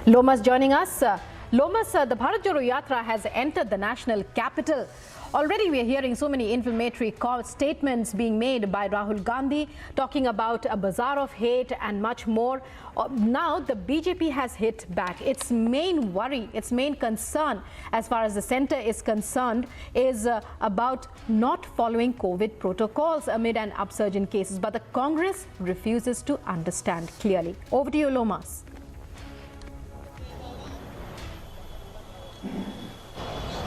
Lomas joining us. Lomas, the Bharat Jodo Yatra has entered the national capital. Already we are hearing so many inflammatory statements being made by Rahul Gandhi, talking about a bazaar of hate and much more. Now the BJP has hit back. Its main worry, its main concern as far as the centre is concerned is about not following COVID protocols amid an upsurge in cases. But the Congress refuses to understand clearly. Over to you, Lomas.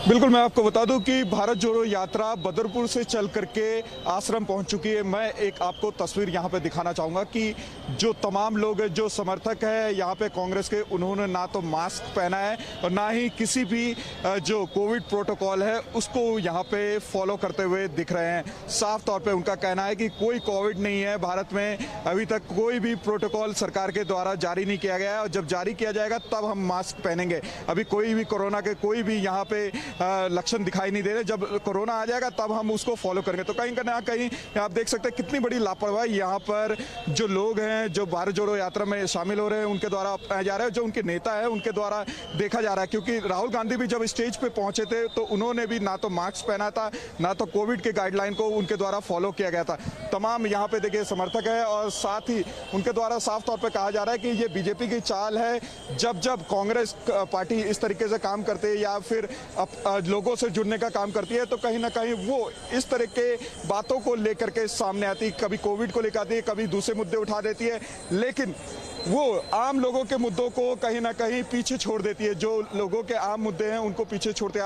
बिल्कुल, मैं आपको बता दूं कि भारत जोड़ो यात्रा बदरपुर से चल करके आश्रम पहुंच चुकी है। मैं एक आपको तस्वीर यहां पे दिखाना चाहूंगा कि जो तमाम लोग हैं, जो समर्थक हैं यहां पे कांग्रेस के, उन्होंने ना तो मास्क पहना है और ना ही किसी भी जो कोविड प्रोटोकॉल है उसको यहां पे फॉलो करते हुए दिख रहे हैं। साफ तौर पे उनका कहना है कि कोई कोविड नहीं है भारत में, अभी तक कोई भी प्रोटोकॉल सरकार के द्वारा जारी नहीं किया गया है और जब जारी किया जाएगा तब हम मास्क पहनेंगे। अभी कोई भी कोरोना के कोई भी यहाँ पे लक्षण दिखाई नहीं दे रहे। जब कोरोना आ जाएगा तब हम उसको फॉलो करेंगे। तो कहीं ना कहीं आप देख सकते हैं कितनी बड़ी लापरवाही यहाँ पर जो लोग हैं, जो भारत जोड़ो यात्रा में शामिल हो रहे हैं, उनके द्वारा अपनाया जा रहा है, जो उनके नेता है उनके द्वारा देखा जा रहा है। क्योंकि राहुल गांधी भी जब स्टेज पे पहुंचे थे तो उन्होंने भी ना तो मास्क पहना था, ना तो कोविड के गाइडलाइन को उनके द्वारा फॉलो किया गया था। तमाम यहाँ पे देखिए समर्थक है और साथ ही उनके द्वारा साफ तौर पर कहा जा रहा है कि ये बीजेपी की चाल है। जब जब कांग्रेस पार्टी इस तरीके से काम करते है या फिर लोगों से जुड़ने का काम करती है तो कहीं ना कहीं वो इस तरह के बातों को लेकर के सामने आती है। कभी कोविड को लेकर आती है, कभी दूसरे मुद्दे उठा देती है, लेकिन वो आम लोगों के मुद्दों को कहीं ना कहीं पीछे छोड़ देती है। जो लोगों के आम मुद्दे हैं उनको पीछे छोड़ते हैं।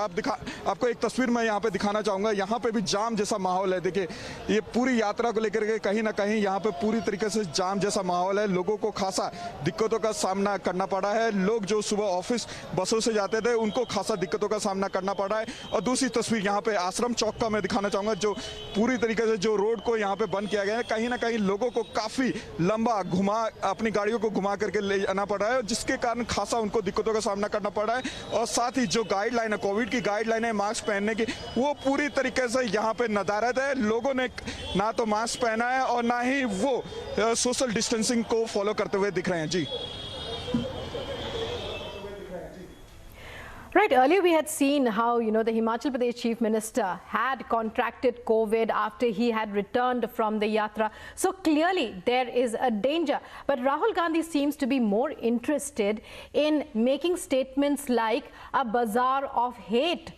आपको एक तस्वीर मैं यहाँ पे दिखाना चाहूंगा। यहाँ पे भी जाम जैसा माहौल है। देखिए, ये पूरी यात्रा को लेकर के कहीं ना कहीं यहाँ पे पूरी तरीके से जाम जैसा माहौल है। लोगों को खासा दिक्कतों का सामना करना पड़ा है। लोग जो सुबह ऑफिस बसों से जाते थे उनको खासा दिक्कतों का सामना करना पड़ा है। और दूसरी तस्वीर यहाँ पे आश्रम चौक का मैं दिखाना चाहूंगा, जो पूरी तरीके से जो रोड को यहाँ पे बंद किया गया है। कहीं ना कहीं लोगों को काफी लंबा अपनी गाड़ियों को घुमा करके ले जाना पड़ रहा है, जिसके कारण खासा उनको दिक्कतों का सामना करना पड़ रहा है। और साथ ही जो गाइडलाइन है, कोविड की गाइडलाइन है मास्क पहनने की, वो पूरी तरीके से यहाँ पे नदारद है। लोगों ने ना तो मास्क पहना है और ना ही वो सोशल डिस्टेंसिंग को फॉलो करते हुए दिख रहे हैं। जी Right, earlier we had seen how, the Himachal Pradesh Chief Minister had contracted COVID after he had returned from the Yatra. So clearly there is a danger. But Rahul Gandhi seems to be more interested in making statements like a bazaar of hate.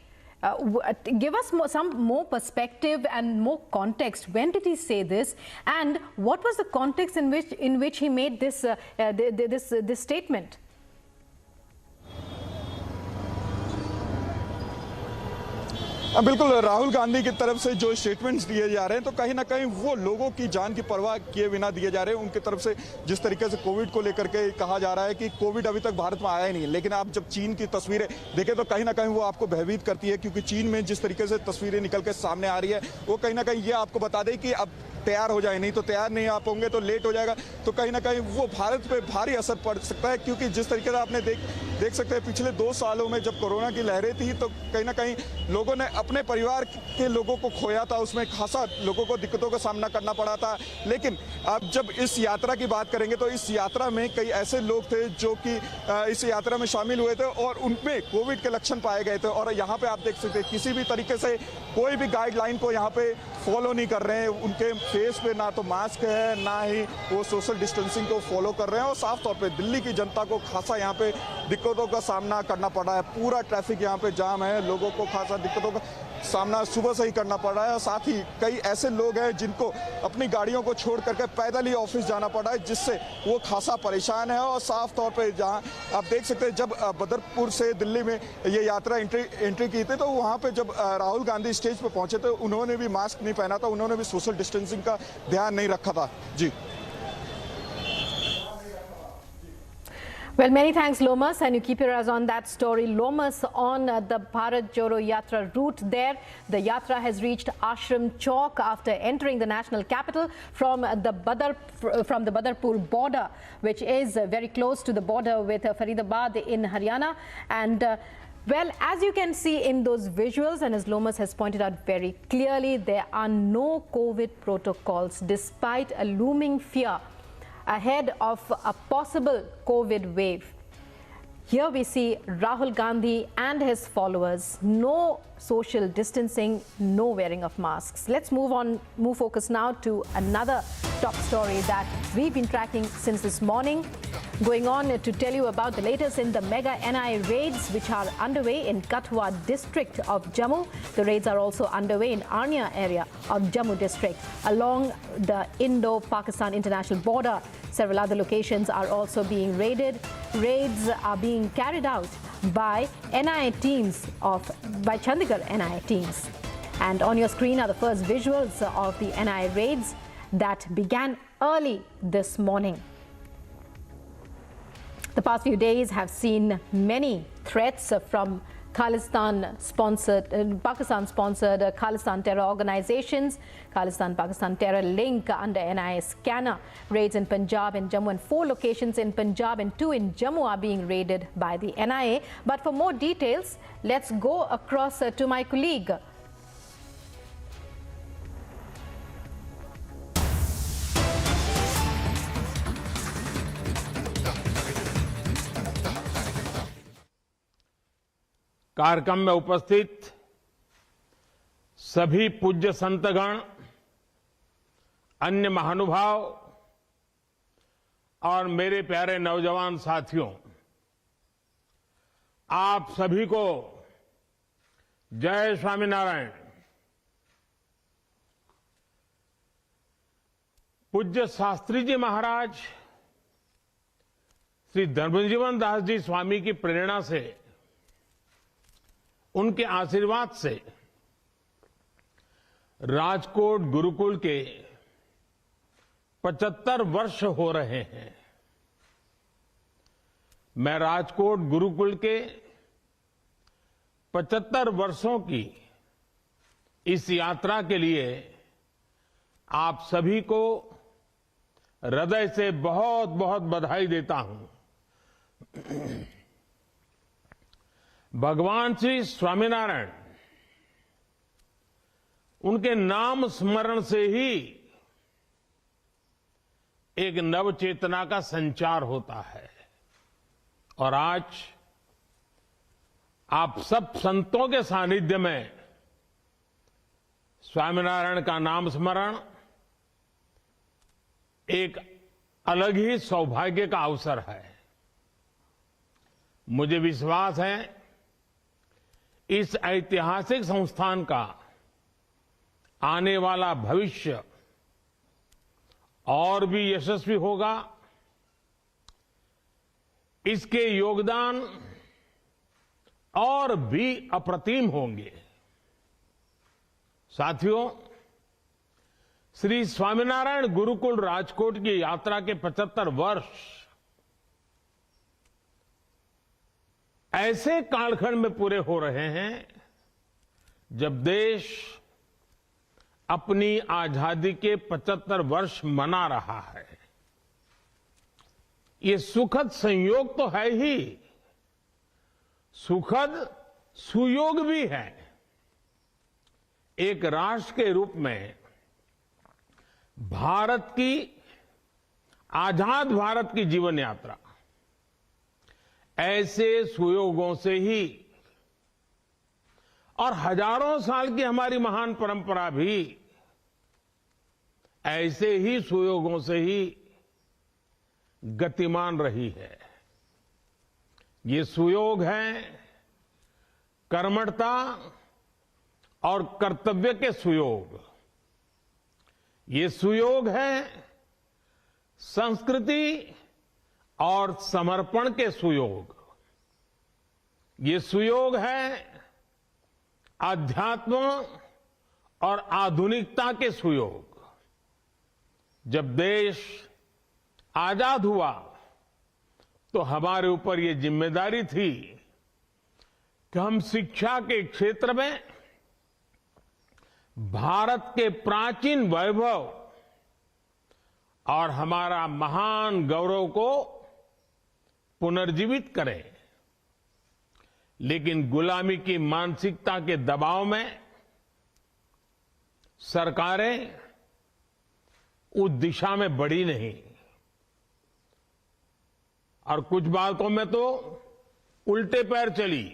Give us some more perspective and more context. When did he say this? And what was the context in which he made this, this statement? बिल्कुल, राहुल गांधी की तरफ से जो statements दिए जा रहे हैं तो कहीं ना कहीं वो लोगों की जान की परवाह किए बिना दिए जा रहे हैं। उनकी तरफ से जिस तरीके से कोविड को लेकर के कहा जा रहा है कि कोविड अभी तक भारत में आया ही नहीं, लेकिन आप जब चीन की तस्वीरें देखें तो कहीं ना कहीं वो आपको भयभीत करती है। क्योंकि चीन में जिस तरीके से तस्वीरें निकल के सामने आ रही है वो कहीं ना कहीं ये आपको बता दे कि अब तैयार हो जाए, नहीं तो तैयार नहीं आप होंगे तो लेट हो जाएगा। तो कहीं ना कहीं वो भारत पे भारी असर पड़ सकता है। क्योंकि जिस तरीके से आपने देख सकते हैं पिछले 2 सालों में जब कोरोना की लहरें थी तो कहीं ना कहीं लोगों ने अपने परिवार के लोगों को खोया था, उसमें खासा लोगों को दिक्कतों का सामना करना पड़ा था। लेकिन अब जब इस यात्रा की बात करेंगे तो इस यात्रा में कई ऐसे लोग थे जो कि इस यात्रा में शामिल हुए थे और उनमें कोविड के लक्षण पाए गए थे। और यहाँ पे आप देख सकते हैं किसी भी तरीके से कोई भी गाइडलाइन को यहाँ पे फॉलो नहीं कर रहे हैं। उनके फेस पे ना तो मास्क है, ना ही वो सोशल डिस्टेंसिंग को फॉलो कर रहे हैं। और साफ तौर पे दिल्ली की जनता को खासा यहाँ पे दिक्कतों का सामना करना पड़ रहा है। पूरा ट्रैफिक यहाँ पे जाम है, लोगों को खासा दिक्कतों का सामना सुबह से ही करना पड़ रहा है। और साथ ही कई ऐसे लोग हैं जिनको अपनी गाड़ियों को छोड़ करके पैदल ही ऑफिस जाना पड़ रहा है, जिससे वो खासा परेशान है। और साफ तौर पे जहां आप देख सकते हैं जब बदरपुर से दिल्ली में ये यात्रा एंट्री की थी तो वहां पे जब राहुल गांधी स्टेज पे पहुंचे थे उन्होंने भी मास्क नहीं पहना था, उन्होंने भी सोशल डिस्टेंसिंग का ध्यान नहीं रखा था। जी Well, many thanks, Lomas, and you keep your eyes on that story. Lomas on the Bharat Jodo Yatra route there. The Yatra has reached Ashram Chowk after entering the national capital from the Badarpur border, which is very close to the border with Faridabad in Haryana. And well, as you can see in those visuals, and as Lomas has pointed out very clearly, there are no COVID protocols despite a looming fear ahead of a possible COVID wave. Here we see Rahul Gandhi and his followers. No social distancing, no wearing of masks. Let's move focus now to another top story that we've been tracking since this morning. Going on to tell you about the latest in the mega NI raids which are underway in Kochhar district of Jammu. The raids are also underway in Arnia area of Jammu district along the Indo-Pakistan international border. Several other locations are also being raided. Raids are being carried out by NIA teams by Chandigarh NIA teams. And on your screen are the first visuals of the NIA raids that began early this morning. The past few days have seen many threats from Pakistan-sponsored Khalistan terror organizations. Khalistan-Pakistan terror link under NIA scanner. Raids in Punjab and Jammu, and 4 locations in Punjab and 2 in Jammu are being raided by the NIA. But for more details, let's go across to my colleague. कार्यक्रम में उपस्थित सभी पूज्य संतगण, अन्य महानुभाव और मेरे प्यारे नौजवान साथियों, आप सभी को जय स्वामीनारायण। पूज्य शास्त्री जी महाराज श्री धर्मजीवन दास जी स्वामी की प्रेरणा से, उनके आशीर्वाद से राजकोट गुरुकुल के 75 वर्ष हो रहे हैं। मैं राजकोट गुरुकुल के 75 वर्षों की इस यात्रा के लिए आप सभी को हृदय से बहुत बहुत बधाई देता हूं। भगवान श्री स्वामीनारायण, उनके नाम स्मरण से ही एक नव चेतना का संचार होता है। और आज आप सब संतों के सानिध्य में स्वामीनारायण का नाम स्मरण एक अलग ही सौभाग्य का अवसर है। मुझे विश्वास है इस ऐतिहासिक संस्थान का आने वाला भविष्य और भी यशस्वी होगा। इसके योगदान और भी अप्रतिम होंगे। साथियों, श्री स्वामीनारायण गुरुकुल राजकोट की यात्रा के 75 वर्ष ऐसे कालखंड में पूरे हो रहे हैं जब देश अपनी आजादी के 75 वर्ष मना रहा है। ये सुखद संयोग तो है ही, सुखद सुयोग भी है। एक राष्ट्र के रूप में भारत की, आजाद भारत की जीवन यात्रा ऐसे सुयोगों से ही, और हजारों साल की हमारी महान परंपरा भी ऐसे ही सुयोगों से ही गतिमान रही है। ये सुयोग है कर्मठता और कर्तव्य के सुयोग। ये सुयोग है संस्कृति और समर्पण के सुयोग। ये सुयोग है आध्यात्म और आधुनिकता के सुयोग। जब देश आजाद हुआ तो हमारे ऊपर ये जिम्मेदारी थी कि हम शिक्षा के क्षेत्र में भारत के प्राचीन वैभव और हमारा महान गौरव को पुनर्जीवित करें। लेकिन गुलामी की मानसिकता के दबाव में सरकारें उस दिशा में बढ़ी नहीं, और कुछ बातों में तो उल्टे पैर चली।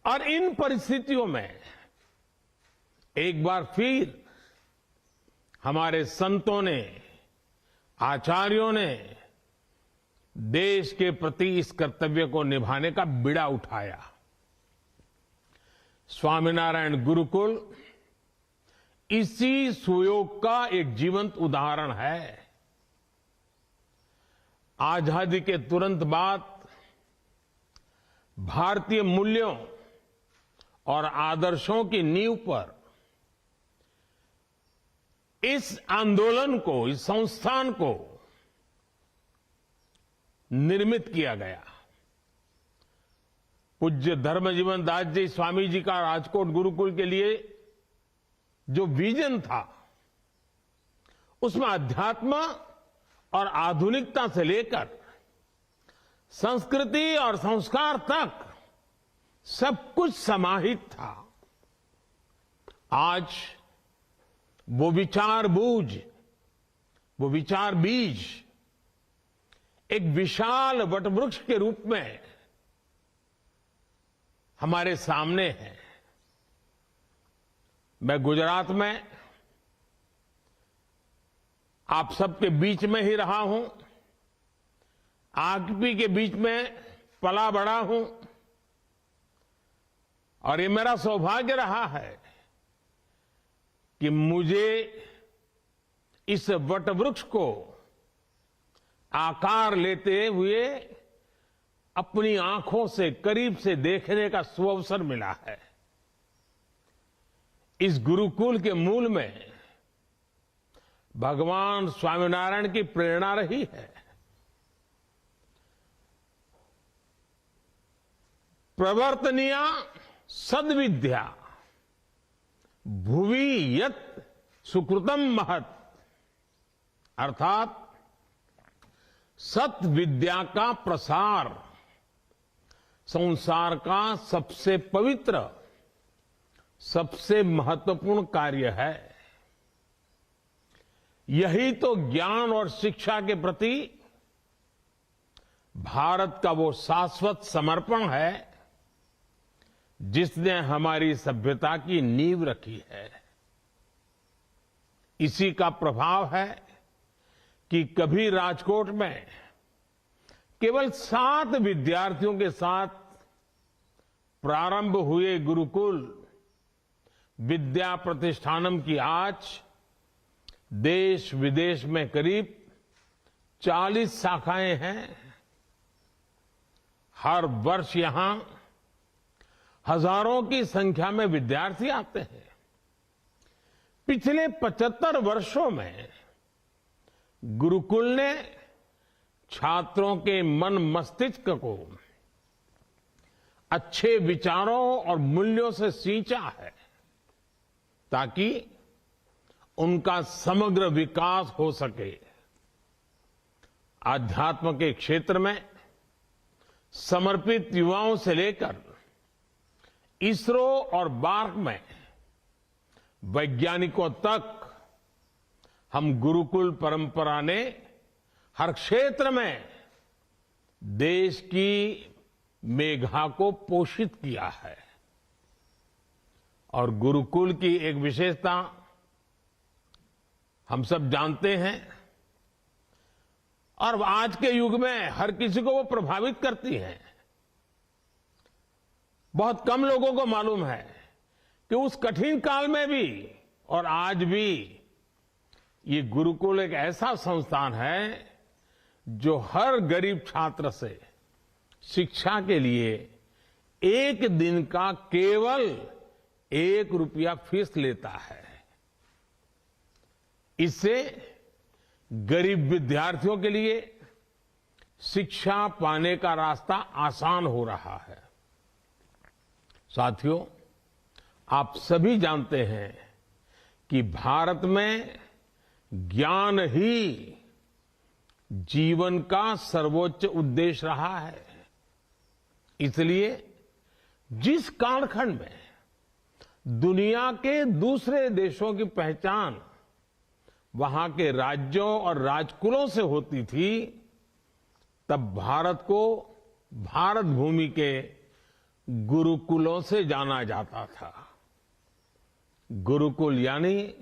और इन परिस्थितियों में एक बार फिर हमारे संतों ने, आचार्यों ने देश के प्रति इस कर्तव्य को निभाने का बीड़ा उठाया। स्वामीनारायण गुरुकुल इसी सुयोग का एक जीवंत उदाहरण है। आजादी के तुरंत बाद भारतीय मूल्यों और आदर्शों की नींव पर इस आंदोलन को, इस संस्थान को निर्मित किया गया। पूज्य धर्मजीवन दास जी स्वामी जी का राजकोट गुरुकुल के लिए जो विजन था, उसमें अध्यात्म और आधुनिकता से लेकर संस्कृति और संस्कार तक सब कुछ समाहित था। आज वो विचार बूझ, वो विचार बीज एक विशाल वटवृक्ष के रूप में हमारे सामने है। मैं गुजरात में आप सबके बीच में ही रहा हूं, आगपी के बीच में पला बड़ा हूं, और ये मेरा सौभाग्य रहा है कि मुझे इस वटवृक्ष को आकार लेते हुए अपनी आंखों से करीब से देखने का सुअवसर मिला है। इस गुरुकुल के मूल में भगवान स्वामीनारायण की प्रेरणा रही है। प्रवर्तनीया सद्विद्या भुवि यत् सुकृतम महत्, अर्थात सत विद्या का प्रसार संसार का सबसे पवित्र, सबसे महत्वपूर्ण कार्य है। यही तो ज्ञान और शिक्षा के प्रति भारत का वो शाश्वत समर्पण है जिसने हमारी सभ्यता की नींव रखी है। इसी का प्रभाव है कि कभी राजकोट में केवल 7 विद्यार्थियों के साथ प्रारंभ हुए गुरुकुल विद्या प्रतिष्ठानम की आज देश विदेश में करीब 40 शाखाएं हैं। हर वर्ष यहां हजारों की संख्या में विद्यार्थी आते हैं। पिछले 75 वर्षों में गुरुकुल ने छात्रों के मन मस्तिष्क को अच्छे विचारों और मूल्यों से सींचा है ताकि उनका समग्र विकास हो सके। आध्यात्म के क्षेत्र में समर्पित युवाओं से लेकर इसरो और बार्क में वैज्ञानिकों तक हम गुरुकुल परंपरा ने हर क्षेत्र में देश की मेघा को पोषित किया है। और गुरुकुल की एक विशेषता हम सब जानते हैं और आज के युग में हर किसी को वो प्रभावित करती है। बहुत कम लोगों को मालूम है कि उस कठिन काल में भी और आज भी ये गुरुकुल एक ऐसा संस्थान है जो हर गरीब छात्र से शिक्षा के लिए एक दिन का केवल 1 रुपया फीस लेता है। इससे गरीब विद्यार्थियों के लिए शिक्षा पाने का रास्ता आसान हो रहा है। साथियों, आप सभी जानते हैं कि भारत में ज्ञान ही जीवन का सर्वोच्च उद्देश्य रहा है। इसलिए जिस कालखंड में दुनिया के दूसरे देशों की पहचान वहां के राज्यों और राजकुलों से होती थी, तब भारत को भारत भूमि के गुरुकुलों से जाना जाता था। गुरुकुल यानी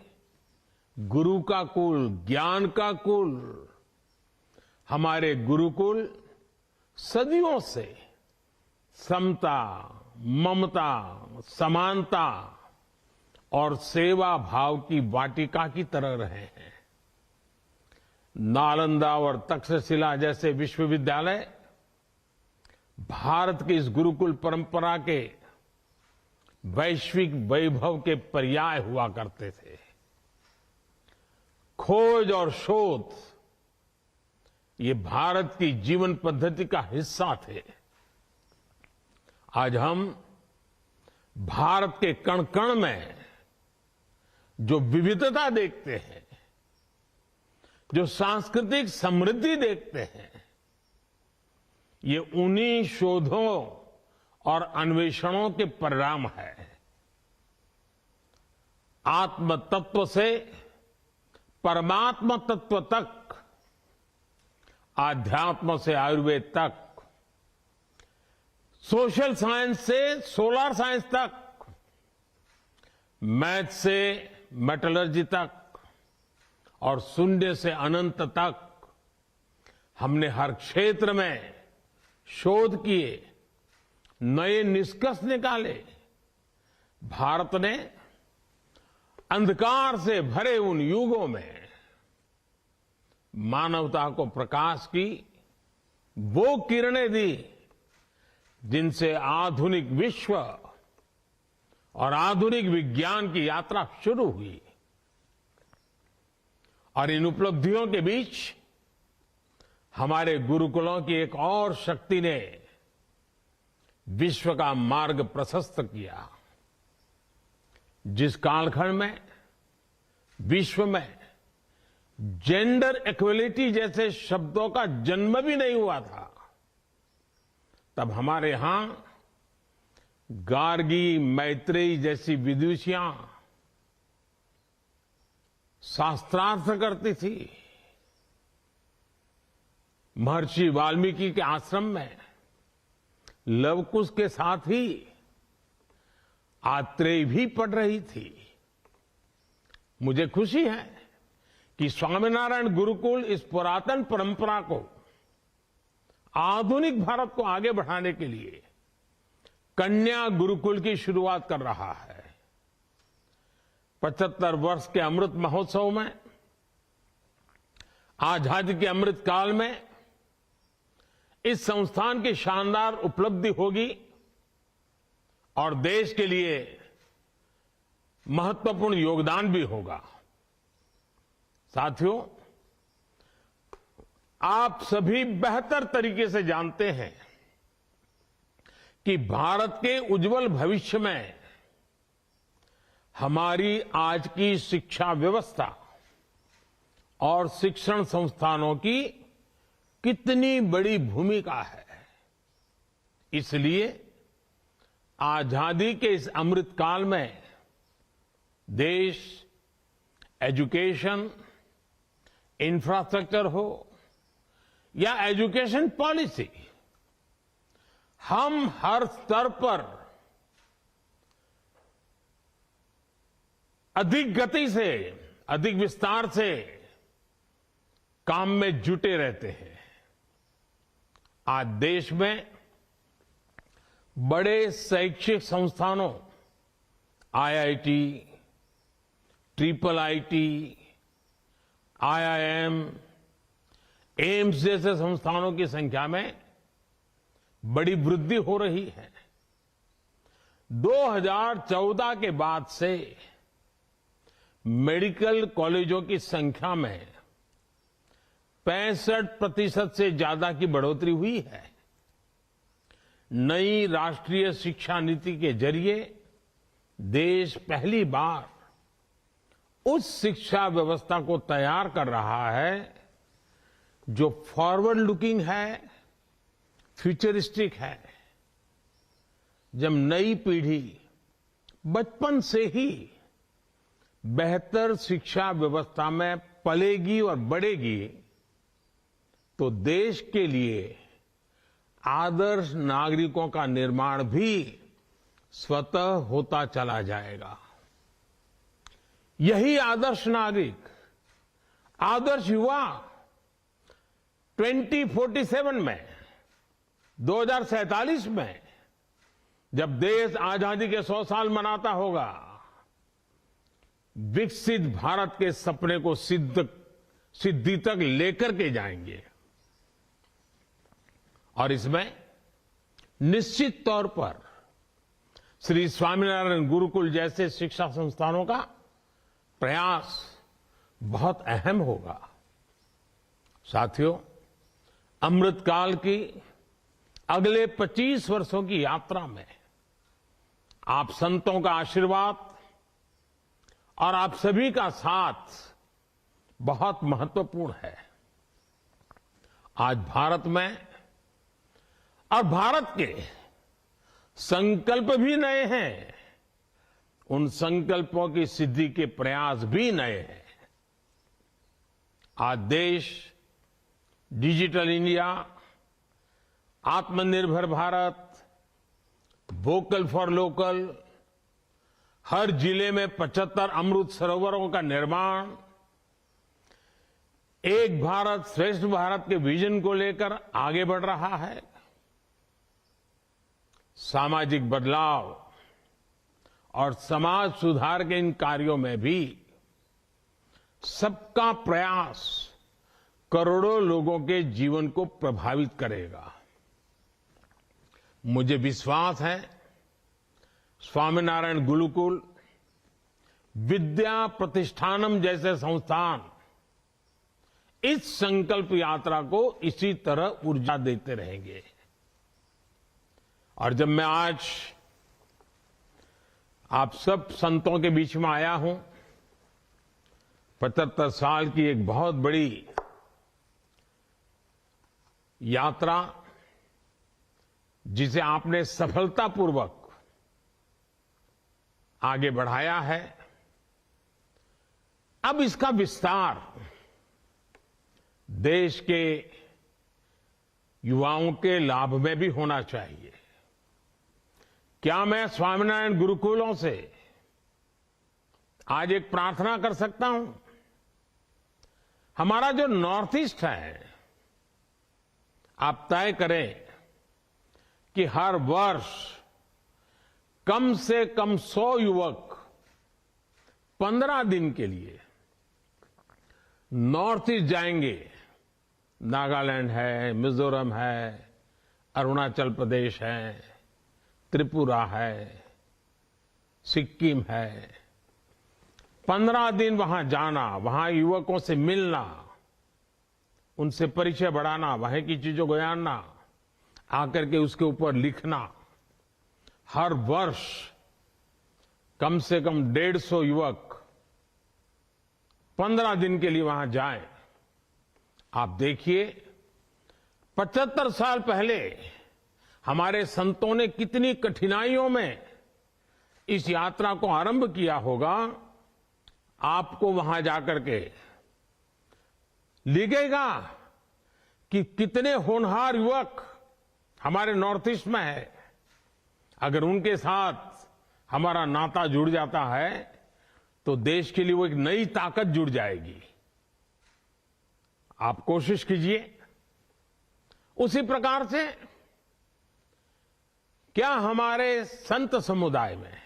गुरु का कुल, ज्ञान का कुल। हमारे गुरुकुल सदियों से समता, ममता, समानता और सेवा भाव की वाटिका की तरह रहे हैं। नालंदा और तक्षशिला जैसे विश्वविद्यालय भारत की इस गुरुकुल परंपरा के वैश्विक वैभव के पर्याय हुआ करते थे। खोज और शोध ये भारत की जीवन पद्धति का हिस्सा थे। आज हम भारत के कण कण में जो विविधता देखते हैं, जो सांस्कृतिक समृद्धि देखते हैं, ये उन्हीं शोधों और अन्वेषणों के परिणाम है। आत्म तत्व से परमात्मा तत्व तक, आध्यात्म से आयुर्वेद तक, सोशल साइंस से सोलर साइंस तक, मैथ से मेटलर्जी तक और शून्य से अनंत तक हमने हर क्षेत्र में शोध किए, नए निष्कर्ष निकाले। भारत ने अंधकार से भरे उन युगों में मानवता को प्रकाश की वो किरणें दी जिनसे आधुनिक विश्व और आधुनिक विज्ञान की यात्रा शुरू हुई। और इन उपलब्धियों के बीच हमारे गुरुकुलों की एक और शक्ति ने विश्व का मार्ग प्रशस्त किया। जिस कालखंड में विश्व में जेंडर इक्वलिटी जैसे शब्दों का जन्म भी नहीं हुआ था, तब हमारे यहां गार्गी, मैत्रेयी जैसी विदुषियां शास्त्रार्थ करती थी। महर्षि वाल्मीकि के आश्रम में लवकुश के साथ ही आत्रेय भी पढ़ रही थी। मुझे खुशी है कि स्वामीनारायण गुरुकुल इस पुरातन परंपरा को, आधुनिक भारत को आगे बढ़ाने के लिए कन्या गुरुकुल की शुरुआत कर रहा है। 75 वर्ष के अमृत महोत्सव में, आजादी के अमृत काल में इस संस्थान की शानदार उपलब्धि होगी और देश के लिए महत्वपूर्ण योगदान भी होगा। साथियों, आप सभी बेहतर तरीके से जानते हैं कि भारत के उज्जवल भविष्य में हमारी आज की शिक्षा व्यवस्था और शिक्षण संस्थानों की कितनी बड़ी भूमिका है। इसलिए आजादी के इस अमृत काल में देश एजुकेशन, इंफ्रास्ट्रक्चर हो या एजुकेशन पॉलिसी, हम हर स्तर पर अधिक गति से, अधिक विस्तार से काम में जुटे रहते हैं। आज देश में बड़े शैक्षिक संस्थानों, IIT, triple IT, IIM, AIIMS जैसे संस्थानों की संख्या में बड़ी वृद्धि हो रही है। 2014 के बाद से मेडिकल कॉलेजों की संख्या में 65% से ज्यादा की बढ़ोतरी हुई है। नई राष्ट्रीय शिक्षा नीति के जरिए देश पहली बार उस शिक्षा व्यवस्था को तैयार कर रहा है जो फॉरवर्ड लुकिंग है, फ्यूचरिस्टिक है। जब नई पीढ़ी बचपन से ही बेहतर शिक्षा व्यवस्था में पलेगी और बढ़ेगी तो देश के लिए आदर्श नागरिकों का निर्माण भी स्वतः होता चला जाएगा। यही आदर्श नागरिक, आदर्श युवा 2047 में, 2047 में, जब देश आजादी के 100 साल मनाता होगा, विकसित भारत के सपने को सिद्धि तक लेकर के जाएंगे। और इसमें निश्चित तौर पर श्री स्वामीनारायण गुरुकुल जैसे शिक्षा संस्थानों का प्रयास बहुत अहम होगा। साथियों, अमृतकाल की अगले 25 वर्षों की यात्रा में आप संतों का आशीर्वाद और आप सभी का साथ बहुत महत्वपूर्ण है। आज भारत में और भारत के संकल्प भी नए हैं, उन संकल्पों की सिद्धि के प्रयास भी नए हैं। आज देश डिजिटल इंडिया, आत्मनिर्भर भारत, वोकल फॉर लोकल, हर जिले में 75 अमृत सरोवरों का निर्माण, एक भारत श्रेष्ठ भारत के विजन को लेकर आगे बढ़ रहा है। सामाजिक बदलाव और समाज सुधार के इन कार्यों में भी सबका प्रयास करोड़ों लोगों के जीवन को प्रभावित करेगा। मुझे विश्वास है स्वामीनारायण गुरुकुल, विद्या प्रतिष्ठानम जैसे संस्थान इस संकल्प यात्रा को इसी तरह ऊर्जा देते रहेंगे। और जब मैं आज आप सब संतों के बीच में आया हूं, 75 साल की एक बहुत बड़ी यात्रा जिसे आपने सफलतापूर्वक आगे बढ़ाया है, अब इसका विस्तार देश के युवाओं के लाभ में भी होना चाहिए। क्या मैं स्वामीनारायण गुरुकुलों से आज एक प्रार्थना कर सकता हूं? हमारा जो नॉर्थ ईस्ट है, आप तय करें कि हर वर्ष कम से कम 100 युवक 15 दिन के लिए नॉर्थ ईस्ट जाएंगे। नागालैंड है, मिजोरम है, अरुणाचल प्रदेश है, त्रिपुरा है, सिक्किम है। 15 दिन वहां जाना, वहां युवकों से मिलना, उनसे परिचय बढ़ाना, वहां की चीजों को जानना, आकर के उसके ऊपर लिखना। हर वर्ष कम से कम 150 युवक 15 दिन के लिए वहां जाएं। आप देखिए 75 साल पहले हमारे संतों ने कितनी कठिनाइयों में इस यात्रा को आरंभ किया होगा। आपको वहां जाकर के लिखेगा कि कितने होनहार युवक हमारे नॉर्थ ईस्ट में है। अगर उनके साथ हमारा नाता जुड़ जाता है तो देश के लिए वो एक नई ताकत जुड़ जाएगी। आप कोशिश कीजिए। उसी प्रकार से क्या हमारे संत समुदाय में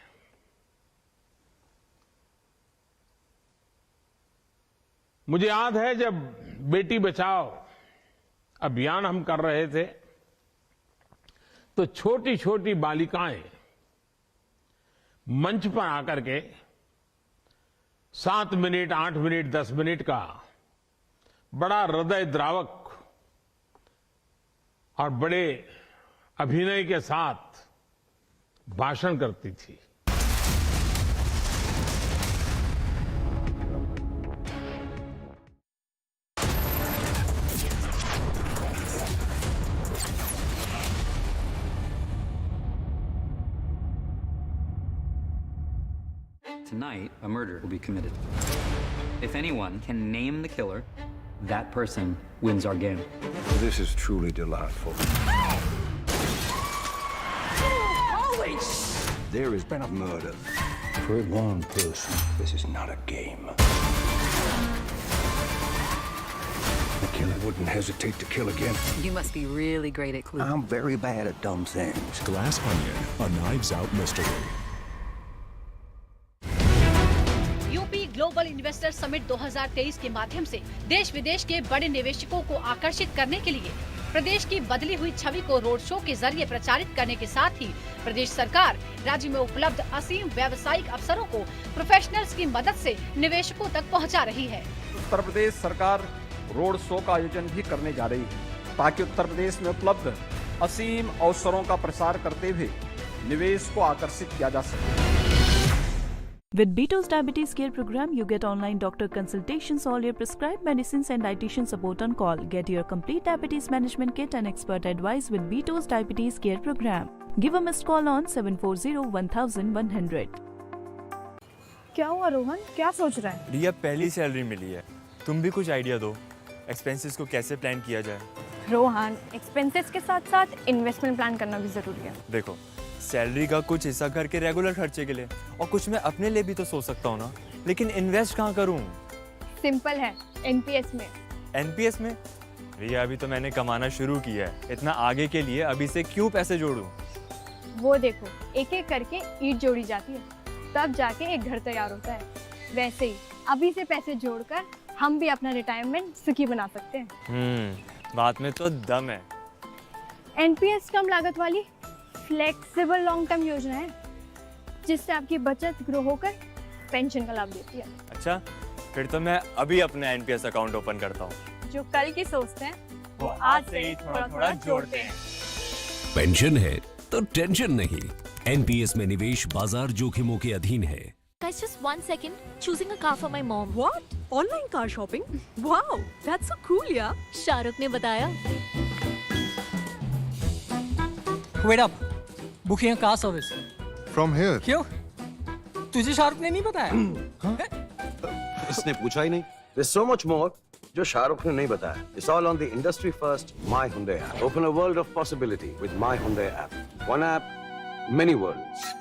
मुझे याद है जब बेटी बचाओ अभियान हम कर रहे थे तो छोटी छोटी बालिकाएं मंच पर आकर के 7 मिनट, 8 मिनट, 10 मिनट का बड़ा हृदय द्रावक और बड़े अभिनय के साथ भाषण करती थी। Tonight, a murder will be committed. If anyone can name the killer, that person wins our game. This is truly delightful. There has been a murder. For one person, this is not a game. The killer wouldn't hesitate to kill again. You must be really great at clues. I'm very bad at dumb things. Glass Onion, a Knives Out mystery. UP global investor summit 2023 के माध्यम से देश विदेश के बड़े निवेशकों को आकर्षित करने के लिए प्रदेश की बदली हुई छवि को रोड शो के जरिए प्रचारित करने के साथ ही प्रदेश सरकार राज्य में उपलब्ध असीम व्यावसायिक अवसरों को प्रोफेशनल्स की मदद से निवेशकों तक पहुंचा रही है। उत्तर प्रदेश सरकार रोड शो का आयोजन भी करने जा रही है ताकि उत्तर प्रदेश में उपलब्ध असीम अवसरों का प्रसार करते हुए निवेश को आकर्षित किया जा सके। With Beto's Diabetes Care Program, you get online doctor consultations, all your prescribed medicines and dietitian support on call. Get your complete diabetes management kit and expert advice with Beto's Diabetes Care Program. Give a missed call on 740-1100. क्या हुआ रोहन, क्या सोच रहा है? रिया, पहली salary मिली है, तुम भी कुछ आइडिया दो, एक्सपेंसेस को कैसे प्लान किया जाए। रोहन, एक्सपेंसेस के साथ साथ इन्वेस्टमेंट प्लान करना भी जरूरी है। देखो, सैलरी का कुछ हिस्सा घर के रेगुलर खर्चे के लिए और कुछ मैं अपने लिए भी तो सोच सकता हूँ ना, लेकिन इन्वेस्ट कहाँ करूँ? सिंपल है, एनपीएस में। एनपीएस में? रिया, अभी तो मैंने कमाना शुरू किया है, इतना आगे के लिए अभी से क्यों पैसे जोड़ूं? वो देखो, एक एक करके ईंट जोड़ी जाती है, तब जाके एक घर तैयार होता है। वैसे ही अभी से पैसे जोड़कर हम भी अपना रिटायरमेंट सुखी बना सकते हैं। बात में तो दम है। एनपीएस कम लागत वाली फ्लेक्सिबल लॉन्ग टर्म योजना है जिससे आपकी बचत ग्रो होकर पेंशन का लाभ देती है। अच्छा, फिर तो मैं अभी अपना एनपीएस अकाउंट ओपन करता हूँ। जो कल की सोचते हैं वो आज से ही थोड़ा थोड़ा जोड़ते हैं। पेंशन है तो टेंशन नहीं। एनपीएस में निवेश बाजार जोखिमों के अधीन है। Guys, just 1 second. Choosing a car for my mom. What? Online car shopping? Wow, that's so cool, yeah. Shahrukh ने बताया। Wait up. Booking a car service. From here. क्यों? तुझे शाहरुख ने नहीं बताया? इसने पूछा ही नहीं। There's so much more जो शाहरुख ने नहीं बताया। It's all on the industry first My Hyundai app. Open a world of possibility with My Hyundai app. One app, many worlds.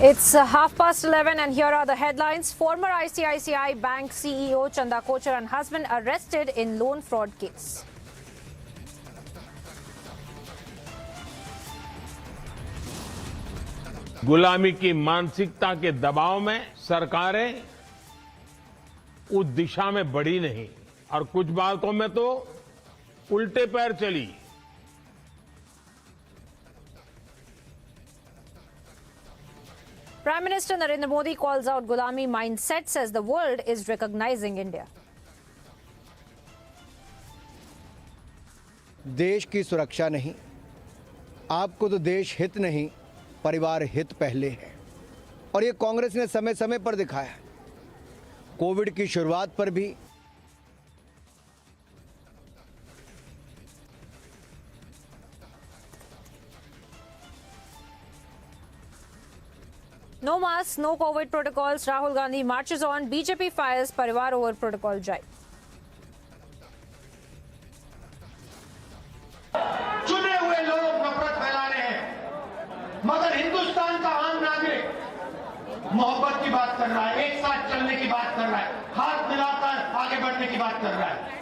It's 11:30 and here are the headlines. Former ICICI Bank CEO Chanda Kochhar and husband arrested in loan fraud case. गुलामी की मानसिकता के दबाव में सरकारें उस दिशा में बढ़ी नहीं और कुछ बातों में तो उल्टे पैर चली। Prime Minister Narendra Modi calls out Gulami mindset, says the world is recognizing India. देश की सुरक्षा नहीं, आपको तो देश हित नहीं, परिवार हित पहले है। और ये कांग्रेस ने समय समय पर दिखाया। कोविड की शुरुआत पर भी No masks, no COVID protocols. Rahul Gandhi marches on. BJP fires Parivar over protocol jibe. चुने हुए लोग नफरत फैला रहे हैं, मगर हिंदुस्तान का आम नागरिक मोहब्बत की बात कर रहा है, एक साथ चलने की बात कर रहा है, हाथ मिलाकर आगे बढ़ने की बात कर रहा है।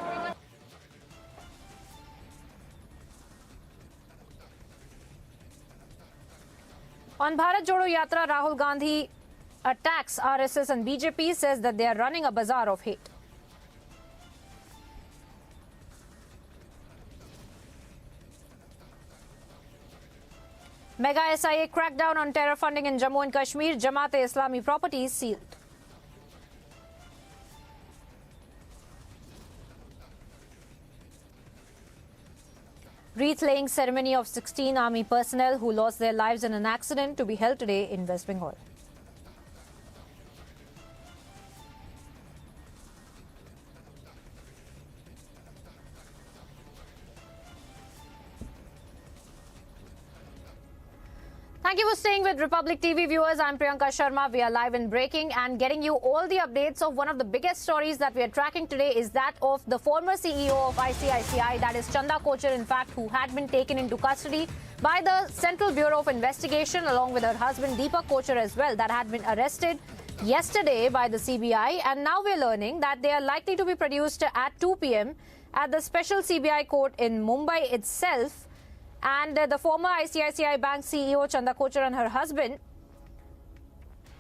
On Bharat Jodo Yatra, Rahul Gandhi attacks RSS and BJP, says that they are running a bazaar of hate. Mega SIA crackdown on terror funding in Jammu and Kashmir, Jamaat-e-Islami properties sealed. wreath-laying ceremony of 16 army personnel who lost their lives in an accident to be held today in West Bengal. Thank you for staying with Republic TV viewers. I'm Priyanka Sharma. We are live and breaking and getting you all the updates of one of the biggest stories that we are tracking today is that of the former CEO of ICICI, that is Chanda Kochhar, in fact, who had been taken into custody by the Central Bureau of Investigation along with her husband Deepak Kochhar as well, that had been arrested yesterday by the CBI, and now we're learning that they are likely to be produced at 2 p.m. at the special CBI court in Mumbai itself. And the former ICICI Bank CEO Chanda Kochhar and her husband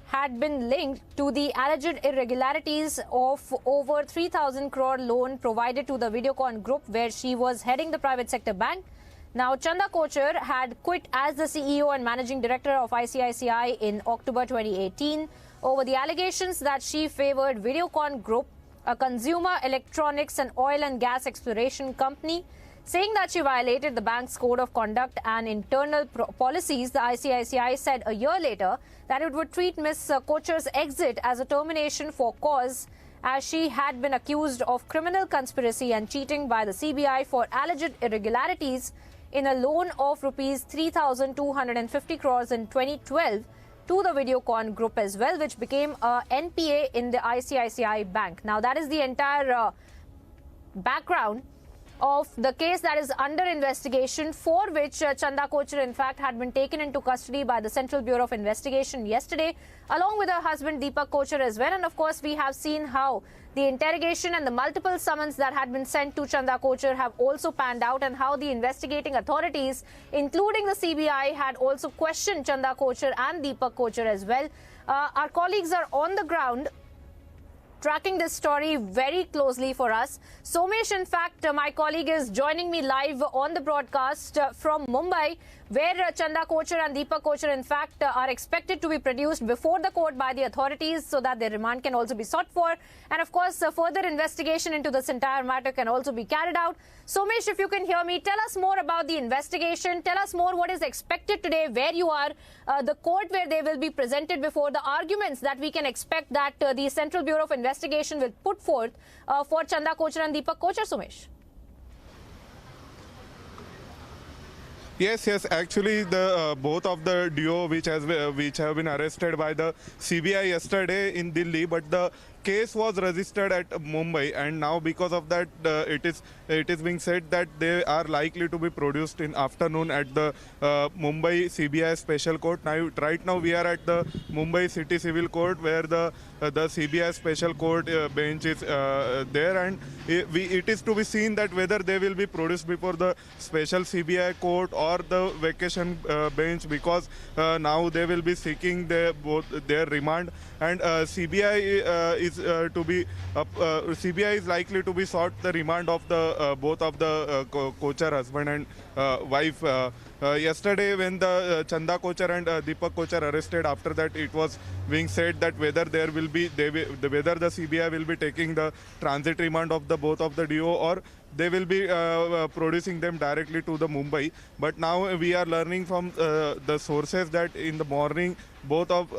had been linked to the alleged irregularities of over 3,000 crore loan provided to the Videocon group, where she was heading the private sector bank. Now, Chanda Kochhar had quit as the CEO and managing director of ICICI in October 2018 over the allegations that she favored Videocon Group, a consumer electronics and oil and gas exploration company, saying that she violated the bank's code of conduct and internal policies. The ICICI said a year later that it would treat Ms. Kochhar's exit as a termination for cause, as she had been accused of criminal conspiracy and cheating by the CBI for alleged irregularities in a loan of rupees 3,250 crores in 2012 to the Videocon group as well, which became a NPA in the ICICI Bank. Now, that is the entire background of the case that is under investigation, for which Chanda Kochhar, in fact, had been taken into custody by the Central Bureau of Investigation yesterday, along with her husband Deepak Kochhar as well. And of course, we have seen how the interrogation and the multiple summons that had been sent to Chanda Kochhar have also panned out, and how the investigating authorities, including the CBI, had also questioned Chanda Kochhar and Deepak Kochhar as well. Our colleagues are on the ground tracking this story very closely for us. Somesh, in fact, my colleague, is joining me live on the broadcast from Mumbai, where Chanda Kochhar and Deepak Kochhar, in fact, are expected to be produced before the court by the authorities so that their remand can also be sought for. And of course, further investigation into this entire matter can also be carried out. Somesh, if you can hear me, tell us more about the investigation. Tell us more what is expected today, where you are, the court where they will be presented before, the arguments that we can expect that the Central Bureau of Investigation will put forth for Chanda Kochhar and Deepak Kochhar, Somesh. Yes. Actually, the both of the duo which have been arrested by the CBI yesterday in Delhi, but the case was registered at Mumbai, and now because of that, it is being said that they are likely to be produced in afternoon at the Mumbai CBI Special Court. Now, right now, we are at the Mumbai City Civil Court, where the CBI Special Court bench is there, and it is to be seen that whether they will be produced before the Special CBI Court or the vacation bench, because now they will be seeking both their remand, and CBI is likely to be sought the remand of the both of the Kochhar husband and wife. Yesterday, when the Chanda Kochhar and Deepak Kochhar arrested, after that it was being said that whether whether the CBI will be taking the transit remand of the both of the duo, or they will be producing them directly to the Mumbai. But now we are learning from the sources that in the morning both of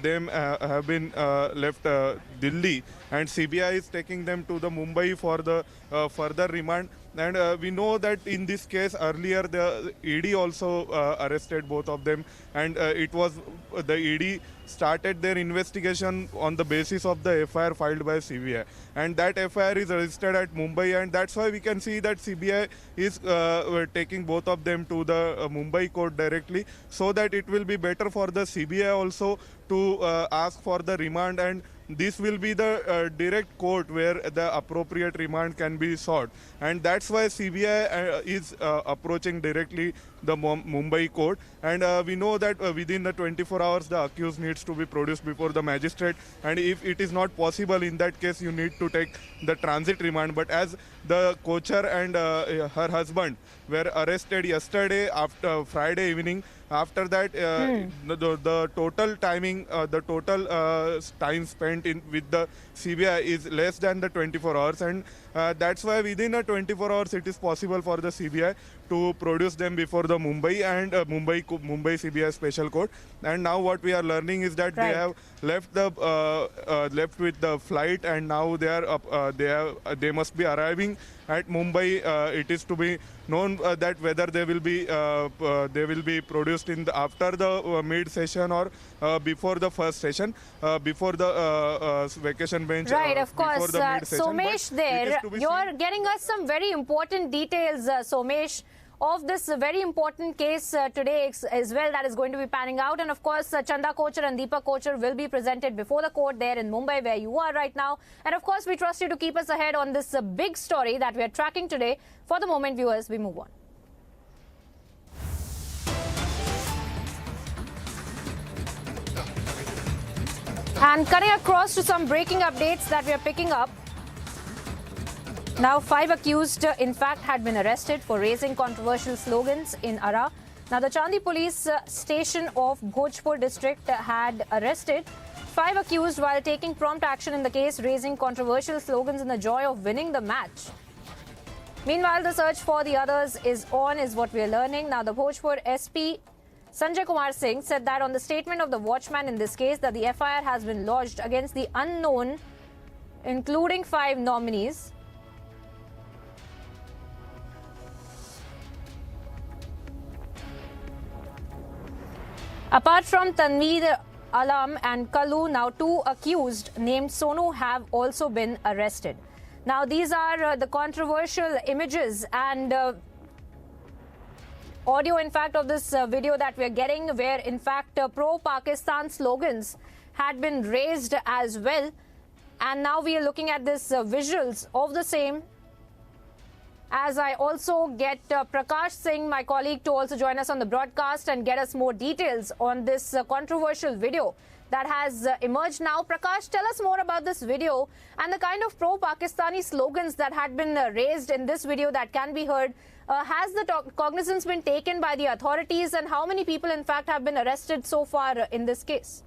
them have been left Delhi, and CBI is taking them to the Mumbai for the further remand. And we know that in this case earlier the ED also arrested both of them, and it was the ED started their investigation on the basis of the FIR filed by CBI, and that FIR is registered at Mumbai, and that's why we can see that CBI is taking both of them to the Mumbai court directly, so that it will be better for the CBI also to ask for the remand, and this will be the direct court where the appropriate remand can be sought, and that's why CBI is approaching directly the Mumbai court. And we know that within the 24 hours the accused needs to be produced before the magistrate, and if it is not possible, in that case you need to take the transit remand. But as the Kochhar and her husband were arrested yesterday after Friday evening, after that the total timing, time spent with the CBI is less than the 24 hours, and That's why within a 24 hours it is possible for the CBI to produce them before the Mumbai and Mumbai CBI Special Court. And now what we are learning is that they have left with the flight, and now they must be arriving at Mumbai. It is to be known that whether they will be produced after the mid session or before the first session, before the vacation bench. Right, of course. The Somesh, there you're getting us some very important details, Somesh, of this very important case today as well that is going to be panning out. And of course, Chanda Kochhar and Deepak Kochhar will be presented before the court there in Mumbai, where you are right now. And of course, we trust you to keep us ahead on this big story that we are tracking today. For the moment, viewers, we move on. And cutting across to some breaking updates that we are picking up. Now, 5 accused, in fact, had been arrested for raising controversial slogans in Ara. Now, the Chandi police station of Kochhar district had arrested 5 accused while taking prompt action in the case, raising controversial slogans in the joy of winning the match. Meanwhile, the search for the others is on, is what we are learning. Now, the Kochhar SP Sanjay Kumar Singh said that on the statement of the watchman in this case that the FIR has been lodged against the unknown, including 5 nominees. Apart from Tanveer Alam and Kalu, now 2 accused named Sonu have also been arrested. Now, these are the controversial images and audio, in fact, of this video that we are getting, where, in fact, pro-Pakistan slogans had been raised as well. And now we are looking at this visuals of the same. As I also get Prakash Singh, my colleague, to also join us on the broadcast and get us more details on this controversial video that has emerged now. Prakash, tell us more about this video and the kind of pro-Pakistani slogans that had been raised in this video that can be heard. Has the cognizance been taken by the authorities, and how many people, in fact, have been arrested so far in this case?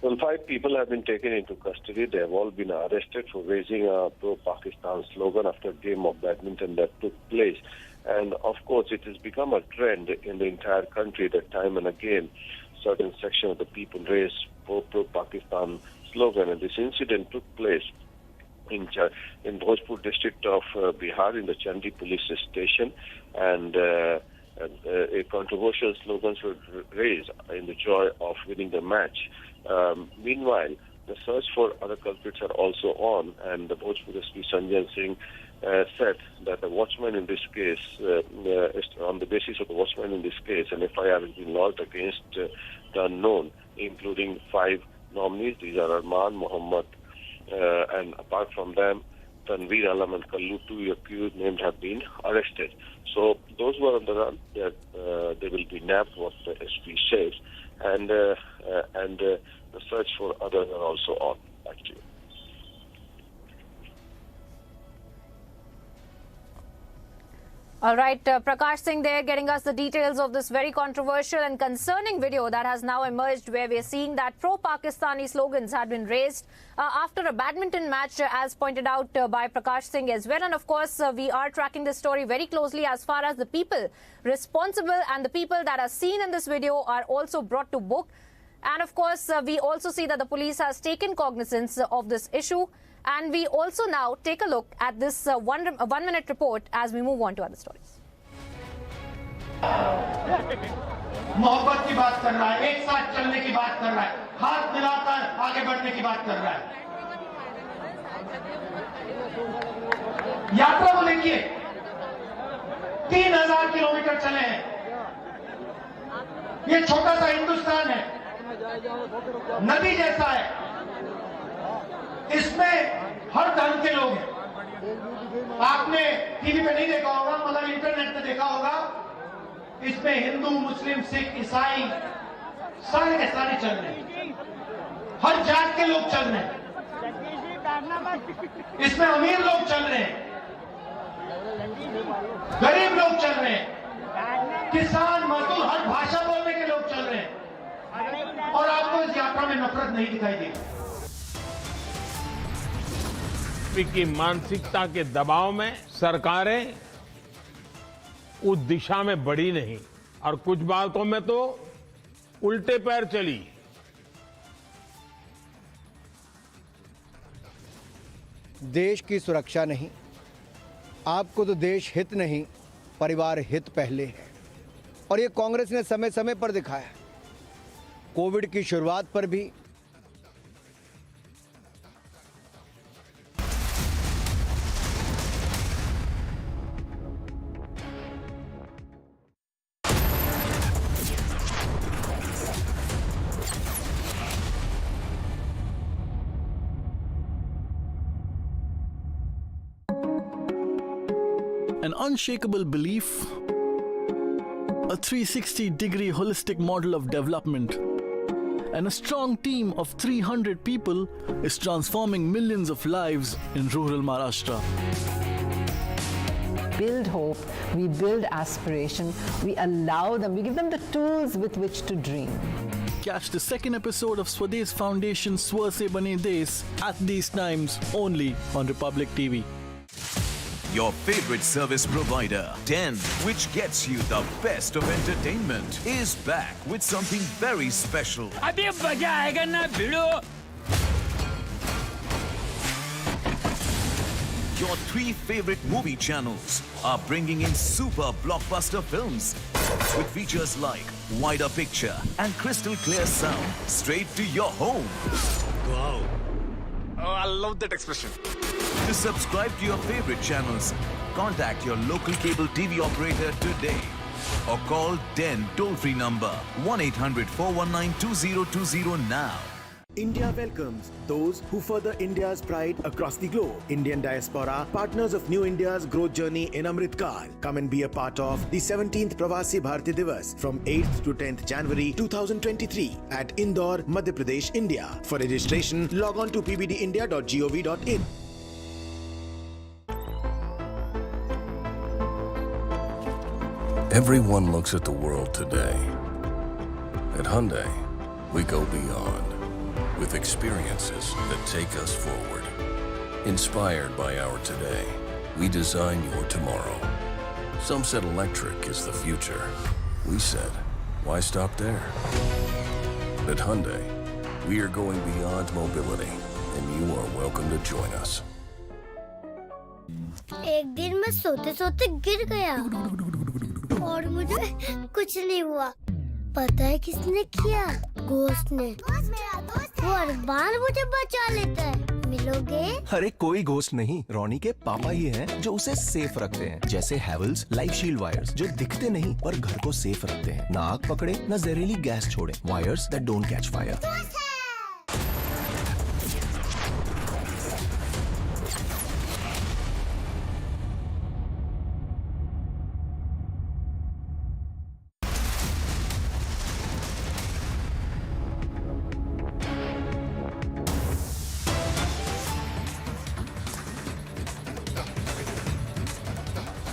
Well, 5 people have been taken into custody. They have all been arrested for raising a pro-Pakistan slogan after a game of badminton that took place. And of course, it has become a trend in the entire country that time and again, certain section of the people raise pro-Pakistan slogan. And this incident took place in Bhojpur district of Bihar, in the Chandi police station. And a controversial slogans were raised in the joy of winning the match. Meanwhile, the search for other culprits are also on, and the Bhojpur SP Sanjay Singh said that the watchman in this case, on the basis of the watchman in this case, an FIR has been lodged against the unknown, including 5 nominees. These are Arman, Muhammad, and apart from them, Tanveer Alam and Kallu, 2 accused named, have been arrested. So those who are on the run, they will be nabbed, what the SP says, and the search for others are also on. Back to you. All right, Prakash Singh there getting us the details of this very controversial and concerning video that has now emerged, where we are seeing that pro-Pakistani slogans had been raised after a badminton match, as pointed out by Prakash Singh as well. And of course, we are tracking this story very closely as far as the people responsible and the people that are seen in this video are also brought to book. And of course, we also see that the police has taken cognizance of this issue. And we also now take a look at this one-minute report as we move on to other stories. मोहब्बत की बात कर रहा है, एक साथ चलने की बात कर रहा है, हाथ मिलाकर आगे बढ़ने की बात कर रहा है। यात्रा को देखिए, 3000 किलोमीटर चले हैं। ये छोटा सा हिंदुस्तान है, नदी जैसा है। इसमें हर धर्म के लोग हैं। आपने टीवी पे नहीं देखा होगा, मगर इंटरनेट पे देखा होगा। इसमें हिंदू, मुस्लिम, सिख, ईसाई सारे के सारे चल रहे हैं। हर जात के लोग चल रहे हैं। इसमें अमीर लोग चल रहे हैं, गरीब लोग चल रहे हैं, किसान, मजदूर, हर भाषा बोलने के लोग चल रहे हैं। और आपको इस यात्रा में नफरत नहीं दिखाई देगी। बीजेपी की मानसिकता के दबाव में सरकारें उस दिशा में बढ़ी नहीं और कुछ बातों में तो उल्टे पैर चली। देश की सुरक्षा नहीं, आपको तो देश हित नहीं, परिवार हित पहले है। और ये कांग्रेस ने समय समय पर दिखाया। कोविड की शुरुआत पर भी an unshakable belief, a 360-degree holistic model of development, and a strong team of 300 people is transforming millions of lives in rural Maharashtra. Build hope, we build aspiration, we allow them, we give them the tools with which to dream. Catch the second episode of Swadesh Foundation's Swa Se Bane Desh at these times only on Republic TV. Your favorite service provider, 10, which gets you the best of entertainment, is back with something very special. अभी मजा आएगा ना भिड़ो। Your 3 favorite movie channels are bringing in super blockbuster films with features like wider picture and crystal clear sound straight to your home. Wow. Oh, I love that expression. To subscribe to your favorite channels, contact your local cable TV operator today or call 10 toll-free number 1-800-419-2020 now. India welcomes those who further India's pride across the globe. Indian diaspora, partners of New India's growth journey in Amritkal. Come and be a part of the 17th Pravasi Bharati Divas from 8th to 10th January 2023 at Indore, Madhya Pradesh, India. For registration, log on to pbdindia.gov.in. Everyone looks at the world today. At Hyundai, we go beyond with experiences that take us forward. Inspired by our today, we design your tomorrow. Some said electric is the future. We said, why stop there? At Hyundai, we are going beyond mobility, and you are welcome to join us. एक दिन मैं सोते सोते गिर गया और मुझे कुछ नहीं हुआ। पता है किसने किया? घोस्ट ने। वो हर बार मुझे बचा लेता है। मिलोगे? अरे कोई घोस्ट नहीं, रोनी के पापा ही हैं जो उसे सेफ रखते हैं। जैसे हैवेल्स लाइफ शील्ड वायर्स जो दिखते नहीं पर घर को सेफ रखते हैं। ना आग पकड़े, ना जहरीली गैस छोड़े। Wires that don't catch fire.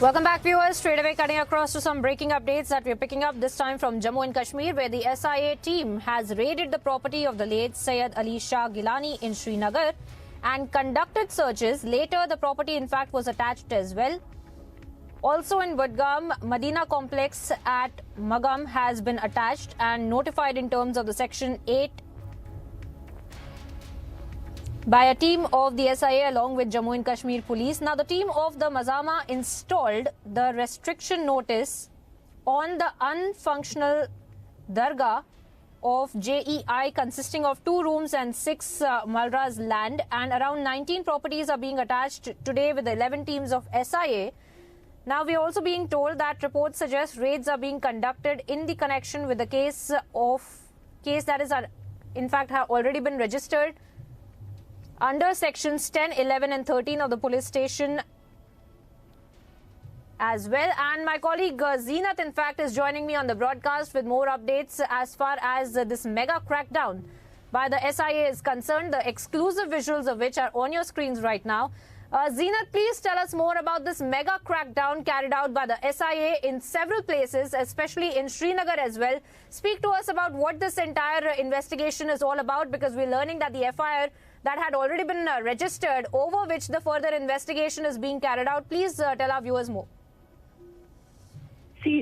Welcome back, viewers. Straight away cutting across to some breaking updates that we're picking up this time from Jammu and Kashmir, where the SIA team has raided the property of the late Syed Ali Shah Gilani in Srinagar and conducted searches. Later, the property, in fact, was attached as well. Also in Budgam, Madina complex at Magam has been attached and notified in terms of the Section 8 by a team of the SIA along with Jammu and Kashmir police. Now, the team of the Mazama installed the restriction notice on the unfunctional dargah of JEI consisting of 2 rooms and 6 malras land, and around 19 properties are being attached today with 11 teams of SIA. Now, we are also being told that reports suggest raids are being conducted in the connection with the case that is in fact have already been registered under sections 10, 11 and 13 of the police station as well. And my colleague Zeenat, in fact, is joining me on the broadcast with more updates as far as this mega crackdown by the SIA is concerned, the exclusive visuals of which are on your screens right now. Zeenat, please tell us more about this mega crackdown carried out by the SIA in several places, especially in Srinagar as well. Speak to us about what this entire investigation is all about, because we're learning that the FIR that had already been registered, over which the further investigation is being carried out. Please tell our viewers more.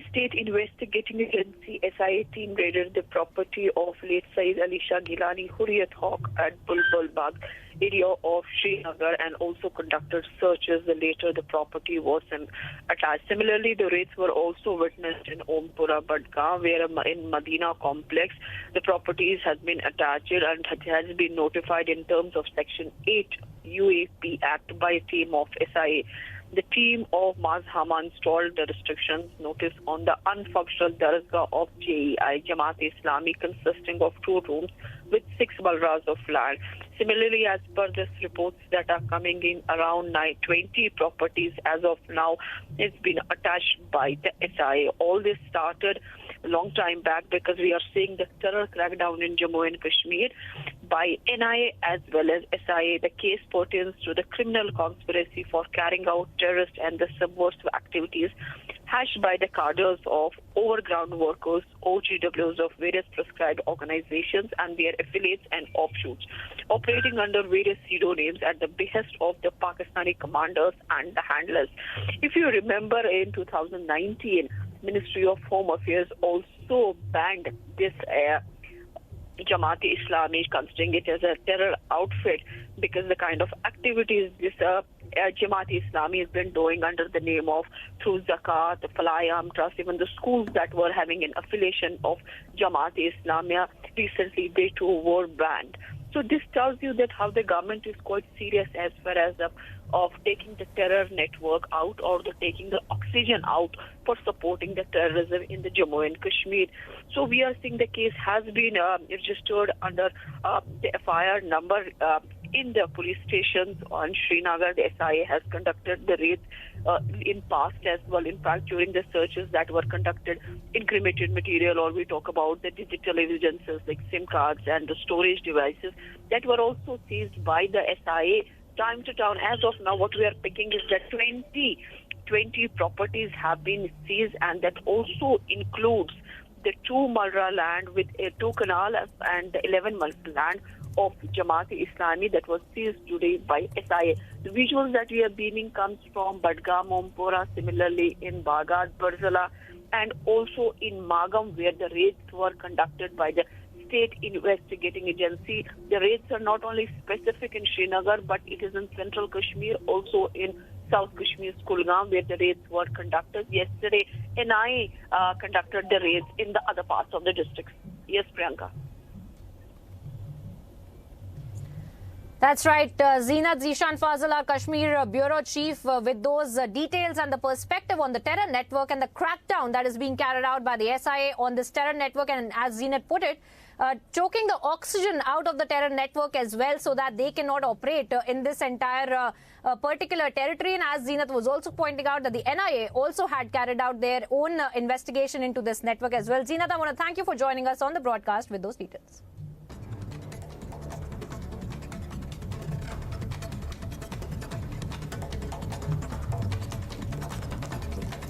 State Investigating Agency SIA team raided the property of late Saeed Ali Shah Gilani Hurriyat Hawk at Bulbul Bagh area of Srinagar and also conducted searches. Later, the property was attached. Similarly, the raids were also witnessed in Ompura Badgaon, where in Madina complex, the properties has been attached and has been notified in terms of Section 8 UAP Act by a team of SIA. The team of Mazhama installed the restrictions notice on the unfunctional Dargah of JEI, Jamaat-e-Islami, consisting of 2 rooms with 6 balras of land. Similarly, as per this reports that are coming in, around 20 properties as of now has been attached by the SIA. All this started a long time back because we are seeing the terror crackdown in Jammu and Kashmir by NIA as well as SIA. The case pertains to the criminal conspiracy for carrying out terrorist and the subversive activities hatched by the cadres of overground workers, OGWs of various prescribed organizations and their affiliates and offshoots, operating under various pseudonames at the behest of the Pakistani commanders and the handlers. If you remember, in 2019, Ministry of Home Affairs also banned this Jamaat-e-Islami, considering it as a terror outfit, because the kind of activities this Jamaat-e-Islami has been doing under the name of through Zakat, the Falayam Trust, even the schools that were having an affiliation of Jamaat-e-Islami, recently they too were banned. So this tells you that how the government is quite serious as far as of taking the terror network out or taking the oxygen out for supporting the terrorism in the Jammu and Kashmir. So we are seeing the case has been registered under the FIR number in the police stations on Srinagar. The SIA has conducted the raids in past as well. In fact, during the searches that were conducted, incriminated material, or we talk about the digital evidences like SIM cards and the storage devices that were also seized by the SIA time to time. As of now, what we are picking is that 20 properties have been seized, and that also includes the 2 Malra land with 2 canal and the 11 Malra land of Jamaat-e-Islami that was seized today by SIA. The visuals that we are beaming comes from Badgaon, Ompura, similarly in Bagad, Barzala, and also in Magam, where the raids were conducted by the State Investigating Agency. The raids are not only specific in Srinagar, but it is in Central Kashmir, also in South Kashmir's Kulgam, where the raids were conducted. Yesterday, NIA conducted the raids in the other parts of the districts. Yes, Priyanka. That's right. Zeenat Zishan Fazal, our Kashmir Bureau Chief, with those details and the perspective on the terror network and the crackdown that is being carried out by the SIA on this terror network. And as Zeenat put it, choking the oxygen out of the terror network as well, so that they cannot operate in this entire particular territory. And as Zeenat was also pointing out, that the NIA also had carried out their own investigation into this network as well. Zeenat, I want to thank you for joining us on the broadcast with those details.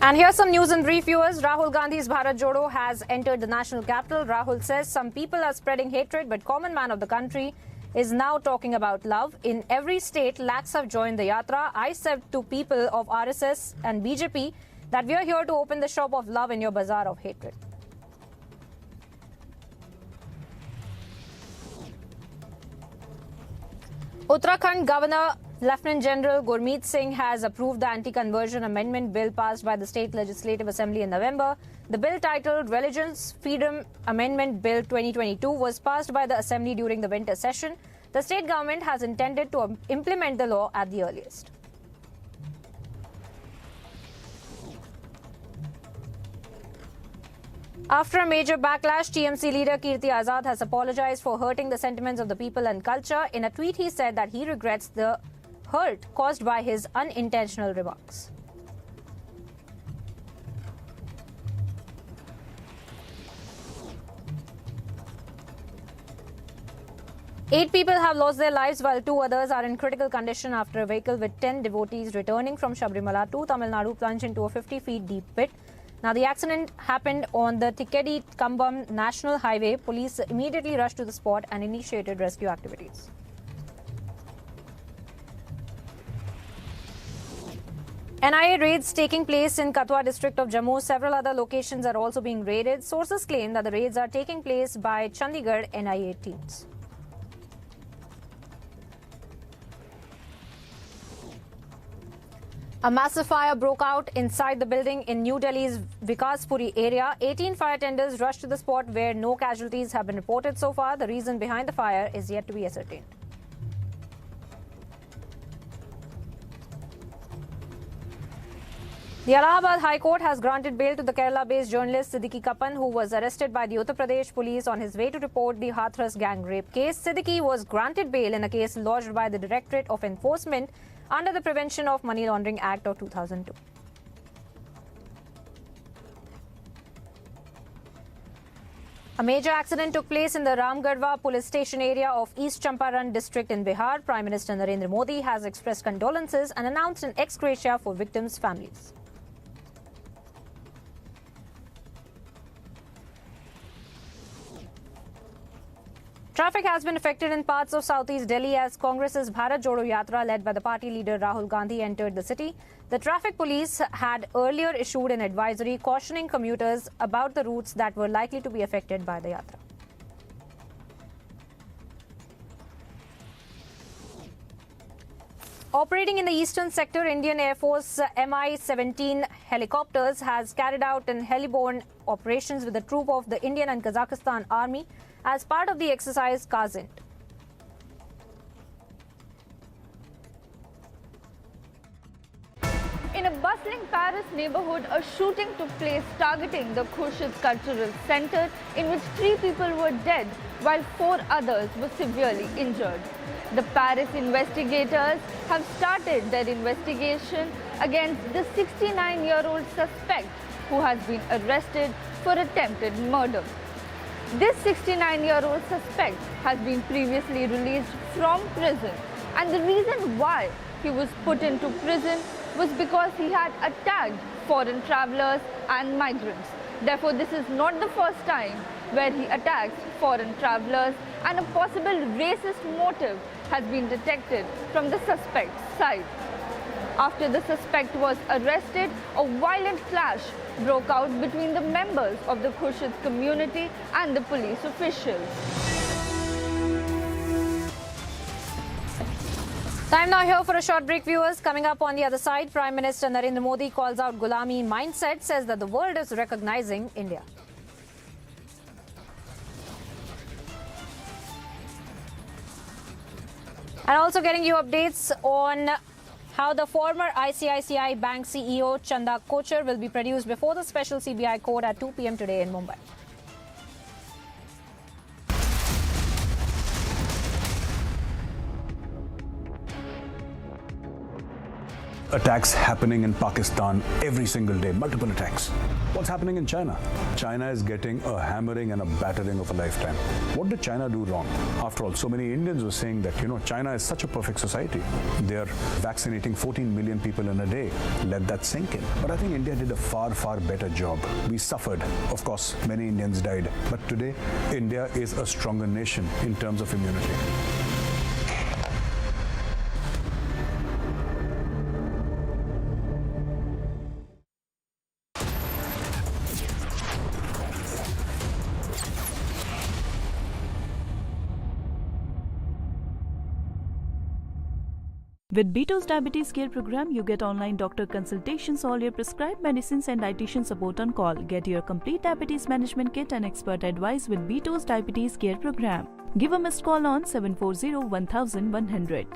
And here's some news in brief, viewers. Rahul Gandhi's Bharat Jodo has entered the national capital. Rahul says some people are spreading hatred, but common man of the country is now talking about love. In every state, lakhs have joined the yatra. I said to people of RSS and BJP that we are here to open the shop of love in your bazaar of hatred. Uttarakhand Governor Lieutenant General Gurmeet Singh has approved the anti-conversion amendment bill passed by the State Legislative Assembly in November. The bill, titled Religions Freedom Amendment Bill 2022, was passed by the Assembly during the winter session. The state government has intended to implement the law at the earliest. After a major backlash, TMC leader Kirti Azad has apologized for hurting the sentiments of the people and culture. In a tweet, he said that he regrets the hurt caused by his unintentional remarks. Eight people have lost their lives while 2 others are in critical condition after a vehicle with 10 devotees returning from Sabrimala to Tamil Nadu plunged into a 50 feet deep pit. Now, the accident happened on the Tikedi-Kambam National Highway. Police immediately rushed to the spot and initiated rescue activities. NIA raids taking place in Kochhar district of Jammu. Several other locations are also being raided. Sources claim that the raids are taking place by Chandigarh NIA teams. A massive fire broke out inside the building in New Delhi's Vikaspuri area. 18 fire tenders rushed to the spot where no casualties have been reported so far. The reason behind the fire is yet to be ascertained. The Allahabad High Court has granted bail to the Kerala-based journalist Siddiqui Kappan, who was arrested by the Uttar Pradesh police on his way to report the Hathras gang rape case. Siddiqui was granted bail in a case lodged by the Directorate of Enforcement under the Prevention of Money Laundering Act of 2002. A major accident took place in the Ramgarhwa police station area of East Champaran district in Bihar. Prime Minister Narendra Modi has expressed condolences and announced an ex gratia for victims' families. Traffic has been affected in parts of southeast Delhi as Congress's Bharat Jodo Yatra led by the party leader Rahul Gandhi entered the city. The traffic police had earlier issued an advisory cautioning commuters about the routes that were likely to be affected by the yatra. Operating in the eastern sector, Indian Air Force Mi-17 helicopters has carried out an heliborne operations with a troop of the Indian and Kazakhstan Army as part of the exercise Kazint. In a bustling Paris neighborhood, a shooting took place targeting the Kochhar Cultural Center, in which 3 people were dead while 4 others were severely injured. The Paris investigators have started their investigation against the 69-year-old suspect who has been arrested for attempted murder. This 69-year-old suspect has been previously released from prison, and the reason why he was put into prison was because he had attacked foreign travelers and migrants. Therefore, this is not the first time where he attacks foreign travelers, and a possible racist motive has been detected from the suspect's side. After the suspect was arrested, a violent clash broke out between the members of the Kochhar community and the police officials. Time now here for a short break, viewers. Coming up on the other side, Prime Minister Narendra Modi calls out Gulami mindset, says that the world is recognizing India. And also getting you updates on how the former ICICI Bank CEO Chanda Kochhar will be produced before the special CBI court at 2 p.m. today in Mumbai. Attacks happening in Pakistan every single day, multiple attacks. What's happening in China? China is getting a hammering and a battering of a lifetime. What did China do wrong? After all, so many Indians were saying that, China is such a perfect society. They're vaccinating 14 million people in a day. Let that sink in. But I think India did a far, far better job. We suffered. Of course, many Indians died. But today, India is a stronger nation in terms of immunity. With Beto's Diabetes Care Program, you get online doctor consultations, all your prescribed medicines and dietitian support on call. Get your complete diabetes management kit and expert advice with Beto's Diabetes Care Program. Give a missed call on 740-1100.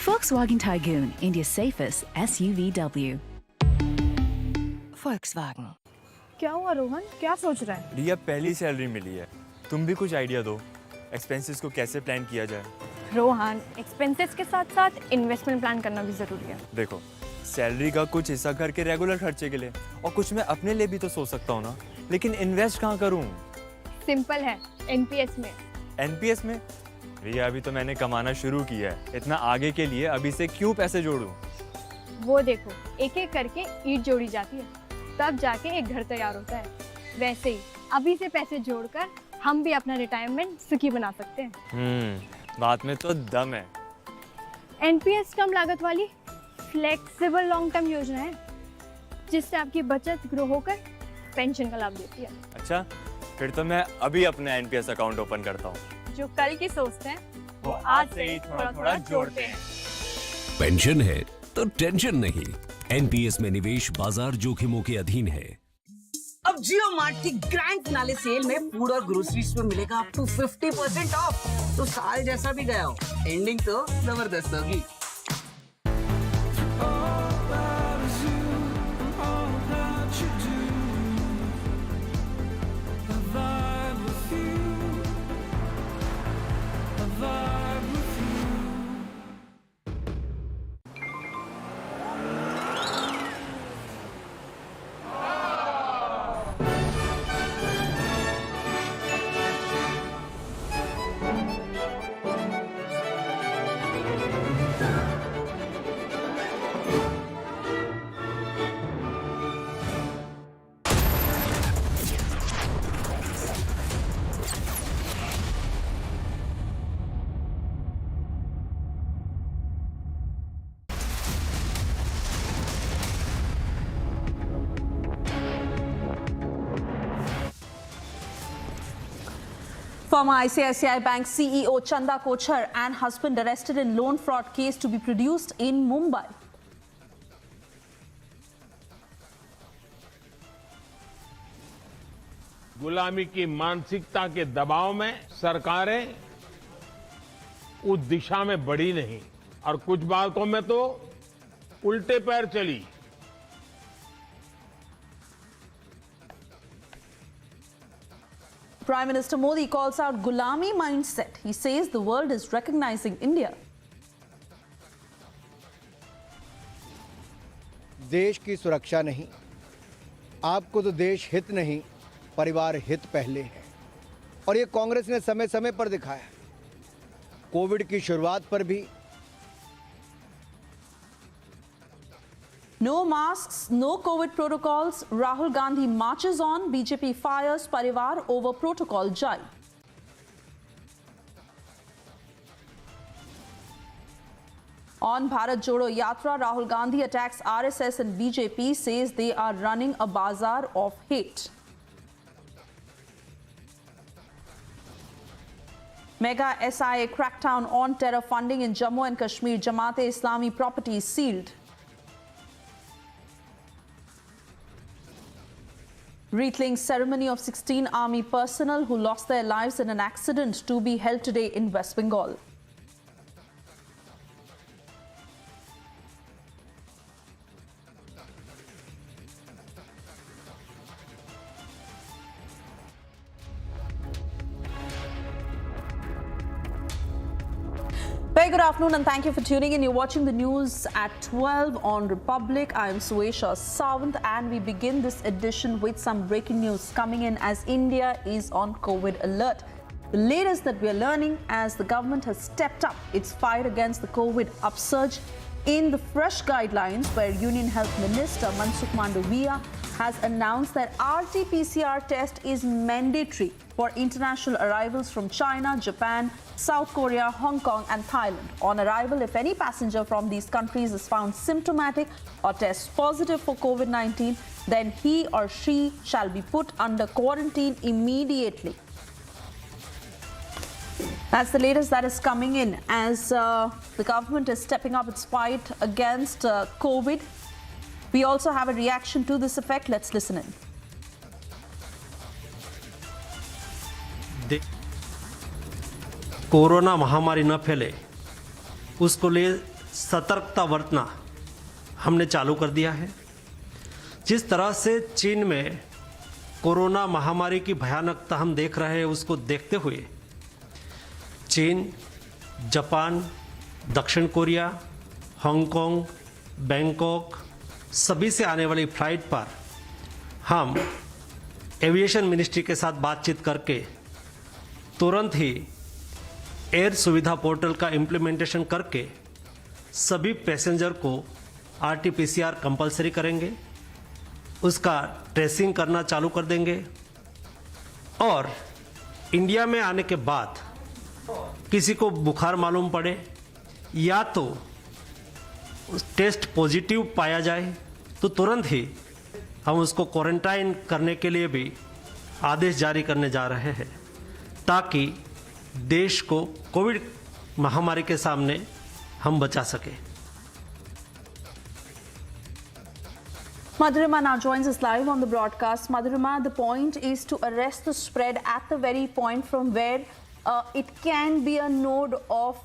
Volkswagen Tiguan, India's safest SUVW. Volkswagen. क्या हुआ रोहन? क्या सोच रहा है? रिया, पहली salary मिली है, तुम भी कुछ आइडिया दो। एक्सपेंसेस को कैसे प्लान किया जाए? रोहन, एक्सपेंसेस के साथ साथ इन्वेस्टमेंट प्लान करना भी जरूरी है। देखो, सैलरी का कुछ हिस्सा घर के रेगुलर खर्चे के लिए और कुछ मैं अपने लिए भी तो सोच सकता हूँ ना, लेकिन इन्वेस्ट कहाँ करूँ? सिंपल है, एनपीएस में। एनपीएस में? रिया, अभी तो मैंने कमाना शुरू किया है, इतना आगे के लिए अभी से क्यों पैसे जोड़ूं? वो देखो, एक एक करके ईंट जोड़ी जाती है, तब जाके एक घर तैयार होता है। वैसे ही अभी से पैसे जोड़कर हम भी अपना रिटायरमेंट सुखी बना सकते हैं। बात में तो दम है। एनपीएस कम लागत वाली फ्लेक्सिबल लॉन्ग टर्म योजना है, जिससे आपकी बचत ग्रो होकर पेंशन का लाभ देती है। अच्छा, फिर तो मैं अभी अपना एनपीएस अकाउंट ओपन करता हूँ। जो कल की सोचते हैं वो आज से ही थोड़ा थोड़ा जोड़ते हैं। पेंशन है तो टेंशन नहीं। एनपीएस में निवेश बाजार जोखिमों के अधीन है। अब जियो मार्ट की ग्रैंड फिनाले सेल में फूड और ग्रोसरीज पे मिलेगा अप टू 50% ऑफ। तो साल जैसा भी गया हो, एंडिंग तो जबरदस्त होगी। Former ICICI Bank CEO Chanda Kochhar and husband arrested in loan fraud case to be produced in Mumbai. गुलामी की मानसिकता के दबाव में सरकारें उस दिशा में बढ़ी नहीं और कुछ बातों में तो उल्टे पैर चली। Prime Minister Modi calls out Gulami mindset. He says the world is recognizing India. देश की सुरक्षा नहीं, आपको तो देश हित नहीं, परिवार हित पहले है। और ये कांग्रेस ने समय समय पर दिखाया। कोविड की शुरुआत पर भी No masks, no COVID protocols. Rahul Gandhi marches on. BJP fires Parivar over protocol jibe. On Bharat Jodo Yatra, Rahul Gandhi attacks RSS and BJP, says they are running a bazaar of hate. Mega SIA crackdown on terror funding in Jammu and Kashmir. Jamaat-e-Islami properties sealed. Wreathling ceremony of 16 army personnel who lost their lives in an accident to be held today in West Bengal. Very good afternoon and thank you for tuning in. You're watching the news at 12 on Republic. I'm Suesha Sawant and we begin this edition with some breaking news coming in as India is on COVID alert. The latest that we are learning as the government has stepped up its fight against the COVID upsurge in the fresh guidelines where Union Health Minister Mansukh Mandaviya has announced that RT-PCR test is mandatory for international arrivals from China, Japan, South Korea, Hong Kong and Thailand. On arrival, if any passenger from these countries is found symptomatic or tests positive for COVID-19, then he or she shall be put under quarantine immediately. That's the latest that is coming in as the government is stepping up its fight against COVID. We also have a reaction to this effect. Let's listen in. Corona महामारी न फैले उसको लिए सतर्कता बरतना हमने चालू कर दिया है। जिस तरह से चीन में कोरोना महामारी की भयानकता हम देख रहे हैं, उसको देखते हुए चीन, जापान, दक्षिण कोरिया, हांगकांग, बैंकॉक सभी से आने वाली फ्लाइट पर हम एविएशन मिनिस्ट्री के साथ बातचीत करके तुरंत ही एयर सुविधा पोर्टल का इम्प्लीमेंटेशन करके सभी पैसेंजर को RT-PCR कंपलसरी करेंगे, उसका ट्रेसिंग करना चालू कर देंगे और इंडिया में आने के बाद किसी को बुखार मालूम पड़े या तो टेस्ट पॉजिटिव पाया जाए तो तुरंत ही हम उसको क्वारंटाइन करने के लिए भी आदेश जारी करने जा रहे हैं ताकि देश को कोविड महामारी के सामने हम बचा सकें। Madhurima now joins us live on the broadcast. Madhurima, the point is to arrest the spread at the very point from where it can be a node of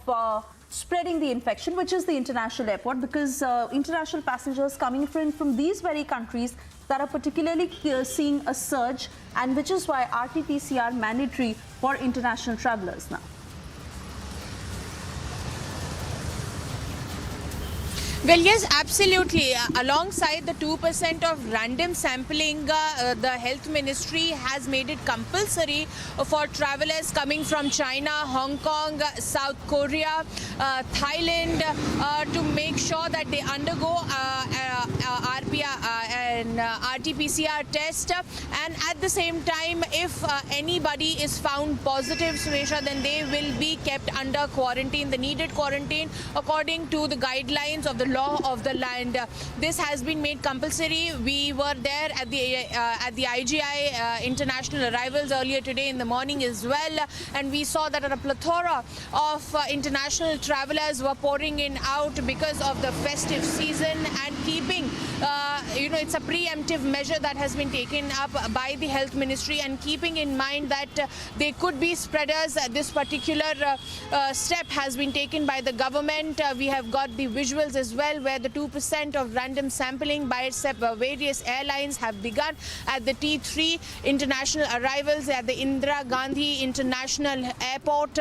spreading the infection, which is the international airport, because international passengers coming from these very countries that are particularly seeing a surge, and which is why RT-PCR mandatory for international travelers now. Well, yes, absolutely. Alongside the 2% of random sampling, the health ministry has made it compulsory for travelers coming from China, Hong Kong, South Korea, Thailand to make sure that they undergo RT-PCR test. And at the same time, if anybody is found positive, Suesha, then they will be kept under quarantine, the needed quarantine, according to the guidelines of the law of the land. This has been made compulsory. We were there at the ICICI international arrivals earlier today in the morning as well, and we saw that a plethora of international travelers were pouring in out because of the festive season, and keeping it's a preemptive measure that has been taken up by the health ministry, and keeping in mind that they could be spreaders. This particular step has been taken by the government. We have got the visuals as well, where the 2% of random sampling by various airlines have begun at the T3 international arrivals at the Indira Gandhi International Airport,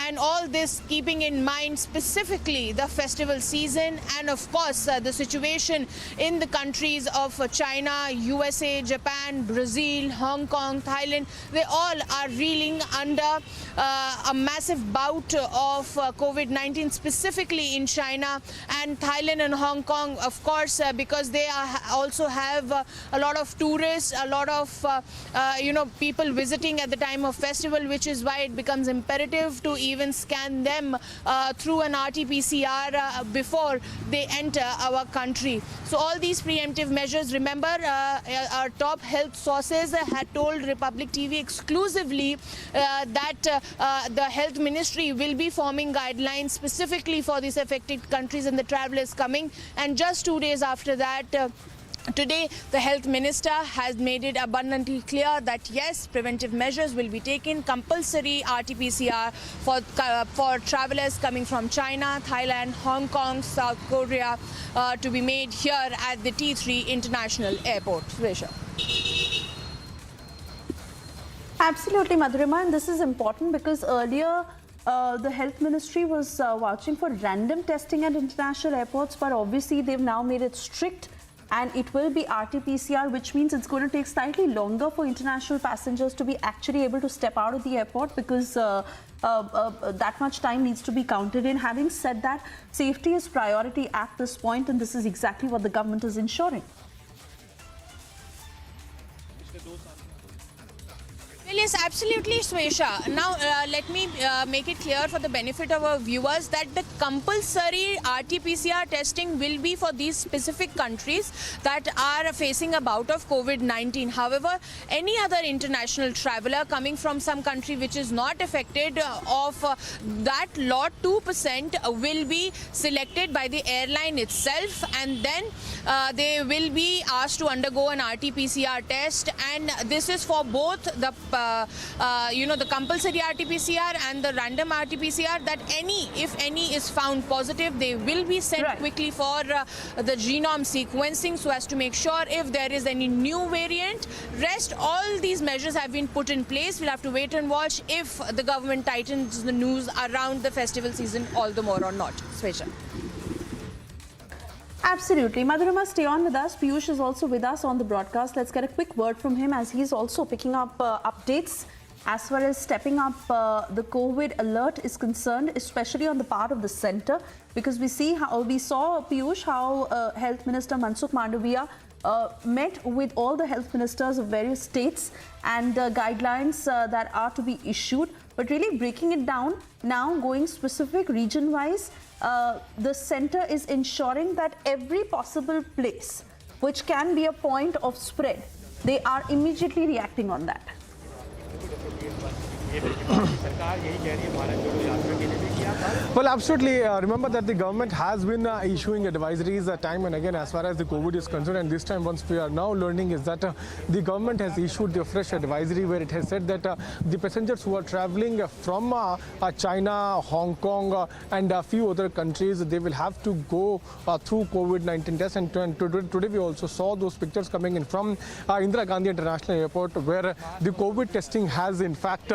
and all this keeping in mind specifically the festival season, and of course the situation in the countries of China, USA, Japan, Brazil, Hong Kong, Thailand. They all are reeling under a massive bout of COVID-19, specifically in China and Thailand and Hong Kong, of course, because they also have a lot of tourists, a lot of people visiting at the time of festival, which is why it becomes imperative to even scan them through an RT-PCR before they enter our country. So all these preemptive measures, remember, our top health sources had told Republic TV exclusively that the health ministry will be forming guidelines specifically for these affected countries and the travelers coming. And just 2 days after that, today, the health minister has made it abundantly clear that yes, preventive measures will be taken, compulsory RT-PCR for travelers coming from China, Thailand, Hong Kong, South Korea, to be made here at the T3 International Airport. Suesha. Absolutely, Madhurima, and this is important because earlier the health ministry was vouching for random testing at international airports, but obviously they've now made it strict, and it will be RT-PCR, which means it's going to take slightly longer for international passengers to be actually able to step out of the airport, because that much time needs to be counted in. Having said that, safety is priority at this point, and this is exactly what the government is ensuring. Well, yes, absolutely, Suesha. Now, let me make it clear for the benefit of our viewers that the compulsory RT-PCR testing will be for these specific countries that are facing a bout of COVID-19. However, any other international traveler coming from some country which is not affected of that lot, 2% will be selected by the airline itself, and then they will be asked to undergo an RT-PCR test, and this is for both the the compulsory RT-PCR and the random RT-PCR, that if any is found positive, they will be sent quickly for the genome sequencing, so as to make sure if there is any new variant. Rest, all these measures have been put in place. We'll have to wait and watch if the government tightens the news around the festival season all the more or not. Swesha. Absolutely. Madhurima, stay on with us. Piyush is also with us on the broadcast. Let's get a quick word from him as he's also picking up updates as far as stepping up the COVID alert is concerned, especially on the part of the centre, because we saw Piyush how Health Minister Mansukh Mandaviya met with all the health ministers of various states and guidelines that are to be issued. But really breaking it down now, going specific region-wise, the centre is ensuring that every possible place which can be a point of spread, they are immediately reacting on that. Well, absolutely. Remember that the government has been issuing advisories time and again as far as the COVID is concerned, and this time once we are now learning is that the government has issued the fresh advisory where it has said that the passengers who are traveling from China, Hong Kong and a few other countries, they will have to go through COVID-19 tests. And today we also saw those pictures coming in from Indira Gandhi International Airport where the COVID testing has in fact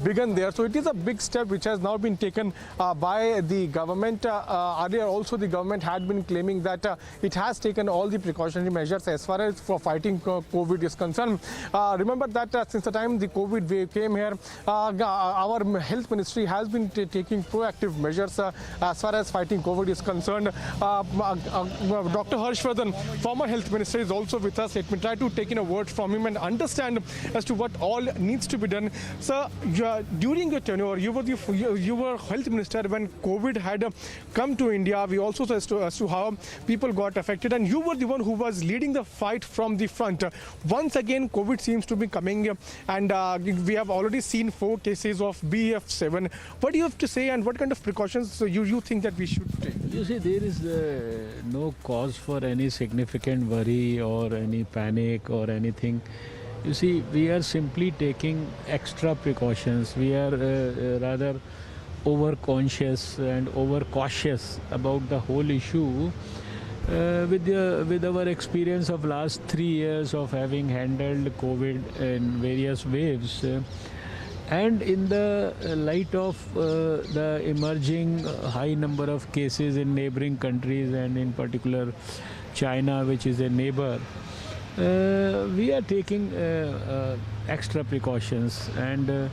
begun there. So it is a big step which has now been taken by the government. Earlier also the government had been claiming that it has taken all the precautionary measures as far as for fighting COVID is concerned. Remember that since the time the COVID wave came here, our health ministry has been taking proactive measures as far as fighting COVID is concerned. Dr. Harshvardhan, former health minister, is also with us. Let me try to take in a word from him and understand as to what all needs to be done. Sir, during your tenure, you were health minister when COVID had come to India. We also saw as to how people got affected, and you were the one who was leading the fight from the front. Once again, COVID seems to be coming, and we have already seen 4 cases of BF7. What do you have to say, and what kind of precautions you think that we should take? You see, there is no cause for any significant worry or any panic or anything. You see, we are simply taking extra precautions. We are rather over-conscious and over-cautious about the whole issue with our experience of last 3 years of having handled COVID in various waves. And in the light of the emerging high number of cases in neighboring countries and in particular China, which is a neighbor, we are taking extra precautions, and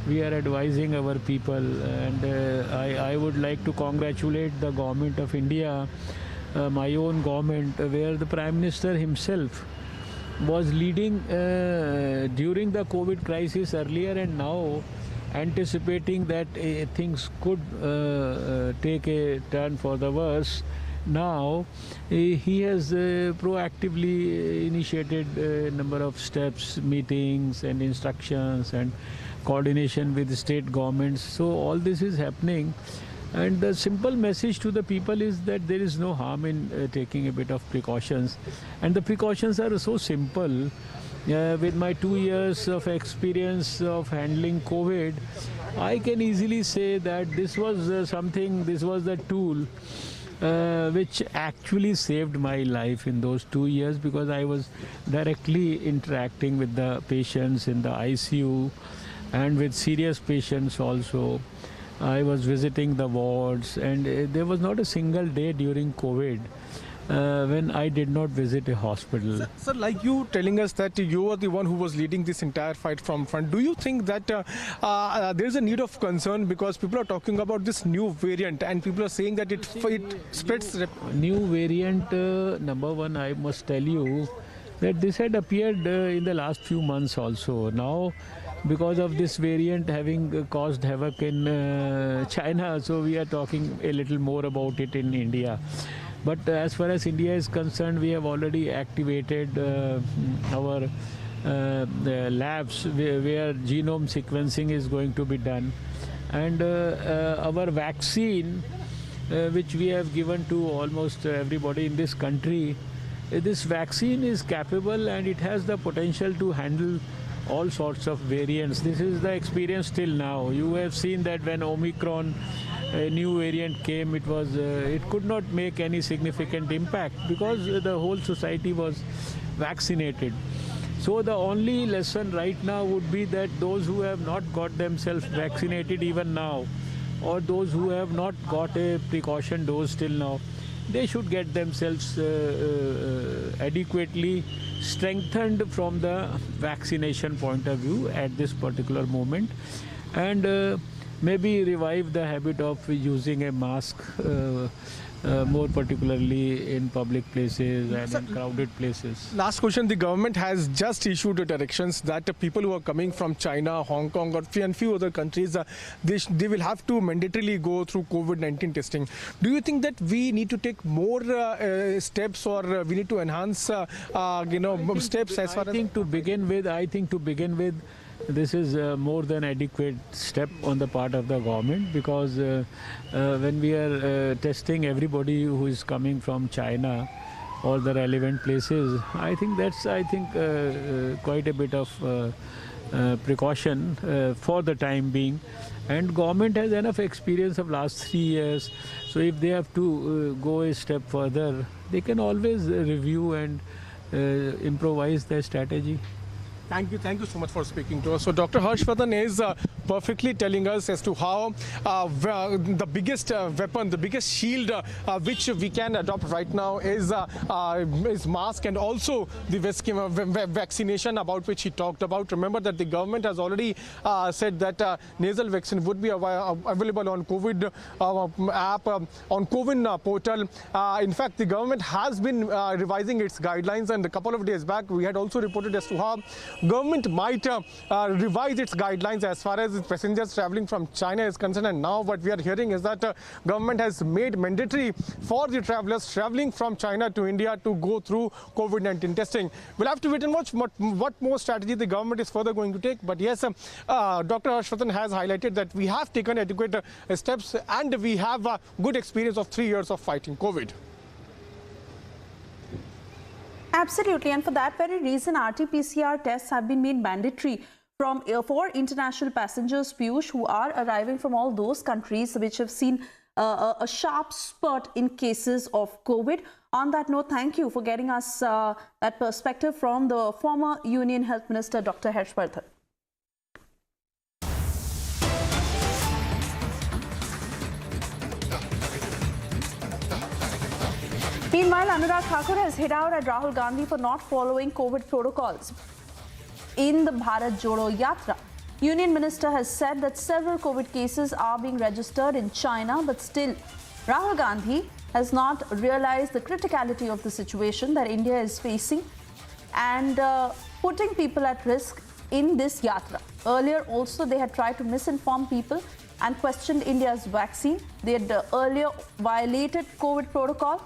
we are advising our people, and I would like to congratulate the government of India, my own government, where the Prime Minister himself was leading during the COVID crisis earlier, and now anticipating that things could take a turn for the worse. Now he has proactively initiated a number of steps, meetings and instructions and coordination with the state governments. So all this is happening, and the simple message to the people is that there is no harm in taking a bit of precautions, and the precautions are so simple. With my 2 years of experience of handling COVID, I can easily say that this was the tool which actually saved my life in those 2 years, because I was directly interacting with the patients in the ICU and with serious patients also. I was visiting the wards, and there was not a single day during COVID when I did not visit a hospital. Sir, like you telling us that you were the one who was leading this entire fight from front, do you think that there is a need of concern, because people are talking about this new variant and people are saying that it spreads? New variant, number one, I must tell you that this had appeared in the last few months also. Now, because of this variant having caused havoc in China, so we are talking a little more about it in India. But as far as India is concerned, we have already activated our labs where genome sequencing is going to be done. And our vaccine, which we have given to almost everybody in this country, this vaccine is capable and it has the potential to handle all sorts of variants. This is the experience till now. You have seen that when Omicron, a new variant came, it could not make any significant impact because the whole society was vaccinated. So the only lesson right now would be that those who have not got themselves vaccinated even now, or those who have not got a precaution dose till now, they should get themselves adequately strengthened from the vaccination point of view at this particular moment, and maybe revive the habit of using a mask, more particularly in public places and in crowded places. Last question. The government has just issued directions that people who are coming from China, Hong Kong, or few other countries, they will have to mandatorily go through COVID-19 testing. Do you think that we need to take more steps, or we need to enhance, steps as far as? I think to begin with, this is more than adequate step on the part of the government, because when we are testing everybody who is coming from China, all the relevant places, I think that's quite a bit of precaution for the time being, and government has enough experience of last 3 years, so if they have to go a step further, they can always review and improvise their strategy. Thank you so much for speaking to us. So Dr. Harshvardhan is perfectly telling us as to how the biggest weapon, the biggest shield which we can adopt right now is mask, and also the vaccination, about which he talked about. Remember that the government has already said that nasal vaccine would be available on COVID app, on COVID portal. In fact, the government has been revising its guidelines, and a couple of days back we had also reported as to how government might revise its guidelines as far as passengers traveling from China is concerned. And now what we are hearing is that government has made mandatory for the travelers traveling from China to India to go through COVID-19 testing. We'll have to wait and watch what more strategy the government is further going to take. But yes, Dr. Harshvardhan has highlighted that we have taken adequate steps, and we have a good experience of 3 years of fighting COVID. Absolutely, and for that very reason, RT-PCR tests have been made mandatory for international passengers, Piyush, who are arriving from all those countries which have seen a sharp spurt in cases of COVID. On that note, thank you for getting us that perspective from the former Union Health Minister, Dr. Harshvardhan. Meanwhile, Anurag Thakur has hit out at Rahul Gandhi for not following COVID protocols in the Bharat Jodo Yatra. Union Minister has said that several COVID cases are being registered in China, but still Rahul Gandhi has not realized the criticality of the situation that India is facing and putting people at risk in this yatra. Earlier also they had tried to misinform people and questioned India's vaccine. They had earlier violated COVID protocol,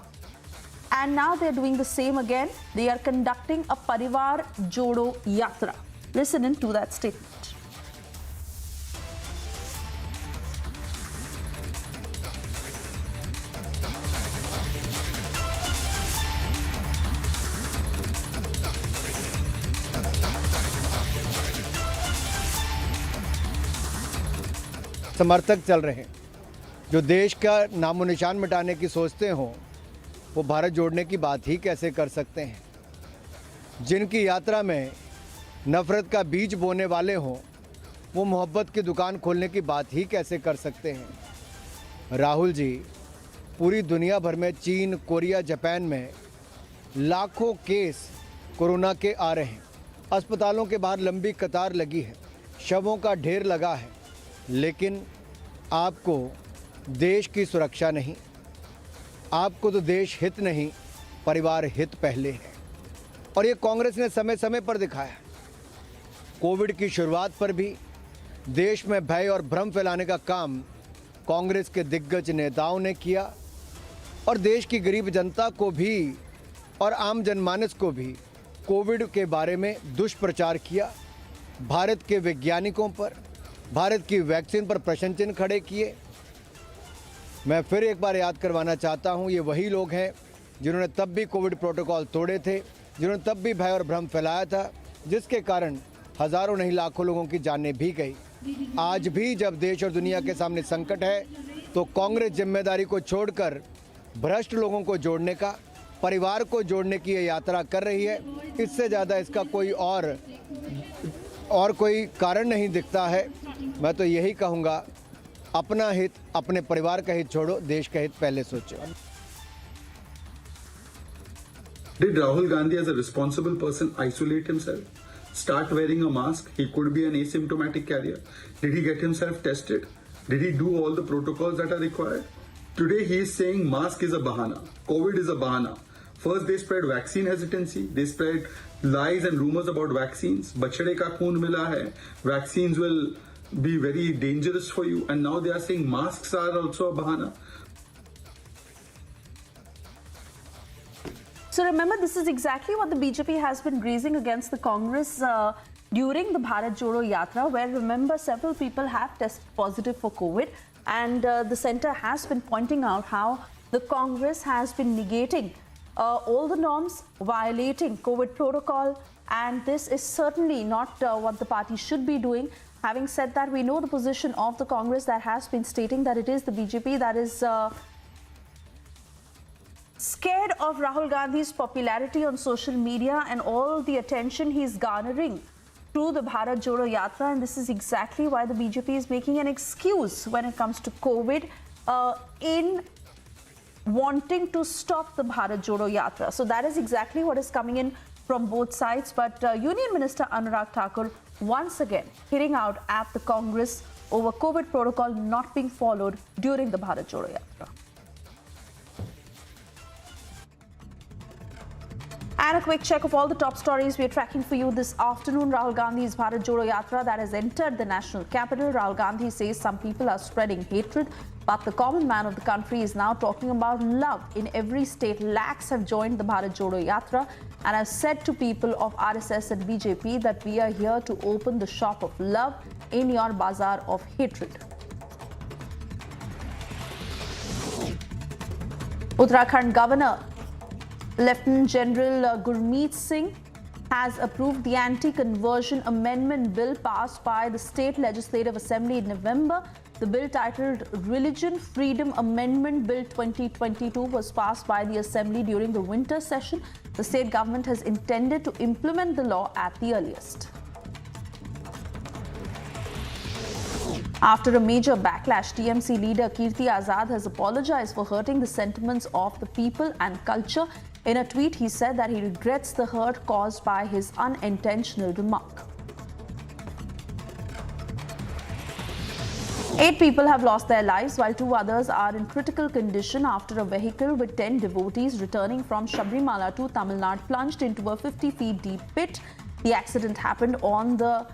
and now they're doing the same again. They are conducting a Parivar Jodo Yatra. Listen in to that statement. समर्थक चल रहे हैं जो देश का नामो निशान मिटाने की सोचते हों, वो भारत जोड़ने की बात ही कैसे कर सकते हैं। जिनकी यात्रा में नफरत का बीज बोने वाले हों, वो मोहब्बत की दुकान खोलने की बात ही कैसे कर सकते हैं। राहुल जी, पूरी दुनिया भर में चीन, कोरिया, जापान में लाखों केस कोरोना के आ रहे हैं। अस्पतालों के बाहर लंबी कतार लगी है, शवों का ढेर लगा है, लेकिन आपको देश की सुरक्षा नहीं, आपको तो देश हित नहीं, परिवार हित पहले है। और ये कांग्रेस ने समय समय पर दिखाया। कोविड की शुरुआत पर भी देश में भय और भ्रम फैलाने का काम कांग्रेस के दिग्गज नेताओं ने किया और देश की गरीब जनता को भी और आम जनमानस को भी कोविड के बारे में दुष्प्रचार किया। भारत के वैज्ञानिकों पर, भारत की वैक्सीन पर प्रश्न चिन्ह खड़े किए। मैं फिर एक बार याद करवाना चाहता हूं, ये वही लोग हैं जिन्होंने तब भी कोविड प्रोटोकॉल तोड़े थे, जिन्होंने तब भी भय और भ्रम फैलाया था, जिसके कारण हज़ारों नहीं लाखों लोगों की जानें भी गई। आज भी जब देश और दुनिया के सामने संकट है, तो कांग्रेस जिम्मेदारी को छोड़कर भ्रष्ट लोगों को जोड़ने का, परिवार को जोड़ने की ये यात्रा कर रही है। इससे ज़्यादा इसका कोई और कोई कारण नहीं दिखता है। मैं तो यही कहूँगा, अपना हित, अपने परिवार का हित छोड़ो, देश का हित पहले सोचो। Did Rahul Gandhi as a responsible person isolate himself? Start wearing a mask? He could be an asymptomatic carrier. Did he get himself tested? Did he do all the protocols that are required? Today he is saying mask is a bahana. COVID is a bahana. First they spread vaccine hesitancy. They spread lies and rumors about vaccines. Bachade ka khoon mila hai. Vaccines will be very dangerous for you. And now they are saying masks are also a bahana. So remember, this is exactly what the BJP has been raising against the Congress during the Bharat Jodo Yatra, where remember several people have tested positive for COVID, and the centre has been pointing out how the Congress has been negating all the norms, violating COVID protocol, and this is certainly not what the party should be doing. Having said that, we know the position of the Congress that has been stating that it is the BJP that is scared of Rahul Gandhi's popularity on social media and all the attention he's garnering through the Bharat Jodo Yatra, and this is exactly why the BJP is making an excuse when it comes to COVID in wanting to stop the Bharat Jodo Yatra. So that is exactly what is coming in from both sides, but Union Minister Anurag Thakur once again hitting out at the Congress over COVID protocol not being followed during the Bharat Jodo Yatra. And a quick check of all the top stories we are tracking for you this afternoon. Rahul Gandhi's Bharat Jodo Yatra that has entered the national capital. Rahul Gandhi says some people are spreading hatred, but the common man of the country is now talking about love. In every state, lakhs have joined the Bharat Jodo Yatra and have said to people of RSS and BJP that we are here to open the shop of love in your bazaar of hatred. Uttarakhand Governor Lieutenant General Gurmeet Singh has approved the anti-conversion amendment bill passed by the State Legislative Assembly in November. The bill, titled Religion Freedom Amendment Bill 2022, was passed by the Assembly during the winter session. The state government has intended to implement the law at the earliest. After a major backlash, TMC leader Kirti Azad has apologized for hurting the sentiments of the people and culture. In a tweet, he said that he regrets the hurt caused by his unintentional remark. 8 people have lost their lives while 2 others are in critical condition after a vehicle with 10 devotees returning from Sabrimala to Tamil Nadu plunged into a 50 feet deep pit. The accident happened on the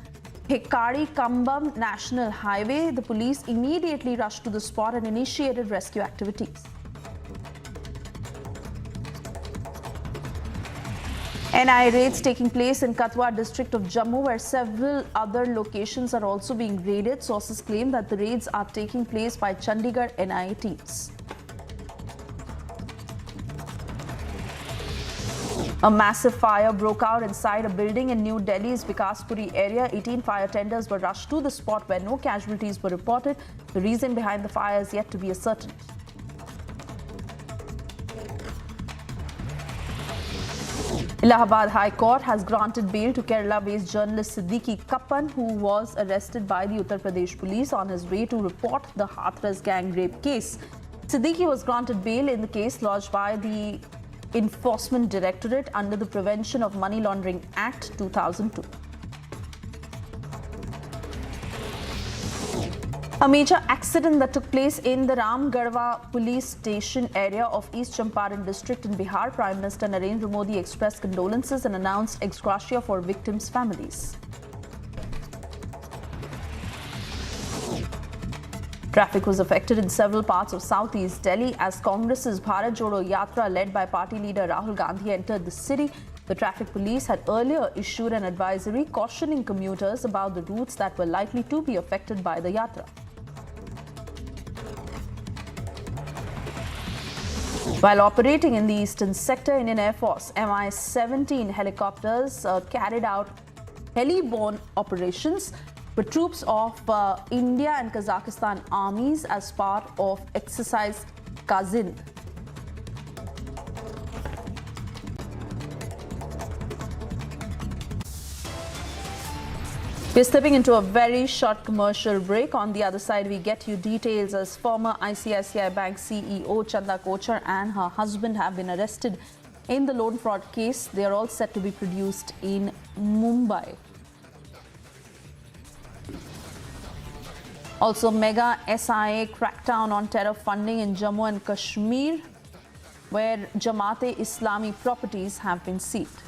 Hekari-Kambam National Highway. The police immediately rushed to the spot and initiated rescue activities. NIA raids taking place in Katwa district of Jammu, where several other locations are also being raided. Sources claim that the raids are taking place by Chandigarh NIA teams. A massive fire broke out inside a building in New Delhi's Vikaspuri area. 18 fire tenders were rushed to the spot where no casualties were reported. The reason behind the fire is yet to be ascertained. Allahabad High Court has granted bail to Kerala-based journalist Siddiqui Kappan, who was arrested by the Uttar Pradesh police on his way to report the Hathras gang rape case. Siddiqui was granted bail in the case lodged by the Enforcement Directorate under the Prevention of Money Laundering Act 2002. A major accident that took place in the Ramgarhwa police station area of East Champaran district in Bihar. Prime Minister Narendra Modi expressed condolences and announced ex gratia for victims' families. Traffic was affected in several parts of southeast Delhi as Congress's Bharat Jodo Yatra led by party leader Rahul Gandhi entered the city. The traffic police had earlier issued an advisory cautioning commuters about the routes that were likely to be affected by the yatra. While operating in the eastern sector, Indian Air Force Mi-17 helicopters carried out heli-borne operations with troops of India and Kazakhstan armies as part of exercise Kazind. We're stepping into a very short commercial break. On the other side, we get you details as former ICICI Bank CEO Chanda Kochhar and her husband have been arrested in the loan fraud case. They are all set to be produced in Mumbai. Also, mega SIA crackdown on terror funding in Jammu and Kashmir, where Jamaat-e-Islami properties have been seized.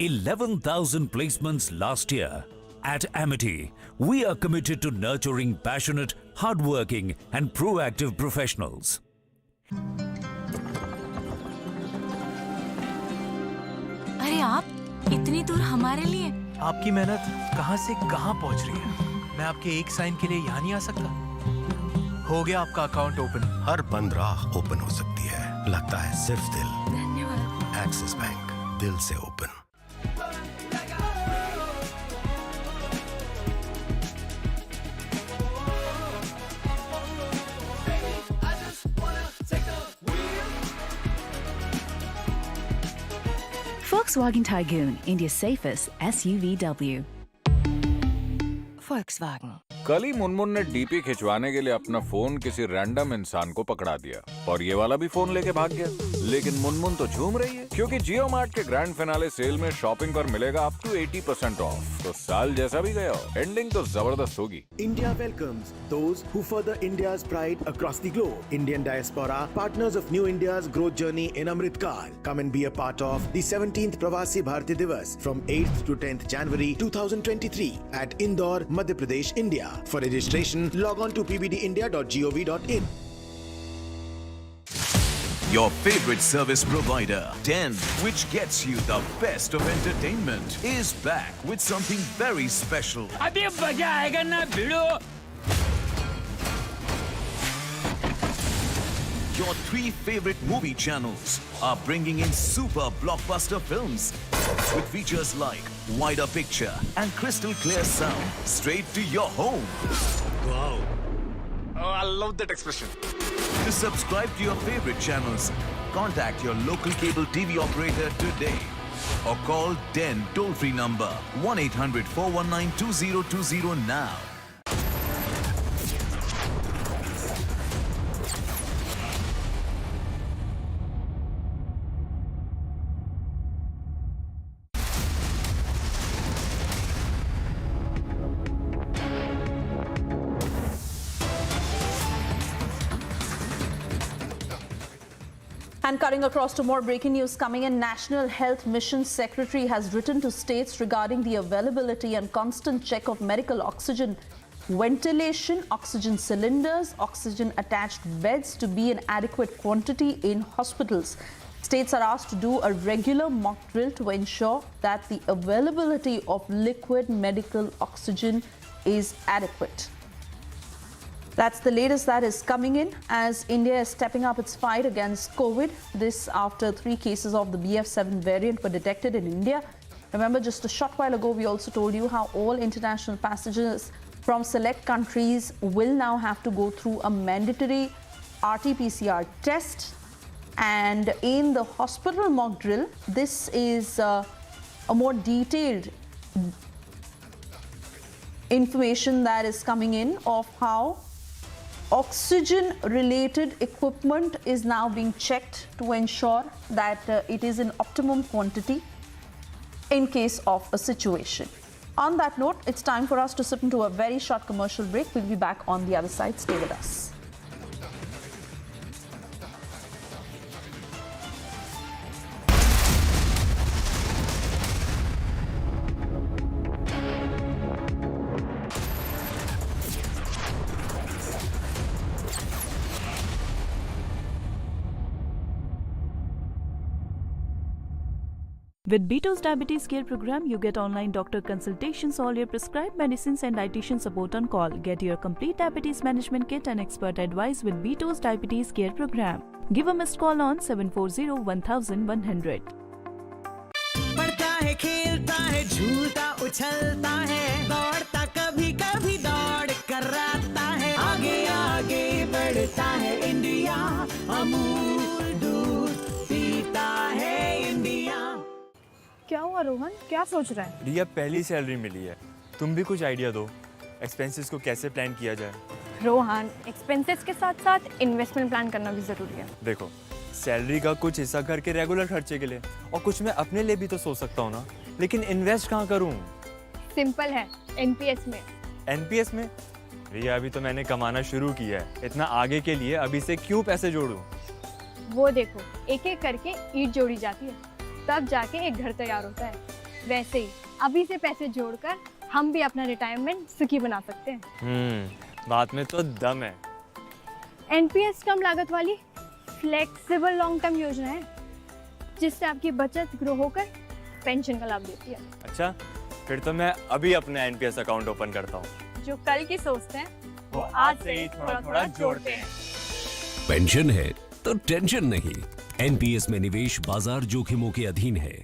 $11,000 placements last year. At Amity, we are committed to nurturing passionate, hardworking and proactive professionals. अरे आप इतनी दूर हमारे लिए? आपकी मेहनत कहां से कहां पहुंच रही है। मैं आपके एक साइन के लिए यहाँ नहीं आ सकता। हो गया आपका अकाउंट ओपन। हर बंद राह ओपन हो सकती है, लगता है सिर्फ दिल। धन्यवाद। एक्सिस बैंक, दिल से open. Volkswagen Tygoon, India's safest SUVW. Volkswagen. कल ही मुनमुन ने डीपी खिंचवाने के लिए अपना फोन किसी रैंडम इंसान को पकड़ा दिया और ये वाला भी फोन लेके भाग गया। लेकिन मुनमुन तो झूम रही है क्योंकि जियो मार्ट के ग्रैंड फिनाले सेल में शॉपिंग पर मिलेगा अप टू 80% ऑफ। तो साल जैसा भी गया हो, एंडिंग तो जबरदस्त होगी। India welcomes those who further India's pride across the globe. Indian diaspora, partners of New India's growth journey in Amrit Kaal. Come and be a part of the 17th Pravasi Bharati Divas from 8th to 10th January 2023 at Indore, Madhya Pradesh, India. For registration, log on to pbdindia.gov.in. Your favorite service provider, Den, which gets you the best of entertainment, is back with something very special. अभी मजा आएगा ना भिड़ो। Your 3 favorite movie channels are bringing in super blockbuster films with features like wider picture and crystal clear sound straight to your home. Wow. Oh, I love that expression. To subscribe to your favorite channels, contact your local cable TV operator today or call Den toll-free number 1-800-419-2020 now. And cutting across to more breaking news coming in, National Health Mission Secretary has written to states regarding the availability and constant check of medical oxygen, ventilation, oxygen cylinders, oxygen attached beds to be in adequate quantity in hospitals. States are asked to do a regular mock drill to ensure that the availability of liquid medical oxygen is adequate. That's the latest that is coming in as India is stepping up its fight against COVID. This after 3 cases of the BF7 variant were detected in India. Remember, just a short while ago, we also told you how all international passengers from select countries will now have to go through a mandatory RT-PCR test. And in the hospital mock drill, this is a more detailed information that is coming in of how oxygen-related equipment is now being checked to ensure that it is in optimum quantity in case of a situation. On that note, it's time for us to slip into a very short commercial break. We'll be back on the other side. Stay with us. With Beto's Diabetes Care Program, you get online doctor consultations, all your prescribed medicines and dietitian support on call. Get your complete diabetes management kit and expert advice with Beto's Diabetes Care Program. Give a missed call on 740-1100. पढ़ता है, खेलता है, झूलता उछलता है, दौड़ता कभी कभी दौड़ कराता है, आगे आगे बढ़ता है इंडिया, अमूल क्या हुआ रोहन, क्या सोच रहा है? रिया पहली सैलरी मिली है, तुम भी कुछ आइडिया दो, एक्सपेंसेस को कैसे प्लान किया जाए। रोहन, एक्सपेंसेस के साथ साथ इन्वेस्टमेंट प्लान करना भी जरूरी है। देखो, सैलरी का कुछ हिस्सा घर के रेगुलर खर्चे के लिए और कुछ मैं अपने लिए भी तो सोच सकता हूँ ना, लेकिन इन्वेस्ट कहाँ करूँ? सिंपल है, एनपीएस में। एनपीएस में? रिया अभी तो मैंने कमाना शुरू किया है, इतना आगे के लिए अभी से क्यों पैसे जोड़ूं? वो देखो, एक एक करके ईंट जोड़ी जाती है, तब जाके एक घर तैयार होता है। वैसे ही अभी से पैसे जोड़कर हम भी अपना रिटायरमेंट सुखी बना सकते हैं। बात में तो दम है। एनपीएस कम लागत वाली फ्लेक्सिबल लॉन्ग टर्म योजना है, जिससे आपकी बचत ग्रो होकर पेंशन का लाभ देती है। अच्छा, फिर तो मैं अभी अपना एनपीएस अकाउंट ओपन करता हूँ। जो कल की सोचते हैं वो आज से ही थोड़ा थोड़ा जोड़ते हैं। पेंशन है तो टेंशन नहीं। एनपीएस में निवेश बाजार जोखिमों के अधीन है।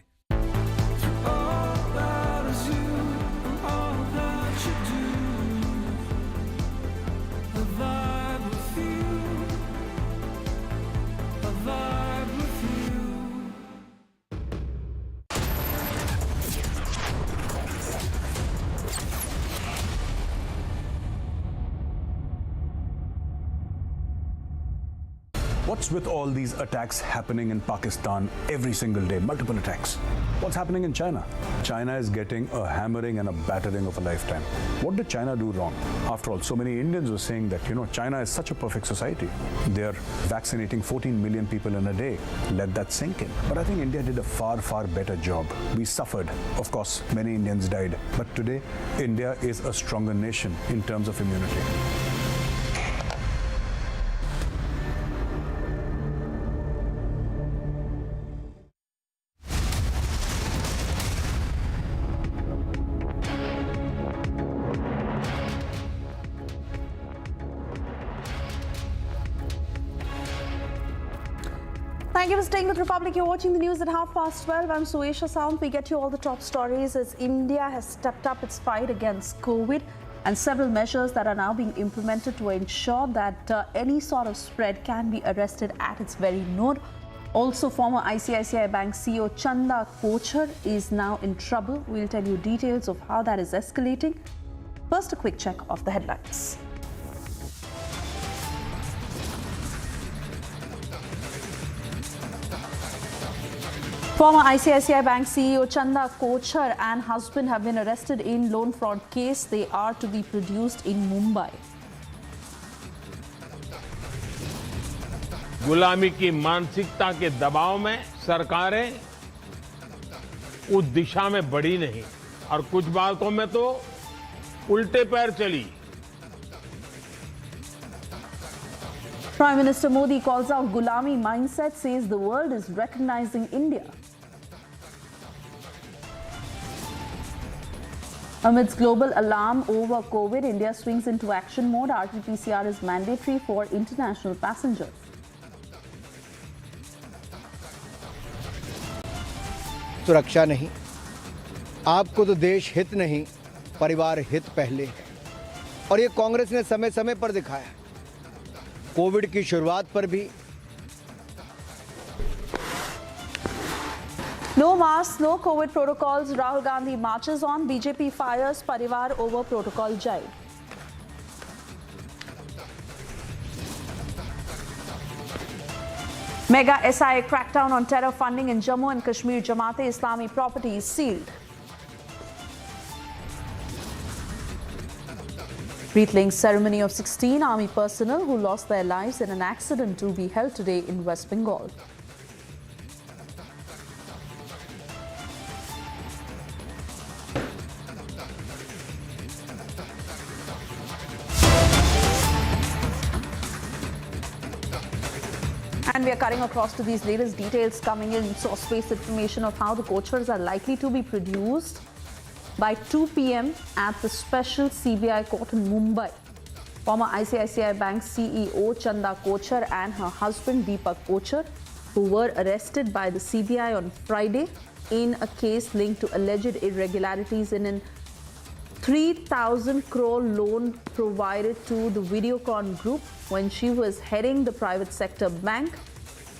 What's with all these attacks happening in Pakistan every single day, multiple attacks? What's happening in China? China is getting a hammering and a battering of a lifetime. What did China do wrong? After all, so many Indians were saying that, China is such a perfect society. They're vaccinating 14 million people in a day. Let that sink in. But I think India did a far, far better job. We suffered. Of course, many Indians died. But today, India is a stronger nation in terms of immunity. Thank you for staying with Republic. You're watching the news at 12:30. I'm Suesha Sound. We get you all the top stories as India has stepped up its fight against COVID and several measures that are now being implemented to ensure that any sort of spread can be arrested at its very node. Also, former ICICI Bank CEO Chanda Kochhar is now in trouble. We'll tell you details of how that is escalating. First, a quick check of the headlines. Former ICICI Bank CEO Chanda Kochhar and husband have been arrested in loan fraud case. They are to be produced in Mumbai. गुलामी की मानसिकता के दबाव में सरकारें उस दिशा में बढ़ी नहीं और कुछ बातों में तो उल्टे पैर चली। Prime Minister Modi calls out Gulami mindset, says the world is recognizing India. Amidst global alarm over COVID, India swings into action mode. RT-PCR is mandatory for international passengers. सुरक्षा नहीं, आपको तो देश हित नहीं, परिवार हित पहले है। और ये कांग्रेस ने समय समय पर दिखाया। कोविड की शुरुआत पर भी No masks, no COVID protocols. Rahul Gandhi marches on. BJP fires Parivar over protocol jibe. Mega SIA crackdown on terror funding in Jammu and Kashmir. Jamaat-e-Islami properties sealed. Wreathling ceremony of 16 army personnel who lost their lives in an accident to be held today in West Bengal. And we are cutting across to these latest details coming in. Source-based information of how the Kochhars are likely to be produced by 2 p.m. at the special CBI court in Mumbai. Former ICICI Bank CEO Chanda Kochhar and her husband Deepak Kochhar, who were arrested by the CBI on Friday in a case linked to alleged irregularities in an 3,000 crore loan provided to the Videocon Group when she was heading the private sector bank.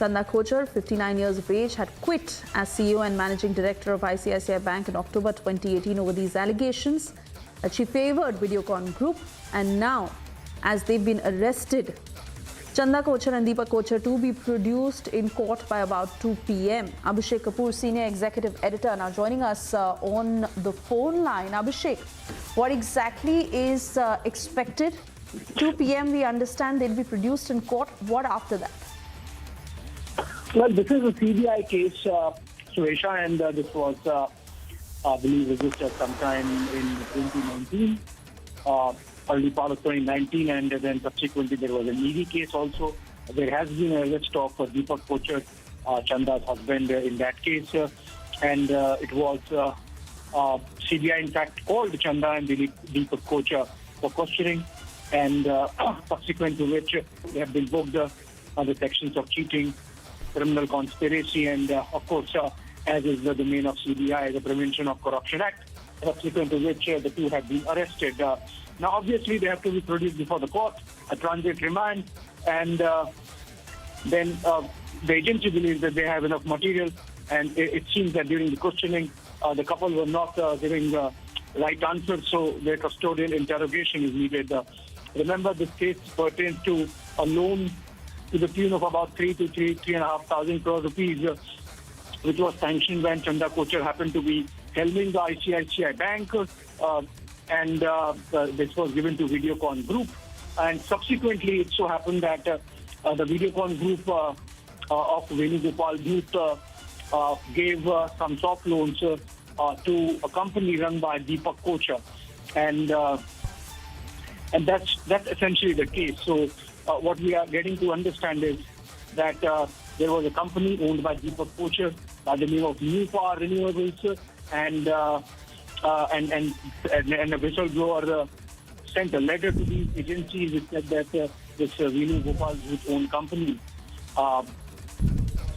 Chanda Kochhar, 59 years of age, had quit as CEO and Managing Director of ICICI Bank in October 2018 over these allegations that she favored Videocon Group, and now, as they've been arrested, Chanda Kochhar and Deepak Kochhar to be produced in court by about 2 p.m. Abhishek Kapoor, Senior Executive Editor, now joining us on the phone line. Abhishek, what exactly is expected? 2 p.m. we understand they'll be produced in court. What after that? Well, this is a CBI case, Suesha, and this was, I believe, registered sometime in 2019. Early part of 2019, and then subsequently there was an ED case also. There has been an arrest of Deepak Kochhar, Chanda's husband, in that case, and it was CBI in fact called Chanda and Deepak Kochhar for questioning, and subsequent to which they have been booked under sections of cheating, criminal conspiracy, and of course, as is the domain of CBI, the Prevention of Corruption Act, subsequent to which the two have been arrested. Now, obviously, they have to be produced before the court, a transit remand, and then the agency believes that they have enough material, and it seems that during the questioning, the couple were not giving right answers, so their custodial interrogation is needed. Remember, this case pertains to a loan to the tune of about 3,500 crore rupees, which was sanctioned when Chanda Kochhar happened to be helming the ICICI Bank, and this was given to Videocon Group. And subsequently, it so happened that the Videocon Group of Venugopal Bhuth gave some soft loans to a company run by Deepak Kochhar, and that's essentially the case. So what we are getting to understand is that there was a company owned by Deepak Kochhar by the name of New Power Renewables, and a whistleblower sent a letter to these agencies which said that this Venugopal Bhuth-owned company,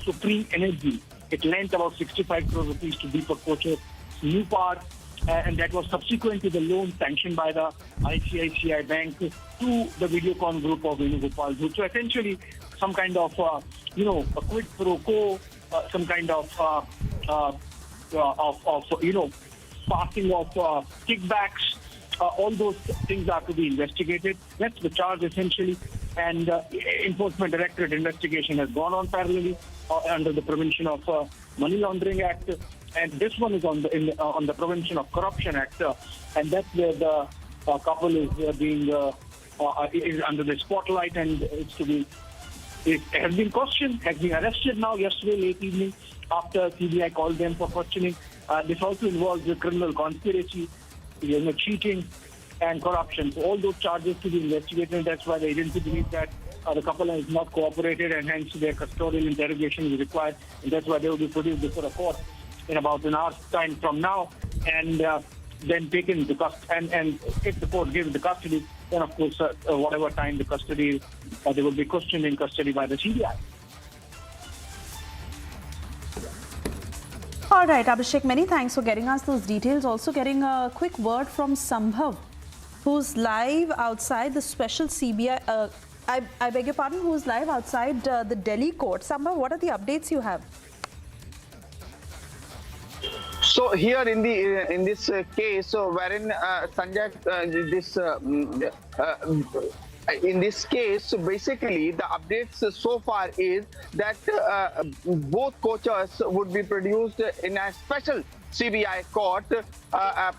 Supreme Energy, it lent about 65 crore rupees to Deepak Kochhar, New Power, and that was subsequent to the loan sanctioned by the ICICI Bank to the Videocon Group of Venugopal Bhuth. So essentially, some kind of a quid pro quo, some kind of passing of kickbacks, all those things are to be investigated. That's the charge essentially, and Enforcement Directorate investigation has gone on parallelly under the Prevention of Money Laundering Act, and this one is on the Prevention of Corruption Act, and that's where the couple is being is under the spotlight, and it has been questioned, has been arrested now yesterday late evening after CBI called them for questioning. This also involves the criminal conspiracy, cheating and corruption. So all those charges to be investigated, and that's why the agency believes that the couple has not cooperated, and hence their custodial interrogation is required, and that's why they will be produced before a court in about an hour's time from now, and then taken to custody. And if the court gives the custody, then of course whatever time the custody, they will be questioned in custody by the CBI. All right, Abhishek, many thanks for getting us those details. Also getting a quick word from Sambhav, who's live outside the special CBI, I beg your pardon, who's live outside the Delhi court. Sambhav, what are the updates you have? So here in this case, wherein Sanjay, in this case, so basically the updates so far is that both Kochhars would be produced in a special CBI court,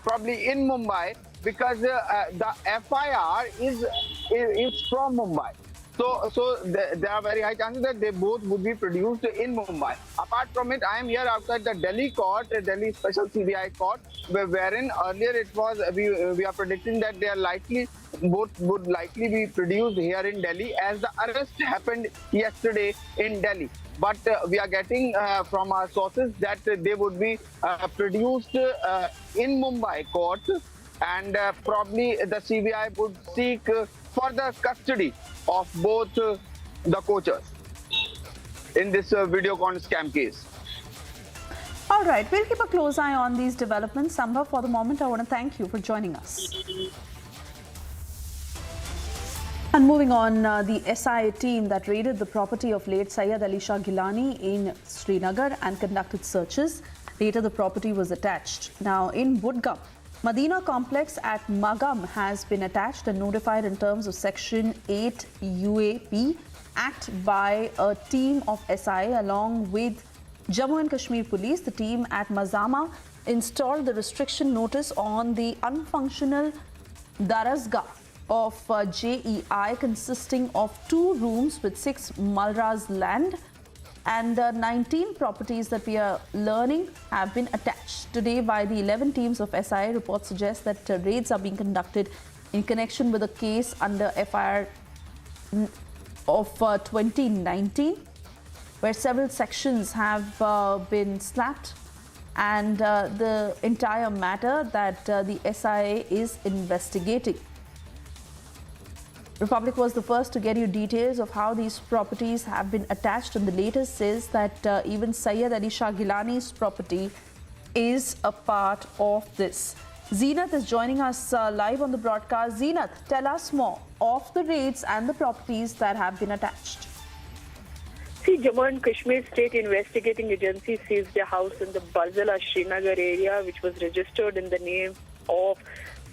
probably in Mumbai, because the FIR is from Mumbai. So there are very high chances that they both would be produced in Mumbai. Apart from it, I am here outside the Delhi court, Delhi special CBI court, wherein earlier it was, we are predicting that they are both would likely be produced here in Delhi, as the arrest happened yesterday in Delhi. But we are getting from our sources that they would be produced in Mumbai court, and probably the CBI would seek further custody of both the Kochhars in this Videocon scam case. All right, we'll keep a close eye on these developments. Sambhav, for the moment, I want to thank you for joining us. And moving on, the SI team that raided the property of late Syed Ali Shah Gilani in Srinagar and conducted searches. Later, the property was attached. Now, in Budgam, Madina complex at Magam has been attached and notified in terms of Section 8 UAP Act by a team of SI along with Jammu and Kashmir Police. The team at Mazama installed the restriction notice on the unfunctional Darasgah of JEI consisting of 2 rooms with 6 Malras land, and 19 properties that we are learning have been attached today by the 11 teams of SI. Reports suggest that raids are being conducted in connection with a case under FIR of 2019 where several sections have been slapped, and the entire matter that the SIA is investigating. Republic was the first to get you details of how these properties have been attached, and the latest says that even Syed Ali Shah Gilani's property is a part of this. Zeenath is joining us live on the broadcast. Zeenath, tell us more of the raids and the properties that have been attached. See, Jammu and Kashmir State Investigating Agency seized a house in the Barzala, Srinagar area, which was registered in the name of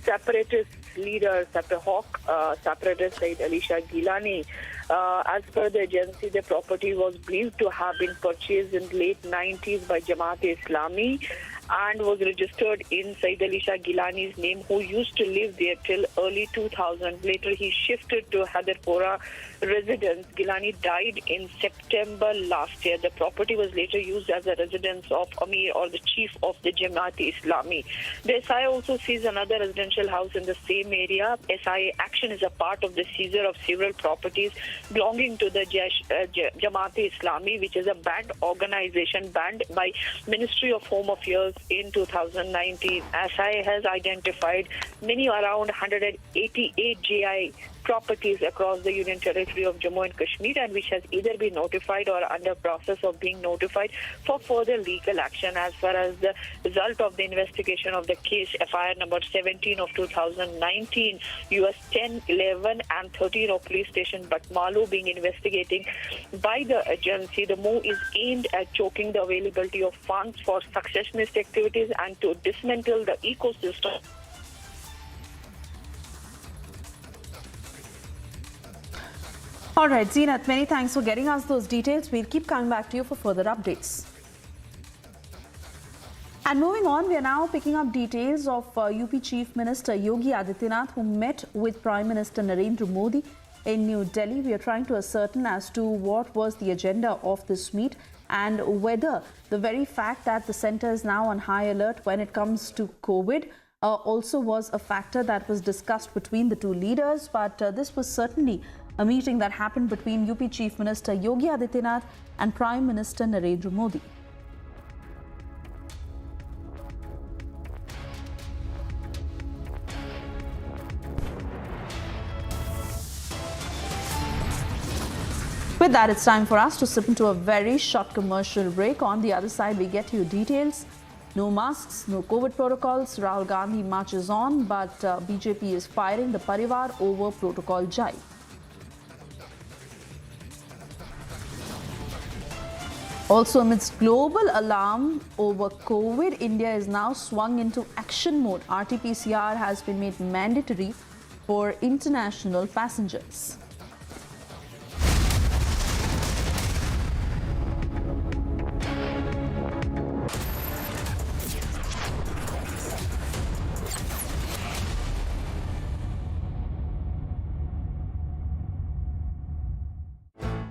separatist leader, separatist Syed Ali Shah Gilani. As per the agency, the property was believed to have been purchased in late 90s by Jamaat-e-Islami and was registered in Syed Ali Shah Gilani's name, who used to live there till early 2000. Later, he shifted to Hadarpura residence. Gilani died in September last year. The property was later used as a residence of Amir, or the chief of the Jamaat-e-Islami. The SIA also seized another residential house in the same area. SIA action is a part of the seizure of several properties belonging to the Jamaat-e-Islami, which is a banned organization banned by Ministry of Home Affairs in 2019. SIA has identified many, around 188 JI properties across the Union Territory of Jammu and Kashmir, and which has either been notified or under process of being notified for further legal action. As far as the result of the investigation of the case, FIR number 17 of 2019, US 10, 11 and 13 of police station Batmalu being investigating by the agency. The move is aimed at choking the availability of funds for successionist activities and to dismantle the ecosystem. All right, Zeenath, many thanks for getting us those details. We'll keep coming back to you for further updates. And moving on, we are now picking up details of UP Chief Minister Yogi Adityanath, who met with Prime Minister Narendra Modi in New Delhi. We are trying to ascertain as to what was the agenda of this meet and whether the very fact that the centre is now on high alert when it comes to COVID also was a factor that was discussed between the two leaders. But this was certainly a meeting that happened between UP Chief Minister Yogi Adityanath and Prime Minister Narendra Modi. With that, it's time for us to slip into a very short commercial break. On the other side, we get you details. No masks, no COVID protocols. Rahul Gandhi marches on, but BJP is firing the Parivar over protocol jibe. Also, amidst global alarm over COVID, India is now swung into action mode. RT-PCR has been made mandatory for international passengers.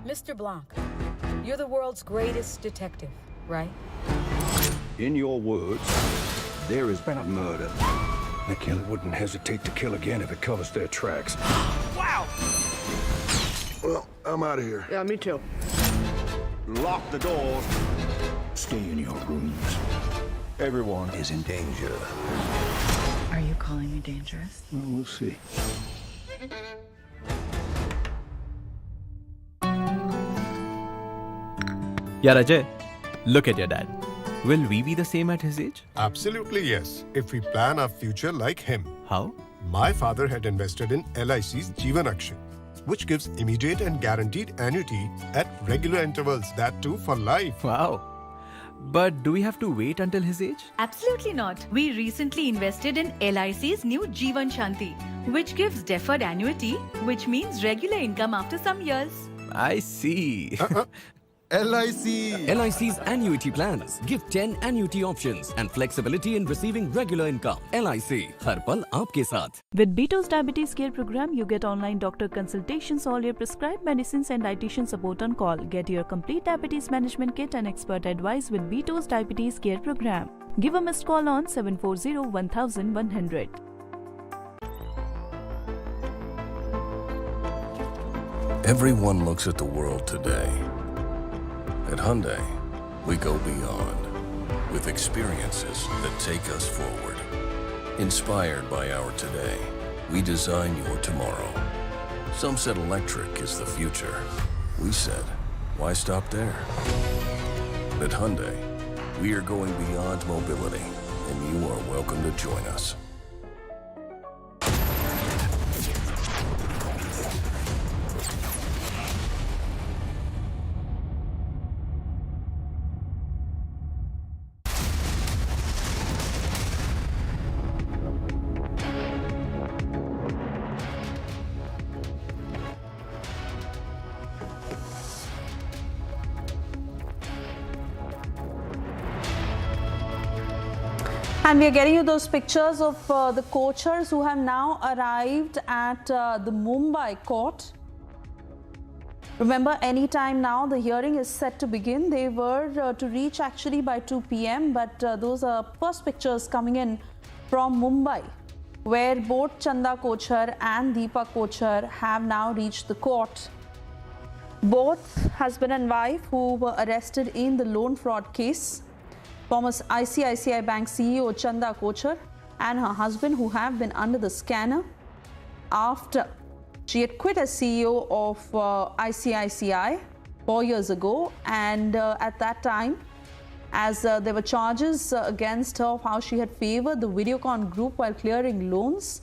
Mr. Blanc, you're the world's greatest detective, right? In your words, there has been a murder. The killer wouldn't hesitate to kill again if it covers their tracks. Wow! Well, I'm out of here. Yeah, me too. Lock the doors. Stay in your rooms. Everyone is in danger. Are you calling me dangerous? Well, we'll see. Yeah, Ajay, look at your dad. Will we be the same at his age? Absolutely yes, if we plan our future like him. How? My father had invested in LIC's Jeevan Akshay. which gives immediate and guaranteed annuity at regular intervals, that too for life. Wow. But do we have to wait until his age? Absolutely not. We recently invested in LIC's new Jeevan Shanti, which gives deferred annuity, which means regular income after some years. I see. LIC. LIC's annuity plans give 10 annuity options and flexibility in receiving regular income. LIC, हर पल आपके साथ. With Beto's Diabetes Care program, you get online doctor consultations, all your prescribed medicines and dietitian support on call. Get your complete diabetes management kit and expert advice with Beto's Diabetes Care program. Give a missed call on 740-1100. Everyone looks at the world today. At Hyundai, we go beyond with experiences that take us forward. Inspired by our today, we design your tomorrow. Some said electric is the future. We said, why stop there? At Hyundai, we are going beyond mobility, and you are welcome to join us. And we are getting you those pictures of the Kochhars who have now arrived at the Mumbai court. Remember, any time now the hearing is set to begin. They were to reach actually by 2 p.m. But those are first pictures coming in from Mumbai, where both Chanda Kochhar and Deepa Kochhar have now reached the court. Both husband and wife who were arrested in the loan fraud case. Former ICICI Bank CEO Chanda Kochhar and her husband, who have been under the scanner after she had quit as CEO of ICICI 4 years ago. And at that time, as there were charges against her of how she had favored the Videocon group while clearing loans.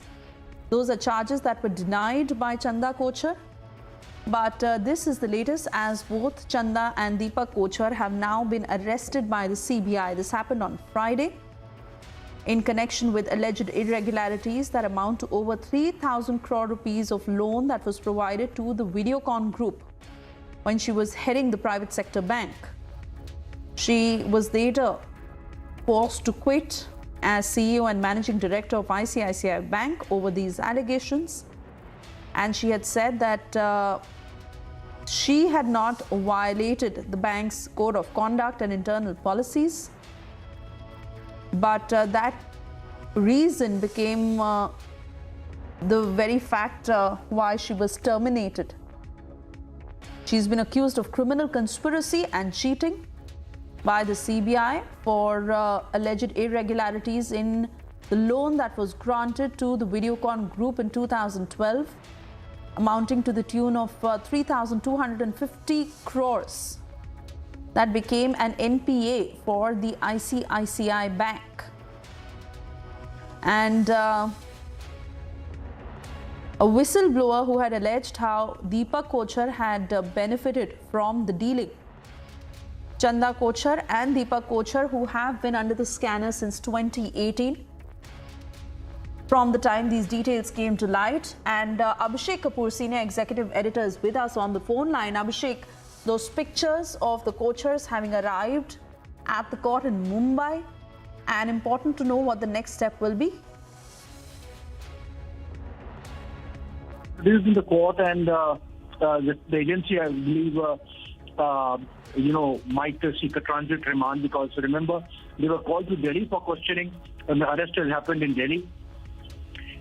Those are charges that were denied by Chanda Kochhar. But this is the latest, as both Chanda and Deepa Kochhar have now been arrested by the CBI. This happened on Friday in connection with alleged irregularities that amount to over 3,000 crore rupees of loan that was provided to the Videocon group when she was heading the private sector bank. She was later forced to quit as CEO and managing director of ICICI Bank over these allegations. And she had said that she had not violated the bank's code of conduct and internal policies. But that reason became the very factor why she was terminated. She's been accused of criminal conspiracy and cheating by the CBI for alleged irregularities in the loan that was granted to the Videocon group in 2012. Amounting to the tune of 3,250 crores. That became an NPA for the ICICI Bank. And a whistleblower who had alleged how Deepa Kochhar had benefited from the dealing. Chanda Kochhar and Deepa Kochhar, who have been under the scanner since 2018. From the time these details came to light. And Abhishek Kapoor, senior executive editor, is with us on the phone line. Abhishek, those pictures of the Kochhars having arrived at the court in Mumbai, and important to know what the next step will be. This is in the court, and the agency, I believe, might seek a transit remand, because remember, they were called to Delhi for questioning, and the arrest has happened in Delhi.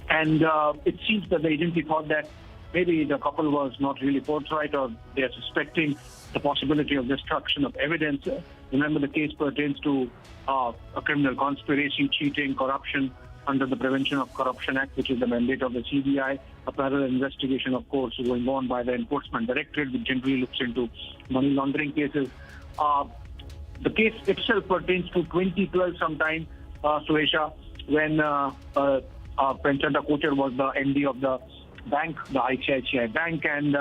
And it seems that the agency thought that maybe the couple was not really forthright, or they are suspecting the possibility of destruction of evidence. Remember, the case pertains to a criminal conspiracy, cheating, corruption under the Prevention of Corruption Act, which is the mandate of the CBI. A parallel investigation, of course, going on by the Enforcement Directorate, which generally looks into money laundering cases. The case itself pertains to 2012 sometime, Suesha, when Chanda Kochhar was the MD of the bank, the ICICI bank, and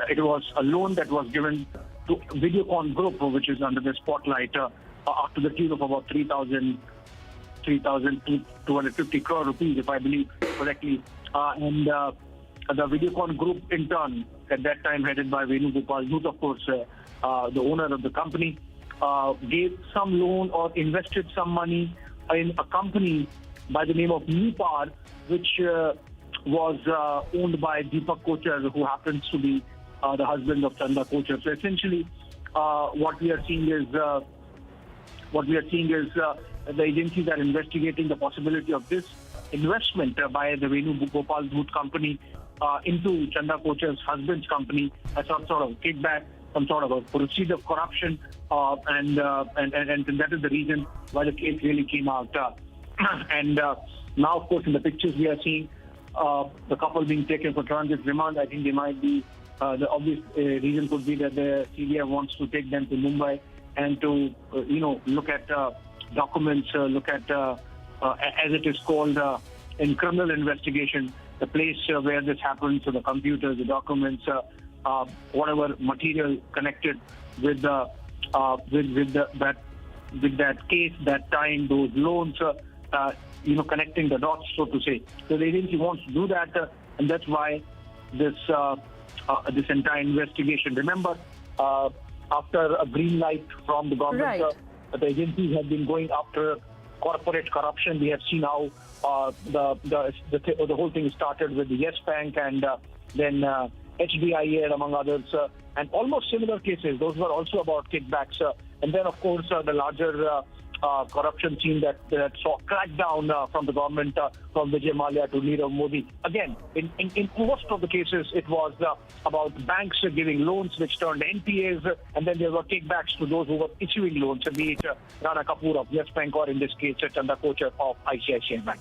it was a loan that was given to Videocon Group, which is under the spotlight, up to the tune of about 3,250 crore rupees, if I believe correctly. And the Videocon Group, in turn, at that time headed by Venu Gopal Dhutt, of course, the owner of the company, gave some loan or invested some money in a company by the name of Newpar, which was owned by Deepak Kochhar, who happens to be the husband of Chanda Kochhar. So essentially, what we are seeing is the agencies are investigating the possibility of this investment by the Venu Gopal Dhutt company into Chanda Kochhar's husband's company as some sort of kickback, some sort of a proceed of corruption, and that is the reason why the case really came out. And now, of course, in the pictures we are seeing the couple being taken for transit remand. I think they might be, the obvious reason could be that the CBI wants to take them to Mumbai and to, look at documents, look at, as it is called in criminal investigation, the place where this happened, so the computers, the documents, whatever material connected with that case, that time, those loans, connecting the dots, so to say. So the agency wants to do that, and that's why this entire investigation. Remember, after a green light from the government, the agencies have been going after corporate corruption. We have seen how the whole thing started with the Yes Bank and then HDIA, among others, and almost similar cases. Those were also about kickbacks. And then, of course, the larger corruption scene that saw crackdown from the government, from Vijay Mallya to Nirav Modi. Again, in most of the cases, it was about banks giving loans which turned NPAs, and then there were kickbacks to those who were issuing loans, be it Rana Kapoor of Yes Bank or, in this case, Chanda Kochhar of ICICI Bank.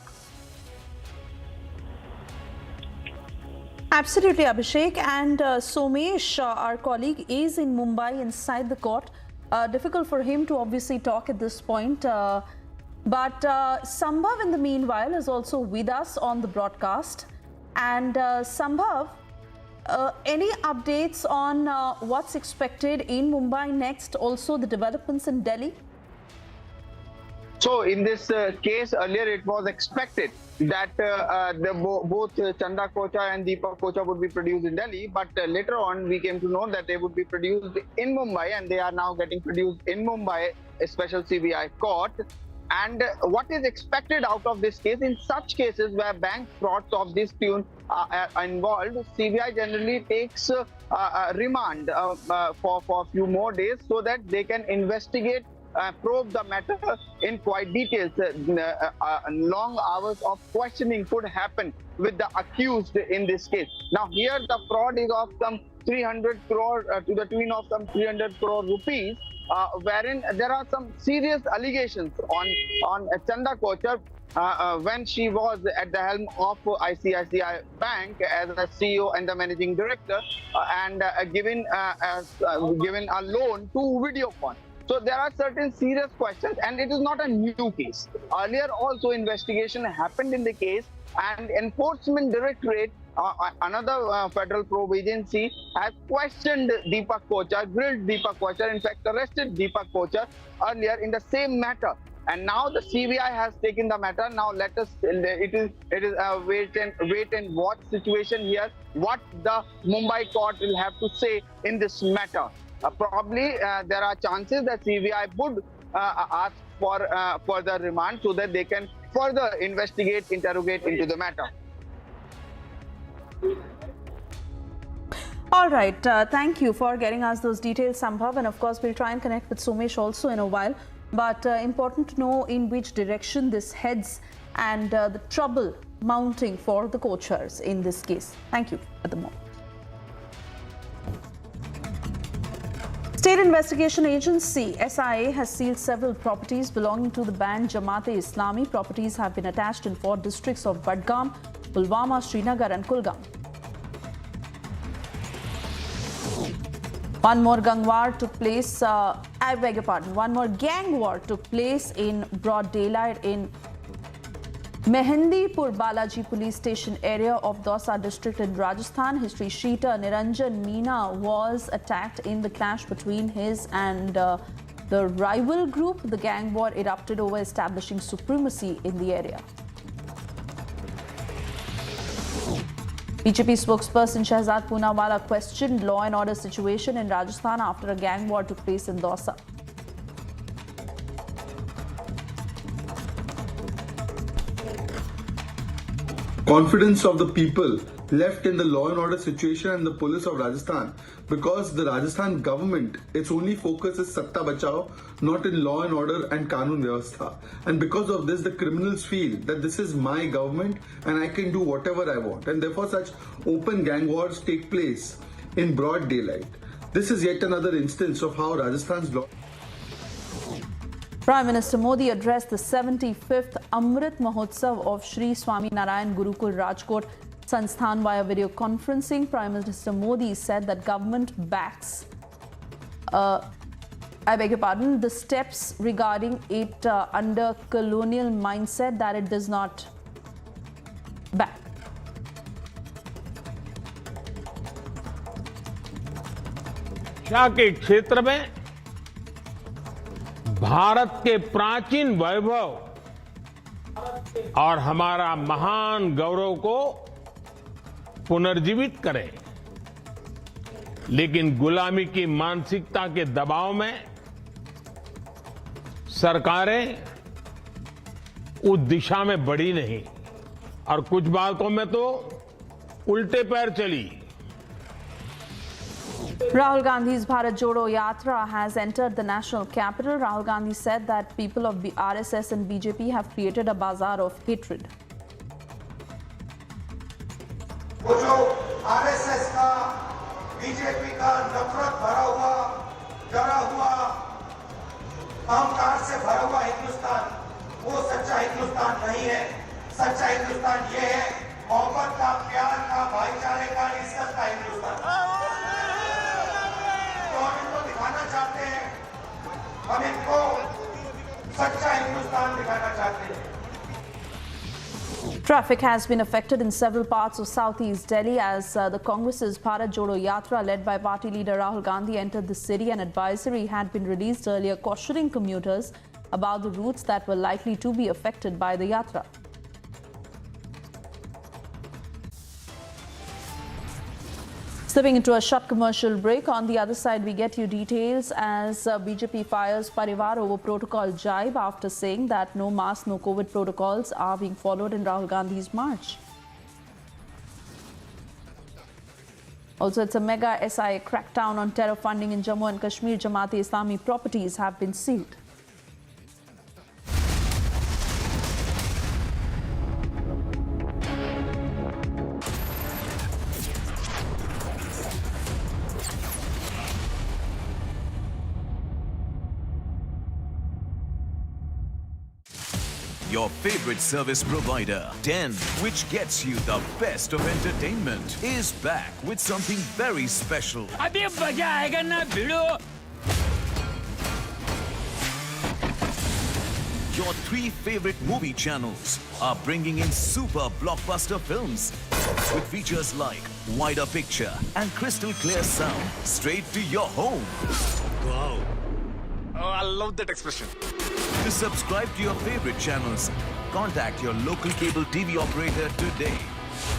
Absolutely, Abhishek. And Somesh, our colleague, is in Mumbai inside the court. Difficult for him to obviously talk at this point. But Sambhav, in the meanwhile, is also with us on the broadcast. And Sambhav, any updates on what's expected in Mumbai next? Also, the developments in Delhi? So in this case, earlier it was expected that both Chanda Kochhar and Deepak Kochhar would be produced in Delhi, but later on we came to know that they would be produced in Mumbai, and they are now getting produced in Mumbai, a special CBI court. And what is expected out of this case, in such cases where bank frauds of this tune are involved, CBI generally takes remand for a few more days so that they can investigate, probe the matter in quite details. Long hours of questioning could happen with the accused in this case. Now here the fraud is of some 300 crore to the tune of some 300 crore rupees, wherein there are some serious allegations on Chanda Kochhar when she was at the helm of ICICI Bank as a CEO and the managing director, and given a loan to Videocon. So there are certain serious questions, and it is not a new case. Earlier also investigation happened in the case, and Enforcement Directorate, another federal probe agency, has questioned Deepak Kochhar, grilled Deepak Kochhar, in fact arrested Deepak Kochhar earlier in the same matter. And now the CBI has taken the matter. Now let us, it is a wait and watch situation here, what the Mumbai court will have to say in this matter. Probably there are chances that CBI would ask for further remand so that they can further investigate, interrogate into the matter. All right. Thank you for getting us those details, Sambhav. And of course, we'll try and connect with Somesh also in a while. But important to know in which direction this heads and the trouble mounting for the Kochhars in this case. Thank you at the moment. State Investigation Agency SIA has sealed several properties belonging to the banned Jamaat-e-Islami. Properties have been attached in 4 districts of Budgam, Pulwama, Srinagar and Kulgam. One more gang war took place in broad daylight in Mehendipur Balaji police station area of Dausa district in Rajasthan. History sheeter Niranjan Meena was attacked in the clash between his and the rival group. The gang war erupted over establishing supremacy in the area. BJP spokesperson Shahzad Poonawala questioned law and order situation in Rajasthan after a gang war took place in Dausa. Confidence of the people left in the law and order situation and the police of Rajasthan, because the Rajasthan government, its only focus is Satta Bachao, not in law and order and Kanun Vyavastha. And because of this, the criminals feel that this is my government and I can do whatever I want. And therefore such open gang wars take place in broad daylight. This is yet another instance of how Rajasthan's law... Prime Minister Modi addressed the 75th Amrit Mahotsav of Shri Swami Narayan Gurukul Rajkot Sansthan via video conferencing. Prime Minister Modi said that government backs, the steps regarding it under colonial mindset that it does not back. शिक्षा के क्षेत्र में भारत के प्राचीन वैभव और हमारा महान गौरव को पुनर्जीवित करें, लेकिन गुलामी की मानसिकता के दबाव में सरकारें उस दिशा में बढ़ी नहीं और कुछ बातों में तो उल्टे पैर चली। Rahul Gandhi's Bharat Jodo Yatra has entered the national capital. Rahul Gandhi said that people of the RSS and BJP have created a bazaar of hatred. वो जो आरएसएस का, बीजेपी का नफरत भरा हुआ, डरा हुआ, अहंकार से भरा हुआ हिंदुस्तान, वो सच्चा हिंदुस्तान नहीं है। सच्चा हिंदुस्तान ये है, मोहब्बत का, प्यार का, भाईचारे का, इज्जत का हिंदुस्तान। तो हम इनको दिखाना चाहते हैं, हम इनको सच्चा हिंदुस्तान दिखाना चाहते हैं। Traffic has been affected in several parts of southeast Delhi as the Congress's Bharat Jodo Yatra led by party leader Rahul Gandhi entered the city. An advisory had been released earlier cautioning commuters about the routes that were likely to be affected by the yatra. Slipping into a short commercial break. On the other side, we get you details as BJP fires Parivar over protocol jibe after saying that no mask, no COVID protocols are being followed in Rahul Gandhi's march. Also, it's a mega SIA crackdown on terror funding in Jammu and Kashmir. Jamaat-e-Islami properties have been sealed. Your favorite service provider, 10, which gets you the best of entertainment, is back with something very special. अभी मजा आएगा ना भिड़ो। Your 3 favorite movie channels are bringing in super blockbuster films with features like wider picture and crystal clear sound straight to your home. Wow. Oh, I love that expression. To subscribe to your favorite channels, contact your local cable TV operator today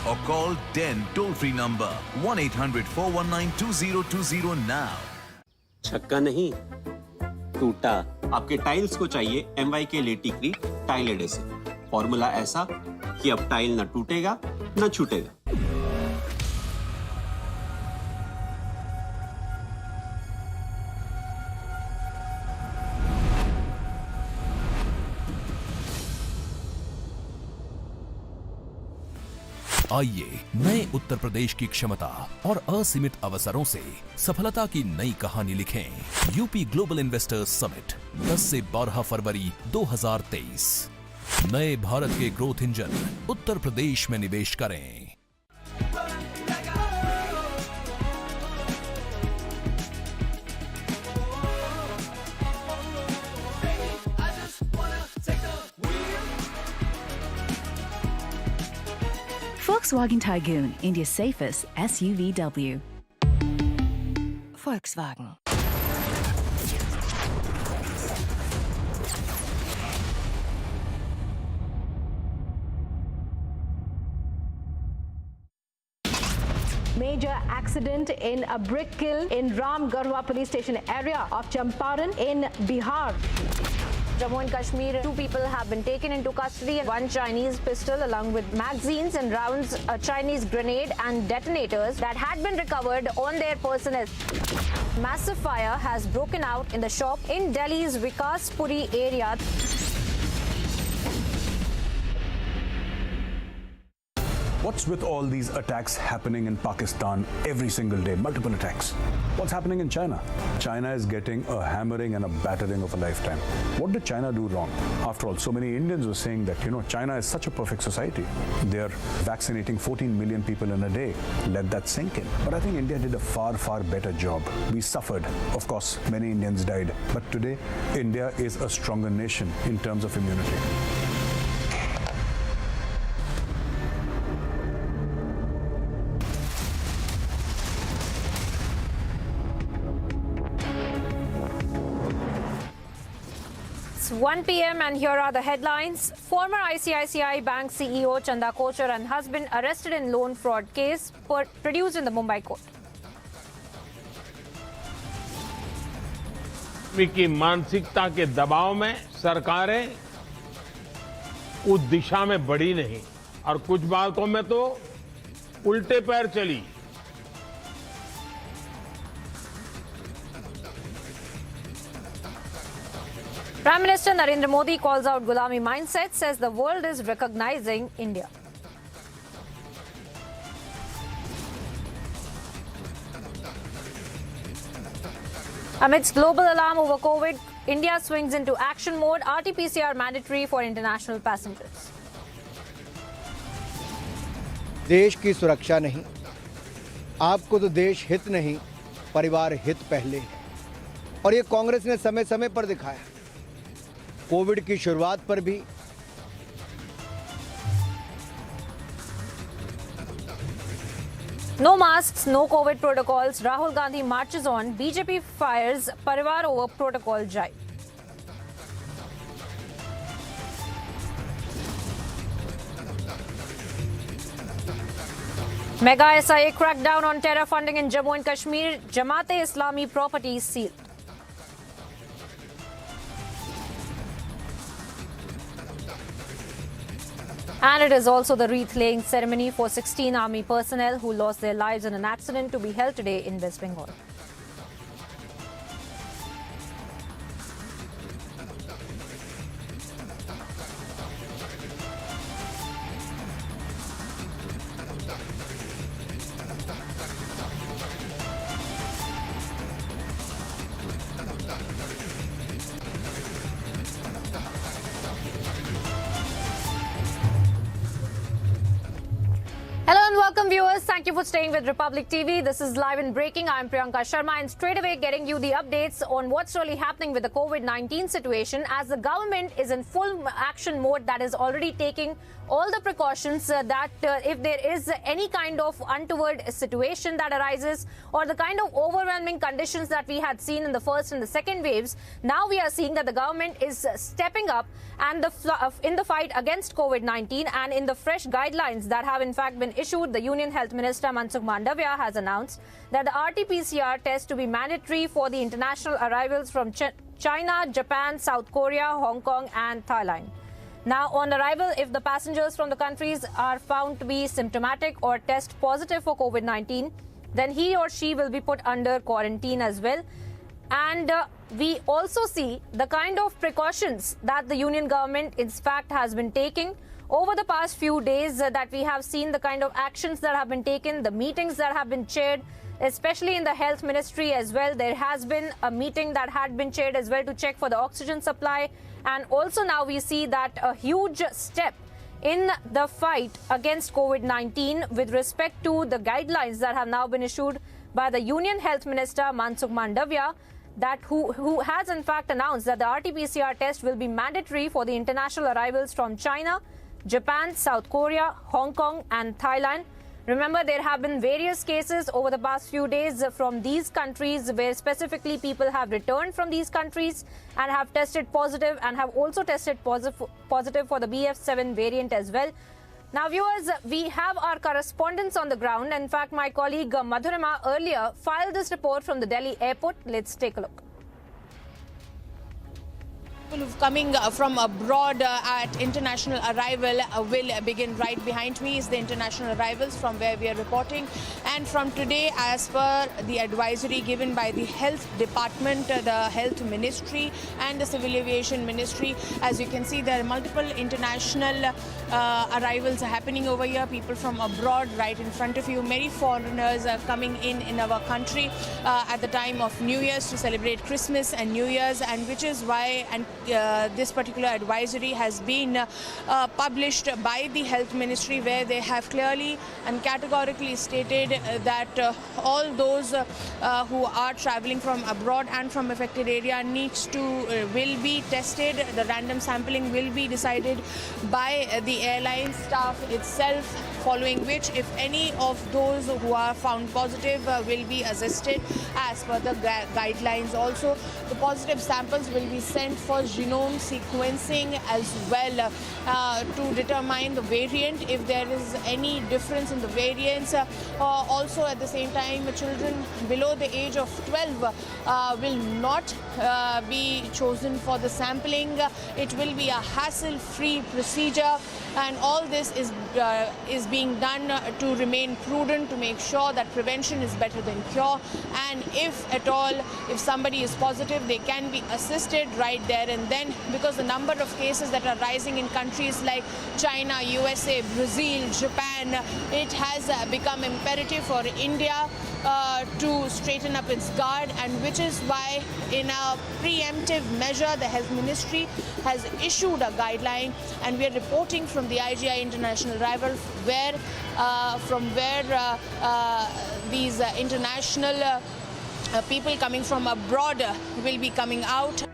or call 10 toll-free number 1-800-419-2020 now. छक्का नहीं, टूटा। आपके tiles को चाहिए MY के लेटिक्री tile adhesive. Formula ऐसा कि अब टाइल न टूटेगा न छूटेगा। आइए नए उत्तर प्रदेश की क्षमता और असीमित अवसरों से सफलता की नई कहानी लिखें। यूपी ग्लोबल इन्वेस्टर्स समिट 10 से 12 फरवरी 2023। नए भारत के ग्रोथ इंजन उत्तर प्रदेश में निवेश करें। Volkswagen Tiguan, India's safest SUVW. Volkswagen. Major accident in a brick kiln in Ramgarhwa police station area of Champaran in Bihar. Jammu and Kashmir, 2 people have been taken into custody and 1 Chinese pistol along with magazines and rounds, a Chinese grenade and detonators that had been recovered on their personnel. Massive fire has broken out in the shop in Delhi's Vikaspuri area. What's with all these attacks happening in Pakistan every single day, multiple attacks? What's happening in China? China is getting a hammering and a battering of a lifetime. What did China do wrong? After all, so many Indians were saying that, China is such a perfect society. They're vaccinating 14 million people in a day. Let that sink in. But I think India did a far, far better job. We suffered. Of course, many Indians died. But today, India is a stronger nation in terms of immunity. It's 1 p.m. and here are the headlines. Former ICICI Bank CEO Chanda Kochhar and husband arrested in loan fraud case produced in the Mumbai court. की मानसिकता के दबाव में सरकारें उस दिशा में बढ़ी नहीं और कुछ बातों में तो उल्टे पैर चली. Prime Minister Narendra Modi calls out Gulami mindset, says the world is recognizing India. Amidst global alarm over COVID, India swings into action mode, RT-PCR mandatory for international passengers. देश की सुरक्षा नहीं, आपको तो देश हित नहीं, परिवार हित पहले है. और ये कांग्रेस ने समय समय पर दिखाया. कोविड की शुरुआत पर भी No masks, no COVID protocols. Rahul Gandhi marches on. BJP fires Parivar over protocol jibe. Mega SIA crackdown on terror funding in Jammu and Kashmir. Jamaat-e-Islami properties sealed. And it is also the wreath-laying ceremony for 16 army personnel who lost their lives in an accident to be held today in West Bengal. Hello and welcome viewers. Thank you for staying with Republic TV. This is Live and Breaking. I'm Priyanka Sharma and straight away getting you the updates on what's really happening with the COVID-19 situation as the government is in full action mode that is already taking all the precautions that if there is any kind of untoward situation that arises or the kind of overwhelming conditions that we had seen in the first and the second waves, now we are seeing that the government is stepping up and in the fight against COVID-19 and in the fresh guidelines that have in fact been issued. The Union Health Minister Mansukh Mandavia has announced that the RT-PCR test to be mandatory for the international arrivals from China, Japan, South Korea, Hong Kong and Thailand. Now, on arrival, if the passengers from the countries are found to be symptomatic or test positive for COVID-19, then he or she will be put under quarantine as well. And we also see the kind of precautions that the union government, in fact, has been taking over the past few days that we have seen the kind of actions that have been taken, the meetings that have been chaired, especially in the health ministry as well. There has been a meeting that had been chaired as well to check for the oxygen supply. And also now we see that a huge step in the fight against COVID-19 with respect to the guidelines that have now been issued by the Union Health Minister Mansukh Mandavia, that who has in fact announced that the RT-PCR test will be mandatory for the international arrivals from China, Japan, South Korea, Hong Kong and Thailand. Remember, there have been various cases over the past few days from these countries where specifically people have returned from these countries and have tested positive and have also tested positive for the BF7 variant as well. Now, viewers, we have our correspondents on the ground. In fact, my colleague Madhurima earlier filed this report from the Delhi airport. Let's take a look. People coming from abroad at international arrival will begin. Right behind me is the international arrivals from where we are reporting, and from today, as per the advisory given by the Health Department, the Health Ministry and the Civil Aviation Ministry, as you can see, there are multiple international arrivals happening over here. People from abroad right in front of you. Many foreigners are coming in our country at the time of New Year's to celebrate Christmas and New Year's, and which is why this particular advisory has been published by the Health Ministry, where they have clearly and categorically stated that all those who are traveling from abroad and from affected area will be tested. The random sampling will be decided by the airline staff itself, following which, if any of those who are found positive will be assisted as per the guidelines. Also, the positive samples will be sent for genome sequencing as well to determine the variant, if there is any difference in the variants. Also, at the same time, children below the age of 12 will not be chosen for the sampling. It will be a hassle-free procedure, and all this is being done to remain prudent, to make sure that prevention is better than cure. And if at all, if somebody is positive, they can be assisted right there and then, because the number of cases that are rising in countries like China, USA, Brazil, Japan, it has become imperative for India to straighten up its guard, and which is why, in a preemptive measure, the Health Ministry has issued a guideline, and we are reporting from the ICICI International Arrival, from where these international people coming from abroad will be coming out.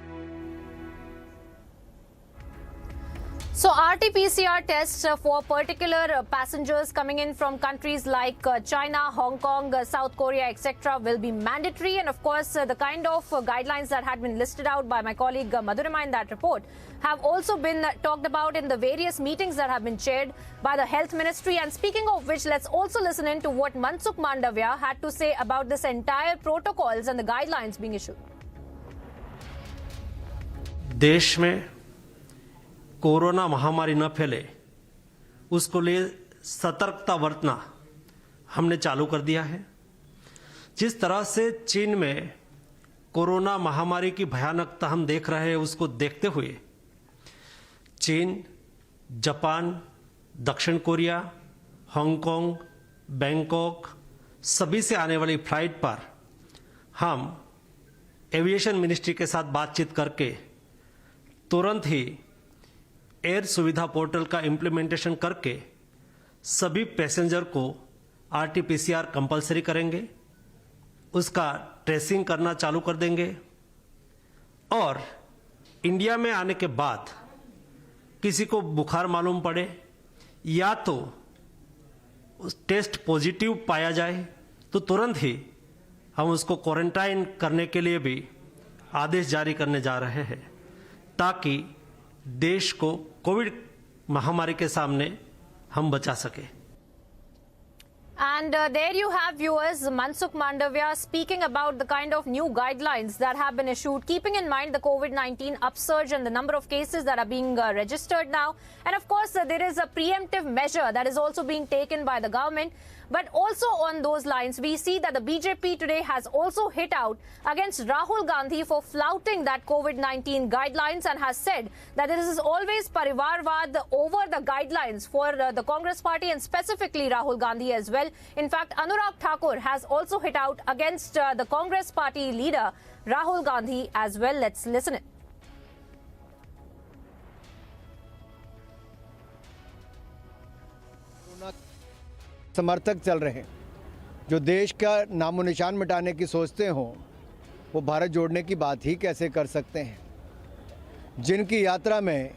So RT-PCR tests for particular passengers coming in from countries like China, Hong Kong, South Korea, etc. will be mandatory. And of course, the kind of guidelines that had been listed out by my colleague Madhurima in that report have also been talked about in the various meetings that have been chaired by the Health Ministry. And speaking of which, let's also listen in to what Mansukh Mandavia had to say about this entire protocols and the guidelines being issued. देश में corona महामारी न फैले, उसको लिए सतर्कता बरतना हमने चालू कर दिया है। जिस तरह से चीन में कोरोना महामारी की भयानकता हम देख रहे हैं, उसको देखते हुए चीन, जापान, दक्षिण कोरिया, हांगकांग, बैंकॉक सभी से आने वाली फ्लाइट पर हम एविएशन मिनिस्ट्री के साथ बातचीत करके तुरंत ही एयर सुविधा पोर्टल का इम्प्लीमेंटेशन करके सभी पैसेंजर को आरटी-पीसीआर कंपलसरी करेंगे, उसका ट्रेसिंग करना चालू कर देंगे, और इंडिया में आने के बाद किसी को बुखार मालूम पड़े या तो टेस्ट पॉजिटिव पाया जाए तो तुरंत ही हम उसको क्वारंटाइन करने के लिए भी आदेश जारी करने जा रहे हैं, ताकि देश को कोविड महामारी के सामने हम बचा सके। And there you have, viewers, Mansukh Mandavia speaking about the kind of new guidelines that have been issued, keeping in mind the COVID-19 upsurge and the number of cases that are being registered now. And of course, there is a preemptive measure that is also being taken by the government. But also on those lines, we see that the BJP today has also hit out against Rahul Gandhi for flouting that COVID-19 guidelines and has said that this is always Parivarvad over the guidelines for the Congress party and specifically Rahul Gandhi as well. In fact, Anurag Thakur has also hit out against the Congress party leader Rahul Gandhi as well. Let's listen it. समर्थक चल रहे हैं जो देश का नामो निशान मिटाने की सोचते हों, वो भारत जोड़ने की बात ही कैसे कर सकते हैं। जिनकी यात्रा में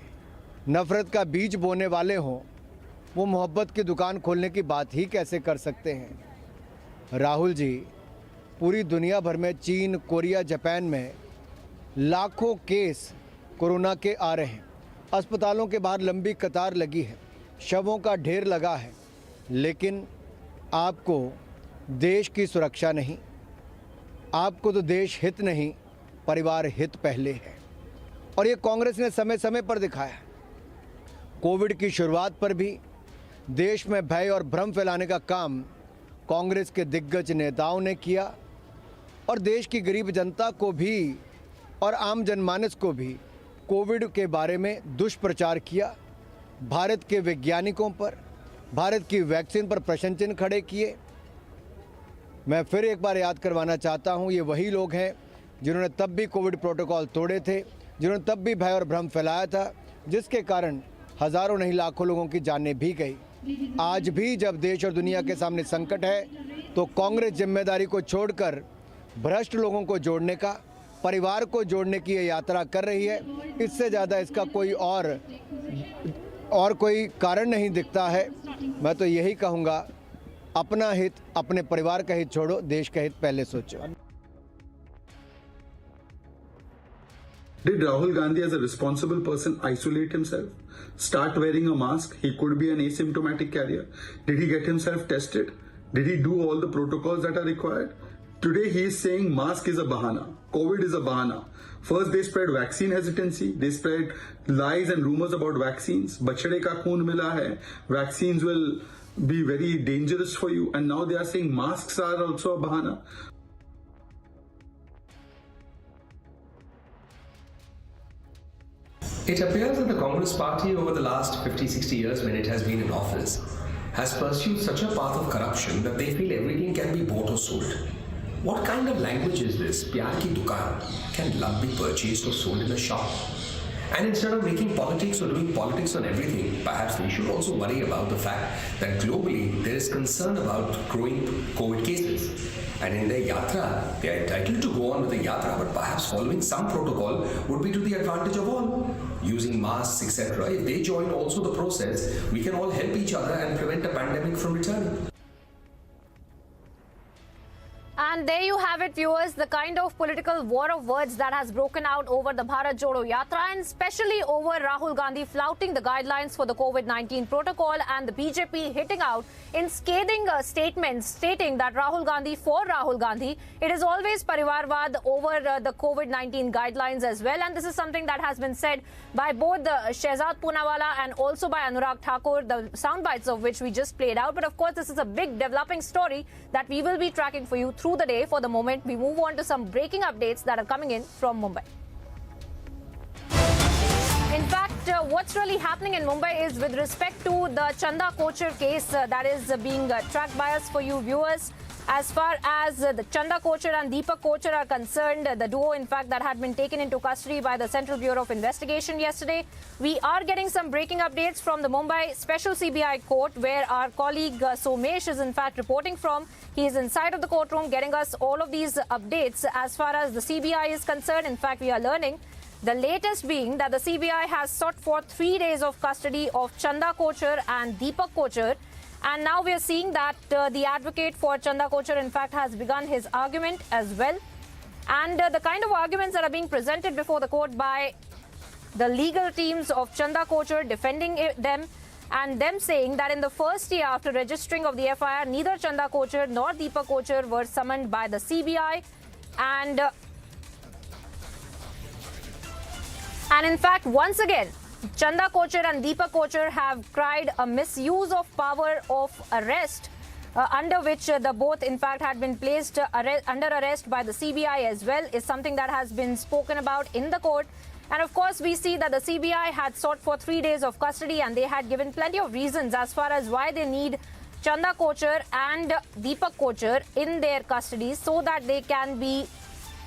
नफरत का बीज बोने वाले हों, वो मोहब्बत की दुकान खोलने की बात ही कैसे कर सकते हैं। राहुल जी, पूरी दुनिया भर में चीन, कोरिया, जापान में लाखों केस कोरोना के आ रहे हैं। अस्पतालों के बाहर लंबी कतार लगी है, शवों का ढेर लगा है, लेकिन आपको देश की सुरक्षा नहीं, आपको तो देश हित नहीं, परिवार हित पहले है। और ये कांग्रेस ने समय समय पर दिखाया। कोविड की शुरुआत पर भी देश में भय और भ्रम फैलाने का काम कांग्रेस के दिग्गज नेताओं ने किया और देश की गरीब जनता को भी और आम जनमानस को भी कोविड के बारे में दुष्प्रचार किया। भारत के वैज्ञानिकों पर, भारत की वैक्सीन पर प्रश्न चिन्ह खड़े किए। मैं फिर एक बार याद करवाना चाहता हूं, ये वही लोग हैं जिन्होंने तब भी कोविड प्रोटोकॉल तोड़े थे, जिन्होंने तब भी भय और भ्रम फैलाया था, जिसके कारण हजारों नहीं लाखों लोगों की जानें भी गई। आज भी जब देश और दुनिया के सामने संकट है, तो कांग्रेस जिम्मेदारी को छोड़कर भ्रष्ट लोगों को जोड़ने का, परिवार को जोड़ने की ये यात्रा कर रही है। इससे ज़्यादा इसका कोई और कोई कारण नहीं दिखता है। मैं तो यही कहूँगा, अपना हित, अपने परिवार का हित छोड़ो, देश का हित पहले सोचो। Did Rahul Gandhi as a responsible person isolate himself? Start wearing a mask? He could be an asymptomatic carrier. Did he get himself tested? Did he do all the protocols that are required? Today he is saying mask is a bahana. COVID is a bahana. First they spread vaccine hesitancy. They spread lies and rumors about vaccines. Bachade ka khoon mila hai. Vaccines will be very dangerous for you. And now they are saying masks are also a bahana. It appears that the Congress party over the last 50-60 years when it has been in office has pursued such a path of corruption that they feel everything can be bought or sold. What kind of language is this? Pyar ki dukaan. Can love be purchased or sold in a shop? And instead of making politics or doing politics on everything, perhaps we should also worry about the fact that globally there is concern about growing COVID cases. And in their yatra, they are entitled to go on with the yatra, but perhaps following some protocol would be to the advantage of all. Using masks, etc. If they join also the process, we can all help each other and prevent a pandemic from returning. And there you have it, viewers, the kind of political war of words that has broken out over the Bharat Jodo Yatra, and especially over Rahul Gandhi flouting the guidelines for the COVID-19 protocol, and the BJP hitting out in scathing statements stating that Rahul Gandhi, for Rahul Gandhi, it is always Parivarvad over the COVID-19 guidelines as well. And this is something that has been said by both Shehzad Poonawalla and also by Anurag Thakur, the sound bites of which we just played out. But of course, this is a big developing story that we will be tracking for you through the day. For the moment, we move on to some breaking updates that are coming in from Mumbai. In fact, what's really happening in Mumbai is with respect to the Chanda Kochhar case that is being tracked by us for you viewers. As far as the Chanda Kochhar and Deepak Kochhar are concerned, the duo, in fact, that had been taken into custody by the Central Bureau of Investigation yesterday, we are getting some breaking updates from the Mumbai Special CBI Court, where our colleague Somesh is, in fact, reporting from. He is inside of the courtroom getting us all of these updates as far as the CBI is concerned. In fact, we are learning the latest being that the CBI has sought for 3 days of custody of Chanda Kochhar and Deepak Kochhar. And now we are seeing that the advocate for Chanda Kochhar, in fact, has begun his argument as well. And the kind of arguments that are being presented before the court by the legal teams of Chanda Kochhar defending them, and them saying that in the first year after registering of the FIR, neither Chanda Kochhar nor Deepak Kochhar were summoned by the CBI. And in fact, once again, Chanda Kochhar and Deepak Kochhar have cried a misuse of power of arrest, under which the both, in fact, had been placed under arrest by the CBI as well, is something that has been spoken about in the court. And of course, we see that the CBI had sought for 3 days of custody, and they had given plenty of reasons as far as why they need Chanda Kochhar and Deepak Kochhar in their custody, so that they can be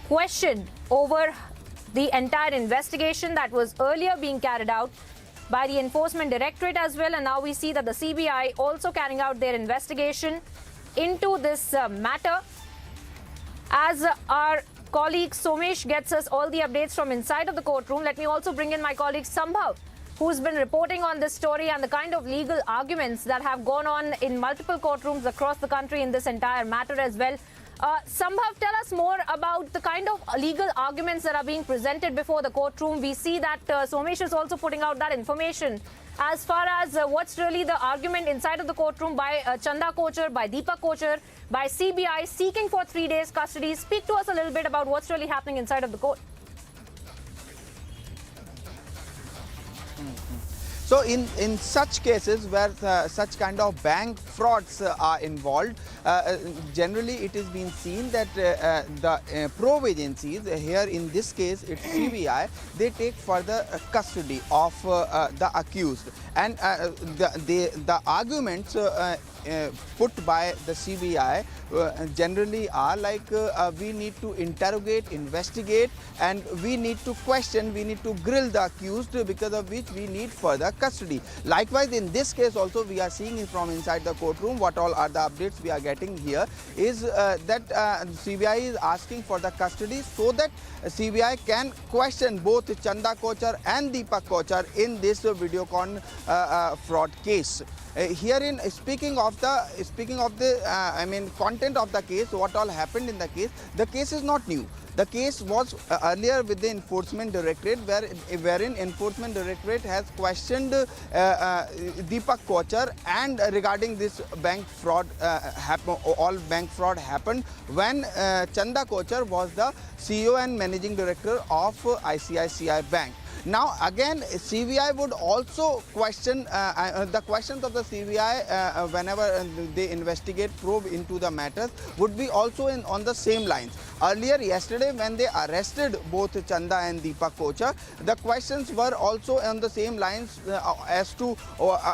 questioned over the entire investigation that was earlier being carried out by the Enforcement Directorate as well. And now we see that the CBI also carrying out their investigation into this matter. As our colleague Somesh gets us all the updates from inside of the courtroom, let me also bring in my colleague Sambhav who's been reporting on this story and the kind of legal arguments that have gone on in multiple courtrooms across the country in this entire matter as well. Sambhav, tell us more about the kind of legal arguments that are being presented before the courtroom. We see that Somesh is also putting out that information as far as what's really the argument inside of the courtroom by Chanda Kochhar, by Deepak Kochhar, by CBI seeking for 3 days custody. Speak to us a little bit about what's really happening inside of the court. So in such cases where such kind of bank frauds are involved, generally it is being seen that the probe agencies, here in this case it's CBI, they take further custody of the accused, and the arguments put by the CBI generally are like we need to interrogate, investigate, and we need to question, we need to grill the accused, because of which we need further custody. Likewise, in this case also we are seeing from inside the courtroom what all are the updates we are getting here is that CBI is asking for the custody so that CBI can question both Chanda Kochhar and Deepak Kochhar in this Videocon fraud case. Herein, speaking of the I mean content of the case, what all happened in the case is not new. The case was earlier with the Enforcement Directorate, wherein Enforcement Directorate has questioned Deepak Kochhar, and regarding this bank fraud, all bank fraud happened when Chanda Kochhar was the CEO and Managing Director of ICICI Bank. Now again, CBI would also question the questions of the CBI whenever they investigate, probe into the matters, would be also on the same lines. Earlier, yesterday, when they arrested both Chanda and Deepak Kochhar, the questions were also on the same lines as to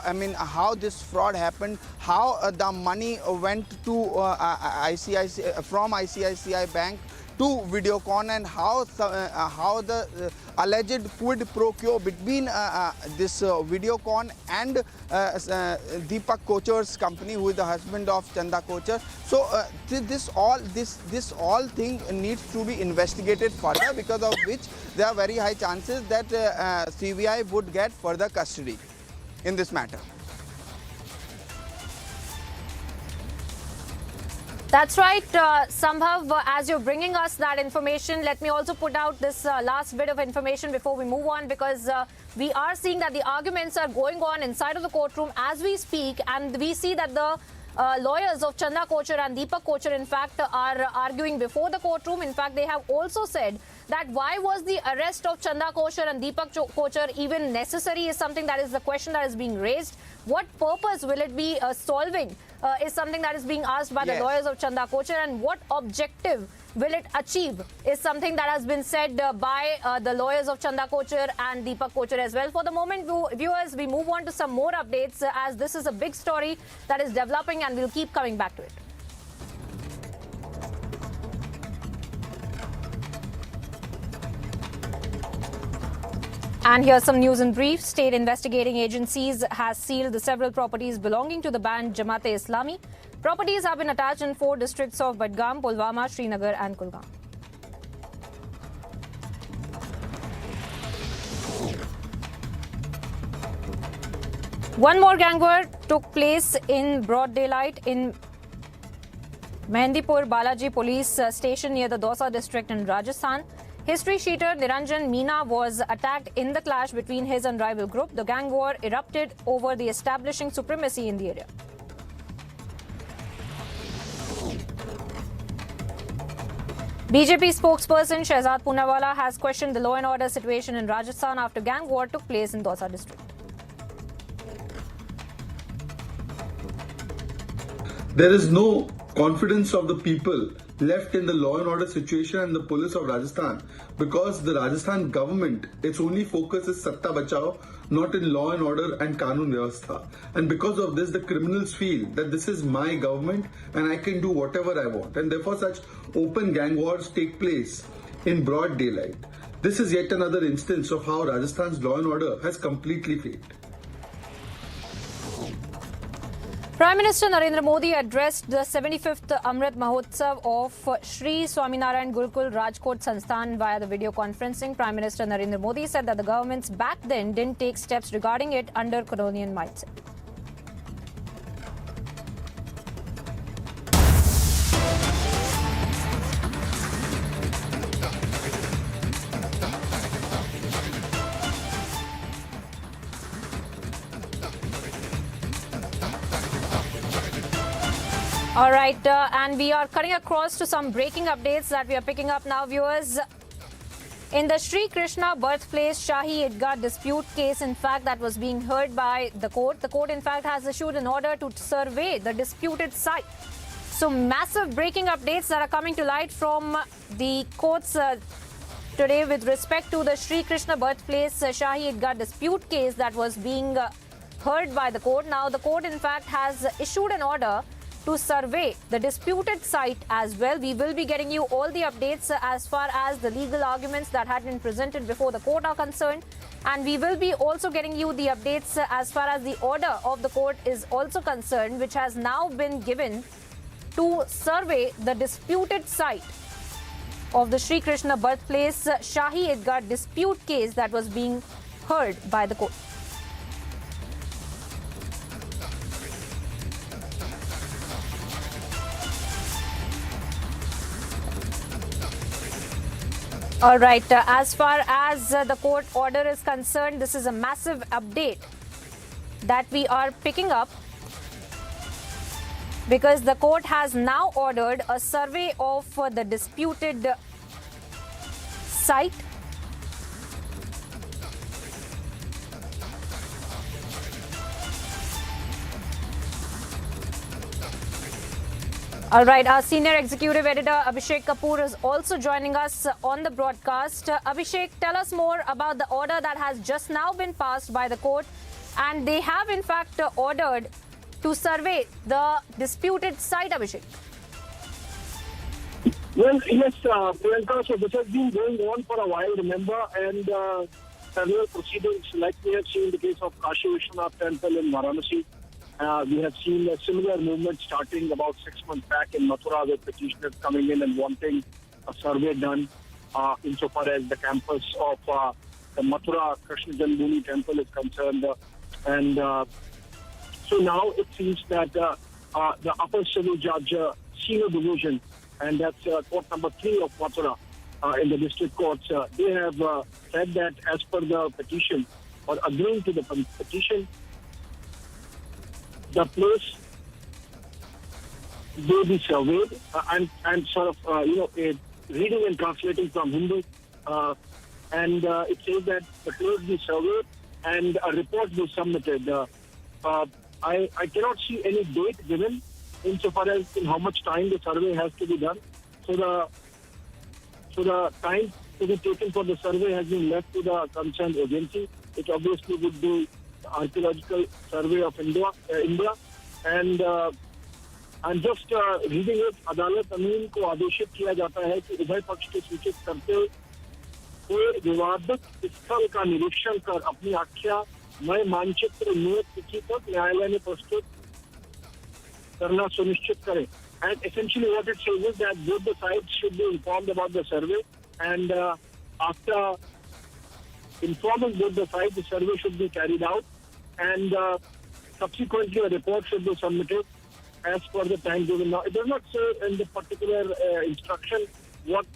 I mean how this fraud happened, how the money went to ICICI from ICICI Bank to Videocon, and how the alleged quid pro quo between this Videocon and Deepak Kochhar's company, who is the husband of Chanda Kochhar. So this all thing needs to be investigated further, because of which there are very high chances that CBI would get further custody in this matter. That's right, Sambhav. As you're bringing us that information, let me also put out this last bit of information before we move on, because we are seeing that the arguments are going on inside of the courtroom as we speak, and we see that the lawyers of Chanda Kochhar and Deepak Kochhar, in fact, are arguing before the courtroom. In fact, they have also said that why was the arrest of Chanda Kochhar and Deepak Kochhar even necessary is something that is the question that is being raised. What purpose will it be solving is something that is being asked by the lawyers of Chanda Kochhar, and what objective will it achieve is something that has been said by the lawyers of Chanda Kochhar and Deepak Kochhar as well. For the moment, viewers, we move on to some more updates as this is a big story that is developing, and we'll keep coming back to it. And here's some news in brief. State investigating agencies has sealed the several properties belonging to the banned Jamaat-e-Islami. Properties have been attached in 4 districts of Budgam, Pulwama, Srinagar and Kulgam. One more gang war took place in broad daylight in Mehendipur Balaji police station near the Dausa district in Rajasthan. History sheeter Niranjan Meena was attacked in the clash between his and rival group. The gang war erupted over the establishing supremacy in the area. BJP spokesperson Shehzad Poonawalla has questioned the law and order situation in Rajasthan after gang war took place in Dausa district. There is no confidence of the people left in the law and order situation and the police of Rajasthan, because the Rajasthan government, its only focus is Satta Bachao, not in law and order and Kanun Vyavastha. And because of this, the criminals feel that this is my government and I can do whatever I want. And therefore such open gang wars take place in broad daylight. This is yet another instance of how Rajasthan's law and order has completely failed. Prime Minister Narendra Modi addressed the 75th Amrit Mahotsav of Shri Swaminarayan Gurukul Rajkot Sansthan via the video conferencing. Prime Minister Narendra Modi said that the governments back then didn't take steps regarding it under colonial mindset. All right, and we are cutting across to some breaking updates that we are picking up now, viewers. In the Sri Krishna birthplace Shahi Idgah dispute case, in fact, that was being heard by the court in fact has issued an order to survey the disputed site. So massive breaking updates that are coming to light from the courts today with respect to the Sri Krishna birthplace Shahi Idgah dispute case that was being heard by the court. Now the court in fact has issued an order to survey the disputed site as well. We will be getting you all the updates as far as the legal arguments that had been presented before the court are concerned. And we will be also getting you the updates as far as the order of the court is also concerned, which has now been given to survey the disputed site of the Sri Krishna birthplace Shahi Idgah dispute case that was being heard by the court. All right, as far as the court order is concerned, this is a massive update that we are picking up because the court has now ordered a survey of the disputed site. All right, our senior executive editor Abhishek Kapoor is also joining us on the broadcast. Abhishek, tell us more about the order that has just now been passed by the court, and they have in fact ordered to survey the disputed site, Abhishek. Well, yes, Priyanka, so this has been going on for a while, remember, and several proceedings like we have seen in the case of Kashi Vishwanath Temple in Varanasi. We have seen a similar movement starting about 6 months back in Mathura with petitioners coming in and wanting a survey done insofar as the campus of the Mathura Krishna Janmabhoomi Temple is concerned. And so now it seems that the upper civil judge, senior division, and that's court number 3 of Mathura in the district courts, they have said that as per the petition or agreeing to the petition, the place will be surveyed and sort of, reading and translating from Hindi. And it says that the place will be surveyed and a report will be submitted. I cannot see any date given insofar as in how much time the survey has to be done. So the time to be taken for the survey has been left to the concerned agency, which obviously would be Archaeological Survey of India, and I'm just reading it. अदालत अमीन को आदेशित किया जाता है कि उभय पक्ष के सूचित करते हुए विवादित स्थल का निरीक्षण कर अपनी आख्या मय मानचित्र नियत तिथि तक न्यायालय में प्रस्तुत करना सुनिश्चित करें. And essentially what it says is that both the sides should be informed about the survey, and after informing both the sides, the survey should be carried out, and subsequently a report should be submitted as per the time given. Now, it does not say in the particular instruction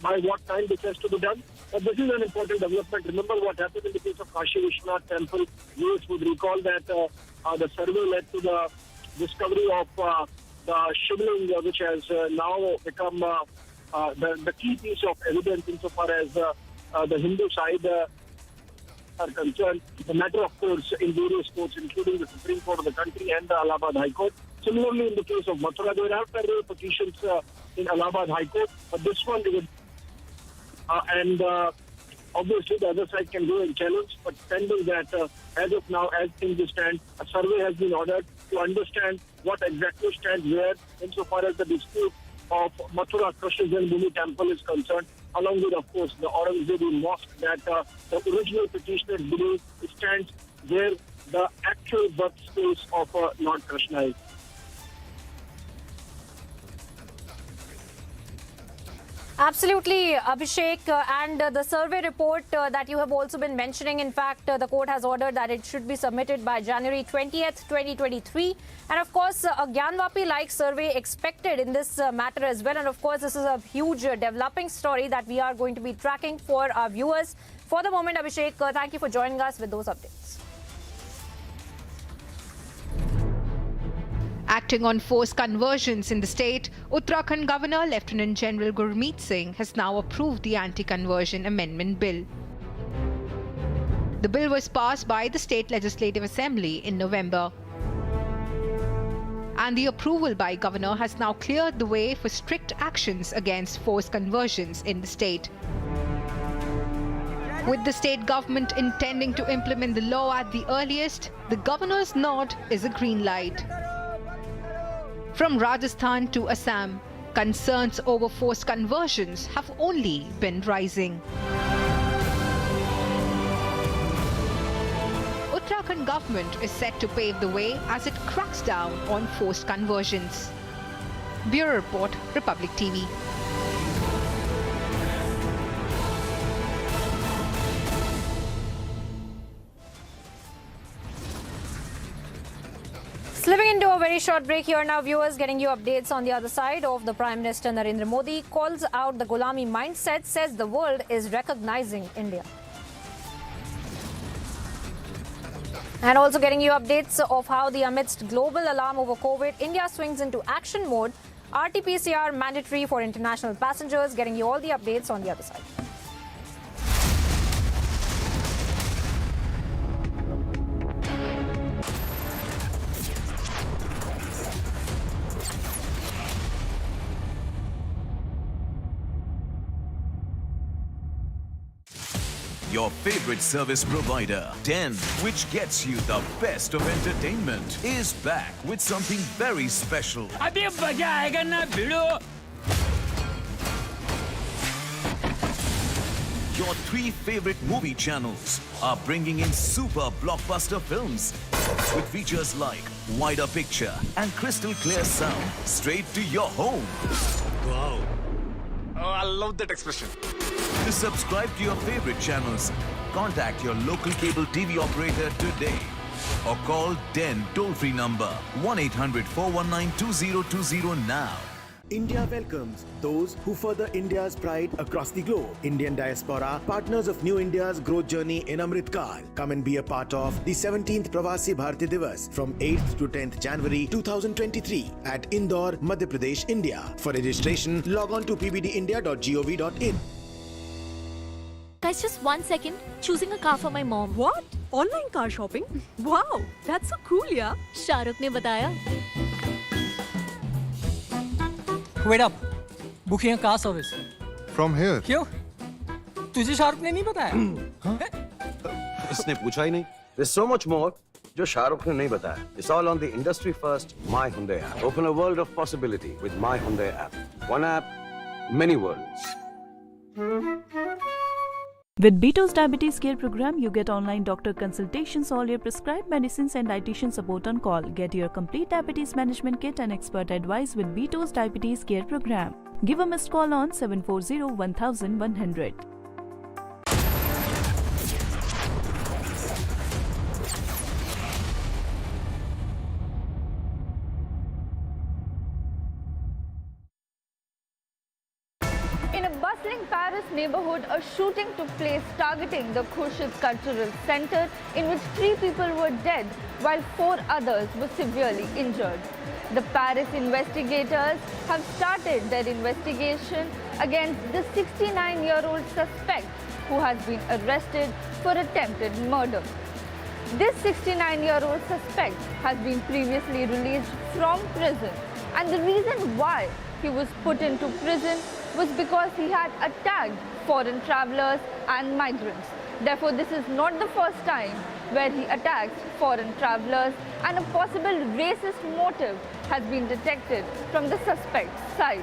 by what time this has to be done, but this is an important development. Remember what happened in the case of Kashi Vishwanath Temple. You would recall that the survey led to the discovery of the shivling, which has now become the key piece of evidence insofar as the Hindu side are concerned. The matter, of course, in various courts, including the Supreme Court of the country and the Allahabad High Court. Similarly, in the case of Mathura, there are several petitions in Allahabad High Court, but this one, and obviously the other side can go and challenge, but pending that, as of now, as things stand, a survey has been ordered to understand what exactly stands where insofar as the dispute of Mathura Krishna Janmabhoomi Temple is concerned, along with, of course, the Aurangzebi Mosque that the original petitioners believe stands where the actual birthplace of Lord Krishna is. Absolutely, Abhishek. And the survey report that you have also been mentioning, in fact, the court has ordered that it should be submitted by January 20th, 2023. And of course, a Gyanvapi-like survey expected in this matter as well. And of course, this is a huge developing story that we are going to be tracking for our viewers. For the moment, Abhishek, thank you for joining us with those updates. Acting on forced conversions in the state, Uttarakhand Governor Lieutenant General Gurmeet Singh has now approved the Anti-Conversion Amendment Bill. The bill was passed by the State Legislative Assembly in November. And the approval by Governor has now cleared the way for strict actions against forced conversions in the state. With the state government intending to implement the law at the earliest, the Governor's nod is a green light. From Rajasthan to Assam, concerns over forced conversions have only been rising. Uttarakhand government is set to pave the way as it cracks down on forced conversions. Bureau Report, Republic TV. Slipping into a very short break here now, viewers, getting you updates on the other side of the Prime Minister Narendra Modi calls out the Gulami mindset, says the world is recognizing India. And also getting you updates of how the amidst global alarm over COVID, India swings into action mode. RT-PCR mandatory for international passengers, getting you all the updates on the other side. Your favorite service provider, 10, which gets you the best of entertainment, is back with something very special. अभी मजा आएगा ना भिड़ो. Your 3 favorite movie channels are bringing in super blockbuster films with features like wider picture and crystal clear sound straight to your home. Wow. Oh, I love that expression. To subscribe to your favorite channels, contact your local cable TV operator today or call 10 toll-free number 1-800-419-2020 now. India welcomes those who further India's pride across the globe. Indian diaspora, partners of New India's growth journey in Amrit Kaal. Come and be a part of the 17th Pravasi Bharati Divas from 8th to 10th January 2023 at Indore, Madhya Pradesh, India. For registration, log on to pbdindia.gov.in. Guys, just 1 second. Choosing a car for my mom. What? Online car shopping? Wow, that's so cool, yeah. Shahrukh ne bataya. Wait up. Booking a car service. From here? क्यों? तुझे शाहरुख ने नहीं बताया? इसने पूछा ही नहीं. There's so much more जो शाहरुख ने नहीं बताया. It's all on the industry first My Hyundai app. Open a world of possibility with My Hyundai app. One app, many worlds. With Beto's Diabetes Care Program, you get online doctor consultations, all your prescribed medicines and dietitian support on call. Get your complete diabetes management kit and expert advice with Beto's Diabetes Care Program. Give a missed call on 740-1100. Paris neighborhood, a shooting took place targeting the Kochhar Cultural Center, in which 3 people were dead while 4 others were severely injured. The Paris investigators have started their investigation against the 69-year-old suspect who has been arrested for attempted murder. This 69-year-old suspect has been previously released from prison, and the reason why he was put into prison was because he had attacked foreign travelers and migrants. Therefore, this is not the first time where he attacks foreign travelers, and a possible racist motive has been detected from the suspect's side.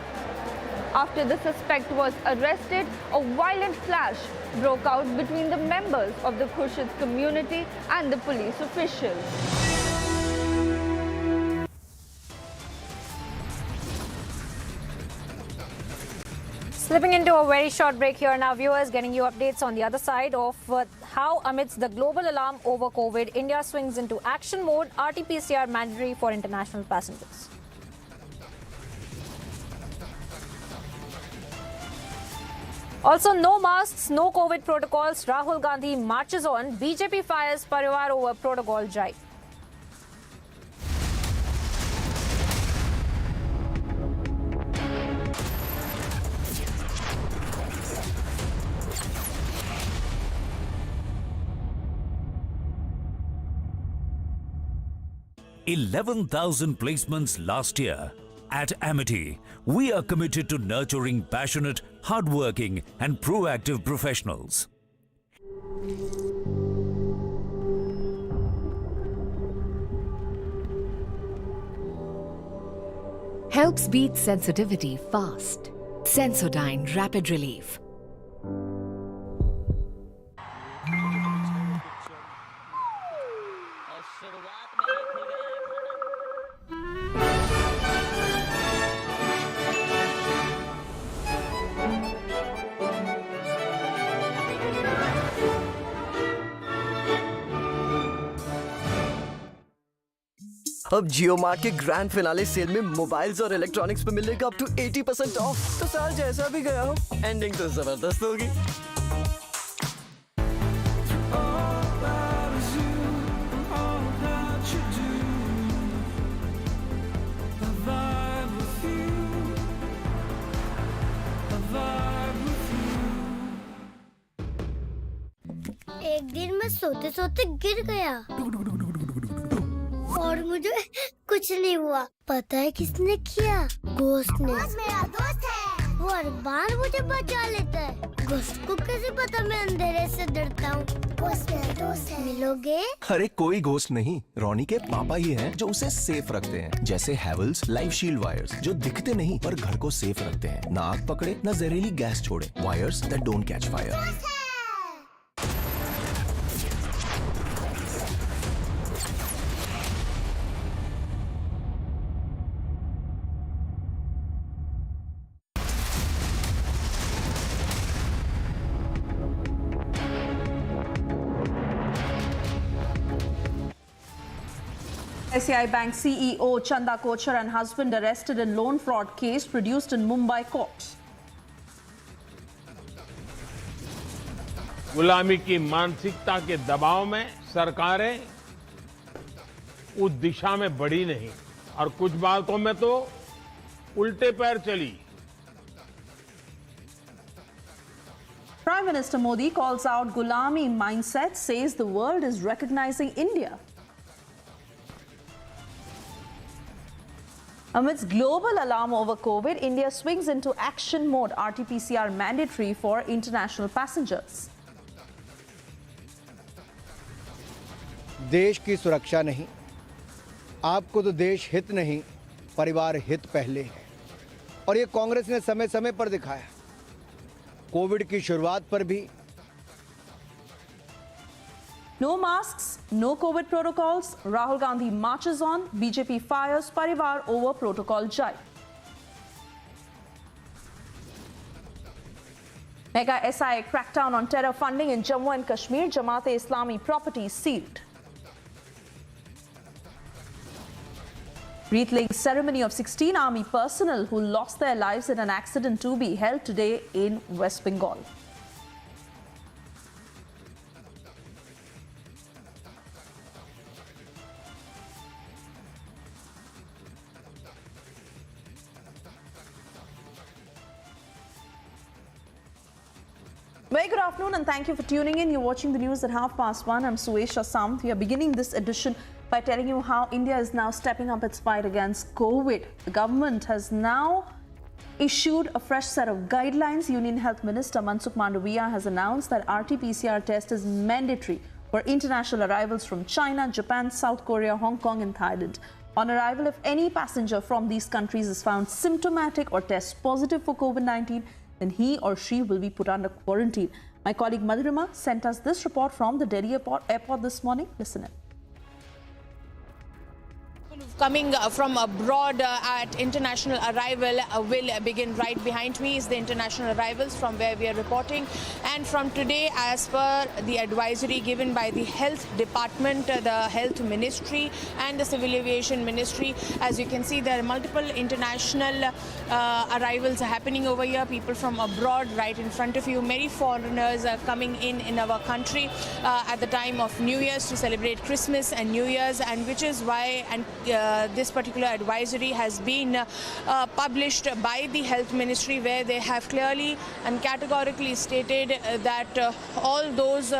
After the suspect was arrested, a violent clash broke out between the members of the Kochhar community and the police officials. Slipping into a very short break here now, viewers, getting you updates on the other side of how amidst the global alarm over COVID, India swings into action mode, RT-PCR mandatory for international passengers. Also, no masks, no COVID protocols, Rahul Gandhi marches on, BJP fires Parivar over protocol jibe. $11,000 placements last year. At Amity, we are committed to nurturing passionate, hardworking and proactive professionals. Helps beat sensitivity fast. Sensodyne Rapid Relief. अब जियो mart के grand finale cell में mobiles और electronics पे मिलेगा up to 80% of. तो साल जैसा भी गया हो, एंडिंग तो जबरदस्त होगी। एक दिन मैं सोते सोते गिर गया और मुझे कुछ नहीं हुआ। पता है किसने किया? घोस्ट ने। मेरा दोस्त है, वो हर बार मुझे बचा लेता है। घोस्ट को कैसे पता मैं अंधेरे से डरता हूँ? घोस्ट मेरा दोस्त है। मिलोगे? अरे कोई घोस्ट नहीं, रोनी के पापा ही हैं जो उसे सेफ रखते हैं। जैसे हैवेल्स लाइफ शील्ड वायर्स जो दिखते नहीं पर घर को सेफ रखते हैं। ना आग पकड़े, ना जहरीली गैस छोड़े। Wires that don't catch fire. ICICI Bank CEO Chanda Kochhar and husband arrested in loan fraud case produced in Mumbai courts. गुलामी की मानसिकता के दबाव में सरकारें उस दिशा में बढ़ी नहीं और कुछ बातों में तो उल्टे पैर चली। Prime Minister Modi calls out Gulami mindset, says the world is recognizing India. Amidst global alarm over COVID, India swings into action mode, RT-PCR mandatory for international passengers. देश की सुरक्षा नहीं, आपको तो देश हित नहीं, परिवार हित पहले है। और ये कांग्रेस ने समय समय पर दिखाया। कोविड की शुरुआत पर भी No masks, no COVID protocols. Rahul Gandhi marches on. BJP fires Parivar over protocol jibe. Mega SIA crackdown on terror funding in Jammu and Kashmir. Jamaat-e-Islami properties sealed. Wreath-laying ceremony of 16 army personnel who lost their lives in an accident to be held today in West Bengal. Very good afternoon and thank you for tuning in. You're watching the news at 1:30. I'm Suesha Samt. We are beginning this edition by telling you how India is now stepping up its fight against COVID. The government has now issued a fresh set of guidelines. Union Health Minister Mansukh Mandaviya has announced that RT-PCR test is mandatory for international arrivals from China, Japan, South Korea, Hong Kong and Thailand. On arrival, if any passenger from these countries is found symptomatic or tests positive for COVID-19, then he or she will be put under quarantine. My colleague Madhurima sent us this report from the Delhi airport this morning. Listen in. Coming from abroad at international arrival will begin. Right behind me is the international arrivals from where we are reporting, and from today, as per the advisory given by the Health Department, the Health Ministry and the Civil Aviation Ministry, as you can see, there are multiple international arrivals happening over here. People from abroad right in front of you. Many foreigners are coming in our country at the time of New Year's to celebrate Christmas and New Year's, and which is why this particular advisory has been published by the Health Ministry, where they have clearly and categorically stated that all those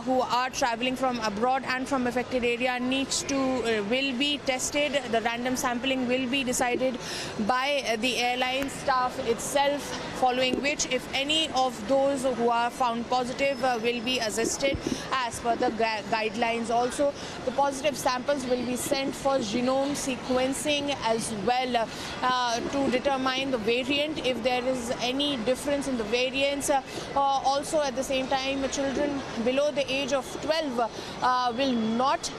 who are traveling from abroad and from affected area will be tested. The random sampling will be decided by the airline staff itself, following which, if any of those who are found positive will be assisted as per the guidelines. Also, the positive samples will be sent for genome sequencing as well to determine the variant, if there is any difference in the variants. Also, at the same time, children below the age of 12 will not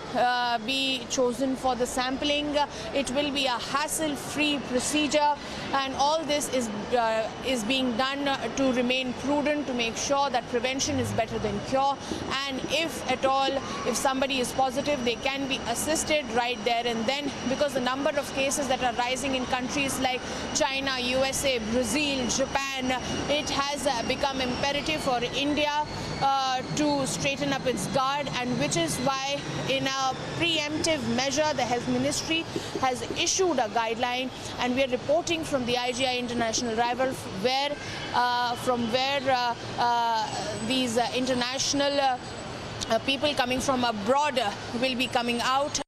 be chosen for the sampling. It will be a hassle-free procedure, and all this is being done to remain prudent, to make sure that prevention is better than cure, and if at all, if somebody is positive, they can be assisted right there and then, because the number of cases that are rising in countries like China, USA, Brazil, Japan, it has become imperative for India to straighten up its guard, and which is why, in a preemptive measure, the Health Ministry has issued a guideline, and we are reporting from the IGI International Arrival, from where these international people coming from abroad will be coming out.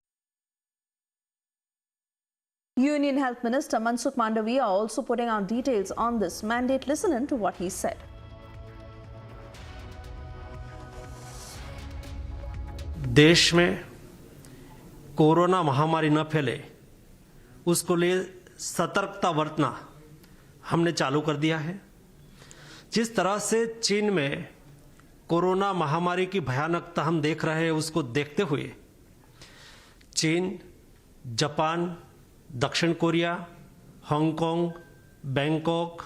Union Health Minister Mansukh Mandaviya also putting out details on this mandate. Listen in to what he said. देश में corona महामारी न फैले उसको लिए सतर्कता बरतना हमने चालू कर दिया है। जिस तरह से चीन में कोरोना महामारी की भयानकता हम देख रहे हैं, उसको देखते हुए चीन, जापान, दक्षिण कोरिया, हांगकांग, बैंकॉक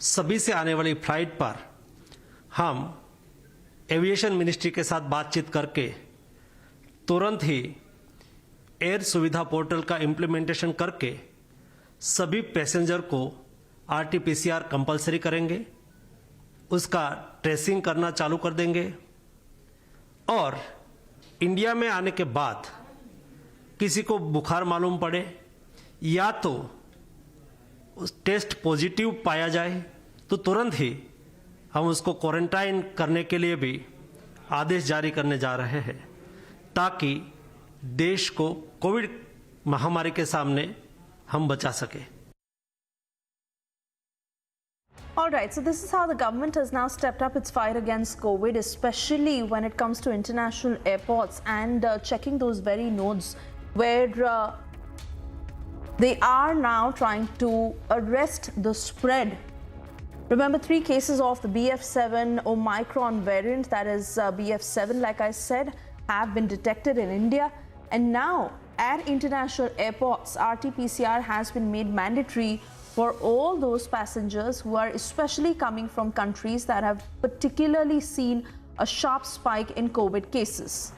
सभी से आने वाली फ्लाइट पर हम एविएशन मिनिस्ट्री के साथ बातचीत करके तुरंत ही एयर सुविधा पोर्टल का इम्प्लीमेंटेशन करके सभी पैसेंजर को आरटी-पीसीआर कंपलसरी करेंगे, उसका ट्रेसिंग करना चालू कर देंगे, और इंडिया में आने के बाद किसी को बुखार मालूम पड़े या तो टेस्ट पॉजिटिव पाया जाए तो तुरंत ही हम उसको क्वारंटाइन करने के लिए भी आदेश जारी करने जा रहे हैं, ताकि देश को कोविड महामारी के सामने हम बचा सके। All right, so this is how the government has now stepped up its fight against COVID, especially when it comes to international airports and checking those very nodes where they are now trying to arrest the spread. Remember, 3 cases of the BF7 Omicron variant, that is BF7, like I said, have been detected in India. And now, at international airports, RT-PCR has been made mandatory for all those passengers who are especially coming from countries that have particularly seen a sharp spike in COVID cases.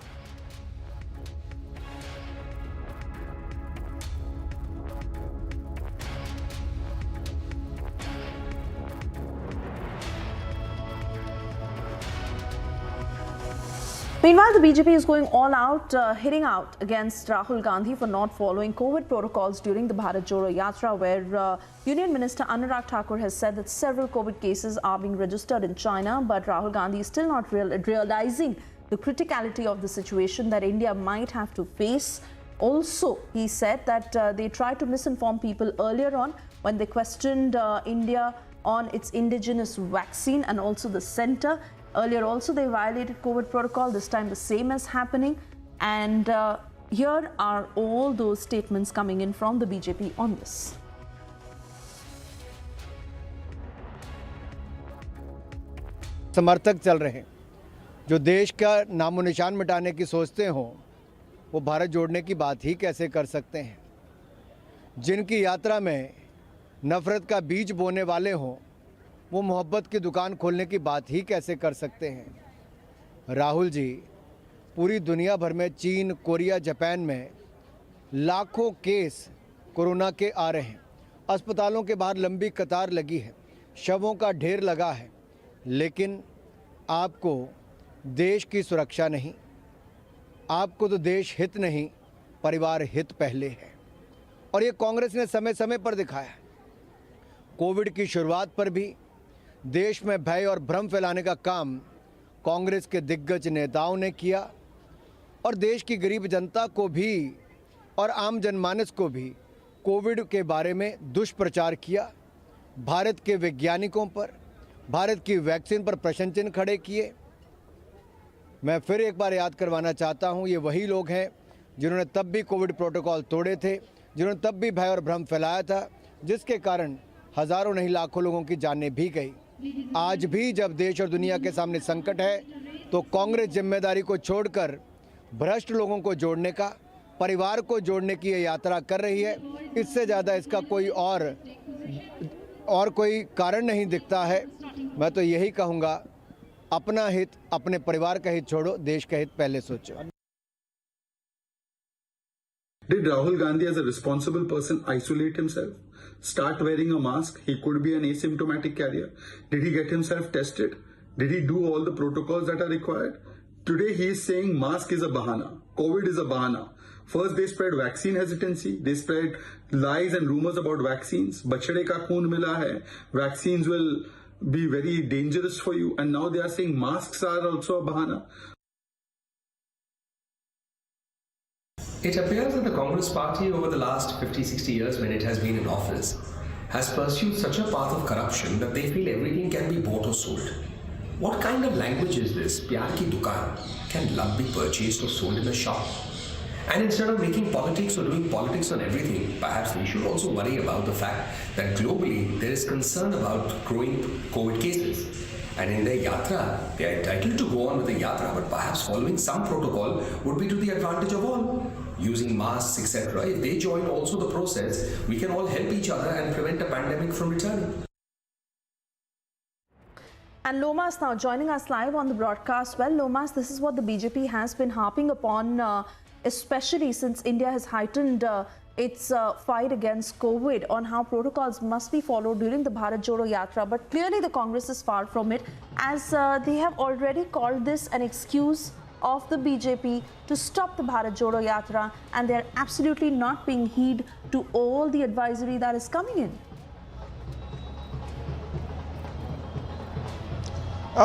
Meanwhile, the BJP is going all out, hitting out against Rahul Gandhi for not following COVID protocols during the Bharat Jodo Yatra, where Union Minister Anurag Thakur has said that several COVID cases are being registered in China, but Rahul Gandhi is still not realizing the criticality of the situation that India might have to face. Also, he said that they tried to misinform people earlier on when they questioned India on its indigenous vaccine and also the center. Earlier also they violated COVID protocol, this time the same is happening, and here are all those statements coming in from the BJP on this. समर्थक चल रहे हैं जो देश का नामो निशान मिटाने की सोचते हों, वो भारत जोड़ने की बात ही कैसे कर सकते हैं। जिनकी यात्रा में नफ़रत का बीज बोने वाले हों, वो मोहब्बत की दुकान खोलने की बात ही कैसे कर सकते हैं। राहुल जी, पूरी दुनिया भर में चीन, कोरिया, जापान में लाखों केस कोरोना के आ रहे हैं। अस्पतालों के बाहर लंबी कतार लगी है, शवों का ढेर लगा है, लेकिन आपको देश की सुरक्षा नहीं, आपको तो देश हित नहीं, परिवार हित पहले है। और ये कांग्रेस ने समय समय पर दिखाया। कोविड की शुरुआत पर भी देश में भय और भ्रम फैलाने का काम कांग्रेस के दिग्गज नेताओं ने किया और देश की गरीब जनता को भी और आम जनमानस को भी कोविड के बारे में दुष्प्रचार किया। भारत के वैज्ञानिकों पर, भारत की वैक्सीन पर प्रश्न चिन्ह खड़े किए। मैं फिर एक बार याद करवाना चाहता हूं, ये वही लोग हैं जिन्होंने तब भी कोविड प्रोटोकॉल तोड़े थे, जिन्होंने तब भी भय और भ्रम फैलाया था, जिसके कारण हज़ारों नहीं लाखों लोगों की जानें भी गई। आज भी जब देश और दुनिया के सामने संकट है, तो कांग्रेस जिम्मेदारी को छोड़कर भ्रष्ट लोगों को जोड़ने का, परिवार को जोड़ने की ये यात्रा कर रही है। इससे ज़्यादा इसका कोई और कोई कारण नहीं दिखता है। मैं तो यही कहूँगा, अपना हित, अपने परिवार का हित छोड़ो, देश का हित पहले सोचो। Did Rahul Gandhi as a responsible person isolate himself? Start wearing a mask? He could be an asymptomatic carrier. Did he get himself tested? Did he do all the protocols that are required? Today he is saying mask is a bahana. COVID is a bahana. First they spread vaccine hesitancy. They spread lies and rumors about vaccines. Bachade ka khoon mila hai. Vaccines will be very dangerous for you. And now they are saying masks are also a bahana. It appears that the Congress party over the last 50-60 years when it has been in office has pursued such a path of corruption that they feel everything can be bought or sold. What kind of language is this? Pyar ki dukaan. Can love be purchased or sold in a shop? And instead of making politics or doing politics on everything, perhaps we should also worry about the fact that globally there is concern about growing COVID cases. And in their yatra, they are entitled to go on with the yatra, but perhaps following some protocol would be to the advantage of all. Using masks, etc. If they join also the process, we can all help each other and prevent a pandemic from returning. And Lomas now joining us live on the broadcast. Well, Lomas, this is what the BJP has been harping upon, especially since India has heightened its fight against COVID, on how protocols must be followed during the Bharat Jodo Yatra. But clearly the Congress is far from it, as they have already called this an excuse of the BJP to stop the Bharat Jodo Yatra, and they are absolutely not paying heed to all the advisory that is coming in.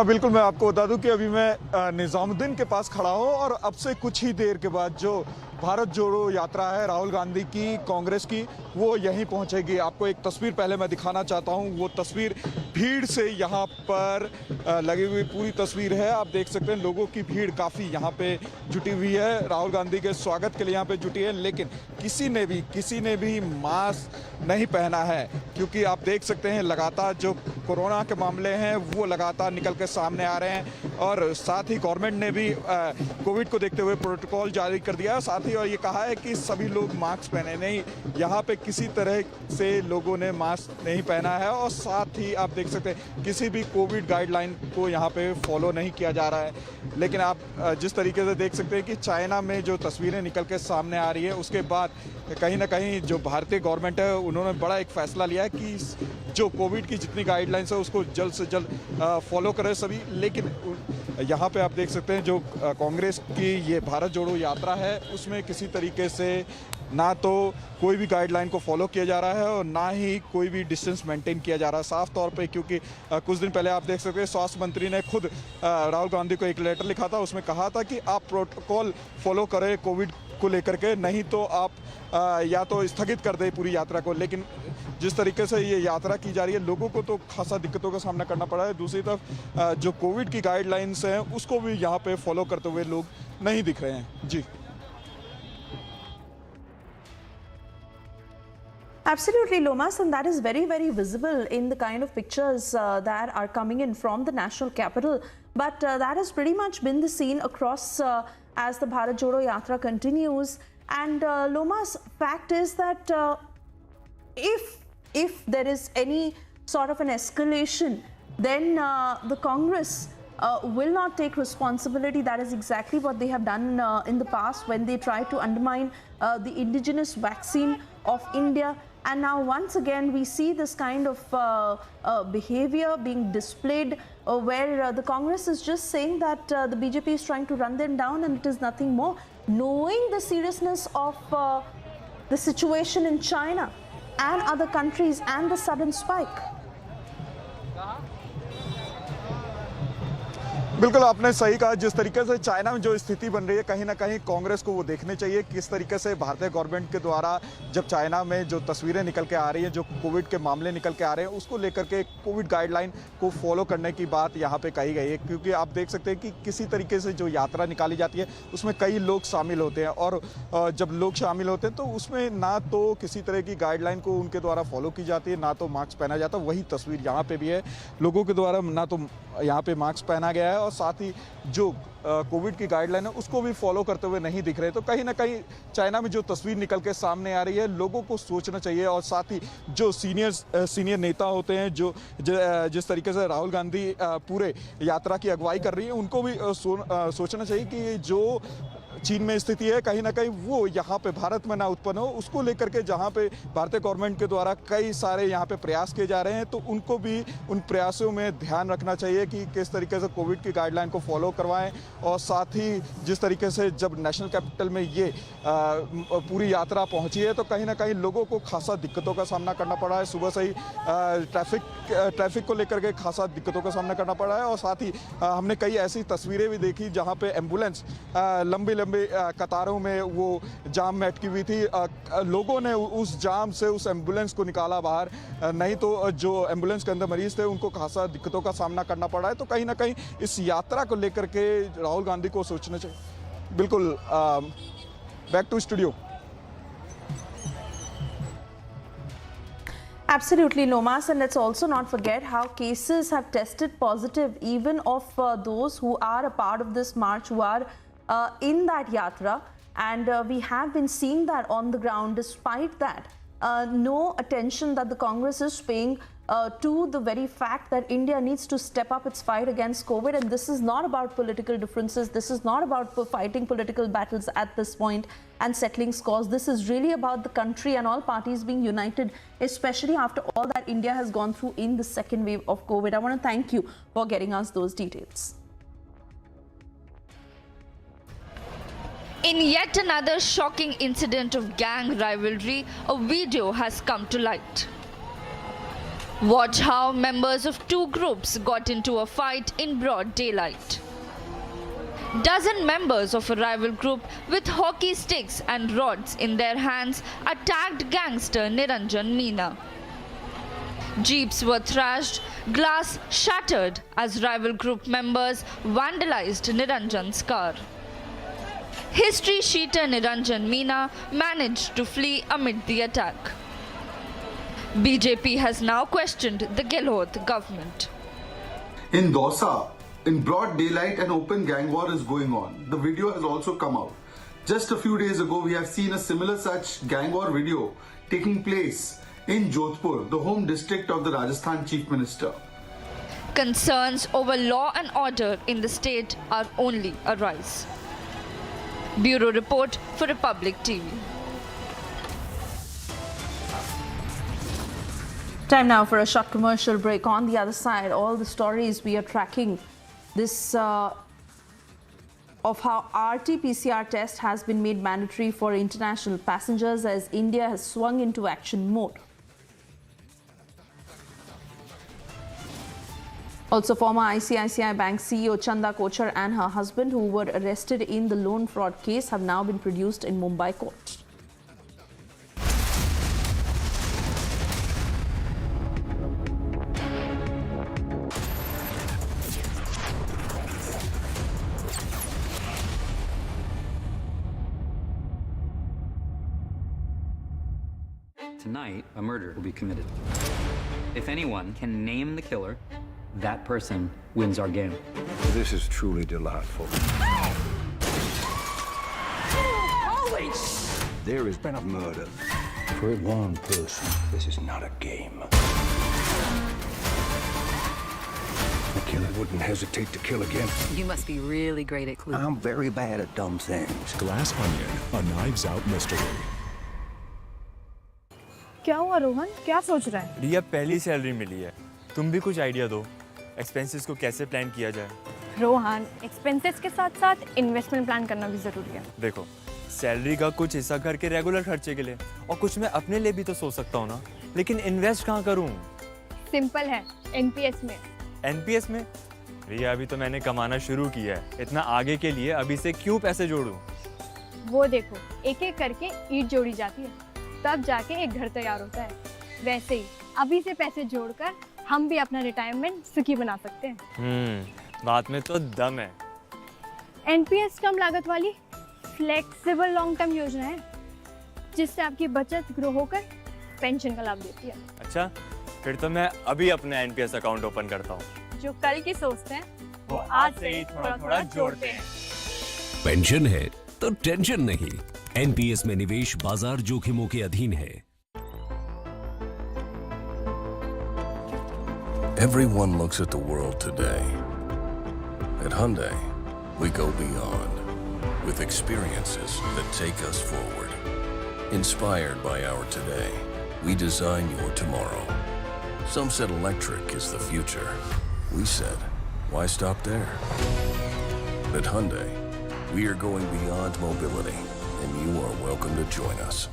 बिल्कुल, मैं आपको बता दूं कि अभी मैं निजामुद्दीन के पास खड़ा हूं और अब से कुछ ही देर के बाद जो भारत जोड़ो यात्रा है राहुल गांधी की, कांग्रेस की, वो यहीं पहुंचेगी। आपको एक तस्वीर पहले मैं दिखाना चाहता हूं। वो तस्वीर भीड़ से यहाँ पर लगी हुई पूरी तस्वीर है। आप देख सकते हैं लोगों की भीड़ काफ़ी यहाँ पे जुटी हुई है, राहुल गांधी के स्वागत के लिए यहाँ पे जुटी है। लेकिन किसी ने भी मास्क नहीं पहना है, क्योंकि आप देख सकते हैं लगातार जो कोरोना के मामले हैं वो लगातार निकल के सामने आ रहे हैं। और साथ ही गवर्नमेंट ने भी कोविड को देखते हुए प्रोटोकॉल जारी कर दिया है। साथ ही और ये कहा है कि सभी लोग मास्क पहने नहीं, यहाँ पे किसी तरह से लोगों ने मास्क नहीं पहना है। और साथ ही आप देख सकते हैं किसी भी कोविड गाइडलाइन को यहाँ पे फॉलो नहीं किया जा रहा है। लेकिन आप जिस तरीके से देख सकते हैं कि चाइना में जो तस्वीरें निकल के सामने आ रही है, उसके बाद कहीं ना कहीं जो भारतीय गवर्नमेंट है उन्होंने बड़ा एक फैसला लिया है कि जो कोविड की जितनी गाइडलाइंस है उसको जल्द से जल्द फॉलो करें सभी। लेकिन यहाँ पे आप देख सकते हैं जो कांग्रेस की ये भारत जोड़ो यात्रा है उसमें किसी तरीके से ना तो कोई भी गाइडलाइन को फॉलो किया जा रहा है और ना ही कोई भी डिस्टेंस मेंटेन किया जा रहा है साफ तौर पे। क्योंकि कुछ दिन पहले आप देख सकते हैं स्वास्थ्य मंत्री ने खुद राहुल गांधी को एक लेटर लिखा था, उसमें कहा था कि आप प्रोटोकॉल फॉलो करें कोविड को लेकर के, नहीं तो आप या तो स्थगित कर दें पूरी यात्रा को। लेकिन जिस तरीके से ये यात्रा की जा रही है लोगों को तो खासा दिक्कतों का सामना करना पड़ा है। दूसरी तरफ जो कोविड की गाइडलाइंस हैं उसको भी यहाँ पे फॉलो करते हुए लोग नहीं दिख रहे हैं। जी Absolutely, Lomas, and that is very, very visible in the kind of pictures that are coming in from the national capital. But that has pretty much been the scene across as the Bharat Jodo Yatra continues. And Loma's fact is that if there is any sort of an escalation, then the Congress will not take responsibility. That is exactly what they have done in the past when they tried to undermine the indigenous vaccine of India. And now once again we see this kind of behavior being displayed where the Congress is just saying that the BJP is trying to run them down, and it is nothing more, knowing the seriousness of the situation in China and other countries and the sudden spike. बिल्कुल आपने सही कहा। जिस तरीके से China में जो स्थिति बन रही है, कहीं ना कहीं कांग्रेस को वो देखने चाहिए किस तरीके से भारतीय गवर्नमेंट के द्वारा जब चाइना में जो तस्वीरें निकल के आ रही हैं, जो कोविड के मामले निकल के आ रहे हैं, उसको लेकर के कोविड गाइडलाइन को फॉलो करने की बात यहाँ पे कही गई है। क्योंकि आप देख सकते हैं कि किसी तरीके से जो यात्रा निकाली जाती है उसमें कई लोग शामिल होते हैं, और जब लोग शामिल होते हैं तो उसमें ना तो किसी तरह की गाइडलाइन को उनके द्वारा फॉलो की जाती है, ना तो मास्क पहना जाता। वही तस्वीर यहाँ पे भी है, लोगों के द्वारा ना तो यहाँ पे मास्क पहना गया है और साथ ही जो कोविड की गाइडलाइन है उसको भी फॉलो करते हुए नहीं दिख रहे। तो कहीं ना कहीं चाइना में जो तस्वीर निकल के सामने आ रही है, लोगों को सोचना चाहिए। और साथ ही जो सीनियर नेता होते हैं, जो जिस तरीके से राहुल गांधी पूरे यात्रा की अगुवाई कर रही है, उनको भी सोचना चाहिए कि जो चीन में स्थिति है कहीं ना कहीं वो यहाँ पे भारत में ना उत्पन्न हो। उसको लेकर के जहाँ पे भारतीय गवर्नमेंट के द्वारा कई सारे यहाँ पे प्रयास किए जा रहे हैं, तो उनको भी उन प्रयासों में ध्यान रखना चाहिए कि किस तरीके से कोविड की गाइडलाइन को फॉलो करवाएं। और साथ ही जिस तरीके से जब नेशनल कैपिटल में ये पूरी यात्रा पहुँची है, तो कहीं ना कहीं लोगों को खासा दिक्कतों का सामना करना पड़ा है। सुबह से ही ट्रैफिक को लेकर के खासा दिक्कतों का सामना करना पड़ा है। और साथ ही हमने कई ऐसी तस्वीरें भी देखी जहाँ पे एम्बुलेंस लंबी कतारों में वो जाम में अटकी हुई थी। लोगों ने उस जाम से उस एम्बुलेंस को निकाला बाहर, नहीं तो जो एम्बुलेंस के अंदर मरीज थे उनको खासा दिक्कतों का सामना करना पड़ा है। तो कहीं ना कहीं इस यात्रा को लेकर के राहुल गांधी को सोचना चाहिए। बिल्कुल, back to studio. Absolutely, Lomas, and let's also not forget how cases have tested positive even of those who are a part of this march, who are in that yatra, and we have been seeing that on the ground. Despite that, no attention that the Congress is paying to the very fact that India needs to step up its fight against COVID. And this is not about political differences. This is not about fighting political battles at this point and settling scores. This is really about the country and all parties being united, especially after all that India has gone through in the second wave of COVID. I want to thank you for getting us those details. In yet another shocking incident of gang rivalry, a video has come to light. Watch how members of two groups got into a fight in broad daylight. Dozen members of a rival group with hockey sticks and rods in their hands attacked gangster Niranjan Meena. Jeeps were thrashed, glass shattered as rival group members vandalized Niranjan's car. History sheeter Niranjan Meena managed to flee amid the attack. BJP has now questioned the Gehlot government. In Dausa, in broad daylight, an open gang war is going on. The video has also come out. Just a few days ago, we have seen a similar such gang war video taking place in Jodhpur, the home district of the Rajasthan Chief Minister. Concerns over law and order in the state are only a rise. Bureau Report for Republic TV. Time now for a short commercial break. On the other side, all the stories we are tracking this of how RT-PCR test has been made mandatory for international passengers as India has swung into action mode. Also, former ICICI Bank CEO Chanda Kochhar and her husband, who were arrested in the loan fraud case, have now been produced in Mumbai court. Tonight, a murder will be committed. If anyone can name the killer, that person wins our game. This is truly delightful. There has been a murder. For one person, this is not a game. A killer wouldn't hesitate to kill again. You must be really great at clues. I'm very bad at dumb things. Glass Onion, a Knives Out mystery. क्या हुआ रोहन? क्या सोच रहा है? रिया पहली salary मिली है, तुम भी कुछ आइडिया दो, एक्सपेंसेस को कैसे प्लान किया जाए? रोहन, एक्सपेंसेस के साथ साथ इन्वेस्टमेंट प्लान करना भी जरूरी है। देखो, सैलरी का कुछ हिस्सा घर के रेगुलर खर्चे के लिए और कुछ मैं अपने लिए भी तो सोच सकता हूँ ना, लेकिन इन्वेस्ट कहाँ करूँ? सिंपल है, एनपीएस में। एनपीएस में? रिया अभी तो मैंने कमाना शुरू किया है, इतना आगे के लिए अभी से क्यों पैसे जोड़ूं? वो देखो, एक एक करके ईंट जोड़ी जाती है, तब जाके एक घर तैयार होता है। वैसे ही अभी से पैसे जोड़कर हम भी अपना रिटायरमेंट सुखी बना सकते हैं। बात में तो दम है। एनपीएस कम लागत वाली फ्लेक्सिबल लॉन्ग टर्म योजना है, जिससे आपकी बचत ग्रो होकर पेंशन का लाभ देती है। अच्छा, फिर तो मैं अभी अपना एनपीएस अकाउंट ओपन करता हूँ। जो कल की सोचते हैं वो आज से ही थोड़ा थोड़ा जोड़ते हैं। पेंशन है तो टेंशन नहीं। एनपीएस में निवेश बाजार जोखिमों के अधीन है। Everyone looks at the world today. At Hyundai, we go beyond with experiences that take us forward. Inspired by our today, we design your tomorrow. Some said electric is the future. We said, why stop there? At Hyundai, we are going beyond mobility, and you are welcome to join us.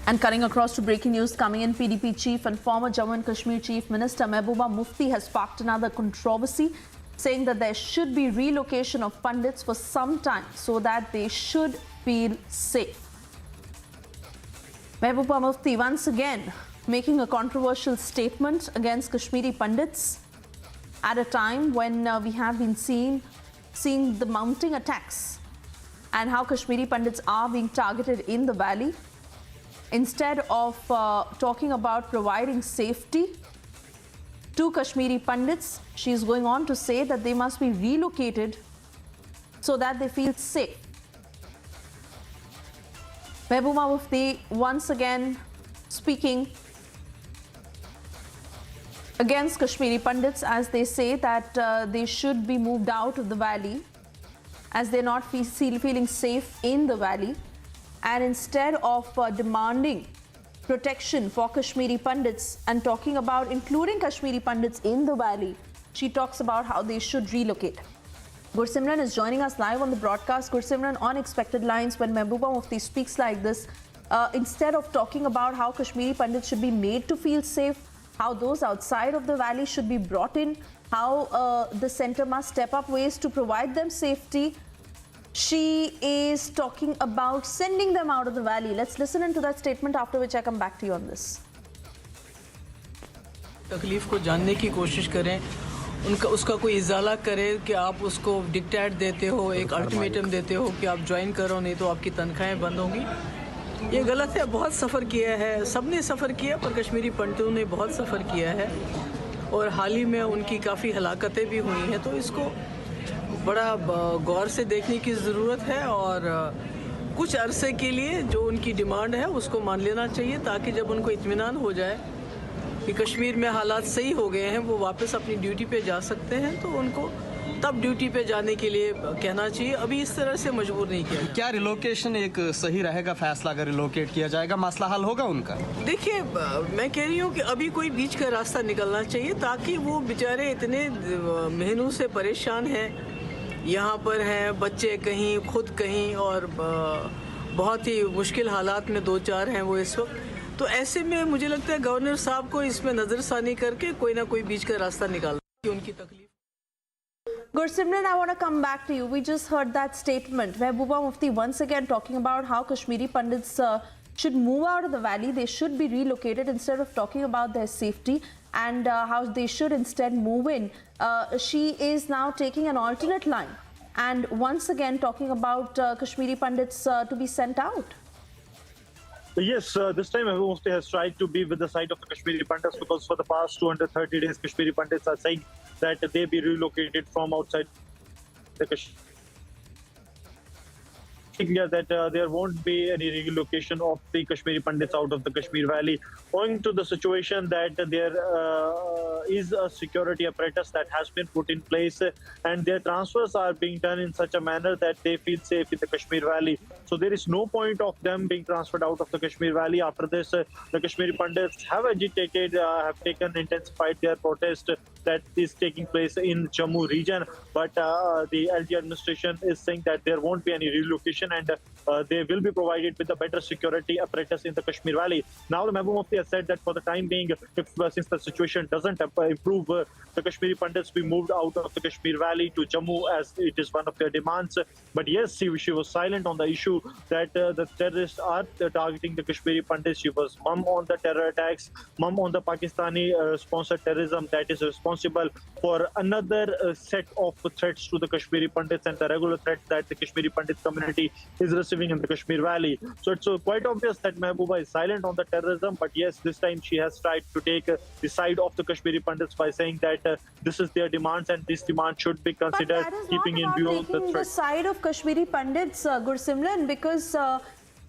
And cutting across to breaking news coming in, PDP chief and former Jammu and Kashmir Chief Minister Mehbooba Mufti has sparked another controversy, saying that there should be relocation of pundits for some time so that they should feel safe. Mehbooba Mufti once again making a controversial statement against Kashmiri pundits at a time when we have been seeing the mounting attacks and how Kashmiri pundits are being targeted in the valley. Instead of talking about providing safety to Kashmiri pundits, she is going on to say that they must be relocated so that they feel safe. Mehbooba Mufti once again speaking against Kashmiri pundits as they say that they should be moved out of the valley as they're not feeling safe in the valley. And instead of demanding protection for Kashmiri pundits and talking about including Kashmiri pundits in the valley, she talks about how they should relocate. Gursimran is joining us live on the broadcast. Gursimran, on expected lines, when Mehbooba Mufti speaks like this, instead of talking about how Kashmiri pundits should be made to feel safe, how those outside of the valley should be brought in, how the centre must step up ways to provide them safety, she is talking about sending them out of the valley. Let's listen into that statement, after which I come back to you on this. तकलीफ को जानने की कोशिश करें, उनका उसका कोई इजाला करें कि आप उसको डिक्टेट देते हो, एक अल्टीमेटम देते हो कि आप ज्वाइन करो नहीं तो आपकी तनख्वाहें बंद होंगी। ये गलत है। बहुत सफ़र किया है, सबने सफ़र किया, पर कश्मीरी पंडितों ने बहुत सफ़र किया है और हाल ही में उनकी काफ़ी हलाकतें भी हुई हैं। तो इसको बड़ा गौर से देखने की ज़रूरत है और कुछ अरसे के लिए जो उनकी डिमांड है उसको मान लेना चाहिए, ताकि जब उनको इत्मीनान हो जाए कि कश्मीर में हालात सही हो गए हैं, वो वापस अपनी ड्यूटी पे जा सकते हैं, तो उनको तब ड्यूटी पे जाने के लिए कहना चाहिए। अभी इस तरह से मजबूर नहीं किया। क्या रिलोकेशन एक सही रहेगा फैसला? अगर रिलोकेट किया जाएगा मसला हल होगा उनका? देखिए, मैं कह रही हूँ कि अभी कोई बीच का रास्ता निकलना चाहिए, ताकि वो बेचारे इतने महीनों से परेशान हैं, यहाँ पर हैं, बच्चे कहीं, खुद कहीं, और बहुत ही मुश्किल हालात में दो चार हैं वो इस वक्त। तो ऐसे में मुझे लगता है गवर्नर साहब को इसमें नज़रसानी करके कोई ना कोई बीच का रास्ता निकालना कि उनकी तकलीफ। Gursimran, I want to come back to you. We just heard that statement. Mehbooba Mufti once again talking about how Kashmiri pundits should move out of the valley. They should be relocated instead of talking about their safety. and how they should instead move in, she is now taking an alternate line and once again talking about Kashmiri Pandits to be sent out. Yes, this time Mehbooba Mufti has tried to be with the side of the Kashmiri Pandits, because for the past 230 days, Kashmiri Pandits are saying that they be relocated from outside the Kashmir. That there won't be any relocation of the Kashmiri Pandits out of the Kashmir Valley, owing to the situation that there is a security apparatus that has been put in place, and their transfers are being done in such a manner that they feel safe in the Kashmir Valley. So there is no point of them being transferred out of the Kashmir Valley. After this, the Kashmiri Pandits have agitated, have intensified their protest that is taking place in Jammu region. But the LG administration is saying that there won't be any relocation, and they will be provided with a better security apparatus in the Kashmir Valley. Now the Mehbooba Mufti has said that for the time being, since the situation doesn't improve, the Kashmiri Pandits be moved out of the Kashmir Valley to Jammu, as it is one of their demands. But yes, she was silent on the issue that the terrorists are targeting the Kashmiri Pandits. She was mum on the terror attacks, mum on the Pakistani sponsored terrorism that is responsible for another set of threats to the Kashmiri Pandits and the regular threats that the Kashmiri Pandit community is receiving in the Kashmir Valley. So it's quite obvious that Mehbooba is silent on the terrorism, but yes, this time she has tried to take the side of the Kashmiri Pandits by saying that this is their demands and this demand should be considered, keeping in view of the threat. The side of Kashmiri Pandits, Gursimran, because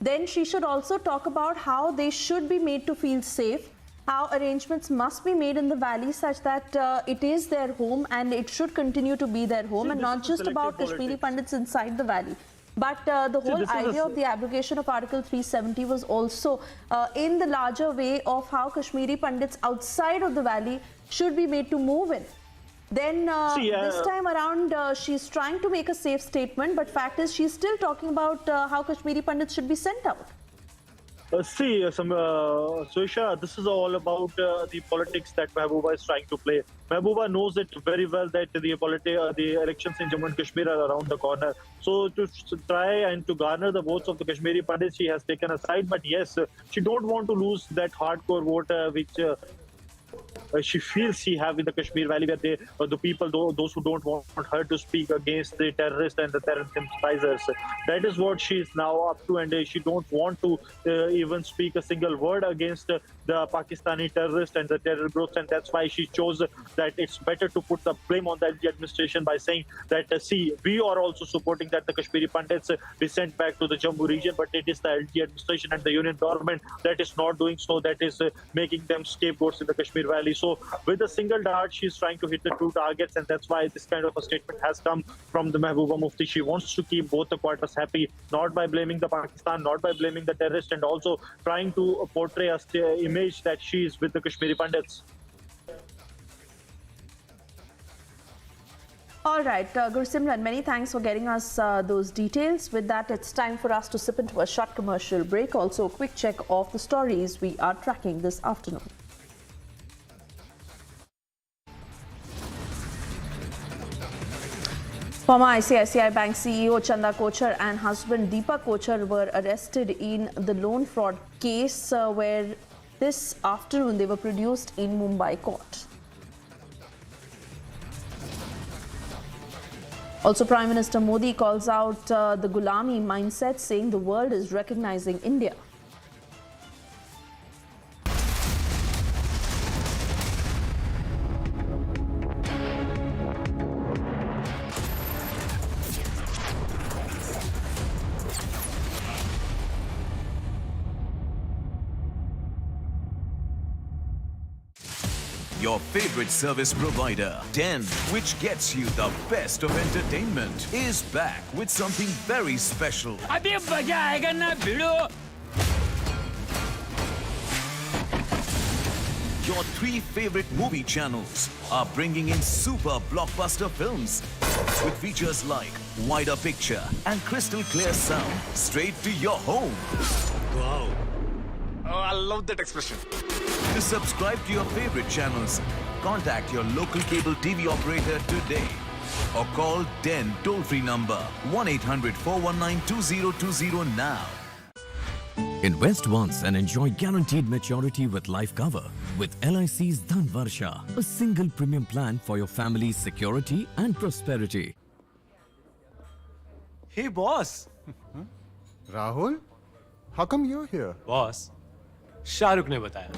then she should also talk about how they should be made to feel safe, how arrangements must be made in the valley such that it is their home and it should continue to be their home, and not just about Kashmiri Pandits inside the valley. But the whole idea of the abrogation of Article 370 was also in the larger way of how Kashmiri Pandits outside of the valley should be made to move in. Then this time around, she's trying to make a safe statement, but fact is she's still talking about how Kashmiri Pandits should be sent out. Suisha, this is all about the politics that Mehbooba is trying to play. Mehbooba knows it very well that the elections in Jammu and Kashmir are around the corner. So to try and to garner the votes of the Kashmiri Pandits, she has taken a side. But yes, she don't want to lose that hardcore vote which she feels she have in the Kashmir Valley, where the people, those who don't want her to speak against the terrorists and the terror sympathizers. That is what she is now up to, and she don't want to even speak a single word against the Pakistani terrorists and the terror groups, and that's why she chose that it's better to put the blame on the LG administration by saying that, see, we are also supporting that the Kashmiri Pandits be sent back to the Jammu region, but it is the LG administration and the union government that is not doing so, that is making them scapegoats in the Kashmir Valley. So with a single dart, she's trying to hit the two targets, and that's why this kind of a statement has come from the Mehbooba Mufti. She wants to keep both the quarters happy, not by blaming the Pakistan, not by blaming the terrorists, and also trying to portray a image that she is with the Kashmiri Pandits. All right, Gursimran, many thanks for getting us those details. With that, it's time for us to sip into a short commercial break. Also, a quick check of the stories we are tracking this afternoon. Former ICICI Bank CEO Chanda Kochhar and husband Deepak Kochhar were arrested in the loan fraud case where this afternoon they were produced in Mumbai court. Also, Prime Minister Modi calls out the Gulami mindset, saying the world is recognizing India. Your favorite service provider, Den, which gets you the best of entertainment, is back with something very special. Your 3 favorite movie channels are bringing in super blockbuster films with features like wider picture and crystal clear sound straight to your home. Wow. Oh, I love that expression. To subscribe to your favorite channels, contact your local cable TV operator today or call Den toll-free number 1-800-419-2020 now. Invest once and enjoy guaranteed maturity with life cover. with LIC's Dhan Varsha, a single premium plan for your family's security and prosperity. Hey boss. Rahul, how come you're here? Boss, Shahrukh ने बताया.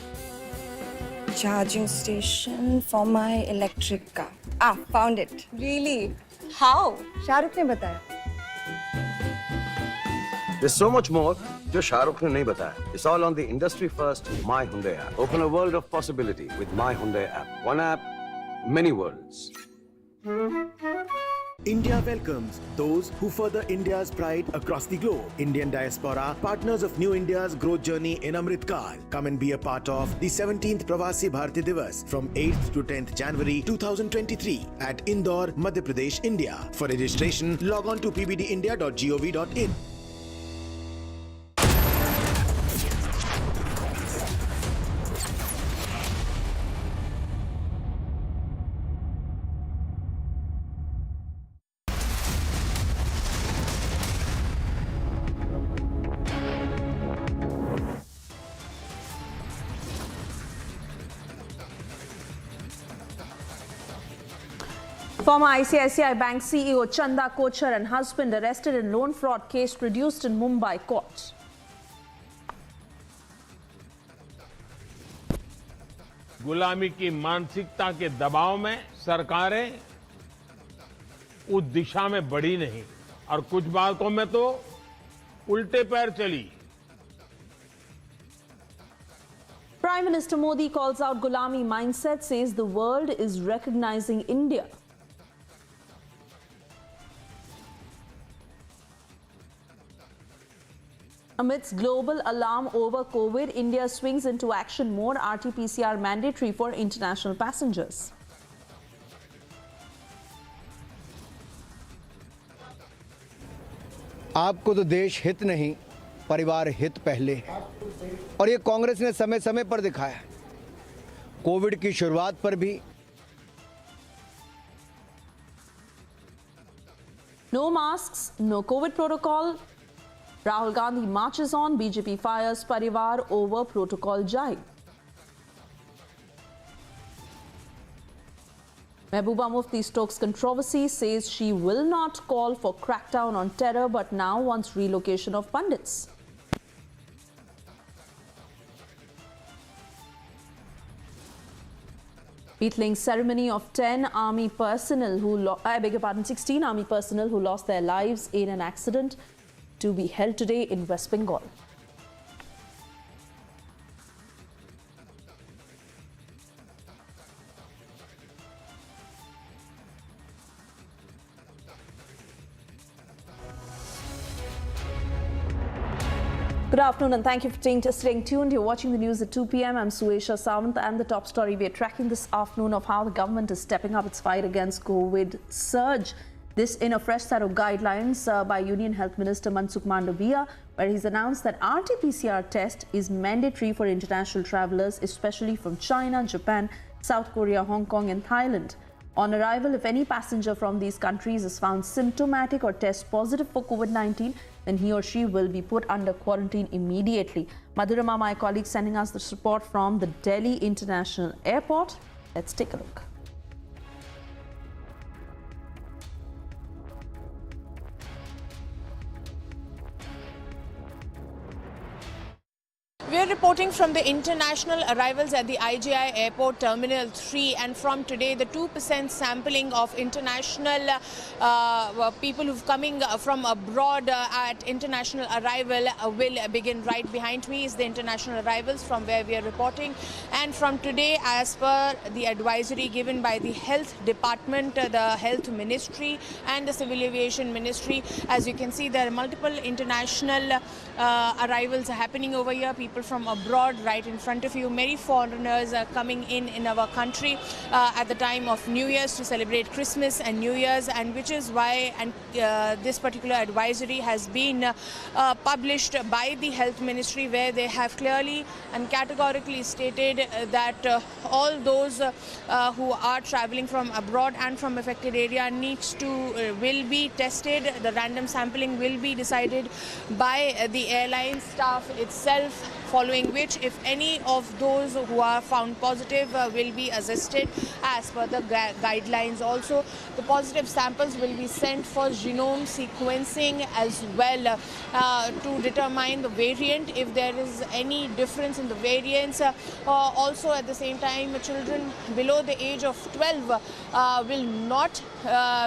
Charging station for my electric car. Ah, found it. Really? How? Shahrukh ने बताया. There's so much more जो शाहरुख ने नहीं बताया. It's all on the industry first My Hyundai app. Open a world of possibility with My Hyundai app. One app, many worlds. India welcomes those who further India's pride across the globe. Indian diaspora, partners of New India's growth journey in Amritkal. Come and be a part of the 17th Pravasi Bharati Divas from 8th to 10th January 2023 at Indore, Madhya Pradesh, India. For registration, log on to pbdindia.gov.in. Former ICICI Bank CEO Chanda, Kochhar and husband arrested in loan fraud case produced in Mumbai court. गुलामी की मानसिकता के दबाव में सरकारें उस दिशा में बढ़ी नहीं और कुछ बातों में तो उल्टे पैर चली. Prime Minister Modi calls out Gulami mindset, says the world is recognizing India. Amidst global alarm over COVID, India swings into action mode. RT-PCR mandatory for international passengers. आपको तो देश हित नहीं, परिवार हित पहले, और ये कांग्रेस ने समय समय पर दिखाया. कोविड की शुरुआत पर भी No masks, no COVID protocol. Rahul Gandhi marches on. BJP fires Parivar over protocol jibe. Mehbooba Mufti stokes controversy, says she will not call for crackdown on terror but now wants relocation of pundits. Beetling ceremony of 10 army personnel who 16 army personnel who lost their lives in an accident to be held today in West Bengal. Good afternoon and thank you for staying tuned. You're watching the news at 2 p.m. I'm Suesha Sawant, and the top story we're tracking this afternoon of how the government is stepping up its fight against COVID surge. This in a fresh set of guidelines by Union Health Minister Mansukh Mandaviya, where he's announced that RT-PCR test is mandatory for international travelers, especially from China, Japan, South Korea, Hong Kong and Thailand. On arrival, if any passenger from these countries is found symptomatic or tests positive for COVID-19, then he or she will be put under quarantine immediately. Madhurama, my colleague, sending us this report from the Delhi International Airport. Let's take a look. We're reporting from the international arrivals at the IGI Airport Terminal 3, and from today the 2% sampling of international people who've coming from abroad at international arrival will begin. Right behind me is the international arrivals from where we are reporting, and from today, as per the advisory given by the Health Department, the Health Ministry and the Civil Aviation Ministry, as you can see, there are multiple international arrivals happening over here. People from abroad right in front of you. Many foreigners are coming in our country at the time of New Year's to celebrate Christmas and New Year's, and which is why this particular advisory has been published by the Health Ministry, where they have clearly and categorically stated that all those who are traveling from abroad and from affected area will be tested. The random sampling will be decided by the airline staff itself. following which if any of those who are found positive will be assisted as per the guidelines. Also, the positive samples will be sent for genome sequencing as well to determine the variant if there is any difference in the variants. Also, at the same time, children below the age of 12 will not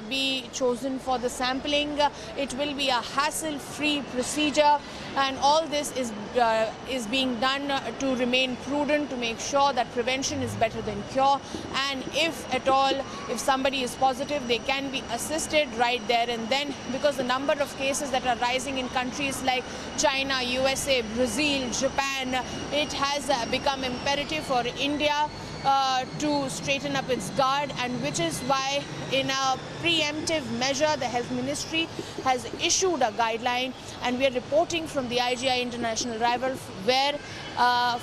be chosen for the sampling. It will be a hassle-free procedure, and all this is being done to remain prudent, to make sure that prevention is better than cure. And if at all, if somebody is positive, they can be assisted right there and then, because the number of cases that are rising in countries like China, USA, Brazil, Japan, it has become imperative for India to straighten up its guard, and which is why in a preemptive measure the Health Ministry has issued a guideline, and we are reporting from the IGI International Arrival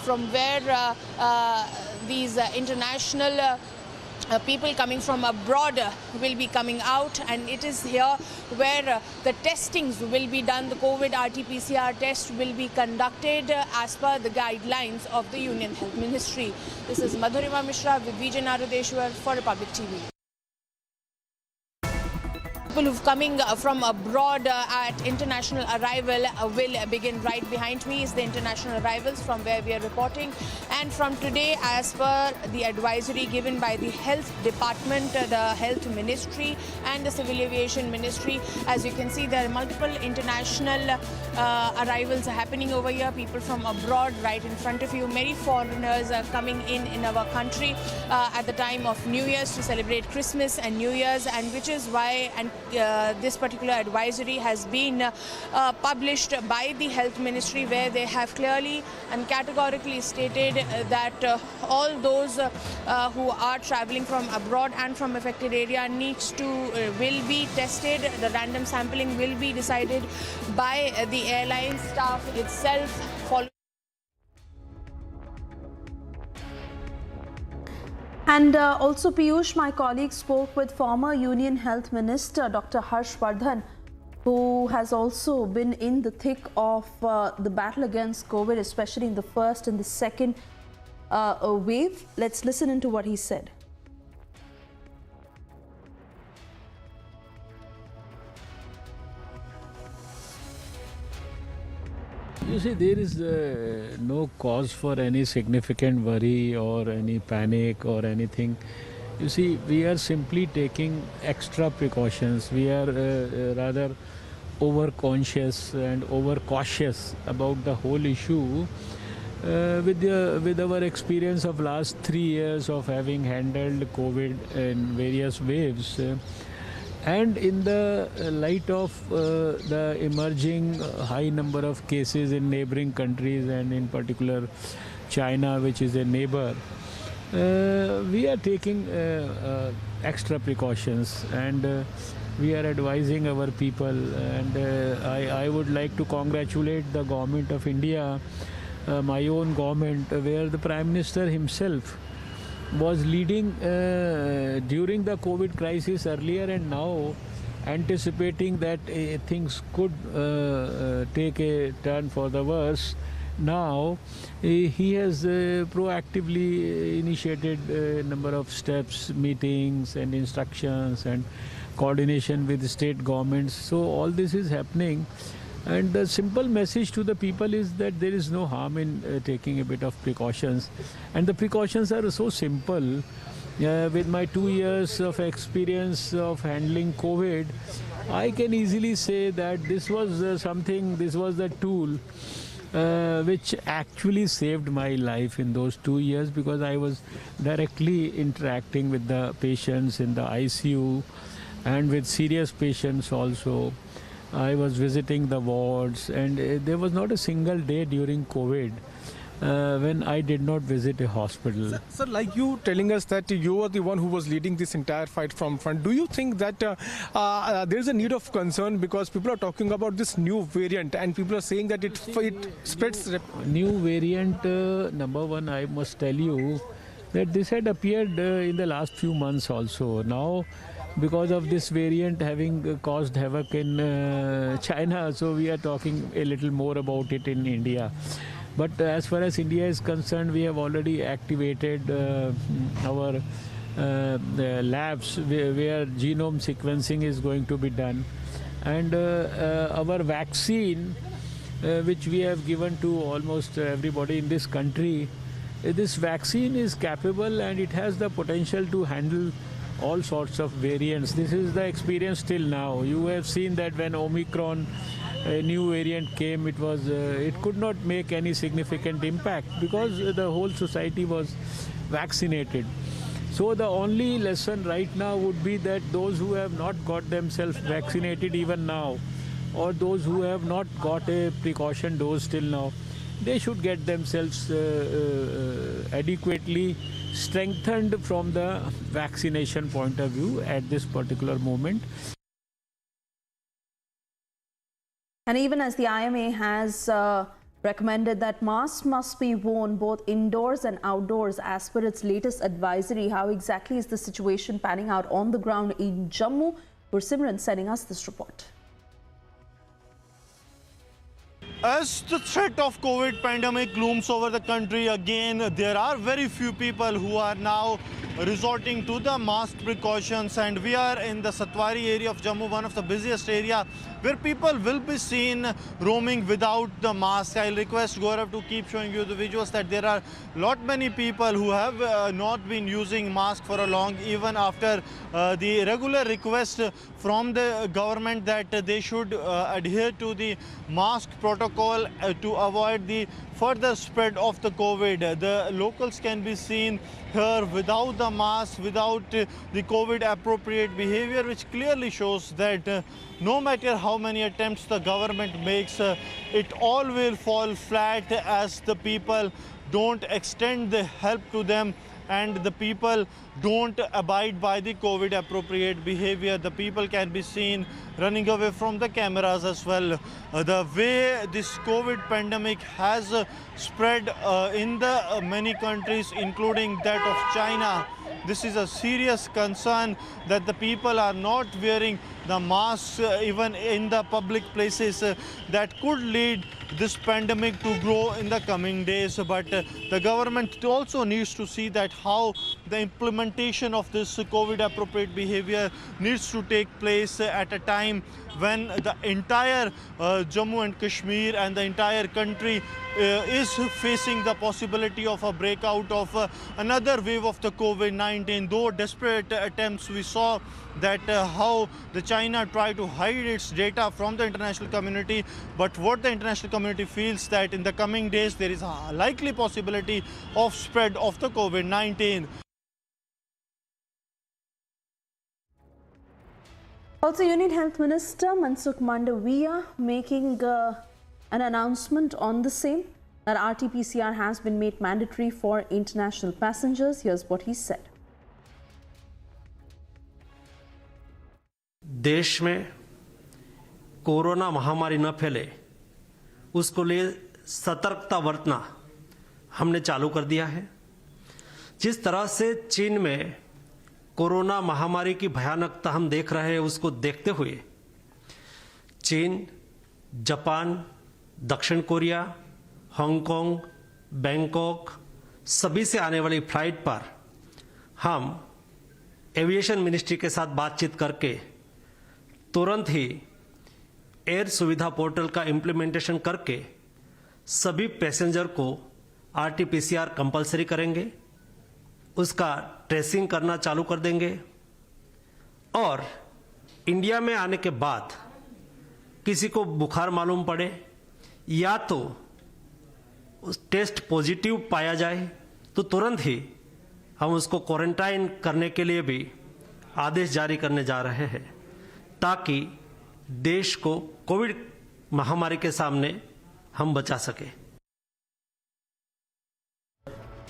from where these international people coming from abroad will be coming out, and it is here where the testings will be done. The COVID RT-PCR test will be conducted as per the guidelines of the Union Health Ministry. This is Madhurima Mishra with Vijay Narudeshwar for Republic TV. People who've coming from abroad at international arrival will begin. Right behind me is the international arrivals from where we are reporting, and from today, as per the advisory given by the Health Department, the Health Ministry and the Civil Aviation Ministry, as you can see, there are multiple international arrivals happening over here. People from abroad right in front of you. Many foreigners are coming in our country at the time of New Year's to celebrate Christmas and New Year's, and which is why this particular advisory has been published by the Health Ministry, where they have clearly and categorically stated that all those who are traveling from abroad and from affected area will be tested. The random sampling will be decided by the airline staff itself. And also, Piyush, my colleague, spoke with former Union Health Minister Dr. Harshvardhan, who has also been in the thick of the battle against COVID, especially in the first and the second wave. Let's listen into what he said. You see, there is no cause for any significant worry or any panic or anything. You see, we are simply taking extra precautions. We are rather over-conscious and over-cautious about the whole issue. With our experience of last 3 years of having handled COVID in various waves, and in the light of the emerging high number of cases in neighboring countries, and in particular China, which is a neighbor, we are taking extra precautions, and we are advising our people. And I would like to congratulate the government of India, my own government, where the Prime Minister himself was leading during the COVID crisis earlier, and now anticipating that things could take a turn for the worse. Now he has proactively initiated a number of steps, meetings and instructions and coordination with the state governments. So all this is happening. And the simple message to the people is that there is no harm in taking a bit of precautions. And the precautions are so simple. With my 2 years of experience of handling COVID, I can easily say that this was this was the tool which actually saved my life in those 2 years, because I was directly interacting with the patients in the ICU and with serious patients also. I was visiting the wards, and there was not a single day during COVID when I did not visit a hospital. Sir, like you telling us that you were the one who was leading this entire fight from front, do you think that there is a need of concern, because people are talking about this new variant and people are saying that it spreads? New variant, number one, I must tell you that this had appeared in the last few months also. Now, because of this variant having caused havoc in China, so we are talking a little more about it in India. But as far as India is concerned, we have already activated our the labs where genome sequencing is going to be done, and our vaccine which we have given to almost everybody in this country, this vaccine is capable and it has the potential to handle all sorts of variants. This is the experience till now. You have seen that when Omicron, a new variant came, it could not make any significant impact because the whole society was vaccinated. So the only lesson right now would be that those who have not got themselves vaccinated even now, or those who have not got a precaution dose till now, they should get themselves adequately strengthened from the vaccination point of view at this particular moment. And even as the IMA has recommended that masks must be worn both indoors and outdoors as per its latest advisory, how exactly is the situation panning out on the ground in Jammu? Simran sending us this report. As the threat of COVID pandemic looms over the country again, there are very few people who are now resorting to the mask precautions, and we are in the Satwari area of Jammu, one of the busiest area where people will be seen roaming without the mask. I'll request Gaurav to keep showing you the visuals that there are many people who have not been using mask for a long, even after the regular request from the government that they should adhere to the mask protocol to avoid the further spread of the COVID. The locals can be seen here without the mask, without the COVID appropriate behavior, which clearly shows that no matter how many attempts the government makes, it all will fall flat as the people don't extend the help to them and the people don't abide by the COVID appropriate behavior. The people can be seen running away from the cameras as well. The way this COVID pandemic has spread in the many countries, including that of China, this is a serious concern that the people are not wearing the masks even in the public places. That could lead this pandemic to grow in the coming days. But the government also needs to see that how the implementation of this COVID appropriate behavior needs to take place at a time when the entire Jammu and Kashmir and the entire country is facing the possibility of a breakout of another wave of the COVID-19. Though desperate attempts, we saw that how the China tried to hide its data from the international community, but what the international community feels that in the coming days there is a likely possibility of spread of the COVID-19. Also, Union Health Minister Mansukh Mandavia making an announcement on the same, that RT-PCR has been made mandatory for international passengers. Here's what he said. देश में corona महामारी न फैले उसको लिए सतर्कता बरतना हमने चालू कर दिया है। जिस तरह से चीन में कोरोना महामारी की भयानकता हम देख रहे हैं, उसको देखते हुए चीन, जापान, दक्षिण कोरिया, हांगकांग, बैंकॉक सभी से आने वाली फ्लाइट पर हम एविएशन मिनिस्ट्री के साथ बातचीत करके तुरंत ही एयर सुविधा पोर्टल का इम्प्लीमेंटेशन करके सभी पैसेंजर को RT-PCR कंपलसरी करेंगे, उसका ट्रेसिंग करना चालू कर देंगे और इंडिया में आने के बाद किसी को बुखार मालूम पड़े या तो टेस्ट पॉजिटिव पाया जाए तो तुरंत ही हम उसको क्वारंटाइन करने के लिए भी आदेश जारी करने जा रहे हैं, ताकि देश को कोविड महामारी के सामने हम बचा सके।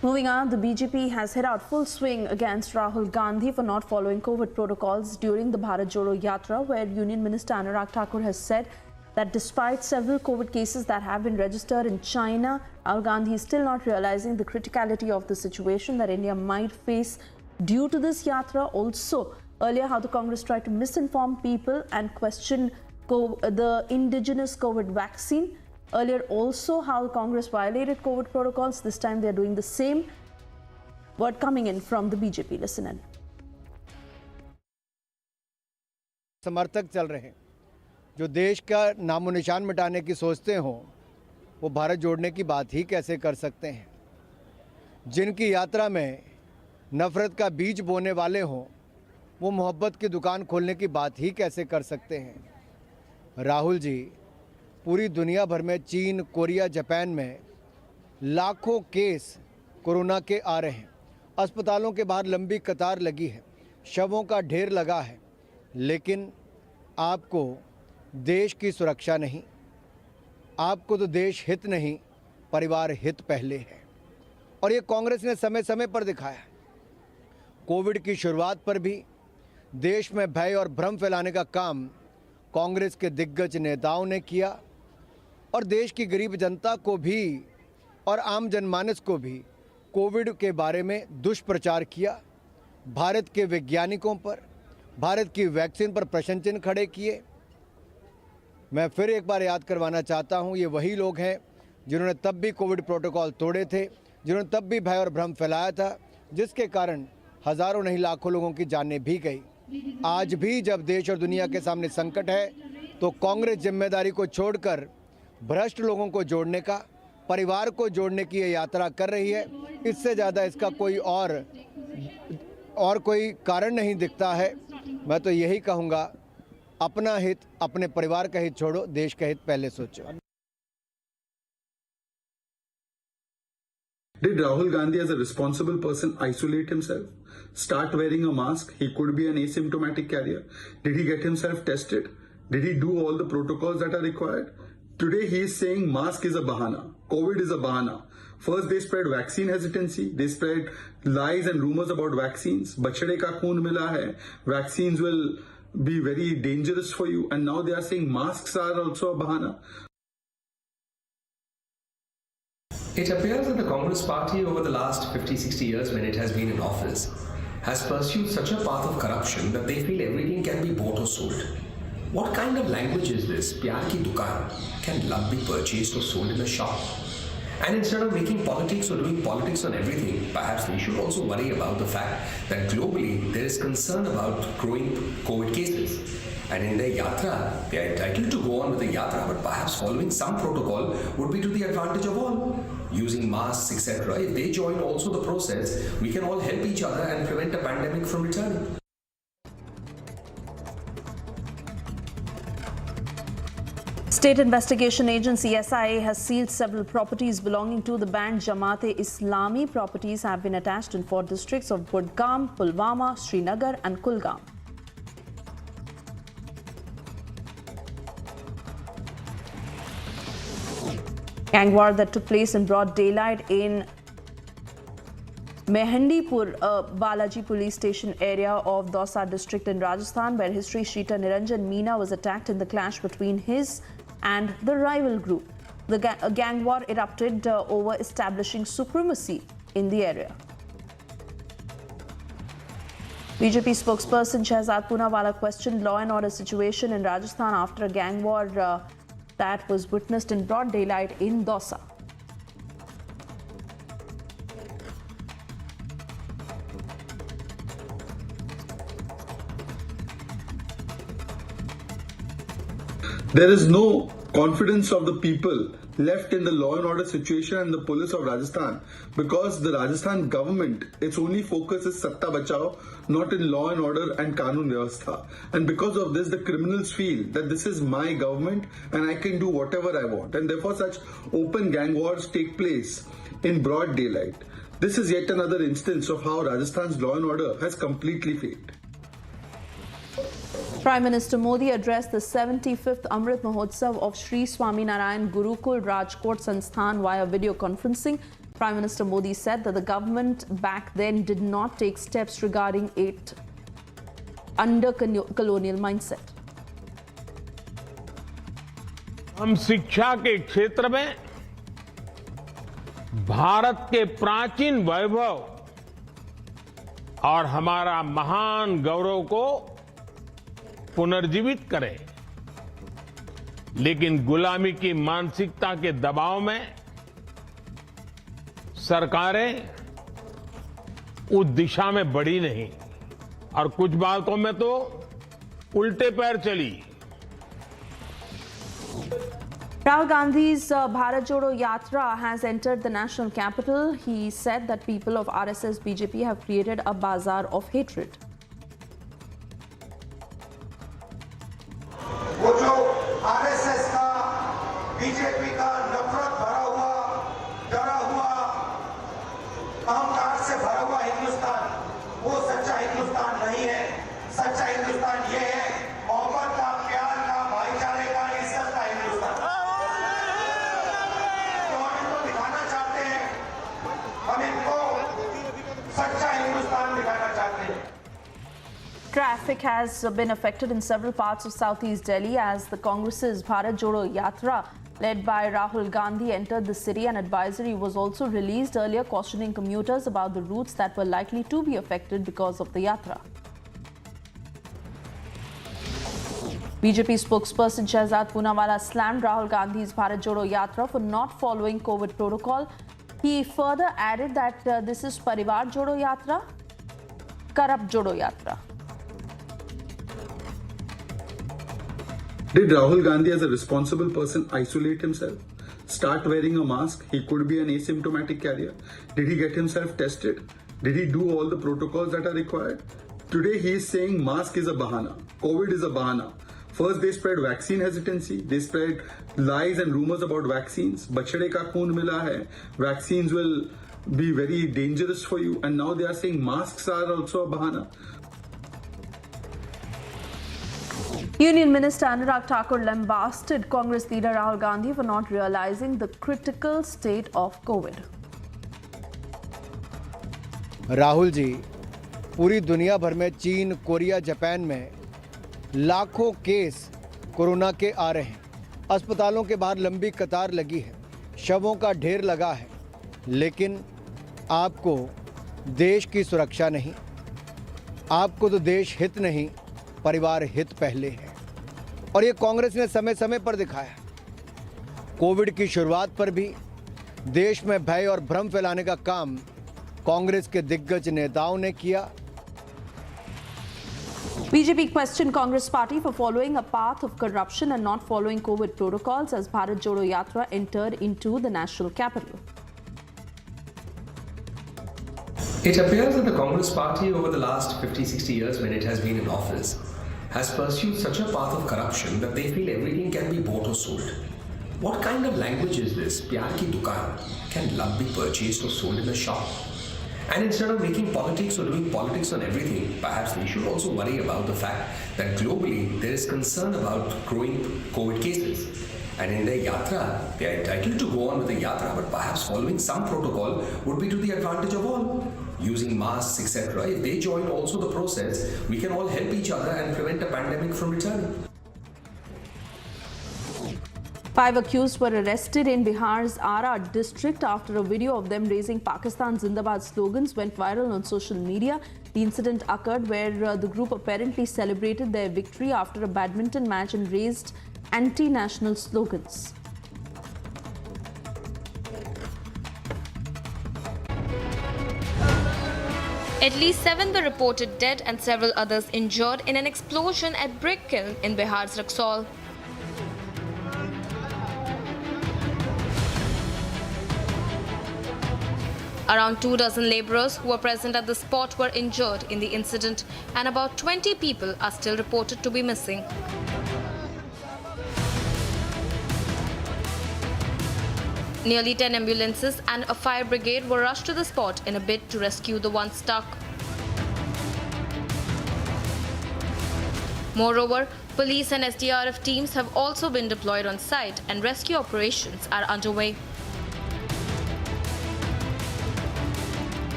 Moving on, the BJP has hit out full swing against Rahul Gandhi for not following COVID protocols during the Bharat Jodo Yatra, where Union Minister Anurag Thakur has said that despite several COVID cases that have been registered in China, Rahul Gandhi is still not realizing the criticality of the situation that India might face due to this yatra. Also, earlier how the Congress tried to misinform people and question the indigenous COVID vaccine. Earlier also how Congress violated COVID protocols. This time they are doing the same. Word coming in from the BJP. Listen in. समर्थक चल रहे हैं जो देश का नामो निशान मिटाने की सोचते हों, वो भारत जोड़ने की बात ही कैसे कर सकते हैं। जिनकी यात्रा में नफरत का बीज बोने वाले हों, वो मोहब्बत की दुकान खोलने की बात ही कैसे कर सकते हैं। राहुल जी, पूरी दुनिया भर में चीन, कोरिया, जापान में लाखों केस कोरोना के आ रहे हैं। अस्पतालों के बाहर लंबी कतार लगी है, शवों का ढेर लगा है, लेकिन आपको देश की सुरक्षा नहीं, आपको तो देश हित नहीं, परिवार हित पहले है। और ये कांग्रेस ने समय समय पर दिखाया। कोविड की शुरुआत पर भी देश में भय और भ्रम फैलाने का काम कांग्रेस के दिग्गज नेताओं ने किया और देश की गरीब जनता को भी और आम जनमानस को भी कोविड के बारे में दुष्प्रचार किया। भारत के वैज्ञानिकों पर, भारत की वैक्सीन पर प्रश्न चिन्ह खड़े किए। मैं फिर एक बार याद करवाना चाहता हूं, ये वही लोग हैं जिन्होंने तब भी कोविड प्रोटोकॉल तोड़े थे, जिन्होंने तब भी भय और भ्रम फैलाया था, जिसके कारण हज़ारों नहीं लाखों लोगों की जानें भी गई। आज भी जब देश और दुनिया के सामने संकट है, तो कांग्रेस जिम्मेदारी को छोड़कर भ्रष्ट लोगों को जोड़ने का, परिवार को जोड़ने की ये यात्रा कर रही है। इससे ज़्यादा इसका कोई और कोई कारण नहीं दिखता है। मैं तो यही कहूँगा, अपना हित, अपने परिवार का हित छोड़ो, देश का हित पहले सोचो। Did Rahul Gandhi as a responsible person isolate himself? Start wearing a mask? He could be an asymptomatic carrier. Did he get himself tested? Did he do all the protocols that are required? Today he is saying mask is a bahana. COVID is a bahana. First they spread vaccine hesitancy. They spread lies and rumors about vaccines. Bachade ka khoon mila hai. Vaccines will be very dangerous for you. And now they are saying masks are also a bahana. It appears that the Congress party over the last 50-60 years when it has been in office has pursued such a path of corruption that they feel everything can be bought or sold. What kind of language is this? Pyar ki dukaan. Can love be purchased or sold in a shop? And instead of making politics or doing politics on everything, perhaps we should also worry about the fact that globally there is concern about growing COVID cases. And in their yatra, they are entitled to go on with the yatra, but perhaps following some protocol would be to the advantage of all. Using masks, etc. If they join also the process, we can all help each other and prevent a pandemic from returning. State Investigation Agency ICICI has sealed several properties belonging to the banned Jamaat-e-Islami. Properties have been attached in 4 districts of Budgam, Pulwama, Srinagar and Kulgam. Gang war that took place in broad daylight in Mehendipur, Balaji police station area of Dausa district in Rajasthan, where history sheeter Niranjan Meena was attacked in the clash between his and the rival group. The gang war erupted over establishing supremacy in the area. BJP spokesperson Shehzad Poonawala questioned law and order situation in Rajasthan after a gang war that was witnessed in broad daylight in Dausa. There is no confidence of the people left in the law and order situation and the police of Rajasthan because the Rajasthan government, its only focus is Satta Bachao, not in law and order and Kanun Vyavastha. And because of this, the criminals feel that this is my government and I can do whatever I want. And therefore such open gang wars take place in broad daylight. This is yet another instance of how Rajasthan's law and order has completely failed. Prime Minister Modi addressed the 75th Amrit Mahotsav of Sri Swaminarayan Gurukul Rajkot Sansthan via video conferencing. Prime Minister Modi said that the government back then did not take steps regarding it under colonial mindset. हम शिक्षा के क्षेत्र में भारत के प्राचीन वैभव और हमारा महान गौरव को पुनर्जीवित करें। लेकिन गुलामी की मानसिकता के दबाव में सरकारें उस दिशा में बढ़ी नहीं और कुछ बातों में तो उल्टे पैर चली। Rahul Gandhi's Bharat Jodo Yatra has entered the national capital. He said that people of RSS BJP have created a bazaar of hatred. वो जो आरएसएस का बीजेपी का नफरत भरा हुआ डरा हुआ अहंकार से भरा हुआ हिंदुस्तान वो सच्चा हिंदुस्तान नहीं है। सच्चा हिंदुस्तान ये है मोहब्बत का, प्यार का, भाईचारे का, इज्जत का हिंदुस्तान। तो हम इनको दिखाना चाहते हैं, हम इनको सच्चा हिंदुस्तान दिखाना चाहते हैं। Traffic has been affected in several parts of southeast Delhi as the Congress's Bharat Jodo Yatra led by Rahul Gandhi entered the city. An advisory was also released earlier cautioning commuters about the routes that were likely to be affected because of the yatra. BJP spokesperson Shehzad Poonawala slammed Rahul Gandhi's Bharat Jodo Yatra for not following COVID protocol. He further added that this is Parivar Jodo Yatra, Karab Jodo Yatra. Did Rahul Gandhi as a responsible person isolate himself? Start wearing a mask? He could be an asymptomatic carrier. Did he get himself tested? Did he do all the protocols that are required? Today he is saying mask is a bahana. COVID is a bahana. First they spread vaccine hesitancy. They spread lies and rumors about vaccines. Bachade ka khoon mila hai. Vaccines will be very dangerous for you. And now they are saying masks are also a bahana. Union Minister Anurag Thakur lambasted Congress leader Rahul Gandhi for not realizing the critical state of COVID. Rahul ji, पूरी दुनिया भर में चीन, Korea, Japan में लाखों case corona के आ रहे हैं। अस्पतालों के बाहर लंबी कतार लगी है, शवों का ढेर लगा है, लेकिन आपको देश की सुरक्षा नहीं, आपको तो देश हित नहीं, परिवार हित पहले है। और ये कांग्रेस ने समय समय पर दिखाया। कोविड की शुरुआत पर भी देश में भय और भ्रम फैलाने का काम कांग्रेस के दिग्गज नेताओं ने किया। BJP questioned Congress party for following a path of corruption and not following COVID protocols as Bharat Jodo Yatra entered into the national capital. It appears that the Congress party over the last 50-60 years when it has been in office has pursued such a path of corruption that they feel everything can be bought or sold. What kind of language is this? Pyar ki dukaan. Can love be purchased or sold in a shop? And instead of making politics or doing politics on everything, perhaps we should also worry about the fact that globally there is concern about growing COVID cases. And in their yatra, they are entitled to go on with the yatra, but perhaps following some protocol would be to the advantage of all. Using masks, etc. If they join also the process, we can all help each other and prevent a pandemic from returning. 5 accused were arrested in Bihar's Ara district after a video of them raising Pakistan Zindabad slogans went viral on social media. The incident occurred where the group apparently celebrated their victory after a badminton match and raised anti-national slogans. At least 7 were reported dead and several others injured in an explosion at brick kiln in Bihar's Raxaul. Around 24 laborers who were present at the spot were injured in the incident, and about 20 people are still reported to be missing. Nearly 10 ambulances and a fire brigade were rushed to the spot in a bid to rescue the ones stuck. Moreover, police and SDRF teams have also been deployed on site and rescue operations are underway.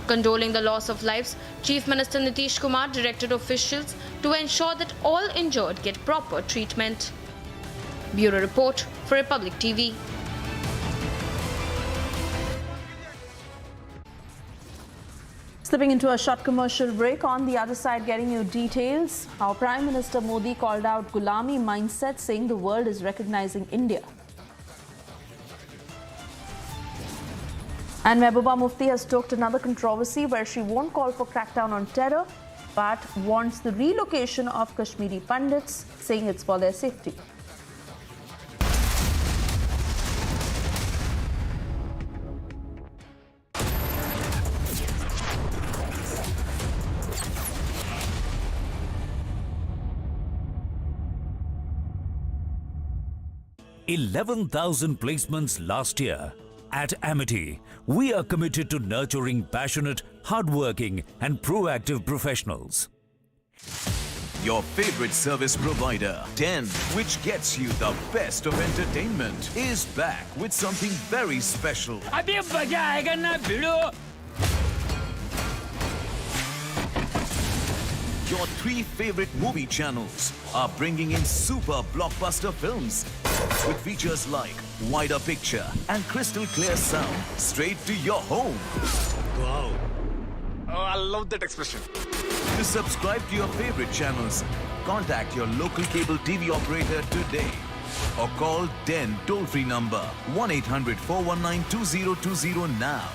Condoling the loss of lives, Chief Minister Nitish Kumar directed officials to ensure that all injured get proper treatment. Bureau Report for Republic TV. Slipping into a short commercial break. On the other side, getting you details how Prime Minister Modi called out Gulami mindset, saying the world is recognizing India. And Mehbooba Mufti has stoked another controversy where she won't call for crackdown on terror but wants the relocation of Kashmiri Pandits, saying it's for their safety. $11,000 placements last year. At Amity, we are committed to nurturing passionate, hardworking, and proactive professionals. Your favorite service provider, 10, which gets you the best of entertainment, is back with something very special. अभी मजा आएगा ना भिड़ो. Your 3 favorite movie channels are bringing in super blockbuster films with features like wider picture and crystal clear sound straight to your home. Wow. Oh, I love that expression. To subscribe to your favorite channels, contact your local cable TV operator today or call 10 toll-free number 1-800-419-2020 now.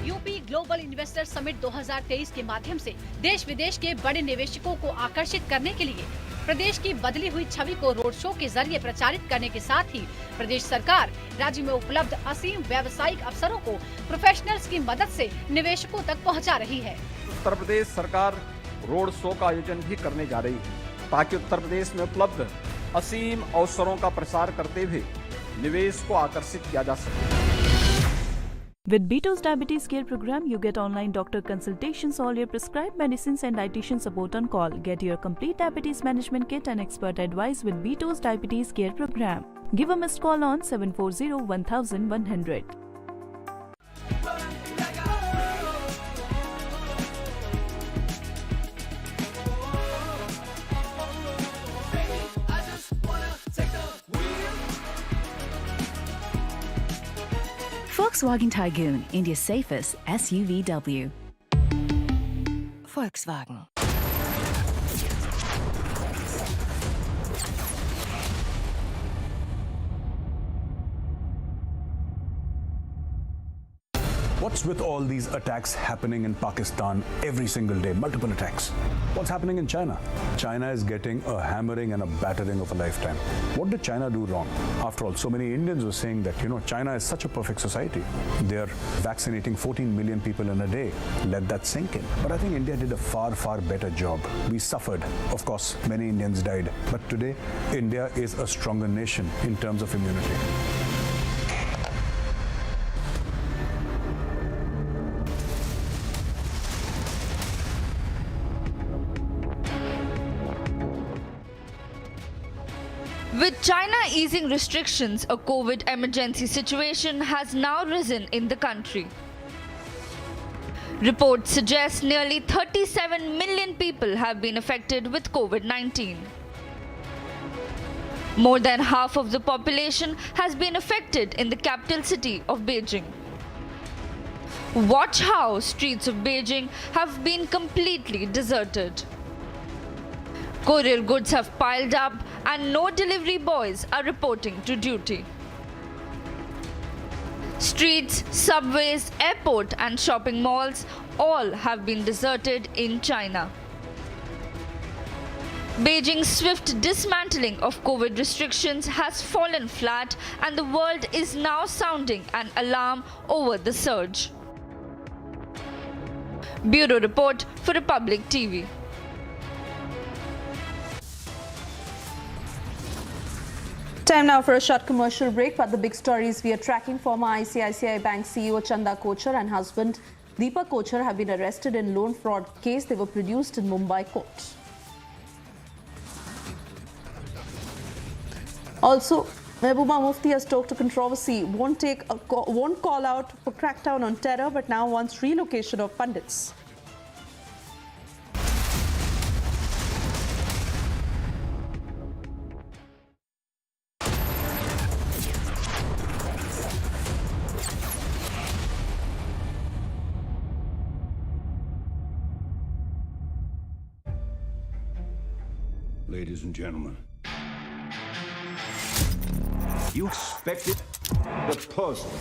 UP global investor summit 2023 के माध्यम से देश विदेश के बड़े निवेशकों को आकर्षित करने के लिए प्रदेश की बदली हुई छवि को रोड शो के जरिए प्रचारित करने के साथ ही प्रदेश सरकार राज्य में उपलब्ध असीम व्यावसायिक अवसरों को प्रोफेशनल्स की मदद से निवेशकों तक पहुंचा रही है। उत्तर प्रदेश सरकार रोड शो का आयोजन भी करने जा रही है ताकि उत्तर प्रदेश में उपलब्ध असीम अवसरों का प्रसार करते हुए निवेश को आकर्षित किया जा सके। With Beto's Diabetes Care Program, you get online doctor consultations, all your prescribed medicines and dietitian support on call. Get your complete diabetes management kit and expert advice with Beto's Diabetes Care Program. Give a missed call on 740-1100. Volkswagen Tygoon, India's safest SUVW. Volkswagen. What's with all these attacks happening in Pakistan every single day, multiple attacks? What's happening in China? China is getting a hammering and a battering of a lifetime. What did China do wrong? After all, so many Indians were saying that, China is such a perfect society. They're vaccinating 14 million people in a day. Let that sink in. But I think India did a far, far better job. We suffered. Of course, many Indians died. But today, India is a stronger nation in terms of immunity. With China easing restrictions, a COVID emergency situation has now risen in the country. Reports suggest nearly 37 million people have been affected with COVID-19. More than half of the population has been affected in the capital city of Beijing. Watch how streets of Beijing have been completely deserted. Courier goods have piled up and no delivery boys are reporting to duty. Streets, subways, airport and shopping malls all have been deserted in China. Beijing's swift dismantling of COVID restrictions has fallen flat and the world is now sounding an alarm over the surge. Bureau Report for Republic TV. Time now for a short commercial break, but the big stories we are tracking: former ICICI Bank CEO Chanda Kochhar and husband Deepak Kochhar have been arrested in loan fraud case. They were produced in Mumbai court. Also, Mehbooba Mufti has stoked a controversy, won't call out for crackdown on terror, but now wants relocation of pundits. ladies and gentlemen. You expected The puzzle.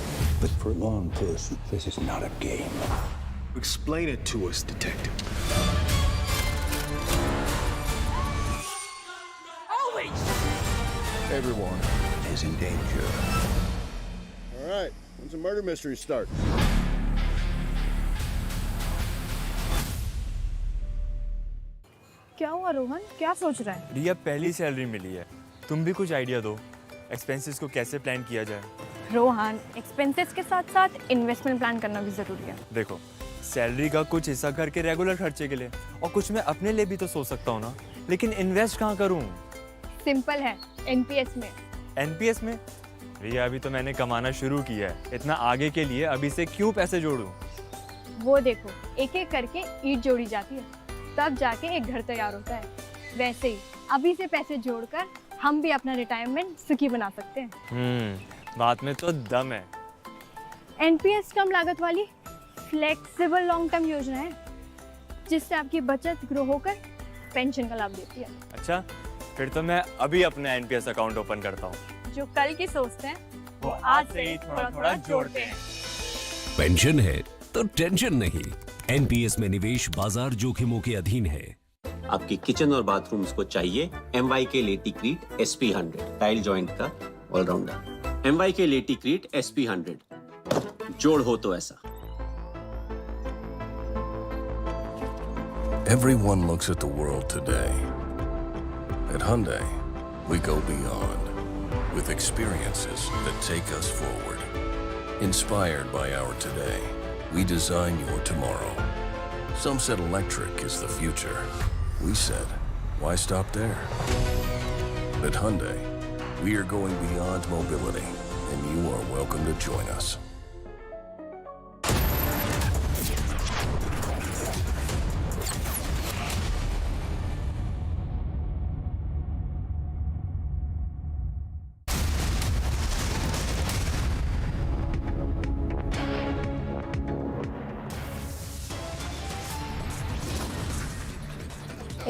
But for a law person, this is not a game. Explain it to us, detective. Everyone is in danger. All right, when's the murder mystery start? क्या हुआ रोहन, क्या सोच रहा है? रिया, पहली salary मिली है, तुम भी कुछ आइडिया दो। एक्सपेंसेस को कैसे प्लान किया जाए? रोहन, एक्सपेंसेस के साथ साथ इन्वेस्टमेंट प्लान करना भी जरूरी है। देखो, सैलरी का कुछ हिस्सा घर के रेगुलर खर्चे के लिए और कुछ मैं अपने लिए भी तो सोच सकता हूँ ना, लेकिन इन्वेस्ट कहाँ करूँ? सिंपल है, एनपीएस में। एनपीएस में? रिया, अभी तो मैंने कमाना शुरू किया है, इतना आगे के लिए अभी से क्यों पैसे जोड़ूं? वो देखो, एक एक करके ईंट जोड़ी जाती है, तब जाके एक घर तैयार होता है। वैसे ही अभी से पैसे जोड़कर हम भी अपना रिटायरमेंट सुखी बना सकते हैं। बात में तो दम है। एनपीएस कम लागत वाली फ्लेक्सिबल लॉन्ग टर्म योजना है, जिससे आपकी बचत ग्रो होकर पेंशन का लाभ देती है। अच्छा, फिर तो मैं अभी अपना एनपीएस अकाउंट ओपन करता हूँ। जो कल की सोचते हैं वो आज से ही थोड़ा थोड़ा जोड़ते हैं। पेंशन है तो टेंशन नहीं। एनपीएस में निवेश बाजार जोखिमों के अधीन है। आपकी किचन और बाथरूम्स को चाहिए MY के लेटीक्रीट SP100 टाइल जॉइंट का ऑलराउंडर। MY के लेटीक्रीट SP100 जोड़ हो तो ऐसा। Everyone looks at the world today. At Hyundai, we go beyond with experiences that take us forward. Inspired by our today, we design your tomorrow. Some said electric is the future. We said, why stop there? At Hyundai, we are going beyond mobility, and you are welcome to join us.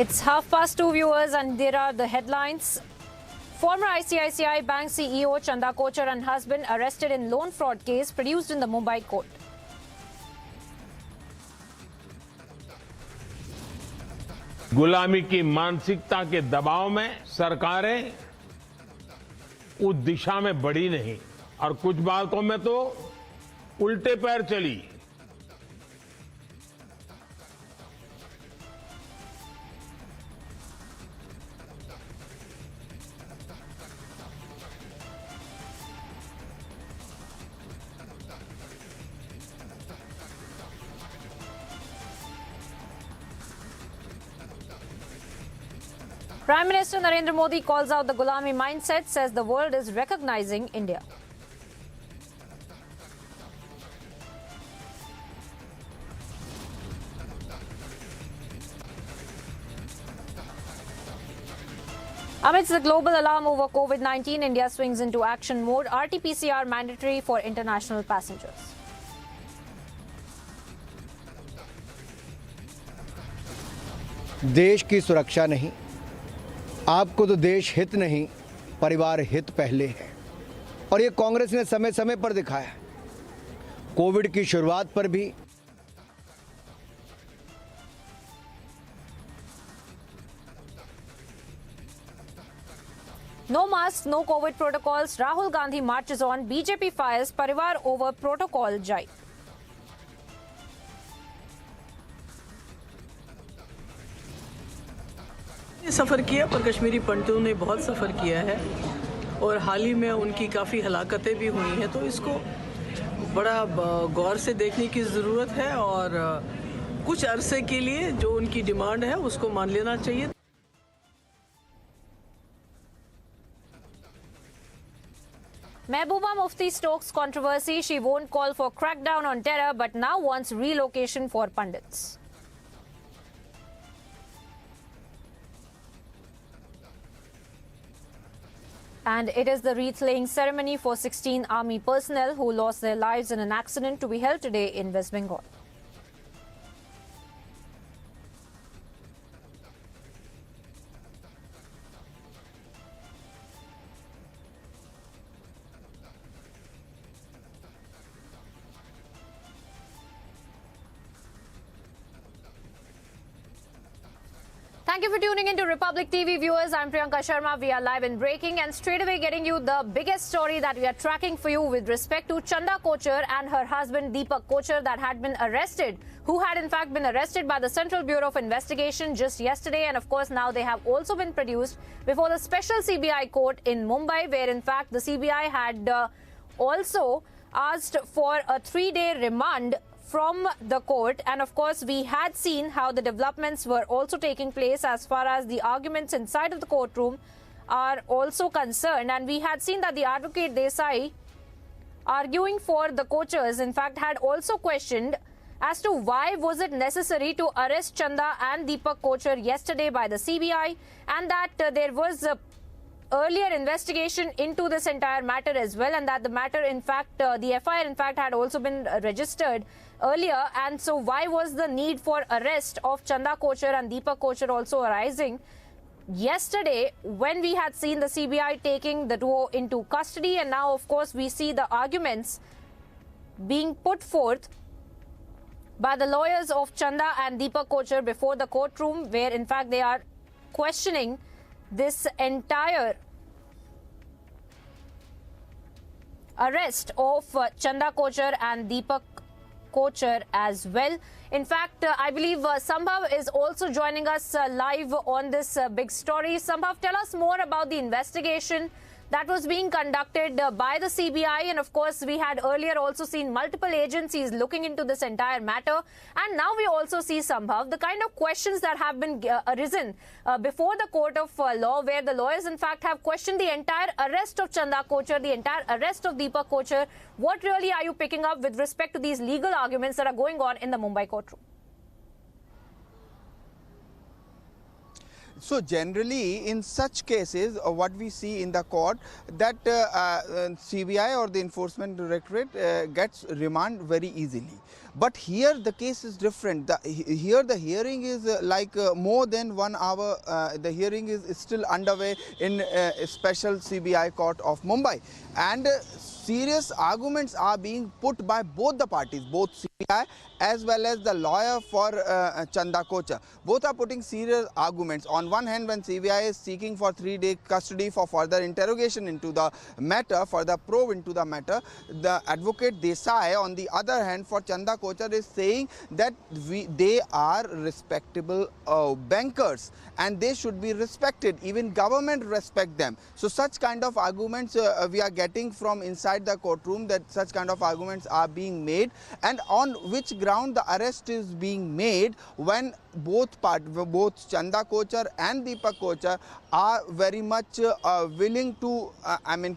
It's 2:30 viewers, and there are the headlines. Former ICICI Bank CEO Chanda Kochhar and husband arrested in loan fraud case produced in the Mumbai court. गुलामी की मानसिकता के दबाव में सरकारें उस दिशा में बढ़ी नहीं और कुछ बातों में तो उल्टे पैर चली। Prime Minister Narendra Modi calls out the Gulami mindset, says the world is recognizing India. Amidst the global alarm over COVID-19, India swings into action mode. RT-PCR mandatory for international passengers. देश की सुरक्षा नहीं, आपको तो देश हित नहीं, परिवार हित पहले है। और ये कांग्रेस ने समय समय पर दिखाया। कोविड की शुरुआत पर भी No masks, no COVID protocols. Rahul Gandhi marches on. BJP fires Parivar over protocol jibe. सफ़र किया, पर कश्मीरी पंडितों ने बहुत सफ़र किया है और हाल ही में उनकी काफ़ी हलाकतें भी हुई हैं, तो इसको बड़ा गौर से देखने की ज़रूरत है और कुछ अरसे के लिए जो उनकी डिमांड है उसको मान लेना चाहिए। Mehbooba Mufti stokes controversy. She won't call for crackdown on terror but now wants relocation for pundits. And it is the wreath-laying ceremony for 16 army personnel who lost their lives in an accident to be held today in West Bengal. Thank you for tuning into Republic TV viewers. I'm Priyanka Sharma. We are live and breaking and straight away getting you the biggest story that we are tracking for you with respect to Chanda Kochhar and her husband Deepak Kochhar that had been arrested, who had in fact been arrested by the Central Bureau of Investigation just yesterday, and of course now they have also been produced before the special CBI court in Mumbai, where in fact the CBI had also asked for a 3-day remand from the court. And of course we had seen how the developments were also taking place as far as the arguments inside of the courtroom are also concerned, and we had seen that the advocate Desai, arguing for the Kochhars, in fact had also questioned as to why was it necessary to arrest Chanda and Deepak Kochhar yesterday by the CBI, and that there was a earlier investigation into this entire matter as well, and that the matter in fact the FIR in fact had also been registered earlier. And so why was the need for arrest of Chanda Kochhar and Deepak Kochhar also arising yesterday, when we had seen the CBI taking the duo into custody, and now of course we see the arguments being put forth by the lawyers of Chanda and Deepak Kochhar before the courtroom, where in fact they are questioning this entire arrest of Chanda Kochhar and Deepak Kochhar as well. In fact, I believe Sambhav is also joining us live on this big story. Sambhav, tell us more about the investigation that was being conducted by the CBI, and of course we had earlier also seen multiple agencies looking into this entire matter, and now we also see Sambhav the kind of questions that have been arisen before the court of law, where the lawyers in fact have questioned the entire arrest of Chanda Kochhar, the entire arrest of Deepak Kochhar. What really are you picking up with respect to these legal arguments that are going on in the Mumbai courtroom? So generally in such cases what we see in the court that CBI or the Enforcement Directorate gets remand very easily. But here the case is different. Here the hearing is more than 1 hour. The hearing is still underway in a special CBI court of Mumbai, and serious arguments are being put by both the parties, both CBI as well as the lawyer for Chanda Kochhar. Both are putting serious arguments. On one hand, when CBI is seeking for 3-day custody for further interrogation into the matter, further probe into the matter, the advocate Desai, on the other hand, for Chanda Kochhar is saying that they are respectable bankers and they should be respected. Even government respect them. So such kind of arguments we are getting from inside the courtroom, that such kind of arguments are being made, and on which ground the arrest is being made when both Chanda Kochhar and Deepak Kochhar are very much willing to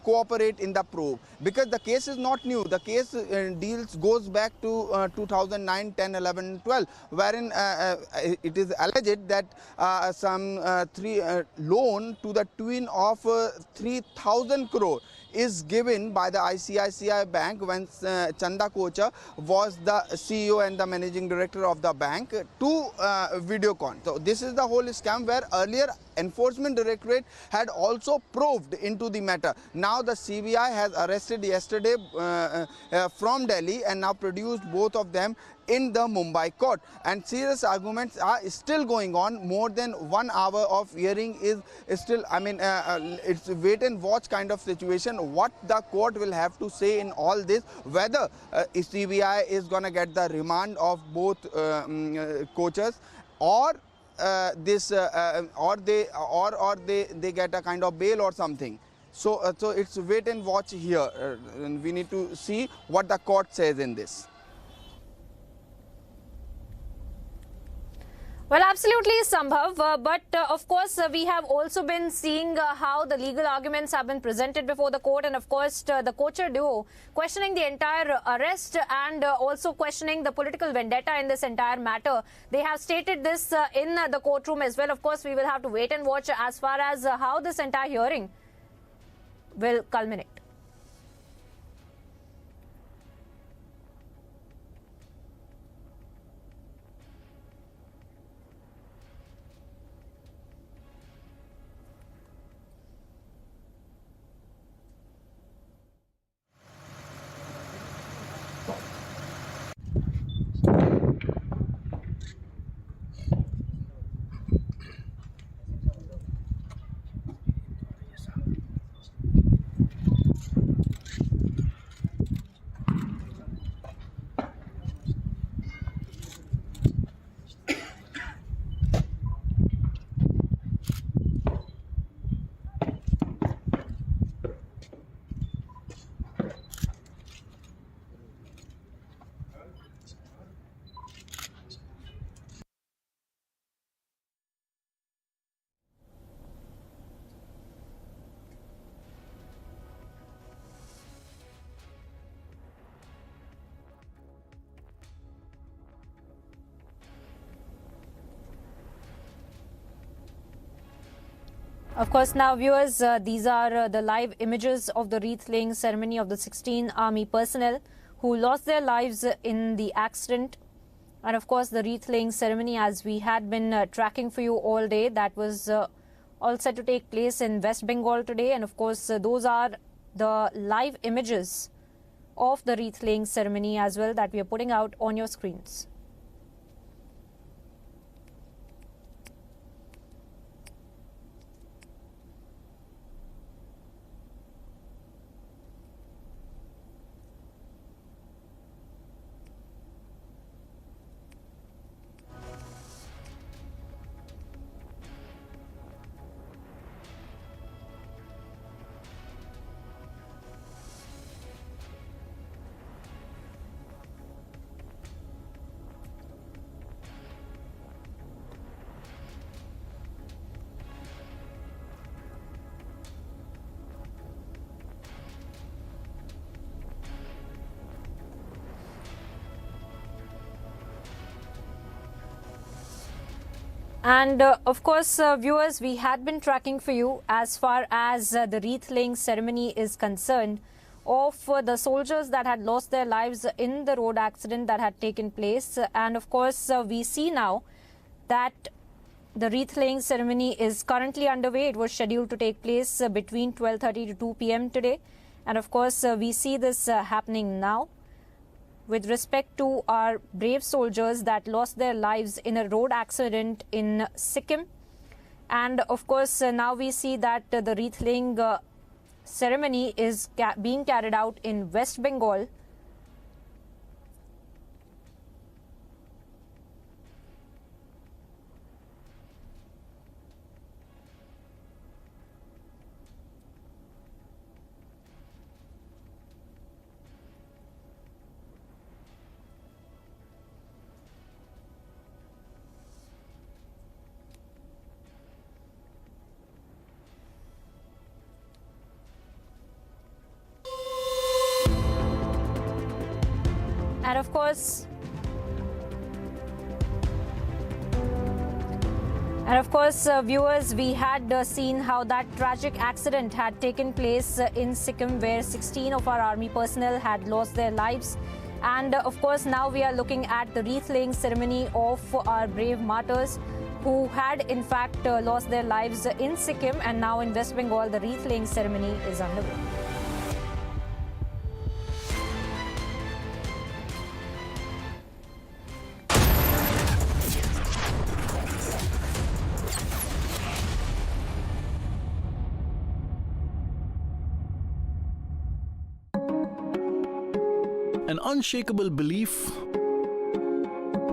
cooperate in the probe, because the case is not new. The case goes back to 2009, 10, 11, 12, wherein it is alleged that some loan to the tune of 3,000 crore is given by the ICICI bank when Chanda Kochhar was the CEO and the managing director of the bank to Videocon. So this is the whole scam, where earlier Enforcement Directorate had also probed into the matter. Now the CBI has arrested yesterday from Delhi and now produced both of them in the Mumbai court, and serious arguments are still going on. More than 1 hour of hearing is still, it's wait and watch kind of situation. What the court will have to say in all this, whether CBI is going to get the remand of both Kochhars, or they get a kind of bail or something. So it's wait and watch here, and we need to see what the court says in this. Well, absolutely, Sambhav. But of course, we have also been seeing how the legal arguments have been presented before the court, and of course, the Kochhar duo questioning the entire arrest and also questioning the political vendetta in this entire matter. They have stated this in the courtroom as well. Of course, we will have to wait and watch as far as how this entire hearing will culminate. Of course, now viewers, these are the live images of the wreath-laying ceremony of the 16 army personnel who lost their lives in the accident. And of course, the wreath-laying ceremony, as we had been tracking for you all day, that was all set to take place in West Bengal today. And of course, those are the live images of the wreath-laying ceremony as well that we are putting out on your screens. And of course, viewers, we had been tracking for you as far as the wreath-laying ceremony is concerned of the soldiers that had lost their lives in the road accident that had taken place. And of course, we see now that the wreath-laying ceremony is currently underway. It was scheduled to take place between 12:30 to 2 p.m. today. And of course, we see this happening now with respect to our brave soldiers that lost their lives in a road accident in Sikkim. And of course, now we see that the wreath-laying ceremony is being carried out in West Bengal. And of course, viewers, we had seen how that tragic accident had taken place in Sikkim, where 16 of our army personnel had lost their lives. And of course, now we are looking at the wreath-laying ceremony of our brave martyrs who had in fact lost their lives in Sikkim, and now in West Bengal, the wreath-laying ceremony is underway. An unshakable belief,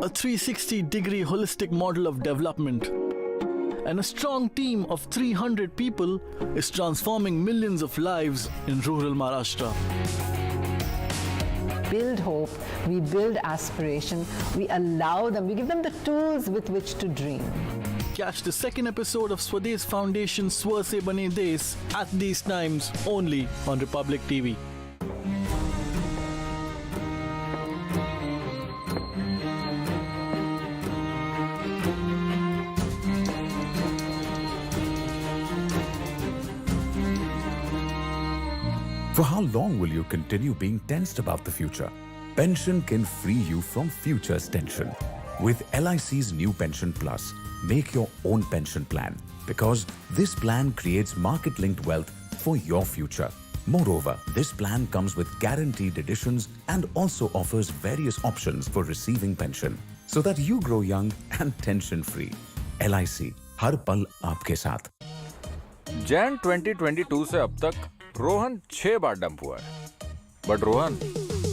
a 360-degree holistic model of development, and a strong team of 300 people is transforming millions of lives in rural Maharashtra. Build hope, we build aspiration, we allow them, we give them the tools with which to dream. Catch the second episode of Swadesh Foundation's Swa Se Bane Desh at these times only on Republic TV. For how long will you continue being tensed about the future? Pension can free you from future's tension. With LIC's new Pension Plus, make your own pension plan, because this plan creates market-linked wealth for your future. Moreover, this plan comes with guaranteed additions and also offers various options for receiving pension, so that you grow young and tension-free. LIC, हर पल आपके साथ. जैन 2022 से अब तक रोहन 6 बार dump हुआ है, but Rohan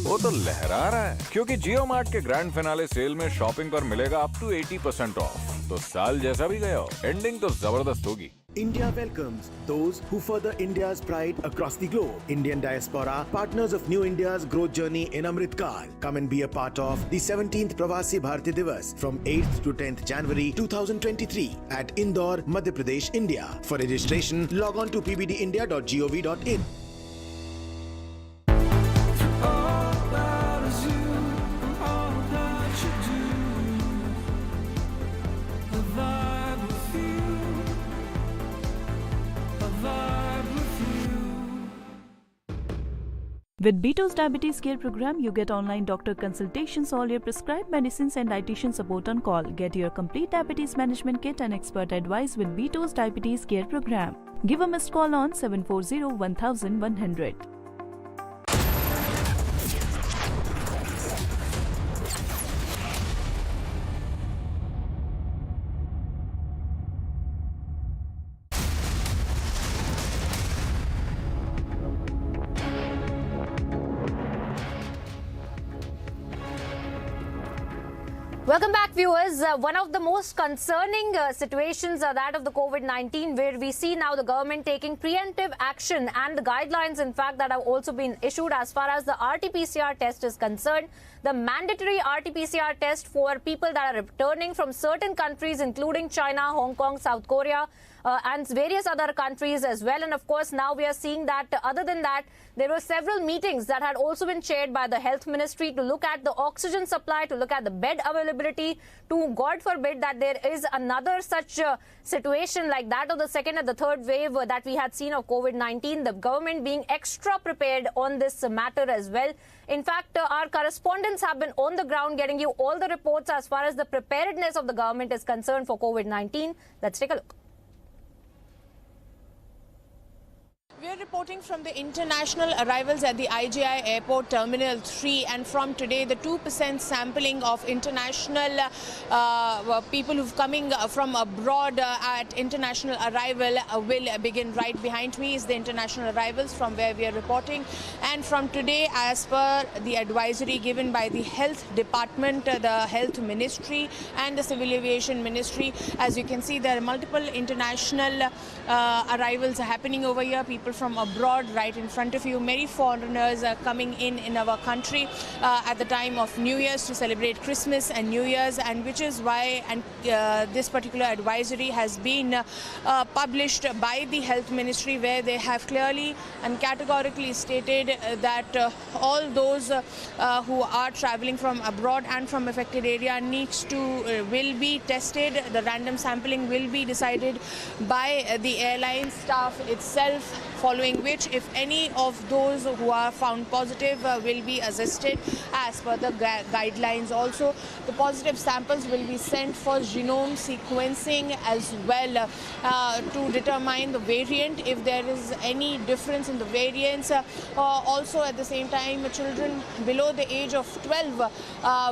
वो तो लहरा रहा है, क्योंकि जियो मार्ट के ग्रैंड फिनाले सेल में शॉपिंग पर मिलेगा अप टू 80% ऑफ. तो साल जैसा भी गया हो, एंडिंग तो जबरदस्त होगी. India welcomes those who further India's pride across the globe. Indian diaspora, partners of New India's growth journey in Amrit Kaal. Come and be a part of the 17th Pravasi Bharati Divas from 8th to 10th January 2023 at Indore, Madhya Pradesh, India. For registration, log on to pbdindia.gov.in. With Beto's Diabetes Care Program, you get online doctor consultations, all your prescribed medicines and dietitian support on call. Get your complete diabetes management kit and expert advice with Beto's Diabetes Care Program. Give a missed call on 740-1100. Welcome back, viewers. One of the most concerning situations are that of the COVID-19, where we see now the government taking preemptive action and the guidelines, in fact, that have also been issued as far as the RT-PCR test is concerned. The mandatory RT-PCR test for people that are returning from certain countries, including China, Hong Kong, South Korea, and various other countries as well. And of course, now we are seeing that other than that, there were several meetings that had also been chaired by the Health Ministry to look at the oxygen supply, to look at the bed availability, to God forbid that there is another such situation like that of the second and the third wave that we had seen of COVID-19, the government being extra prepared on this matter as well. In fact, our correspondents have been on the ground getting you all the reports as far as the preparedness of the government is concerned for COVID-19. Let's take a look. We are reporting from the international arrivals at the ICICI Airport Terminal 3, and from today the 2% sampling of international people who've coming from abroad at international arrival will begin. Right behind me is the international arrivals from where we are reporting, and from today, as per the advisory given by the Health Department, the Health Ministry and the Civil Aviation Ministry, as you can see, there are multiple international arrivals happening over here. People from abroad right in front of you. Many foreigners are coming in our country at the time of New Year's to celebrate Christmas and New Year's, and which is why this particular advisory has been published by the Health Ministry, where they have clearly and categorically stated that all those who are traveling from abroad and from affected area will be tested. The random sampling will be decided by the airline staff itself, following which, if any of those who are found positive will be assisted as per the guidelines. Also, the positive samples will be sent for genome sequencing as well to determine the variant, if there is any difference in the variants. Also, at the same time, children below the age of 12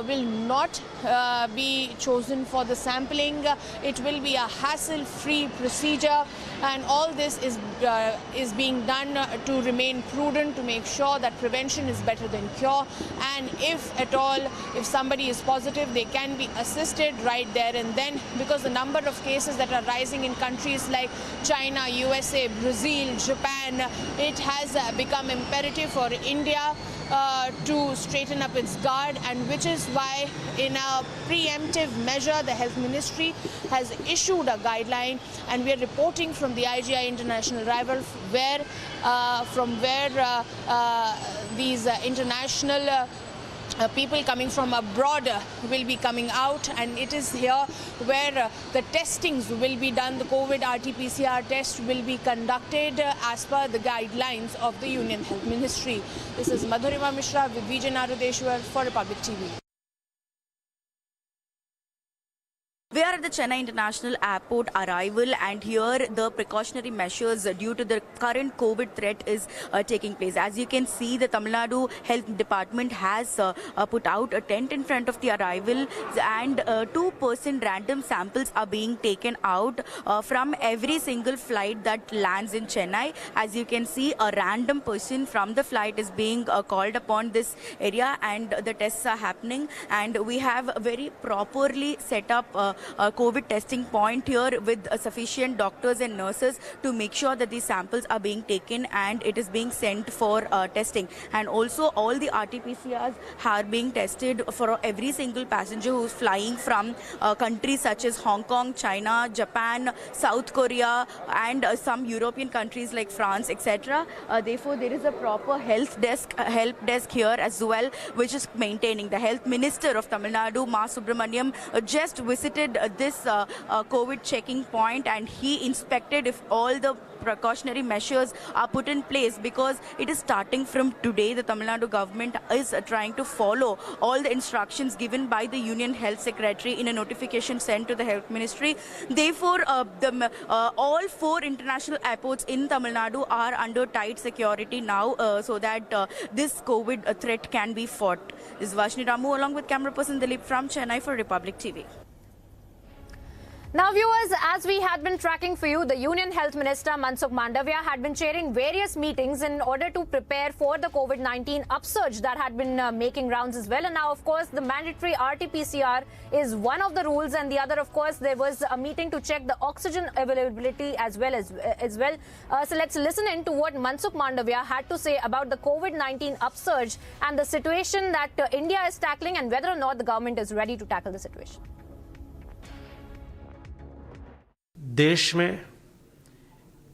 will not be chosen for the sampling. It will be a hassle-free procedure, and all this is being done to remain prudent, to make sure that prevention is better than cure. And if at all, if somebody is positive, they can be assisted right there and then, because the number of cases that are rising in countries like China, USA, Brazil, Japan, it has become imperative for India to straighten up its guard, and which is why in a preemptive measure the Health Ministry has issued a guideline, and we are reporting from the ICICI International Arrival from where these international people coming from abroad will be coming out, and it is here where the testings will be done. The COVID RT-PCR test will be conducted as per the guidelines of the Union Health Ministry. This is Madhurima Mishra with Vijay Narudeshwar for Republic TV. We are at the Chennai International Airport arrival, and here the precautionary measures due to the current COVID threat is taking place. As you can see, the Tamil Nadu Health Department has put out a tent in front of the arrival, and 2% random samples are being taken out from every single flight that lands in Chennai. As you can see, a random person from the flight is being called upon this area, and the tests are happening, and we have a very properly set up COVID testing point here with sufficient doctors and nurses to make sure that these samples are being taken and it is being sent for testing. And also all the RT-PCRs are being tested for every single passenger who is flying from countries such as Hong Kong, China, Japan, South Korea, and some European countries like France, etc. Therefore, there is a proper help desk here as well, which is maintaining. The Health Minister of Tamil Nadu, Ma Subramaniam, just visited this COVID checking point, and he inspected if all the precautionary measures are put in place, because it is starting from today. The Tamil Nadu government is trying to follow all the instructions given by the Union Health Secretary in a notification sent to the Health Ministry. Therefore, all 4 international airports in Tamil Nadu are under tight security now, so that this COVID threat can be fought. This is Vashni Ramu along with camera person Dilip from Chennai for Republic TV. Now, viewers, as we had been tracking for you, the Union Health Minister Mansukh Mandavia had been chairing various meetings in order to prepare for the COVID-19 upsurge that had been making rounds as well. And now, of course, the mandatory RT-PCR is one of the rules, and the other, of course, there was a meeting to check the oxygen availability as well. So let's listen in to what Mansukh Mandavia had to say about the COVID-19 upsurge and the situation that India is tackling, and whether or not the government is ready to tackle the situation. देश में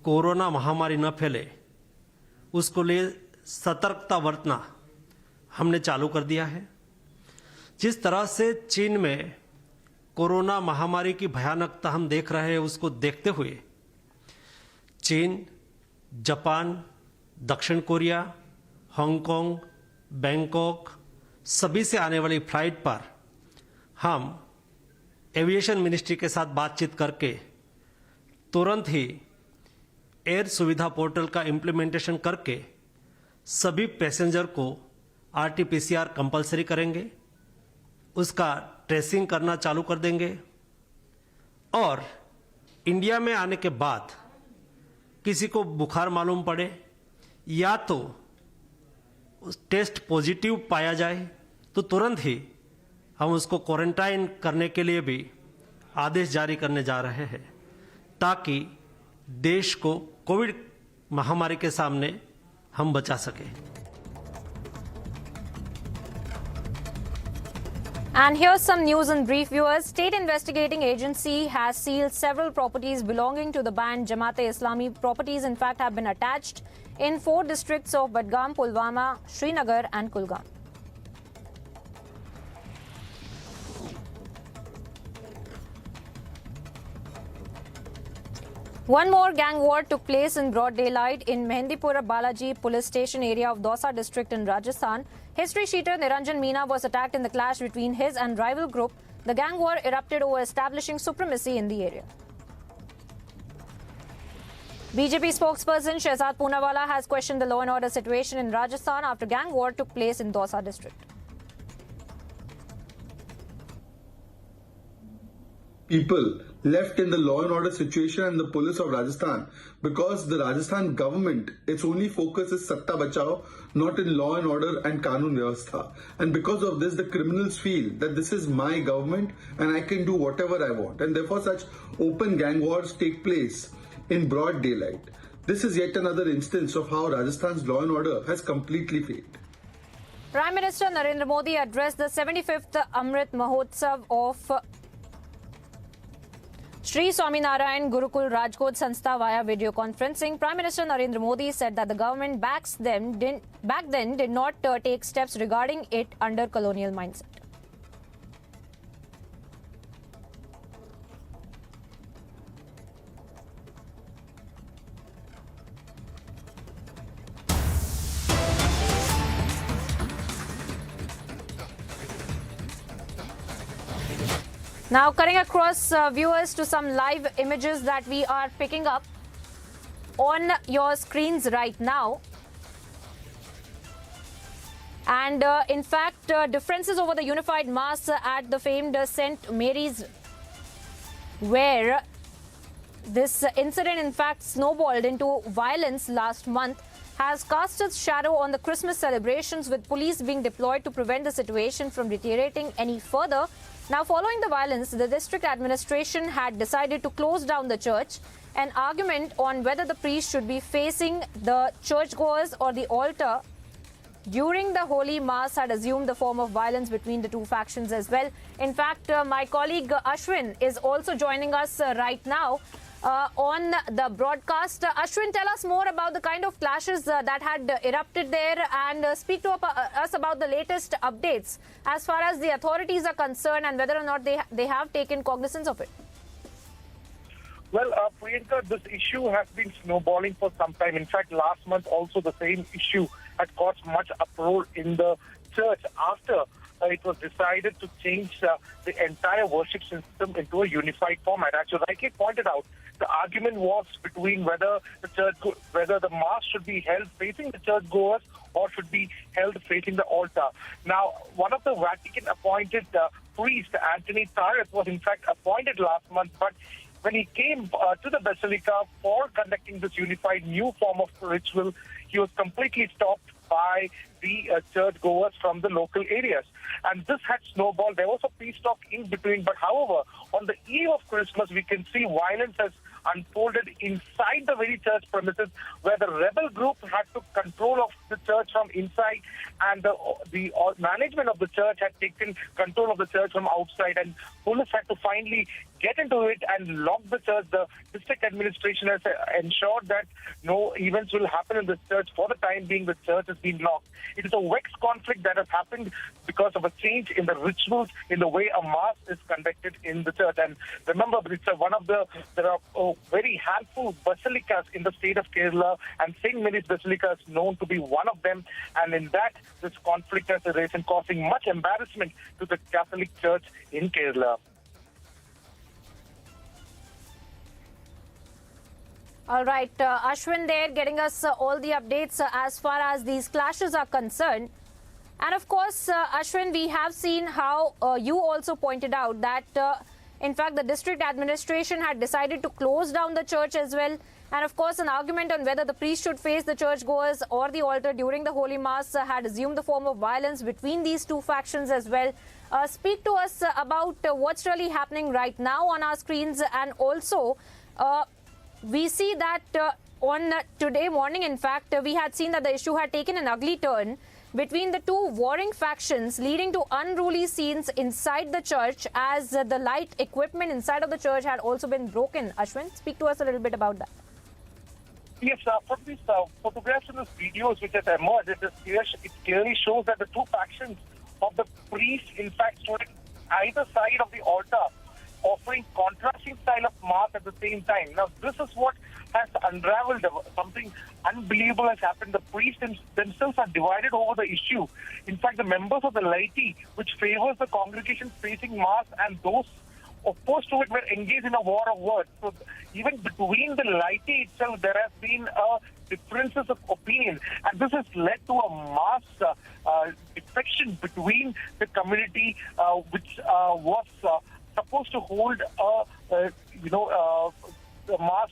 corona महामारी न फैले उसको लिए सतर्कता बरतना हमने चालू कर दिया है। जिस तरह से चीन में कोरोना महामारी की भयानकता हम देख रहे हैं, उसको देखते हुए चीन, जापान, दक्षिण कोरिया, हांगकांग, बैंकॉक सभी से आने वाली फ्लाइट पर हम एविएशन मिनिस्ट्री के साथ बातचीत करके तुरंत ही एयर सुविधा पोर्टल का इम्प्लीमेंटेशन करके सभी पैसेंजर को RT-PCR कंपलसरी करेंगे, उसका ट्रेसिंग करना चालू कर देंगे, और इंडिया में आने के बाद किसी को बुखार मालूम पड़े या तो टेस्ट पॉजिटिव पाया जाए तो तुरंत ही हम उसको क्वारंटाइन करने के लिए भी आदेश जारी करने जा रहे हैं, ताकि देश को कोविड महामारी के सामने हम बचा सकें। And here's some news in brief, viewers. State Investigating Agency has sealed several properties belonging to the banned Jamaat-e-Islami. Properties, in fact, have been attached in 4 districts of Budgam, Pulwama, Srinagar and Kulgam. One more gang war took place in broad daylight in Mehendipura Balaji police station area of Dausa district in Rajasthan. History sheeter Niranjan Meena was attacked in the clash between his and rival group. The gang war erupted over establishing supremacy in the area. BJP spokesperson Shehzad Poonawalla has questioned the law and order situation in Rajasthan after gang war took place in Dausa district. People left in the law and order situation and the police of Rajasthan, because the Rajasthan government, its only focus is Satta Bachao, not in law and order and Kanun Vyavastha. And because of this, the criminals feel that this is my government and I can do whatever I want. And therefore such open gang wars take place in broad daylight. This is yet another instance of how Rajasthan's law and order has completely failed. Prime Minister Narendra Modi addressed the 75th Amrit Mahotsav of Shri Swaminarayan Gurukul Rajkot Sanstha via video conferencing. Prime Minister Narendra Modi said that the government back then did not take steps regarding it under colonial mindset. Now, cutting across viewers to some live images that we are picking up on your screens right now. And in fact, differences over the unified mass at the famed St. Mary's, where this incident in fact snowballed into violence last month, has cast its shadow on the Christmas celebrations, with police being deployed to prevent the situation from deteriorating any further. Now, following the violence, the district administration had decided to close down the church. An argument on whether the priest should be facing the churchgoers or the altar during the Holy Mass had assumed the form of violence between the two factions as well. In fact, my colleague Ashwin is also joining us right now. on the broadcast. Ashwin, tell us more about the kind of clashes that had erupted there, and speak to us about the latest updates as far as the authorities are concerned and whether or not they have taken cognizance of it. Well, Priyanka, this issue has been snowballing for some time. In fact, last month also the same issue had caused much uproar in the church after it was decided to change the entire worship system into a unified format. As you rightly pointed out, the argument was between whether the mass should be held facing the churchgoers or should be held facing the altar. Now, one of the Vatican-appointed priest, Anthony Tarrant, was in fact appointed last month, but when he came to the Basilica for conducting this unified new form of ritual, he was completely stopped by the churchgoers from the local areas. And this had snowballed. There was a peace talk in between. But however, on the eve of Christmas, we can see violence has unfolded inside the very church premises, where the rebel group had took control of the church from inside, and the management of the church had taken control of the church from outside, and police had to finally get into it and lock the church. The district administration has ensured that no events will happen in the church. For the time being, the church has been locked. It is a vexed conflict that has happened because of a change in the rituals, in the way a mass is conducted in the church. And remember, it's there are very handful basilicas in the state of Kerala, and St. Mary's Basilica is known to be one of them. And in that, this conflict has arisen, causing much embarrassment to the Catholic Church in Kerala. All right, Ashwin there getting us all the updates as far as these clashes are concerned. And of course, Ashwin, we have seen how you also pointed out that, in fact, the district administration had decided to close down the church as well. And of course, an argument on whether the priest should face the churchgoers or the altar during the Holy Mass had assumed the form of violence between these two factions as well. Speak to us about what's really happening right now on our screens, and also we see that on today morning, in fact, we had seen that the issue had taken an ugly turn between the two warring factions, leading to unruly scenes inside the church as the light equipment inside of the church had also been broken. Ashwin, speak to us a little bit about that. Yes, from these photographs and these videos which have emerged, it clearly shows that the two factions of the priests, in fact, stood either side of the altar, offering contrasting style of mass at the same time. Now, this is what has unraveled. Something unbelievable has happened. The priests themselves are divided over the issue. In fact, the members of the laity, which favors the congregation facing mass, and those opposed to it were engaged in a war of words. So even between the laity itself, there has been differences of opinion, and this has led to a mass defection between the community, which was supposed to hold a mass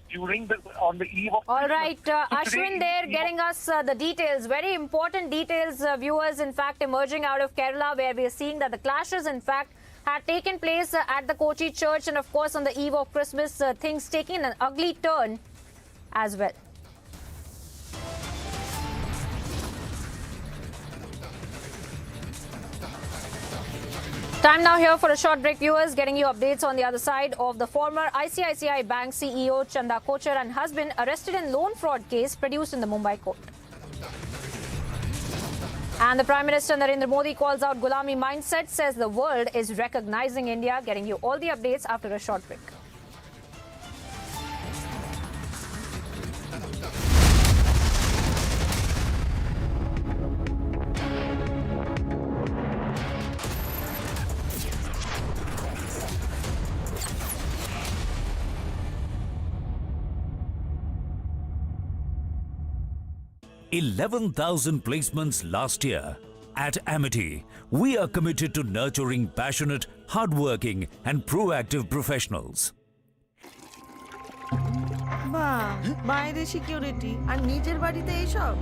on the eve of All Christmas. Right, Ashwin there getting us the details, very important details, viewers, in fact, emerging out of Kerala, where we are seeing that the clashes, in fact, had taken place at the Kochi church, and of course on the eve of Christmas, things taking an ugly turn as well. Time now here for a short break, viewers, getting you updates on the other side of the former ICICI Bank CEO Chanda Kochhar and husband arrested in loan fraud case produced in the Mumbai court. And the Prime Minister Narendra Modi calls out Gulami mindset, says the world is recognizing India. Getting you all the updates after a short break. $11,000 placements last year. At Amity, we are committed to nurturing passionate, hardworking and proactive professionals. বাইরে security আর নিজের বাড়িতে এইসব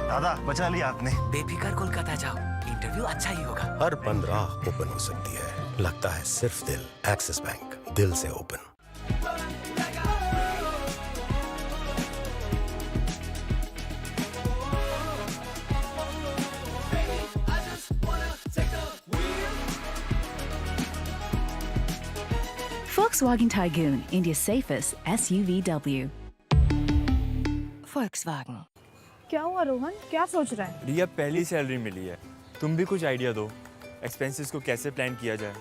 दादा बचा लिया आपने। बेफिक्र कोलकाता जाओ, इंटरव्यू अच्छा ही होगा। हर बंद राह ओपन हो सकती है, लगता है सिर्फ दिल। एक्सिस बैंक, दिल से open. Volkswagen Tiguan, India's safest SUVW. Volkswagen. क्या हुआ रोहन, क्या सोच रहा है? रिया, पहली सैलरी मिली है, तुम भी कुछ आइडिया दो, एक्सपेंसेस को कैसे प्लान किया जाए।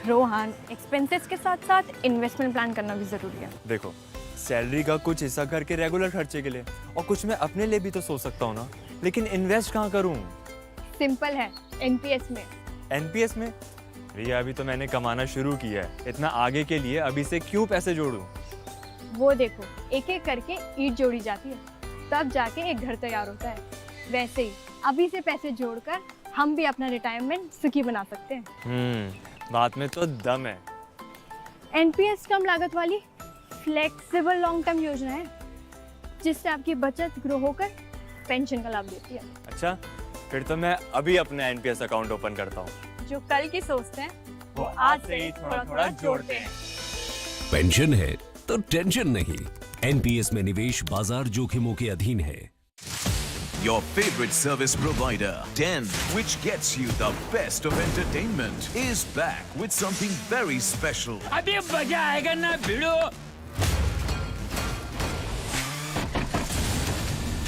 रोहन, एक्सपेंसेस के साथ साथ इन्वेस्टमेंट प्लान करना भी जरूरी है। देखो, सैलरी का कुछ हिस्सा घर के रेगुलर खर्चे के लिए और कुछ मैं अपने लिए भी तो सोच सकता हूँ ना, लेकिन इन्वेस्ट कहाँ करूँ? सिंपल है, एनपीएस में। एनपीएस में? रिया, अभी तो मैंने कमाना शुरू किया है, इतना आगे के लिए अभी से क्यों पैसे जोड़ूं? वो देखो, एक एक करके ईंट जोड़ी जाती है, तब जाके एक घर तैयार होता है। वैसे ही अभी से पैसे जोड़कर हम भी अपना रिटायरमेंट सुखी बना सकते हैं। बात में तो दम है। एनपीएस कम लागत वाली फ्लेक्सिबल लॉन्ग टर्म योजना है, जिससे आपकी बचत ग्रो होकर पेंशन का लाभ देती है। अच्छा, फिर तो मैं अभी अपना एनपीएस अकाउंट ओपन करता हूँ। जो कल की सोचते हैं वो आज से ही थोड़ा थोड़ा जोड़ते हैं। पेंशन है तो टेंशन नहीं। एनपीएस में निवेश बाजार जोखिमों के अधीन है। Your favorite service provider, 10, which gets you the best of entertainment, is back with something very special. अभी मजा आएगा ना भिड़ो।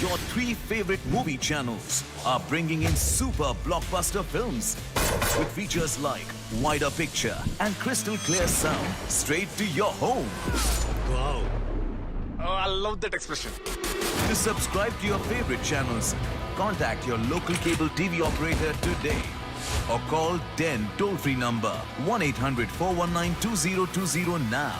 Your 3 favorite movie channels are bringing in super blockbuster films with features like wider picture and crystal clear sound straight to your home. Wow. Oh, I love that expression. To subscribe to your favorite channels, contact your local cable TV operator today or call 10 toll-free number 1-800-419-2020 now.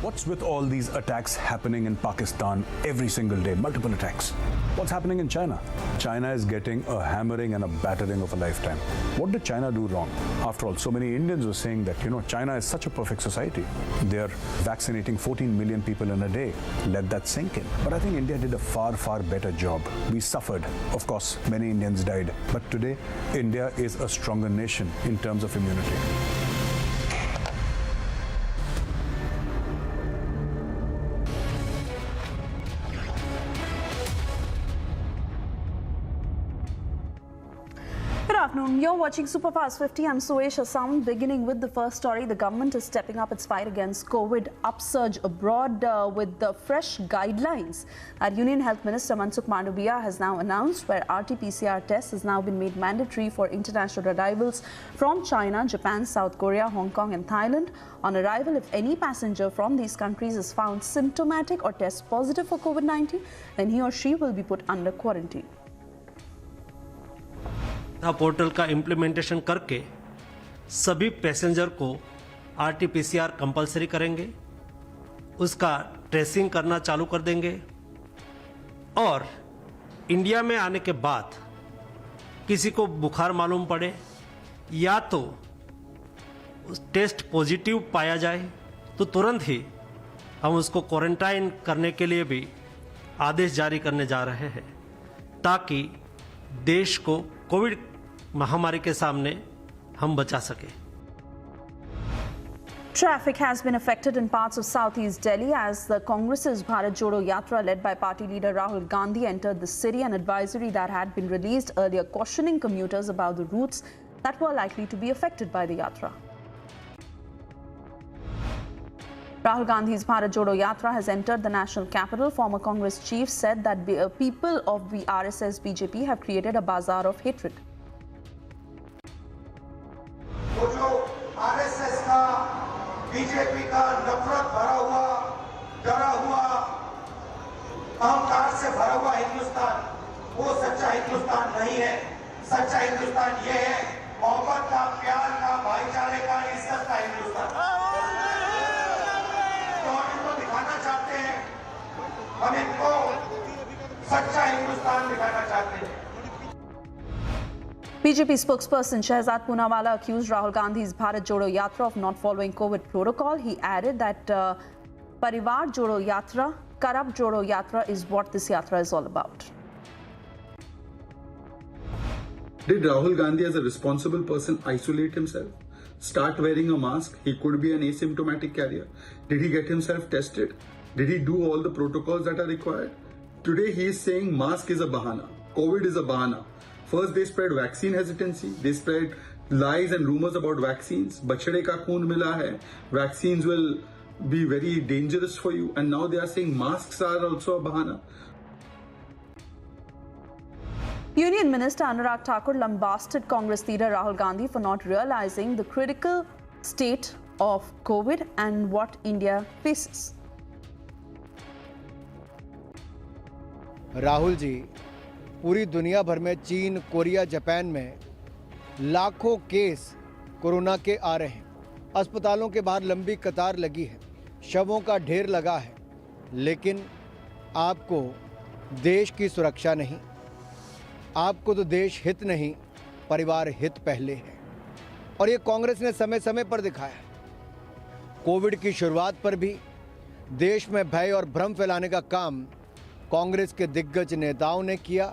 What's with all these attacks happening in Pakistan every single day, multiple attacks? What's happening in China? China is getting a hammering and a battering of a lifetime. What did China do wrong? After all, so many Indians were saying that, China is such a perfect society. They're vaccinating 14 million people in a day. Let that sink in. But I think India did a far, far better job. We suffered. Of course, many Indians died. But today, India is a stronger nation in terms of immunity. Good afternoon. You're watching Superfast 50. I'm Suesha Sound. Beginning with the first story, the government is stepping up its fight against COVID upsurge abroad with the fresh guidelines. Our Union Health Minister Mansukh Mandaviya has now announced where RT-PCR tests has now been made mandatory for international arrivals from China, Japan, South Korea, Hong Kong and Thailand. On arrival, if any passenger from these countries is found symptomatic or tests positive for COVID-19, then he or she will be put under quarantine. Portal का implementation करके सभी passenger को RT-PCR compulsory करेंगे, उसका tracing करना चालू कर देंगे और इंडिया में आने के बाद किसी को बुखार मालूम पड़े या तो टेस्ट पॉजिटिव पाया जाए तो तुरंत ही हम उसको क्वारंटाइन करने के लिए भी आदेश जारी करने जा रहे हैं ताकि देश को कोविड महामारी के सामने हम बचा सके। Traffic has been affected in parts of southeast Delhi as the Congress's Bharat Jodo Yatra led by party leader Rahul Gandhi entered the city. An advisory that had been released earlier cautioning commuters about the routes that were likely to be affected by the Yatra. Rahul Gandhi's Bharat Jodo Yatra has entered the national capital. Former Congress chief said that people of the RSS BJP have created a bazaar of hatred. वो जो RSS का BJP का नफरत भरा हुआ डरा हुआ अहंकार से भरा हुआ हिंदुस्तान वो सच्चा हिंदुस्तान नहीं है। सच्चा हिंदुस्तान ये है मोहब्बत का, प्यार का, भाईचारे का, इज्जत का हिंदुस्तान। तो हम इनको दिखाना चाहते हैं, हम इनको सच्चा हिंदुस्तान दिखाना चाहते हैं। BJP spokesperson Shehzad Poonawala accused Rahul Gandhi's Bharat Jodo Yatra of not following COVID protocol. He added that Parivar Jodo Yatra, Karab Jodo Yatra is what this yatra is all about. Did Rahul Gandhi as a responsible person isolate himself? Start wearing a mask? He could be an asymptomatic carrier. Did he get himself tested? Did he do all the protocols that are required? Today he is saying mask is a bahana, COVID is a bahana. First they spread vaccine hesitancy, they spread lies and rumors about vaccines. Bachade ka khoon mila hai, vaccines will be very dangerous for you, and now they are saying masks are also a bahana. Union Minister Anurag Thakur lambasted Congress leader Rahul Gandhi for not realizing the critical state of COVID and what India faces. Rahul ji, पूरी दुनिया भर में चीन, Korea, Japan में लाखों case corona के आ रहे हैं। अस्पतालों के बाहर लंबी कतार लगी है, शवों का ढेर लगा है, लेकिन आपको देश की सुरक्षा नहीं, आपको तो देश हित नहीं, परिवार हित पहले है। और ये कांग्रेस ने समय समय पर दिखाया। कोविड की शुरुआत पर भी देश में भय और भ्रम फैलाने का काम कांग्रेस के दिग्गज नेताओं ने किया।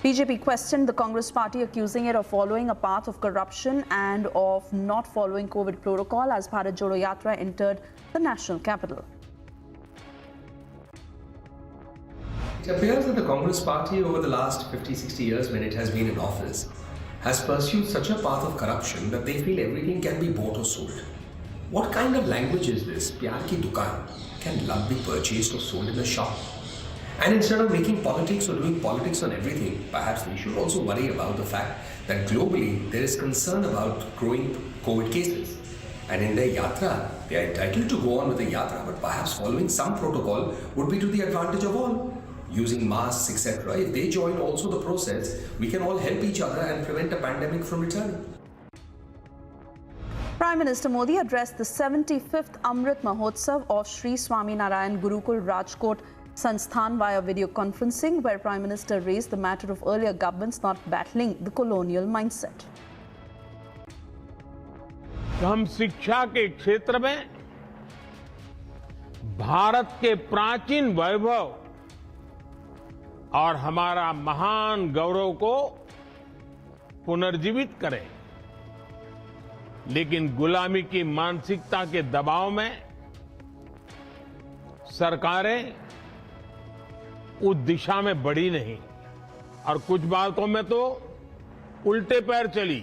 BJP questioned the Congress party, accusing it of following a path of corruption and of not following COVID protocol as Bharat Jodo Yatra entered the national capital. It appears that the Congress party over the last 50-60 years when it has been in office has pursued such a path of corruption that they feel everything can be bought or sold. What kind of language is this? Pyar ki dukaan. Can love be purchased or sold in a shop? And instead of making politics or doing politics on everything, perhaps we should also worry about the fact that globally there is concern about growing COVID cases. And in their yatra, they are entitled to go on with the yatra, but perhaps following some protocol would be to the advantage of all. Using masks, etc. If they join also the process, we can all help each other and prevent a pandemic from returning. Prime Minister Modi addressed the 75th Amrit Mahotsav of Sri Swami Narayan Gurukul Rajkot Sansthan via video conferencing, where Prime Minister raised the matter of earlier governments not battling the colonial mindset. हम शिक्षा के क्षेत्र में भारत के प्राचीन वैभव और हमारा महान गौरव को पुनर्जीवित करें, लेकिन गुलामी की मानसिकता के दबाव में सरकारें उस दिशा में बढ़ी नहीं और कुछ बातों में तो उल्टे पैर चली।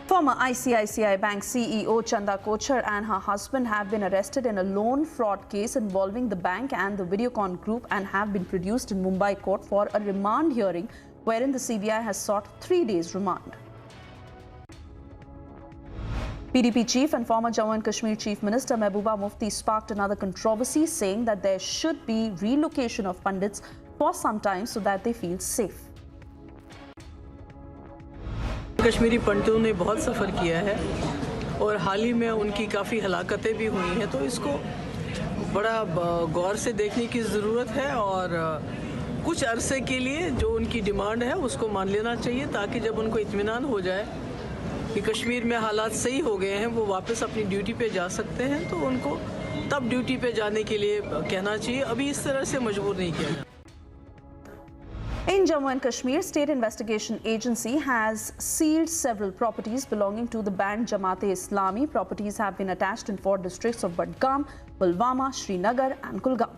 Former ICICI Bank CEO Chanda Kochhar and her husband have been arrested in a loan fraud case involving the bank and the Videocon group and have been produced in Mumbai court for a remand hearing wherein the CBI has sought 3 days remand. PDP chief and former Jammu and Kashmir Chief Minister Mehbooba Mufti sparked another controversy, saying that there should be relocation of Pandits for some time so that they feel safe. Kashmiri पंडितों ने बहुत सफ़र किया है और हाल ही में उनकी काफ़ी हलाकतें भी हुई हैं, तो इसको बड़ा गौर से देखने की ज़रूरत है और कुछ अरसे के लिए जो उनकी डिमांड है उसको मान लेना चाहिए, ताकि जब उनको इत्मीनान हो जाए कि कश्मीर में हालात सही हो गए हैं, वो वापस अपनी ड्यूटी पे जा सकते हैं, तो उनको तब ड्यूटी पे जाने के लिए कहना चाहिए। अभी इस तरह से मजबूर नहीं किया जाए। In Jammu and Kashmir, State Investigation Agency has sealed several properties belonging to the banned Jamaat-e-Islami. Properties have been attached in 4 districts of Budgam, Pulwama, Srinagar and Kulgam.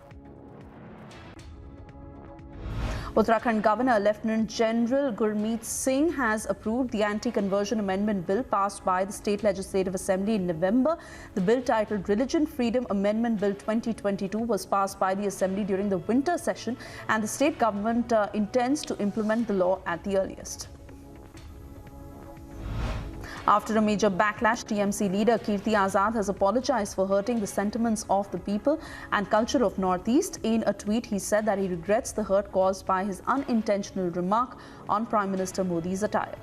Uttarakhand Governor Lieutenant General Gurmeet Singh has approved the Anti-Conversion Amendment Bill passed by the State Legislative Assembly in November. The bill, titled Religion Freedom Amendment Bill 2022, was passed by the Assembly during the winter session, and the state government intends to implement the law at the earliest. After a major backlash, TMC leader Kirti Azad has apologized for hurting the sentiments of the people and culture of Northeast. In a tweet, he said that he regrets the hurt caused by his unintentional remark on Prime Minister Modi's attire.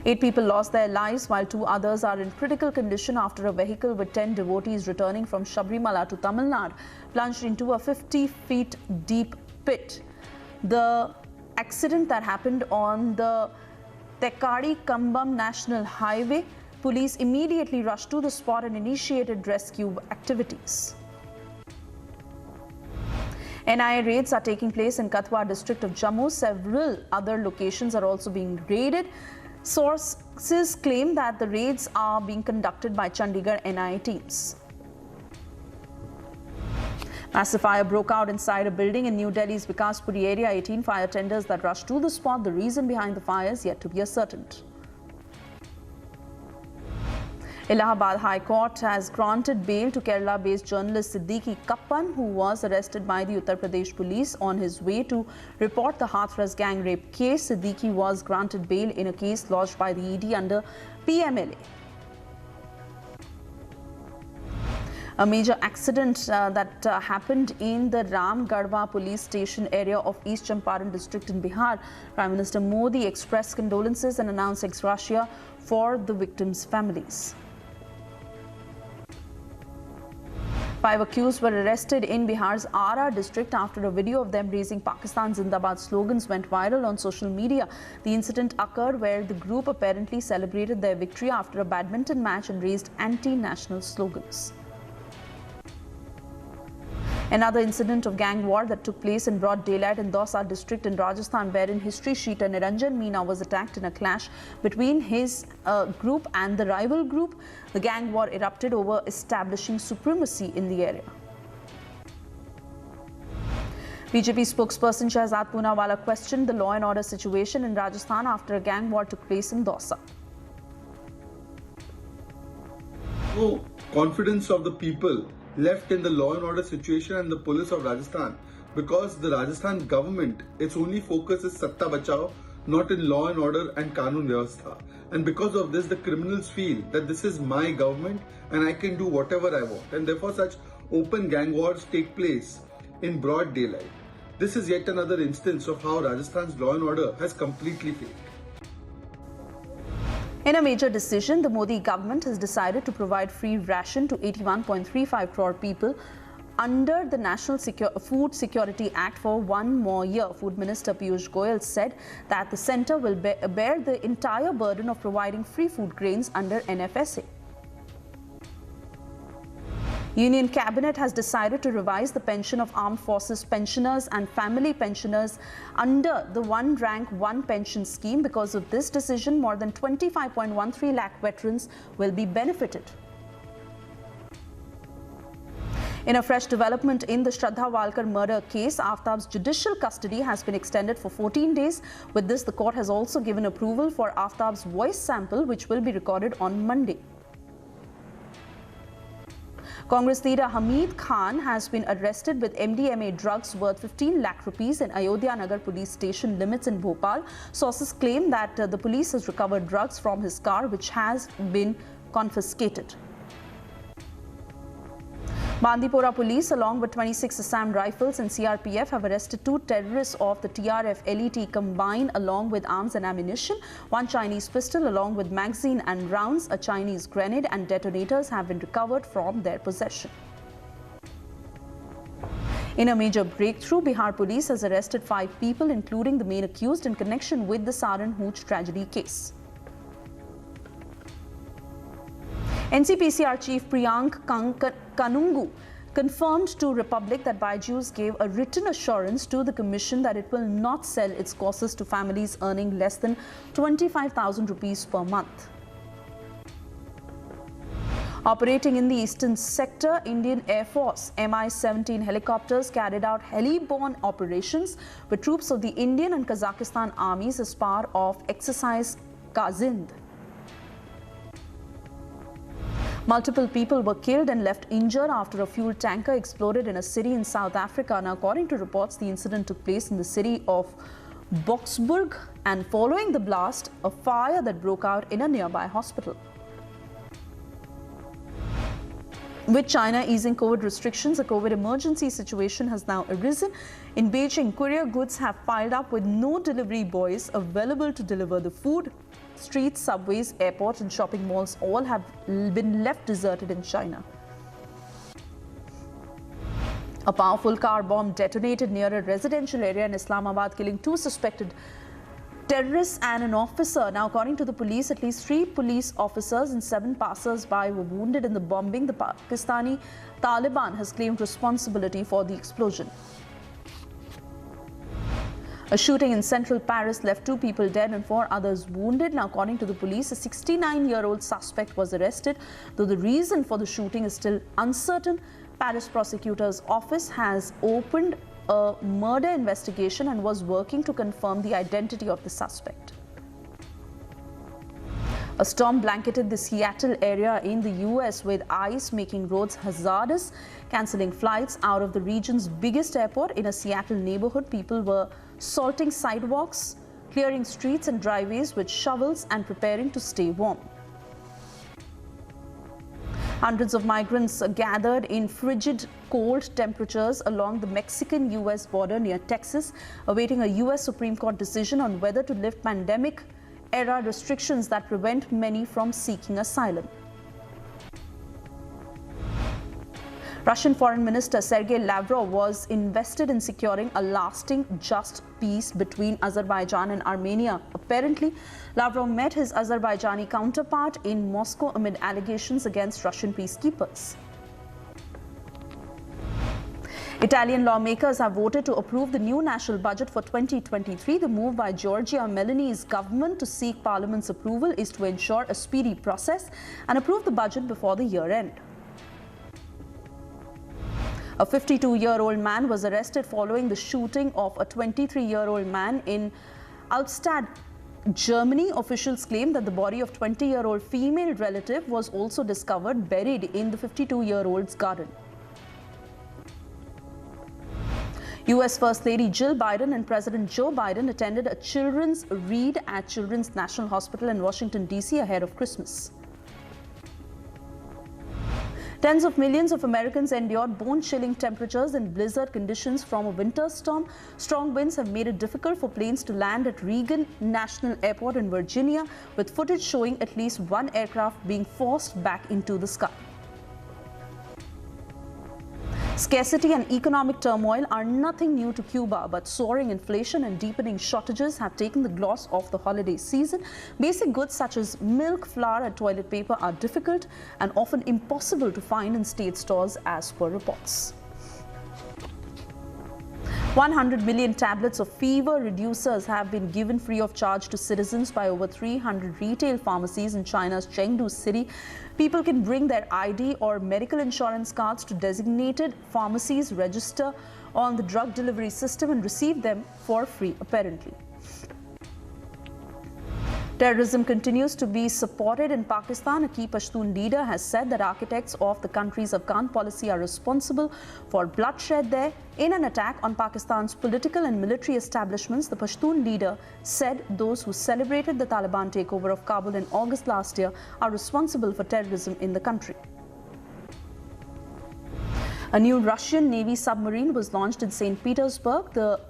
8 people lost their lives while 2 others are in critical condition after a vehicle with 10 devotees returning from Sabrimala to Tamil Nadu plunged into a 50 feet deep pit. The accident that happened on the Tekkadi Kambam National Highway, police immediately rushed to the spot and initiated rescue activities. NIA raids are taking place in Kathua district of Jammu. Several other locations are also being raided. Sources claim that the raids are being conducted by Chandigarh NIA teams. As the fire broke out inside a building in New Delhi's Vikaspuri area, 18 fire tenders that rushed to the spot. The reason behind the fire is yet to be ascertained. Allahabad High Court has granted bail to Kerala-based journalist Siddiqui Kappan, who was arrested by the Uttar Pradesh police on his way to report the Hathras gang rape case. Siddiqui was granted bail in a case lodged by the ED under PMLA. A major accident that happened in the Ramgarhwa police station area of East Champaran district in Bihar. Prime Minister Modi expressed condolences and announced ex gratia for the victims' families. 5 accused were arrested in Bihar's Ara district after a video of them raising Pakistan Zindabad slogans went viral on social media. The incident occurred where the group apparently celebrated their victory after a badminton match and raised anti-national slogans. Another incident of gang war that took place in broad daylight in Dausa district in Rajasthan, wherein history sheeter Niranjan Meena was attacked in a clash between his group and the rival group. The gang war erupted over establishing supremacy in the area. BJP spokesperson Shahzad Poonawala questioned the law and order situation in Rajasthan after a gang war took place in Dausa. No confidence of the people left in the law and order situation and the police of Rajasthan, because the Rajasthan government, its only focus is Satta Bachao, not in law and order and Kanun Vyavastha. And because of this, the criminals feel that this is my government and I can do whatever I want. And therefore such open gang wars take place in broad daylight. This is yet another instance of how Rajasthan's law and order has completely failed. In a major decision, the Modi government has decided to provide free ration to 81.35 crore people under the National Food Security Act for 1 more year. Food Minister Piyush Goyal said that the centre will bear the entire burden of providing free food grains under NFSA. Union Cabinet has decided to revise the pension of armed forces pensioners and family pensioners under the one rank one pension scheme. Because of this decision, more than 25.13 lakh veterans will be benefited. In a fresh development in the Shraddha Walkar murder case, Aftab's judicial custody has been extended for 14 days. With this, the court has also given approval for Aftab's voice sample, which will be recorded on Monday. Congress leader Hamid Khan has been arrested with MDMA drugs worth 15 lakh rupees in Ayodhya Nagar police station limits in Bhopal. Sources claim that the police has recovered drugs from his car, which has been confiscated. Bandipora police, along with 26 Assam rifles and CRPF, have arrested 2 terrorists of the TRF LET combined, along with arms and ammunition. 1 Chinese pistol along with magazine and rounds, a Chinese grenade and detonators have been recovered from their possession. In a major breakthrough, Bihar police has arrested 5 people, including the main accused, in connection with the Saran Hooch tragedy case. NCPCR Chief Priyank Kanungu confirmed to Republic that Byju's gave a written assurance to the Commission that it will not sell its courses to families earning less than 25,000 rupees per month. Operating in the eastern sector, Indian Air Force Mi-17 helicopters carried out heli-borne operations with troops of the Indian and Kazakhstan armies as part of exercise Kazind. Multiple people were killed and left injured after a fuel tanker exploded in a city in South Africa. Now, according to reports, the incident took place in the city of Boksburg, and following the blast, a fire that broke out in a nearby hospital. With China easing COVID restrictions, a COVID emergency situation has now arisen. In Beijing, courier goods have piled up with no delivery boys available to deliver the food. Streets, subways, airports and shopping malls all have been left deserted in China. A powerful car bomb detonated near a residential area in Islamabad, killing 2 suspected terrorists and an officer. Now, according to the police, at least 3 police officers and 7 passers-by were wounded in the bombing. The Pakistani Taliban has claimed responsibility for the explosion. A shooting in central Paris left 2 people dead and 4 others wounded. Now, according to the police, a 69-year-old suspect was arrested, though the reason for the shooting is still uncertain. Paris prosecutor's office has opened a murder investigation and was working to confirm the identity of the suspect. A storm blanketed the Seattle area in the US with ice making roads hazardous, cancelling flights out of the region's biggest airport. In a Seattle neighborhood, people were salting sidewalks, clearing streets and driveways with shovels and preparing to stay warm. Hundreds of migrants gathered in frigid cold temperatures along the Mexican-US border near Texas, awaiting a US Supreme Court decision on whether to lift pandemic-era restrictions that prevent many from seeking asylum. Russian Foreign Minister Sergei Lavrov was invested in securing a lasting, just peace between Azerbaijan and Armenia. Apparently, Lavrov met his Azerbaijani counterpart in Moscow amid allegations against Russian peacekeepers. Italian lawmakers have voted to approve the new national budget for 2023. The move by Giorgia Meloni's government to seek Parliament's approval is to ensure a speedy process and approve the budget before the year end. A 52-year-old man was arrested following the shooting of a 23-year-old man in Altstadt, Germany. Officials claim that the body of 20-year-old female relative was also discovered buried in the 52-year-old's garden. US First Lady Jill Biden and President Joe Biden attended a children's read at Children's National Hospital in Washington, D.C. ahead of Christmas. Tens of millions of Americans endured bone-chilling temperatures and blizzard conditions from a winter storm. Strong winds have made it difficult for planes to land at Reagan National Airport in Virginia, with footage showing at least one aircraft being forced back into the sky. Scarcity and economic turmoil are nothing new to Cuba, but soaring inflation and deepening shortages have taken the gloss off the holiday season. Basic goods such as milk, flour and toilet paper are difficult and often impossible to find in state stores as per reports. 100 million tablets of fever reducers have been given free of charge to citizens by over 300 retail pharmacies in China's Chengdu city. People can bring their ID or medical insurance cards to designated pharmacies, register on the drug delivery system and receive them for free, apparently. Terrorism continues to be supported in Pakistan. A key Pashtun leader has said that architects of the country's Afghan policy are responsible for bloodshed there. In an attack on Pakistan's political and military establishments, the Pashtun leader said those who celebrated the Taliban takeover of Kabul in August last year are responsible for terrorism in the country. A new Russian Navy submarine was launched in St. Petersburg. The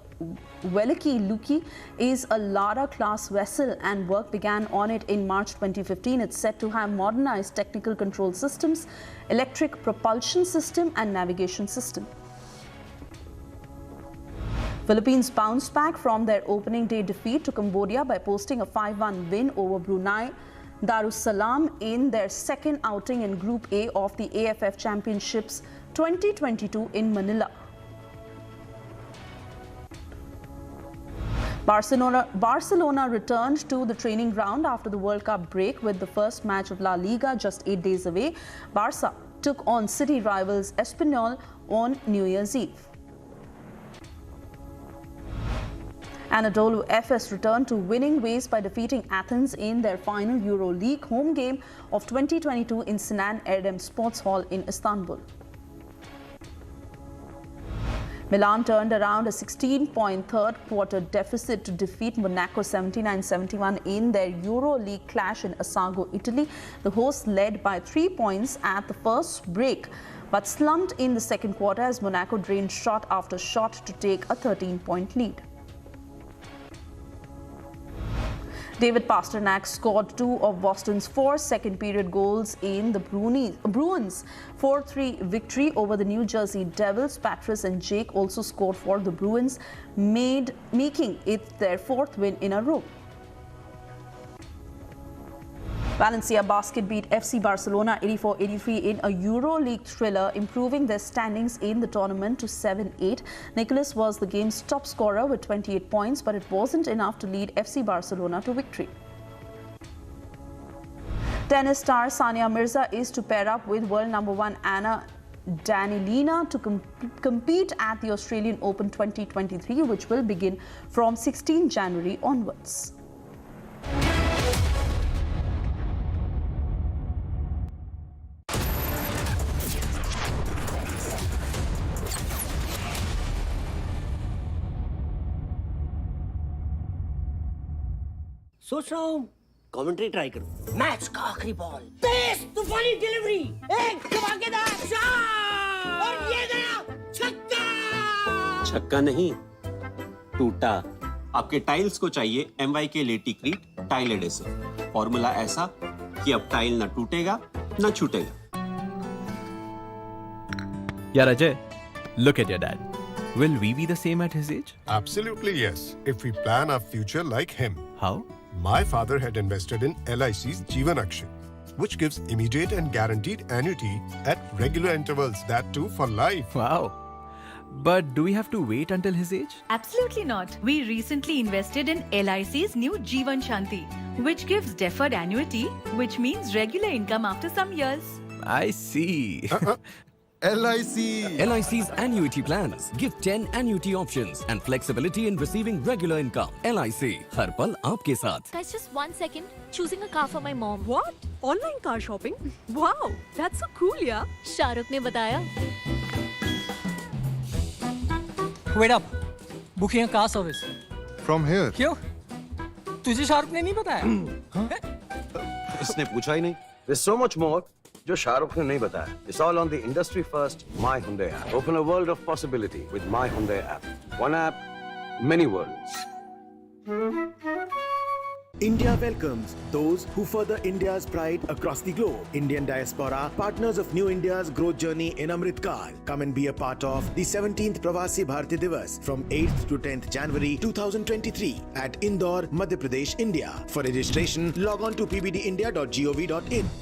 Veliki Luki is a Lara-class vessel and work began on it in March 2015. It's said to have modernized technical control systems, electric propulsion system and navigation system. Philippines bounced back from their opening day defeat to Cambodia by posting a 5-1 win over Brunei Darussalam in their second outing in Group A of the AFF Championships 2022 in Manila. Barcelona returned to the training ground after the World Cup break with the first match of La Liga just 8 days away. Barca took on city rivals Espanyol on New Year's Eve. Anadolu Efes returned to winning ways by defeating Athens in their final EuroLeague home game of 2022 in Sinan Erdem Sports Hall in Istanbul. Milan turned around a 16-point third-quarter deficit to defeat Monaco 79-71 in their EuroLeague clash in Assago, Italy. The hosts led by 3 points at the first break, but slumped in the second quarter as Monaco drained shot after shot to take a 13-point lead. David Pasternak scored 2 of Boston's 4 second-period goals in the Bruins' 4-3 victory over the New Jersey Devils. Patras and Jake also scored for the Bruins, making it their 4th win in a row. Valencia Basket beat FC Barcelona 84-83 in a EuroLeague thriller, improving their standings in the tournament to 7-8. Nicolas was the game's top scorer with 28 points, but it wasn't enough to lead FC Barcelona to victory. Tennis star Sania Mirza is to pair up with world number 1 Anna Danilina to compete at the Australian Open 2023, which will begin from 16 January onwards. सोच रहा हूँ commentary try करूं। Match का आखिरी ball, तेज तूफानी delivery, एक धमाकेदार shot और ये गया छक्का। छक्का नहीं, टूटा। आपके टाइल्स को चाहिए MY के लेटिक्रीट टाइल एडेसिव। फॉर्मूला ऐसा कि अब टाइल न टूटेगा न छूटेगा। यार Ajay, look at your dad. Will we be the same at his age? Absolutely yes, if we plan our future like him. How? My father had invested in LIC's Jeevan Akshay, which gives immediate and guaranteed annuity at regular intervals, that too for life. Wow. But do we have to wait until his age? Absolutely not. We recently invested in LIC's new Jeevan Shanti, which gives deferred annuity, which means regular income after some years. I see. LIC. LIC's annuity plans give 10 annuity options and flexibility in receiving regular income. LIC, हर पल आपके साथ. Guys, just 1 second. Choosing a car for my mom. What? Online car shopping? Wow, that's so cool, yeah. Shahrukh ने बताया. Wait up. Booking a car service. From here. क्यों? तुझे शाहरुख ने नहीं बताया? इसने पूछा ही नहीं. There's so much more जो शाहरुख ने नहीं बताया. It's all on the industry first My Hyundai app. Open a world of possibility with My Hyundai app. One app, many worlds. India welcomes those who further India's pride across the globe. Indian diaspora, partners of New India's growth journey in Amrit Kaal. Come and be a part of the 17th Pravasi Bharatiya Divas from 8th to 10th January 2023 at Indore, Madhya Pradesh, India. For registration, log on to pbdindia.gov.in.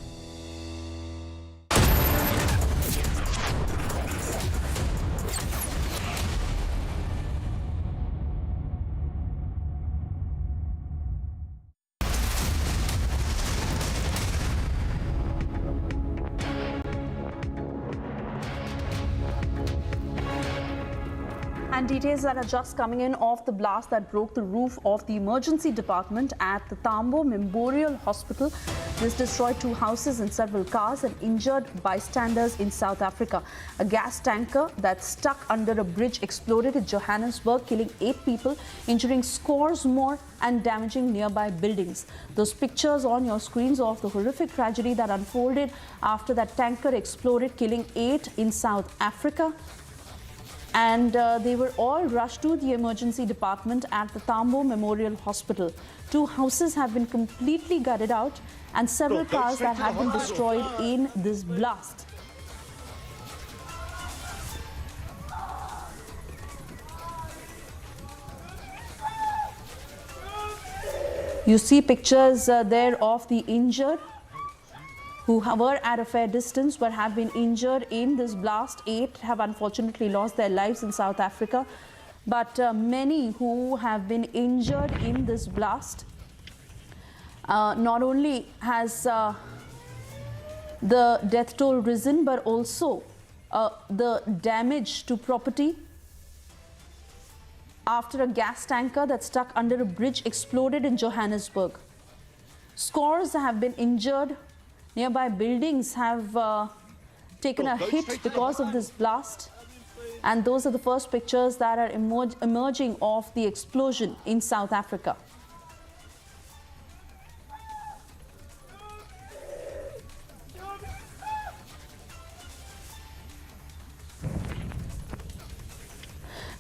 And details that are just coming in of the blast that broke the roof of the emergency department at the Tambo Memorial Hospital. This destroyed 2 houses and several cars and injured bystanders in South Africa. A gas tanker that stuck under a bridge exploded in Johannesburg, killing 8 people, injuring scores more and damaging nearby buildings. Those pictures on your screens of the horrific tragedy that unfolded after that tanker exploded, killing 8 in South Africa. And they were all rushed to the emergency department at the Tambo Memorial Hospital. 2 houses have been completely gutted out and several cars that have been destroyed in this blast. You see pictures there of the injured who were at a fair distance but have been injured in this blast. 8 have unfortunately lost their lives in South Africa, but many who have been injured in this blast. Not only has the death toll risen, but also the damage to property after a gas tanker that stuck under a bridge exploded in Johannesburg. Scores have been injured. Nearby buildings have taken a hit because of this blast. And those are the first pictures that are emerging of the explosion in South Africa.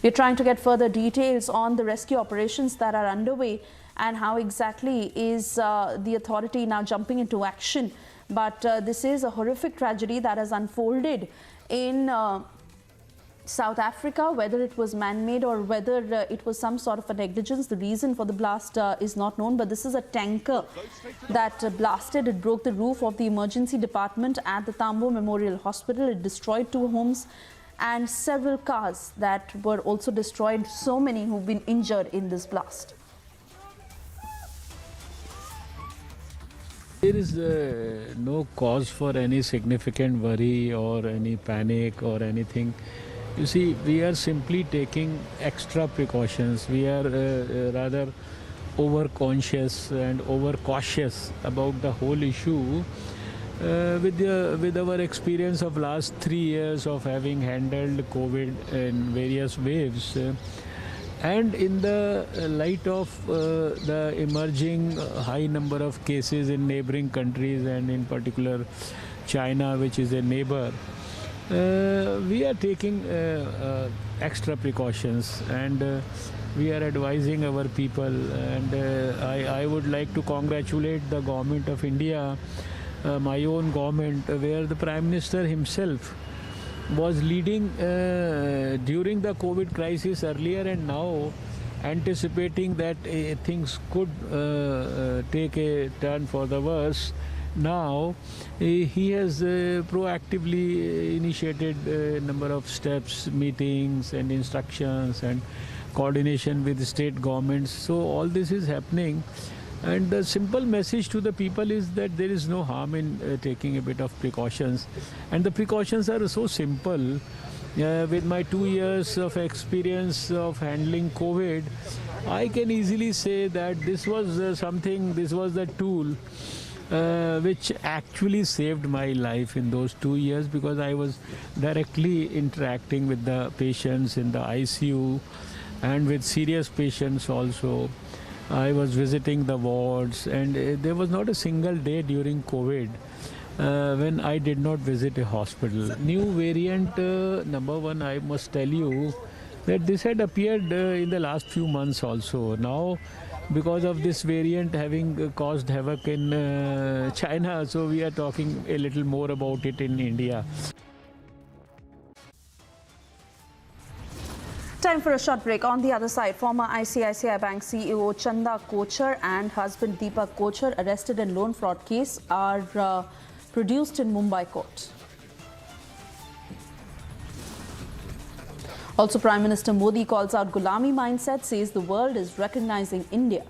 We're trying to get further details on the rescue operations that are underway and how exactly is the authority now jumping into action. But this is a horrific tragedy that has unfolded in South Africa. Whether it was man-made or whether it was some sort of a negligence, the reason for the blast is not known. But this is a tanker that blasted. It broke the roof of the emergency department at the Tambo Memorial Hospital. It destroyed 2 homes and several cars that were also destroyed. So many who've been injured in this blast. There is no cause for any significant worry or any panic or anything. You see, we are simply taking extra precautions. We are rather over-conscious and over-cautious about the whole issue. With our experience of last 3 years of having handled COVID in various waves, and in the light of the emerging high number of cases in neighboring countries and in particular China, which is a neighbor, we are taking extra precautions, and we are advising our people. And I would like to congratulate the government of India, my own government, where the Prime Minister himself was leading during the COVID crisis earlier, and now anticipating that things could take a turn for the worse. Now he has proactively initiated a number of steps, meetings and instructions and coordination with state governments. So all this is happening. And the simple message to the people is that there is no harm in taking a bit of precautions. And the precautions are so simple. With my 2 years of experience of handling COVID, I can easily say that this was the tool which actually saved my life in those 2 years, because I was directly interacting with the patients in the ICU and with serious patients also. I was visiting the wards, and there was not a single day during COVID when I did not visit a hospital. New variant, number one, I must tell you that this had appeared in the last few months also. Now, because of this variant having caused havoc in China, so we are talking a little more about it in India. Time for a short break. On the other side, former ICICI Bank CEO Chanda Kochhar and husband Deepak Kochhar, arrested in loan fraud case, are produced in Mumbai court. Also, Prime Minister Modi calls out Gulami mindset, says the world is recognizing India.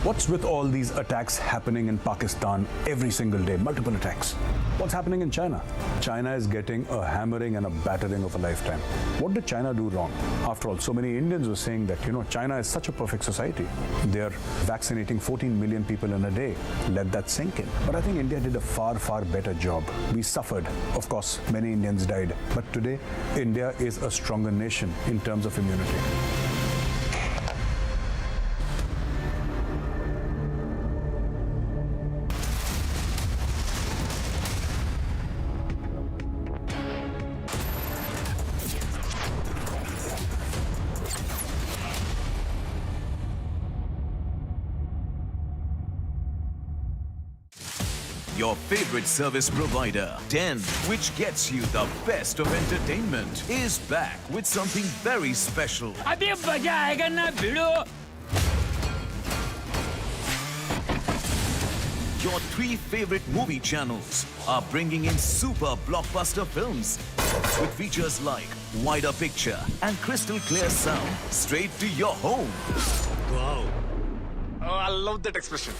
What's with all these attacks happening in Pakistan every single day? Multiple attacks. What's happening in China? China is getting a hammering and a battering of a lifetime. What did China do wrong? After all, so many Indians were saying that, China is such a perfect society. They're vaccinating 14 million people in a day. Let that sink in. But I think India did a far, far better job. We suffered. Of course, many Indians died. But today, India is a stronger nation in terms of immunity. Your favorite service provider, 10, which gets you the best of entertainment, is back with something very special. अभी मजा आएगा ना भिड़ो. Your 3 favorite movie channels are bringing in super blockbuster films with features like wider picture and crystal clear sound straight to your home. Wow. Oh, I love that expression.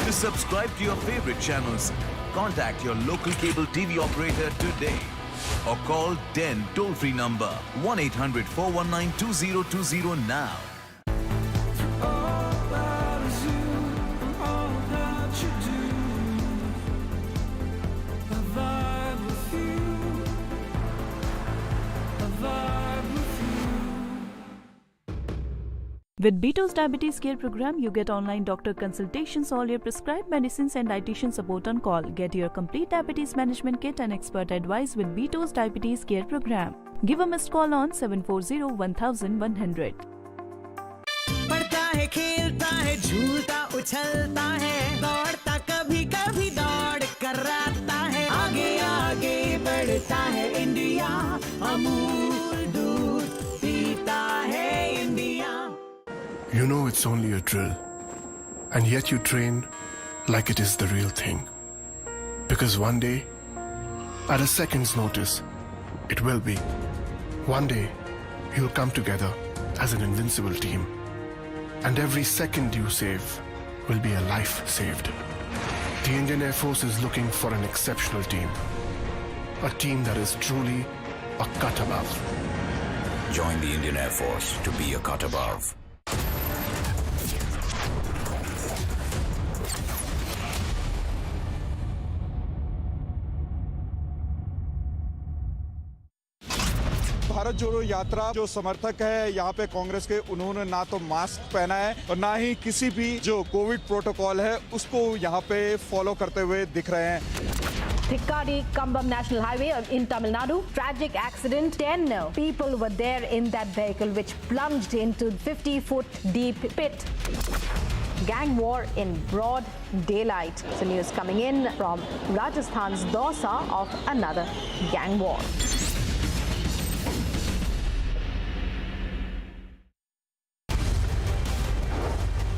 To subscribe to your favorite channels, contact your local cable TV operator today or call 10 toll-free number 1-800-419-2020 now. With Beto's Diabetes Care Program, you get online doctor consultations, all your prescribed medicines and dietitian support on call. Get your complete diabetes management kit and expert advice with Beto's Diabetes Care Program. Give a missed call on 740-1100. पढ़ता है, खेलता है, झूलता, उछलता है, दौड़ता, कभी कभी दौड़ कराता है, आगे आगे बढ़ता है इंडिया, अमूल दूध पीता है India. You know it's only a drill, and yet you train like it is the real thing. Because one day, at a second's notice, it will be. One day, you'll come together as an invincible team. And every second you save will be a life saved. The Indian Air Force is looking for an exceptional team. A team that is truly a cut above. Join the Indian Air Force to be a cut above. Bharat जोड़ो यात्रा जो समर्थक है यहाँ पे कांग्रेस के, उन्होंने ना तो मास्क पहना है और ना ही किसी भी जो कोविड प्रोटोकॉल है उसको यहाँ पे फॉलो करते हुए दिख रहे हैं। Thikkadi-Kambam National Highway in Tamil Nadu. Tragic accident. 10 people were there in that vehicle which plunged into 50-foot deep pit. Gang war in broad daylight. So news coming in from Rajasthan's Dausa of another gang war.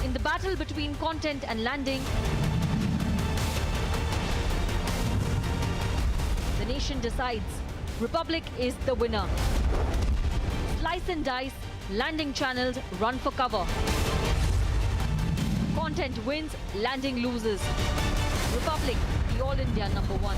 In the battle between content and landing, the nation decides. Republic is the winner. Slice and dice, landing channels run for cover. Content wins, landing loses. Republic, the All India #1.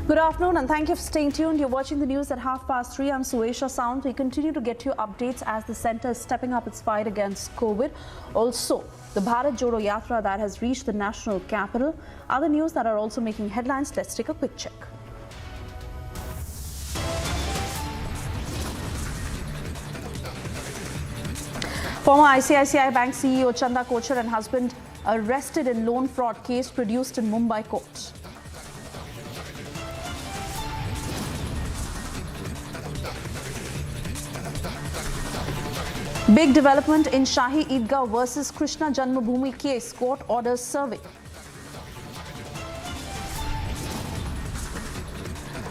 Good afternoon and thank you for staying tuned. You're watching the news at 3:30. I'm Suesha Sound. We continue to get you updates as the centre is stepping up its fight against COVID. Also, the Bharat Jodo Yatra that has reached the national capital. Other news that are also making headlines. Let's take a quick check. Former ICICI Bank CEO Chanda Kochhar and husband arrested in loan fraud case produced in Mumbai court. Big development in Shahi Eidgah versus Krishna Janmabhoomi case. Court orders survey.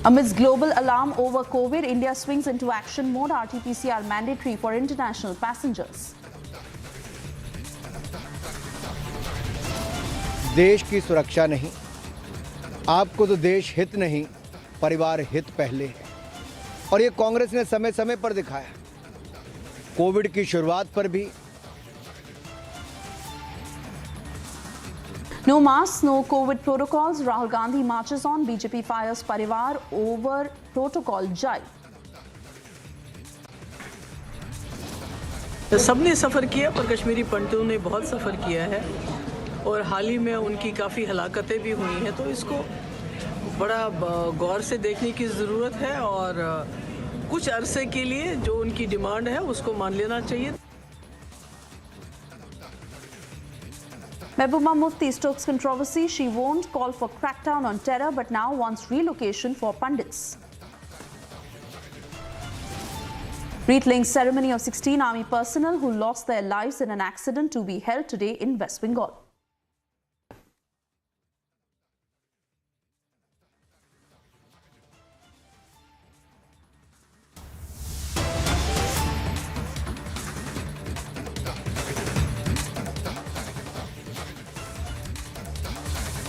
Amidst global alarm over COVID, India swings into action mode. RT-PCR mandatory for international passengers. देश की सुरक्षा नहीं, आपको तो देश हित नहीं, परिवार हित पहले है। और ये कांग्रेस ने समय समय पर दिखाया। कोविड की शुरुआत पर भी No masks, no COVID protocols. Rahul Gandhi marches on. BJP fires Parivar over protocol jibe. सबने सफ़र किया पर कश्मीरी पंडितों ने बहुत सफ़र किया है और हाल ही में उनकी काफ़ी हलाकतें भी हुई हैं, तो इसको बड़ा गौर से देखने की ज़रूरत है और कुछ अरसे के लिए जो उनकी डिमांड है उसको मान लेना चाहिए। Mehbooba Mufti stokes controversy. She won't call for crackdown on terror but now wants relocation for pundits. Wreath-laying ceremony of 16 army personnel who lost their lives in an accident to be held today in West Bengal.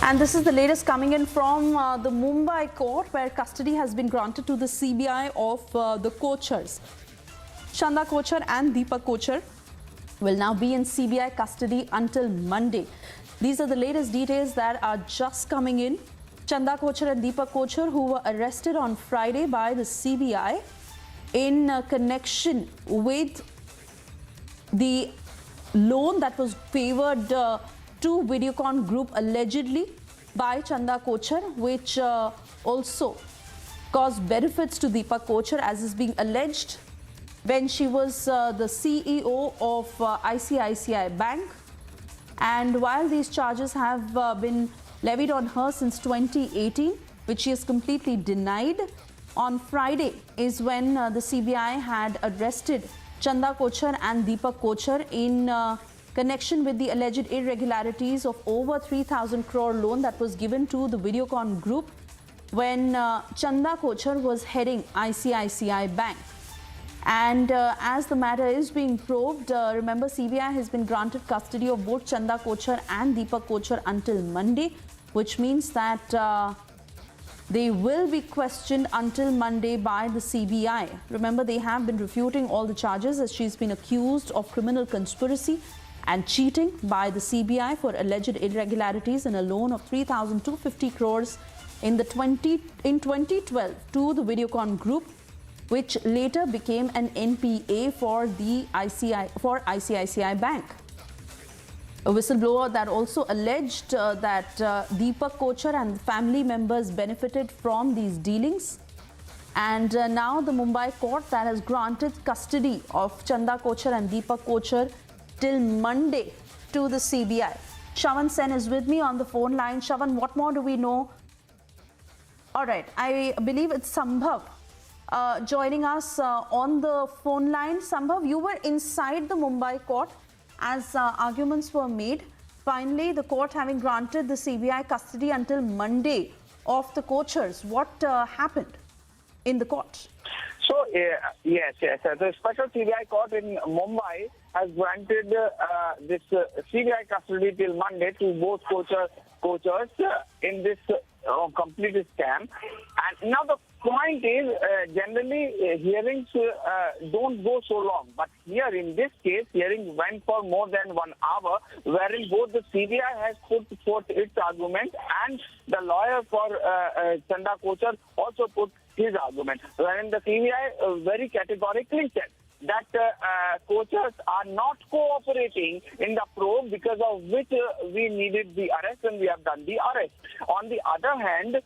And this is the latest coming in from the Mumbai court, where custody has been granted to the CBI of the Kochhars. Chanda Kochhar and Deepak Kochhar will now be in CBI custody until Monday. These are the latest details that are just coming in. Chanda Kochhar and Deepak Kochhar, who were arrested on Friday by the CBI in connection with the loan that was favored to Videocon Group allegedly by Chanda Kochhar, which also caused benefits to Deepak Kochhar, as is being alleged when she was the CEO of ICICI Bank. And while these charges have been levied on her since 2018, which she has completely denied, on Friday is when the CBI had arrested Chanda Kochhar and Deepak Kochhar in connection with the alleged irregularities of over 3,000 crore loan that was given to the Videocon Group when Chanda Kochhar was heading ICICI Bank. And as the matter is being probed, remember CBI has been granted custody of both Chanda Kochhar and Deepak Kochhar until Monday, which means that they will be questioned until Monday by the CBI. Remember, they have been refuting all the charges as she's been accused of criminal conspiracy and cheating by the CBI for alleged irregularities in a loan of 3,250 crores in 2012 to the Videocon Group, which later became an NPA for the ICICI Bank. A whistleblower that also alleged that Deepak Kochhar and family members benefited from these dealings. And now the Mumbai court that has granted custody of Chanda Kochhar and Deepak Kochhar till Monday to the CBI. Shavan Sen is with me on the phone line. Shavan, what more do we know? All right, I believe it's Sambhav joining us on the phone line. Sambhav, you were inside the Mumbai court as arguments were made. Finally, the court having granted the CBI custody until Monday of the Kochhars. What happened in the court? So, yes. The special CBI court in Mumbai has granted this CBI custody till Monday to both Kochhars in this complete scam. And now the point is, generally hearings don't go so long. But here in this case, hearing went for more than 1 hour, wherein both the CBI has put forth its argument and the lawyer for Chanda Kochhar also put his argument, wherein the CBI very categorically said that Kochhars are not cooperating in the probe, because of which we needed the arrest and we have done the arrest. On the other hand,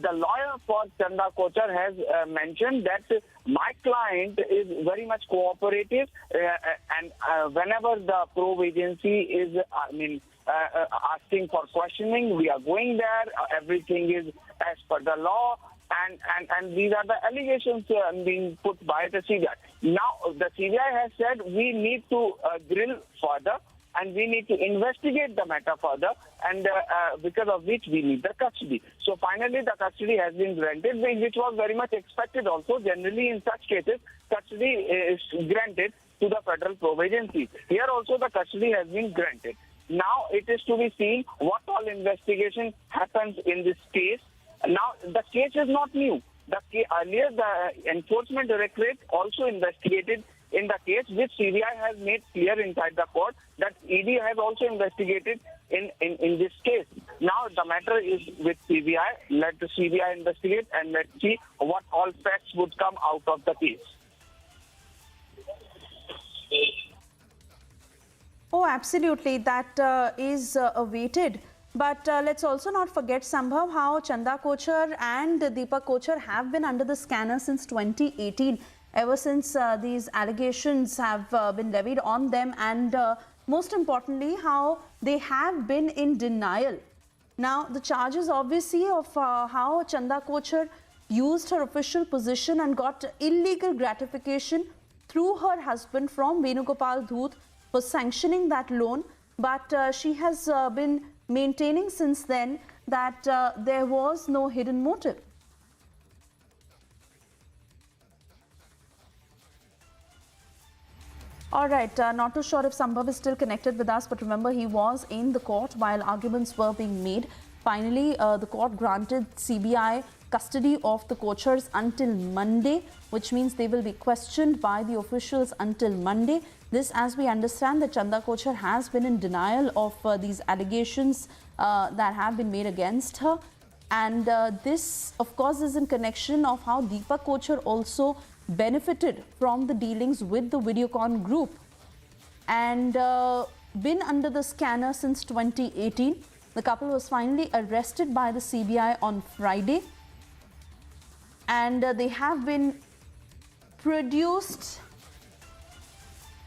the lawyer for Chanda Kochhar has mentioned that my client is very much cooperative and whenever the probe agency is, asking for questioning, we are going there. Everything is as per the law. And these are the allegations being put by the CBI. Now, the CBI has said we need to drill further and we need to investigate the matter further, and because of which we need the custody. So finally, the custody has been granted, which was very much expected also. Generally, in such cases, custody is granted to the federal probe agencies. Here also, the custody has been granted. Now, it is to be seen what all investigation happens in this case. Now, the case is not new. Earlier, the Enforcement Directorate also investigated in the case, which CBI has made clear inside the court that ED has also investigated in this case. Now, the matter is with CBI. Let the CBI investigate and let's see what all facts would come out of the case. Oh, absolutely. That is awaited. But let's also not forget, Sambhav, how Chanda Kochhar and Deepak Kochhar have been under the scanner since 2018, ever since these allegations have been levied on them, and most importantly, how they have been in denial. Now, the charges obviously of how Chanda Kochhar used her official position and got illegal gratification through her husband from Venugopal Dhoot for sanctioning that loan, but she has been maintaining since then that there was no hidden motive. All right, not too sure if Sambhav is still connected with us, but remember, he was in the court while arguments were being made. Finally, the court granted CBI custody of the Kochhars until Monday, which means they will be questioned by the officials until Monday. This, as we understand, that Chanda Kochhar has been in denial of these allegations that have been made against her. And this, of course, is in connection of how Deepak Kochhar also benefited from the dealings with the Videocon Group and been under the scanner since 2018. The couple was finally arrested by the CBI on Friday, and they have been produced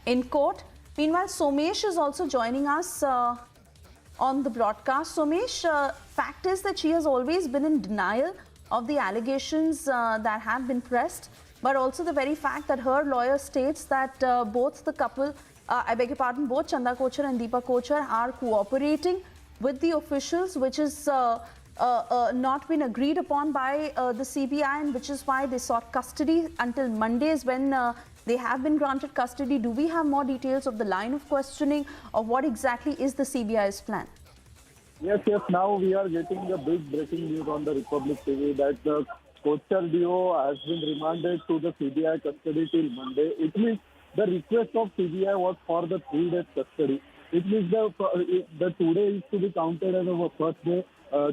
in court. Meanwhile, Somesh is also joining us on the broadcast. Somesh, fact is that she has always been in denial of the allegations that have been pressed, but also the very fact that her lawyer states that both the couple, both Chanda Kochhar and Deepak Kochhar are cooperating with the officials, which is not been agreed upon by the CBI, and which is why they sought custody until Mondays when they have been granted custody. Do we have more details of the line of questioning, or what exactly is the CBI's plan? Yes. Now we are getting the big breaking news on the Republic TV that the Kochhar duo has been remanded to the CBI custody till Monday. It means the request of CBI was for the 3 days custody. It means the today is to be counted as our first day.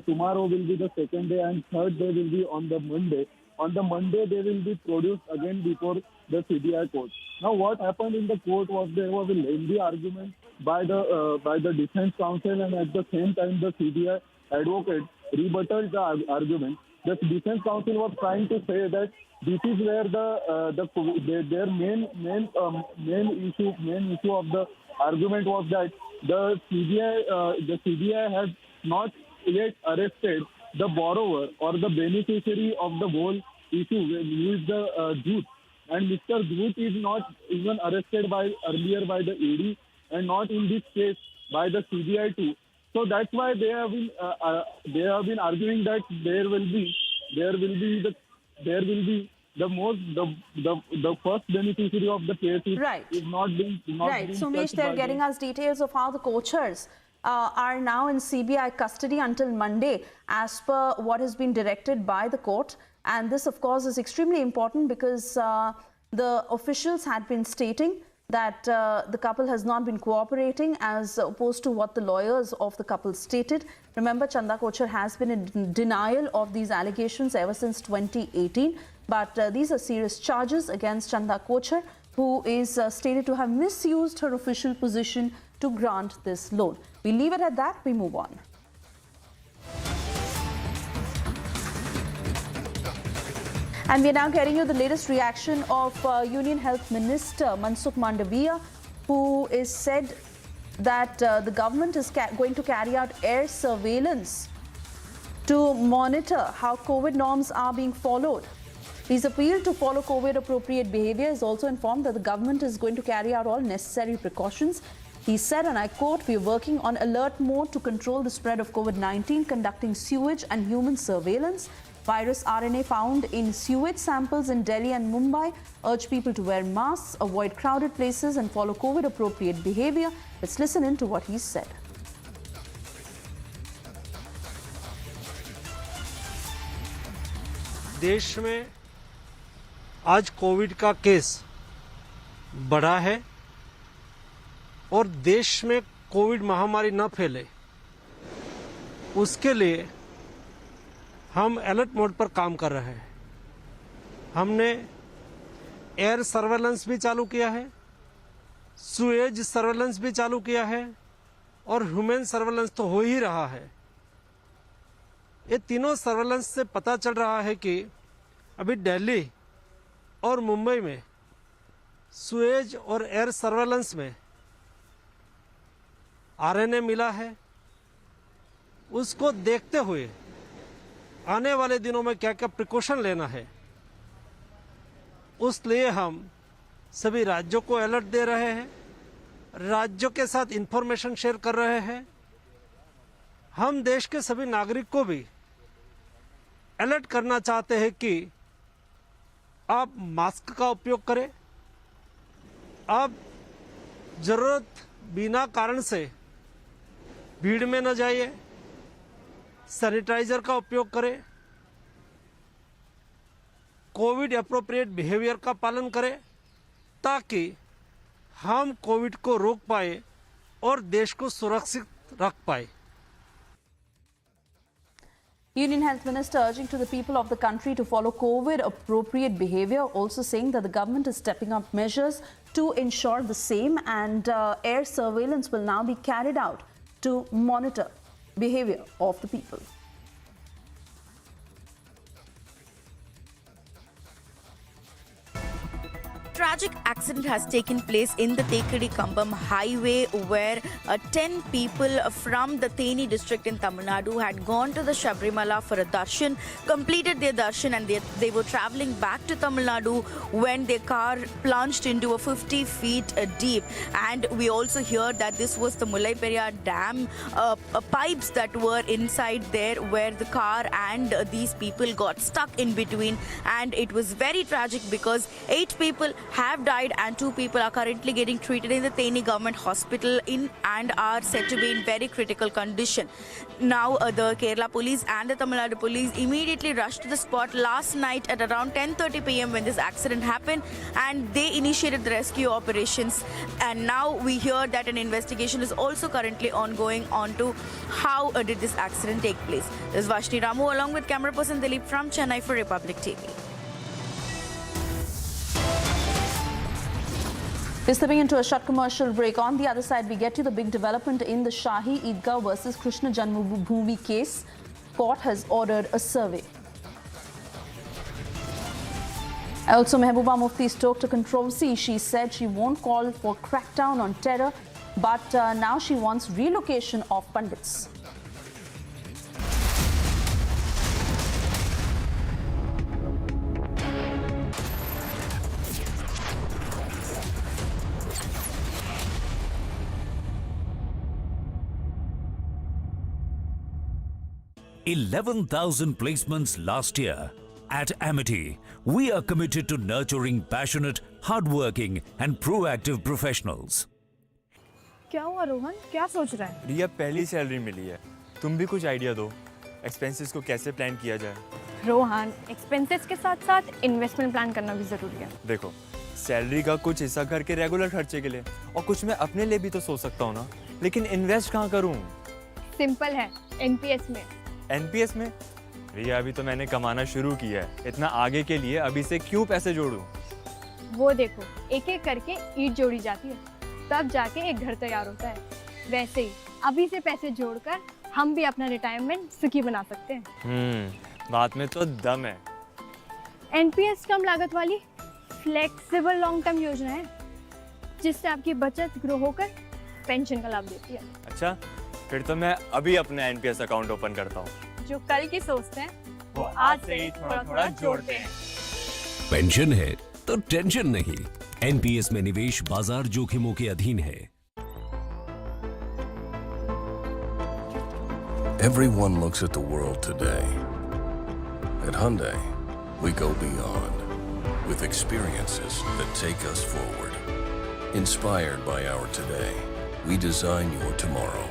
Tomorrow will be the second day, and third day will be on the Monday. On the Monday, they will be produced again before the CBI court. Now, what happened in the court was there was a lengthy argument by the defense counsel, and at the same time, the CBI advocate rebutted the argument. The defense counsel was trying to say that this is where their main issue of the argument was that the CBI has not yet arrested the borrower or the beneficiary of the whole issue, who is the Dhoot. And Mr. Dhoot is not even arrested earlier by the ED, and not in this case by the CBI too. So that's why they have been arguing that there will be the first beneficiary of the case is not being Sumesh, they're getting us details of how the Kochhars are now in CBI custody until Monday, as per what has been directed by the court. And this, of course, is extremely important because the officials had been stating that the couple has not been cooperating, as opposed to what the lawyers of the couple stated. Remember, Chanda Kochhar has been in denial of these allegations ever since 2018. But these are serious charges against Chanda Kochhar, who is stated to have misused her official position to grant this loan. We leave it at that. We move on. And we are now getting you the latest reaction of Union Health Minister Mansukh Mandaviya, who is said that the government is going to carry out air surveillance to monitor how COVID norms are being followed. His appeal to follow COVID-appropriate behavior is also informed that the government is going to carry out all necessary precautions. He said, and I quote, "We are working on alert mode to control the spread of COVID-19, conducting sewage and human surveillance. Virus RNA found in sewage samples in Delhi and Mumbai. Urge people to wear masks, avoid crowded places and follow COVID-appropriate behavior." Let's listen in to what he said. देश में आज Covid का case बढ़ा है और देश में Covid महामारी न फैले, उसके लिए हम अलर्ट मोड पर काम कर रहे हैं। हमने एयर सर्वेलेंस भी चालू किया है, सुएज सर्वेलेंस भी चालू किया है और ह्यूमन सर्वेलेंस तो हो ही रहा है। ये तीनों सर्वेलेंस से पता चल रहा है कि अभी दिल्ली और मुंबई में सुएज और एयर सर्वेलेंस में आरएनए मिला है। उसको देखते हुए आने वाले दिनों में क्या क्या प्रिकॉशन लेना है, उस लिए हम सभी राज्यों को अलर्ट दे रहे हैं, राज्यों के साथ इंफॉर्मेशन शेयर कर रहे हैं। हम देश के सभी नागरिक को भी अलर्ट करना चाहते हैं कि आप मास्क का उपयोग करें, आप जरूरत बिना कारण से भीड़ में न जाइए, सैनिटाइजर का उपयोग करें, कोविड एप्रोप्रिएट बिहेवियर का पालन करें, ताकि हम कोविड को रोक पाए और देश को सुरक्षित रख पाए। Union Health Minister urging to the people of the country to follow COVID-appropriate behavior, also saying that the government is stepping up measures to ensure the same, and air surveillance will now be carried out to monitor behavior of the people. tragic accident has taken place in the Tekadi-Kambam highway where 10 people from the Theni district in Tamil Nadu had gone to the Sabrimala for a darshan, completed their darshan, and they were travelling back to Tamil Nadu when their car plunged into a 50 feet deep. And we also hear that this was the Mullai Periyar Dam pipes that were inside there where the car and these people got stuck in between, and it was very tragic because 8 people have died and 2 people are currently getting treated in the Theni government hospital and are said to be in very critical condition. Now the Kerala police and the Tamil Nadu police immediately rushed to the spot last night at around 10:30 p.m. when this accident happened, and they initiated the rescue operations. And now we hear that an investigation is also currently ongoing onto how did this accident take place. This is Vashti Ramu along with camera person Dilip from Chennai for Republic TV. We're stepping into a short commercial break. On the other side, we get to the big development in the Shahi Eidgah versus Krishna Janmabhoomi case. Court has ordered a survey. Also, Mehbooba Mufti stoked a controversy. She said she won't call for crackdown on terror, but now she wants relocation of Pandits. 11,000 placements last year. At Amity, we are committed to nurturing passionate, hardworking and proactive professionals. क्या हुआ रोहन? क्या सोच रहा है? रिया पहली salary मिली है, तुम भी कुछ आइडिया दो, एक्सपेंसेस को कैसे प्लान किया जाए? रोहन, एक्सपेंसेस के साथ साथ इन्वेस्टमेंट प्लान करना भी जरूरी है। देखो, सैलरी का कुछ हिस्सा घर के रेगुलर खर्चे के लिए और कुछ मैं अपने लिए भी तो सोच सकता हूँ ना, लेकिन इन्वेस्ट कहाँ करूँ? सिंपल है, एनपीएस में। एनपीएस में? रिया अभी तो मैंने कमाना शुरू किया है, इतना आगे के लिए अभी से क्यों पैसे जोड़ूं? वो देखो, एक एक करके ईंट जोड़ी जाती है, तब जाके एक घर तैयार होता है। वैसे ही अभी से पैसे जोड़कर हम भी अपना रिटायरमेंट सुखी बना सकते हैं। बात में तो दम है। एनपीएस कम लागत वाली फ्लेक्सिबल लॉन्ग टर्म योजना है, जिससे आपकी बचत ग्रो होकर पेंशन का लाभ देती है। अच्छा, फिर तो मैं अभी अपना एनपीएस अकाउंट ओपन करता हूँ। जो कल की सोचते हैं वो आज से ही थोड़ा-थोड़ा जोड़ते हैं। पेंशन है तो टेंशन नहीं। एनपीएस में निवेश बाजार जोखिमों के अधीन है। Everyone looks at the world today. At Hyundai, we go beyond with experiences that take us forward. Inspired by our today, we design your tomorrow.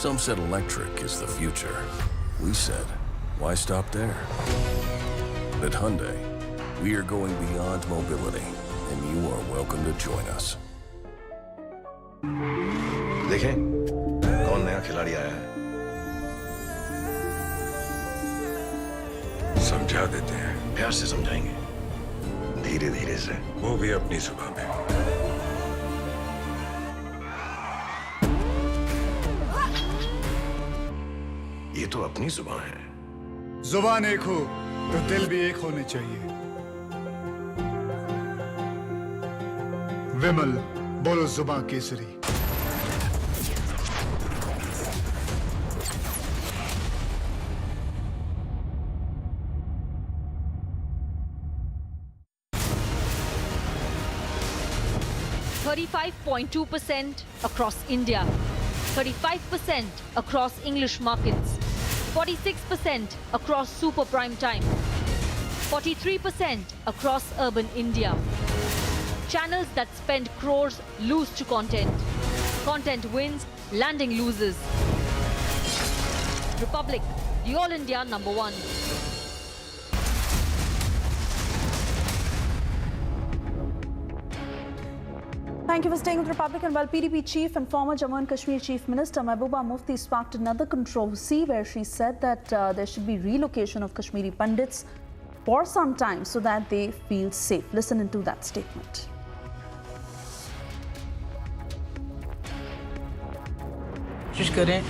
Some said electric is the future. We said, why stop there? At Hyundai, we are going beyond mobility, and you are welcome to join us. देखें, कौन नया खिलाड़ी आया है? समझा देते हैं। प्यार से समझाएंगे, धीरे धीरे से। वो भी अपनी जुबान में। ये तो अपनी जुबान है। जुबान एक हो तो दिल भी एक होने चाहिए। विमल, बोलो जुबान Kesari. .2% across India, 35% across English markets, 46% across super prime time, 43% across urban India. Channels that spend crores lose to content. Content wins, landing loses. Republic, the All India #1. Thank you for staying with Republic. And while PDP chief and former Jammu and Kashmir Chief Minister Mehbooba Mufti sparked another controversy where she said that there should be relocation of Kashmiri Pandits for some time so that they feel safe. Listen into that statement. कोशिश करें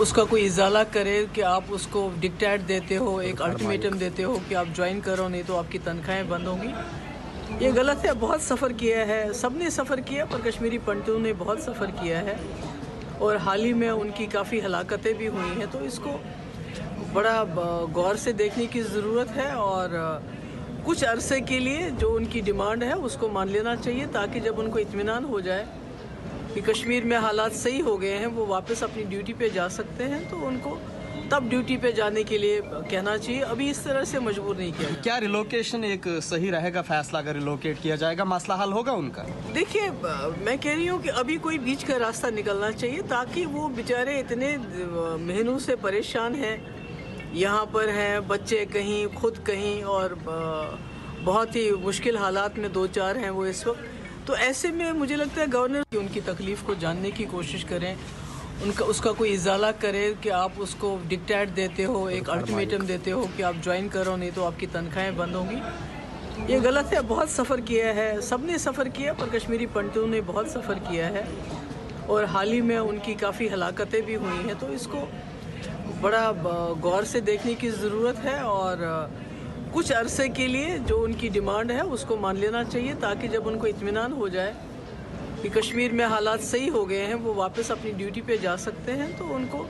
उसका कोई इजाला करे कि आप उसको dictate देते हो, एक अल्टीमेटम देते हो कि आप ज्वाइन करो, नहीं तो आपकी तनख्वाहें बंद होंगी। ये गलत है। बहुत सफ़र किया है, सबने सफ़र किया, पर कश्मीरी पंडितों ने बहुत सफ़र किया है और हाल ही में उनकी काफ़ी हलाकतें भी हुई हैं। तो इसको बड़ा गौर से देखने की ज़रूरत है और कुछ अरसे के लिए जो उनकी डिमांड है उसको मान लेना चाहिए, ताकि जब उनको इत्मीनान हो जाए कि कश्मीर में हालात सही हो गए हैं, वो वापस अपनी ड्यूटी पे जा सकते हैं, तो उनको तब ड्यूटी पे जाने के लिए कहना चाहिए। अभी इस तरह से मजबूर नहीं किया। क्या रिलोकेशन एक सही रहेगा फैसला? अगर रिलोकेट किया जाएगा मसला हल होगा उनका? देखिए, मैं कह रही हूँ कि अभी कोई बीच का रास्ता निकलना चाहिए, ताकि वो बेचारे इतने महीनों से परेशान हैं, यहाँ पर हैं, बच्चे कहीं, खुद कहीं, और बहुत ही मुश्किल हालात में दो चार हैं वो इस वक्त। तो ऐसे में मुझे लगता है गवर्नर की उनकी तकलीफ़ को जानने की कोशिश करें, उसका कोई इजाला करे कि आप उसको डिक्टेट देते हो, एक अल्टीमेटम देते हो कि आप ज्वाइन करो, नहीं तो आपकी तनख्वाहें बंद होंगी। ये गलत है। बहुत सफ़र किया है, सबने सफ़र किया, पर कश्मीरी पंडितों ने बहुत सफ़र किया है और हाल ही में उनकी काफ़ी हलाकतें भी हुई हैं। तो इसको बड़ा गौर से देखने की ज़रूरत है और कुछ अरसे के लिए जो उनकी डिमांड है उसको मान लेना चाहिए, ताकि जब उनको इत्मीनान हो जाए कि कश्मीर में हालात सही हो गए हैं, वो वापस अपनी ड्यूटी पे जा सकते हैं, तो उनको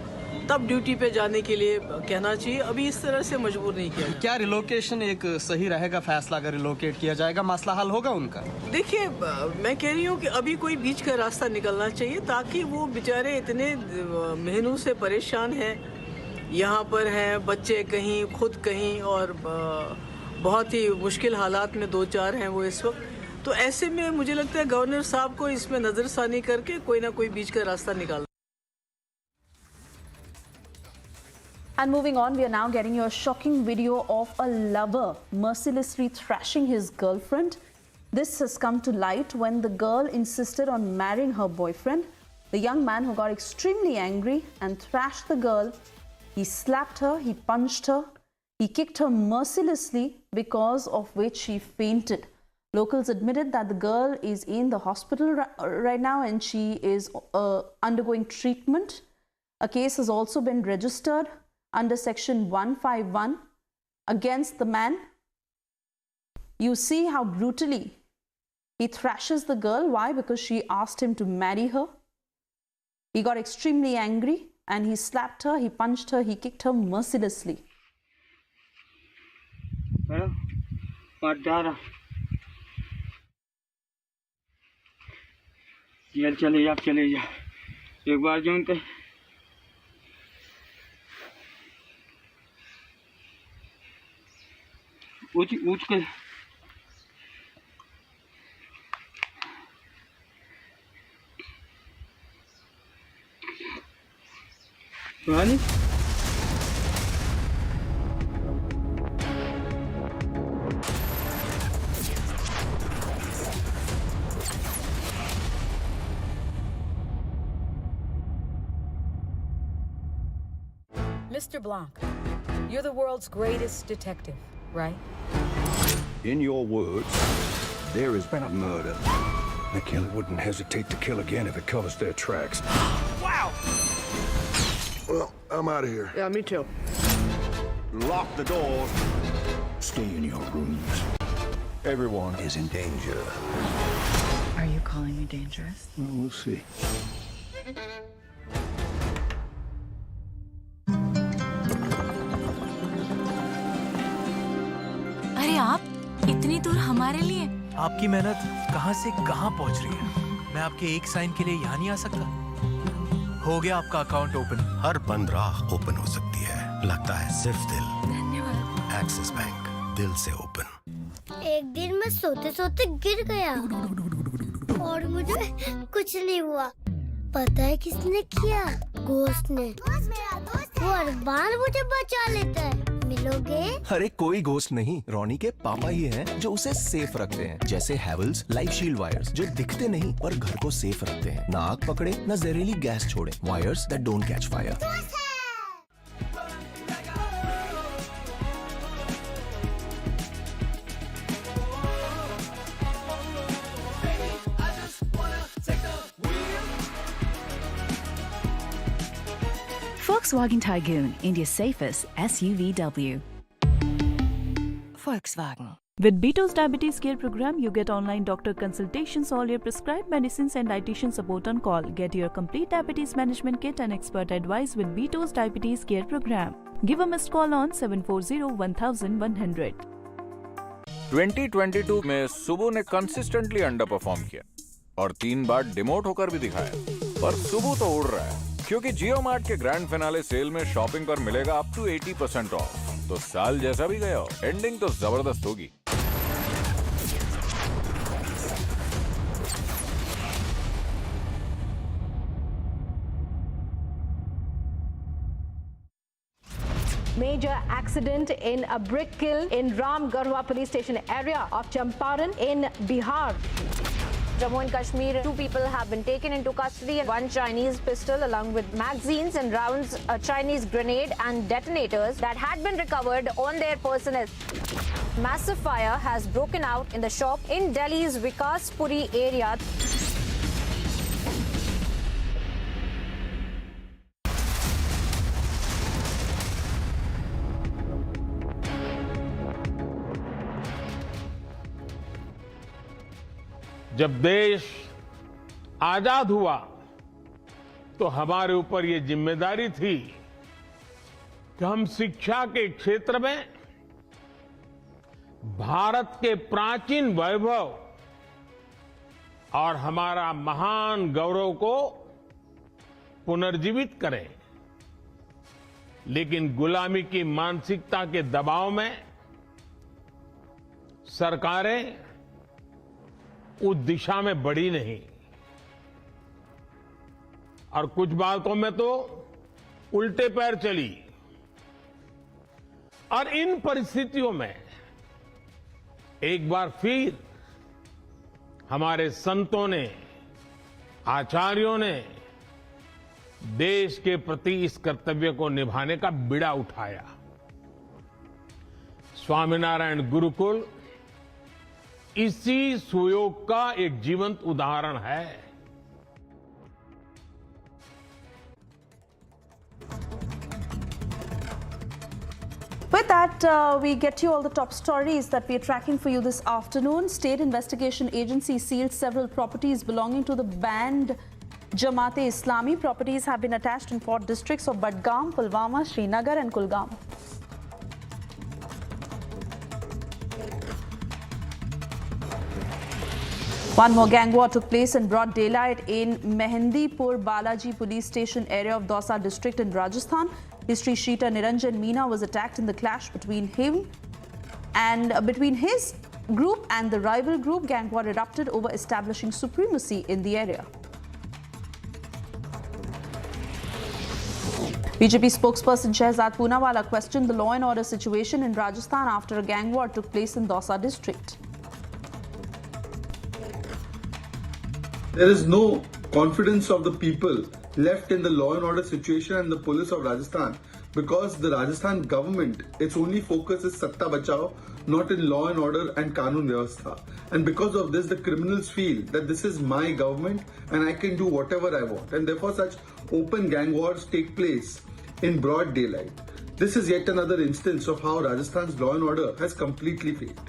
तब ड्यूटी पे जाने के लिए कहना चाहिए। अभी इस तरह से मजबूर नहीं किया। क्या रिलोकेशन एक सही रहेगा फैसला? अगर रिलोकेट किया जाएगा मसला हल होगा उनका? देखिए, मैं कह रही हूँ कि अभी कोई बीच का रास्ता निकलना चाहिए, ताकि वो बेचारे इतने महीनों से परेशान हैं, यहाँ पर हैं, बच्चे कहीं, खुद कहीं, और बहुत ही मुश्किल हालात में दो चार हैं वो इस वक्त। तो ऐसे में मुझे लगता है गवर्नर साहब को इसमें नज़रसानी करके कोई ना कोई बीच का रास्ता निकालना। And moving on, we are now getting you a shocking video of a lover mercilessly thrashing his girlfriend. This has come to light when the girl insisted on marrying her boyfriend. The young man, who got extremely angry and thrashed the girl, he slapped her, he punched her, he kicked her mercilessly, because of which she fainted. Locals admitted that the girl is in the hospital right now and she is undergoing treatment. A case has also been registered under section 151 against the man. You see how brutally he thrashes the girl. Why? Because she asked him to marry her. He got extremely angry and he slapped her, he punched her, he kicked her mercilessly. चले जा एक बार जो ते ऊँच के सुहानी Mr. Blanc, you're the world's greatest detective, right? In your words, there has been a murder. The killer wouldn't hesitate to kill again if it covers their tracks. Wow! Well, I'm out of here. Yeah, me too. Lock the doors. Stay in your rooms. Everyone is in danger. Are you calling me dangerous? Well, we'll see. अरे आप इतनी दूर हमारे लिए? आपकी मेहनत कहां से कहां पहुंच रही है। मैं आपके एक साइन के लिए यहाँ नहीं आ सकता। हो गया आपका अकाउंट ओपन। हर बंद राह ओपन हो सकती है, लगता है सिर्फ दिल। धन्यवाद। एक्सिस बैंक, दिल से ओपन। एक दिन मैं सोते सोते गिर गया और मुझे कुछ नहीं हुआ। पता है किसने किया? घोस्ट ने। वो हर बार मुझे बचा लेता है। मिलोगे? अरे कोई घोस्ट नहीं, रोनी के पापा ही हैं जो उसे सेफ रखते हैं। जैसे हैवेल्स लाइफ शील्ड वायर्स, जो दिखते नहीं पर घर को सेफ रखते हैं। ना आग पकड़े, ना जहरीली गैस छोड़े। Wires that don't catch fire. Volkswagen Tygoon, India's safest SUVW. Volkswagen. With Beto's Diabetes Care Program, you get online doctor consultations, all your prescribed medicines and dietitian support on call. Get your complete diabetes management kit and expert advice with Beto's Diabetes Care Program. Give a missed call on 740-1100. 2022 में सुबु ने consistently under perform किया और 3 बार demote होकर भी दिखाया, पर सुबु तो उड़ रहा है क्योंकि जियो मार्ट के ग्रैंड फिनाले सेल में शॉपिंग पर मिलेगा अप टू 80% ऑफ। तो साल जैसा भी गया हो, एंडिंग तो जबरदस्त होगी। Major accident in a brick kiln in Ramgarhwa police station area of Champaran in Bihar. Jammu and Kashmir, 2 people have been taken into custody. 1 Chinese pistol along with magazines and rounds, a Chinese grenade and detonators that had been recovered on their personnel. Massive fire has broken out in the shop in Delhi's Vikaspuri area. जब देश आजाद हुआ तो हमारे ऊपर ये जिम्मेदारी थी कि हम शिक्षा के क्षेत्र में भारत के प्राचीन वैभव और हमारा महान गौरव को पुनर्जीवित करें। लेकिन गुलामी की मानसिकता के दबाव में सरकारें उस दिशा में बढ़ी नहीं और कुछ बातों में तो उल्टे पैर चली। और इन परिस्थितियों में एक बार फिर हमारे संतों ने, आचार्यों ने देश के प्रति इस कर्तव्य को निभाने का बीड़ा उठाया। स्वामीनारायण गुरुकुल इसी सुयोग का एक जीवंत उदाहरण है। With that, we get you all the top stories that we are tracking for you this afternoon. State investigation agency sealed several properties belonging to the banned Jamaat-e-Islami. Properties have been attached in 4 districts of Budgam, Pulwama, Srinagar and Kulgam. One more gang war took place in broad daylight in Mehendipur Balaji police station area of Dausa district in Rajasthan. History sheeter Niranjan Meena was attacked in the clash between his group and the rival group. Gang war erupted over establishing supremacy in the area. BJP spokesperson Shehzad Poonawala questioned the law and order situation in Rajasthan after a gang war took place in Dausa district. There is no confidence of the people left in the law and order situation and the police of Rajasthan because the Rajasthan government, its only focus is Satta Bachao, not in law and order and Kanun Vyavastha. And because of this, the criminals feel that this is my government and I can do whatever I want. And therefore, such open gang wars take place in broad daylight. This is yet another instance of how Rajasthan's law and order has completely failed.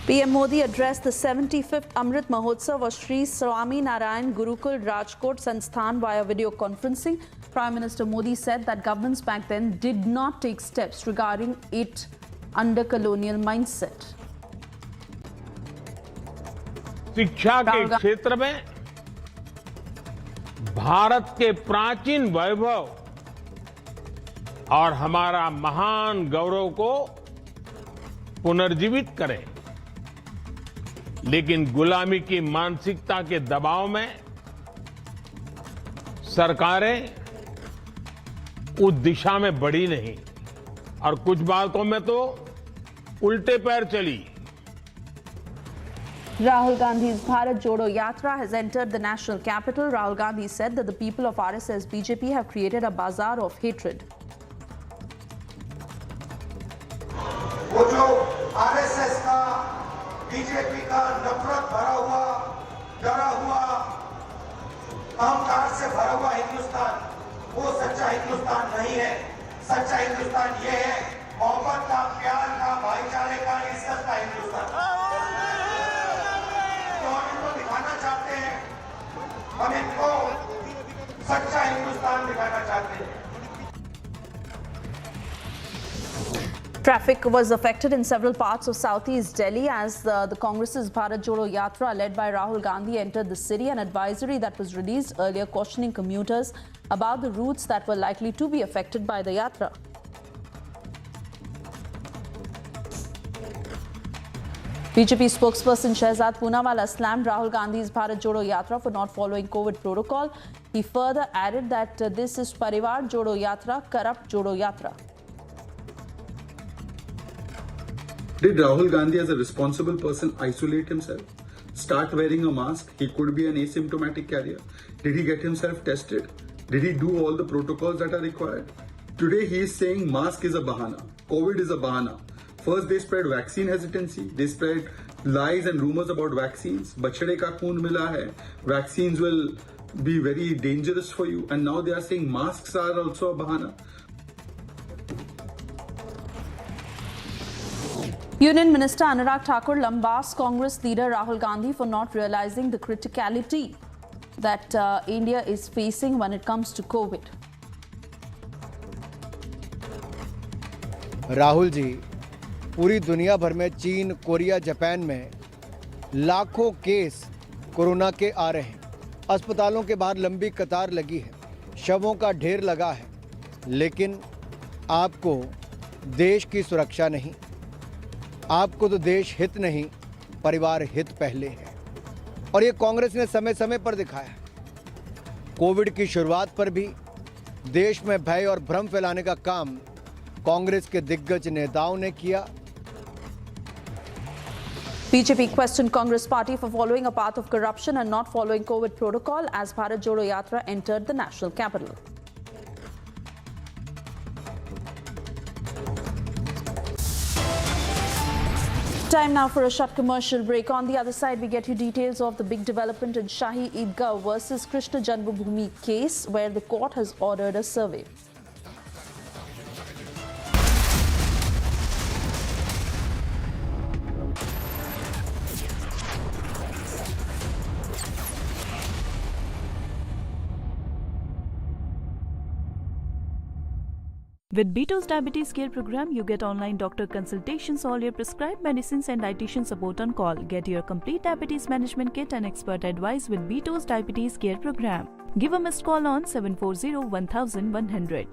PM Modi addressed the 75th Amrit Mahotsav of Sri Swami Narayan Gurukul Rajkot Sansthan via video conferencing. Prime Minister Modi said that governments back then did not take steps regarding it under colonial mindset. शिक्षा के क्षेत्र में भारत के प्राचीन वैभव और हमारा महान गौरव को पुनर्जीवित करें। लेकिन गुलामी की मानसिकता के दबाव में सरकारें उस दिशा में बढ़ी नहीं और कुछ बातों में तो उल्टे पैर चली। Rahul Gandhi's Bharat Jodo Yatra has entered the national capital. Rahul Gandhi said that the people of RSS BJP have created a bazaar of hatred. वो जो आरएसएस का, बीजेपी का नफरत भरा हुआ, डरा हुआ, अहंकार से भरा हुआ हिंदुस्तान, वो सच्चा हिंदुस्तान नहीं है। सच्चा हिंदुस्तान ये है मोहब्बत का, प्यार का, भाईचारे का, इज्जत का हिंदुस्तान तो हम इनको दिखाना चाहते हैं। हम इनको सच्चा हिंदुस्तान दिखाना चाहते हैं। Traffic was affected in several parts of southeast Delhi as the Congress's Bharat Jodo Yatra led by Rahul Gandhi entered the city. An advisory that was released earlier cautioning commuters about the routes that were likely to be affected by the Yatra. BJP spokesperson Shehzad Poonawalla slammed Rahul Gandhi's Bharat Jodo Yatra for not following COVID protocol. He further added that this is Parivar Jodo Yatra, corrupt Jodo Yatra. Did Rahul Gandhi as a responsible person isolate himself? Start wearing a mask? He could be an asymptomatic carrier. Did he get himself tested? Did he do all the protocols that are required? Today he is saying mask is a bahana. COVID is a bahana. First they spread vaccine hesitancy. They spread lies and rumors about vaccines. Bachade ka khoon mila hai. Vaccines will be very dangerous for you. And now they are saying masks are also a bahana. Union Minister Anurag Thakur lambasts Congress leader Rahul Gandhi for not realizing the criticality that India is facing when it comes to COVID. Rahul ji, पूरी दुनिया भर में चीन, Korea, Japan में लाखों case corona के आ रहे हैं। अस्पतालों के बाहर लंबी कतार लगी है, शवों का ढेर लगा है, लेकिन आपको देश की सुरक्षा नहीं, आपको तो देश हित नहीं, परिवार हित पहले है। और ये कांग्रेस ने समय समय पर दिखाया। कोविड की शुरुआत पर भी देश में भय और भ्रम फैलाने का काम कांग्रेस के दिग्गज नेताओं ने किया। BJP questioned Congress party for following a path of corruption and not following COVID protocol as Bharat Jodo Yatra entered the national capital. Time now for a short commercial break. On the other side, we get you details of the big development in Shahi Eidgah versus Krishna Janmabhoomi case, where the court has ordered a survey. With Beto's Diabetes Care Program, you get online doctor consultations, all your prescribed medicines and dietitian support on call. Get your complete diabetes management kit and expert advice with Beto's Diabetes Care Program. Give a missed call on 740-1100.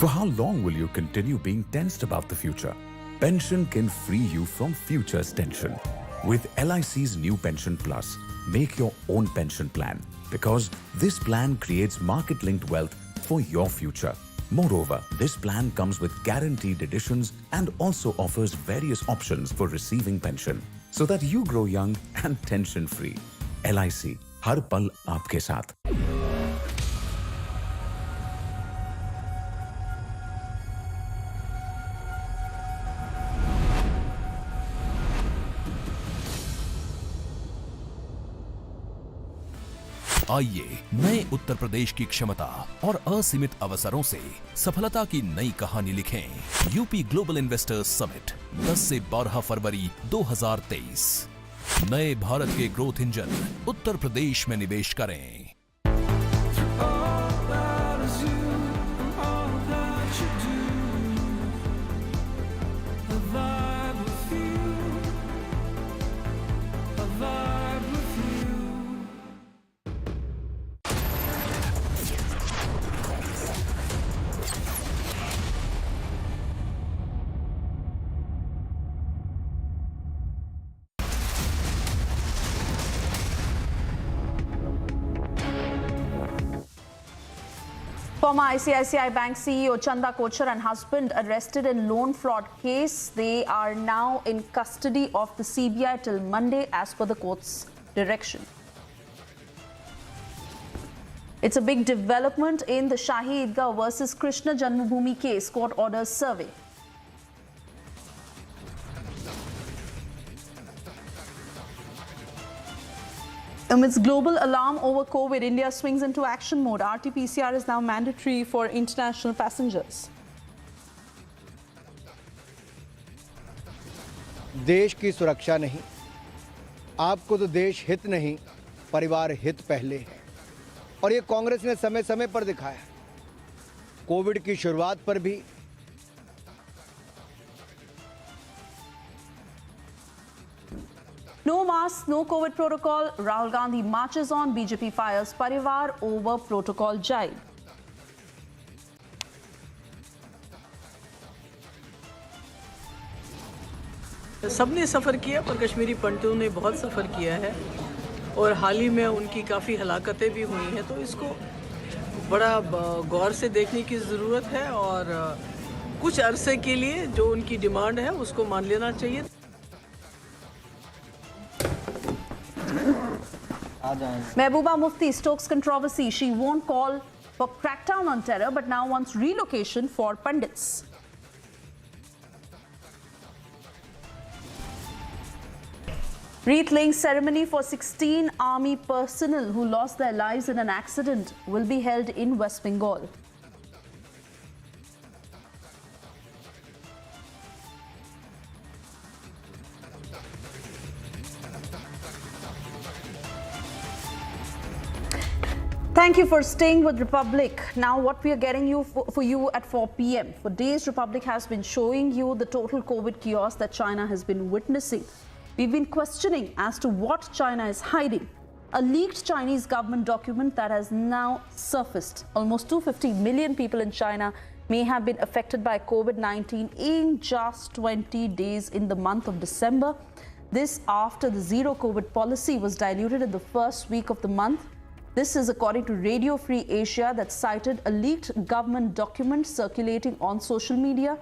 For how long will you continue being tensed about the future? Pension can free you from future's tension. With LIC's new Pension Plus, make your own pension plan because this plan creates market-linked wealth for your future. Moreover, this plan comes with guaranteed additions and also offers various options for receiving pension so that you grow young and tension-free. LIC, har pal aapke saath. आइए नए उत्तर प्रदेश की क्षमता और असीमित अवसरों से सफलता की नई कहानी लिखें। यूपी ग्लोबल इन्वेस्टर्स समिट 10 से 12 फरवरी 2023। नए भारत के ग्रोथ इंजन उत्तर प्रदेश में निवेश करें। Former ICICI Bank CEO Chanda, Kochhar and husband arrested in loan fraud case. They are now in custody of the CBI till Monday as per the court's direction. It's a big development in the Shahi Eidgah versus Krishna Janmabhoomi case. Court orders survey. Amidst global alarm over COVID, India swings into action mode. RT-PCR is now mandatory for international passengers. देश की सुरक्षा नहीं, आपको तो देश हित नहीं, परिवार हित पहले है। और ये कांग्रेस ने समय समय पर दिखाया। कोविड की शुरुआत पर भी No mask, no COVID protocol. Rahul Gandhi marches on. BJP fires Parivar over protocol jibe. सबने सफ़र किया, पर कश्मीरी पंडितों ने बहुत सफ़र किया है और हाल ही में उनकी काफ़ी हलाकतें भी हुई हैं, तो इसको बड़ा गौर से देखने की ज़रूरत है और कुछ अरसे के लिए जो उनकी डिमांड है उसको मान लेना चाहिए। Mehbooba Mufti stokes controversy. She won't call for crackdown on terror, but now wants relocation for Pandits. Wreath-laying ceremony for 16 army personnel who lost their lives in an accident will be held in West Bengal. Thank you for staying with Republic. Now what we are getting you for you at 4 p.m. For days, Republic has been showing you the total COVID chaos that China has been witnessing. We've been questioning as to what China is hiding. A leaked Chinese government document that has now surfaced. Almost 250 million people in China may have been affected by COVID-19 in just 20 days in the month of December. This after the zero COVID policy was diluted in the first week of the month. This is according to Radio Free Asia that cited a leaked government document circulating on social media.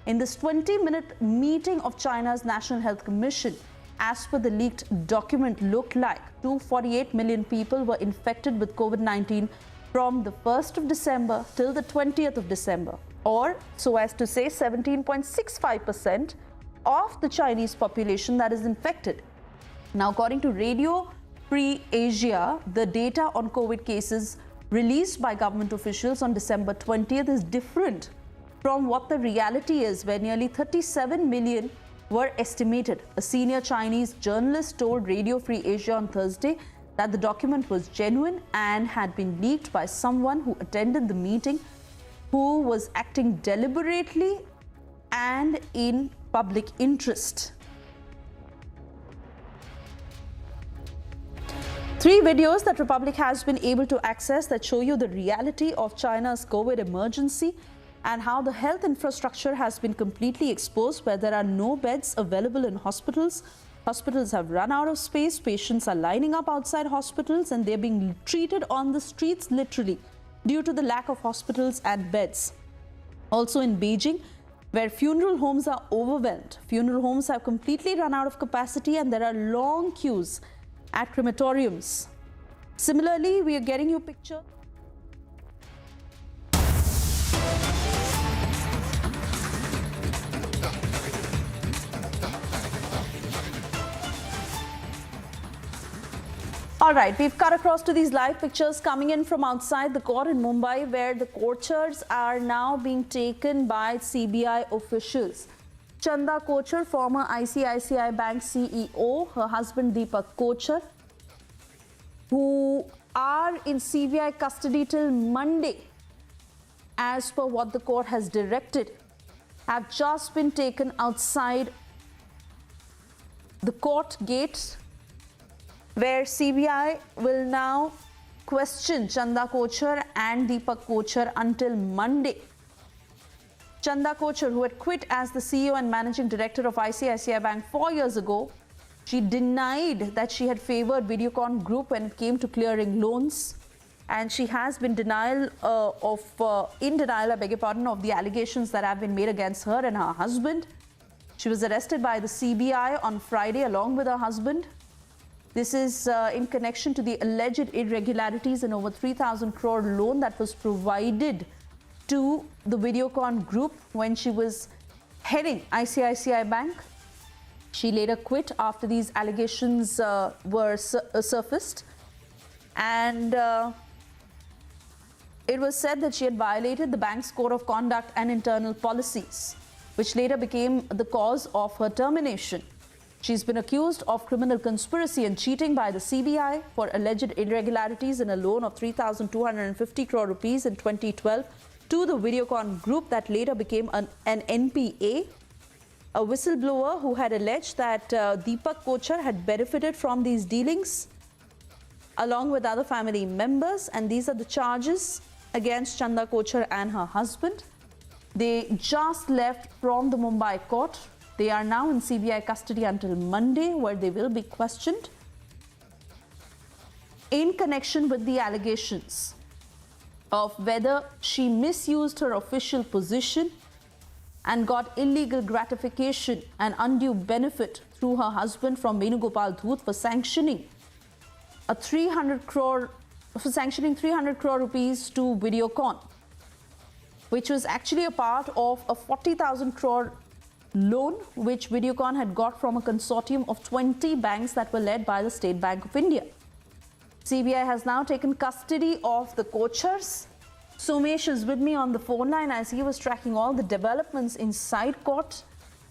In this 20-minute meeting of China's National Health Commission, as per the leaked document, looked like 248 million people were infected with COVID-19 from the 1st of December till the 20th of December, or so as to say 17.65% of the Chinese population that is infected. Now, according to Radio Free Asia, the data on COVID cases released by government officials on December 20th is different from what the reality is, where nearly 37 million were estimated. A senior Chinese journalist told Radio Free Asia on Thursday that the document was genuine and had been leaked by someone who attended the meeting, who was acting deliberately and in public interest. 3 videos that Republic has been able to access that show you the reality of China's COVID emergency and how the health infrastructure has been completely exposed, where there are no beds available in hospitals. Hospitals have run out of space, patients are lining up outside hospitals and they're being treated on the streets literally due to the lack of hospitals and beds. Also in Beijing, where funeral homes are overwhelmed. Funeral homes have completely run out of capacity and there are long queues at crematoriums. Similarly, we are getting you a picture. All right, we've cut across to these live pictures coming in from outside the court in Mumbai, where the Kochhars are now being taken by CBI officials. Chanda Kochhar, former ICICI Bank CEO, her husband Deepak Kochhar, who are in CBI custody till Monday, as per what the court has directed, have just been taken outside the court gate, where CBI will now question Chanda Kochhar and Deepak Kochhar until Monday. Chanda Kochhar, who had quit as the CEO and Managing Director of ICICI Bank 4 years ago, she denied that she had favored Videocon Group when it came to clearing loans. And she has been in denial, of the allegations that have been made against her and her husband. She was arrested by the CBI on Friday along with her husband. This is in connection to the alleged irregularities in over 3,000 crore loan that was provided to the Videocon Group when she was heading ICICI Bank. She later quit after these allegations were surfaced. and it was said that she had violated the bank's code of conduct and internal policies, which later became the cause of her termination. She's been accused of criminal conspiracy and cheating by the CBI for alleged irregularities in a loan of 3,250 crore rupees in 2012 to the Videocon group that later became an NPA. A whistleblower who had alleged that Deepak Kochhar had benefited from these dealings along with other family members, and these are the charges against Chanda Kochhar and her husband. They just left from the Mumbai court. They are now in CBI custody until Monday, where they will be questioned in connection with the allegations of whether she misused her official position and got illegal gratification and undue benefit through her husband from Venugopal Dhoot for sanctioning 300 crore rupees to Videocon, which was actually a part of a 40,000 crore loan which Videocon had got from a consortium of 20 banks that were led by the State Bank of India. CBI has now taken custody of the Kochhars. Somesh is with me on the phone line as he was tracking all the developments inside court.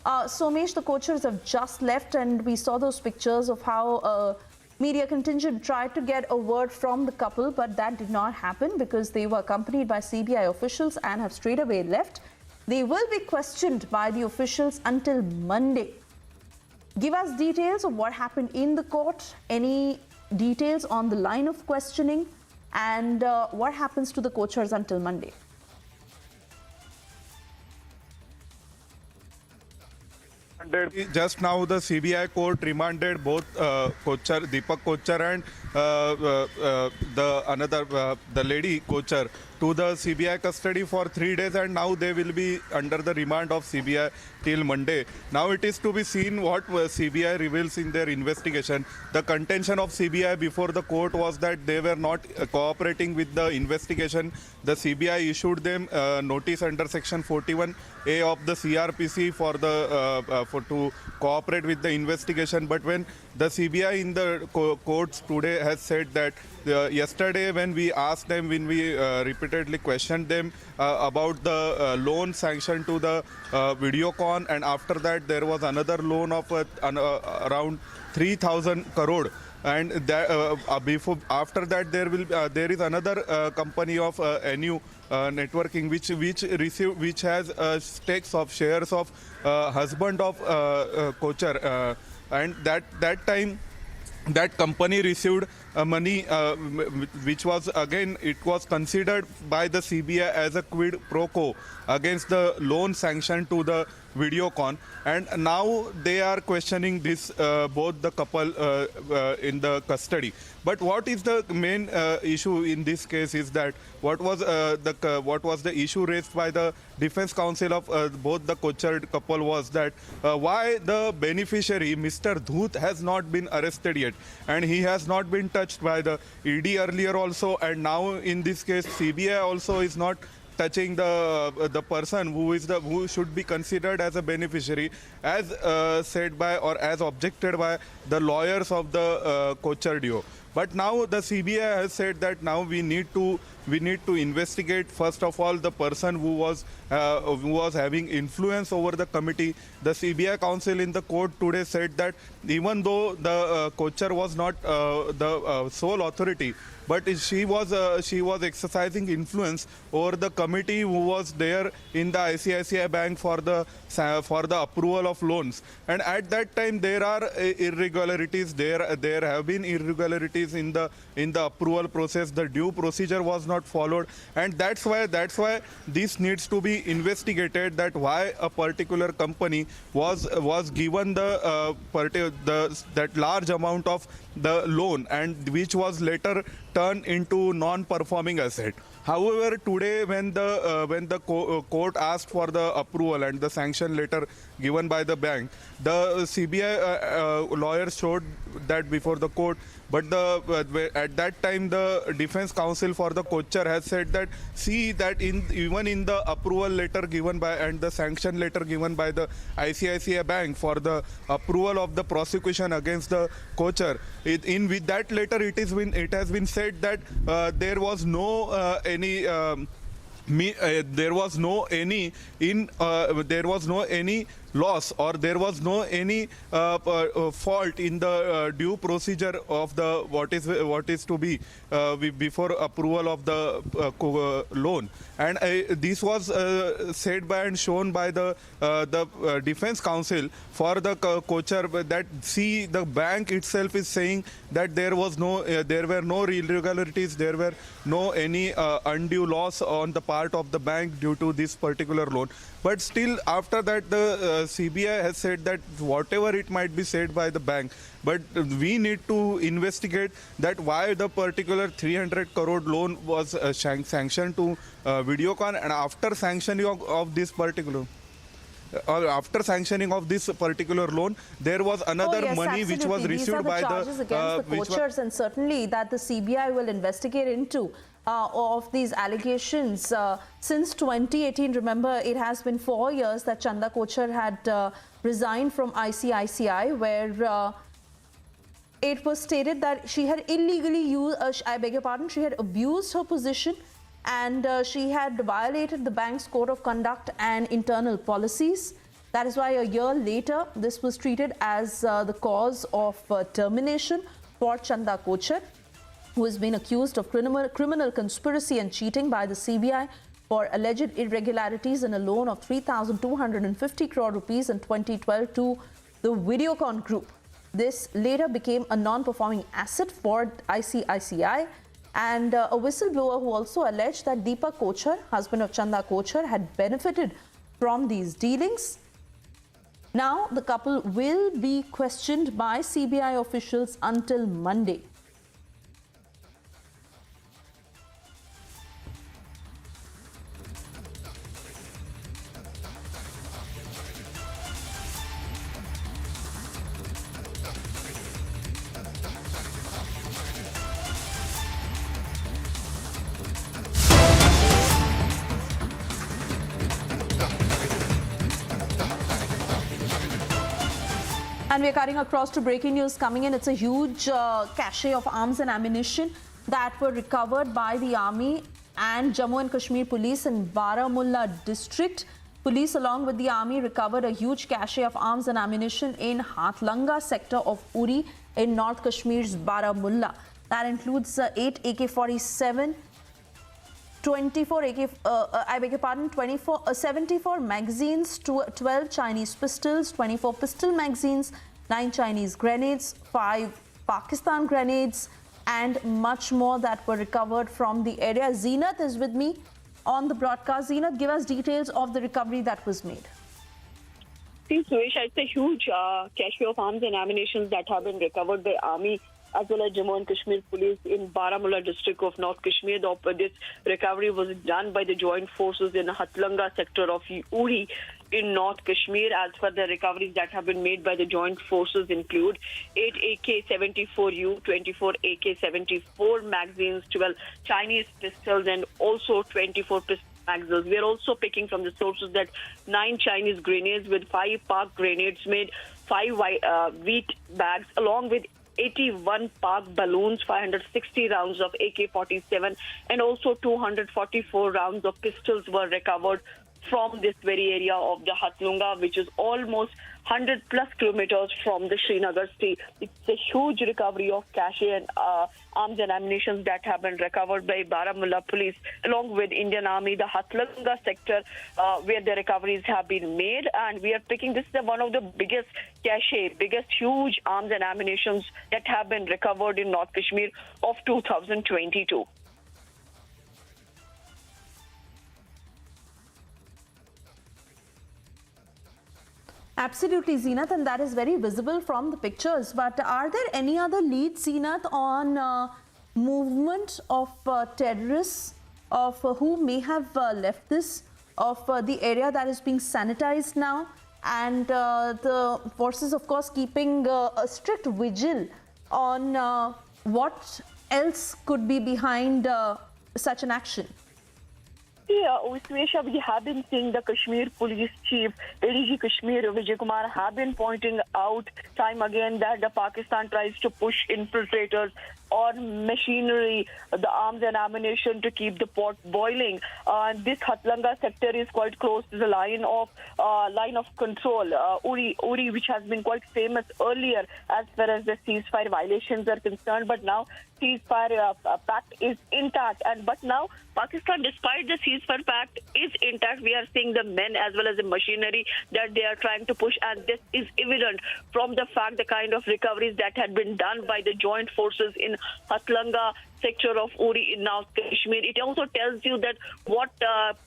Somesh, the Kochhars have just left, and we saw those pictures of how media contingent tried to get a word from the couple, but that did not happen because they were accompanied by CBI officials and have straight away left. They will be questioned by the officials until Monday. Give us details of what happened in the court, any details on the line of questioning, and what happens to the Kochhars until Monday. Just now the CBI court remanded both Kochhar, Deepak Kochhar and the lady Kochhar to the CBI custody for 3 days, and now they will be under the remand of CBI till Monday. Now it is to be seen what CBI reveals in their investigation. The contention of CBI before the court was that they were not cooperating with the investigation. The CBI issued them notice under section 41A of the CRPC to cooperate with the investigation. But when the CBI in the courts today has said that yesterday when we asked them, when we repeatedly questioned them about the loan sanctioned to the Videocon, and after that there was another loan of around 3,000 crore. And after that there is another company of NU networking which has stakes of shares of husband of Kochhar, and that time that company received money which was, again, it was considered by the CBI as a quid pro quo against the loan sanctioned to the Videocon, and now they are questioning this both the couple in the custody. But what is the main issue in this case is that what was the issue raised by the defense counsel of both the Kochhar couple was that why the beneficiary Mr. Dhoot has not been arrested yet, and he has not been touched by the ED earlier also, and now in this case CBI also is not touching the person who should be considered as a beneficiary, as said by or as objected by the lawyers of the Kochhar duo. But now the CBI has said that now we need to investigate first of all the person who was having influence over the committee. The CBI counsel in the court today said that even though the Kochhar was not the sole authority, but she was exercising influence over the committee who was there in the ICICI bank for the approval of loans. And at that time there are irregularities. There have been irregularities in the approval process. The due procedure was not followed, and that's why this needs to be investigated, that why a particular company was given that large amount of the loan, and which was later turned into non-performing asset. However, today when the court asked for the approval and the sanction letter given by the bank, the CBI lawyers showed that before the court. But at that time the defense counsel for the Kochhar has said that, see, that even in the approval letter given by and the sanction letter given by the ICICI bank for the approval of the prosecution against the Kochhar, with that letter, it has been said that there was no any. There was no any loss, or there was no any fault in the due procedure of the what is to be before approval of the loan. And this was said by and shown by the defense counsel for the Kochhar, that the bank itself is saying that there were no irregularities, there were no any undue loss on the part of the bank due to this particular loan. But still, after that, the CBI has said that whatever it might be said by the bank, but we need to investigate that why the particular 300 crore loan was sanctioned to Videocon, and after sanctioning of this particular. After sanctioning of this particular loan, there was another money which was received by the charges against the Kochhars, and certainly that the CBI will investigate into of these allegations. Since 2018, remember, it has been 4 years that Chanda Kochhar had resigned from ICICI, where it was stated that she had illegally used, she had abused her position, and she had violated the bank's code of conduct and internal policies. That is why a year later, this was treated as the cause of termination for Chanda Kochhar, who has been accused of criminal conspiracy and cheating by the CBI for alleged irregularities in a loan of 3,250 crore rupees in 2012 to the Videocon group. This later became a non-performing asset for ICICI, and a whistleblower who also alleged that Deepak Kochhar, husband of Chanda Kochhar, had benefited from these dealings. Now the couple will be questioned by CBI officials until Monday. And we're cutting across to breaking news coming in. It's a huge cache of arms and ammunition that were recovered by the army and Jammu and Kashmir police in Baramulla district. Police along with the army recovered a huge cache of arms and ammunition in Hatlanga sector of Uri in North Kashmir's Baramulla. That includes 8 AK-47, 74 magazines, 12 Chinese pistols, 24 pistol magazines, 9 Chinese grenades, 5 Pakistan grenades, and much more that were recovered from the area. Zeenat is with me on the broadcast. Zeenat, give us details of the recovery that was made. See, Suesha, it's a huge cache of arms and ammunition that have been recovered by Army as well as Jammu and Kashmir police in Baramulla district of North Kashmir. This recovery was done by the joint forces in Hatlanga sector of Uri in North Kashmir. As per the recoveries that have been made by the joint forces include 8 AK-74U, 24 AK-74 magazines, 12 Chinese pistols, and also 24 pistol magazines. We are also picking from the sources that 9 Chinese grenades with 5 Pak grenades made, 5 wheat bags, along with 81 Pak balloons, 560 rounds of AK-47, and also 244 rounds of pistols were recovered from this very area of the Hatlanga, which is almost 100 plus kilometers from the Srinagar state. It's a huge recovery of cache and arms and ammunition that have been recovered by Baramulla police along with Indian Army, the Hatlanga sector, where the recoveries have been made. And we are picking, this is one of the biggest cache, huge arms and ammunition that have been recovered in North Kashmir of 2022. Absolutely, Zeenat, and that is very visible from the pictures. But are there any other leads, Zeenat, on movement of terrorists, of who may have left this, of the area that is being sanitized now, and the forces, of course, keeping a strict vigil on what else could be behind such an action? Uswesha, we have been seeing the Kashmir Police Chief, ADG Kashmir, Vijay Kumar, have been pointing out time again that the Pakistan tries to push infiltrators or machinery, the arms and ammunition to keep the pot boiling. This Hatlanga sector is quite close to the line of control. Uri, which has been quite famous earlier as far as the ceasefire violations are concerned, but now ceasefire pact is intact. But now Pakistan, despite the ceasefire pact is intact, we are seeing the men as well as the machinery that they are trying to push, and this is evident from the fact the kind of recoveries that had been done by the joint forces in Hatlanga sector of Uri in North Kashmir. It also tells you that what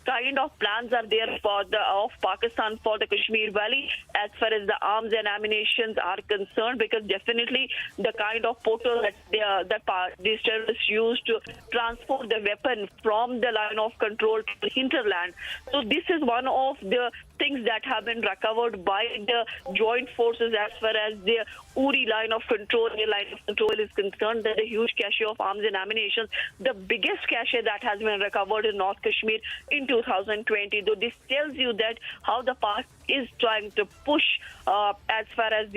kind of plans are there of Pakistan for the Kashmir Valley as far as the arms and ammunitions are concerned, because definitely the kind of portal that these terrorists use to transport the weapon from the line of control to the hinterland. So this is one of the things that have been recovered by the joint forces as far as the Uri line of control is concerned. That a huge cache of arms and ammunition, the biggest cache that has been recovered in North Kashmir in 2020. Though this tells you that how the past is trying to push as far as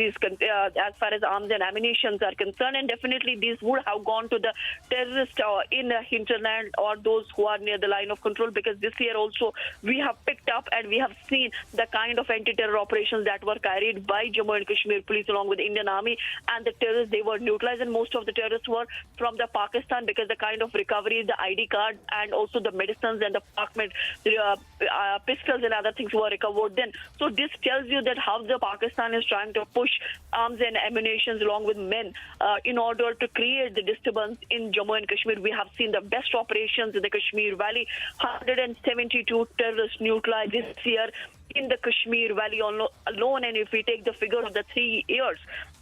arms and ammunitions are concerned, and definitely these would have gone to the terrorists in the hinterland or those who are near the line of control, because this year also we have picked up and we have seen the kind of anti-terror operations that were carried by Jammu and Kashmir police along with the Indian Army, and the terrorists, they were neutralized, and most of the terrorists were from the Pakistan, because the kind of recovery, the ID card and also the medicines and the pistols and other things were recovered then. So this tells you that how the Pakistan is trying to push arms and ammunition along with men in order to create the disturbance in Jammu and Kashmir. We have seen the best operations in the Kashmir Valley, 172 terrorists neutralized this year in the Kashmir Valley alone, and if we take the figure of the 3 years,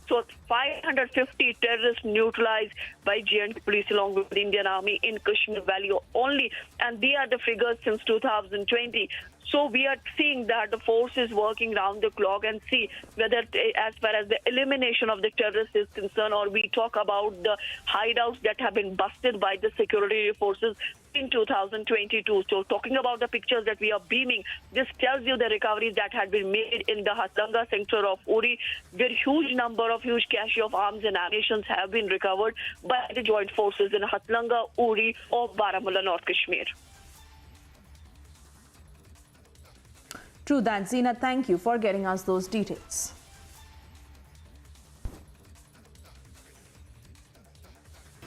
so 550 terrorists neutralized by JNK police along with the Indian Army in Kashmir Valley only, and they are the figures since 2020. So we are seeing that the force is working round the clock, and see whether as far as the elimination of the terrorists is concerned, or we talk about the hideouts that have been busted by the security forces in 2022. So talking about the pictures that we are beaming, this tells you the recoveries that had been made in the Hatlanga sector of Uri, where huge cache of arms and ammunition have been recovered by the joint forces in Hatlanga, Uri of Baramulla, North Kashmir. True that, Zina. Thank you for getting us those details.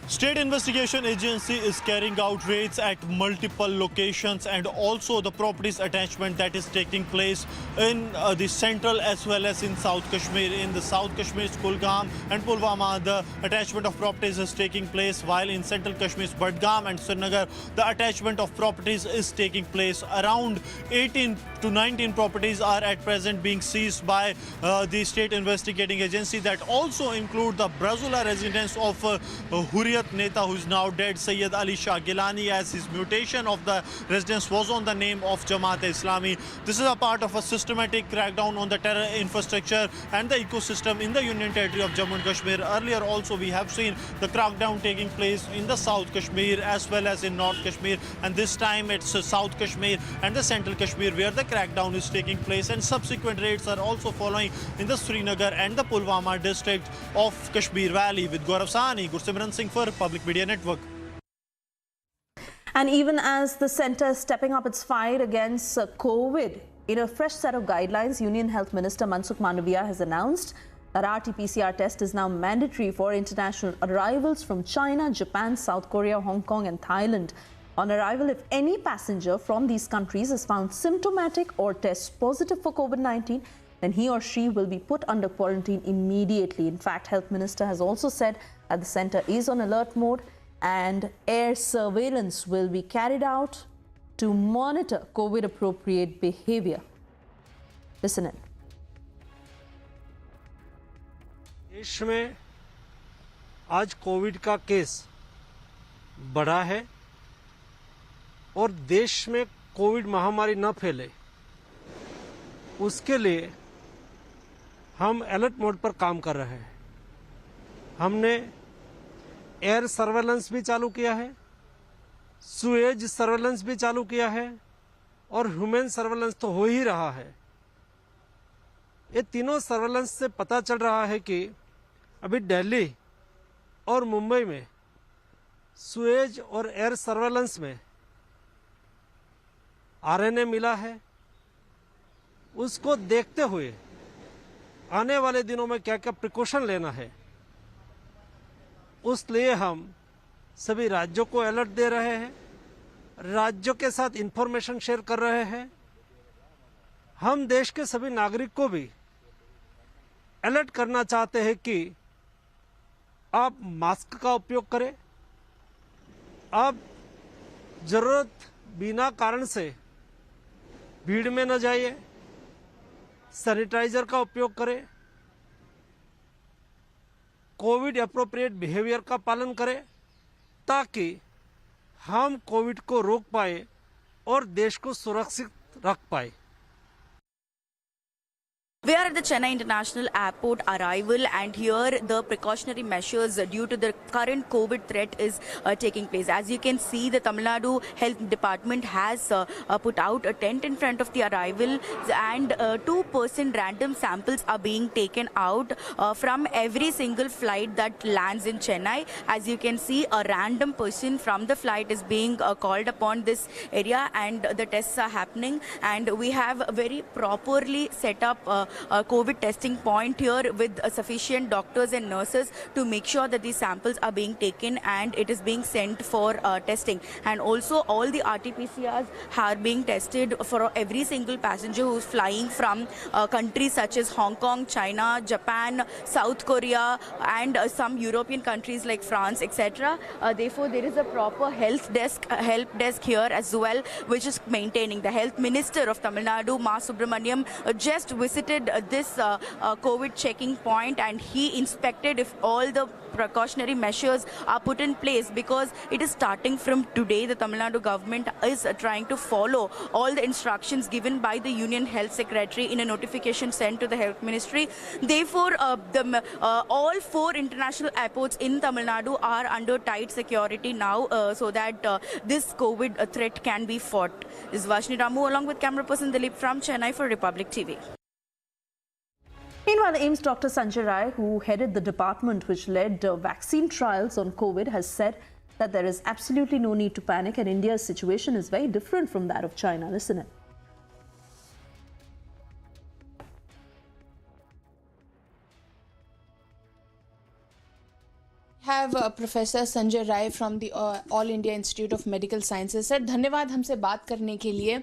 State Investigation Agency is carrying out raids at multiple locations, and also the properties attachment that is taking place in the central as well as in South Kashmir. In the South Kashmir, Kulgam and Pulwama, the attachment of properties is taking place, while in central Kashmir, Budgam and Srinagar, the attachment of properties is taking place. Around 18 to 19 properties are at present being seized by the State Investigating Agency, that also include the Brazula residence of Hurriyat Neta, who is now dead, Sayyid Ali Shah Gilani, as his mutation of the residence was on the name of Jamaat-e-Islami. This is a part of a systematic crackdown on the terror infrastructure and the ecosystem in the Union Territory of Jammu and Kashmir. Earlier also we have seen the crackdown taking place in the South Kashmir as well as in North Kashmir, and this time it's South Kashmir and the Central Kashmir where the crackdown is taking place, and subsequent raids are also following in the Srinagar and the Pulwama district of Kashmir Valley. With Gaurav Sahni, Gursimran Singh for Public Media Network. And even as the centre is stepping up its fight against COVID, in a fresh set of guidelines, Union Health Minister Mansukh Mandaviya has announced that RT-PCR test is now mandatory for international arrivals from China, Japan, South Korea, Hong Kong and Thailand. On arrival, if any passenger from these countries is found symptomatic or tests positive for COVID-19, then he or she will be put under quarantine immediately. In fact, Health Minister has also said that the centre is on alert mode and air surveillance will be carried out to monitor COVID-appropriate behavior. Listen in. देश में आज Covid का case बढ़ा है और देश में Covid महामारी न फैले, उसके लिए हम अलर्ट मोड पर काम कर रहे हैं। हमने एयर सर्वेलेंस भी चालू किया है, सुएज सर्वेलेंस भी चालू किया है, और ह्यूमन सर्वेलेंस तो हो ही रहा है। ये तीनों सर्वेलेंस से पता चल रहा है कि अभी दिल्ली और मुंबई में सुएज और एयर सर्वेलेंस में आरएनए मिला है। उसको देखते हुए आने वाले दिनों में क्या क्या प्रिकॉशन लेना है, उस लिए हम सभी राज्यों को अलर्ट दे रहे हैं, राज्यों के साथ इंफॉर्मेशन शेयर कर रहे हैं। हम देश के सभी नागरिक को भी अलर्ट करना चाहते हैं कि आप मास्क का उपयोग करें, आप जरूरत बिना कारण से भीड़ में न जाइए, सैनिटाइजर का उपयोग करें, कोविड एप्रोप्रिएट बिहेवियर का पालन करें, ताकि हम कोविड को रोक पाए और देश को सुरक्षित रख पाए। We are at the Chennai International Airport arrival, and here the precautionary measures due to the current COVID threat is taking place. As you can see, the Tamil Nadu Health Department has put out a tent in front of the arrival, and 2% random samples are being taken out from every single flight that lands in Chennai. As you can see, a random person from the flight is being called upon this area, and the tests are happening. And we have a very properly set up COVID testing point here with sufficient doctors and nurses to make sure that these samples are being taken and it is being sent for testing. And also all the RT-PCRs are being tested for every single passenger who is flying from countries such as Hong Kong, China, Japan, South Korea, and some European countries like France, etc. Therefore, there is a proper help desk here as well, which is maintaining. The Health Minister of Tamil Nadu, Ma Subramaniam, just visited this COVID checking point, and he inspected if all the precautionary measures are put in place, because it is starting from today. The Tamil Nadu government is trying to follow all the instructions given by the Union Health Secretary in a notification sent to the Health Ministry. Therefore, all 4 international airports in Tamil Nadu are under tight security now, so that this COVID threat can be fought. This is Vashni Ramu along with camera person Dilip from Chennai for Republic TV. Meanwhile, AIIMS Dr. Sanjay Rai, who headed the department which led vaccine trials on COVID, has said that there is absolutely no need to panic and India's situation is very different from that of China. Listen in. have professor Sanjay Rai from the All India Institute of Medical Sciences. Sir, धन्यवाद हमसे बात करने के लिए।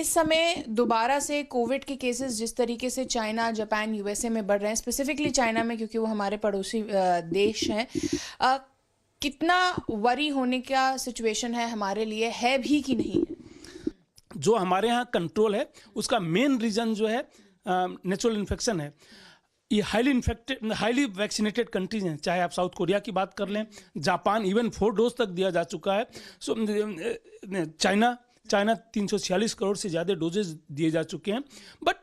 इस समय दोबारा से कोविड के केसेस जिस तरीके से चाइना, जापान, यूएसए में बढ़ रहे हैं, स्पेसिफिकली चाइना में क्योंकि वो हमारे पड़ोसी देश हैं, कितना वरी होने का सिचुएशन है हमारे लिए, है भी कि नहीं? जो हमारे यहाँ कंट्रोल है उसका मेन रीज़न जो है नेचुरल इन्फेक्शन है। ये हाईली वैक्सीनेटेड कंट्रीज हैं, चाहे आप साउथ कोरिया की बात कर लें, जापान इवन 4 डोज तक दिया जा चुका है। सो चाइना 346 करोड़ से ज़्यादा डोजेज दिए जा चुके हैं। बट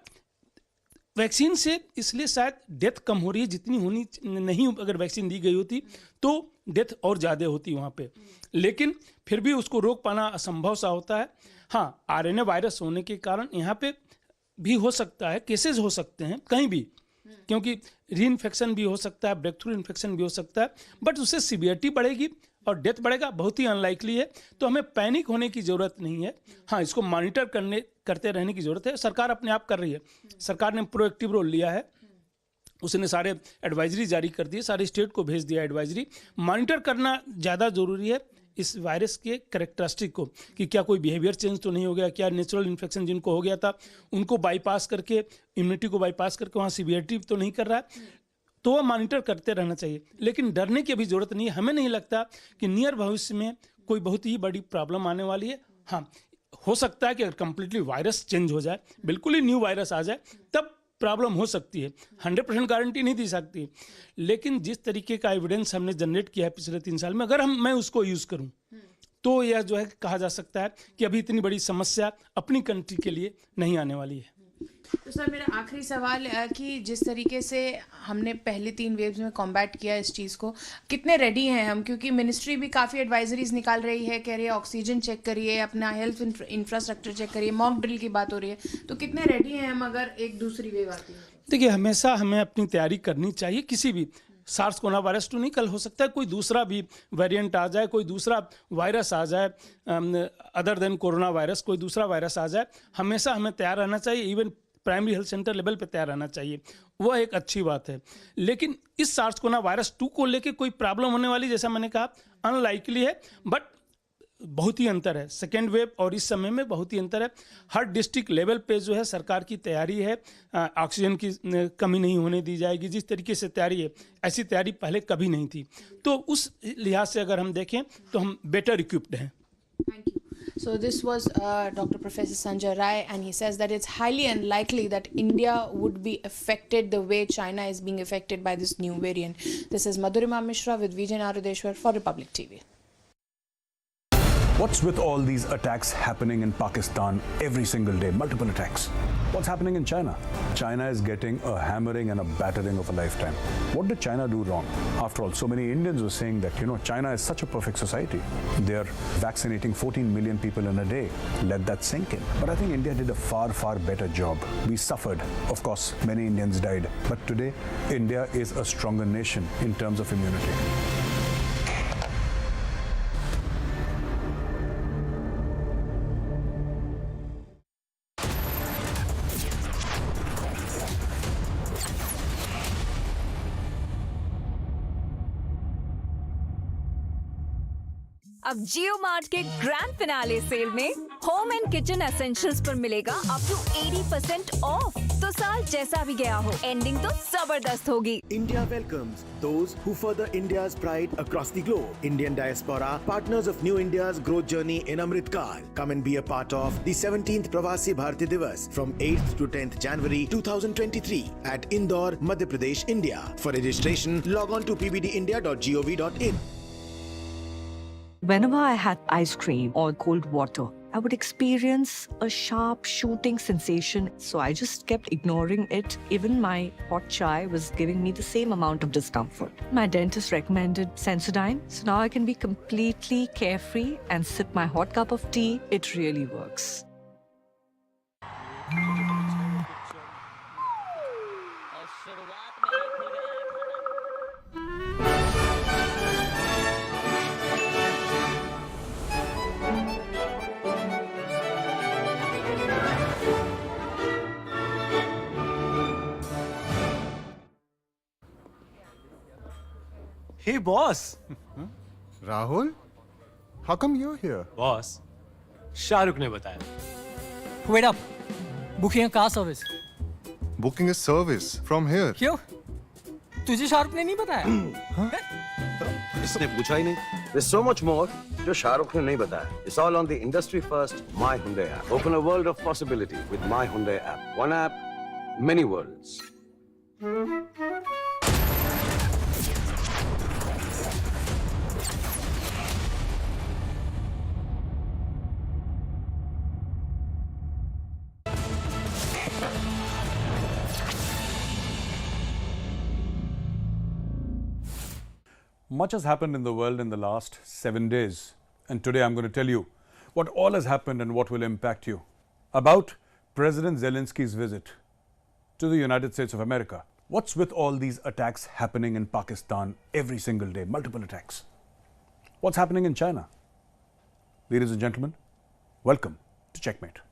वैक्सीन से इसलिए शायद डेथ कम हो रही है, जितनी होनी नहीं, अगर वैक्सीन दी गई होती तो डेथ और ज़्यादा होती वहाँ पे। लेकिन फिर भी उसको रोक पाना असंभव सा होता है। हाँ, आरएनए वायरस होने के कारण यहाँ पे भी हो सकता है, केसेस हो सकते हैं कहीं भी, क्योंकि री इन्फेक्शन भी हो सकता है, ब्रेक थ्रू इन्फेक्शन भी हो सकता है, बट उससे सीवियरिटी बढ़ेगी और डेथ बढ़ेगा, बहुत ही अनलाइकली है। तो हमें पैनिक होने की ज़रूरत नहीं है। हाँ, इसको मॉनिटर करते रहने की ज़रूरत है। सरकार अपने आप कर रही है, सरकार ने प्रोएक्टिव रोल लिया है, उसने सारे एडवाइजरी जारी कर दिए, सारे स्टेट को भेज दिया एडवाइजरी। मॉनिटर करना ज़्यादा ज़रूरी है इस वायरस के कैरेक्टरिस्टिक को, कि क्या कोई बिहेवियर चेंज तो नहीं हो गया, क्या नेचुरल इन्फेक्शन जिनको हो गया था उनको बाईपास करके, इम्यूनिटी को बाईपास करके वहाँ सीवियरिटी तो नहीं कर रहा है, तो वह मॉनिटर करते रहना चाहिए। लेकिन डरने की अभी ज़रूरत नहीं है। हमें नहीं लगता कि नियर भविष्य में कोई बहुत ही बड़ी प्रॉब्लम आने वाली है। हाँ, हो सकता है कि अगर कम्प्लीटली वायरस चेंज हो जाए, बिल्कुल ही न्यू वायरस आ जाए, तब प्रॉब्लम हो सकती है। 100% गारंटी नहीं दी सकती, लेकिन जिस तरीके का एविडेंस हमने जनरेट किया है पिछले 3 साल में, अगर मैं उसको यूज़ करूं तो यह जो है कहा जा सकता है कि अभी इतनी बड़ी समस्या अपनी कंट्री के लिए नहीं आने वाली है। तो सर मेरा आखिरी सवाल कि जिस तरीके से हमने पहले 3 वेव्स में कॉम्बैट किया इस चीज़ को, कितने रेडी हैं हम? क्योंकि मिनिस्ट्री भी काफ़ी एडवाइजरीज निकाल रही है, कह रही है ऑक्सीजन चेक करिए, अपना हेल्थ इंफ्रास्ट्रक्चर चेक करिए, मॉक ड्रिल की बात हो रही है, तो कितने रेडी हैं हम अगर एक दूसरी वेव आती है? देखिए, हमेशा हमें अपनी तैयारी करनी चाहिए। किसी भी सार्स कोरोना वायरस तो नहीं, कल हो सकता है कोई दूसरा भी वेरिएंट आ जाए, कोई दूसरा वायरस आ जाए, अदर देन कोरोना वायरस कोई दूसरा वायरस आ जाए। हमेशा हमें तैयार रहना चाहिए, even primary health centre level पे तैयार रहना चाहिए, वह एक अच्छी बात है। लेकिन इस सार्स कोरोना वायरस 2 को लेके कोई प्रॉब्लम होने वाली, जैसा मैंने कहा, अनलाइकली है, बट बहुत ही अंतर है सेकेंड वेव और इस समय में, बहुत ही अंतर है। हर डिस्ट्रिक्ट लेवल पे जो है सरकार की तैयारी है, ऑक्सीजन की कमी नहीं होने दी जाएगी। जिस तरीके से तैयारी है, ऐसी तैयारी पहले कभी नहीं थी, तो उस लिहाज से अगर हम देखें तो हम बेटर इक्विप्ड हैं। So this was Dr. Professor Sanjay Rai, and he says that it's highly unlikely that India would be affected the way China is being affected by this new variant. This is Madhurima Mishra with Vijay Narudeshwar for Republic TV. What's with all these attacks happening in Pakistan every single day? Multiple attacks. What's happening in China? China is getting a hammering and a battering of a lifetime. What did China do wrong? After all, so many Indians were saying that, China is such a perfect society. They are vaccinating 14 million people in a day. Let that sink in. But I think India did a far, far better job. We suffered. Of course, many Indians died. But today, India is a stronger nation in terms of immunity. अब जियो mart के grand finale cell में home and kitchen essentials पर मिलेगा up to 80% of. तो साल जैसा भी गया हो, एंडिंग तो जबरदस्त होगी। India welcomes those who further India's pride across the globe. Indian diaspora, partners of New India's growth journey in Amrit Kaal. Come and be a part of the 17th Pravasi Bharati Divas from 8th to 10th January 2023 at Indore, Madhya Pradesh, India. For registration, log on to pbdindia.gov.in. Whenever I had ice cream or cold water, I would experience a sharp shooting sensation. So I just kept ignoring it. Even my hot chai was giving me the same amount of discomfort. My dentist recommended Sensodyne. So now I can be completely carefree and sip my hot cup of tea. It really works. Hey, boss. Rahul? How come you're here? Boss, Shahrukh ने बताया. Wait up. Booking a car service. Booking a service from here. क्यों? तुझे शाहरुख ने नहीं बताया? इसने पूछा ही नहीं. There's so much more जो शाहरुख ने नहीं बताया. It's all on the industry first My Hyundai app. Open a world of possibility with My Hyundai app. One app, many worlds. Much has happened in the world in the last 7 days, and today I'm going to tell you what all has happened and what will impact you. About President Zelensky's visit to the United States of America. What's with all these attacks happening in Pakistan every single day, multiple attacks? What's happening in China? Ladies and gentlemen, welcome to Checkmate.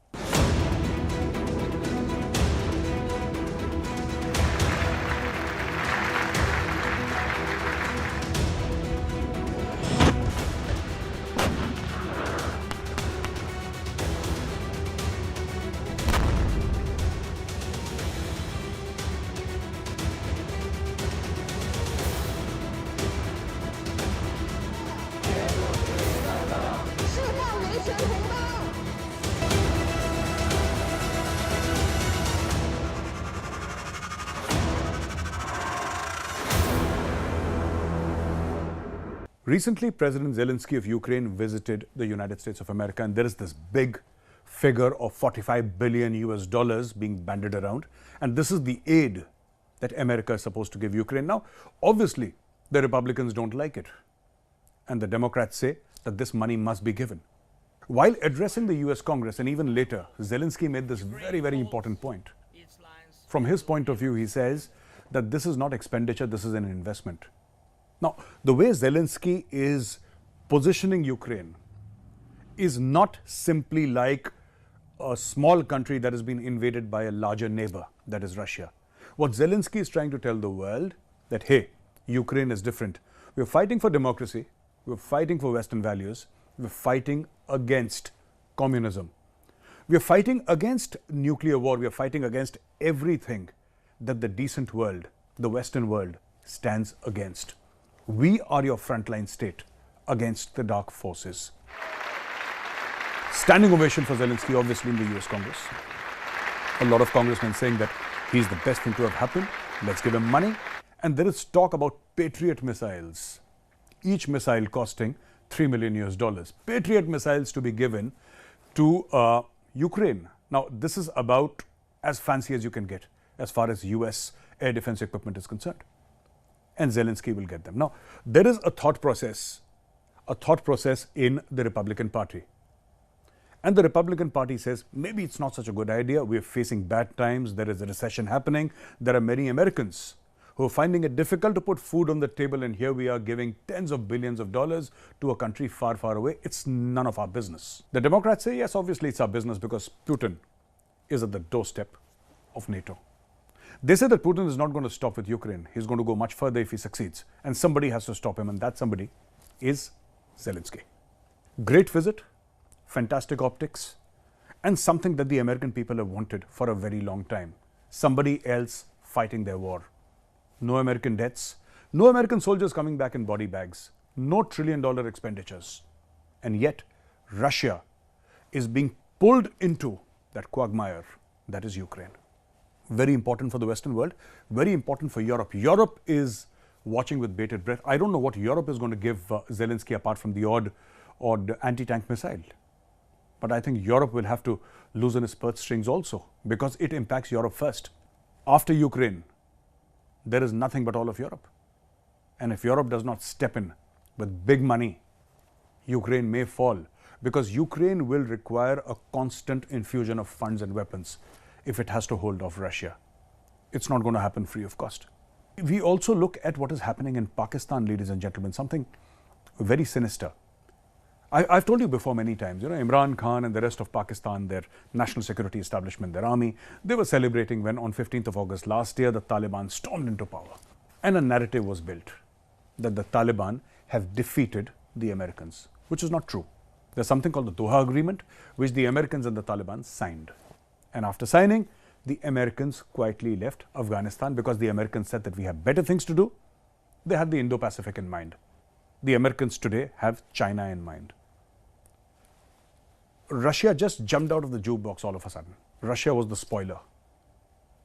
Recently, President Zelensky of Ukraine visited the United States of America, and there is this big figure of 45 billion US dollars being bandied around. And this is the aid that America is supposed to give Ukraine. Now, obviously, the Republicans don't like it. And the Democrats say that this money must be given. While addressing the US Congress, and even later, Zelensky made this very, very important point. From his point of view, he says that this is not expenditure, this is an investment. Now, the way Zelensky is positioning Ukraine is not simply like a small country that has been invaded by a larger neighbor, that is Russia. What Zelensky is trying to tell the world that, hey, Ukraine is different. We're fighting for democracy, we're fighting for Western values, we're fighting against communism. We're fighting against nuclear war, we're fighting against everything that the decent world, the Western world, stands against. We are your frontline state against the dark forces. Standing ovation for Zelensky, obviously, in the US Congress. A lot of congressmen saying that he's the best thing to have happened. Let's give him money. And there is talk about Patriot missiles. Each missile costing $3 million US. Patriot missiles to be given to Ukraine. Now, this is about as fancy as you can get as far as US air defense equipment is concerned. And Zelensky will get them. Now, there is a thought process in the Republican Party. And the Republican Party says, maybe it's not such a good idea. We're facing bad times. There is a recession happening. There are many Americans who are finding it difficult to put food on the table. And here we are giving tens of billions of dollars to a country far, far away. It's none of our business. The Democrats say, yes, obviously it's our business because Putin is at the doorstep of NATO. They say that Putin is not going to stop with Ukraine. He's going to go much further if he succeeds. And somebody has to stop him. And that somebody is Zelensky. Great visit. Fantastic optics, and something that the American people have wanted for a very long time. Somebody else fighting their war. No American deaths, no American soldiers coming back in body bags, no trillion-dollar expenditures. And yet, Russia is being pulled into that quagmire that is Ukraine. Very important for the Western world, very important for Europe. Europe is watching with bated breath. I don't know what Europe is going to give Zelensky apart from the odd anti-tank missile. But I think Europe will have to loosen its purse strings also because it impacts Europe first. After Ukraine, there is nothing but all of Europe. And if Europe does not step in with big money, Ukraine may fall because Ukraine will require a constant infusion of funds and weapons if it has to hold off Russia. It's not going to happen free of cost. We also look at what is happening in Pakistan, ladies and gentlemen, something very sinister. I've told you before many times, Imran Khan and the rest of Pakistan, their national security establishment, their army, they were celebrating when on 15th of August last year, the Taliban stormed into power. And a narrative was built that the Taliban have defeated the Americans, which is not true. There's something called the Doha Agreement, which the Americans and the Taliban signed. And after signing, the Americans quietly left Afghanistan because the Americans said that we have better things to do. They had the Indo-Pacific in mind. The Americans today have China in mind. Russia just jumped out of the jukebox all of a sudden. Russia was the spoiler.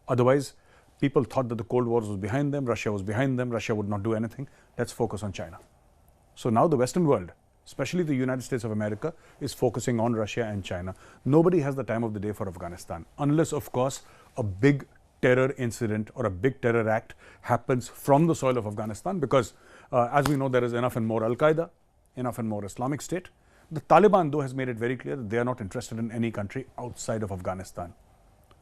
Otherwise, people thought that the Cold War was behind them, Russia was behind them, Russia would not do anything. Let's focus on China. So now the Western world, especially the United States of America, is focusing on Russia and China. Nobody has the time of the day for Afghanistan, unless, of course, a big terror incident or a big terror act happens from the soil of Afghanistan because, as we know, there is enough and more Al-Qaeda, enough and more Islamic State. The Taliban, though, has made it very clear that they are not interested in any country outside of Afghanistan.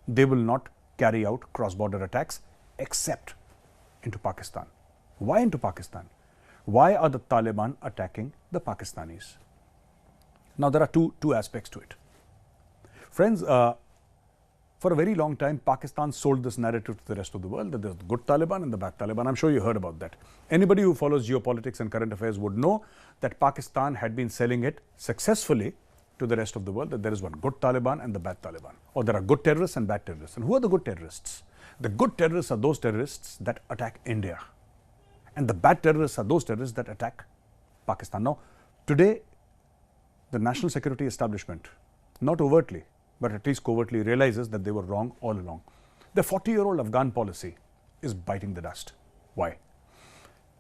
They will not carry out cross-border attacks except into Pakistan. Why into Pakistan? Why are the Taliban attacking the Pakistanis? Now, there are two aspects to it. Friends, for a very long time, Pakistan sold this narrative to the rest of the world that there's the good Taliban and the bad Taliban. I'm sure you heard about that. Anybody who follows geopolitics and current affairs would know that Pakistan had been selling it successfully to the rest of the world that there is one good Taliban and the bad Taliban. Or there are good terrorists and bad terrorists. And who are the good terrorists? The good terrorists are those terrorists that attack India. And the bad terrorists are those terrorists that attack Pakistan. Now, today, the national security establishment, not overtly, but at least covertly realizes that they were wrong all along. The 40-year-old Afghan policy is biting the dust. Why?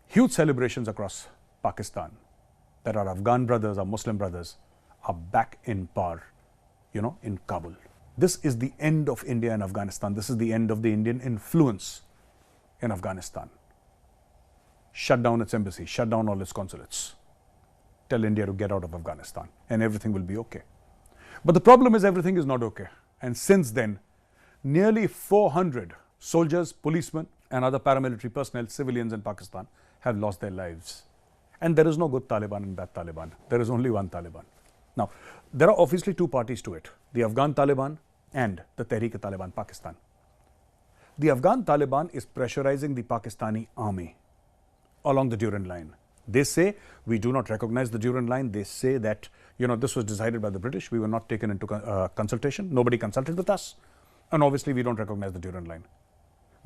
Huge celebrations across Pakistan that our Afghan brothers, our Muslim brothers, are back in power. in Kabul. This is the end of India and Afghanistan. This is the end of the Indian influence in Afghanistan. Shut down its embassy, shut down all its consulates. Tell India to get out of Afghanistan and everything will be okay. But the problem is everything is not okay. And since then, nearly 400 soldiers, policemen and other paramilitary personnel, civilians in Pakistan have lost their lives. And there is no good Taliban and bad Taliban. There is only one Taliban. Now, there are obviously two parties to it, the Afghan Taliban and the Tehreek-e-Taliban Pakistan. The Afghan Taliban is pressurizing the Pakistani army along the Durand Line. They say, we do not recognize the Durand Line. They say that, this was decided by the British. We were not taken into consultation. Nobody consulted with us. And obviously, we don't recognize the Durand Line.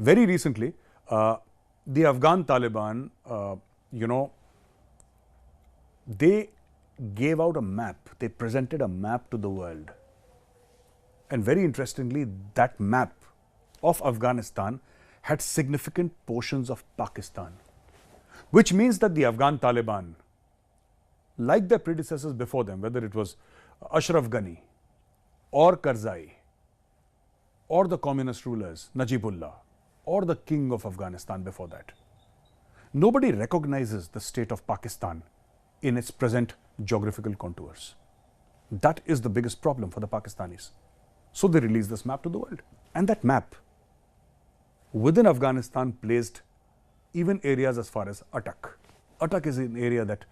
Very recently, the Afghan Taliban, they gave out a map. They presented a map to the world. And very interestingly, that map of Afghanistan had significant portions of Pakistan, which means that the Afghan Taliban, like their predecessors before them, whether it was Ashraf Ghani or Karzai or the communist rulers, Najibullah, or the king of Afghanistan before that, nobody recognizes the state of Pakistan in its present geographical contours. That is the biggest problem for the Pakistanis. So they released this map to the world. And that map within Afghanistan placed even areas as far as Attak. Attak is an area that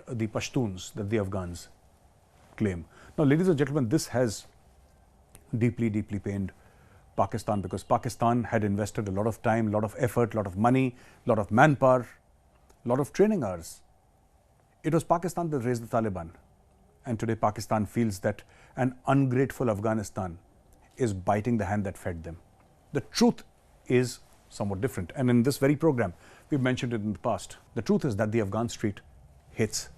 the Pashtuns, that the Afghans claim. Now, ladies and gentlemen, this has deeply, deeply pained Pakistan, because Pakistan had invested a lot of time, a lot of effort, a lot of money, a lot of manpower, a lot of training hours. It was Pakistan that raised the Taliban. And today Pakistan feels that an ungrateful Afghanistan is biting the hand that fed them. The truth is somewhat different. And in this very program, we've mentioned it in the past. The truth is that the Afghan street hates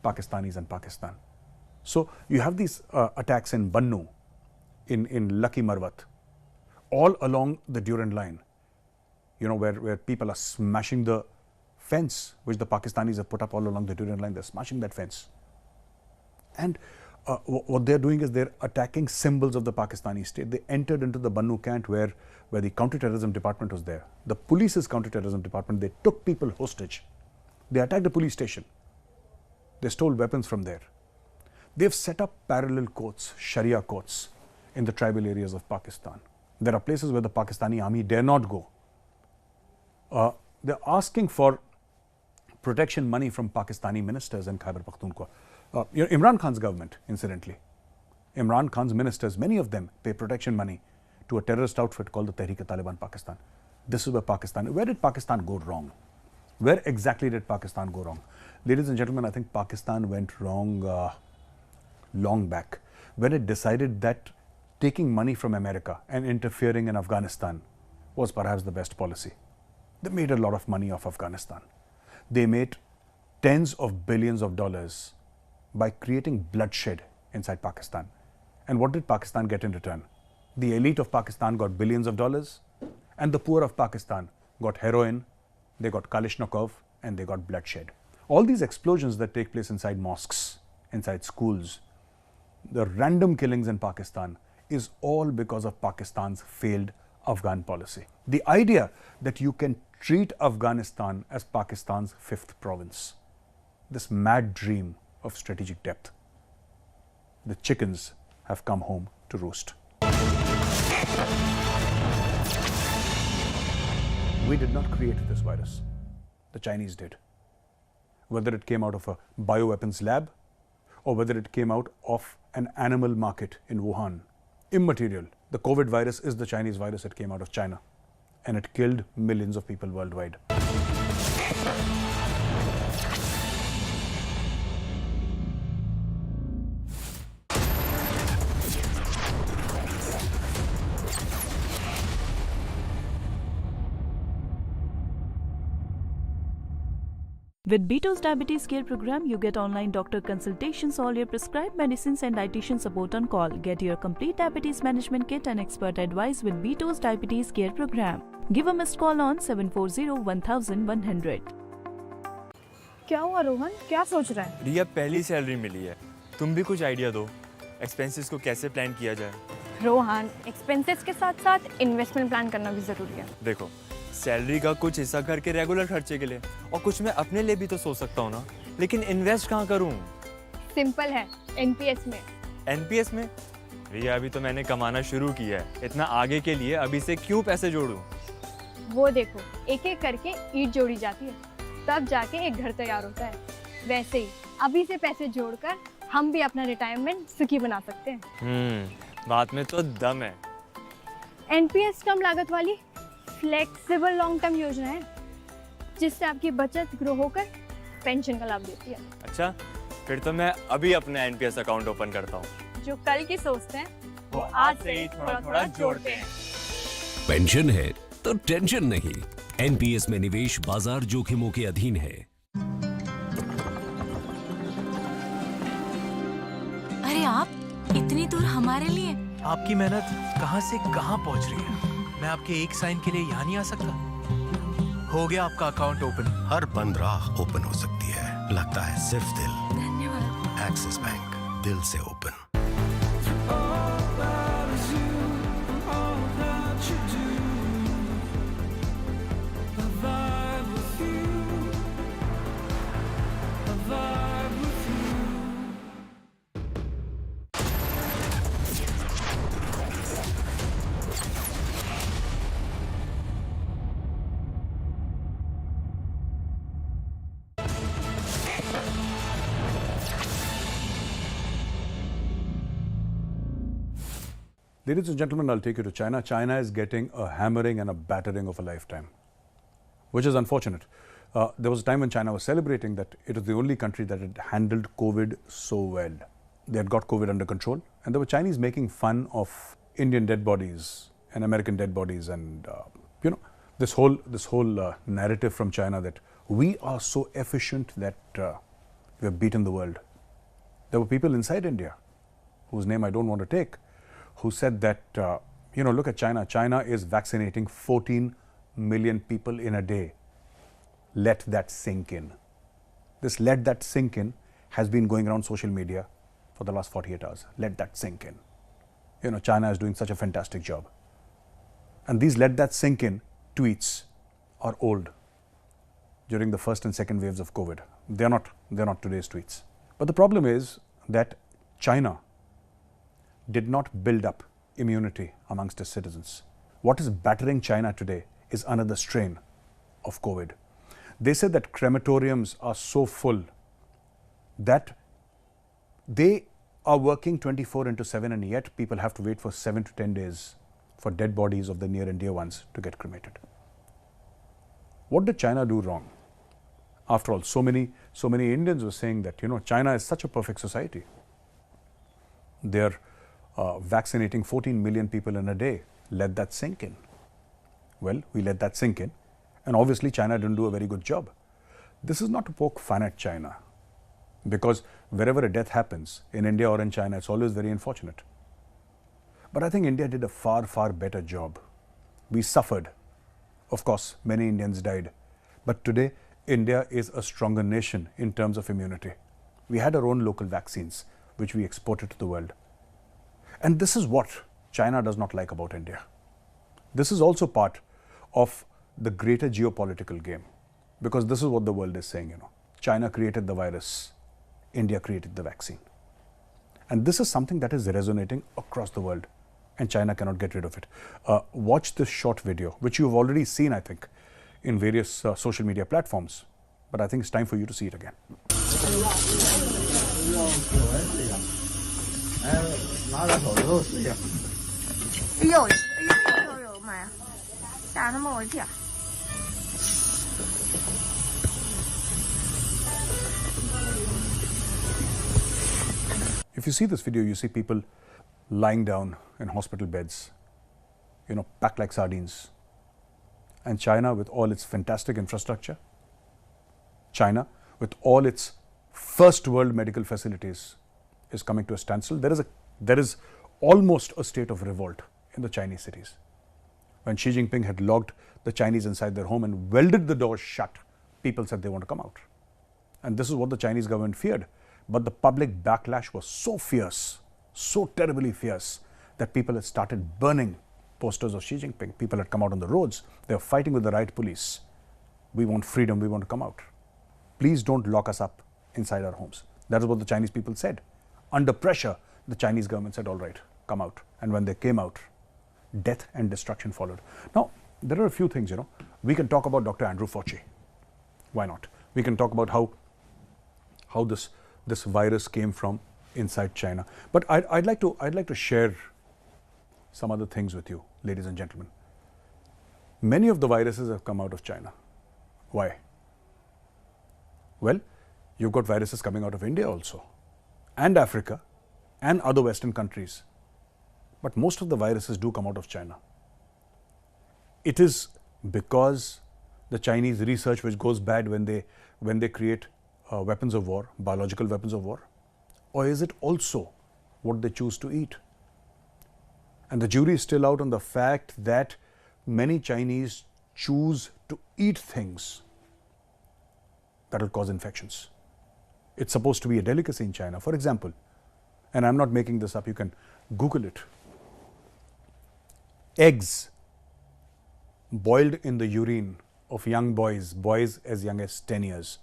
Pakistanis and Pakistan. So you have these attacks in Bannu, in Lucky Marwat, all along the Durand Line, where people are smashing the fence which the Pakistanis have put up all along the Durand Line. They're smashing that fence. And what they're doing is they're attacking symbols of the Pakistani state. They entered into the Bannu camp where the counterterrorism department was there. The police's counterterrorism department, they took people hostage. They attacked the police station. They stole weapons from there. They've set up parallel courts, Sharia courts, in the tribal areas of Pakistan. There are places where the Pakistani army dare not go. They're asking for protection money from Pakistani ministers in Khyber Pakhtunkhwa. Imran Khan's government, incidentally. Imran Khan's ministers, many of them pay protection money to a terrorist outfit called the Tehreek-e-Taliban Pakistan. This is where where did Pakistan go wrong? Where exactly did Pakistan go wrong? Ladies and gentlemen, I think Pakistan went wrong long back when it decided that taking money from America and interfering in Afghanistan was perhaps the best policy. They made a lot of money off Afghanistan. They made tens of billions of dollars by creating bloodshed inside Pakistan. And what did Pakistan get in return? The elite of Pakistan got billions of dollars, and the poor of Pakistan got heroin, they got Kalashnikov, and they got bloodshed. All these explosions that take place inside mosques, inside schools, the random killings in Pakistan is all because of Pakistan's failed Afghan policy. The idea that you can treat Afghanistan as Pakistan's fifth province, this mad dream of strategic depth, the chickens have come home to roost. We did not create this virus. The Chinese did. Whether it came out of a bioweapons lab or whether it came out of an animal market in Wuhan, immaterial. The COVID virus is the Chinese virus. It came out of China and it killed millions of people worldwide. With Beto's Diabetes Care Program, you get online doctor consultations, all your prescribed medicines and dietitian support on call. Get your complete diabetes management kit and expert advice with Beto's Diabetes Care Program. Give a missed call on 740-1100. क्या हुआ रोहन, क्या सोच रहा है? रिया पहली salary मिली है, तुम भी कुछ आइडिया दो। एक्सपेंसेस को कैसे प्लान किया जाए? रोहन, एक्सपेंसेस के साथ साथ इन्वेस्टमेंट प्लान करना भी ज़रूरी है। देखो, सैलरी का कुछ हिस्सा घर के रेगुलर खर्चे के लिए और कुछ मैं अपने लिए भी तो सोच सकता हूँ ना, लेकिन इन्वेस्ट कहाँ करूँ? सिंपल है, एनपीएस में। एनपीएस में? भैया अभी तो मैंने कमाना शुरू किया है, इतना आगे के लिए अभी से क्यों पैसे जोड़ूं? वो देखो, एक एक करके ईंट जोड़ी जाती है, तब जाके एक घर तैयार होता है। वैसे ही अभी से पैसे जोड़कर हम भी अपना रिटायरमेंट सुखी बना सकते हैं। बात में तो दम है। एनपीएस कम लागत वाली फ्लेक्सिबल लॉन्ग टर्म योजना है, जिससे आपकी बचत ग्रो होकर पेंशन का लाभ देती है। अच्छा, फिर तो मैं अभी अपना एनपीएस अकाउंट ओपन करता हूँ। जो कल की सोचते हैं वो आज से ही थोड़ा थोड़ा जोड़ते हैं। पेंशन है तो टेंशन नहीं। एनपीएस में निवेश बाजार जोखिमों के अधीन है। अरे आप इतनी दूर हमारे लिए? आपकी मेहनत कहां से कहां पहुंच रही है। मैं आपके एक साइन के लिए यहाँ नहीं आ सकता? हो गया आपका अकाउंट ओपन। हर बंद राह ओपन हो सकती है, लगता है सिर्फ दिल। धन्यवाद। एक्सिस बैंक, दिल से open. Ladies and gentlemen, I'll take you to China. China is getting a hammering and a battering of a lifetime, which is unfortunate. There was a time when China was celebrating that it was the only country that had handled COVID so well. They had got COVID under control, and there were Chinese making fun of Indian dead bodies and American dead bodies, and this whole narrative from China that we are so efficient that we have beaten the world. There were people inside India, whose name I don't want to take, who said that, look at China. China is vaccinating 14 million people in a day. Let that sink in. This let that sink in has been going around social media for the last 48 hours. Let that sink in. China is doing such a fantastic job. And these let that sink in tweets are old during the first and second waves of COVID. They're not today's tweets. But the problem is that China did not build up immunity amongst its citizens. What is battering China today is another strain of COVID. They said that crematoriums are so full that they are working 24/7, and yet people have to wait for 7 to 10 days for dead bodies of the near and dear ones to get cremated. What did China do wrong? After all, so many Indians were saying that, China is such a perfect society. They're vaccinating 14 million people in a day. Let that sink in. Well, we let that sink in, and obviously China didn't do a very good job. This is not to poke fun at China, because wherever a death happens, in India or in China, it's always very unfortunate. But I think India did a far, far better job. We suffered. Of course, many Indians died. But today, India is a stronger nation in terms of immunity. We had our own local vaccines, which we exported to the world. And this is what China does not like about India. This is also part of the greater geopolitical game, because this is what the world is saying, China created the virus, India created the vaccine. And this is something that is resonating across the world, and China cannot get rid of it. Watch this short video, which you've already seen, I think, in various social media platforms. But I think it's time for you to see it again. If you see this video, you see people lying down in hospital beds, packed like sardines. And China, with all its fantastic infrastructure, China, with all its first world medical facilities, is coming to a standstill. There is almost a state of revolt in the Chinese cities. When Xi Jinping had locked the Chinese inside their home and welded the doors shut, people said they want to come out. And this is what the Chinese government feared. But the public backlash was so fierce, so terribly fierce that people had started burning posters of Xi Jinping. People had come out on the roads. They were fighting with the riot police. We want freedom. We want to come out. Please don't lock us up inside our homes. That is what the Chinese people said. Under pressure, the Chinese government said, all right, come out. And when they came out, death and destruction followed. Now, there are a few things, We can talk about Dr. Andrew Fauci. Why not? We can talk about how this virus came from inside China. But I'd like to share some other things with you, ladies and gentlemen. Many of the viruses have come out of China. Why? Well, you've got viruses coming out of India also, and Africa, and other Western countries. But most of the viruses do come out of China. It is because the Chinese research which goes bad when they create weapons of war, biological weapons of war, or is it also what they choose to eat? And the jury is still out on the fact that many Chinese choose to eat things that will cause infections. It's supposed to be a delicacy in China. For example, and I'm not making this up, you can Google it. Eggs boiled in the urine of young boys as young as 10 years.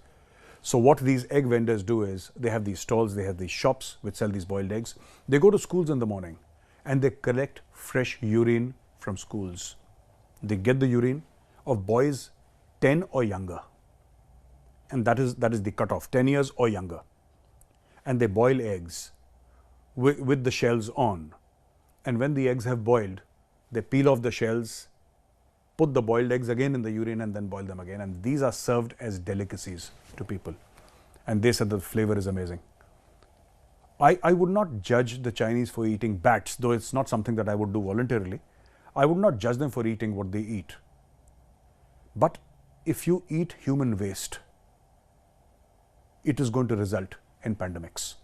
So what these egg vendors do is, they have these stalls, they have these shops which sell these boiled eggs. They go to schools in the morning and they collect fresh urine from schools. They get the urine of boys 10 or younger. And that is the cutoff, 10 years or younger. And they boil eggs with the shells on. And when the eggs have boiled, they peel off the shells, put the boiled eggs again in the urine and then boil them again. And these are served as delicacies to people. And they said the flavor is amazing. I would not judge the Chinese for eating bats, though it's not something that I would do voluntarily. I would not judge them for eating what they eat. But if you eat human waste, it is going to result in pandemics.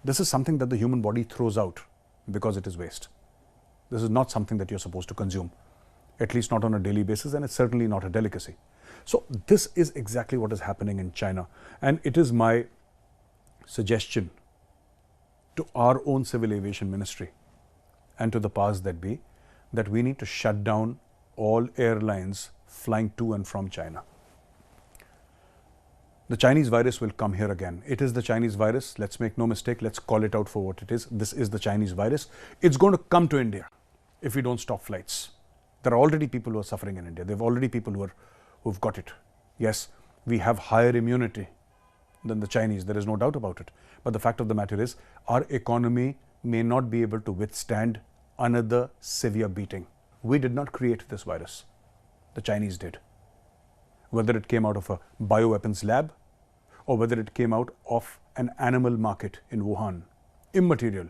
This is something that the human body throws out because it is waste. This is not something that you're supposed to consume, at least not on a daily basis, and it's certainly not a delicacy. So this is exactly what is happening in China. And it is my suggestion to our own civil aviation ministry and to the powers that be, that we need to shut down all airlines flying to and from China. The Chinese virus will come here again. It is the Chinese virus. Let's make no mistake. Let's call it out for what it is. This is the Chinese virus. It's going to come to India if we don't stop flights. There are already people who are suffering in India. There are already people who've got it. Yes, we have higher immunity than the Chinese. There is no doubt about it. But the fact of the matter is, our economy may not be able to withstand another severe beating. We did not create this virus. The Chinese did. Whether it came out of a bioweapons lab or whether it came out of an animal market in Wuhan, immaterial.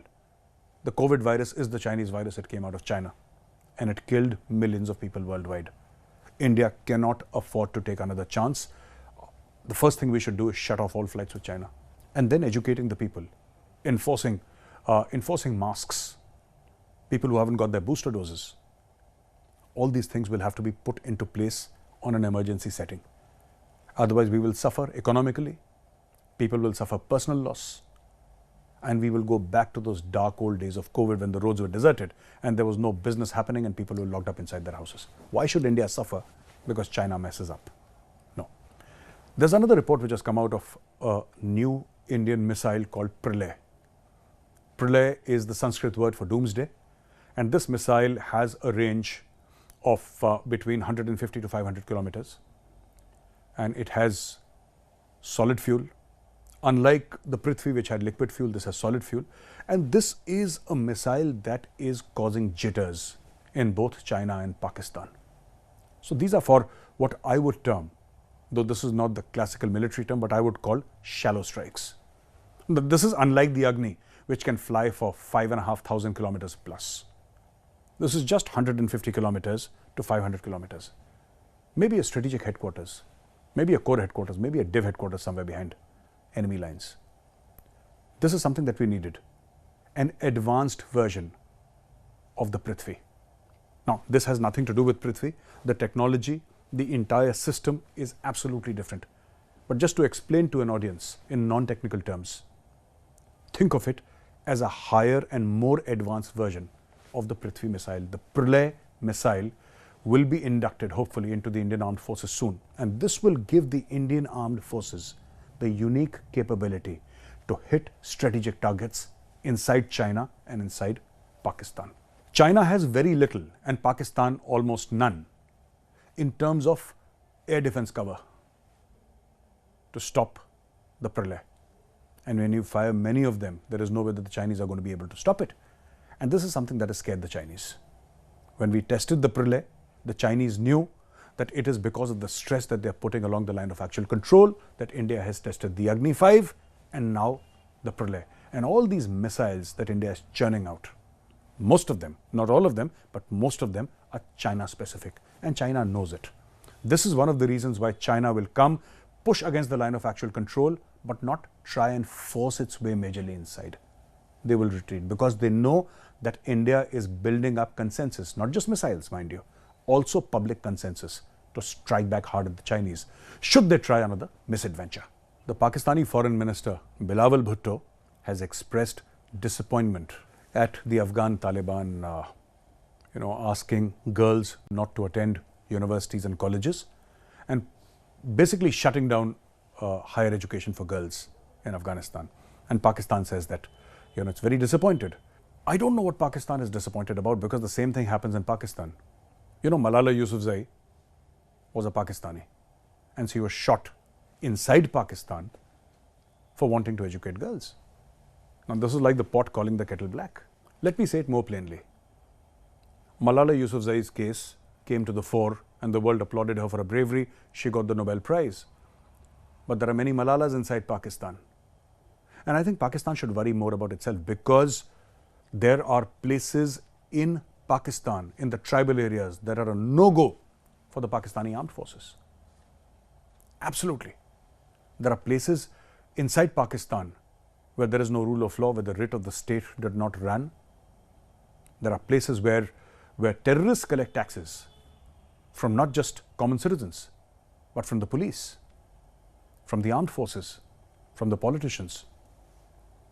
The COVID virus is the Chinese virus. It came out of China and it killed millions of people worldwide. India cannot afford to take another chance. The first thing we should do is shut off all flights with China, and then educating the people, enforcing masks, people who haven't got their booster doses. All these things will have to be put into place on an emergency setting. Otherwise, we will suffer economically, people will suffer personal loss, and we will go back to those dark old days of COVID when the roads were deserted and there was no business happening and people were locked up inside their houses. Why should India suffer because China messes up? No. There's another report which has come out of a new Indian missile called Pralay. Pralay is the Sanskrit word for doomsday, and this missile has a range of between 150 to 500 kilometers, and it has solid fuel. Unlike the Prithvi, which had liquid fuel, this has solid fuel, and this is a missile that is causing jitters in both China and Pakistan. So these are for what I would term, though this is not the classical military term, but I would call shallow strikes. This is unlike the Agni, which can fly for 5,500 kilometers plus. This is just 150 kilometers to 500 kilometers. Maybe a strategic headquarters, maybe a core headquarters, maybe a div headquarters somewhere behind enemy lines. This is something that we needed, an advanced version of the Prithvi. Now, this has nothing to do with Prithvi. The technology, the entire system is absolutely different. But just to explain to an audience in non-technical terms, think of it as a higher and more advanced version of the Prithvi missile. The Pralay missile will be inducted, hopefully, into the Indian Armed Forces soon. And this will give the Indian Armed Forces the unique capability to hit strategic targets inside China and inside Pakistan. China has very little and Pakistan almost none in terms of air defense cover to stop the Pralay. And when you fire many of them, there is no way that the Chinese are going to be able to stop it. And this is something that has scared the Chinese. When we tested the Pralay, the Chinese knew that it is because of the stress that they are putting along the line of actual control that India has tested the Agni 5 and now the Pralay. And all these missiles that India is churning out, most of them, not all of them, but most of them are China specific. And China knows it. This is one of the reasons why China will come, push against the line of actual control, but not try and force its way majorly inside. They will retreat because they know that India is building up consensus, not just missiles, mind you, also public consensus to strike back hard at the Chinese, should they try another misadventure. The Pakistani Foreign Minister, Bilawal Bhutto, has expressed disappointment at the Afghan Taliban, asking girls not to attend universities and colleges and basically shutting down higher education for girls in Afghanistan. And Pakistan says that, it's very disappointed. I don't know what Pakistan is disappointed about because the same thing happens in Pakistan. Malala Yousafzai was a Pakistani and she was shot inside Pakistan for wanting to educate girls. Now this is like the pot calling the kettle black. Let me say it more plainly. Malala Yousafzai's case came to the fore and the world applauded her for her bravery. She got the Nobel Prize. But there are many Malalas inside Pakistan. And I think Pakistan should worry more about itself because there are places in Pakistan, in the tribal areas, that are a no-go for the Pakistani armed forces. Absolutely. There are places inside Pakistan where there is no rule of law, where the writ of the state did not run. There are places where terrorists collect taxes from not just common citizens, but from the police, from the armed forces, from the politicians,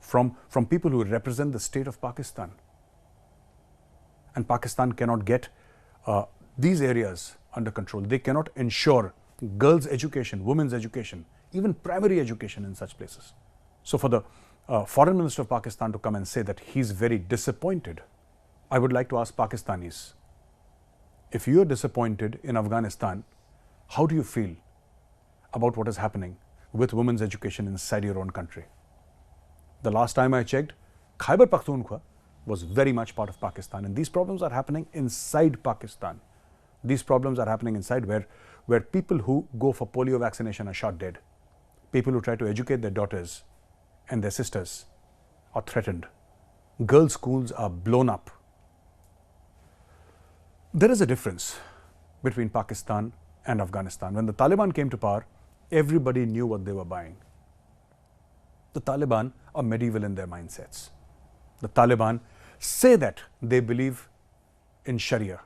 from people who represent the state of Pakistan. And Pakistan cannot get these areas under control. They cannot ensure girls' education, women's education, even primary education in such places. So for the Foreign Minister of Pakistan to come and say that he's very disappointed, I would like to ask Pakistanis, if you are disappointed in Afghanistan, how do you feel about what is happening with women's education inside your own country? The last time I checked, Khyber Pakhtunkhwa was very much part of Pakistan, and these problems are happening inside Pakistan. These problems are happening inside where people who go for polio vaccination are shot dead. People who try to educate their daughters and their sisters are threatened. Girls' schools are blown up. There is a difference between Pakistan and Afghanistan. When the Taliban came to power, everybody knew what they were buying. The Taliban are medieval in their mindsets. The Taliban say that they believe in Sharia.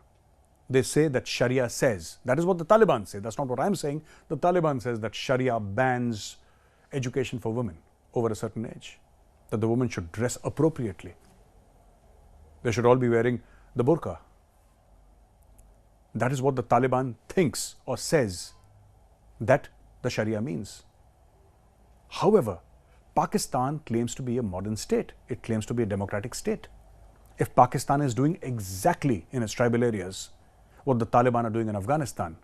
They say that Sharia says, that is what the Taliban say, that's not what I'm saying. The Taliban says that Sharia bans education for women over a certain age, that the woman should dress appropriately. They should all be wearing the burqa. That is what the Taliban thinks or says that the Sharia means. However, Pakistan claims to be a modern state. It claims to be a democratic state. If Pakistan is doing exactly in its tribal areas what the Taliban are doing in Afghanistan,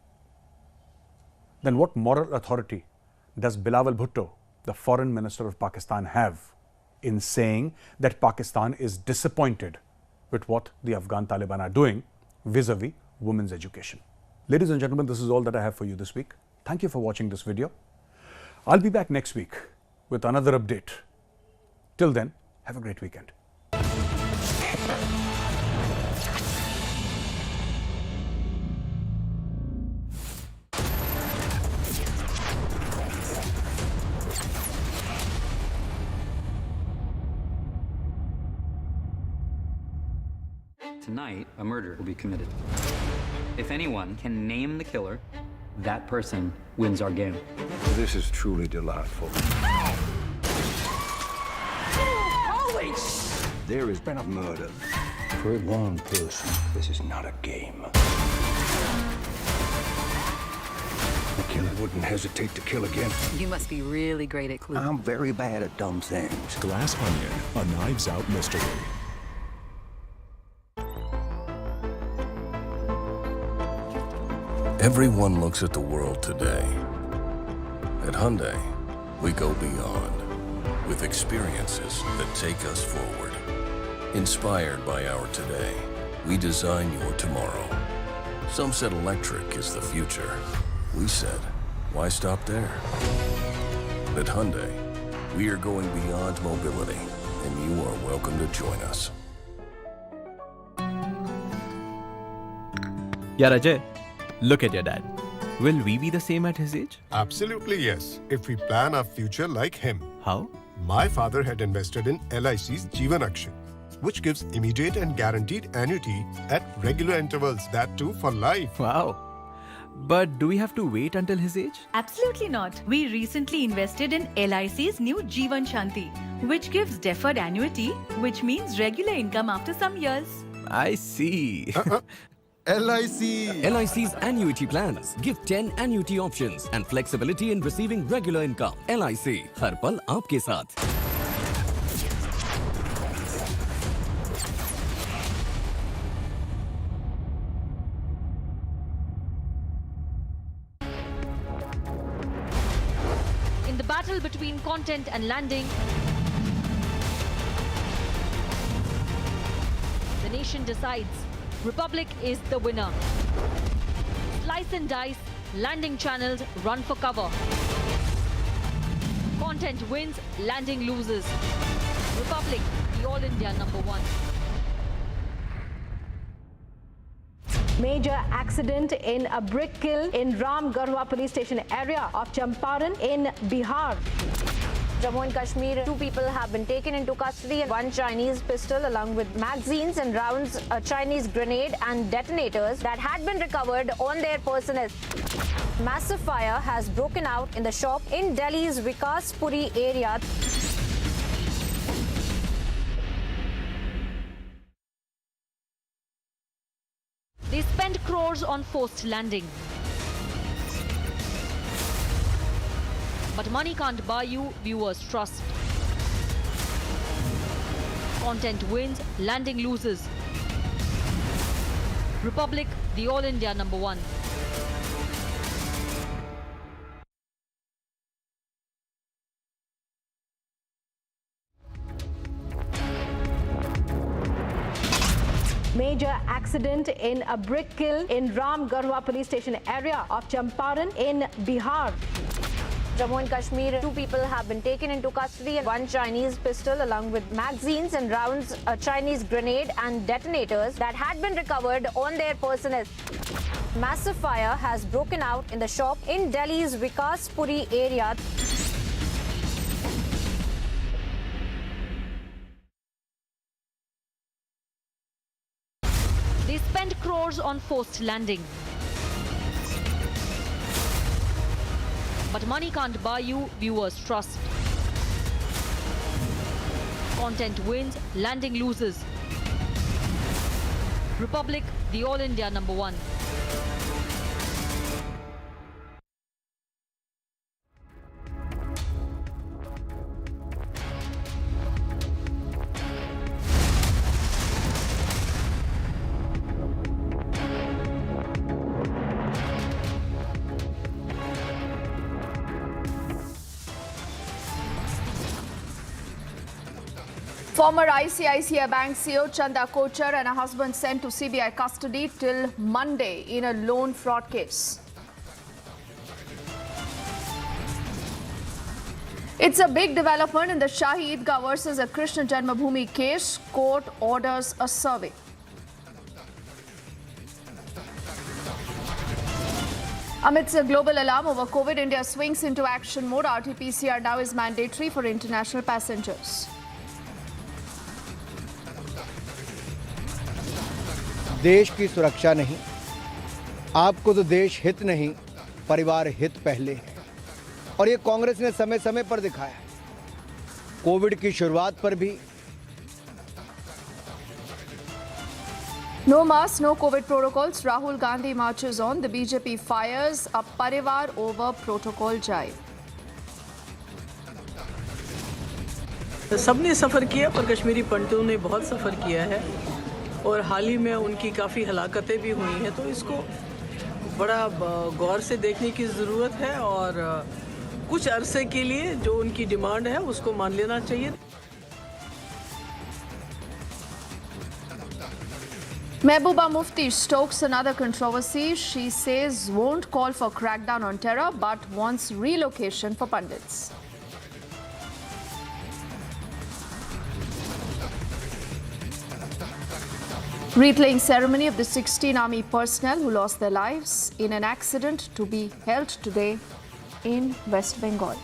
then what moral authority does Bilawal Bhutto, the Foreign Minister of Pakistan, have in saying that Pakistan is disappointed with what the Afghan Taliban are doing vis-a-vis women's education? Ladies and gentlemen, this is all that I have for you this week. Thank you for watching this video. I'll be back next week with another update. Till then, have a great weekend. Tonight, a murder will be committed. If anyone can name the killer, that person wins our game. This is truly delightful. Holy there has been a murder. For one person, this is not a game. A killer wouldn't hesitate to kill again. You must be really great at clues. I'm very bad at dumb things. Glass Onion, a Knives Out mystery. Everyone looks at the world today. At Hyundai, we go beyond with experiences that take us forward. Inspired by our today, we design your tomorrow. Some said electric is the future. We said, why stop there? At Hyundai, we are going beyond mobility, and you are welcome to join us. Yeah, Ajay, look at your dad. Will we be the same at his age? Absolutely yes, if we plan our future like him. How? My father had invested in LIC's Jeevan Akshay, which gives immediate and guaranteed annuity at regular intervals, that too for life. Wow. But do we have to wait until his age? Absolutely not. We recently invested in LIC's new Jeevan Shanti, which gives deferred annuity, which means regular income after some years. I see. LIC. LIC's annuity plans give 10 annuity options and flexibility in receiving regular income. LIC, हर पल आपके साथ. In the battle between content and landing, the nation decides. Republic is the winner. Slice and dice, landing channels run for cover. Content wins, landing loses. Republic, the All India #1. Major accident in a brick kiln in Ram Garhwa police station area of Champaran in Bihar. Jammu and Kashmir, 2 people have been taken into custody. 1 Chinese pistol along with magazines and rounds, a Chinese grenade and detonators that had been recovered on their personnel. Massive fire has broken out in the shop in Delhi's Vikaspuri area. They spent crores on forced landing. But money can't buy you viewers' trust. Content wins, landing loses. Republic, the All India #1. Major accident in a brick kiln in Ram Garhwa police station area of Champaran in Bihar. Jammu and Kashmir, 2 people have been taken into custody. 1 Chinese pistol along with magazines and rounds, a Chinese grenade and detonators that had been recovered on their personnel. Massive fire has broken out in the shop in Delhi's Vikaspuri area. They spent crores on forced landing. But money can't buy you viewers' trust. Content wins, landing loses. Republic, the All India #1. Former ICICI Bank CEO Chanda Kochhar and her husband sent to CBI custody till Monday in a loan fraud case. It's a big development in the Shahi Eidgah versus a Krishna Janmabhoomi case. Court orders a survey. Amidst a global alarm over COVID, India swings into action mode. RT-PCR now is mandatory for international passengers. देश की सुरक्षा नहीं, आपको तो देश हित नहीं, परिवार हित पहले है। और ये कांग्रेस ने समय समय पर दिखाया। कोविड की शुरुआत पर भी No masks, no COVID protocols. Rahul Gandhi marches on. The BJP fires a Parivar over protocol jive. सबने सफ़र किया पर कश्मीरी पंडितों ने बहुत सफ़र किया है और हाल ही में उनकी काफ़ी हलाकतें भी हुई हैं, तो इसको बड़ा गौर से देखने की ज़रूरत है और कुछ अरसे के लिए जो उनकी डिमांड है उसको मान लेना चाहिए। Mehbooba Mufti stokes another controversy. She says won't call for crackdown on terror but wants relocation for pundits. Retelling ceremony of the 16 army personnel who lost their lives in an accident to be held today in West Bengal.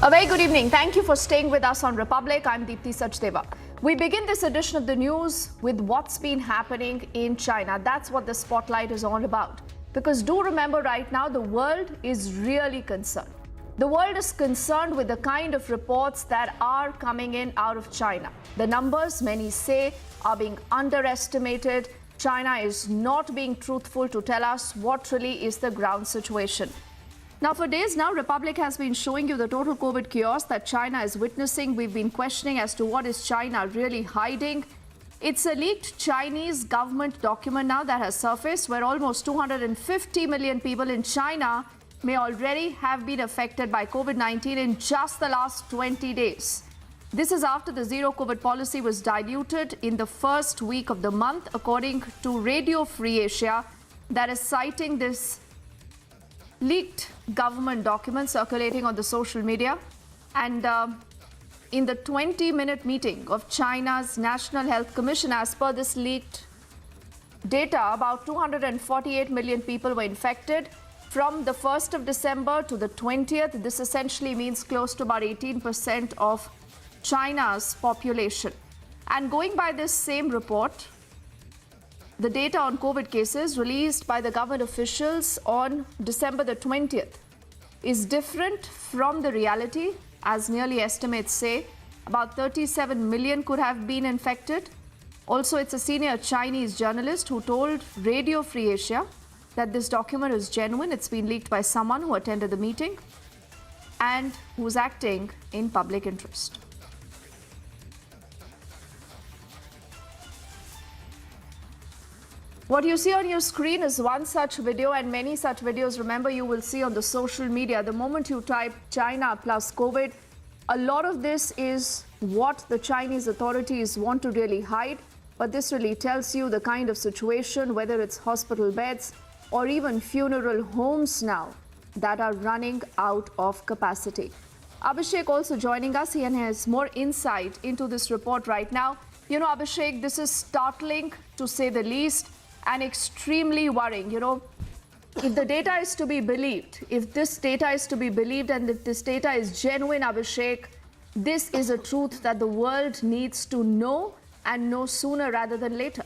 A very good evening. Thank you for staying with us on Republic. I'm Deepthi Sachdeva. We begin this edition of the news with what's been happening in China. That's what the spotlight is all about. Because do remember right now, the world is really concerned. The world is concerned with the kind of reports that are coming in out of China. The numbers, many say, are being underestimated. China is not being truthful to tell us what really is the ground situation. Now, for days now, Republic has been showing you the total COVID chaos that China is witnessing. We've been questioning as to what is China really hiding. It's a leaked Chinese government document now that has surfaced where almost 250 million people in China may already have been affected by COVID-19 in just the last 20 days. This is after the zero COVID policy was diluted in the first week of the month, according to Radio Free Asia, that is citing this leaked government document circulating on the social media. And in the 20-minute meeting of China's National Health Commission, as per this leaked data, about 248 million people were infected from the 1st of December to the 20th. This essentially means close to about 18% of China's population. And going by this same report, the data on COVID cases released by the government officials on December the 20th is different from the reality, as nearly estimates say about 37 million could have been infected. Also, it's a senior Chinese journalist who told Radio Free Asia that this document is genuine. It's been leaked by someone who attended the meeting and who's acting in public interest. What you see on your screen is one such video, and many such videos, remember, you will see on the social media. The moment you type China plus COVID, a lot of this is what the Chinese authorities want to really hide. But this really tells you the kind of situation, whether it's hospital beds or even funeral homes now that are running out of capacity. Abhishek also joining us. He has more insight into this report right now. You know, Abhishek, this is startling to say the least, and extremely worrying. You know, if the data is to be believed, if this data is to be believed and if this data is genuine, Abhishek, this is a truth that the world needs to know and know sooner rather than later.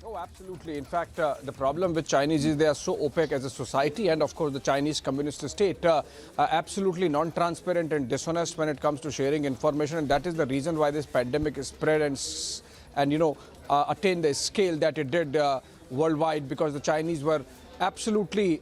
Oh, absolutely. In fact, the problem with Chinese is they are so opaque as a society, and of course the Chinese communist state are absolutely non-transparent and dishonest when it comes to sharing information, and that is the reason why this pandemic is spread and you know, attain the scale that it did worldwide, because the Chinese were absolutely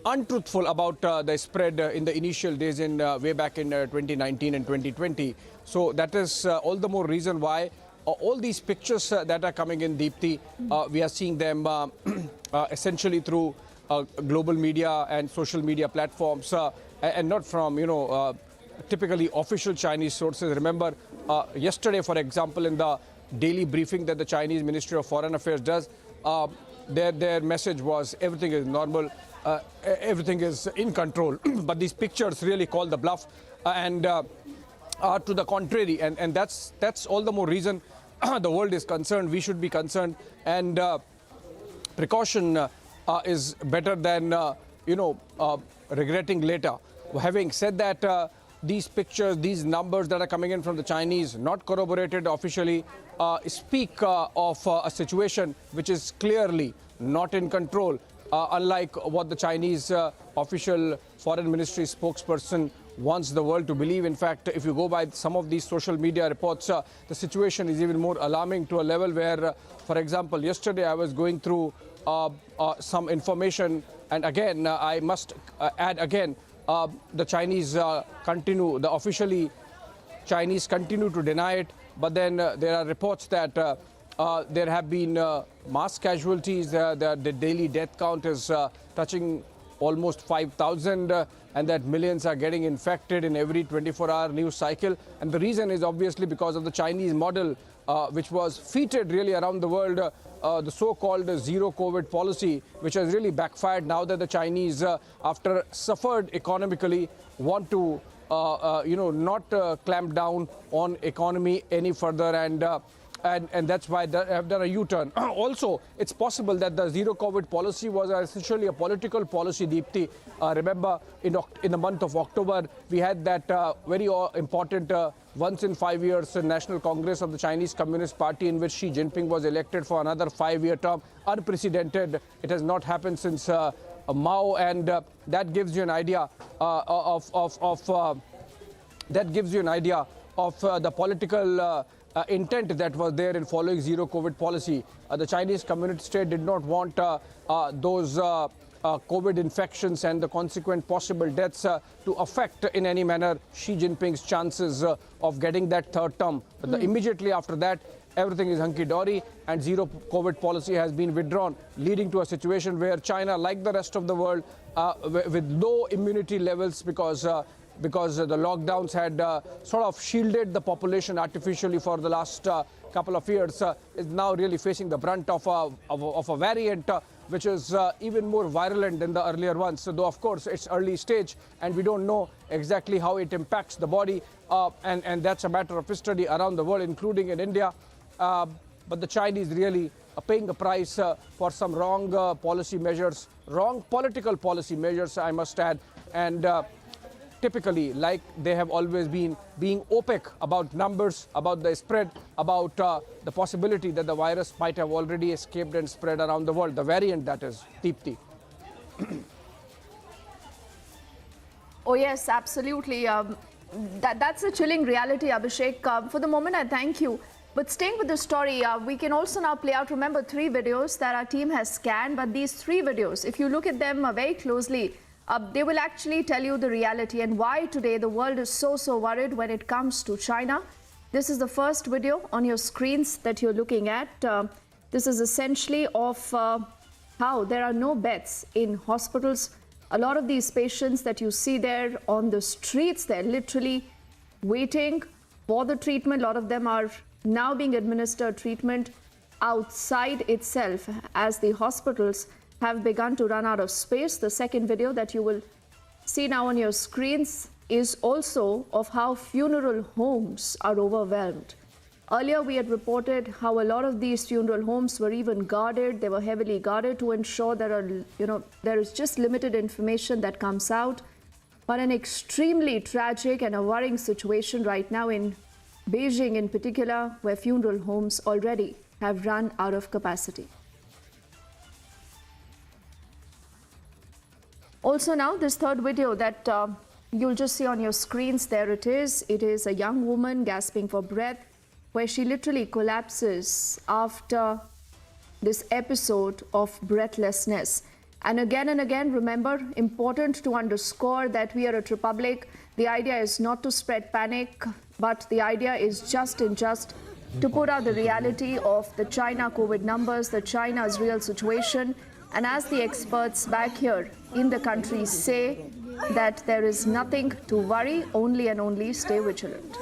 untruthful about the spread in the initial days in way back in 2019 and 2020. So that is all the more reason why all these pictures that are coming in, Deepthi, we are seeing them essentially through global media and social media platforms and not from, you know, typically official Chinese sources. Remember, yesterday, for example, in the daily briefing that the Chinese Ministry of Foreign Affairs does, their message was everything is normal, everything is in control. But these pictures really call the bluff and are to the contrary. And that's all the more reason the world is concerned. We should be concerned. And precaution is better than, you know, regretting later. Having said that, these pictures, these numbers that are coming in from the Chinese, not corroborated officially, speak of a situation which is clearly not in control, unlike what the Chinese official foreign ministry spokesperson wants the world to believe. In fact, if you go by some of these social media reports, the situation is even more alarming to a level where, for example, yesterday I was going through some information, and again, I must add again, the Chinese officially Chinese continue to deny it, but then there are reports that there have been mass casualties, the daily death count is touching almost 5,000, and that millions are getting infected in every 24-hour news cycle. And the reason is obviously because of the Chinese model, which was feted really around the world, the so-called zero COVID policy, which has really backfired now that the Chinese, after suffered economically, want to not clamp down on economy any further, and that's why they have done a U-turn. Also, it's possible that the zero COVID policy was essentially a political policy, Deepti. Remember, in the month of October, we had that very important once in 5 years National Congress of the Chinese Communist Party, in which Xi Jinping was elected for another 5-year term. Unprecedented. It has not happened since Mao, and that gives you an idea of the political intent that was there in following zero COVID policy. The Chinese Communist state did not want those COVID infections and the consequent possible deaths to affect in any manner Xi Jinping's chances of getting that third term. But immediately after that, everything is hunky-dory, and zero COVID policy has been withdrawn, leading to a situation where China, like the rest of the world, with low immunity levels because the lockdowns had sort of shielded the population artificially for the last couple of years, is now really facing the brunt of a variant which is even more virulent than the earlier ones. So though, of course, it's early stage and we don't know exactly how it impacts the body, and that's a matter of history around the world, including in India. But the Chinese really are paying a price for some wrong policy measures, wrong political policy measures, I must add, and typically, like they have always been, being opaque about numbers, about the spread, about the possibility that the virus might have already escaped and spread around the world, the variant that is, Deepti. Oh yes, absolutely. That's a chilling reality, Abhishek. For the moment, I thank you. But staying with the story, we can also now play out, remember, 3 videos that our team has scanned. But these 3 videos, if you look at them very closely, they will actually tell you the reality and why today the world is so worried when it comes to China. This is the first video on your screens that you're looking at. This is essentially of how there are no beds in hospitals. A lot of these patients that you see there on the streets, they're literally waiting for the treatment. A lot of them are now being administered treatment outside itself as the hospitals have begun to run out of space. The second video that you will see now on your screens is also of how funeral homes are overwhelmed. Earlier we had reported how a lot of these funeral homes were even guarded. They were heavily guarded to ensure there is just limited information that comes out. But an extremely tragic and a worrying situation right now in Beijing in particular, where funeral homes already have run out of capacity. Also now, this third video that you'll just see on your screens, there it is. It is a young woman gasping for breath, where she literally collapses after this episode of breathlessness. And again, remember, important to underscore that we are at Republic. The idea is not to spread panic, but the idea is just to put out the reality of the China COVID numbers, the China's real situation. And as the experts back here in the country say, that there is nothing to worry, only and only stay vigilant.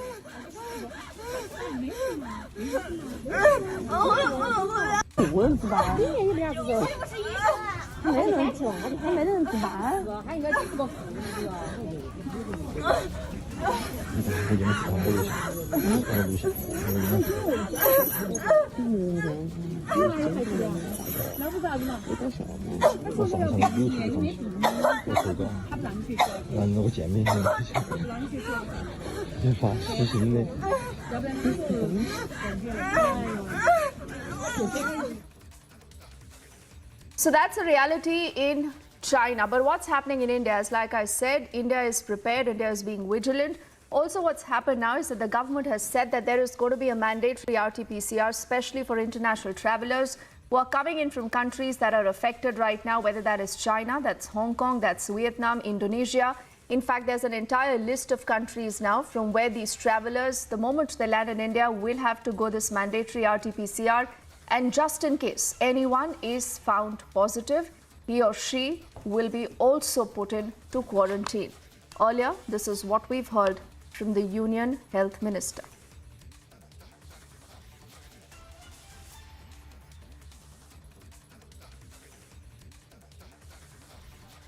So that's a reality in China. But what's happening in India is, like I said, India is prepared, India is being vigilant. Also, what's happened now is that the government has said that there is going to be a mandatory RT-PCR, especially for international travelers who are coming in from countries that are affected right now, whether that is China, that's Hong Kong, that's Vietnam, Indonesia. In fact, there's an entire list of countries now from where these travelers, the moment they land in India, will have to go this mandatory RT-PCR. And just in case anyone is found positive, he or she will be also put into quarantine. Earlier, this is what we've heard from the Union Health Minister.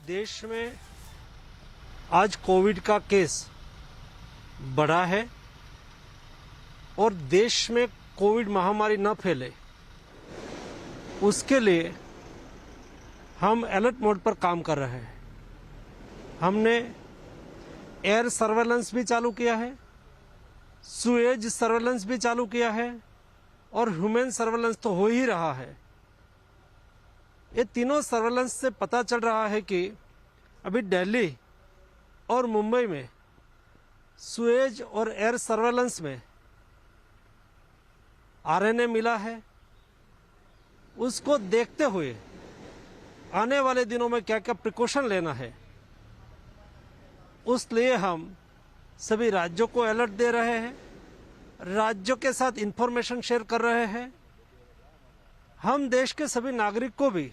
देश में आज Covid का case बढ़ा है और देश में Covid महामारी न फैले उसके लिए हम अलर्ट मोड पर काम कर रहे हैं। हमने एयर सर्वेलेंस भी चालू किया है, सुएज सर्वेलेंस भी चालू किया है और ह्यूमन सर्वेलेंस तो हो ही रहा है। ये तीनों सर्वेलेंस से पता चल रहा है कि अभी दिल्ली और मुंबई में सुएज और एयर सर्वेलेंस में आरएनए मिला है। उसको देखते हुए आने वाले दिनों में क्या क्या प्रिकॉशन लेना है, उस लिए हम सभी राज्यों को अलर्ट दे रहे हैं, राज्यों के साथ इंफॉर्मेशन शेयर कर रहे हैं। हम देश के सभी नागरिक को भी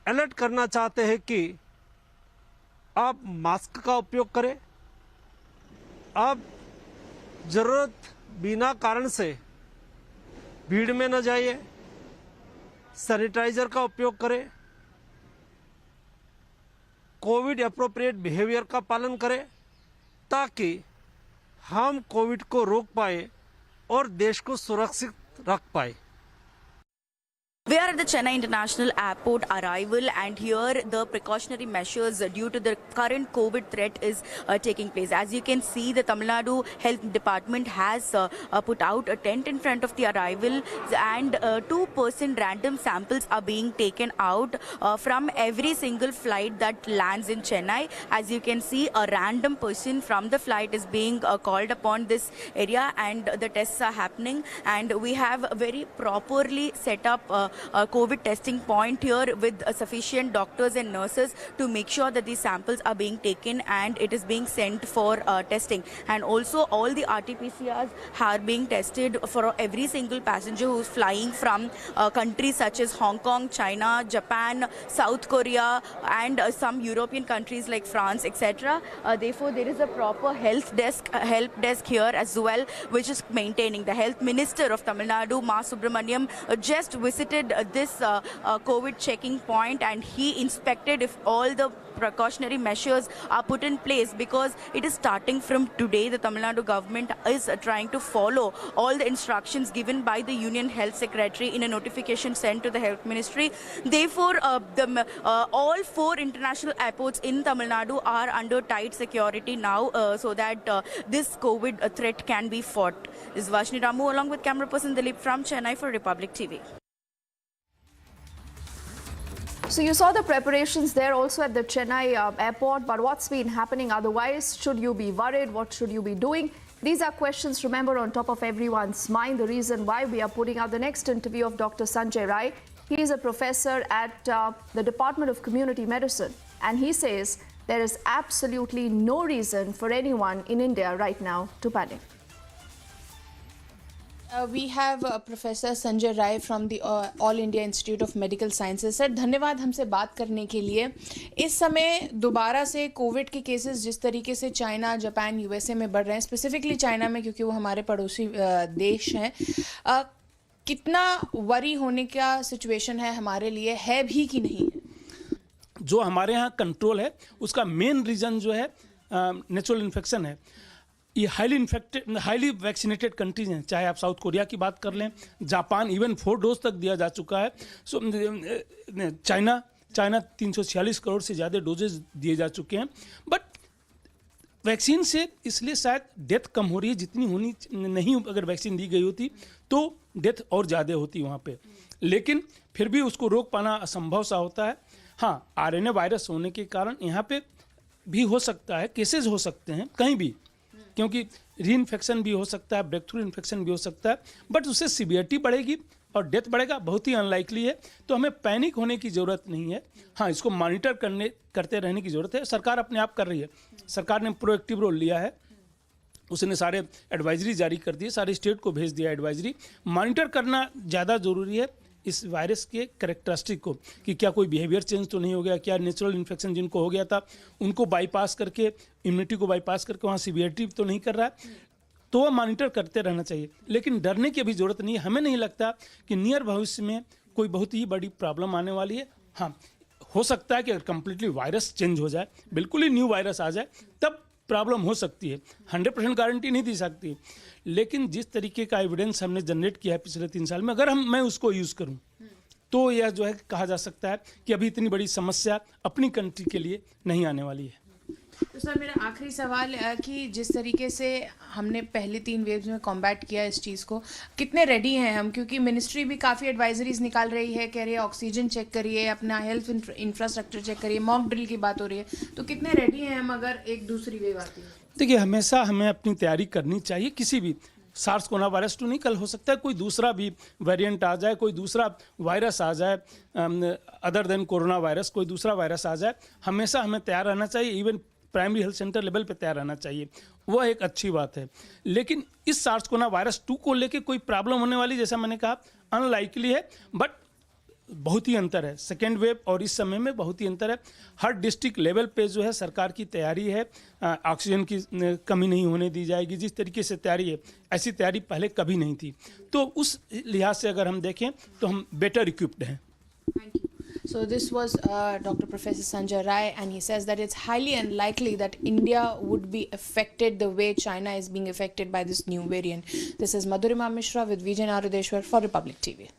अलर्ट करना चाहते हैं कि आप मास्क का उपयोग करें, आप जरूरत बिना कारण से भीड़ में न जाइए, सैनिटाइजर का उपयोग करें, कोविड एप्रोप्रिएट बिहेवियर का पालन करें ताकि हम कोविड को रोक पाए और देश को सुरक्षित रख पाए। We are at the Chennai International Airport arrival, and here the precautionary measures due to the current COVID threat is taking place. As you can see, the Tamil Nadu Health Department has put out a tent in front of the arrival, and 2% random samples are being taken out from every single flight that lands in Chennai. As you can see, a random person from the flight is being called upon this area, and the tests are happening. And we have a very properly set up COVID testing point here with sufficient doctors and nurses to make sure that these samples are being taken and it is being sent for testing. And also all the RT-PCRs are being tested for every single passenger who is flying from countries such as Hong Kong, China, Japan, South Korea, and some European countries like France, etc. Therefore, there is a proper help desk here as well, which is maintaining. The Health Minister of Tamil Nadu, Ma Subramaniam, just visited this COVID checking point, and he inspected if all the precautionary measures are put in place, because it is starting from today. The Tamil Nadu government is trying to follow all the instructions given by the Union Health Secretary in a notification sent to the Health Ministry. Therefore, all 4 international airports in Tamil Nadu are under tight security now, so that this COVID threat can be fought. This is Vashni Ramu along with camera person Dilip from Chennai for Republic TV. So you saw the preparations there also at the Chennai airport, but what's been happening otherwise? Should you be worried? What should you be doing? These are questions, remember, on top of everyone's mind. The reason why we are putting out the next interview of Dr. Sanjay Rai. He is a professor at the Department of Community Medicine, and he says there is absolutely no reason for anyone in India right now to panic. We have Professor Sanjay Rai from the All India Institute of Medical Sciences. Sir, धन्यवाद हमसे बात करने के लिए। इस समय दोबारा से कोविड के केसेस जिस तरीके से चाइना, जापान, यूएसए में बढ़ रहे हैं, स्पेसिफिकली चाइना में, क्योंकि वो हमारे पड़ोसी देश हैं, कितना वरी होने का सिचुएशन है हमारे लिए, है भी कि नहीं? जो हमारे यहाँ कंट्रोल है उसका मेन रीज़न जो है नेचुरल इन्फेक्शन है। ये हाईली वैक्सीनेटेड कंट्रीज हैं, चाहे आप साउथ कोरिया की बात कर लें, जापान इवन 4 डोज तक दिया जा चुका है। सो चाइना 346 करोड़ से ज़्यादा डोजेज दिए जा चुके हैं। बट वैक्सीन से इसलिए शायद डेथ कम हो रही है, जितनी होनी नहीं, अगर वैक्सीन दी गई होती तो डेथ और ज़्यादा होती वहाँ पे। लेकिन फिर भी उसको रोक पाना असंभव सा होता है। हाँ, आरएनए वायरस होने के कारण यहाँ पे भी हो सकता है, केसेस हो सकते हैं कहीं भी, क्योंकि री इन्फेक्शन भी हो सकता है, ब्रेक थ्रू इन्फेक्शन भी हो सकता है, बट उससे सीवियरिटी बढ़ेगी और डेथ बढ़ेगा, बहुत ही अनलाइकली है। तो हमें पैनिक होने की ज़रूरत नहीं है। हाँ, इसको मॉनिटर करते रहने की ज़रूरत है। सरकार अपने आप कर रही है, सरकार ने प्रोएक्टिव रोल लिया है, उसने सारे एडवाइजरी जारी कर दिए, सारे स्टेट को भेज दिया एडवाइजरी। मॉनिटर करना ज़्यादा ज़रूरी है इस वायरस के कैरेक्टरिस्टिक को, कि क्या कोई बिहेवियर चेंज तो नहीं हो गया, क्या नेचुरल इन्फेक्शन जिनको हो गया था उनको बाईपास करके, इम्यूनिटी को बाईपास करके वहाँ सीवियरिटी तो नहीं कर रहा है, तो वह मॉनिटर करते रहना चाहिए। लेकिन डरने की अभी ज़रूरत नहीं है। हमें नहीं लगता कि नियर भविष्य में कोई बहुत ही बड़ी प्रॉब्लम आने वाली है। हाँ, हो सकता है कि अगर कम्प्लीटली वायरस चेंज हो जाए, बिल्कुल ही न्यू वायरस आ जाए, तब प्रॉब्लम हो सकती है। 100% गारंटी नहीं दी सकती, लेकिन जिस तरीके का एविडेंस हमने जनरेट किया है पिछले 3 साल में, अगर मैं उसको यूज़ करूं तो यह जो है कहा जा सकता है कि अभी इतनी बड़ी समस्या अपनी कंट्री के लिए नहीं आने वाली है। तो सर, मेरा आखिरी सवाल कि जिस तरीके से हमने पहले 3 वेव्स में कॉम्बैट किया इस चीज़ को, कितने रेडी हैं हम? क्योंकि मिनिस्ट्री भी काफ़ी एडवाइजरीज निकाल रही है, कह रही है ऑक्सीजन चेक करिए, अपना हेल्थ इंफ्रास्ट्रक्चर चेक करिए, मॉक ड्रिल की बात हो रही है, तो कितने रेडी हैं हम अगर एक दूसरी वेव आती है? देखिए, हमेशा हमें अपनी तैयारी करनी चाहिए। किसी भी सार्स कोरोना वायरस तो नहीं, कल हो सकता है कोई दूसरा भी वेरिएंट आ जाए, कोई दूसरा वायरस आ जाए, अदर देन कोरोना वायरस कोई दूसरा वायरस आ जाए। हमेशा हमें तैयार रहना चाहिए, even primary health centre level पे तैयार रहना चाहिए, वह एक अच्छी बात है। लेकिन इस सार्स कोरोना वायरस 2 को लेके कोई प्रॉब्लम होने वाली, जैसा मैंने कहा, अनलाइकली है। बट बहुत ही अंतर है, सेकेंड वेव और इस समय में बहुत ही अंतर है। हर डिस्ट्रिक्ट लेवल पे जो है सरकार की तैयारी है, ऑक्सीजन की कमी नहीं होने दी जाएगी। जिस तरीके से तैयारी है, ऐसी तैयारी पहले कभी नहीं थी। तो उस लिहाज से अगर हम देखें तो हम बेटर इक्विप्ड हैं। So this was Dr. Professor Sanjay Rai, and he says that it's highly unlikely that India would be affected the way China is being affected by this new variant. This is Madhurima Mishra with Vijay Narudeshwar for Republic TV.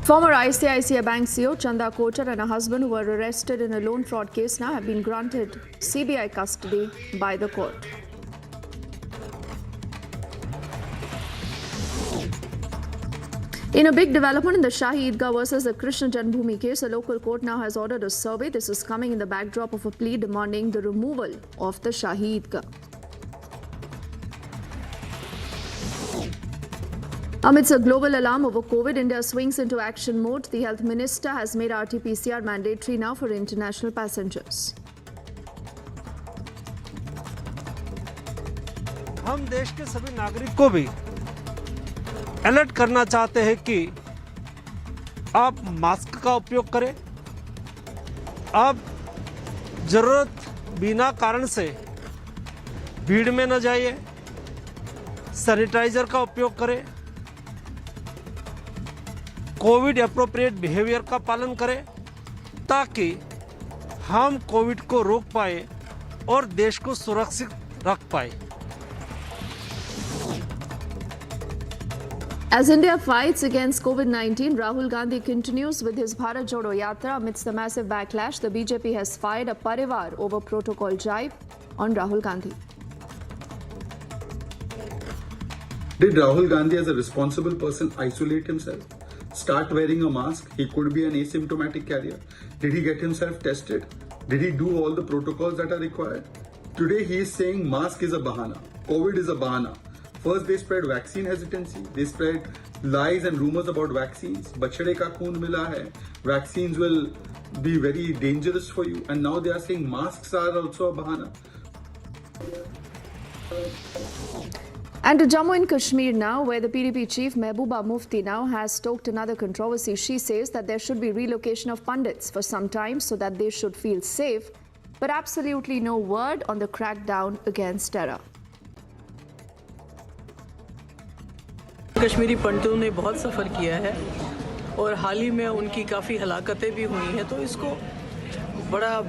Former ICICI Bank CEO Chanda Kochhar and her husband, who were arrested in a loan fraud case, now have been granted CBI custody by the court. In a big development in the Shahi Eidgah versus the Krishna Janmabhoomi case, a local court now has ordered a survey. This is coming in the backdrop of a plea demanding the removal of the Shahi Eidgah. Amidst a global alarm over COVID, India swings into action mode. The health minister has made RT-PCR mandatory now for international passengers. हम देश के सभी नागरिक को भी alert करना चाहते हैं कि आप मास्क का उपयोग करें, आप जरूरत बिना कारण से भीड़ में न जाइए, सैनिटाइजर का उपयोग करें, कोविड एप्रोप्रिएट बिहेवियर का पालन करें, ताकि हम कोविड को रोक पाए और देश को सुरक्षित रख पाए। As India fights against COVID-19, Rahul Gandhi continues with his Bharat Jodo Yatra. Amidst the massive backlash, the BJP has fired a parivar over protocol jibe on Rahul Gandhi. Did Rahul Gandhi as a responsible person isolate himself? Start wearing a mask? He could be an asymptomatic carrier. Did he get himself tested? Did he do all the protocols that are required? Today he is saying mask is a bahana. COVID is a bahana. First they spread vaccine hesitancy. They spread lies and rumors about vaccines. Bachade ka khoon mila hai. Vaccines will be very dangerous for you. And now they are saying masks are also a bahana. And to Jammu and Kashmir now, where the PDP chief Mehbooba Mufti now has stoked another controversy. She says that there should be relocation of pundits for some time so that they should feel safe, but absolutely no word on the crackdown against terror. Kashmiri पंडितों ने बहुत सफ़र किया है और हाल ही में उनकी काफ़ी हलाकतें भी हुई हैं, तो इसको बड़ा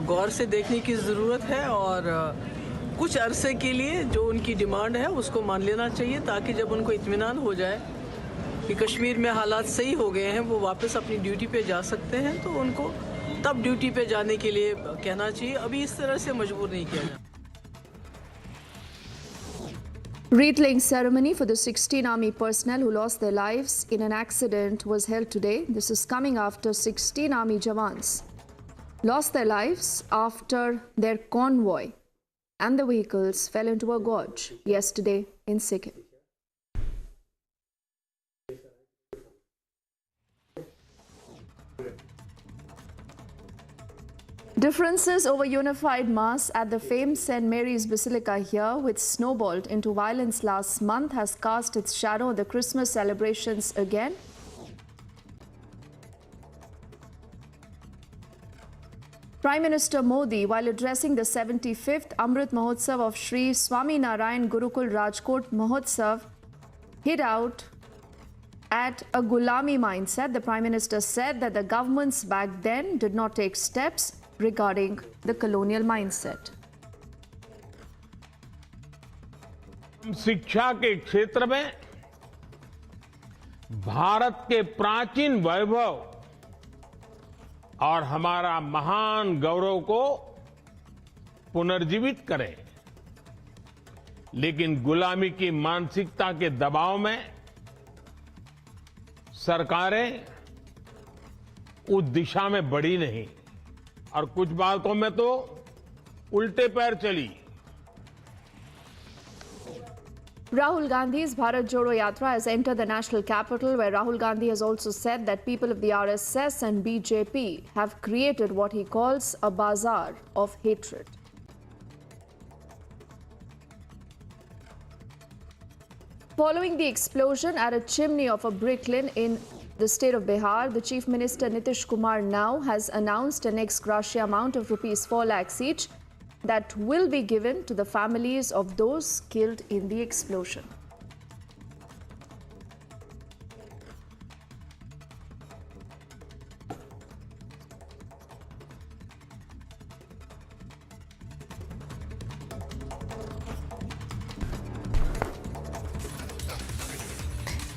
गौर से देखने की ज़रूरत है और कुछ अरसे के लिए जो उनकी डिमांड है उसको मान लेना चाहिए, ताकि जब उनको इत्मीनान हो जाए कि कश्मीर में हालात सही हो गए हैं, वो वापस अपनी ड्यूटी पे जा सकते हैं, तो उनको तब ड्यूटी पे जाने के लिए कहना चाहिए। अभी इस तरह से मजबूर नहीं किया जाए। Wreath-laying ceremony for the 16 Army personnel who lost their lives in an accident was held today. This is coming after 16 Army Jawans lost their lives after their convoy and the vehicles fell into a gorge yesterday in Sikkim. Differences over unified Mass at the famed St. Mary's Basilica here, which snowballed into violence last month, has cast its shadow on the Christmas celebrations again. Prime Minister Modi, while addressing the 75th Amrit Mahotsav of Sri Swami Narayan Gurukul Rajkot Mahotsav, hit out at a Gulami mindset. The Prime Minister said that the governments back then did not take steps regarding the colonial mindset. शिक्षा के क्षेत्र में भारत के प्राचीन वैभव और हमारा महान गौरव को पुनर्जीवित करें, लेकिन गुलामी की मानसिकता के दबाव में सरकारें उस दिशा में बढ़ी नहीं और कुछ बातों में तो उल्टे पैर चली। Rahul Gandhi's Bharat Jodo Yatra has entered the national capital, where Rahul Gandhi has also said that people of the RSS and BJP have created what he calls a bazaar of hatred. Following the explosion at a chimney of a brick kiln in the state of Bihar, the Chief Minister Nitish Kumar now has announced an ex gratia amount of rupees 4 lakhs each that will be given to the families of those killed in the explosion.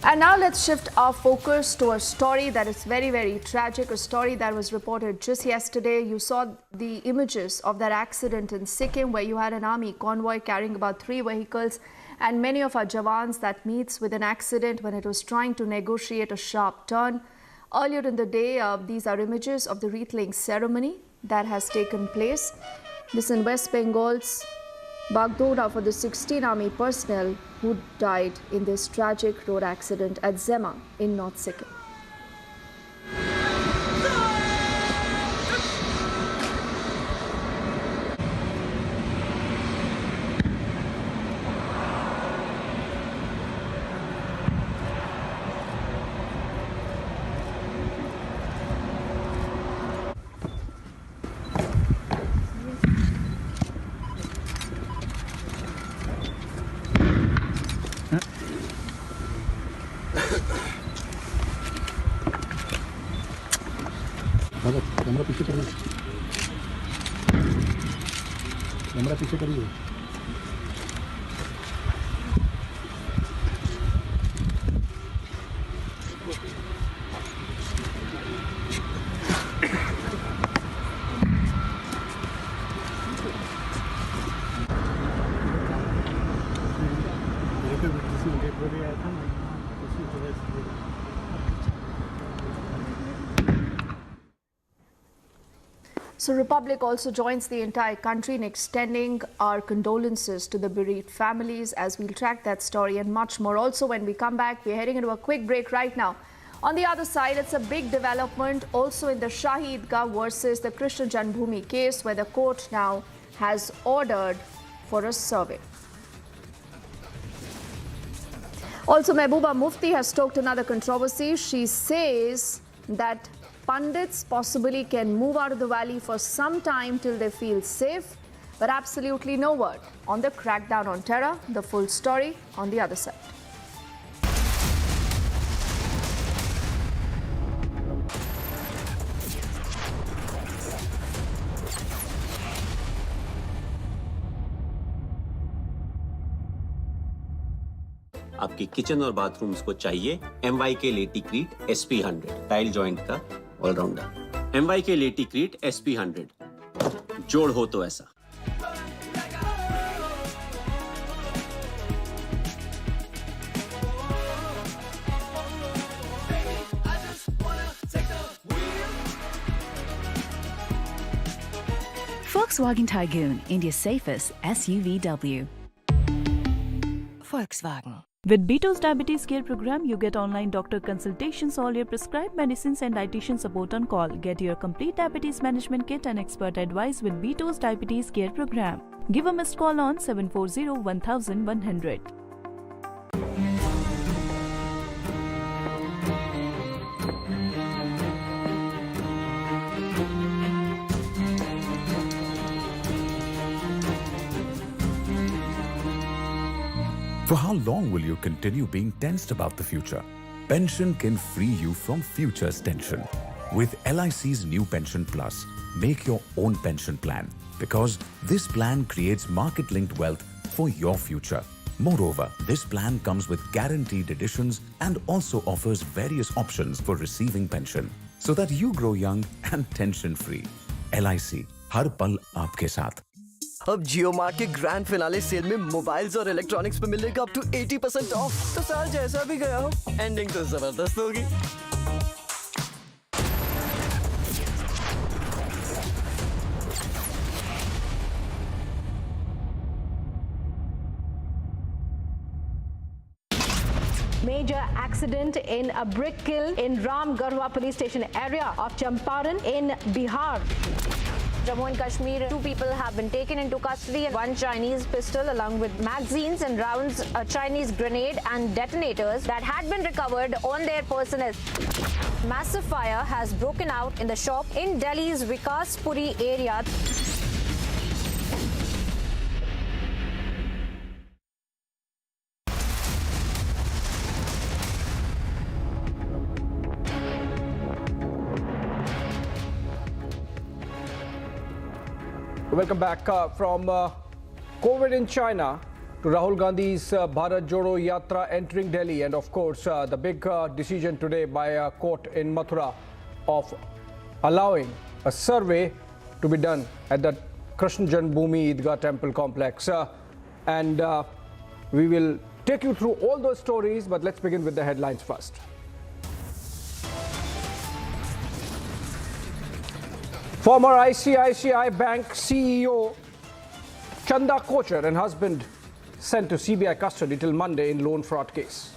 And now let's shift our focus to a story that is very, very tragic, a story that was reported just yesterday. You saw the images of that accident in Sikkim, where you had an army convoy carrying about 3 vehicles and many of our Jawans that meets with an accident when it was trying to negotiate a sharp turn. Earlier in the day, these are images of the wreath-laying ceremony that has taken place. This in West Bengal's Bagdogra for the 16 Army personnel who died in this tragic road accident at Zema in North Sikkim. Camera पीछे करिए, camera पीछे करिए। So Republic also joins the entire country in extending our condolences to the bereaved families, as we'll track that story and much more. Also, when we come back, we're heading into a quick break right now. On the other side, it's a big development also in the Shahi Idgah versus the Krishna Janmabhoomi case, where the court now has ordered for a survey. Also, Mehbooba Mufti has stoked another controversy. She says that Pandits possibly can move out of the valley for some time till they feel safe, but absolutely no word on the crackdown on terror. The full story on the other side. आपके kitchen और bathrooms को चाहिए MYK लेटिक्रीट SP100 tile joint का allrounder. MYK लेटिक्रीट SP100 जोड़ हो तो ऐसा। Volkswagen Tiguan, India's safest SUVW. Volkswagen. With Beto's Diabetes Care Program, you get online doctor consultations, all your prescribed medicines and dietitian support on call. Get your complete diabetes management kit and expert advice with Beto's Diabetes Care Program. Give a missed call on 740-1100. For how long will you continue being tensed about the future? Pension can free you from future's tension. With LIC's new Pension Plus, make your own pension plan because this plan creates market-linked wealth for your future. Moreover, this plan comes with guaranteed additions and also offers various options for receiving pension so that you grow young and tension-free. LIC, हर पल आपके साथ। अब जियो mart के grand finale cell में mobiles और electronics पे मिलेगा up to 80% of. तो साल जैसा भी गया हो, एंडिंग तो जबरदस्त होगी। Major accident in a brick kiln in Ram Garhwa police station area of Champaran in Bihar. Jammu and Kashmir, 2 people have been taken into custody and 1 Chinese pistol along with magazines and rounds, a Chinese grenade and detonators that had been recovered on their personnel. Massive fire has broken out in the shop in Delhi's Vikaspuri area. Welcome back from COVID in China to Rahul Gandhi's Bharat Jodo Yatra entering Delhi, and of course the big decision today by a court in Mathura of allowing a survey to be done at the Krishna Janmabhoomi Eidgah Temple complex. And we will take you through all those stories, but let's begin with the headlines first. Former ICICI Bank CEO Chanda Kochhar and husband sent to CBI custody till Monday in loan fraud case.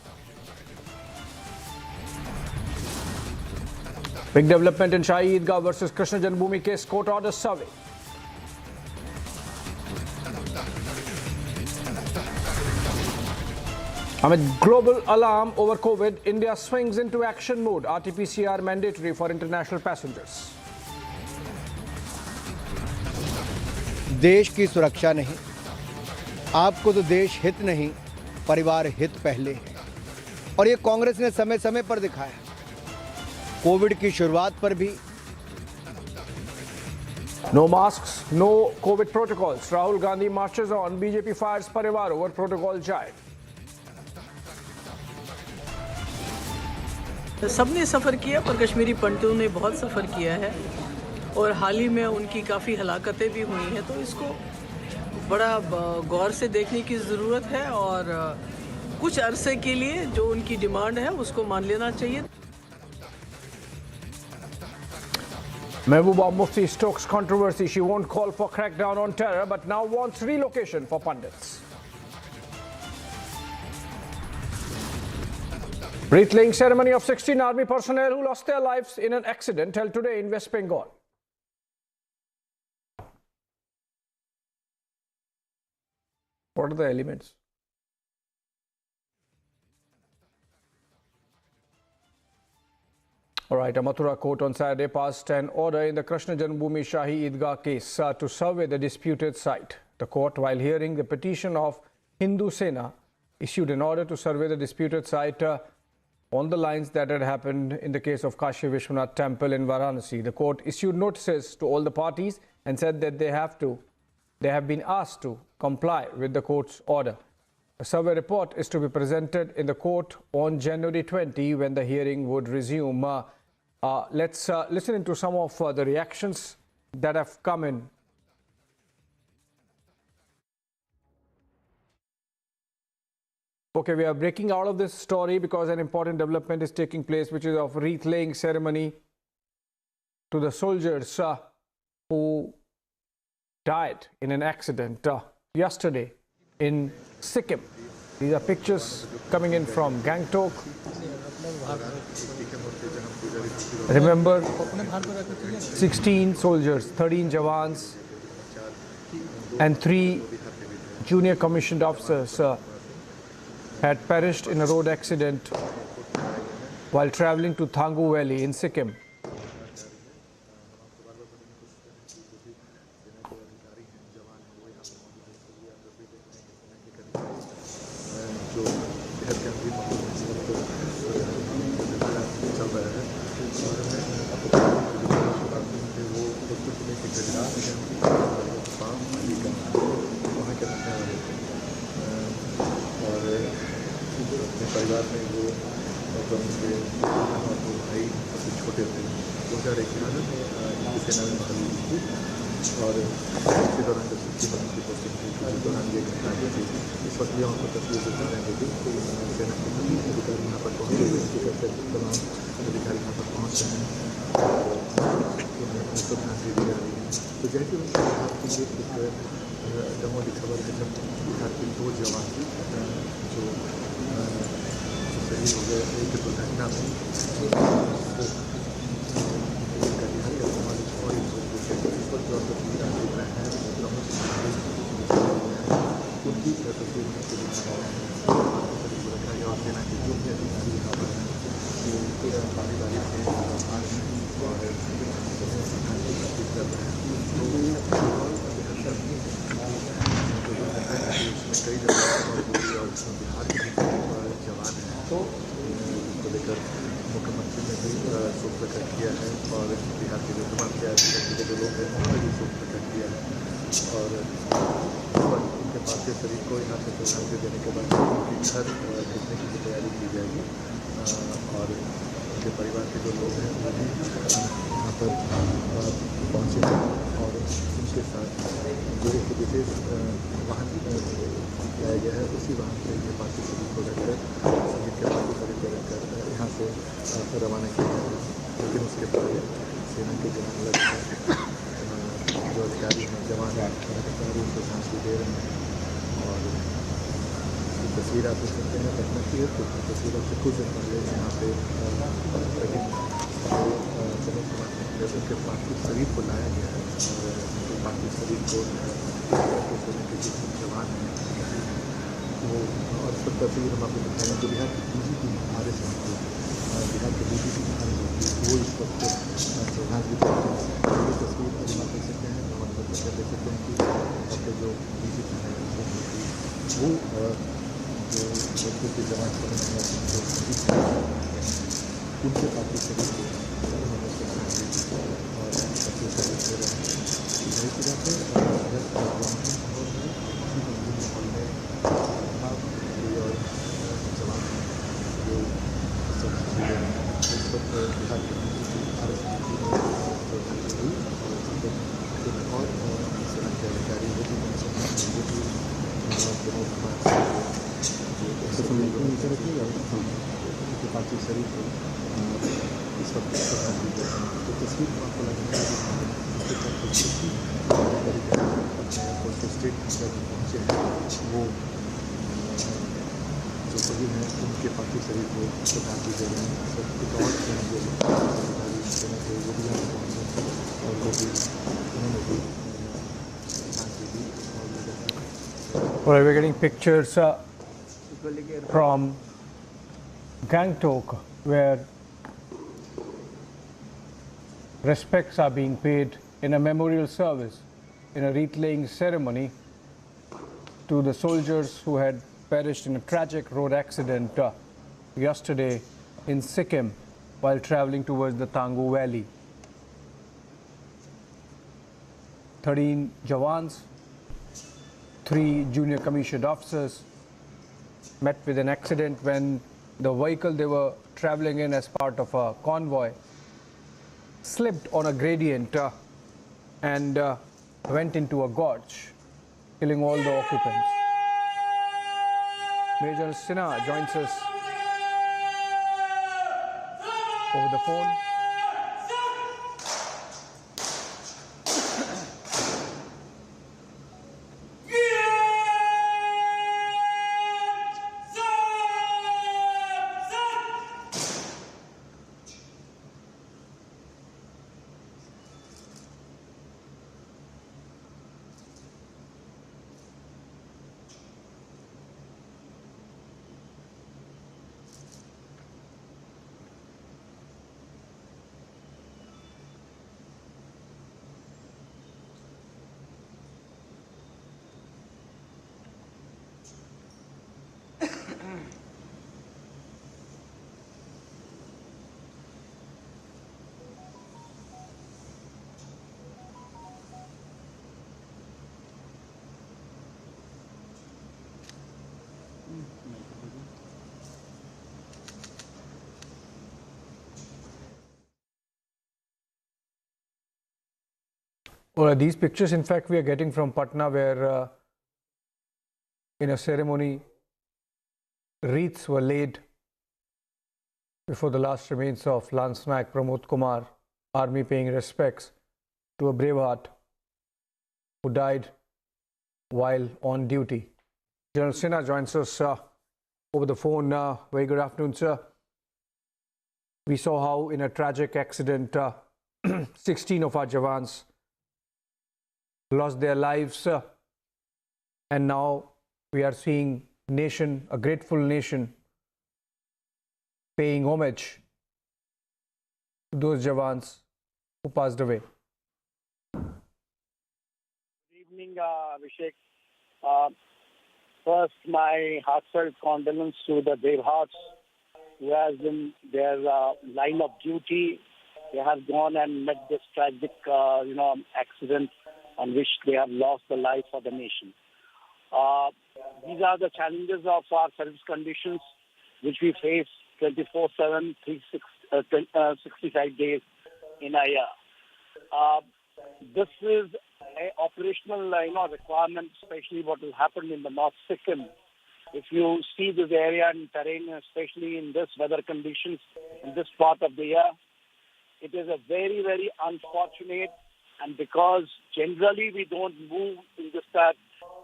Big development in Shahi Eidgah versus Krishna Janmabhoomi case, court orders survey. Amid global alarm over COVID, India swings into action mode. RT-PCR mandatory for international passengers. देश की सुरक्षा नहीं, आपको तो देश हित नहीं, परिवार हित पहले है। और ये कांग्रेस ने समय समय पर दिखाया। कोविड की शुरुआत पर भी No masks, no COVID protocols. Rahul Gandhi marches on. BJP fires Parivar over protocol jibe. सबने सफ़र किया, पर कश्मीरी पंडितों ने बहुत सफ़र किया है और हाल ही में उनकी काफ़ी हलाकतें भी हुई हैं, तो इसको बड़ा गौर से देखने की ज़रूरत है और कुछ अरसे के लिए जो उनकी डिमांड है उसको मान लेना चाहिए। Mehbooba Mufti stokes controversy. She won't call for crackdown on terror, but now wants relocation for pundits. Wreath-laying ceremony of 16 army personnel who lost their lives in an accident held today in West Bengal. What are the elements? All right, a Mathura court on Saturday passed an order in the Krishna Janmabhoomi Shahi Eidgah case to survey the disputed site. The court, while hearing the petition of Hindu Sena, issued an order to survey the disputed site on the lines that had happened in the case of Kashi Vishwanath Temple in Varanasi. The court issued notices to all the parties and said that they have been asked to comply with the court's order. A survey report is to be presented in the court on January 20 when the hearing would resume. Let's listen into some of the reactions that have come in. Okay, we are breaking out of this story because an important development is taking place, which is of wreath-laying ceremony to the soldiers who died in an accident yesterday in Sikkim. These are pictures coming in from Gangtok. Remember, 16 soldiers, 13 Jawans and 3 junior commissioned officers had perished in a road accident while traveling to Thangu Valley in Sikkim. परिवार में वो उनके भाई सबसे छोटे थे 2011 में इनकी सेना में बहाली थी और इसके दौरान जब 60 की पोस्टिंग थी उस दौरान ये घटना हुई थी। इस वक्त यहाँ पर तस्वीर दिखा रहे थे कि सेना के सभी अधिकारी यहाँ पर पहुँचे हुए इसके चलते तमाम अधिकारी यहाँ पर पहुँच रहे हैं उन्हें श्रद्धांजलि दी जा रही है। तो जैसे उनके बिहार के लिए एक दमोदी खबर है जब बिहार के 2 जवान जो शहीद हो गए एक दुर्घटना में कटिहार का समाज और इस पर जो तस्वीर आप देख रहे हैं उनकी तस्वीर में से दिखा रहे हैं सुरक्षा और सेना के जो भी अधिकारी यहाँ पर हैं वो पूरा भागीदारी से आ रहे हैं और कर रहे हैं उसमें कई जगह और बिहार के जवान हैं तो इसको लेकर मुख्यमंत्री ने भी शोक प्रकट किया है और बिहार के जो तमाम के जो लोग हैं उन्होंने भी शोक प्रकट किया है और उनके पार्थिव शरीर को यहाँ से श्रद्धांजलि देने के बाद उनके घर भेजने की तैयारी की जाएगी और उनके परिवार के जो लोग हैं वो भी यहाँ पर पहुँचे हैं और उनके साथ जो एक विशेष वाहन लाया गया है उसी वाहन से ये पार्थिव शरीर को रखकर संगीत के पार्थिव शरीर को रखकर यहाँ से रवाना किया गया है। लेकिन उसके पहले सेना के जवान लग जो अधिकारी हैं जवान अधिकारी उनको शांति दे रहे हैं और तस्वीर आप देख सकते हैं घटना की है तो तस्वीरों से कुछ दिन पहले यहाँ पे उनके पार्थिव शरीर को लाया गया है और उनके पार्थिव शरीर को के जो जवान हैं वो और सब तस्वीर हम आपको दिखा रहे हैं जो बिहार की DGP हमारे साथ बिहार के DGP हमारे साथ वो इस वक्त श्रद्धांजलि करते हैं। ये तस्वीर अभी आप देख सकते हैं और देख सकते हैं कि आपके जो DGP हैं वो जो बच्चों के जवान समझ में जो शहीद हैं उनके पार्थिव शरीर को उन्होंने श्रद्धांजलि और पार्थिव शरीर दे रहे हैं। इसी तरह से बिहार के और सेना के अधिकारी वो भी उनके पार्थिव शरीर को इस वक्त श्रद्धांजलि देते हैं। तो तस्वीर में आपको लगेगा जिसके स्टेट पहुँचे हैं वो जो सभी हैं उनके पार्थिव शरीर को श्रद्धांजलि दे रहे हैं। सब कुछ और जो अधिकारी सेना के वो भी यहाँ पहुँचे और वो भी उन्होंने भी श्रद्धांजलि दी। Well, we're getting pictures from Gangtok where respects are being paid in a memorial service, in a wreath-laying ceremony to the soldiers who had perished in a tragic road accident yesterday in Sikkim while traveling towards the Thangu Valley. 13 Jawans, 3 junior commissioned officers met with an accident when the vehicle they were traveling in as part of a convoy slipped on a gradient and went into a gorge, killing all the occupants. Major Sinha joins us over the phone. Well, these pictures, in fact, we are getting from Patna, where in a ceremony, wreaths were laid before the last remains of Lance Naik Pramod Kumar, army paying respects to a brave heart who died while on duty. General Sinha joins us over the phone. Very good afternoon, sir. We saw how in a tragic accident, 16 of our Jawans lost their lives, and now we are seeing nation, a grateful nation, paying homage to those Jawans who passed away. Good evening, Abhishek. First, my heartfelt condolence to the brave hearts who has in their line of duty. They have gone and met this tragic, accident on which they have lost the life of the nation. These are the challenges of our service conditions, which we face 24/7, 365 days in a year. This is an operational, requirement, especially what has happened in the North Sikkim. If you see this area and terrain, especially in this weather conditions, in this part of the year, it is a very, very unfortunate. And because generally we don't move in this type,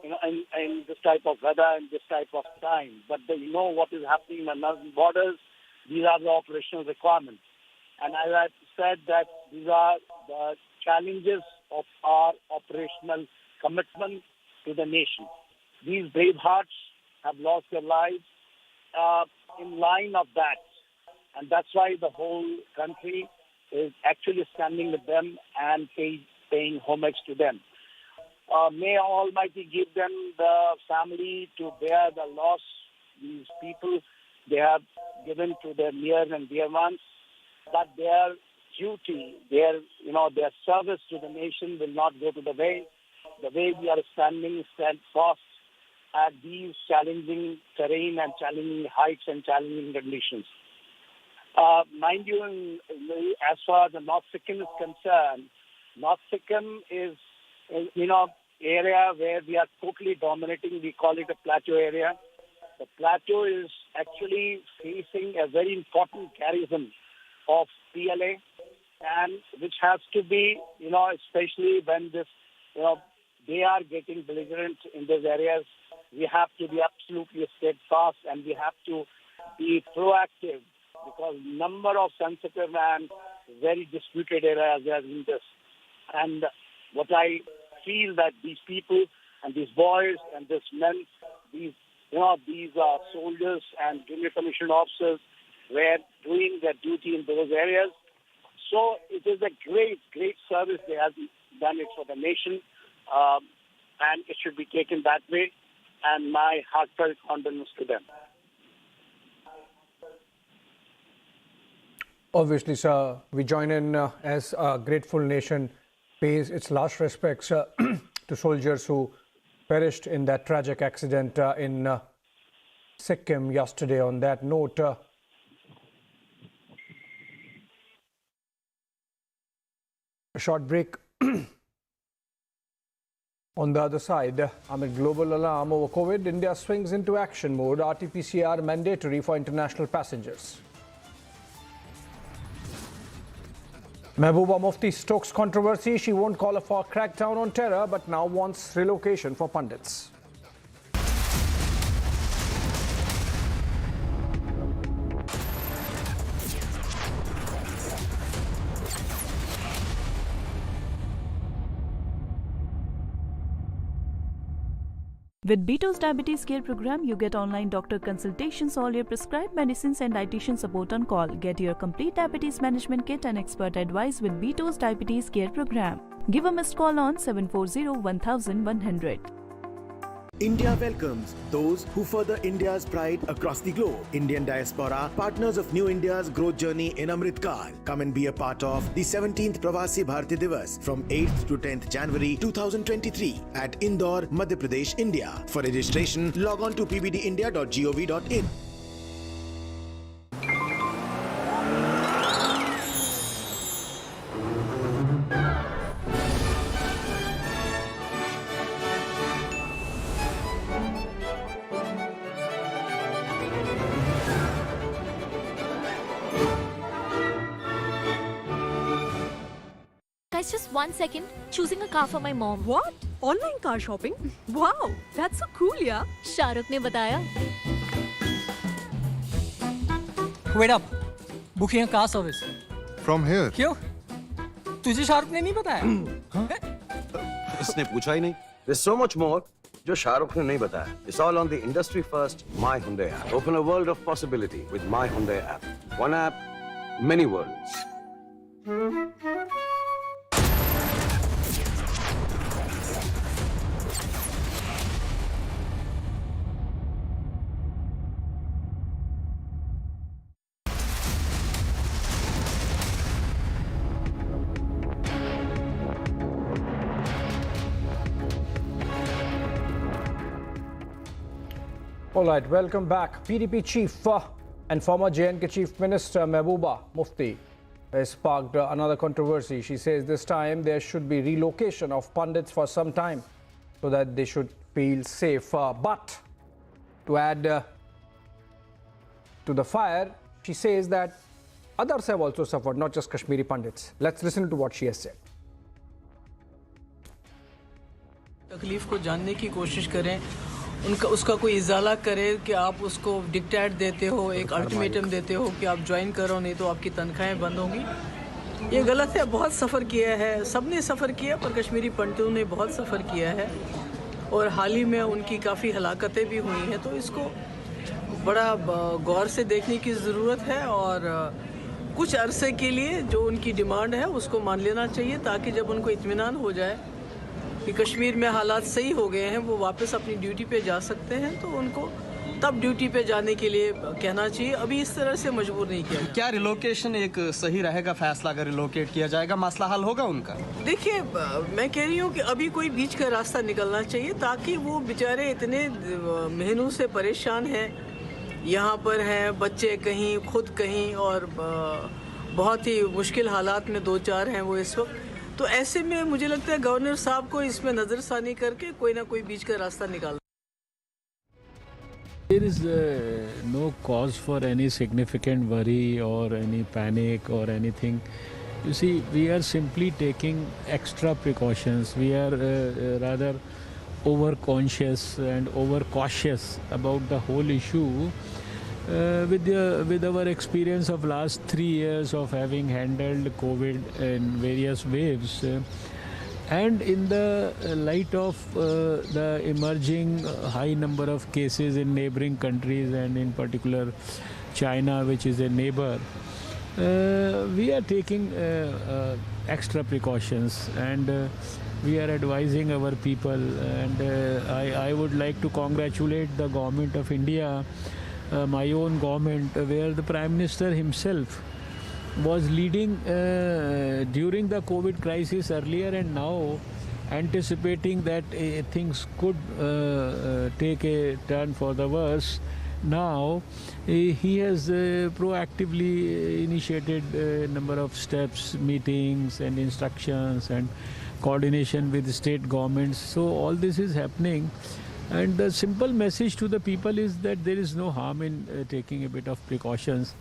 in this type of weather and this type of time, but what is happening in the northern borders, these are the operational requirements. And as I said, that these are the challenges of our operational commitment to the nation. These brave hearts have lost their lives in line of that, and that's why the whole country is actually standing with them and paying homage to them. May Almighty give them the family to bear the loss. These people, they have given to their near and dear ones, but their duty, their service to the nation will not go to the way we are standing steadfast at these challenging terrain and challenging heights and challenging conditions. Mind you, as far as the North Sikkim is concerned, North Sikkim is, area where we are totally dominating. We call it a plateau area. The plateau is actually facing a very important garrison of PLA, and which has to be, especially when this, they are getting belligerent in those areas, we have to be absolutely steadfast and we have to be proactive, because number of sensitive and very disputed areas are in this. And what I feel that these people and these boys and these men, these soldiers and junior commissioned officers were doing their duty in those areas. So it is a great, great service. They have done it for the nation, and it should be taken that way. And my heartfelt condolence to them. Obviously, sir, we join in as a grateful nation pays its last respects to soldiers who perished in that tragic accident in Sikkim yesterday. On that note, a short break. On the other side, amid global alarm over COVID, India swings into action mode. RT-PCR mandatory for international passengers. Mehbooba Mufti stokes controversy. She won't call for a crackdown on terror, but now wants relocation for pundits. With Beto's Diabetes Care Program, you get online doctor consultations, all your prescribed medicines and dietitian support on call. Get your complete diabetes management kit and expert advice with Beto's Diabetes Care Program. Give a missed call on 740-1100. India welcomes those who further India's pride across the globe. Indian diaspora, partners of New India's growth journey in Amritkal. Come and be a part of the 17th Pravasi Bharati Divas from 8th to 10th January 2023 at Indore, Madhya Pradesh, India. For registration, log on to pbdindia.gov.in. Just 1 second, choosing a car for my mom. What? Online car shopping? Wow, that's so cool, yeah. Shahrukh ने बताया. Wait up, booking a car service. From here. क्यों? तुझे शाहरुख ने नहीं बताया? इसने पूछा ही नहीं. There's so much more जो शाहरुख ने नहीं बताया. It's all on the industry first My Hyundai app. Open a world of possibility with My Hyundai app. One app, many worlds. All right, welcome back. PDP chief and former JNK Chief Minister Mehbooba Mufti has sparked another controversy. She says this time there should be relocation of pundits for some time so that they should feel safe. But to add to the fire, she says that others have also suffered, not just Kashmiri pundits. Let's listen to what she has said. तकलीफ को जानने की कोशिश करें, उनका उसका कोई इजाला करे कि आप उसको डिक्टेट देते हो, एक अल्टीमेटम देते हो कि आप ज्वाइन करो नहीं तो आपकी तनख्वाहें बंद होंगी. ये गलत है. बहुत सफ़र किया है, सब ने सफ़र किया, पर कश्मीरी पंडितों ने बहुत सफ़र किया है और हाल ही में उनकी काफ़ी हलाकतें भी हुई हैं. तो इसको बड़ा गौर से देखने की ज़रूरत है और कुछ अरसे के लिए जो उनकी डिमांड है उसको मान लेना चाहिए ताकि जब उनको इत्मीनान हो जाए कि कश्मीर में हालात सही हो गए हैं, वो वापस अपनी ड्यूटी पे जा सकते हैं, तो उनको तब ड्यूटी पे जाने के लिए कहना चाहिए. अभी इस तरह से मजबूर नहीं किया. क्या रिलोकेशन एक सही रहेगा? फैसला अगर रिलोकेट किया जाएगा, मसला हल होगा उनका? देखिए, मैं कह रही हूँ कि अभी कोई बीच का रास्ता निकलना चाहिए ताकि वो बेचारे इतने महीनों से परेशान हैं, यहाँ पर हैं, बच्चे कहीं, खुद कहीं, और बहुत ही मुश्किल हालात में दो चार हैं वो इस वक्त. तो ऐसे में मुझे लगता है गवर्नर साहब को इसमें नज़रसानी करके कोई ना कोई बीच का रास्ता निकालना. There is no cause for any significant worry or any panic or anything. You see, we are simply taking extra precautions. We are rather over-conscious and over-cautious about the whole issue. With our experience of last 3 years of having handled COVID in various waves, and in the light of the emerging high number of cases in neighboring countries and in particular China, which is a neighbor, we are taking extra precautions and we are advising our people, and I would like to congratulate the government of India, my own government, where the Prime Minister himself was leading during the COVID crisis earlier and now, anticipating that things could take a turn for the worse, now he has proactively initiated a number of steps, meetings and instructions and coordination with state governments. So all this is happening, and the simple message to the people is that there is no harm in taking a bit of precautions.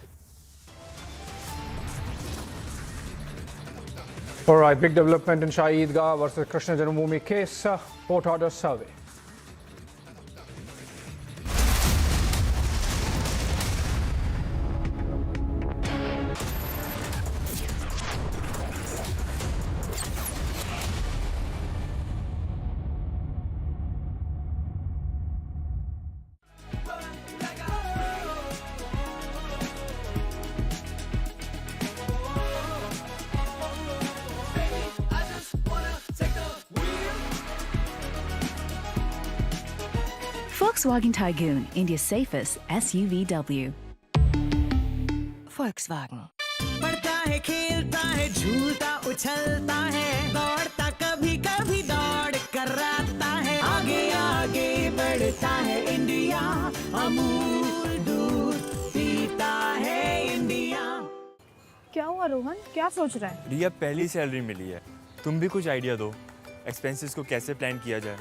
All right, big development in Shahi Eidgah versus Krishna Janmabhoomi case, court order survey. Volkswagen Tiguan, India's safest SUVW. Volkswagen. पढ़ता है, खेलता है, झूलता, उछलता है, दौड़ता, कभी कभी दौड़ कराता है, आगे आगे बढ़ता है इंडिया, अमूल दूध पीता है इंडिया। क्या हुआ रोहन, क्या सोच रहा है? रिया, पहली सैलरी मिली है, तुम भी कुछ आइडिया दो, एक्सपेंसेस को कैसे प्लान किया जाए।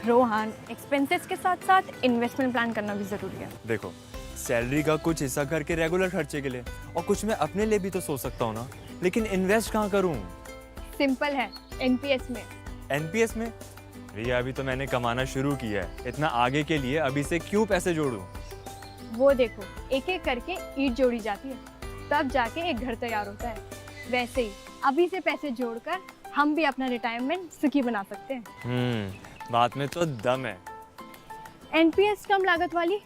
रोहन, एक्सपेंसेस के साथ साथ इन्वेस्टमेंट प्लान करना भी जरूरी है। देखो, सैलरी का कुछ हिस्सा घर के रेगुलर खर्चे के लिए और कुछ मैं अपने लिए भी तो सोच सकता हूँ ना, लेकिन इन्वेस्ट कहाँ करूँ? सिंपल है, एनपीएस में। एनपीएस में? रिया, अभी तो मैंने कमाना शुरू किया है, इतना आगे के लिए अभी से क्यों पैसे जोड़ूं? वो देखो, एक एक करके ईंट जोड़ी जाती है, तब जाके एक घर तैयार होता है। वैसे ही अभी से पैसे जोड़कर हम भी अपना रिटायरमेंट सुखी बना सकते हैं। बात में तो दम है। एनपीएस कम लागत वाली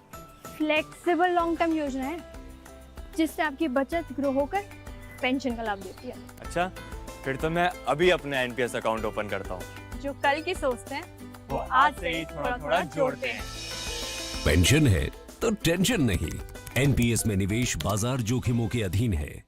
फ्लेक्सिबल लॉन्ग टर्म योजना है, जिससे आपकी बचत ग्रो होकर पेंशन का लाभ देती है। अच्छा, फिर तो मैं अभी अपना एनपीएस अकाउंट ओपन करता हूँ। जो कल की सोचते हैं वो आज से ही थोड़ा थोड़ा जोड़ते हैं। पेंशन है तो टेंशन नहीं। एनपीएस में निवेश बाजार जोखिमों के अधीन है।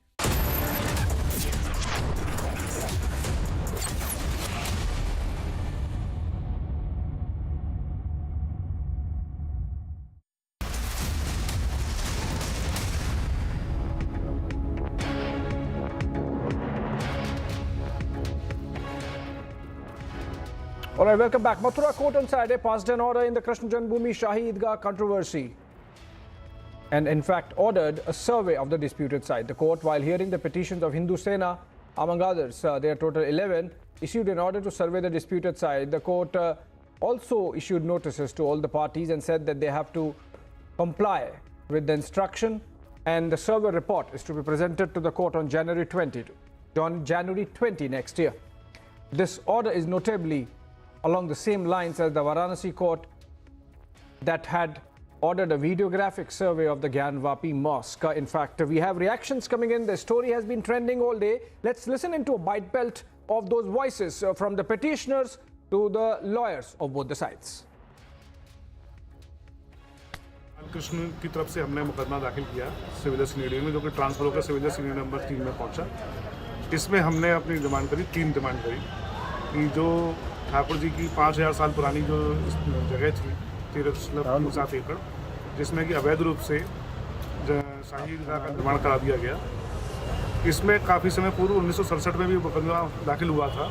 All right, welcome back. Mathura Court on Saturday passed an order in the Krishna Janmabhoomi Shahi Eidgah controversy and in fact ordered a survey of the disputed site. The court, while hearing the petitions of Hindu Sena, among others, their total 11, issued an order to survey the disputed site. The court also issued notices to all the parties and said that they have to comply with the instruction, and the survey report is to be presented to the court on January 20 next year. This order is notably along the same lines as the Varanasi court that had ordered a videographic survey of the Gyanvapi mosque. In fact, we have reactions coming in. The story has been trending all day. Let's listen into a bite belt of those voices from the petitioners to the lawyers of both the sides. Krishna की तरफ से हमने मुकदमा दाखिल किया civil senior में, जो कि ट्रांसफर होकर सिविल सीनियर नंबर 3 में पहुंचा। इसमें हमने अपनी डिमांड करी, 3 डिमांड करी कि जो ठाकुर जी की 5000 साल पुरानी जो जगह थी 13.7 एकड़, जिसमें कि अवैध रूप से शाही ईदगाह का निर्माण करा दिया गया। इसमें काफ़ी समय पूर्व 1967 में भी मुकदमा दाखिल हुआ था,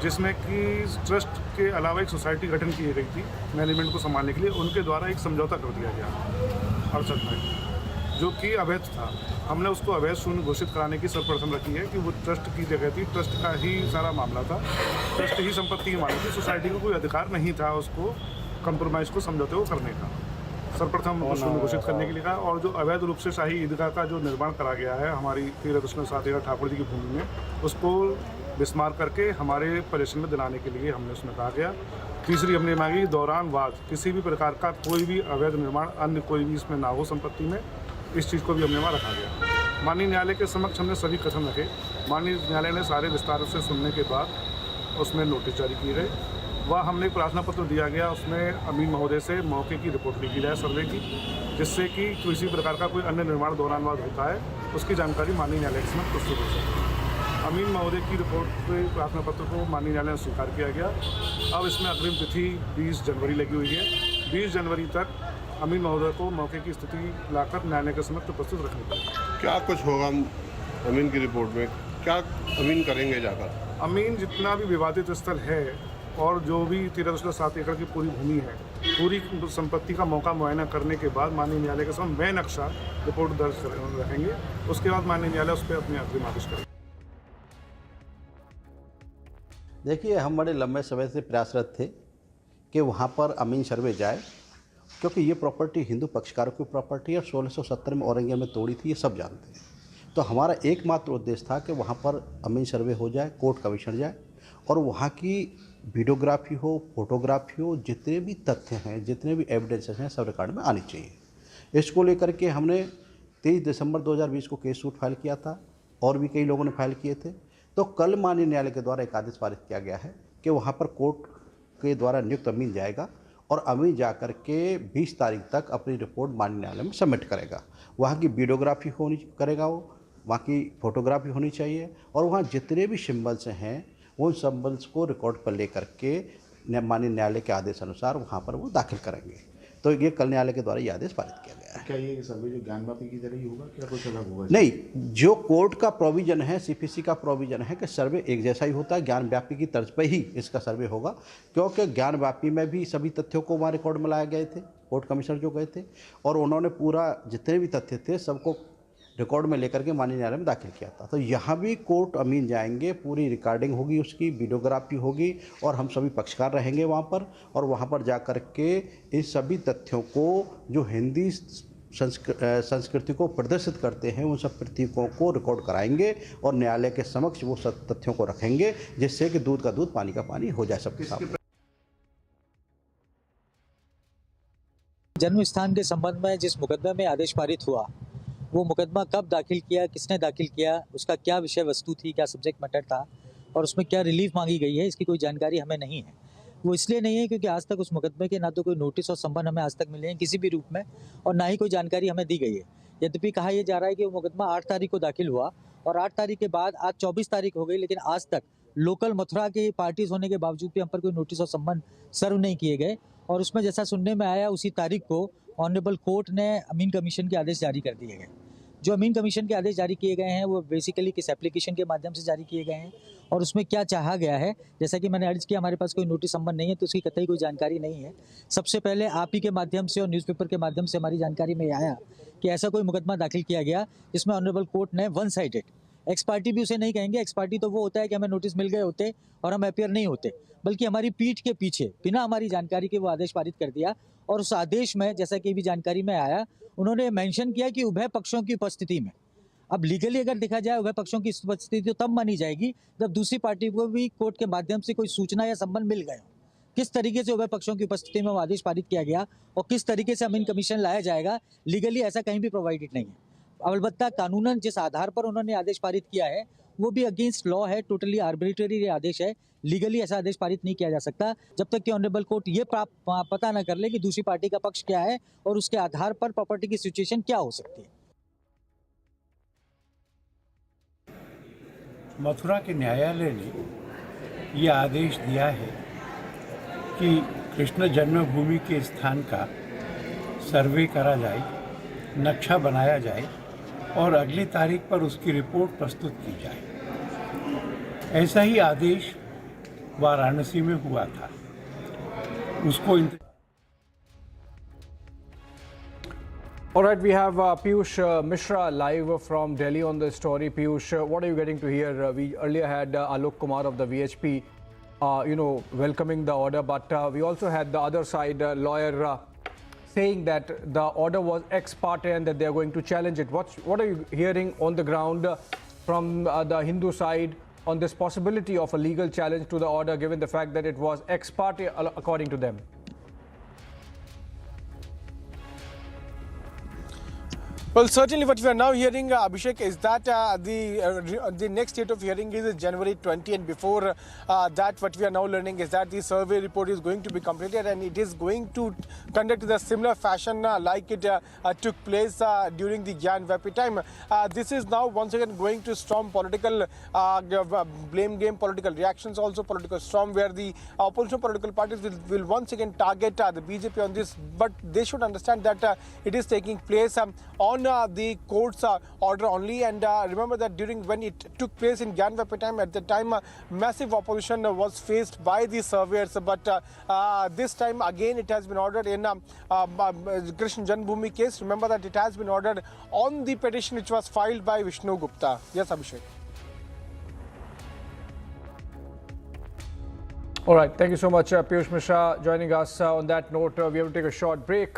जिसमें कि ट्रस्ट के अलावा एक सोसाइटी गठन की गई थी मैनेजमेंट को संभालने के लिए। उनके द्वारा एक समझौता कर दिया गया अड़चन में, जो कि अवैध था। हमने उसको अवैध शून्य घोषित कराने की सर्वप्रथम रखी है कि वो ट्रस्ट की जगह थी, ट्रस्ट का ही सारा मामला था, ट्रस्ट ही संपत्ति की मानी थी। सोसाइटी को कोई अधिकार नहीं था उसको कंप्रोमाइज़ को समझौते को करने का। सर्वप्रथम शून्य घोषित करने के लिए कहा। और जो अवैध रूप से शाही ईदगाह का जो निर्माण करा गया है हमारी 13.7 एकड़ ठाकुर जी की भूमि में, उसको विस्मार करके हमारे पोजीशन में दिलाने के लिए हमने उसमें कहा गया। तीसरी हमने मांगी, दौरान वाद किसी भी प्रकार का कोई भी अवैध निर्माण अन्य कोई भी इसमें ना हो संपत्ति में, इस चीज़ को भी हमने वहाँ रखा गया। माननीय न्यायालय के समक्ष हमने सभी कथन रखे। माननीय न्यायालय ने सारे विस्तार से सुनने के बाद उसमें नोटिस जारी किए गए। वह हमने एक प्रार्थना पत्र दिया गया, उसमें अमीन महोदय से मौके की रिपोर्ट लिखी जाए सर्वे की, जिससे कि किसी प्रकार का कोई अन्य निर्माण दौरानवाद होता है उसकी जानकारी माननीय न्यायालय के समक्ष प्रस्तुत हो सके। अमीन महोदय की रिपोर्ट पे प्रार्थना पत्र को माननीय न्यायालय ने स्वीकार किया गया। अब इसमें अग्रिम तिथि 20 जनवरी लगी हुई है। 20 जनवरी तक अमीन महोदय को मौके की स्थिति लाकर न्यायालय के समक्ष प्रस्तुत रखनी पड़ेगी। क्या कुछ होगा अमीन की रिपोर्ट में, क्या अमीन करेंगे जाकर? अमीन जितना भी विवादित स्थल है और जो भी 13.7 एकड़ की पूरी भूमि है, पूरी संपत्ति का मौका मुआयना करने के बाद माननीय न्यायालय के सामने मैं नक्शा रिपोर्ट दर्ज रहेंगे। उसके बाद माननीय न्यायालय उस पर अपने अग्रिम आदेश करेगा। देखिए, हम बड़े लंबे समय से प्रयासरत थे कि वहाँ पर अमीन सर्वे जाए, क्योंकि ये प्रॉपर्टी हिंदू पक्षकारों की प्रॉपर्टी है और 1670 में औरंगजेब ने तोड़ी थी, ये सब जानते हैं। तो हमारा एकमात्र उद्देश्य था कि वहाँ पर अमीन सर्वे हो जाए, कोर्ट कमीशन जाए और वहाँ की वीडियोग्राफी हो, फोटोग्राफी हो, जितने भी तथ्य हैं, जितने भी एविडेंसेस हैं, सब रिकॉर्ड में आनी चाहिए। इसको लेकर के हमने 23 दिसंबर 2020 को केस सूट फाइल किया था और भी कई लोगों ने फाइल किए थे। तो कल माननीय न्यायालय के द्वारा एक आदेश पारित किया गया है कि वहाँ पर कोर्ट के द्वारा नियुक्त अमीन जाएगा और अमीन जाकर के 20 तारीख तक अपनी रिपोर्ट माननीय न्यायालय में सबमिट करेगा। वहाँ की वीडियोग्राफी करेगा, वो वहाँ की फोटोग्राफी होनी चाहिए और वहाँ जितने भी सिम्बल्स हैं उन सिम्बल्स को रिकॉर्ड पर लेकर के माननीय न्यायालय के आदेश अनुसार वहाँ पर वो दाखिल करेंगे। तो ये कल न्यायालय के द्वारा ये आदेश पारित किया गया है। क्या ये सर्वे जो ज्ञानवापी की तरह ही होगा, क्या कुछ अलग होगा? नहीं, जो कोर्ट का प्रोविजन है, सीपीसी का प्रोविजन है कि सर्वे एक जैसा ही होता है, ज्ञानव्यापी की तर्ज पर ही इसका सर्वे होगा, क्योंकि ज्ञानव्यापी में भी सभी तथ्यों को वहाँ रिकॉर्ड में लाए गए थे। कोर्ट कमिश्नर जो गए थे और उन्होंने पूरा जितने भी तथ्य थे सबको रिकॉर्ड में लेकर के माननीय न्यायालय में दाखिल किया था। तो यहाँ भी कोर्ट अमीन जाएंगे, पूरी रिकॉर्डिंग होगी, उसकी वीडियोग्राफी होगी और हम सभी पक्षकार रहेंगे वहाँ पर और वहाँ पर जा कर के इन सभी तथ्यों को जो हिंदी संस्कृति को प्रदर्शित करते हैं उन सब प्रतीकों को रिकॉर्ड कराएंगे और न्यायालय के समक्ष वो सब तथ्यों को रखेंगे, जिससे कि दूध का दूध पानी का पानी हो जाए सबके सामने। जन्म स्थान के संबंध में जिस मुकदमे में आदेश पारित हुआ, वो मुकदमा कब दाखिल किया, किसने दाखिल किया, उसका क्या विषय वस्तु थी, क्या सब्जेक्ट मैटर था और उसमें क्या रिलीफ मांगी गई है, इसकी कोई जानकारी हमें नहीं है। वो इसलिए नहीं है क्योंकि आज तक उस मुकदमे के ना तो कोई नोटिस और संबंध हमें आज तक मिले हैं किसी भी रूप में और ना ही कोई जानकारी हमें दी गई है। यद्यपि कहा यह जा रहा है कि वो मुकदमा 8 तारीख को दाखिल हुआ और 8 तारीख के बाद आज 24 तारीख हो गई, लेकिन आज तक लोकल मथुरा की पार्टीज होने के बावजूद भी हम पर कोई नोटिस और संबंध सर्व नहीं किए गए। और उसमें जैसा सुनने में आया उसी तारीख को ऑनरेबल कोर्ट ने अमीन कमीशन के आदेश जारी कर दिए गए। जो अमीन कमीशन के आदेश जारी किए गए हैं वो बेसिकली किस एप्लीकेशन के माध्यम से जारी किए गए हैं और उसमें क्या चाहा गया है, जैसा कि मैंने अर्ज किया हमारे पास कोई नोटिस संबंध नहीं है तो उसकी कतई कोई जानकारी नहीं है। सबसे पहले आप ही के माध्यम से और न्यूज़पेपर के माध्यम से हमारी जानकारी में आया कि ऐसा कोई मुकदमा दाखिल किया गया जिसमें ऑनरेबल कोर्ट ने वन साइडेड, एक्स पार्टी भी उसे नहीं कहेंगे, एक्स पार्टी तो वो होता है कि हमें नोटिस मिल गए होते और हम अपियर नहीं होते, बल्कि हमारी पीठ के पीछे बिना हमारी जानकारी के वो आदेश पारित कर दिया। और उस आदेश में जैसा कि भी जानकारी में आया उन्होंने मेंशन किया कि उभय पक्षों की उपस्थिति में, अब लीगली अगर देखा जाए उभय पक्षों की उपस्थिति तो तब मानी जाएगी जब दूसरी पार्टी को भी कोर्ट के माध्यम से कोई सूचना या संबंध मिल गए। किस तरीके से उभय पक्षों की उपस्थिति में वो आदेश पारित किया गया और किस तरीके से अमीन कमीशन लाया जाएगा, लीगली ऐसा कहीं भी प्रोवाइडेड नहीं है। अलबत्ता कानूनन जिस आधार पर उन्होंने आदेश पारित किया है वो भी अगेंस्ट लॉ है, टोटली आर्बिट्रेरी आदेश है। लीगली ऐसा आदेश पारित नहीं किया जा सकता जब तक कि ऑनरेबल कोर्ट ये पता न कर ले कि दूसरी पार्टी का पक्ष क्या है और उसके आधार पर प्रॉपर्टी की सिचुएशन क्या हो सकती है। मथुरा के न्यायालय ने यह आदेश दिया है कि कृष्ण जन्मभूमि के स्थान का सर्वे करा जाए, नक्शा बनाया जाए और अगली तारीख पर उसकी रिपोर्ट प्रस्तुत की जाए। ऐसा ही आदेश वाराणसी में हुआ था। उसको All right, we have Piyush Mishra live from Delhi on the story. Piyush, what are you getting to hear? We earlier had Alok Kumar of the VHP, welcoming the order, but we also had the other side lawyer saying that the order was ex parte and that they are going to challenge it. What are you hearing on the ground from the Hindu side on this possibility of a legal challenge to the order, given the fact that it was ex parte according to them? Well, certainly what we are now hearing, Abhishek, is that the next date of hearing is January 20, and before that, what we are now learning is that the survey report is going to be completed, and it is going to conduct in a similar fashion like it took place during the Gyan Vapi time. This is now once again going to storm political blame game, political reactions, also political storm, where the opposition political parties will once again target the BJP on this. But they should understand that it is taking place on the court's order only, and remember that during when it took place in Gyan Vapi time, at the time massive opposition was faced by the surveyors, but this time again it has been ordered in Krishna Janmabhoomi case. Remember that it has been ordered on the petition which was filed by Vishnu Gupta. Yes, Abhishek. All right, thank you so much, Piyush Mishra, joining us. On that note, we have to take a short break.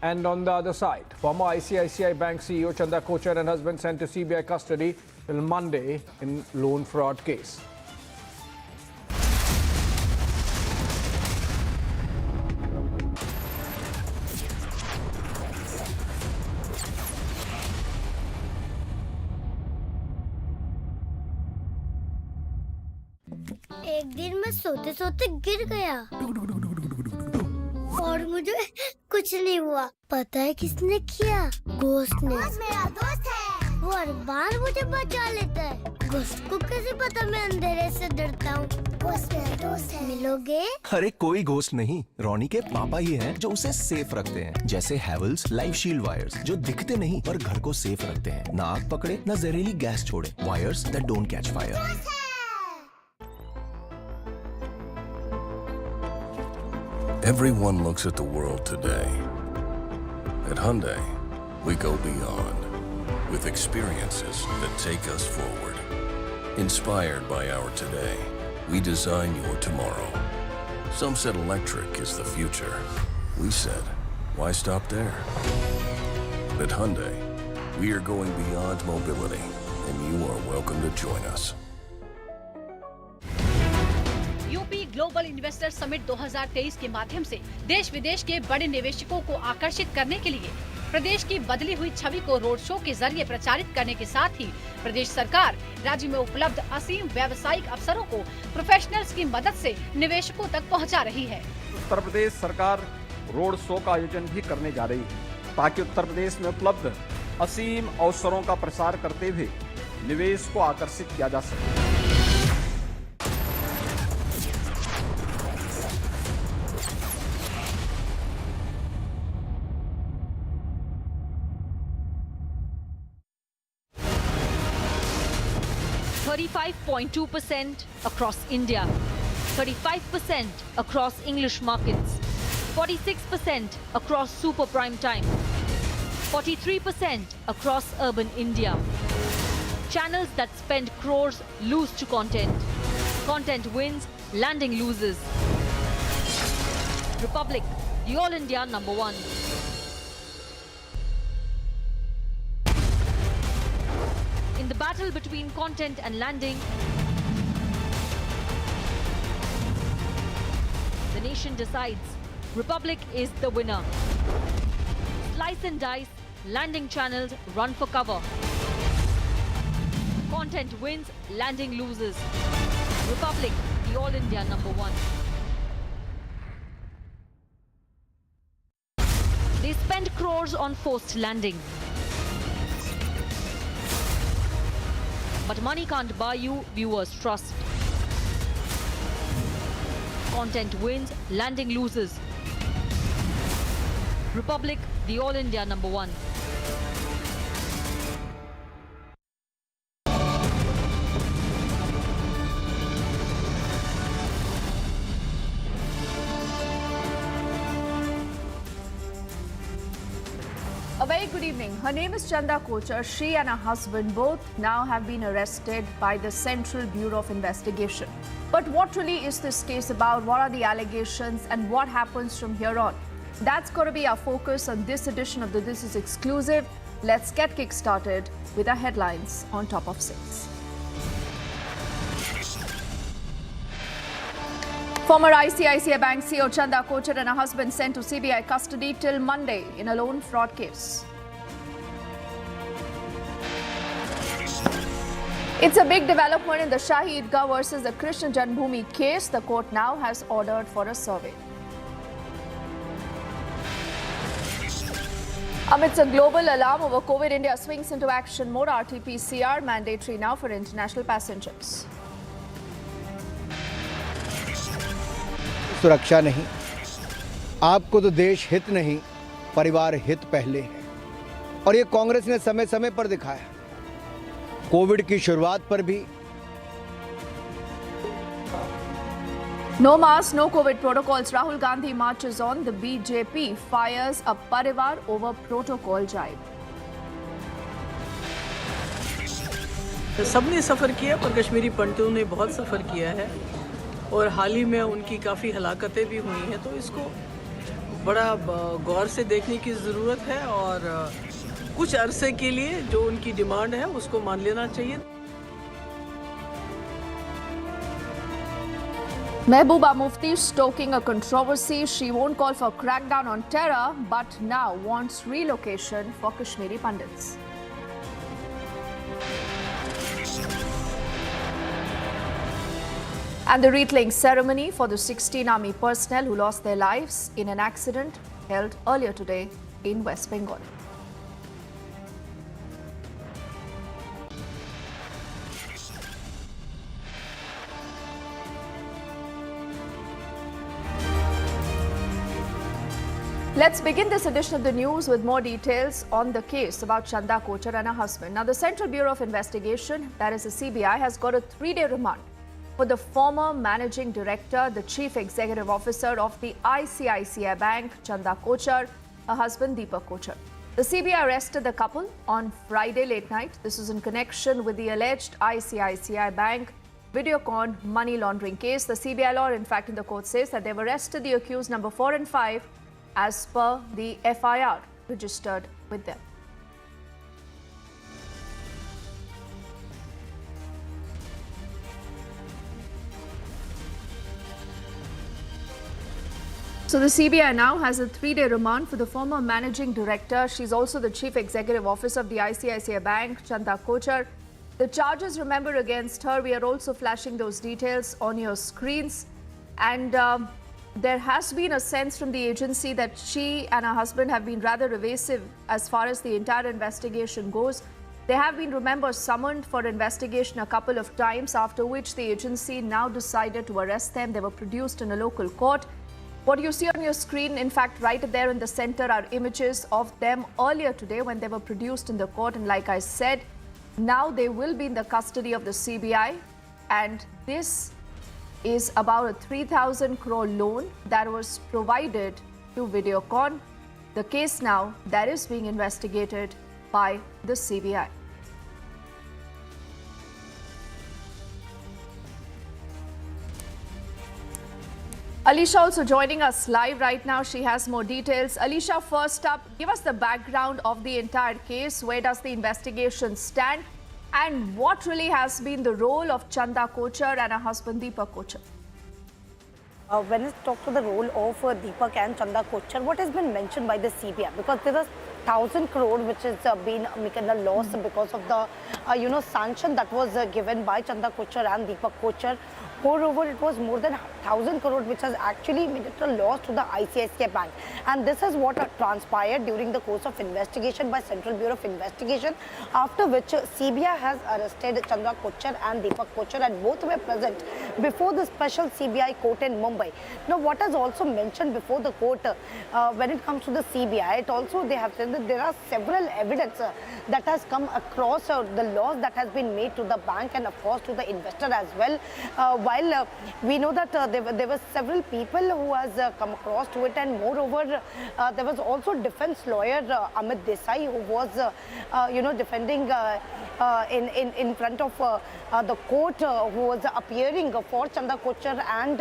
And on the other side, former ICICI Bank CEO Chanda Kochhar and husband sent to CBI custody till Monday in loan fraud case. एक दिन मैं सोते सोते गिर गया और मुझे कुछ नहीं हुआ। पता है किसने किया? घोस्ट ने। मेरा दोस्त है, वो हर बार मुझे बचा लेता है। घोस्ट को कैसे पता मैं अंधेरे से डरता हूँ? घोस्ट मेरा दोस्त है। मिलोगे? अरे कोई घोस्ट नहीं, रोनी के पापा ही हैं जो उसे सेफ रखते हैं। जैसे हैवेल्स लाइफ शील्ड वायर्स जो दिखते नहीं पर घर को सेफ रखते हैं, ना आग पकड़े ना जहरीली गैस छोड़े। Wires that don't catch fire. Everyone looks at the world today. At Hyundai, we go beyond with experiences that take us forward. Inspired by our today, we design your tomorrow. Some said electric is the future. We said, why stop there? At Hyundai, we are going beyond mobility, and you are welcome to join us. Global investor summit 2023 के माध्यम से देश विदेश के बड़े निवेशकों को आकर्षित करने के लिए प्रदेश की बदली हुई छवि को रोड शो के जरिए प्रचारित करने के साथ ही प्रदेश सरकार राज्य में उपलब्ध असीम व्यावसायिक अवसरों को प्रोफेशनल्स की मदद से निवेशकों तक पहुंचा रही है। उत्तर प्रदेश सरकार रोड शो का आयोजन भी करने जा रही है ताकि उत्तर प्रदेश में उपलब्ध असीम अवसरों का प्रसार करते हुए निवेश को आकर्षित किया जा सके। 35.2% across India, 35% across English markets, 46% across super prime time, 43% across urban India. Channels that spend crores lose to content. Content wins, landing loses. Republic, the All India #1. In the battle between content and landing, the nation decides. Republic is the winner. Slice and dice, landing channels run for cover. Content wins, landing loses. Republic, the All India #1. They spend crores on forced landing. But money can't buy you viewers' trust. Content wins, landing loses. Republic, the All India #1. A very good evening. Her name is Chanda Kochhar. She and her husband both now have been arrested by the Central Bureau of Investigation. But what really is this case about? What are the allegations and what happens from here on? That's going to be our focus on this edition of the This Is Exclusive. Let's get kick-started with our headlines on Top of 6. Former ICICI Bank CEO Chanda Kochhar and her husband sent to CBI custody till Monday in a loan fraud case. It's a big development in the Shahi Idgah versus the Krishna Janmabhoomi case. The court now has ordered for a survey. Amidst a global alarm over COVID, India swings into action mode. RT-PCR mandatory now for international passengers. सुरक्षा नहीं, आपको तो देश हित नहीं, परिवार हित पहले है, और ये कांग्रेस ने समय समय पर दिखाया। कोविड की शुरुआत पर भी No mask, no COVID protocols. Rahul Gandhi marches on. The BJP fires a Parivar over protocol jibe. सबने सफ़र किया, पर कश्मीरी पंडितों ने बहुत सफ़र किया है और हाल ही में उनकी काफ़ी हलाकतें भी हुई हैं, तो इसको बड़ा गौर से देखने की ज़रूरत है और कुछ अरसे के लिए जो उनकी डिमांड है उसको मान लेना चाहिए। Mehbooba Mufti stoking a controversy. She won't call for crackdown on terror, but now wants relocation for Kashmiri Pandits. And the wreathing ceremony for the 16 army personnel who lost their lives in an accident held earlier today in West Bengal. Let's begin this edition of the news with more details on the case about Chanda, Kochhar and her husband. Now, the Central Bureau of Investigation, that is the CBI, has got a 3-day remand for the former managing director, the chief executive officer of the ICICI Bank, Chanda Kochhar, her husband Deepak Kochhar. The CBI arrested the couple on Friday late night. This was in connection with the alleged ICICI Bank Videocon money laundering case. The CBI law, in fact, in the court says that they've arrested the accused number 4 and 5 as per the FIR registered with them. So the CBI now has a 3-day remand for the former managing director. She's also the chief executive officer of the ICICI Bank, Chanda Kochhar. The charges, remember, against her, we are also flashing those details on your screens. And there has been a sense from the agency that she and her husband have been rather evasive as far as the entire investigation goes. They have been, remember, summoned for investigation a couple of times, after which the agency now decided to arrest them. They were produced in a local court. What you see on your screen, in fact, right there in the center are images of them earlier today when they were produced in the court. And like I said, now they will be in the custody of the CBI. And this is about a 3,000 crore loan that was provided to Videocon. The case now that is being investigated by the CBI. Alisha also joining us live right now. She has more details. Alisha, first up, give us the background of the entire case. Where does the investigation stand? And what really has been the role of Chanda Kochhar and her husband Deepak Kochhar? When it talks to the role of Deepak and Chanda Kochhar, what has been mentioned by the CBI? Because there is 1,000 crore which has been making a loss because of the sanction that was given by Chanda Kochhar and Deepak Kochhar. Moreover, it was more than 1,000 crore which has actually made it a loss to the ICICI Bank. And this is what transpired during the course of investigation by Central Bureau of Investigation, after which CBI has arrested Chanda Kochhar and Deepak Kochhar, and both were present before the special CBI court in Mumbai. Now, what is also mentioned before the court when it comes to the CBI, it also they have said that there are several evidence that has come across the loss that has been made to the bank and of course to the investor as well. While we know that there were several people who has come across to it, and moreover there was also defense lawyer Amit Desai who was defending in front of the court, who was appearing for Chanda Kochhar and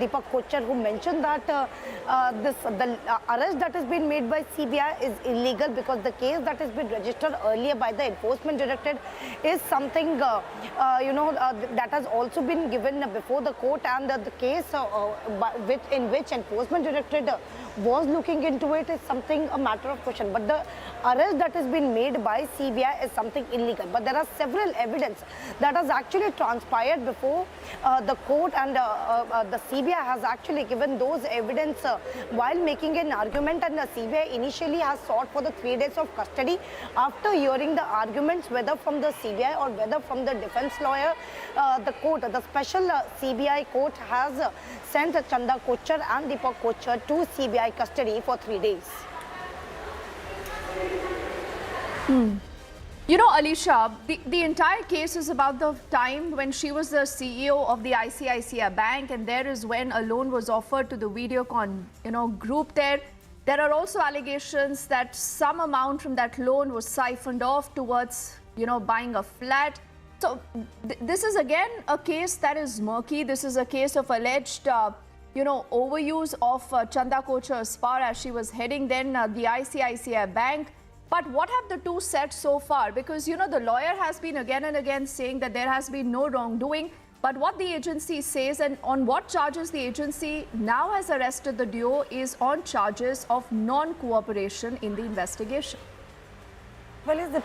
Deepak Kochhar, who mentioned that the arrest that has been made by CBI is illegal because the case that has been registered earlier by the enforcement directorate is something that has also been given before the court, and the case in which enforcement directorate was looking into it is something a matter of question. But the arrest that has been made by CBI is something illegal. But there are several evidence that has actually transpired before the court, and the CBI has actually given those evidence while making an argument, and the CBI initially has sought for the 3 days of custody. After hearing the arguments, whether from the CBI or whether from the defense lawyer, the special CBI court has sent Chanda Kochhar and Deepak Kochhar to CBI custody for 3 days. You know, Alisha, the entire case is about the time when she was the CEO of the ICICI Bank, and there is when a loan was offered to the Videocon, group there. There are also allegations that some amount from that loan was siphoned off towards, buying a flat. So this is again a case that is murky. This is a case of alleged, overuse of Chanda Kochhar's power as she was heading then the ICICI Bank. But what have the two said so far? Because, the lawyer has been again and again saying that there has been no wrongdoing. But what the agency says and on what charges the agency now has arrested the duo is on charges of non-cooperation in the investigation. Well, it is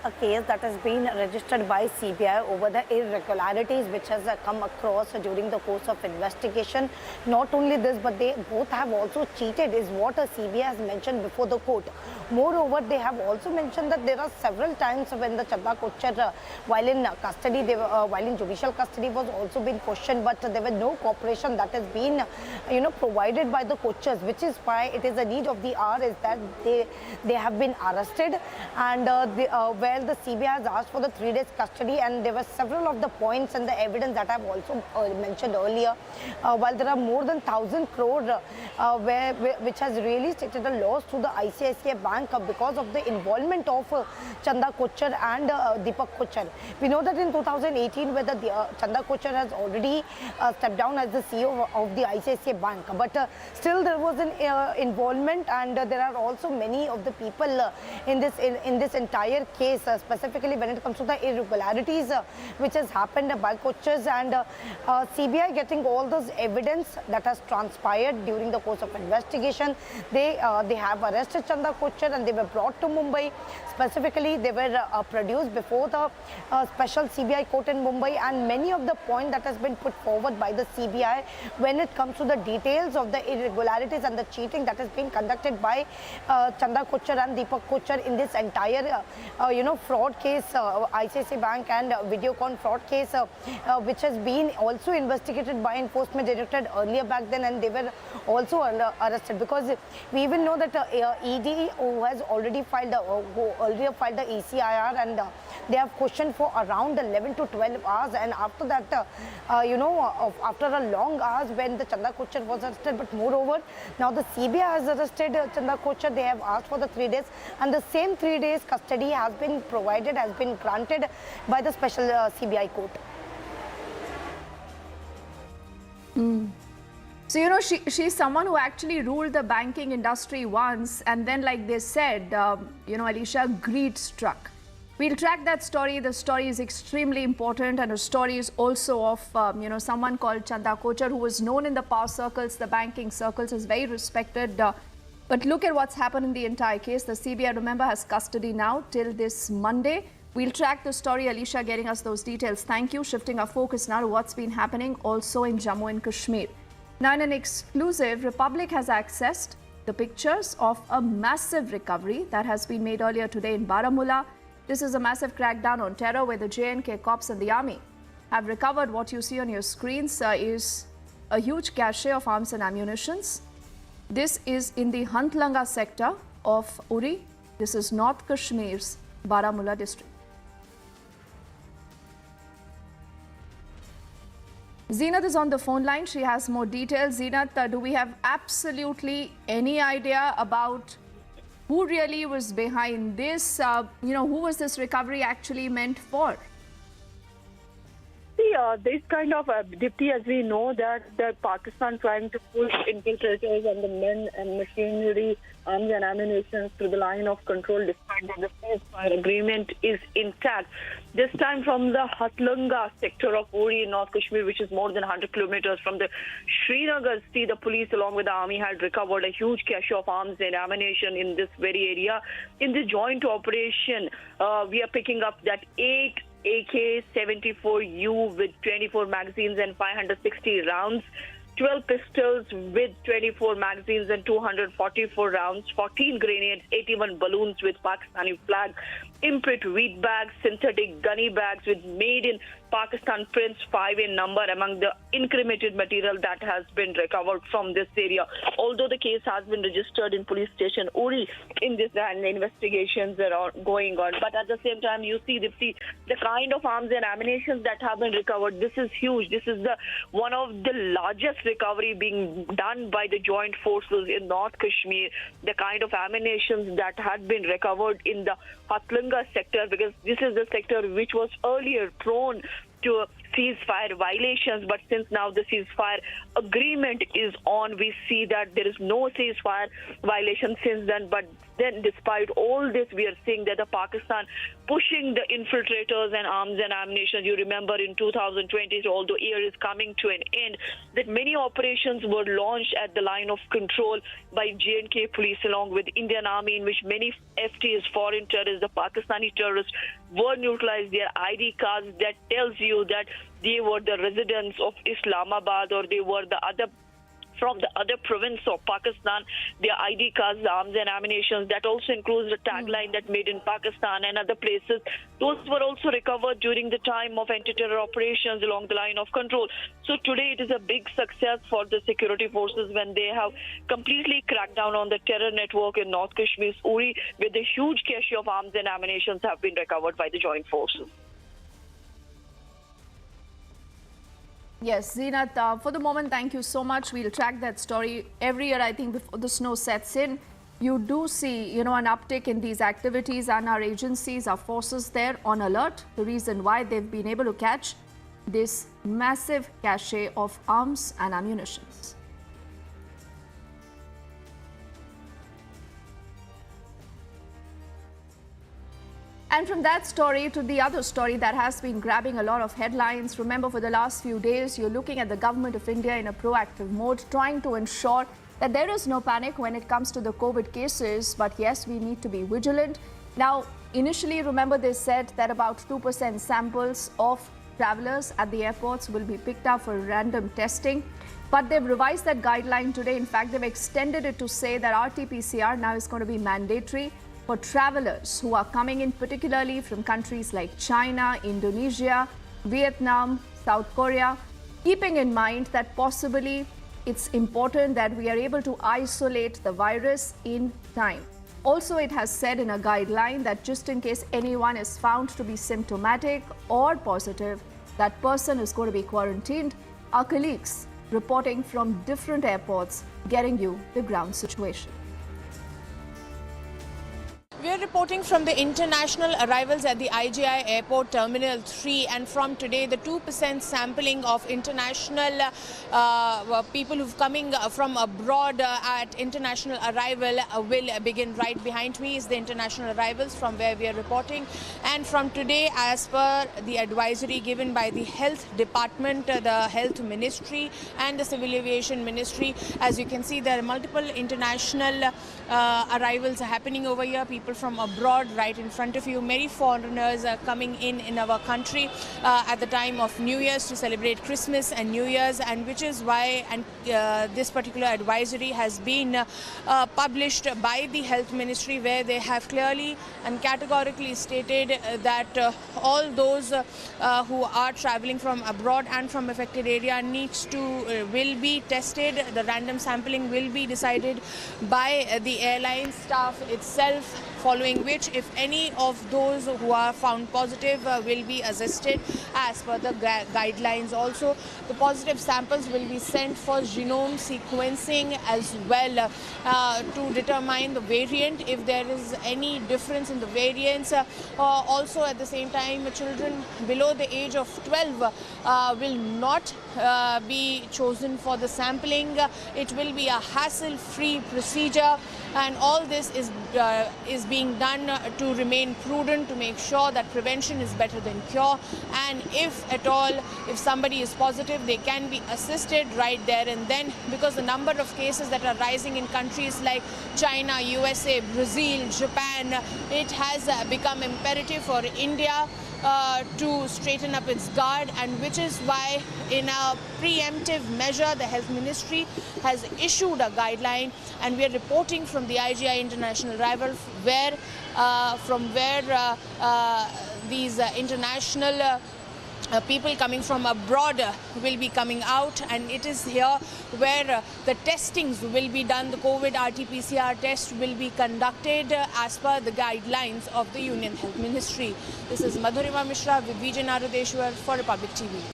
a case that has been registered by CBI over the irregularities which has come across during the course of investigation. Not only this, but they both have also cheated is what a CBI has mentioned before the court. Moreover, they have also mentioned that there are several times when the Chanda Kochhar, while in custody, while in judicial custody, was also been questioned, but there was no cooperation that has been, provided by the Kochhars, which is why it is a need of the hour is that they have been arrested. And where the CBI has asked for the 3 days custody, and there were several of the points and the evidence that I have also mentioned earlier. While there are more than 1,000 crore which has really stated a loss to the ICICI Bank because of the involvement of Chanda Kochhar and Deepak Kochhar. We know that in 2018, whether Chanda Kochhar has already stepped down as the CEO of the ICICI Bank, but still there was an involvement, and there are also many of the people in this entire case, specifically when it comes to the irregularities which has happened by Kochhars, and CBI getting all those evidence that has transpired during the course of investigation. They have arrested Chanda Kochhar and they were brought to Mumbai. Specifically, they were produced before the special CBI court in Mumbai, and many of the points that has been put forward by the CBI when it comes to the details of the irregularities and the cheating that has been conducted by Chanda Kochhar and Deepak Kochhar in this entire fraud case, ICICI Bank and Videocon fraud case, which has been also investigated by Enforcement Directorate earlier back then, and they were also arrested, because we even know that ED who has already filed earlier filed the ECIR, and they have questioned for around 11 to 12 hours, and after that after a long hours when the Chanda Kochhar was arrested. But moreover, now the CBI has arrested Chanda Kochhar. They have asked for the 3 days, and the same 3 days custody has been provided, has been granted by the special CBI court. So, she's someone who actually ruled the banking industry once, and then, like they said, Alisha, greed struck. We'll track that story. The story is extremely important, and the story is also of, someone called Chanda Kochhar, who was known in the power circles, the banking circles, is very respected. But look at what's happened in the entire case. The CBI, remember, has custody now till this Monday. We'll track the story. Alisha getting us those details. Thank you. Shifting our focus now to what's been happening also in Jammu and Kashmir. Now, in an exclusive, Republic has accessed the pictures of a massive recovery that has been made earlier today in Baramulla. This is a massive crackdown on terror where the J&K cops and the army have recovered. What you see on your screens is a huge cache of arms and ammunitions. This is in the Hantlanga sector of Uri. This is North Kashmir's Baramulla district. Zeenat is on the phone line. She has more details. Zeenat, do we have absolutely any idea about who really was behind this? Who was this recovery actually meant for? See, this kind of Dipti, as we know that Pakistan trying to push infiltrators and the men and machinery, arms and ammunition through the line of control, despite that the ceasefire agreement is intact. This time from the Hatlunga sector of Uri in North Kashmir, which is more than 100 kilometers from the Srinagar city, the police along with the army had recovered a huge cache of arms and ammunition in this very area. In the joint operation, we are picking up that 8 AK-74U with 24 magazines and 560 rounds, 12 pistols with 24 magazines and 244 rounds, 14 grenades, 81 balloons with Pakistani flag, imprint wheat bags, synthetic gunny bags with made in Pakistan prints, 5 in number among the incriminated material that has been recovered from this area. Although the case has been registered in police station Uri in this and investigations are going on, but at the same time you see the kind of arms and ammunition that have been recovered. This is huge. This is one of the largest recovery being done by the joint forces in North Kashmir. The kind of ammunition that had been recovered in the Hatlunga sector, because this is the sector which was earlier prone to ceasefire violations, but since now the ceasefire agreement is on, we see that there is no ceasefire violation since then. But then despite all this, we are seeing that the Pakistan pushing the infiltrators and arms and ammunition. You remember in 2020, although year is coming to an end, that many operations were launched at the line of control by J&K police along with Indian Army, in which many FTs, foreign terrorists, the Pakistani terrorists, were neutralized. Their ID cards that tells you that they were the residents of Islamabad or they were from the other province of Pakistan. Their ID cards, arms and ammunition, that also includes the tagline that made in Pakistan and other places. Those were also recovered during the time of anti-terror operations along the line of control. So today it is a big success for the security forces when they have completely cracked down on the terror network in North Kashmir's Uri, where the huge cache of arms and ammunition have been recovered by the joint forces. Yes, Zeenat, for the moment, thank you so much. We'll track that story every year. I think before the snow sets in, you do see, an uptick in these activities, and our agencies, our forces there on alert. The reason why they've been able to catch this massive cache of arms and ammunition. And from that story to the other story that has been grabbing a lot of headlines. Remember, for the last few days, you're looking at the government of India in a proactive mode, trying to ensure that there is no panic when it comes to the COVID cases. But yes, we need to be vigilant. Now, initially, remember, they said that about 2% samples of travelers at the airports will be picked up for random testing. But they've revised that guideline today. In fact, they've extended it to say that RT-PCR now is going to be mandatory for travelers who are coming in, particularly from countries like China, Indonesia, Vietnam, South Korea, keeping in mind that possibly it's important that we are able to isolate the virus in time. Also, it has said in a guideline that just in case anyone is found to be symptomatic or positive, that person is going to be quarantined. Our colleagues reporting from different airports, getting you the ground situation. We are reporting from the international arrivals at the ICICI Airport Terminal 3, and from today the 2% sampling of international people who've coming from abroad at international arrival will begin. Right behind me is the international arrivals from where we are reporting, and from today, as per the advisory given by the Health Department, the Health Ministry and the Civil Aviation Ministry, as you can see, there are multiple international arrivals happening over here. People from abroad right in front of you. Many foreigners are coming in our country at the time of New Year's to celebrate Christmas and New Year's, and which is why this particular advisory has been published by the Health Ministry, where they have clearly and categorically stated that all those who are traveling from abroad and from affected area will be tested. The random sampling will be decided by the airline staff itself following which if any of those who are found positive will be assisted as per the guidelines. Also, the positive samples will be sent for genome sequencing as well to determine the variant if there is any difference in the variants. Also at the same time, children below the age of 12 will not be chosen for the sampling. It will be a hassle-free procedure, and all this is being done to remain prudent, to make sure that prevention is better than cure, and if at all, if somebody is positive, they can be assisted right there and then, because the number of cases that are rising in countries like China, USA, Brazil, Japan, it has become imperative for India to straighten up its guard, and which is why in a preemptive measure the Health Ministry has issued a guideline, and we are reporting from the IGI International Arrival where these international people coming from abroad will be coming out, and it is here where the testings will be done. The COVID RT-PCR test will be conducted as per the guidelines of the Union Health Ministry. This is Madhurima Mishra with Vijay Narudeshwar for Republic TV.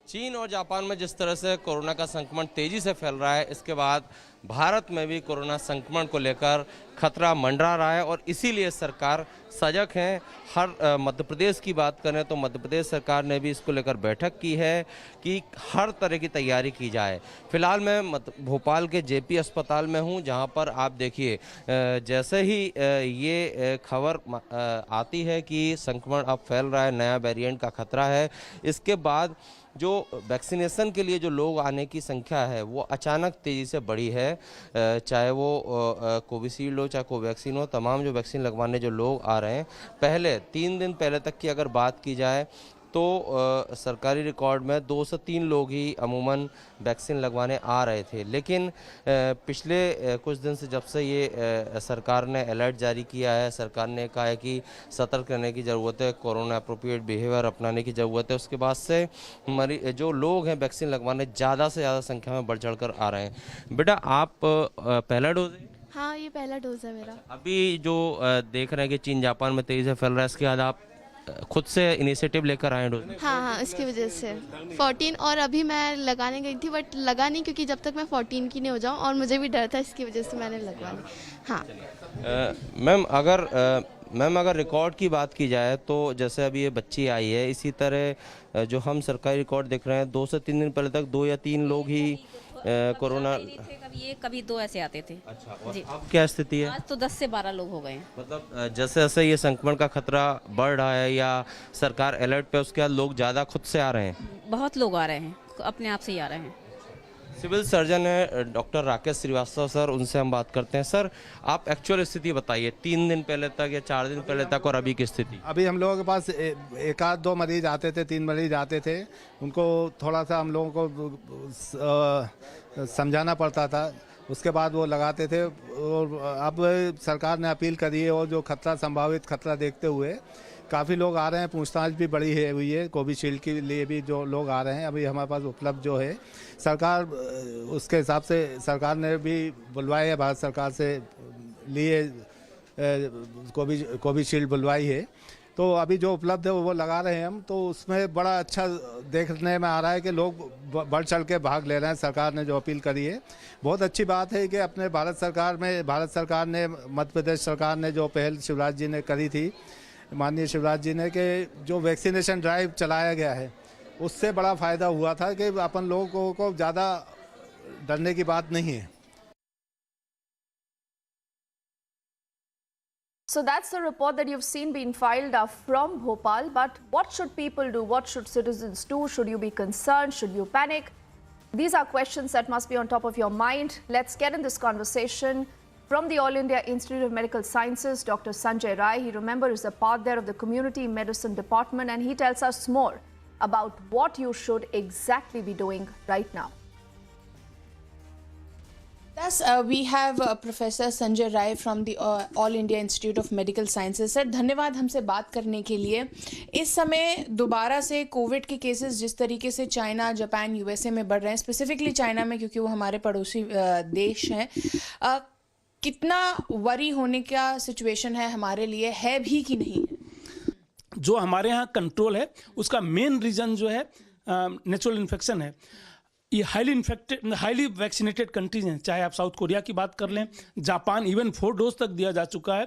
चीन और Japan में जिस तरह से corona का संक्रमण तेजी से फैल रहा है, इसके बाद भारत में भी कोरोना संक्रमण को लेकर खतरा मंडरा रहा है और इसीलिए सरकार सजग है। हर मध्य प्रदेश की बात करें तो मध्य प्रदेश सरकार ने भी इसको लेकर बैठक की है कि हर तरह की तैयारी की जाए। फिलहाल मैं भोपाल के जेपी अस्पताल में हूं, जहां पर आप देखिए जैसे ही ये खबर आती है कि संक्रमण अब फैल रहा है, नया वेरिएंट का खतरा है, इसके बाद जो वैक्सीनेशन के लिए जो लोग आने की संख्या है वो अचानक तेज़ी से बढ़ी है। चाहे वो कोविशील्ड हो चाहे कोवैक्सीन हो, तमाम जो वैक्सीन लगवाने जो लोग आ रहे हैं, पहले 3 दिन पहले तक की अगर बात की जाए तो सरकारी रिकॉर्ड में 2 से 3 लोग ही अमूमन वैक्सीन लगवाने आ रहे थे। लेकिन पिछले कुछ दिन से जब से ये सरकार ने अलर्ट जारी किया है, सरकार ने कहा है कि सतर्क रहने की ज़रूरत है, कोरोना अप्रोप्रिएट बिहेवियर अपनाने की ज़रूरत है, उसके बाद से जो लोग हैं वैक्सीन लगवाने ज़्यादा से ज़्यादा संख्या में बढ़ चढ़ कर आ रहे हैं। बेटा, आप पहला डोज है? हाँ, ये पहला डोज है मेरा। अभी जो देख रहे हैं कि चीन जापान में तेज़ी से फैल रहा है, इसके बाद आप खुद से इनिशिएटिव लेकर आए डोज? हाँ, इसकी वजह से 14 और अभी मैं लगाने गई थी बट लगा नहीं, क्योंकि जब तक मैं 14 की नहीं हो जाऊँ, और मुझे भी डर था, इसकी वजह से मैंने लगवा ली। हाँ मैम, अगर रिकॉर्ड की बात की जाए तो जैसे अभी ये बच्ची आई है, इसी तरह जो हम सरकारी रिकॉर्ड देख रहे हैं 2 से 3 दिन पहले तक 2 या 3 लोग ही कोरोना, कभी 2 ऐसे आते थे। अच्छा, और अब क्या स्थिति है? आज तो 10 से 12 लोग हो गए हैं। मतलब जैसे जैसे ये संक्रमण का खतरा बढ़ रहा है या सरकार अलर्ट पे, उसके बाद लोग ज़्यादा खुद से आ रहे हैं? बहुत लोग आ रहे हैं, अपने आप से ही आ रहे हैं। सिविल सर्जन है डॉक्टर राकेश श्रीवास्तव सर, उनसे हम बात करते हैं। सर, आप एक्चुअल स्थिति बताइए, 3 दिन पहले तक या 4 दिन पहले तक और अभी की स्थिति। अभी हम लोगों के पास 1-2 मरीज आते थे, 3 मरीज आते थे, उनको थोड़ा सा हम लोगों को समझाना पड़ता था, उसके बाद वो लगाते थे। और अब सरकार ने अपील करी है, और जो खतरा संभावित खतरा देखते हुए काफ़ी लोग आ रहे हैं, पूछताछ भी बड़ी हुई है। कोविशील्ड के लिए भी जो लोग आ रहे हैं अभी हमारे पास उपलब्ध जो है, सरकार उसके हिसाब से सरकार ने भी बुलवाई है, भारत सरकार से लिए कोविशील्ड बुलवाई है, तो अभी जो उपलब्ध है वो लगा रहे हैं हम। तो उसमें बड़ा अच्छा देखने में आ रहा है कि लोग बढ़ चढ़ के भाग ले रहे हैं। सरकार ने जो अपील करी है बहुत अच्छी बात है कि अपने भारत सरकार ने मध्य प्रदेश सरकार ने जो पहल शिवराज जी ने करी थी, माननीय शिवराज जी ने, कि जो वैक्सीनेशन ड्राइव चलाया गया है, उससे बड़ा फ़ायदा हुआ था कि अपन लोगों को ज़्यादा डरने की बात नहीं है। So that's the report that you've seen being filed from Bhopal. But what should people do? What should citizens do? Should you be concerned? Should you panic? These are questions that must be on top of your mind. Let's get in this conversation. From the All India Institute of Medical Sciences, Dr. Sanjay Rai, he remembers is a part there of the Community Medicine Department, and he tells us more about what you should exactly be doing right now. Thus, we have Professor Sanjay Rai from the All India Institute of Medical Sciences. Sir, धन्यवाद हमसे बात करने के लिए। इस समय दोबारा से कोविड के केसेस जिस तरीके से चाइना, जापान, यूएसए में बढ़ रहे हैं, स्पेसिफिकली चाइना में, क्योंकि वो हमारे पड़ोसी देश हैं, कितना वरी होने का सिचुएशन है हमारे लिए, है भी कि नहीं? जो हमारे यहाँ कंट्रोल है उसका मेन रीज़न जो है नेचुरल इन्फेक्शन है। ये हाईली वैक्सीनेटेड कंट्रीज हैं, चाहे आप साउथ कोरिया की बात कर लें, जापान इवन 4 डोज तक दिया जा चुका है।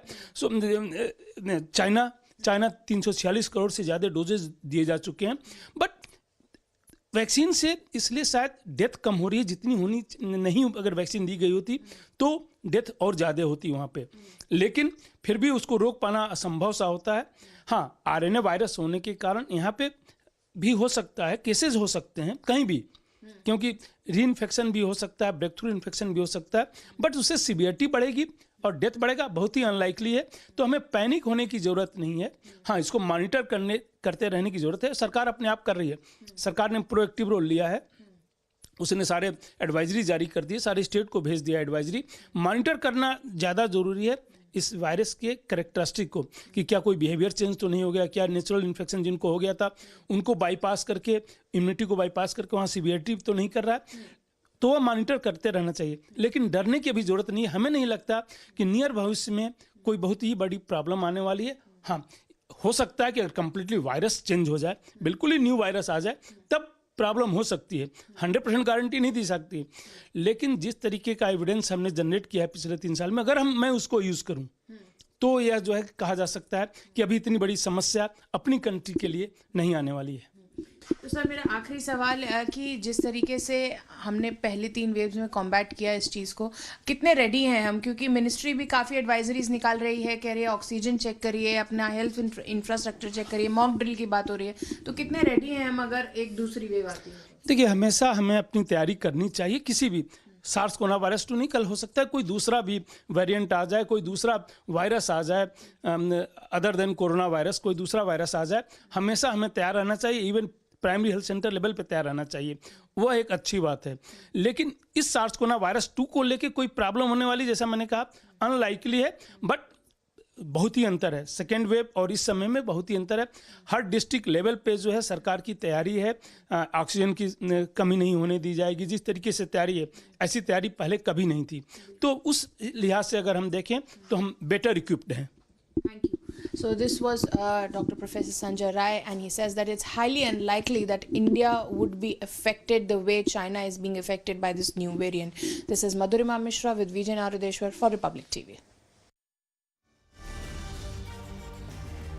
चाइना 346 करोड़ से ज़्यादा डोजेज दिए जा चुके हैं। बट वैक्सीन से इसलिए शायद डेथ कम हो रही है, जितनी होनी नहीं, अगर वैक्सीन दी गई होती तो डेथ और ज़्यादा होती वहाँ पे। लेकिन फिर भी उसको रोक पाना असंभव सा होता है। हाँ, आरएनए वायरस होने के कारण यहाँ पे भी हो सकता है, केसेस हो सकते हैं कहीं भी, क्योंकि री इन्फेक्शन भी हो सकता है, ब्रेक थ्रू इन्फेक्शन भी हो सकता है, बट उससे सीवियरिटी बढ़ेगी और डेथ बढ़ेगा, बहुत ही अनलाइकली है। तो हमें पैनिक होने की ज़रूरत नहीं है। हाँ, इसको मॉनिटर करते रहने की ज़रूरत है। सरकार अपने आप कर रही है, सरकार ने प्रोएक्टिव रोल लिया है, उसने सारे एडवाइजरी जारी कर दिए, सारे स्टेट को भेज दिया एडवाइजरी। मॉनिटर करना ज़्यादा ज़रूरी है इस वायरस के कैरेक्टरिस्टिक को, कि क्या कोई बिहेवियर चेंज तो नहीं हो गया, क्या नेचुरल इन्फेक्शन जिनको हो गया था उनको बाईपास करके, इम्यूनिटी को बाईपास करके वहाँ सीवियरिटी तो नहीं कर रहा है। तो वह मॉनिटर करते रहना चाहिए, लेकिन डरने की अभी ज़रूरत नहीं है। हमें नहीं लगता कि नियर भविष्य में कोई बहुत ही बड़ी प्रॉब्लम आने वाली है। हाँ, हो सकता है कि अगर कंप्लीटली वायरस चेंज हो जाए, बिल्कुल ही न्यू वायरस आ जाए, तब प्रॉब्लम हो सकती है। 100% गारंटी नहीं दी सकती, लेकिन जिस तरीके का एविडेंस हमने जनरेट किया है पिछले 3 साल में, अगर मैं उसको यूज़ करूं तो यह जो है कहा जा सकता है कि अभी इतनी बड़ी समस्या अपनी कंट्री के लिए नहीं आने वाली है। तो सर, मेरा आखिरी सवाल कि जिस तरीके से हमने पहले 3 वेव्स में कॉम्बैट किया इस चीज़ को, कितने रेडी हैं हम? क्योंकि मिनिस्ट्री भी काफ़ी एडवाइजरीज निकाल रही है, कह रही है ऑक्सीजन चेक करिए, अपना हेल्थ इंफ्रास्ट्रक्चर चेक करिए, मॉक ड्रिल की बात हो रही है, तो कितने रेडी हैं हम अगर एक दूसरी वेव आती है? देखिए, हमेशा हमें अपनी तैयारी करनी चाहिए। किसी भी सार्स कोरोना वायरस तो नहीं, कल हो सकता है कोई दूसरा भी वेरिएंट आ जाए, कोई दूसरा वायरस आ जाए, अदर देन कोरोना वायरस कोई दूसरा वायरस आ जाए। हमेशा हमें तैयार रहना चाहिए, even primary health centre level पे तैयार रहना चाहिए, वह एक अच्छी बात है। लेकिन इस सार्स कोरोना वायरस 2 को लेके कोई प्रॉब्लम होने वाली, जैसा मैंने कहा, अनलाइकली है। बट बहुत ही अंतर है, सेकेंड वेव और इस समय में बहुत ही अंतर है। हर डिस्ट्रिक्ट लेवल पे जो है सरकार की तैयारी है, ऑक्सीजन की कमी नहीं होने दी जाएगी। जिस तरीके से तैयारी है, ऐसी तैयारी पहले कभी नहीं थी। तो उस लिहाज से अगर हम देखें तो हम बेटर इक्विप्ड हैं। Thank you. So this was Dr. Professor Sanjay Rai, and he says that it's highly unlikely that India would be affected the way China is being affected by this new variant. This is Madhurima Mishra with Vijay Narudeshwar for Republic TV.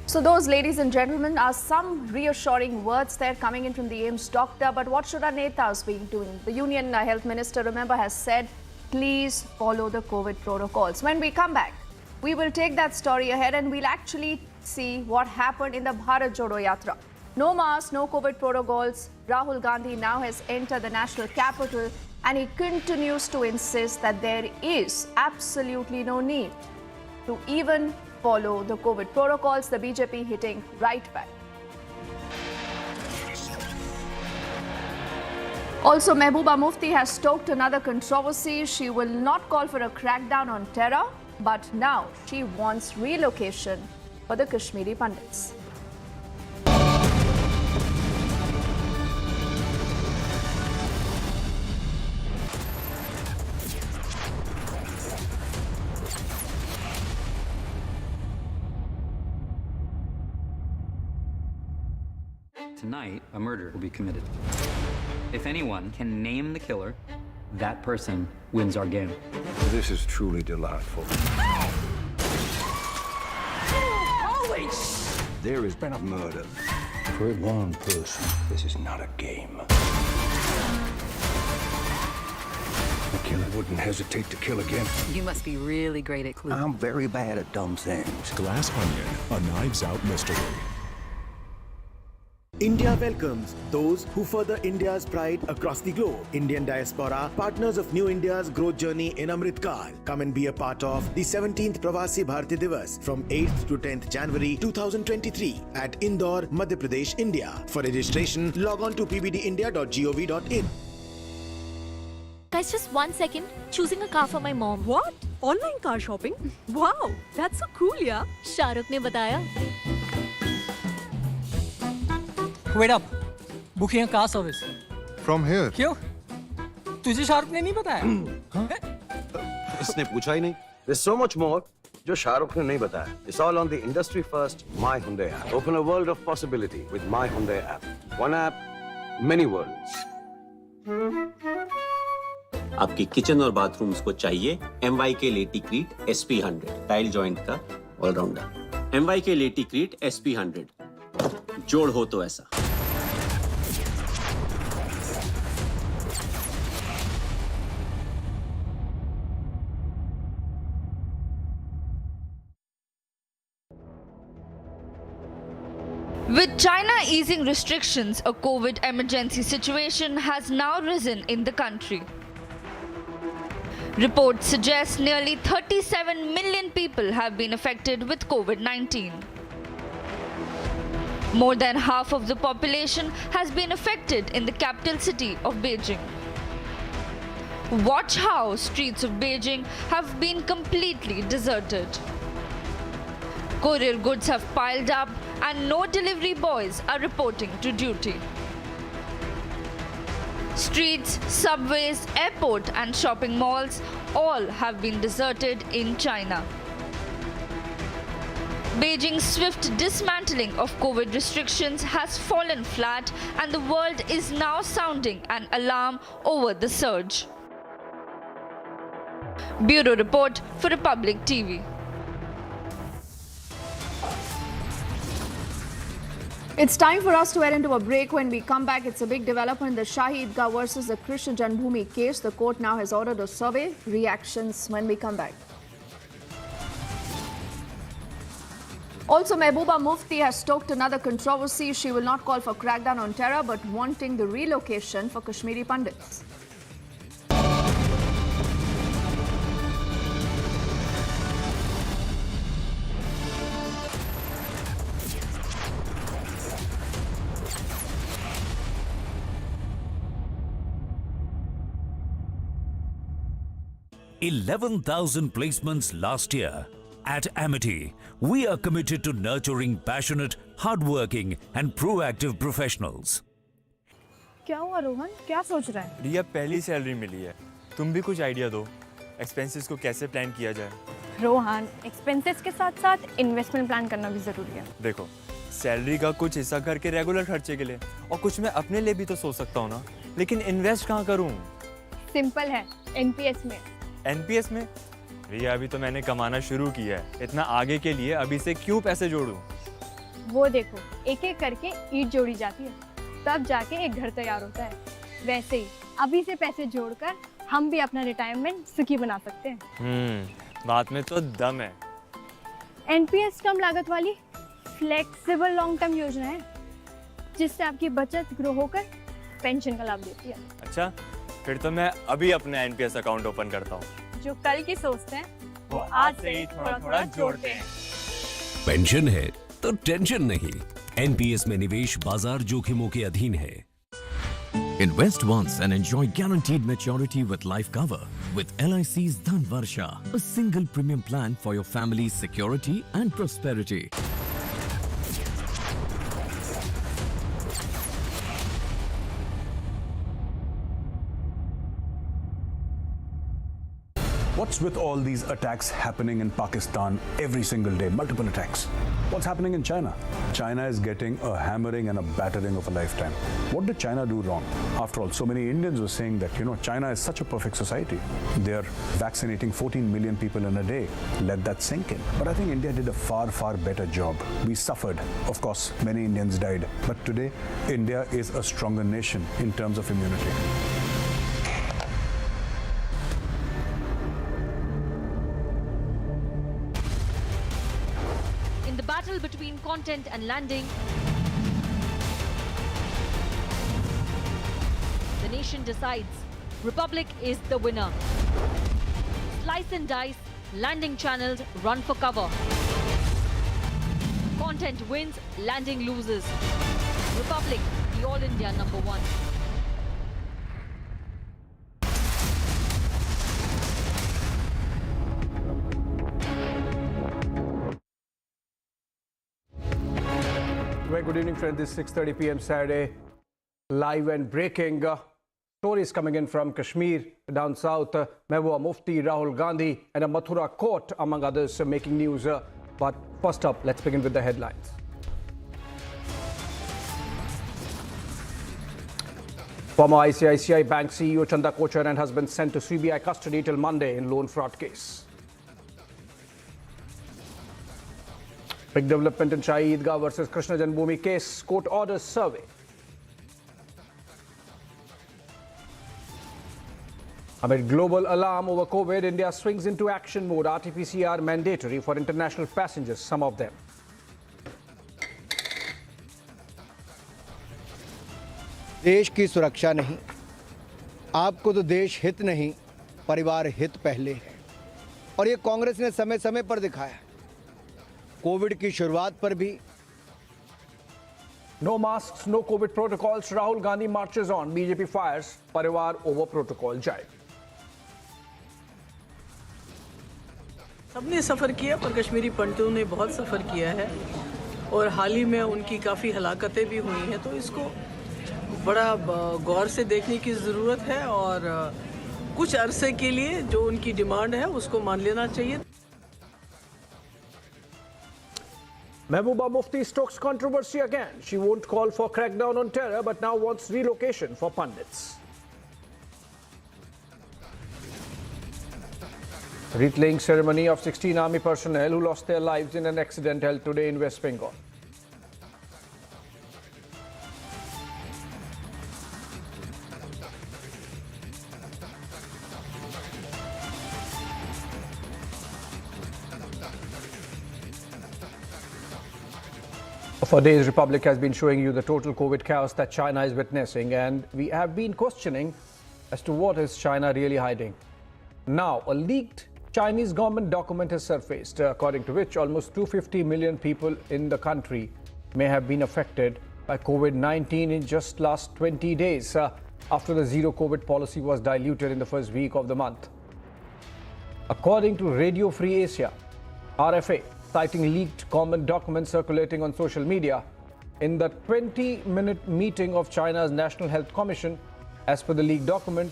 So those, ladies and gentlemen, are some reassuring words there coming in from the AIIMS doctor. But what should our netas be doing? The Union Health Minister, remember, has said, please follow the COVID protocols. When we come back, we will take that story ahead and we'll actually see what happened in the Bharat Jodo Yatra. No mask, no COVID protocols. Rahul Gandhi now has entered the national capital and he continues to insist that there is absolutely no need to even follow the COVID protocols. The BJP hitting right back. Also, Mehbooba Mufti has stoked another controversy. She will not call for a crackdown on terror, but now she wants relocation for the Kashmiri Pandits. Tonight, a murder will be committed. If anyone can name the killer, that person wins our game. This is truly delightful. Holy There has been a murder. For one person, this is not a game. The killer wouldn't hesitate to kill again. You must be really great at clues. I'm very bad at dumb things. Glass Onion, a Knives Out mystery. India welcomes those who further India's pride across the globe. Indian diaspora, partners of New India's growth journey in Amritkal. Come and be a part of the 17th Pravasi Bharati Divas from 8th to 10th January 2023 at Indore, Madhya Pradesh, India. For registration, log on to pbdindia.gov.in. Guys, just 1 second. Choosing a car for my mom. What? Online car shopping? Wow, that's so cool, yeah. Shahrukh ne bataya. Wait up. Booking a car service. From here. क्यों? तुझे शाहरुख ने नहीं बताया? इसने पूछा ही नहीं. There's so much more जो शाहरुख ने नहीं बताया. It's all on the industry first My Hyundai app. Open a world of possibility with My Hyundai app. One app, many worlds. आपकी किचन और बाथरूम्स को चाहिए MYK लेटिक्रीट SP100 टाइल जॉइंट का allrounder. MYK लेटिक्रीट SP100 जोड़ हो तो ऐसा. With China easing restrictions, a COVID emergency situation has now risen in the country. Reports suggest nearly 37 million people have been affected with COVID-19. More than half of the population has been affected in the capital city of Beijing. Watch how streets of Beijing have been completely deserted. Courier goods have piled up and no delivery boys are reporting to duty. Streets, subways, airport and shopping malls all have been deserted in China. Beijing's swift dismantling of COVID restrictions has fallen flat and the world is now sounding an alarm over the surge. Bureau Report for Republic TV. It's time for us to head into a break. When we come back, it's a big development in the Shahi Idgah versus the Krishna Janmabhoomi case. The court now has ordered a survey. Reactions when we come back. Also, Mehbooba Mufti has stoked another controversy. She will not call for crackdown on terror, but wanting the relocation for Kashmiri Pandits. $11,000 placements last year. At Amity, we are committed to nurturing passionate, hardworking and proactive professionals. क्या हुआ रोहन? क्या सोच रहा है? रिया पहली salary मिली है. तुम भी कुछ आइडिया दो. एक्सपेंसेस को कैसे प्लान किया जाए? रोहन, एक्सपेंसेस के साथ-साथ इन्वेस्टमेंट प्लान करना भी जरूरी है. देखो, सैलरी का कुछ हिस्सा घर के रेगुलर खर्चे के लिए और कुछ मैं अपने लिए भी तो सोच सकता हूँ ना. लेकिन इन्वेस्ट कहाँ करूँ? सिंपल है, एनपीएस में. एनपीएस में? रिया अभी तो मैंने कमाना शुरू किया है. इतना आगे के लिए अभी से क्यों पैसे जोड़ूं? वो देखो, एक एक करके ईंट जोड़ी जाती है, तब जाके एक घर तैयार होता है. वैसे ही अभी से पैसे जोड़कर हम भी अपना रिटायरमेंट सुखी बना सकते हैं. बात में तो दम है. एनपीएस कम लागत वाली फ्लेक्सिबल लॉन्ग टर्म योजना है, जिससे आपकी बचत ग्रो होकर पेंशन का लाभ देती है. अच्छा, फिर तो मैं अभी अपना एनपीएस अकाउंट ओपन करता हूँ. जो कल की सोचते हैं वो आज से ही थोड़ा-थोड़ा जोड़ते हैं. पेंशन है तो टेंशन नहीं. एनपीएस में निवेश बाजार जोखिमों के अधीन है. Invest once and enjoy guaranteed maturity with life cover with LIC's Dhan Varsha, a single premium plan for your family's security and prosperity. What's with all these attacks happening in Pakistan every single day, multiple attacks? What's happening in China? China is getting a hammering and a battering of a lifetime. What did China do wrong? After all, so many Indians were saying that, China is such a perfect society. They're vaccinating 14 million people in a day. Let that sink in. But I think India did a far, far better job. We suffered. Of course, many Indians died. But today, India is a stronger nation in terms of immunity. Battle between content and landing, the nation decides. Republic is the winner. Slice and dice, landing channels run for cover. Content wins, landing loses. Republic, the All India #1. Very good evening, friends. This is 6:30 p.m. Saturday, live and breaking. Stories coming in from Kashmir down south, Mehbooba Mufti, Rahul Gandhi and a Mathura court among others making news. But first up, let's begin with the headlines. Former ICICI Bank CEO Chanda Kochhar and husband sent to CBI custody till Monday in loan fraud case. Big development in Shahi Eidgah versus Krishna Janmabhoomi case, court orders survey. Amid global alarm over COVID, India swings into action mode. RT-PCR mandatory for international passengers, some of them. देश की सुरक्षा नहीं, आपको तो देश हित नहीं, परिवार हित पहले है और ये कांग्रेस ने समय समय पर दिखाया। कोविड की शुरुआत पर भी No masks, no COVID protocols. Rahul Gandhi marches on. BJP fires Parivar over protocol jibe. सबने सफ़र किया पर कश्मीरी पंडितों ने बहुत सफ़र किया है और हाल ही में उनकी काफ़ी हलाकतें भी हुई हैं, तो इसको बड़ा गौर से देखने की ज़रूरत है और कुछ अरसे के लिए जो उनकी डिमांड है उसको मान लेना चाहिए। Mehbooba Mufti stokes controversy again. She won't call for crackdown on terror but now wants relocation for pundits. Wreath-laying ceremony of 16 army personnel who lost their lives in an accident held today in West Bengal. For days, Republic has been showing you the total COVID chaos that China is witnessing, and we have been questioning as to what is China really hiding. Now, a leaked Chinese government document has surfaced, according to which almost 250 million people in the country may have been affected by COVID-19 in just last 20 days, after the zero COVID policy was diluted in the first week of the month. According to Radio Free Asia, RFA, citing leaked government documents circulating on social media, in the 20-minute meeting of China's National Health Commission, as per the leaked document,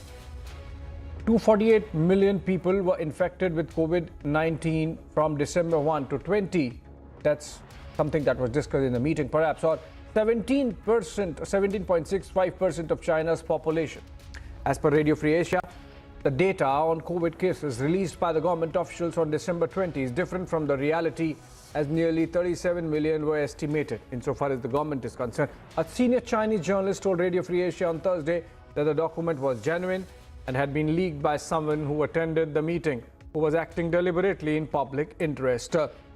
248 million people were infected with COVID-19 from December 1 to 20. That's something that was discussed in the meeting, perhaps, or 17.65% of China's population. As per Radio Free Asia, the data on COVID cases released by the government officials on December 20 is different from the reality, as nearly 37 million were estimated, insofar as the government is concerned. A senior Chinese journalist told Radio Free Asia on Thursday that the document was genuine and had been leaked by someone who attended the meeting, who was acting deliberately in public interest.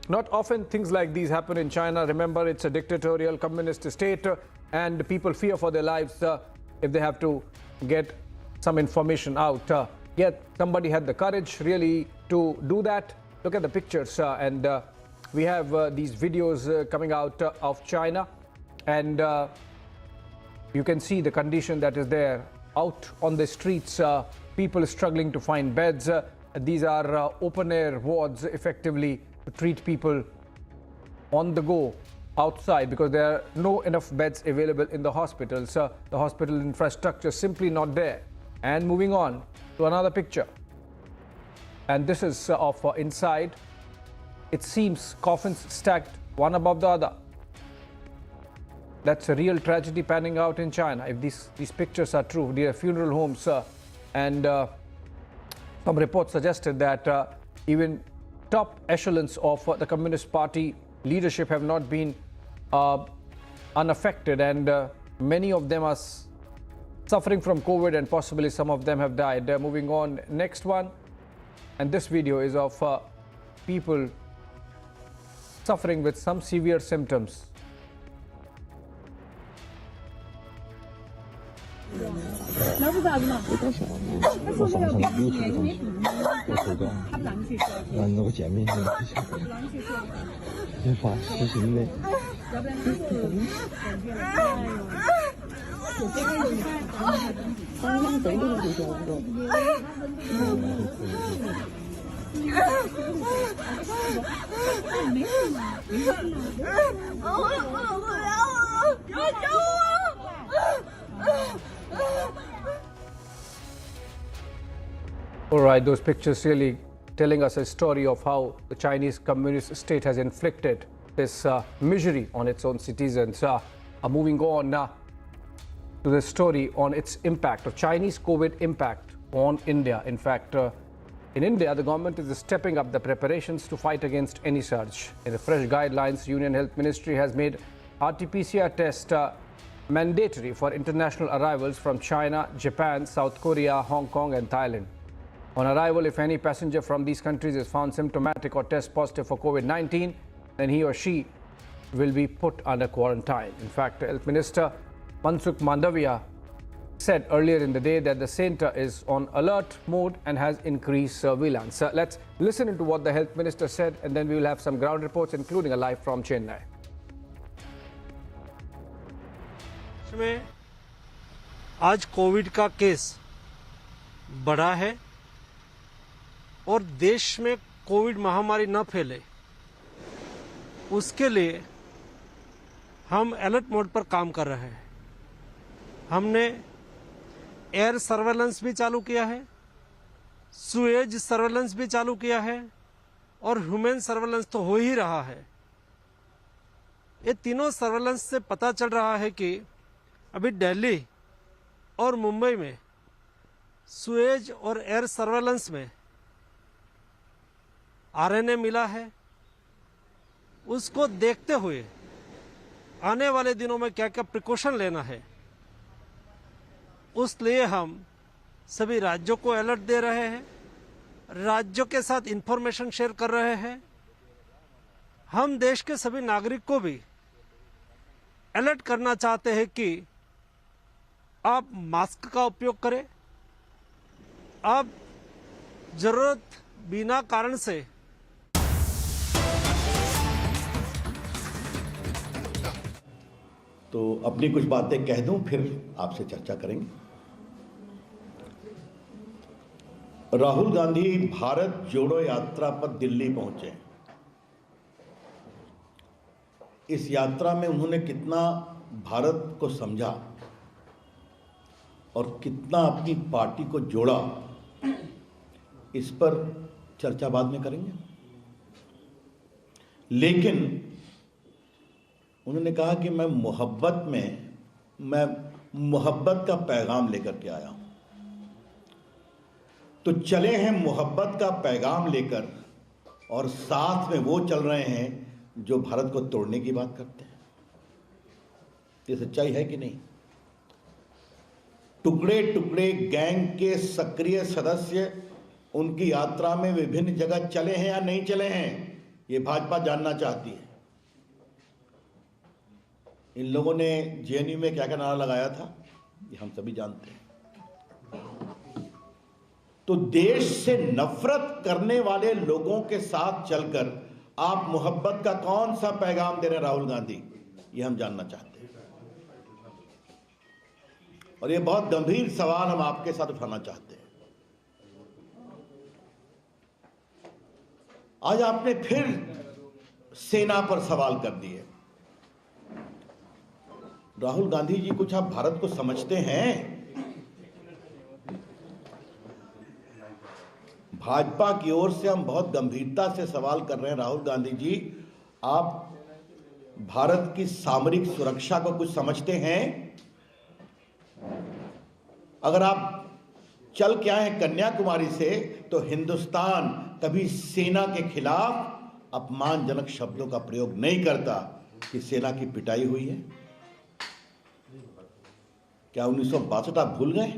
Not often things like these happen in China. Remember, it's a dictatorial communist state, and people fear for their lives if they have to get some information out. Yet somebody had the courage really to do that. Look at the pictures, and we have these videos coming out of China, and you can see the condition that is there out on the streets. People struggling to find beds. These are open-air wards, effectively, to treat people on the go outside, because there are no enough beds available in the hospitals. The hospital infrastructure is simply not there. And moving on to another picture, and this is of inside. It seems coffins stacked one above the other. That's a real tragedy panning out in China. If these pictures are true, they are funeral homes, and some reports suggested that even top echelons of the Communist Party leadership have not been unaffected, and many of them are suffering from COVID, and possibly some of them have died. Moving on, next one, and this video is of people suffering with some severe symptoms. All right, those pictures really telling us a story of how the Chinese Communist state has inflicted this misery on its own citizens. Moving on to the story on its impact, of Chinese COVID impact on India. In fact, in India, the government is stepping up the preparations to fight against any surge. In the fresh guidelines, Union Health Ministry has made RT-PCR test mandatory for international arrivals from China, Japan, South Korea, Hong Kong and Thailand. On arrival, if any passenger from these countries is found symptomatic or test positive for COVID-19, then he or she will be put under quarantine. In fact, Health Minister Mansukh Mandavia said earlier in the day that the centre is on alert mode and has increased surveillance. Let's listen into what the Health Minister said, and then we will have some ground reports, including a live from Chennai. में आज Covid का case बढ़ा है और देश में Covid महामारी न फैले, उसके लिए हम अलर्ट मोड पर काम कर रहे हैं। हमने एयर सर्वेलेंस भी चालू किया है, सुएज सर्वेलेंस भी चालू किया है और ह्यूमन सर्वेलेंस तो हो ही रहा है। ये तीनों सर्वेलेंस से पता चल रहा है कि अभी दिल्ली और मुंबई में सुएज और एयर सर्वेलेंस में आरएनए मिला है। उसको देखते हुए आने वाले दिनों में क्या क्या प्रिकॉशन लेना है, उस लिए हम सभी राज्यों को अलर्ट दे रहे हैं, राज्यों के साथ इंफॉर्मेशन शेयर कर रहे हैं। हम देश के सभी नागरिक को भी अलर्ट करना चाहते हैं कि आप मास्क का उपयोग करें, आप जरूरत बिना कारण से तो अपनी कुछ बातें कह दूं, फिर आपसे चर्चा करेंगे। राहुल गांधी भारत जोड़ो यात्रा पर दिल्ली पहुंचे। इस यात्रा में उन्होंने कितना भारत को समझा और कितना अपनी पार्टी को जोड़ा, इस पर चर्चा बाद में करेंगे। लेकिन उन्होंने कहा कि मैं मोहब्बत का पैगाम लेकर के आया हूं। तो चले हैं मोहब्बत का पैगाम लेकर, और साथ में वो चल रहे हैं जो भारत को तोड़ने की बात करते हैं। ये सच्चाई है कि नहीं? टुकड़े टुकड़े गैंग के सक्रिय सदस्य उनकी यात्रा में विभिन्न जगह चले हैं या नहीं चले हैं, ये भाजपा जानना चाहती है। इन लोगों ने जेएनयू में क्या क्या नारा लगाया था, ये हम सभी जानते हैं। तो देश से नफरत करने वाले लोगों के साथ चलकर आप मोहब्बत का कौन सा पैगाम दे रहे हैं राहुल गांधी, ये हम जानना चाहते हैं। और ये बहुत गंभीर सवाल हम आपके साथ उठाना चाहते हैं। आज आपने फिर सेना पर सवाल कर दिए। राहुल गांधी जी, कुछ आप भारत को समझते हैं? भाजपा की ओर से हम बहुत गंभीरता से सवाल कर रहे हैं। राहुल गांधी जी, आप भारत की सामरिक सुरक्षा को कुछ समझते हैं? अगर आप चल के आए हैं कन्याकुमारी से, तो हिंदुस्तान कभी सेना के खिलाफ अपमानजनक शब्दों का प्रयोग नहीं करता कि सेना की पिटाई हुई है। क्या 1962 आप भूल गए?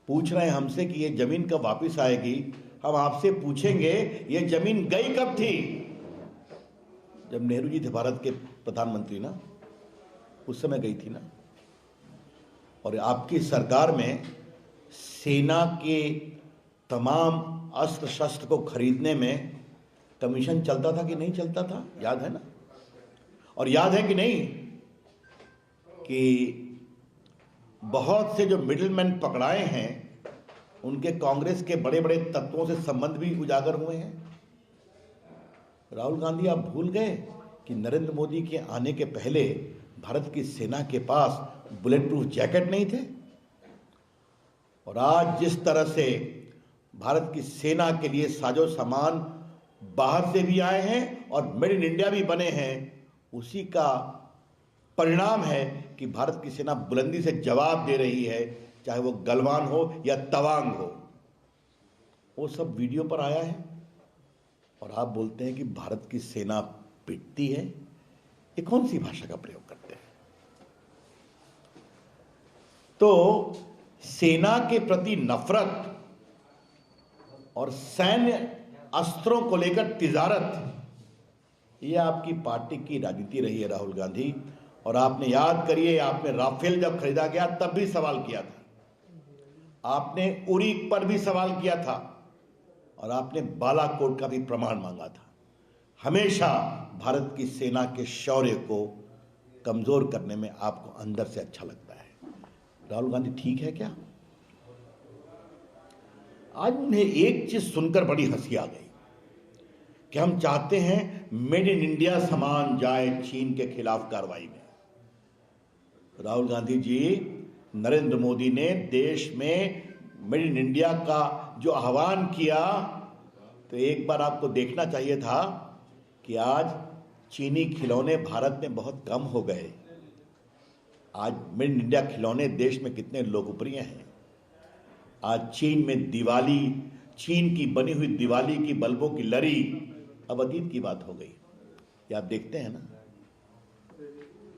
पूछ रहे हैं हमसे कि ये जमीन कब वापस आएगी। हम आपसे पूछेंगे, ये जमीन गई कब थी? जब नेहरू जी थे भारत के प्रधानमंत्री ना, उस समय गई थी ना। और आपकी सरकार में सेना के तमाम अस्त्र शस्त्र को खरीदने में कमीशन चलता था कि नहीं चलता था, याद है ना? और याद है कि नहीं कि बहुत से जो मिडिलमैन पकड़ाए हैं, उनके कांग्रेस के बड़े बड़े तत्वों से संबंध भी उजागर हुए हैं। राहुल गांधी, आप भूल गए कि नरेंद्र मोदी के आने के पहले भारत की सेना के पास बुलेट प्रूफ जैकेट नहीं थे? और आज जिस तरह से भारत की सेना के लिए साजो सामान बाहर से भी आए हैं और मेड इन इंडिया भी बने हैं, उसी का परिणाम है कि भारत की सेना बुलंदी से जवाब दे रही है, चाहे वो गलवान हो या तवांग हो। वो सब वीडियो पर आया है और आप बोलते हैं कि भारत की सेना पिटती है। ये कौन सी भाषा का प्रयोग करते हैं? तो सेना के प्रति नफरत और सैन्य अस्त्रों को लेकर तिजारत, ये आपकी पार्टी की राजनीति रही है राहुल गांधी। और आपने याद करिए, आपने राफेल जब खरीदा गया तब भी सवाल किया था, आपने उरी पर भी सवाल किया था और आपने बालाकोट का भी प्रमाण मांगा था। हमेशा भारत की सेना के शौर्य को कमजोर करने में आपको अंदर से अच्छा लगता है। राहुल गांधी ठीक है क्या? आज उन्हें एक चीज सुनकर बड़ी हंसी आ गई कि हम चाहते हैं मेड इन इंडिया सामान जाए चीन के खिलाफ कार्रवाई में। राहुल गांधी जी, नरेंद्र मोदी ने देश में मेड इन इंडिया का जो आह्वान किया, तो एक बार आपको देखना चाहिए था कि आज चीनी खिलौने भारत में बहुत कम हो गए। आज मेड इन इंडिया खिलौने देश में कितने लोकप्रिय हैं। आज चीन में दिवाली, चीन की बनी हुई दिवाली की बल्बों की लरी अब अतीत की बात हो गई। ये आप देखते हैं ना।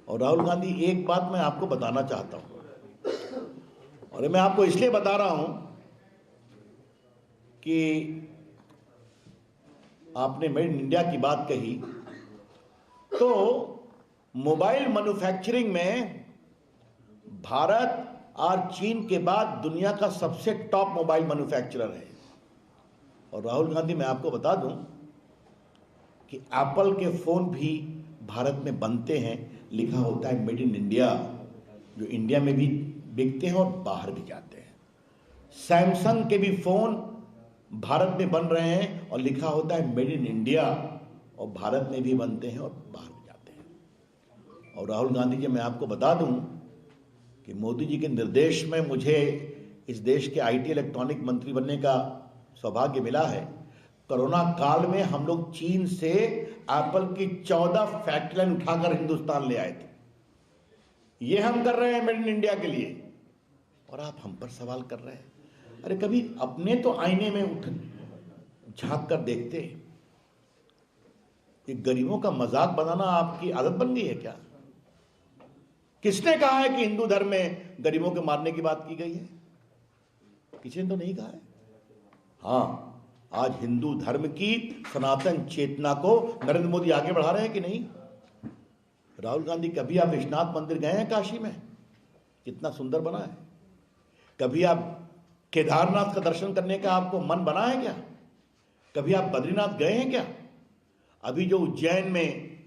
और राहुल गांधी, एक बात मैं आपको बताना चाहता हूं, और मैं आपको इसलिए बता रहा हूं कि आपने मेड इन इंडिया की बात कही, तो मोबाइल मैन्युफैक्चरिंग में भारत और चीन के बाद दुनिया का सबसे टॉप मोबाइल मैन्युफैक्चरर है। और राहुल गांधी, मैं आपको बता दूं कि एप्पल के फोन भी भारत में बनते हैं, लिखा होता है मेड इन इंडिया, जो इंडिया में भी बिकते हैं और बाहर भी जाते हैं। सैमसंग के भी फोन भारत में बन रहे हैं और लिखा होता है मेड इन इंडिया, और भारत में भी बनते हैं और बाहर भी जाते हैं। और राहुल गांधी जी, मैं आपको बता दूं कि मोदी जी के निर्देश में मुझे इस देश के आईटी इलेक्ट्रॉनिक मंत्री बनने का सौभाग्य मिला है। कोरोना काल में हम लोग चीन से एप्पल की 14 फैक्ट्री लाइन उठाकर हिंदुस्तान ले आए थे। ये हम कर रहे हैं मेड इन इंडिया के लिए, और आप हम पर सवाल कर रहे हैं। अरे कभी अपने तो आईने में उठ झांक कर देखते। ये गरीबों का मजाक बनाना आपकी आदत बन गई है क्या? किसने कहा है कि हिंदू धर्म में गरीबों के मारने की बात की गई है? किसी ने तो नहीं कहा है। हाँ, आज हिंदू धर्म की सनातन चेतना को नरेंद्र मोदी आगे बढ़ा रहे हैं कि नहीं? राहुल गांधी, कभी आप विश्वनाथ मंदिर गए हैं काशी में? कितना सुंदर बना है। कभी आप केदारनाथ का दर्शन करने का आपको मन बना है क्या? कभी आप बद्रीनाथ गए हैं क्या? अभी जो उज्जैन में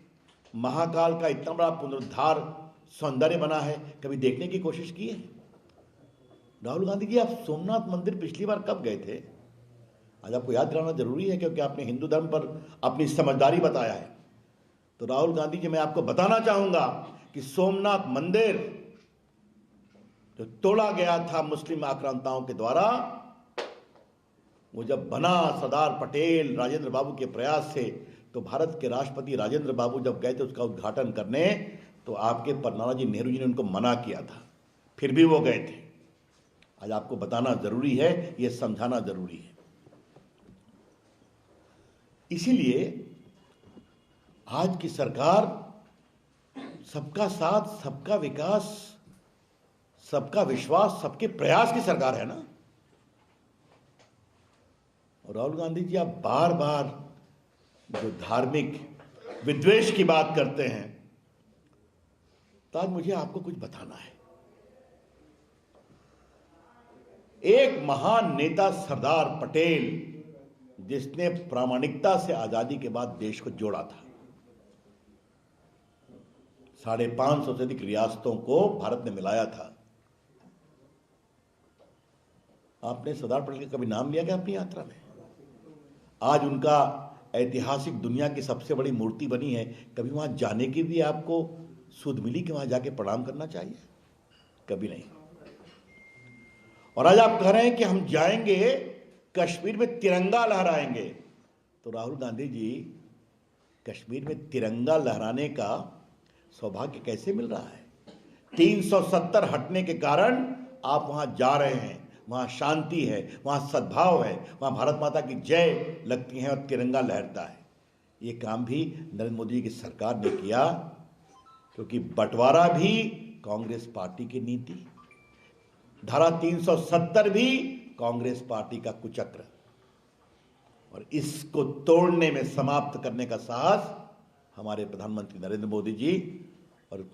महाकाल का इतना बड़ा पुनरुद्धार सौंदर्य बना है, कभी देखने की कोशिश की है? राहुल गांधी जी, आप सोमनाथ मंदिर पिछली बार कब गए थे? आज आपको याद दिलाना जरूरी है, क्योंकि आपने हिंदू धर्म पर अपनी समझदारी बताया है। तो राहुल गांधी जी, मैं आपको बताना चाहूंगा कि सोमनाथ मंदिर जो तोड़ा गया था मुस्लिम आक्रांताओं के द्वारा, वो जब बना सरदार पटेल राजेंद्र बाबू के प्रयास से, तो भारत के राष्ट्रपति राजेंद्र बाबू जब गए थे उसका उद्घाटन करने, तो आपके नानाजी नेहरू जी ने उनको मना किया था, फिर भी वो गए थे। आज आपको बताना जरूरी है, ये समझाना जरूरी है। इसीलिए आज की सरकार सबका साथ, सबका विकास, सबका विश्वास, सबके प्रयास की सरकार है ना। और राहुल गांधी जी, आप बार बार जो धार्मिक विद्वेष की बात करते हैं, तो आज मुझे आपको कुछ बताना है। एक महान नेता सरदार पटेल, जिसने प्रामाणिकता से आजादी के बाद देश को जोड़ा था, 550 से अधिक रियासतों को भारत ने मिलाया था। आपने सरदार पटेल का कभी नाम लिया क्या अपनी यात्रा में? आज उनका ऐतिहासिक दुनिया की सबसे बड़ी मूर्ति बनी है, कभी वहां जाने की भी आपको सुध मिली कि वहां जाके प्रणाम करना चाहिए? कभी नहीं। और आज आप कह रहे हैं कि हम जाएंगे कश्मीर में तिरंगा लहराएंगे। तो राहुल गांधी जी, कश्मीर में तिरंगा लहराने का सौभाग्य कैसे मिल रहा है? 370 हटने के कारण आप वहां जा रहे हैं, वहां शांति है, वहां सद्भाव है, वहां भारत माता की जय लगती है और तिरंगा लहरता है। ये काम भी नरेंद्र मोदी की सरकार ने किया, क्योंकि बंटवारा भी कांग्रेस पार्टी की नीति, धारा 370 भी कांग्रेस पार्टी का कुचक्र, और इसको तोड़ने में, समाप्त करने का साहस हमारे प्रधानमंत्री नरेंद्र मोदी जी और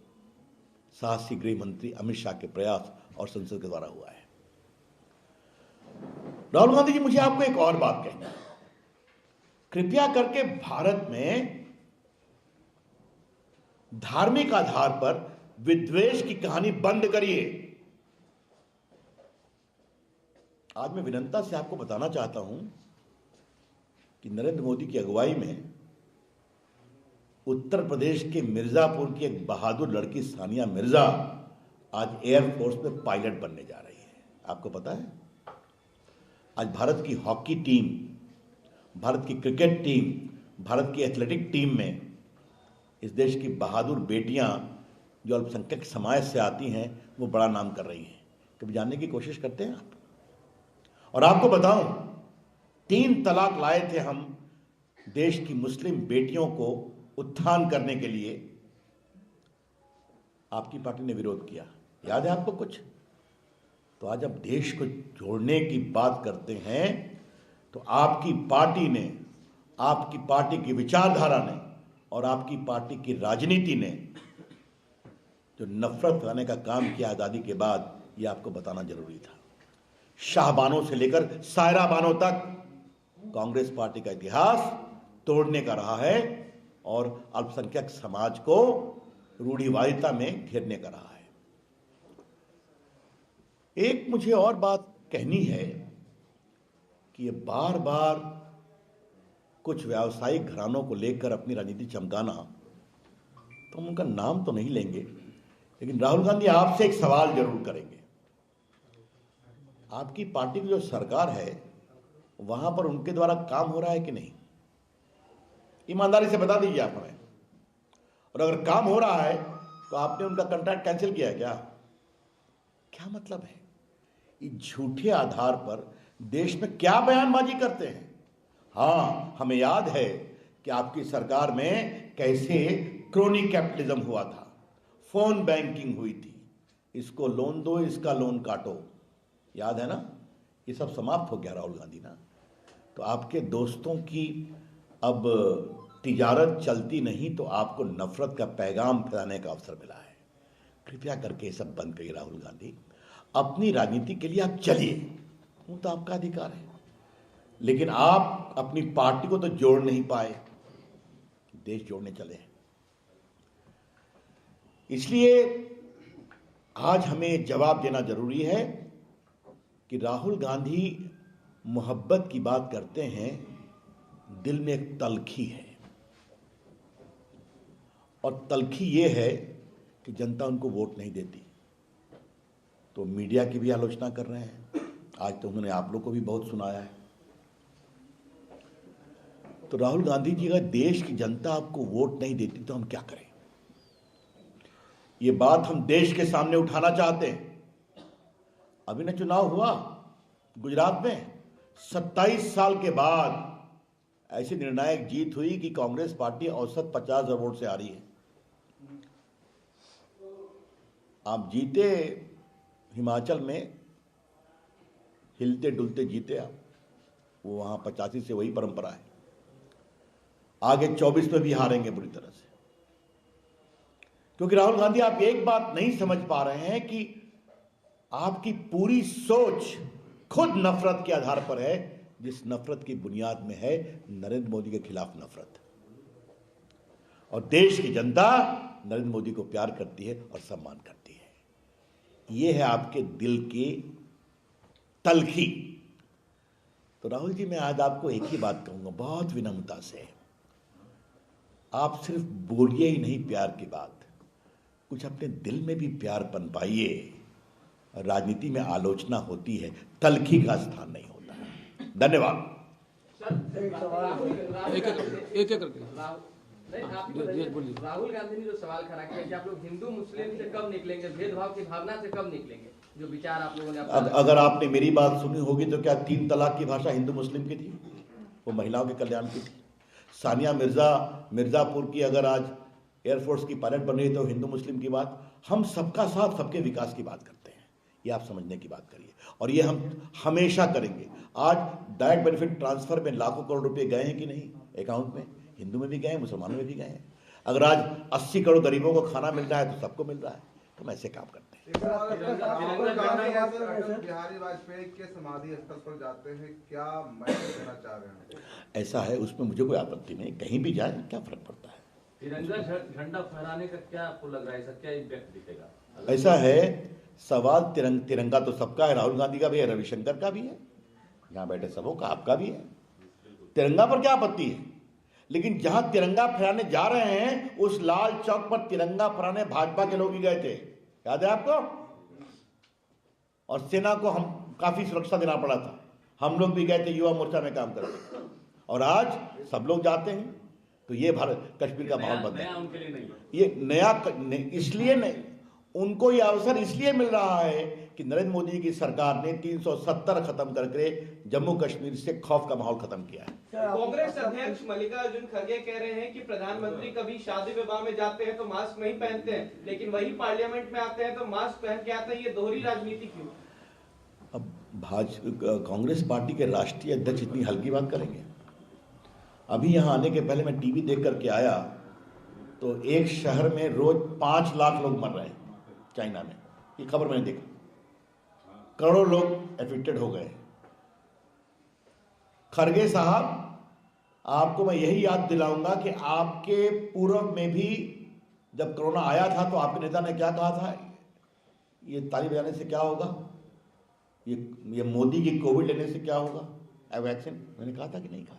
साहसी गृह मंत्री अमित शाह के प्रयास और संसद के द्वारा हुआ है। राहुल गांधी जी, मुझे आपको एक और बात कहनी है। कृपया करके भारत में धार्मिक आधार पर विद्वेष की कहानी बंद करिए। आज मैं विनम्रता से आपको बताना चाहता हूं कि नरेंद्र मोदी की अगुवाई में उत्तर प्रदेश के मिर्जापुर की एक बहादुर लड़की सानिया मिर्जा आज एयरफोर्स में पायलट बनने जा रही है। आपको पता है, आज भारत की हॉकी टीम, भारत की क्रिकेट टीम, भारत की एथलेटिक टीम में इस देश की बहादुर बेटियां जो अल्पसंख्यक समाज से आती हैं, वो बड़ा नाम कर रही हैं। कभी जानने की कोशिश करते हैं आप? और आपको बताऊं, 3 तलाक लाए थे हम देश की मुस्लिम बेटियों को उत्थान करने के लिए। आपकी पार्टी ने विरोध किया, याद है आपको कुछ? तो आज अब देश को जोड़ने की बात करते हैं तो आपकी पार्टी ने, आपकी पार्टी की विचारधारा ने और आपकी पार्टी की राजनीति ने जो नफरत फैलाने का काम किया आजादी के बाद, यह आपको बताना जरूरी था। शाहबानों से लेकर सायरा बानों तक कांग्रेस पार्टी का इतिहास तोड़ने का रहा है और अल्पसंख्यक समाज को रूढ़िवादिता में घेरने का रहा है। एक मुझे और बात कहनी है कि ये बार बार कुछ व्यावसायिक घरानों को लेकर अपनी राजनीति चमकाना, तो हम उनका नाम तो नहीं लेंगे, लेकिन राहुल गांधी आपसे एक सवाल जरूर करेंगे। आपकी पार्टी की जो सरकार है, वहां पर उनके द्वारा काम हो रहा है कि नहीं? ईमानदारी से बता दीजिए आप हमें। और अगर काम हो रहा है तो आपने उनका कॉन्ट्रैक्ट कैंसिल किया है क्या? क्या मतलब है? ये झूठे आधार पर देश में क्या बयानबाजी करते हैं। हाँ, हमें याद है कि आपकी सरकार में कैसे क्रोनी कैपिटलिज्म हुआ था, फोन बैंकिंग हुई थी, इसको लोन दो, इसका लोन काटो, याद है ना? ये सब समाप्त हो गया राहुल गांधी ना। तो आपके दोस्तों की अब तिजारत चलती नहीं, तो आपको नफरत का पैगाम फैलाने का अवसर मिला है। कृपया करके ये सब बंद करिए राहुल गांधी। अपनी राजनीति के लिए आप चलिए, वो तो आपका अधिकार है, लेकिन आप अपनी पार्टी को तो जोड़ नहीं पाए, देश जोड़ने चले हैं। इसलिए आज हमें जवाब देना जरूरी है कि राहुल गांधी मोहब्बत की बात करते हैं, दिल में एक तलखी है, और तलखी ये है कि जनता उनको वोट नहीं देती। तो मीडिया की भी आलोचना कर रहे हैं, आज तो उन्होंने आप लोग को भी बहुत सुनाया है। तो राहुल गांधी जी, अगर देश की जनता आपको वोट नहीं देती तो हम क्या करें? ये बात हम देश के सामने उठाना चाहते हैं। अभी ना चुनाव हुआ गुजरात में, 27 साल के बाद ऐसी निर्णायक जीत हुई कि कांग्रेस पार्टी औसत 50,000 वोट से आ रही है। आप जीते हिमाचल में, हिलते डुलते जीते आप, वो वहां 85 से वही परंपरा है। आगे 24 में भी हारेंगे बुरी तरह से, क्योंकि राहुल गांधी आप एक बात नहीं समझ पा रहे हैं कि आपकी पूरी सोच खुद नफरत के आधार पर है, जिस नफरत की बुनियाद में है नरेंद्र मोदी के खिलाफ नफरत। और देश की जनता नरेंद्र मोदी को प्यार करती है और सम्मान करती है। ये है आपके दिल की तलखी। तो राहुल जी, मैं आज आपको एक ही बात कहूंगा बहुत विनम्रता से, आप सिर्फ बोलिए ही नहीं प्यार की बात, कुछ अपने दिल में भी प्यार पनपाइए। राजनीति में आलोचना होती है, तलखी का स्थान नहीं होता है। धन्यवाद। राहुल गांधी ने जो सवाल खड़ा किया कि आप लोग हिंदू मुस्लिम से कब निकलेंगे, भेदभाव की भावना से कब निकलेंगे, जो विचार आप लोगों ने अगर आपने मेरी बात सुनी होगी तो क्या 3 तलाक की भाषा हिंदू मुस्लिम की थी? वो महिलाओं के कल्याण की थी। सानिया मिर्जापुर की अगर आज एयरफोर्स की पायलट बन रही है तो हिंदू मुस्लिम की बात, हम सबका साथ सबके विकास की बात करते हैं, ये आप समझने की बात करिए, और ये हम हमेशा करेंगे। आज डायरेक्ट बेनिफिट ट्रांसफर में लाखों करोड़ रुपए गए हैं कि नहीं अकाउंट में? हिंदू में भी गए हैं, मुसलमानों में भी गए हैं। अगर आज 80 करोड़ गरीबों को खाना मिल रहा है तो सबको मिल रहा है, तो हम ऐसे काम करते हैं। बिहारी वाजपेयी के समाधि स्थल पर जाते हैं, क्या मैसेज देना चाह रहे हैं? ऐसा है, उसमें मुझे कोई आपत्ति नहीं, कहीं भी जाए क्या फर्क पड़ता है। तिरंगा झंडा फहराने का क्या आपको लग रहा है, इसका क्या इम्पैक्ट दिखेगा? ऐसा है, सवाल तिरंगा तो सबका है, राहुल गांधी का भी है, रविशंकर का भी है, यहाँ बैठे सबों का, आपका भी है। तिरंगा पर क्या आपत्ति है? लेकिन जहां तिरंगा फहराने जा रहे हैं उस लाल चौक पर तिरंगा फहराने भाजपा के लोग ही गए थे, याद है आपको? और सेना को हम काफी सुरक्षा देना पड़ा था, हम लोग भी गए थे युवा मोर्चा में काम करते, और आज सब लोग जाते हैं। तो ये भारत कश्मीर का माहौल बदला है, उनके लिए नहीं, ये नया इसलिए नहीं, उनको ये अवसर इसलिए मिल रहा है कि नरेंद्र मोदी की सरकार ने 370 खत्म करके जम्मू कश्मीर से खौफ का माहौल खत्म किया है। कांग्रेस अध्यक्ष मल्लिकार्जुन खड़गे कह रहे हैं कि प्रधानमंत्री कभी शादी विवाह में जाते हैं तो मास्क नहीं पहनते हैं, लेकिन वही पार्लियामेंट में आते हैं तो मास्क पहन के आते हैं, ये दोहरी राजनीति क्यों? अब कांग्रेस पार्टी के राष्ट्रीय अध्यक्ष इतनी हल्की बात करेंगे? अभी यहाँ आने के पहले मैं टीवी देख करके आया तो एक शहर में रोज 5 लाख लोग मर रहे हैं चाइना में, ये खबर मैंने देखी, करोड़ों लोग एफेक्टेड हो गए। खड़गे साहब, आपको मैं यही याद दिलाऊंगा कि आपके पूर्व में भी जब कोरोना आया था तो आपके नेता ने क्या कहा था, ये ताली बजाने से क्या होगा, ये मोदी की कोविड लेने से क्या होगा, वैक्सीन, मैंने कहा था कि नहीं कहा था?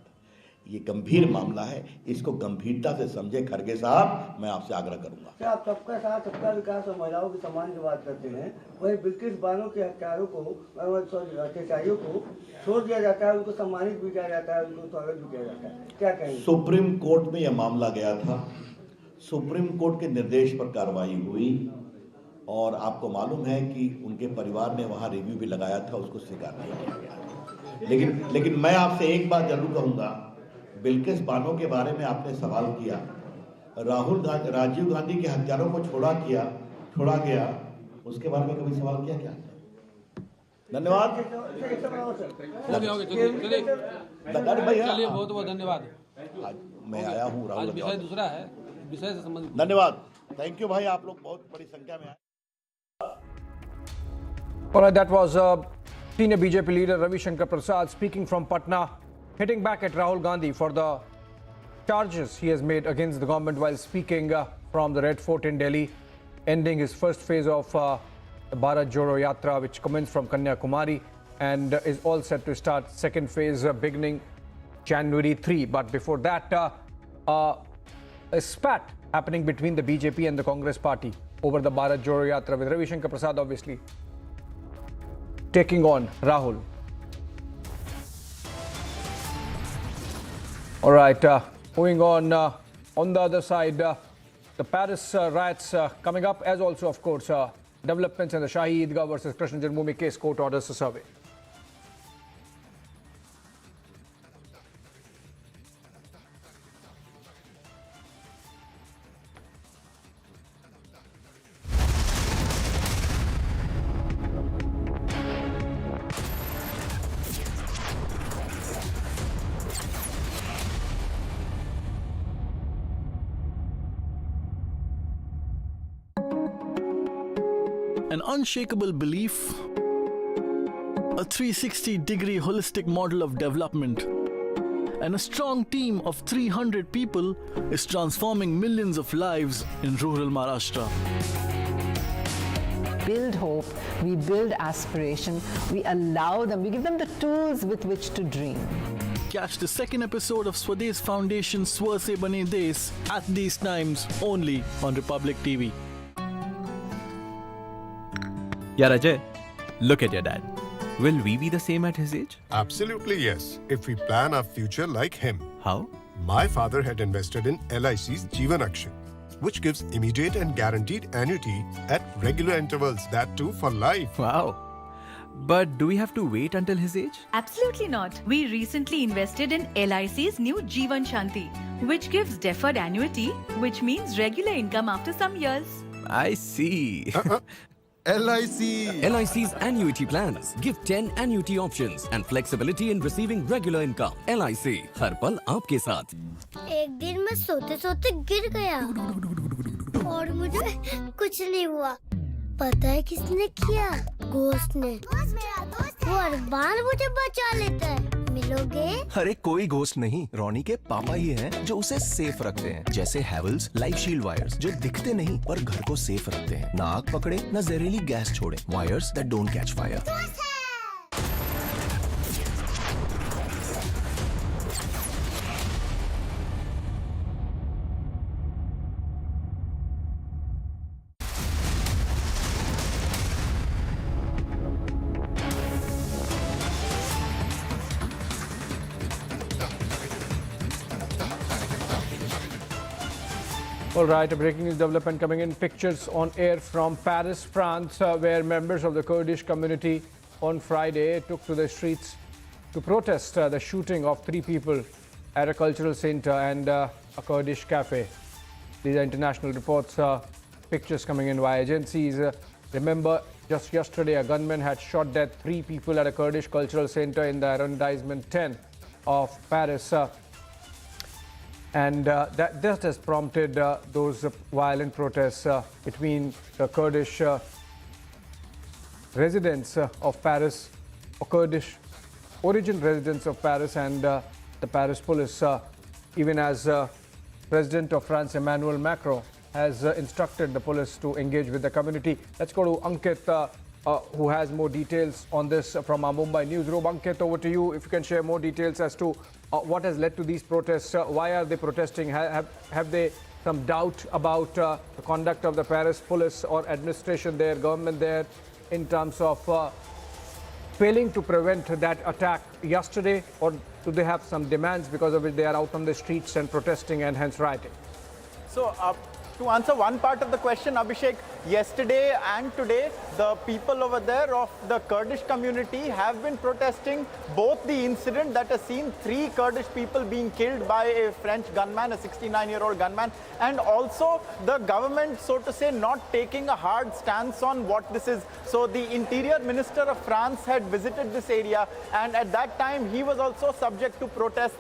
ये गंभीर मामला है, इसको गंभीरता से समझे खड़गे साहब, मैं आपसे आग्रह करूंगा। क्या आप सबका साथ सबका विकास और महिलाओं के सम्मान की बात करते हैं, वही बिल्किस बानो के हत्यारों को, अत्याचारियों को छोड़ दिया जाता है, उनको सम्मानित भी किया जाता है, उनको स्वागत भी किया जाता है, क्या कहेंगे? सुप्रीम कोर्ट में यह मामला गया था, सुप्रीम कोर्ट के निर्देश पर कार्रवाई हुई, और आपको मालूम है कि उनके परिवार ने वहां रिव्यू भी लगाया था, उसको स्वीकार नहीं किया गया। लेकिन मैं आपसे एक बात जरूर कहूंगा, बिल्किस बानो के बारे में आपने सवाल किया, राजीव गांधी के हत्यारों को छोड़ा गया, उसके बारे में कभी सवाल किया क्या? धन्यवाद। चलिए, बहुत बहुत धन्यवाद। मैं आया हूँ राहुल, विषय दूसरा है, विषय से संबंधित। धन्यवाद, थैंक यू भाई, आप लोग बहुत बड़ी संख्या में आए। All right, that was senior BJP leader Ravi Shankar Prasad speaking from Patna, hitting back at Rahul Gandhi for the charges he has made against the government while speaking from the Red Fort in Delhi, ending his first phase of the Bharat Jodo Yatra, which commenced from Kanyakumari and is all set to start second phase beginning January 3. But before that, a spat happening between the BJP and the Congress party over the Bharat Jodo Yatra, with Ravi Shankar Prasad obviously taking on Rahul. All right, moving on the other side, the Paris riots coming up, as also, of course, developments in the Shahi Eidgah versus Krishna Janmabhoomi case. Court orders a survey. An unshakable belief, a 360-degree holistic model of development, and a strong team of 300 people is transforming millions of lives in rural Maharashtra. Build hope, we build aspiration, we allow them, we give them the tools with which to dream. Catch the second episode of Swadesh Foundation's Swa Se Bane Desh at these times only on Republic TV. यार Ajay, Look at your dad. Will we be the same at his age? Absolutely yes, if we plan our future like him. How? My father had invested in LIC's Jeevan Akshay, which gives immediate and guaranteed annuity at regular intervals, that too for life. Wow. But do we have to wait until his age? Absolutely not. We recently invested in LIC's new Jeevan Shanti, which gives deferred annuity, which means regular income after some years. I see. LIC. LIC's annuity plans give 10 annuity options and flexibility in receiving regular income. LIC, हर पल आपके साथ. एक दिन मैं सोते सोते गिर गया और मुझे कुछ नहीं हुआ. पता है किसने किया? घोस्ट ने. वो हर बार मुझे बचा लेता है. मिलोगे? अरे कोई घोस्ट नहीं, रोनी के पापा ही हैं जो उसे सेफ रखते हैं. जैसे हैवेल्स लाइफ शील्ड वायर्स जो दिखते नहीं पर घर को सेफ रखते हैं. ना आग पकड़े न जहरीली गैस छोड़े. Wires that don't catch fire. All right, a breaking news development coming in. Pictures on air from Paris, France, where members of the Kurdish community on Friday took to the streets to protest the shooting of 3 people at a cultural center and a Kurdish cafe. These are international reports, pictures coming in via agencies. Remember, just yesterday, a gunman had shot dead 3 people at a Kurdish cultural center in the arrondissement 10 of Paris. And that has prompted those violent protests between the Kurdish residents of Paris, or Kurdish origin residents of Paris, and the Paris police, even as President of France, Emmanuel Macron, has instructed the police to engage with the community. Let's go to Ankit, who has more details on this from our Mumbai newsroom. Ankit, over to you. If you can share more details as to what has led to these protests, why are they protesting? Have they some doubt about the conduct of the Paris police or administration there, government there, in terms of failing to prevent that attack yesterday, or do they have some demands because of which they are out on the streets and protesting and hence rioting? So, to answer one part of the question, Abhishek, yesterday and today, the people over there of the Kurdish community have been protesting both the incident that has seen 3 Kurdish people being killed by a French gunman, a 69-year-old gunman, and also the government, so to say, not taking a hard stance on what this is. So the Interior Minister of France had visited this area, and at that time he was also subject to protests.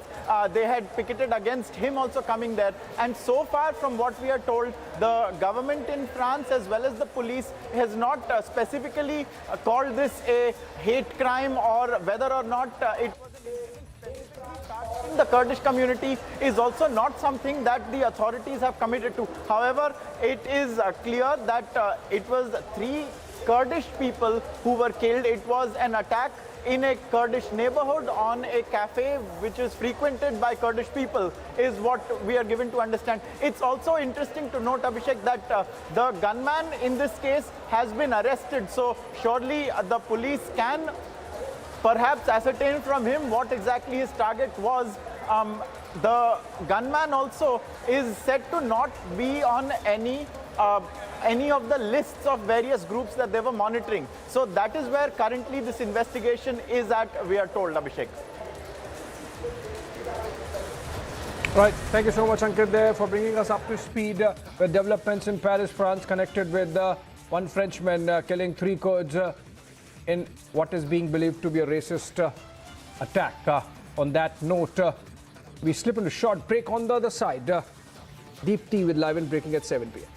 They had picketed against him also coming there. And so far, from what we are told, the government in France as well as the police has not specifically called this a hate crime, or whether or not it was in the Kurdish community is also not something that the authorities have committed to. However, it is clear that it was 3 Kurdish people who were killed. It was an attack in a Kurdish neighborhood on a cafe which is frequented by Kurdish people, is what we are given to understand. It's also interesting to note, Abhishek, that the gunman in this case has been arrested. So surely the police can perhaps ascertain from him what exactly his target was. The gunman also is said to not be on any of the lists of various groups that they were monitoring. So that is where currently this investigation is at, we are told, Abhishek. Right, thank you so much, Ankit, there for bringing us up to speed with developments in Paris, France, connected with one Frenchman killing 3 Kurds in what is being believed to be a racist attack. On that note, we slip into a short break. On the other side, Deep Tea with Live and Breaking at 7 p.m.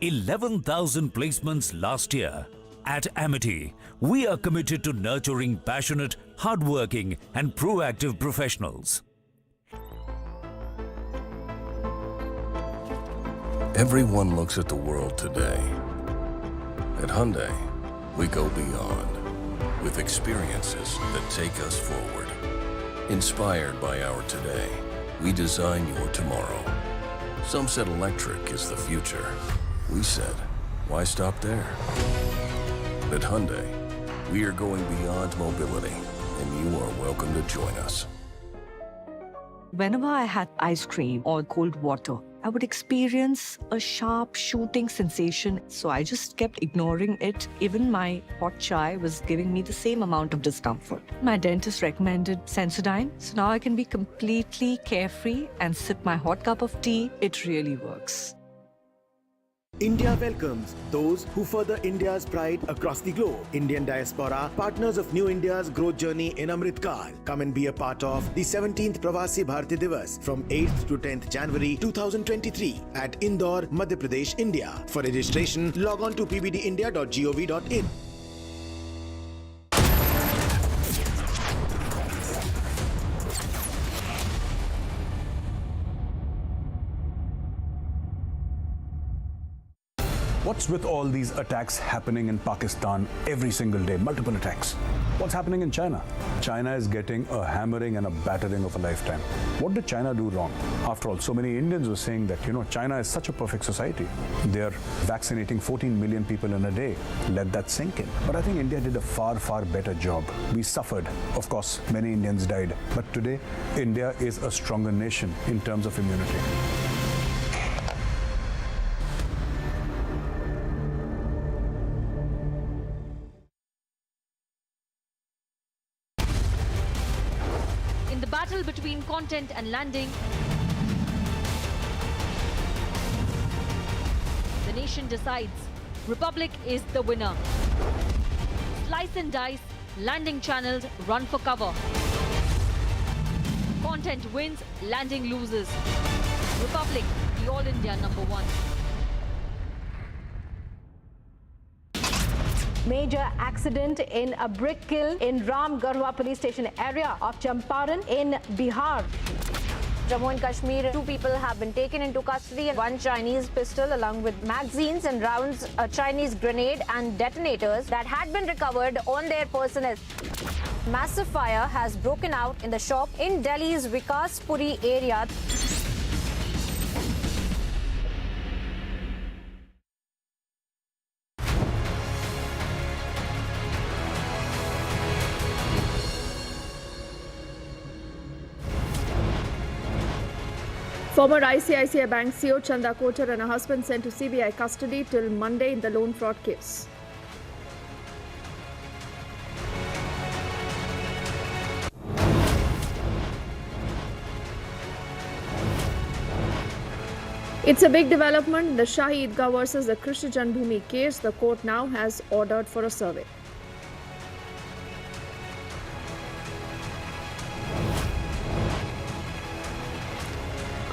$11,000 placements last year. At Amity, we are committed to nurturing passionate, hardworking, and proactive professionals. Everyone looks at the world today. At Hyundai, we go beyond. with experiences that take us forward. Inspired by our today, we design your tomorrow. Some said electric is the future. We said, why stop there? At Hyundai, we are going beyond mobility, and you are welcome to join us. Whenever I had ice cream or cold water, I would experience a sharp shooting sensation. So I just kept ignoring it. Even my hot chai was giving me the same amount of discomfort. My dentist recommended Sensodyne. So now I can be completely carefree and sip my hot cup of tea. It really works. India welcomes those who further India's pride across the globe. Indian diaspora, partners of New India's growth journey in Amrit Kaal. Come and be a part of the 17th Pravasi Bharati Divas from 8th to 10th January 2023 at Indore, Madhya Pradesh, India. For registration, log on to pbdindia.gov.in. What's with all these attacks happening in Pakistan every single day, multiple attacks? What's happening in China? China is getting a hammering and a battering of a lifetime. What did China do wrong? After all, so many Indians were saying that, China is such a perfect society. They're vaccinating 14 million people in a day. Let that sink in. But I think India did a far, far better job. We suffered. Of course, many Indians died. But today, India is a stronger nation in terms of immunity. Battle between content and landing, the nation decides. Republic is the winner. Slice and dice, landing channels run for cover. Content wins, landing loses. Republic, the All India #1. Major accident in a brick kiln in Ramgarhwa police station area of Champaran in Bihar. Jammu and Kashmir, 2 people have been taken into custody and 1 Chinese pistol along with magazines and rounds, a Chinese grenade and detonators that had been recovered on their personnel. Massive fire has broken out in the shop in Delhi's Vikaspuri area. Former ICICI Bank CEO Chanda Kochhar and her husband sent to CBI custody till Monday in the loan fraud case. It's a big development in the Shahi Idgah versus the Krishna Janmabhoomi case. The court now has ordered for a survey.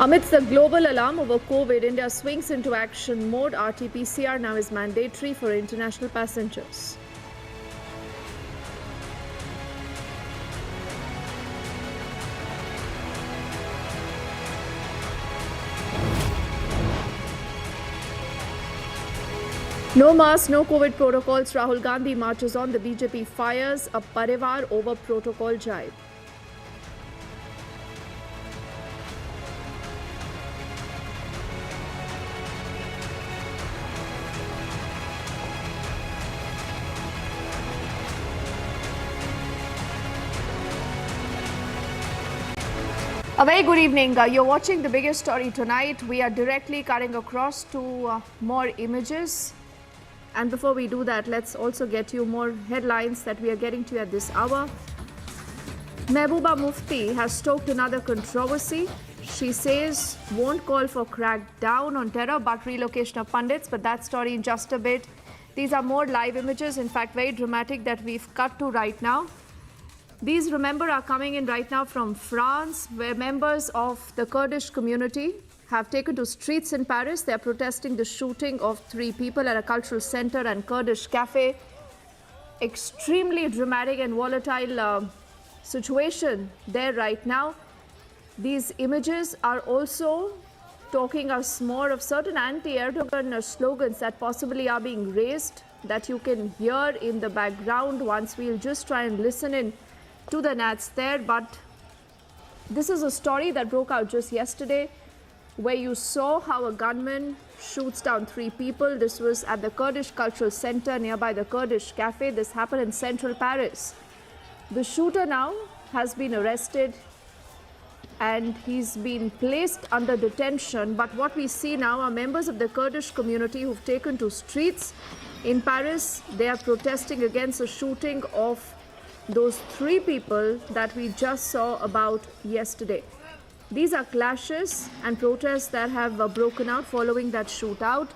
Amidst the global alarm over COVID, India swings into action mode. RT-PCR now is mandatory for international passengers. No mask, no COVID protocols. Rahul Gandhi marches on. The BJP fires a Parivar over protocol jibe. A very good evening. You're watching the biggest story tonight. We are directly cutting across to more images. And before we do that, let's also get you more headlines that we are getting to you at this hour. Mehbooba Mufti has stoked another controversy. She says won't call for crackdown on terror but relocation of pundits. But that story in just a bit. These are more live images, in fact very dramatic, that we've cut to right now. These, remember, are coming in right now from France, where members of the Kurdish community have taken to streets in Paris. They are protesting the shooting of 3 people at a cultural center and Kurdish cafe. Extremely dramatic and volatile situation there right now. These images are also talking us more of certain anti-Erdogan slogans that possibly are being raised, that you can hear in the background. Once we'll just try and listen in to the Nats there. But this is a story that broke out just yesterday, where you saw how a gunman shoots down 3 people. This was at the Kurdish Cultural Center nearby the Kurdish Cafe. This happened in central Paris. The shooter now has been arrested and he's been placed under detention. But what we see now are members of the Kurdish community who've taken to streets in Paris. They are protesting against the shooting of those 3 people that we just saw about yesterday. These are clashes and protests that have broken out following that shootout,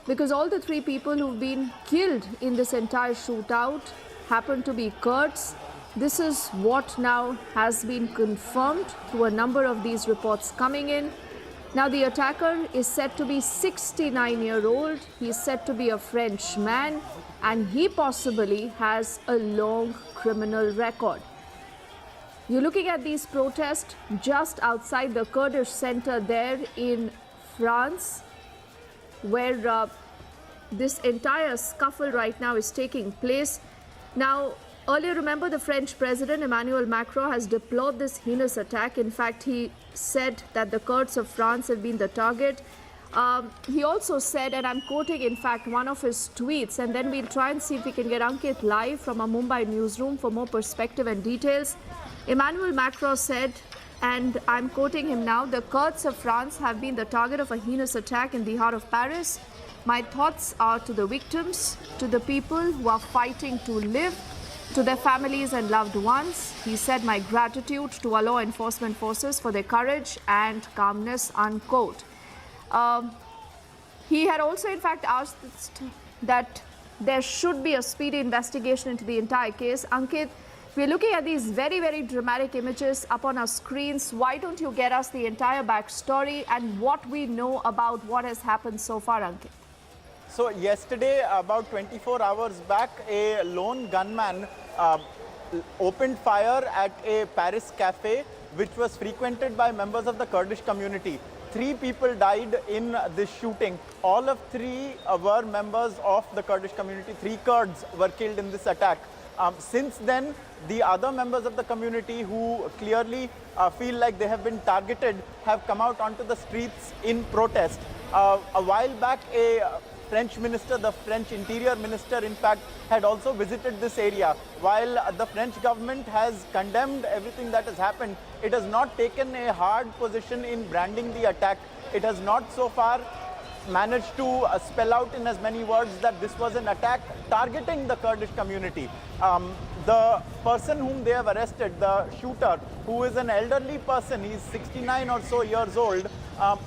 because all the 3 people who've been killed in this entire shootout happen to be Kurds. This is what now has been confirmed through a number of these reports coming in. Now, the attacker is said to be 69-year-old. He's said to be a French man, and he possibly has a long criminal record. You're looking at these protests just outside the Kurdish center there in France, where this entire scuffle right now is taking place. Now, earlier, remember, the French president Emmanuel Macron has deplored this heinous attack. In fact, he said that the Kurds of France have been the target. He also said, and I'm quoting, in fact, one of his tweets, and then we'll try and see if we can get Ankit live from our Mumbai newsroom for more perspective and details. Emmanuel Macron said, and I'm quoting him now, "The Kurds of France have been the target of a heinous attack in the heart of Paris. My thoughts are to the victims, to the people who are fighting to live, to their families and loved ones." He said, "My gratitude to our law enforcement forces for their courage and calmness," unquote. He had also, in fact, asked that there should be a speedy investigation into the entire case. Ankit, we're looking at these very, very dramatic images up on our screens. Why don't you get us the entire backstory and what we know about what has happened so far, Ankit? So yesterday, about 24 hours back, a lone gunman opened fire at a Paris cafe which was frequented by members of the Kurdish community. 3 people died in this shooting. All of 3 were members of the Kurdish community. 3 Kurds were killed in this attack. Since then, the other members of the community who clearly feel like they have been targeted have come out onto the streets in protest. A while back, a French minister, the French interior minister, in fact, had also visited this area. While the French government has condemned everything that has happened, it has not taken a hard position in branding the attack. It has not so far managed to spell out in as many words that this was an attack targeting the Kurdish community. The person whom they have arrested, the shooter, who is an elderly person, he's 69 or so years old,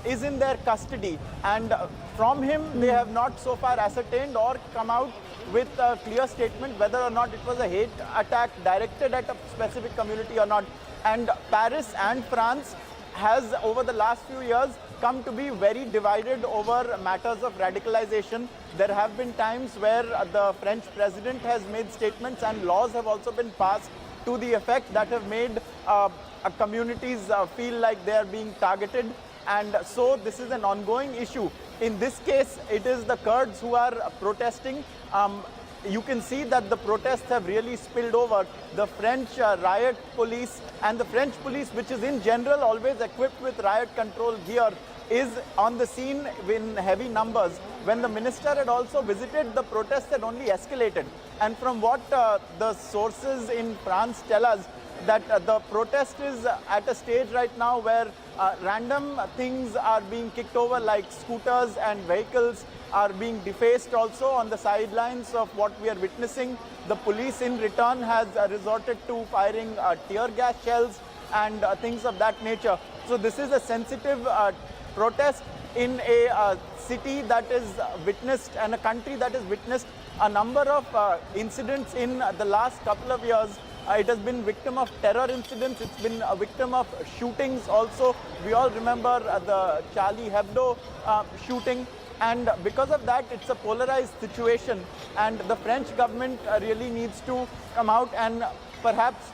is in their custody, and from him they have not so far ascertained or come out with a clear statement whether or not it was a hate attack directed at a specific community or not. And Paris and France has, over the last few years, come to be very divided over matters of radicalization. There have been times where the French president has made statements and laws have also been passed to the effect that have made communities feel like they are being targeted. And so this is an ongoing issue. In this case, it is the Kurds who are protesting. You can see that the protests have really spilled over. The French riot police and the French police, which is in general always equipped with riot control gear, is on the scene in heavy numbers. When the minister had also visited, the protests had only escalated. And from what the sources in France tell us, that the protest is at a stage right now where random things are being kicked over, like scooters and vehicles are being defaced also on the sidelines of what we are witnessing. The police in return has resorted to firing tear gas shells and things of that nature. So this is a sensitive protest in a city that is witnessed and a country that has witnessed a number of incidents in the last couple of years. It has been victim of terror incidents. It's been a victim of shootings also. We all remember the Charlie Hebdo shooting. And because of that, it's a polarized situation. And the French government really needs to come out and perhaps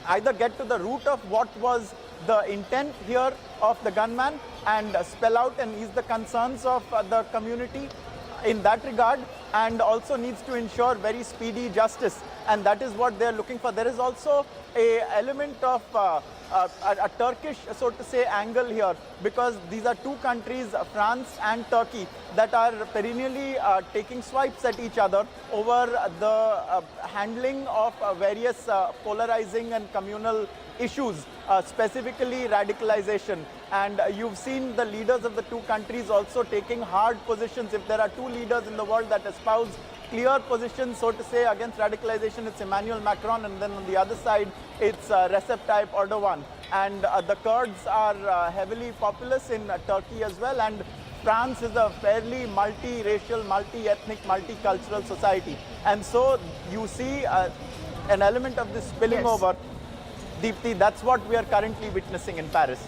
either get to the root of what was the intent here of the gunman and spell out and ease the concerns of the community in that regard, and also needs to ensure very speedy justice, and that is what they're looking for. There is also a element of a Turkish, so to say, angle here, because these are two countries, France and Turkey, that are perennially taking swipes at each other over the handling of various polarizing and communal issues, specifically radicalization. And you've seen the leaders of the two countries also taking hard positions. If there are two leaders in the world that espouse clear positions, so to say, against radicalization, it's Emmanuel Macron, and then on the other side, it's Recep Tayyip Erdogan. And the Kurds are heavily populous in Turkey as well, and France is a fairly multi-racial, multi-ethnic, multicultural society. And so you see an element of this spilling over. Deepthi, that's what we are currently witnessing in Paris.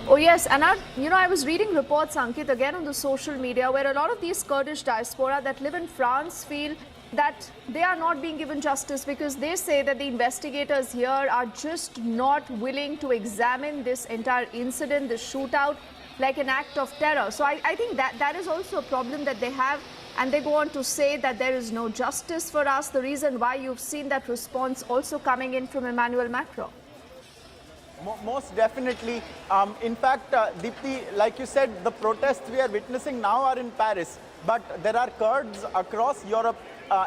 Oh yes, and I was reading reports, Ankit, again on the social media, where a lot of these Kurdish diaspora that live in France feel that they are not being given justice because they say that the investigators here are just not willing to examine this entire incident, this shootout, like an act of terror. So I think that is also a problem that they have, and they go on to say that there is no justice for us, the reason why you've seen that response also coming in from Emmanuel Macron. Most definitely. In fact, Deepthi, like you said, the protests we are witnessing now are in Paris, but there are Kurds across Europe.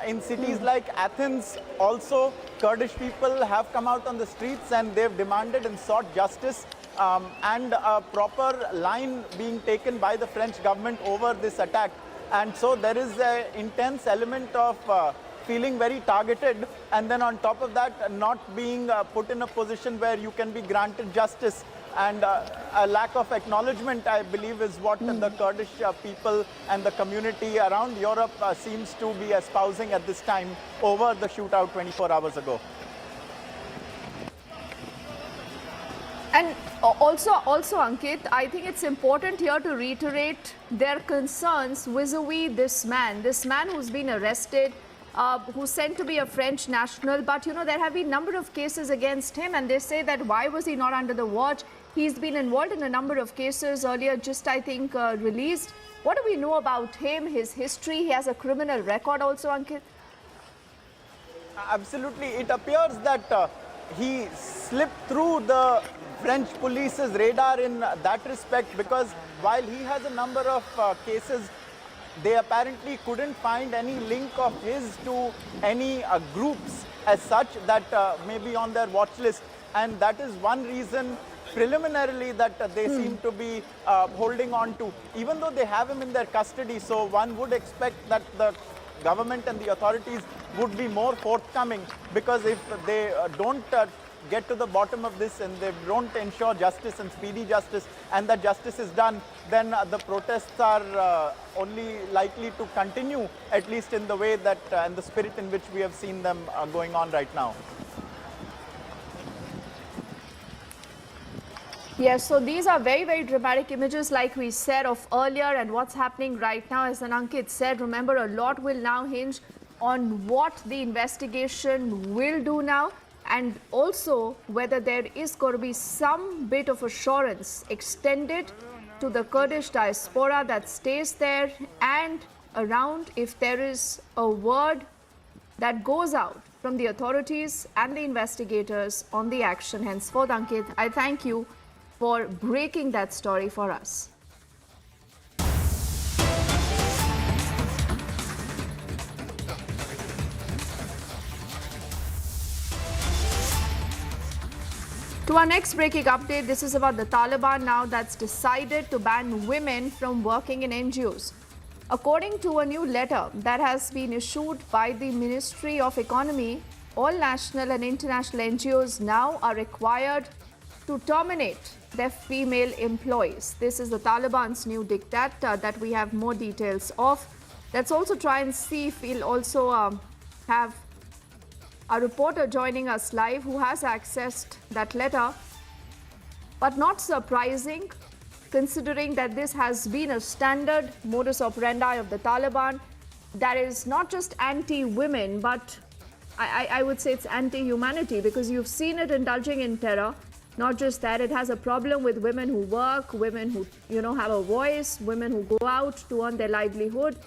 In cities like Athens, also Kurdish people have come out on the streets and they've demanded and sought justice and a proper line being taken by the French government over this attack. And so there is an intense element of feeling very targeted, and then on top of that, not being put in a position where you can be granted justice. And a lack of acknowledgement, I believe, is what the Kurdish people and the community around Europe seems to be espousing at this time over the shootout 24 hours ago. And also, Ankit, I think it's important here to reiterate their concerns vis-a-vis this man who's been arrested, who's said to be a French national. But, there have been a number of cases against him, and they say that why was he not under the watch? He's been involved in a number of cases earlier, just, I think, released. What do we know about him, his history? He has a criminal record also, Ankit? Absolutely. It appears that he slipped through the French police's radar in that respect, because while he has a number of cases, they apparently couldn't find any link of his to any groups as such that may be on their watch list. And that is one reason preliminarily that they seem to be holding on to, even though they have him in their custody. So one would expect that the government and the authorities would be more forthcoming, because if they don't get to the bottom of this and they don't ensure justice and speedy justice, and that justice is done, then the protests are only likely to continue, at least in the way that and the spirit in which we have seen them going on right now. Yes, so these are very, very dramatic images, like we said of earlier, and what's happening right now, as Ankit said. Remember, a lot will now hinge on what the investigation will do now, and also whether there is going to be some bit of assurance extended to the Kurdish diaspora that stays there and around, if there is a word that goes out from the authorities and the investigators on the action. Henceforth, Ankit, I thank you for breaking that story for us. To our next breaking update, this is about the Taliban now that's decided to ban women from working in NGOs. According to a new letter that has been issued by the Ministry of Economy, all national and international NGOs now are required to terminate their female employees. This is the Taliban's new diktat that we have more details of. Let's also try and see if we'll also have a reporter joining us live who has accessed that letter. But not surprising, considering that this has been a standard modus operandi of the Taliban, that is not just anti-women, but I would say it's anti-humanity, because you've seen it indulging in terror. Not just that, it has a problem with women who work, women who, have a voice, women who go out to earn their livelihood,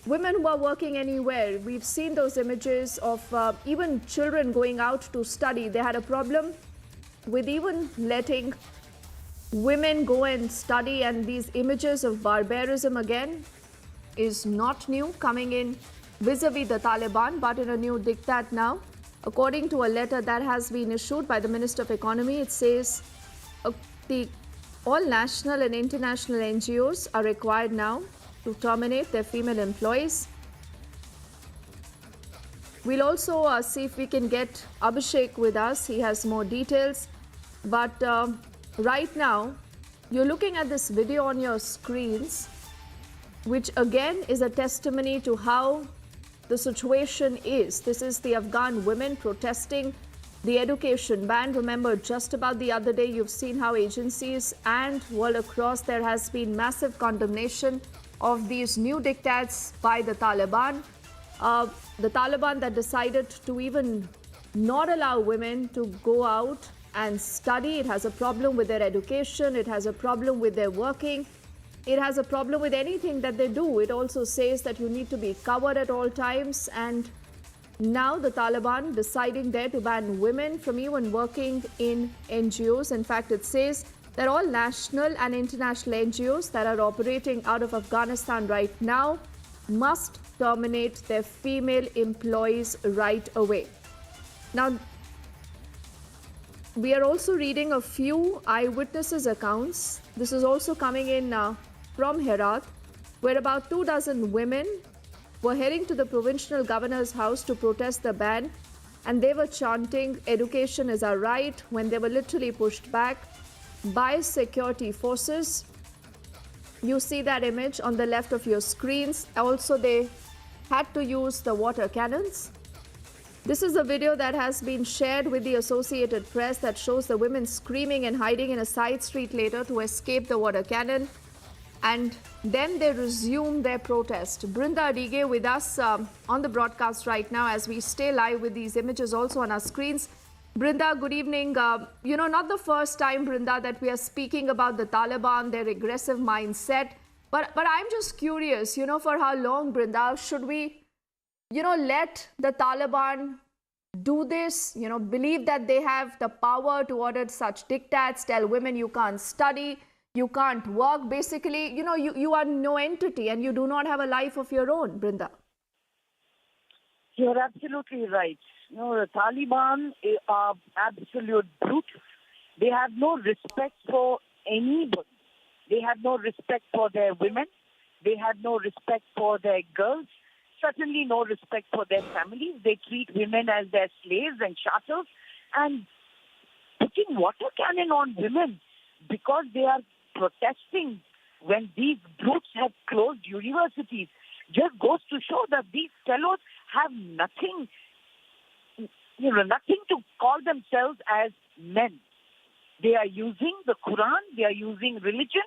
women who are working anywhere. We've seen those images of even children going out to study. They had a problem with even letting women go and study, and these images of barbarism again is not new, coming in vis-a-vis the Taliban, but in a new diktat now. According to a letter that has been issued by the Minister of Economy, it says all national and international NGOs are required now to terminate their female employees. We'll also see if we can get Abhishek with us. He has more details. But right now, you're looking at this video on your screens, which again is a testimony to how the situation is. This is the Afghan women protesting the education ban. Remember, just about the other day, you've seen how agencies and world across there has been massive condemnation of these new diktats by the Taliban. The Taliban that decided to even not allow women to go out and study. It has a problem with their education. It has a problem with their working. It has a problem with anything that they do. It also says that you need to be covered at all times. And now the Taliban deciding there to ban women from even working in NGOs. In fact, it says that all national and international NGOs that are operating out of Afghanistan right now must terminate their female employees right away. Now, we are also reading a few eyewitnesses' accounts. This is also coming in from Herat, where about 24 women were heading to the provincial governor's house to protest the ban, and they were chanting, "Education is our right," when they were literally pushed back by security forces. You see that image on the left of your screens. Also, they had to use the water cannons. This is a video that has been shared with the Associated Press that shows the women screaming and hiding in a side street later to escape the water cannon. And then they resume their protest. Brinda Adige with us on the broadcast right now as we stay live with these images also on our screens. Brinda, good evening. Not the first time, Brinda, that we are speaking about the Taliban, their aggressive mindset. But I'm just curious, for how long, Brinda, should we, let the Taliban do this, believe that they have the power to order such diktats, tell women you can't study, you can't work. Basically, you are no entity and you do not have a life of your own, Brinda. You're absolutely right. The Taliban are absolute brutes. They have no respect for anybody. They have no respect for their women. They have no respect for their girls. Certainly no respect for their families. They treat women as their slaves and chattels. And putting water cannon on women because they are protesting when these brutes have closed universities just goes to show that these fellows have nothing to call themselves as men. They are using the Quran, they are using religion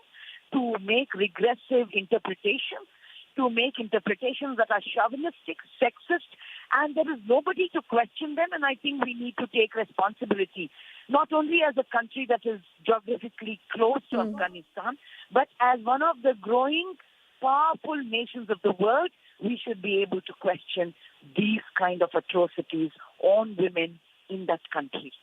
to make regressive interpretations, to make interpretations that are chauvinistic, sexist, and there is nobody to question them. And I think we need to take responsibility, not only as a country that is geographically close to Afghanistan, but as one of the growing, powerful nations of the world. We should be able to question these kind of atrocities on women in that country.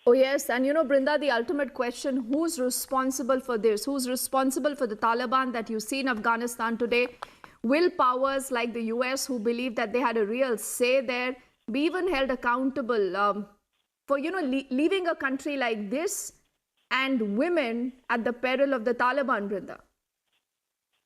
Oh, yes. And Brinda, the ultimate question, who's responsible for this? Who's responsible for the Taliban that you see in Afghanistan today? Will powers like the US, who believe that they had a real say there, be even held accountable for, leaving a country like this and women at the peril of the Taliban, Brinda?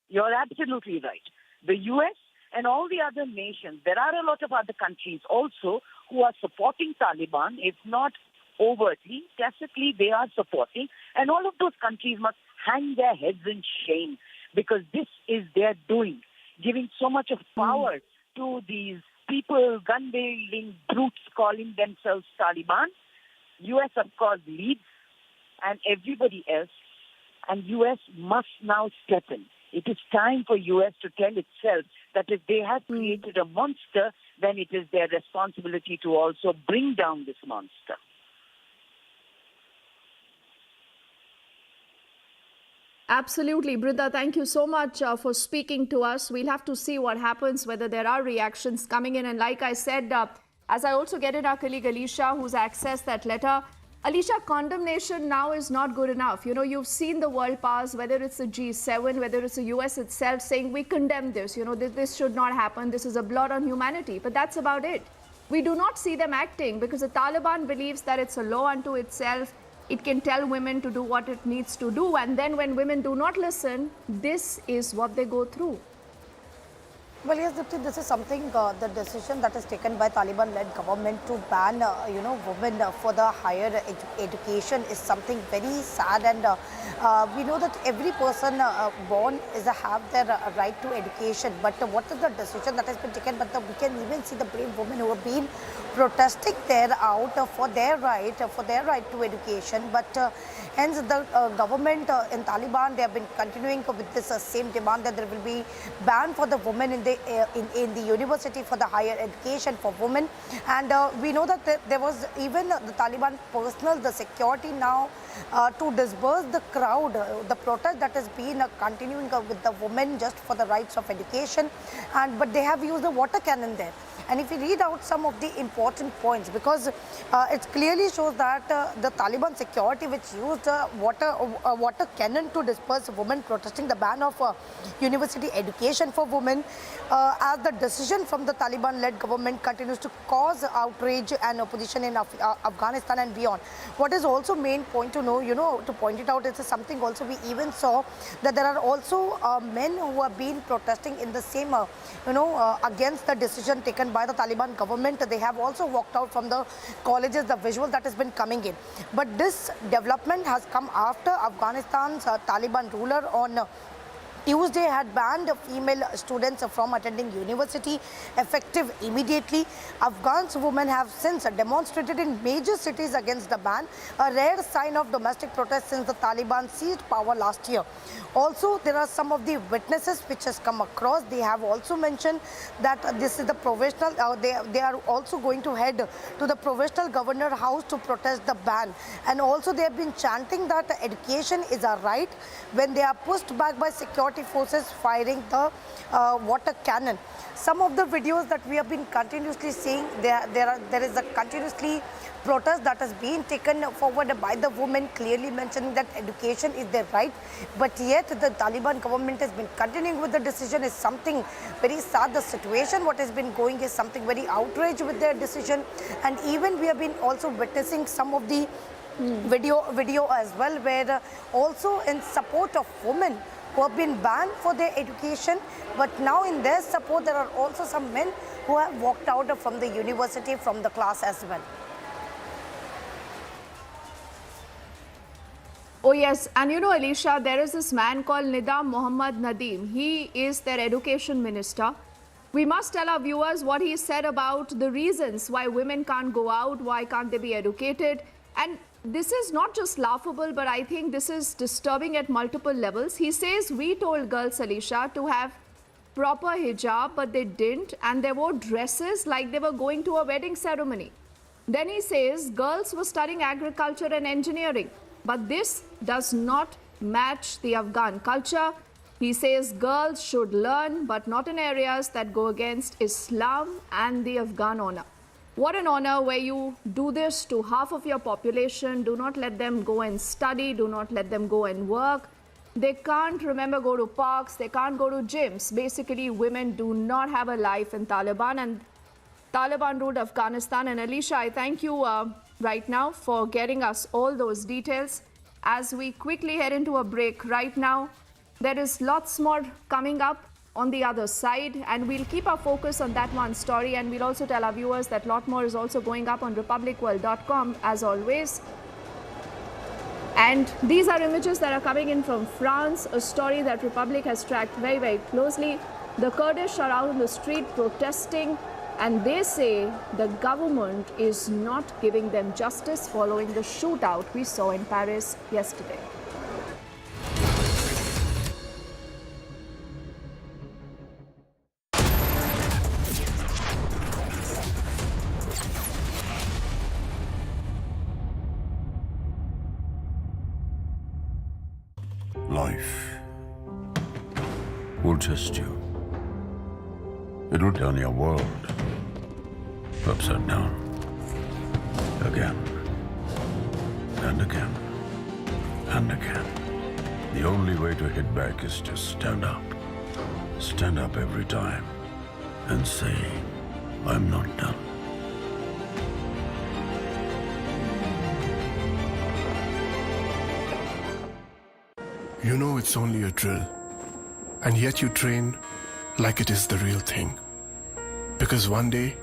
You're absolutely right. The US and all the other nations, there are a lot of other countries also who are supporting Taliban. It's not overtly, tacitly they are supporting. And all of those countries must hang their heads in shame because this is their doing, giving so much of power to these people, gun-wielding brutes calling themselves Taliban. US, of course, leads and everybody else. And US must now step in. It is time for US to tell itself that if they have created a monster, then it is their responsibility to also bring down this monster. Absolutely. Brida, thank you so much for speaking to us. We'll have to see what happens, whether there are reactions coming in. And like I said, as I also get in our colleague Alicia, who's accessed that letter, Alicia, condemnation now is not good enough. You know, you've seen the world powers, whether it's the G7, whether it's the US itself, saying we condemn this. You know, this should not happen. This is a blot on humanity. But that's about it. We do not see them acting because the Taliban believes that it's a law unto itself. It can tell women to do what it needs to do. And then when women do not listen, this is what they go through. Well, yes, Dipti, this is something, the decision that is taken by Taliban-led government to ban, women for the higher education is something very sad. And we know that every person born have their right to education. But what is the decision that has been taken? But we can even see the brave women who have been protesting there out for their right to education. But hence the government in Taliban, they have been continuing with this same demand that there will be ban for the women in the university for the higher education for women. And we know that there was even the Taliban personnel, the security now to disperse the crowd, the protest that has been continuing with the women just for the rights of education. But they have used the water cannon there. And if we read out some of the important points, because it clearly shows that the Taliban security, which used water cannon to disperse women protesting the ban of university education for women, as the decision from the Taliban-led government continues to cause outrage and opposition in Afghanistan and beyond. What is also main point to know, to point it out, is something also we even saw that there are also men who have been protesting in the same, against the decision taken by the Taliban government. They have also walked out from the colleges, the visual that has been coming in. But this development has come after Afghanistan's Taliban ruler on Tuesday had banned female students from attending university, effective immediately. Afghan women have since demonstrated in major cities against the ban, a rare sign of domestic protest since the Taliban seized power last year. Also, there are some of the witnesses which has come across. They have also mentioned that this is the provisional, they are also going to head to the provisional governor house to protest the ban. And also they have been chanting that education is a right when they are pushed back by security forces firing the water cannon. Some of the videos that we have been continuously seeing, there is a continuously protest that has been taken forward by the women, clearly mentioning that education is their right. But yet the Taliban government has been continuing with the decision. Is something very sad. The situation what has been going is something very outraged with their decision. And even we have been also witnessing some of the video as well, where also in support of women who have been banned for their education, but now in their support there are also some men who have walked out from the university, from the class as well. Oh yes, and Alicia, there is this man called Nidam Mohammad Nadeem. He is their education minister. We must tell our viewers what he said about the reasons why women can't go out, why can't they be educated. And this is not just laughable, but I think this is disturbing at multiple levels. He says we told girls, Alicia, to have proper hijab, but they didn't, and they wore dresses like they were going to a wedding ceremony. Then he says girls were studying agriculture and engineering, but this does not match the Afghan culture. He says girls should learn, but not in areas that go against Islam and the Afghan honor. What an honor where you do this to half of your population. Do not let them go and study. Do not let them go and work. They can't, remember, go to parks. They can't go to gyms. Basically, women do not have a life in Taliban. And Taliban ruled Afghanistan. And Alicia, I thank you right now for getting us all those details. As we quickly head into a break right now, there is lots more coming up on the other side, and we'll keep our focus on that one story, and we'll also tell our viewers that a lot more is also going up on republicworld.com as always. And these are images that are coming in from France, a story that Republic has tracked very, very closely. The Kurdish are out in the street protesting, and they say the government is not giving them justice following the shootout we saw in Paris yesterday. Life will test you. It will turn your world upside down. Again. And again. And again. The only way to hit back is to stand up. Stand up every time. And say, I'm not done. You know it's only a drill, and yet you train like it is the real thing. Because one day,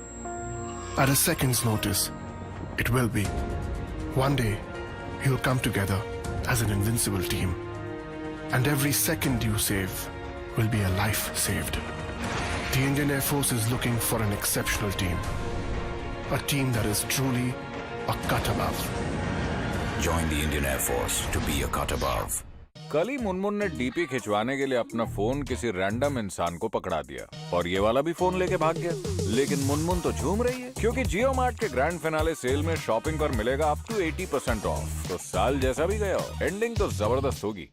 at a second's notice, it will be. One day, you'll come together as an invincible team, and every second you save will be a life saved. The Indian Air Force is looking for an exceptional team, a team that is truly a cut above. Join the Indian Air Force to be a cut above. कल ही मुनमुन ने DP खिंचवाने के लिए अपना phone किसी random इंसान को पकड़ा दिया और ये वाला भी फोन लेके भाग गया। लेकिन मुनमुन तो झूम रही है क्योंकि जियो मार्ट के ग्रैंड फिनाले सेल में शॉपिंग पर मिलेगा अप टू 80% ऑफ। तो साल जैसा भी गया हो, एंडिंग तो जबरदस्त होगी।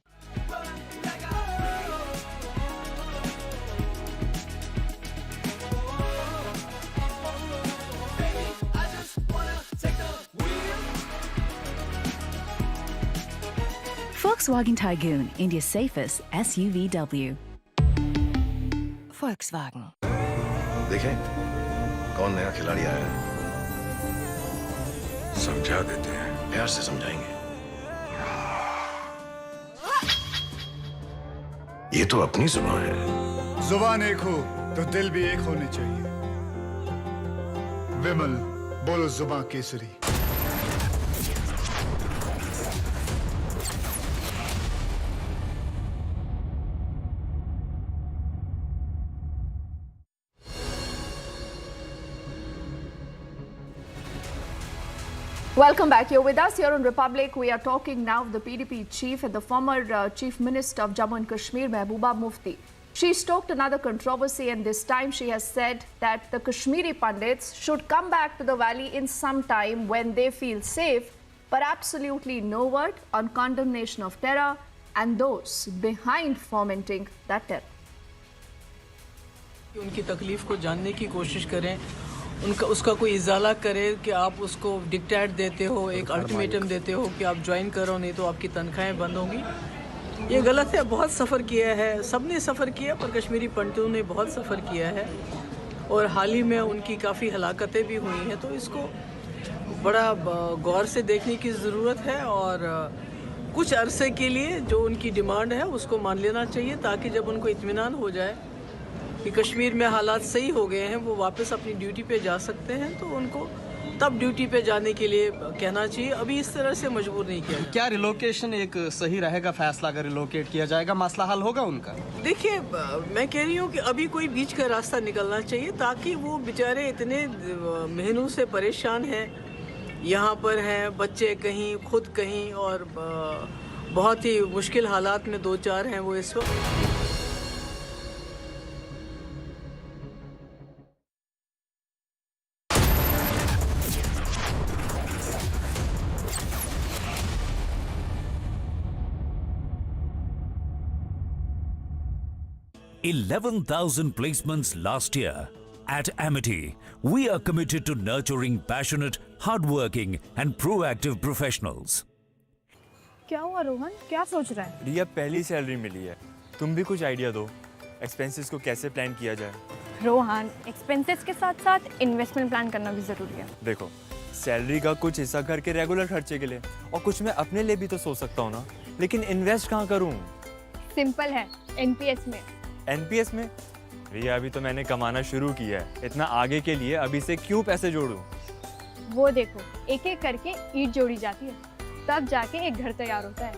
Volkswagen Tygoon, India's safest SUVW. Volkswagen. देखें कौन नया खिलाड़ी आया है। समझा देते हैं, प्यार से समझाएंगे। ये तो अपनी जुबान है। जुबान एक हो तो दिल भी एक होने चाहिए। विमल बोलो जुबान Kesari. Welcome back. You're with us here on Republic. We are talking now with the PDP chief and the former Chief Minister of Jammu and Kashmir, Mehbooba Mufti. She stoked another controversy, and this time she has said that the Kashmiri Pandits should come back to the valley in some time when they feel safe, but absolutely no word on condemnation of terror and those behind fomenting that terror. उनकी तकलीफ को जानने की कोशिश करें, उनका उसका कोई इजाला करे कि आप उसको डिक्टेट देते हो, एक अल्टीमेटम देते हो कि आप ज्वाइन करो नहीं तो आपकी तनख्वाहें बंद होंगी। ये गलत है। बहुत सफ़र किया है, सबने सफ़र किया, पर कश्मीरी पंडितों ने बहुत सफ़र किया है और हाल ही में उनकी काफ़ी हलाकतें भी हुई हैं। तो इसको बड़ा गौर से देखने की ज़रूरत है और कुछ अरसे के लिए जो उनकी डिमांड है उसको मान लेना चाहिए, ताकि जब उनको इत्मीनान हो जाए कि कश्मीर में हालात सही हो गए हैं, वो वापस अपनी ड्यूटी पे जा सकते हैं, तो उनको तब ड्यूटी पे जाने के लिए कहना चाहिए। अभी इस तरह से मजबूर नहीं किया। क्या रिलोकेशन एक सही रहेगा फैसला? अगर रिलोकेट किया जाएगा मसला हल होगा उनका? देखिए, मैं कह रही हूँ कि अभी कोई बीच का रास्ता निकलना चाहिए, ताकि वो बेचारे इतने महीनों से परेशान हैं, यहाँ पर हैं, बच्चे कहीं, खुद कहीं, और बहुत ही मुश्किल हालात में दो चार हैं वो इस वक्त। $11,000 placements last year. At Amity, we are committed to nurturing passionate, hardworking and proactive professionals. क्या हुआ रोहन, क्या सोच रहा है? रिया, पहली सैलरी मिली है, तुम भी कुछ आइडिया दो, एक्सपेंसेस को कैसे प्लान किया जाए। रोहन, एक्सपेंसेस के साथ साथ इन्वेस्टमेंट प्लान करना भी जरूरी है। देखो, सैलरी का कुछ हिस्सा घर के रेगुलर खर्चे के लिए और कुछ मैं अपने लिए भी तो सोच सकता हूँ ना, लेकिन इन्वेस्ट कहाँ करूँ? सिंपल है, एनपीएस में। एनपीएस में? रिया, अभी तो मैंने कमाना शुरू किया है, इतना आगे के लिए अभी से क्यों पैसे जोड़ूं? वो देखो, एक एक करके ईंट जोड़ी जाती है, तब जाके एक घर तैयार होता है।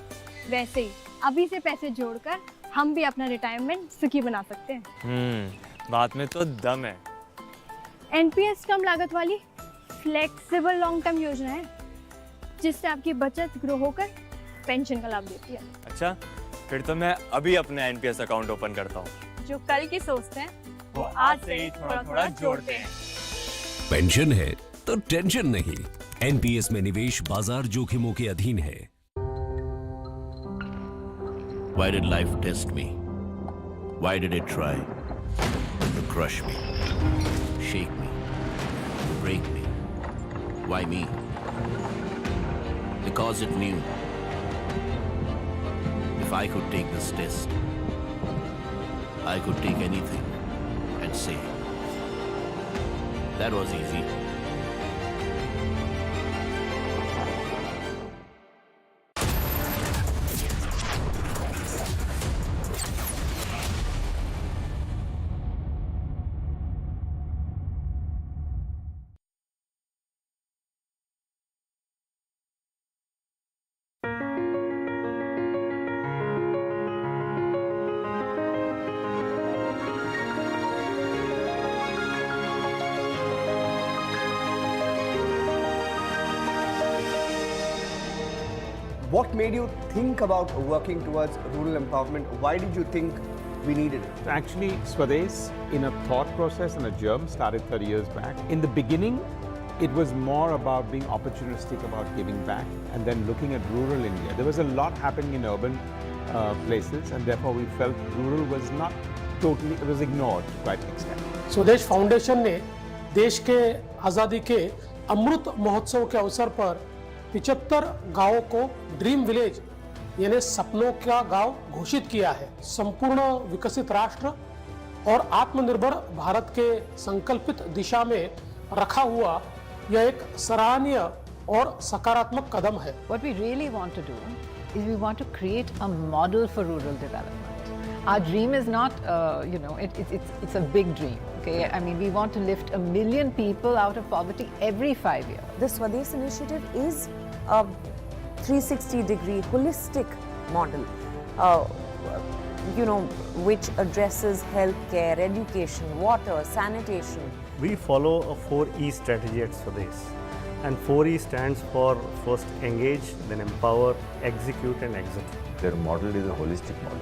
वैसे ही अभी से पैसे जोड़कर हम भी अपना रिटायरमेंट सुखी बना सकते हैं। बात में तो दम है। एनपीएस कम लागत वाली फ्लेक्सिबल लॉन्ग टर्म योजना है, जिससे आपकी बचत ग्रो होकर पेंशन का लाभ देती है। अच्छा, फिर तो मैं अभी अपना एनपीएस अकाउंट ओपन करता हूँ। जो कल की सोचते हैं वो आज से ही थोड़ा थोड़ा जोड़ते हैं। पेंशन है तो टेंशन नहीं। एनपीएस में निवेश बाजार जोखिमों के अधीन है। Why did life test me? Why did it try to crush me, shake me, break me? Why me? Because it knew if I could take this test, I could take anything and say, that was easy. What made you think about working towards rural empowerment? Why did you think we needed it? Actually, Swadesh, in a thought process and a germ, started 30 years back. In the beginning, it was more about being opportunistic about giving back and then looking at rural India. There was a lot happening in urban places, and therefore we felt rural was not totally, it was ignored to quite an extent. स्वदेश foundation ने देश के आज़ादी के अमृत महोत्सव के अवसर पर 75 गांवों को ड्रीम विलेज यानी सपनों का गांव घोषित किया है। संपूर्ण विकसित राष्ट्र और आत्मनिर्भर भारत के संकल्पित दिशा में रखा हुआ यह एक सराहनीय और सकारात्मक कदम है। What we really want to do is we want to create a model for rural development. Our dream is not, it's a big dream. Okay, I mean, we want to lift 1 million people out of poverty every 5 years. The Swadesh initiative is a 360-degree holistic model, which addresses healthcare, education, water, sanitation. We follow a 4E strategy at Swadesh, and 4E stands for first engage, then empower, execute and exit. Their model is a holistic model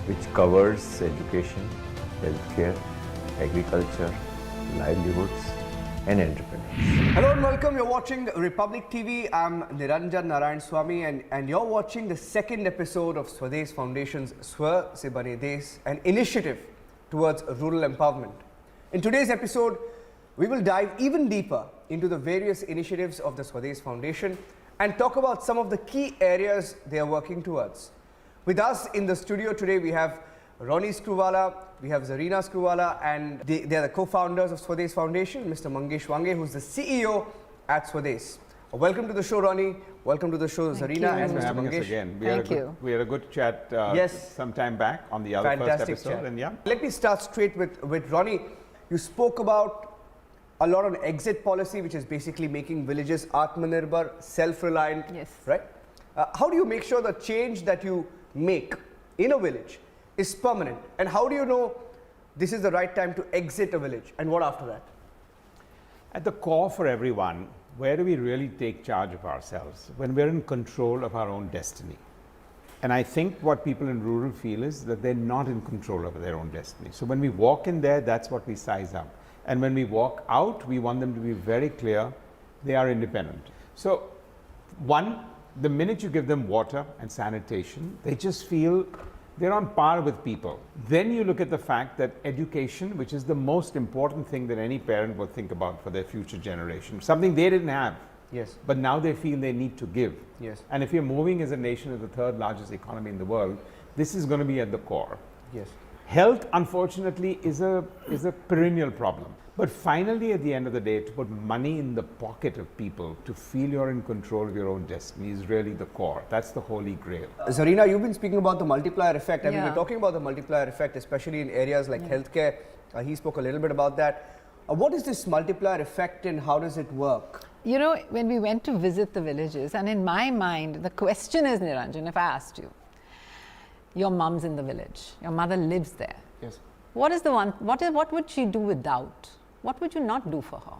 which covers education, healthcare, agriculture, livelihoods and entrepreneurs. Hello and welcome. You're watching Republic TV. I'm Niranjan Narayan Swami and you're watching the second episode of Swadesh Foundation's Swa Se Bane Desh, an initiative towards rural empowerment. In today's episode, we will dive even deeper into the various initiatives of the Swadesh Foundation and talk about some of the key areas they are working towards. With us in the studio today, we have Ronnie Screwvala, we have Zarina Screwvala, and they are the co-founders of Swadesh Foundation, Mr. Mangesh Wange, who's the CEO at Swadesh. Welcome to the show, Ronnie. Welcome to the show, Zarina and Mr. Mangesh. Again. Thank you. We had a good chat some time back on the other first episode. And yeah. Let me start straight with Ronnie. You spoke about a lot on exit policy, which is basically making villages Atmanirbhar, self-reliant. Yes. Right? How do you make sure the change that you make in a village is permanent, and how do you know this is the right time to exit a village, and what after that? At the core for everyone, where do we really take charge of ourselves? When we're in control of our own destiny. And I think what people in rural feel is that they're not in control of their own destiny. So when we walk in there, that's what we size up. And when we walk out, we want them to be very clear they are independent. So one, the minute you give them water and sanitation, they just feel they're on par with people. Then you look at the fact that education, which is the most important thing that any parent will think about for their future generation, something they didn't have. Yes. But now they feel they need to give. Yes. And if you're moving as a nation as the third largest economy in the world, this is going to be at the core. Yes. Health, unfortunately, is a perennial problem. But finally, at the end of the day, to put money in the pocket of people, to feel you're in control of your own destiny is really the core. That's the holy grail. Zarina, you've been speaking about the multiplier effect. I mean, Yeah. we're talking about the multiplier effect, especially in areas like healthcare. He spoke a little bit about that. What is this multiplier effect and how does it work? You know, when we went to visit the villages, and in my mind, the question is, Niranjan, if I asked you, your mom's in the village, your mother lives there. Yes. What would she do without? What would you not do for her?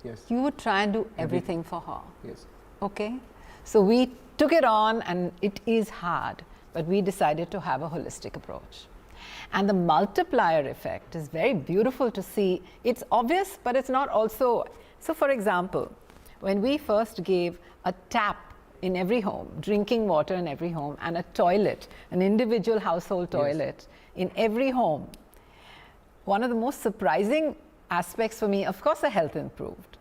Yes. You would try and do everything for her. Yes. Okay? So we took it on, and it is hard, but we decided to have a holistic approach. And the multiplier effect is very beautiful to see. It's obvious, but it's not also. So for example, when we first gave a tap in every home, drinking water in every home, and a toilet, an individual household toilet in every home. One of the most surprising aspects for me, of course, the health improved.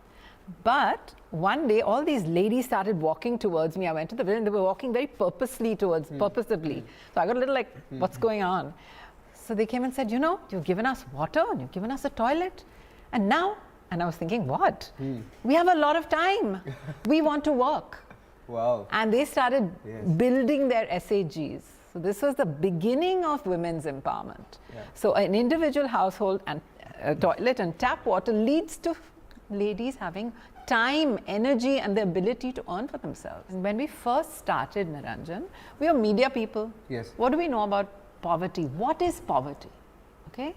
But one day, all these ladies started walking towards me. I went to the village and they were walking very purposely purposefully. So I got a little like, what's going on? So they came and said, you know, you've given us water and you've given us a toilet. And now, and I was thinking, what? We have a lot of time. We want to work. Wow. And they started building their SAGs. So this was the beginning of women's empowerment. So an individual household and a toilet and tap water leads to ladies having time, energy, and the ability to earn for themselves. And when we first started, Niranjan, we were media people. Yes. What do we know about poverty? What is poverty? Okay?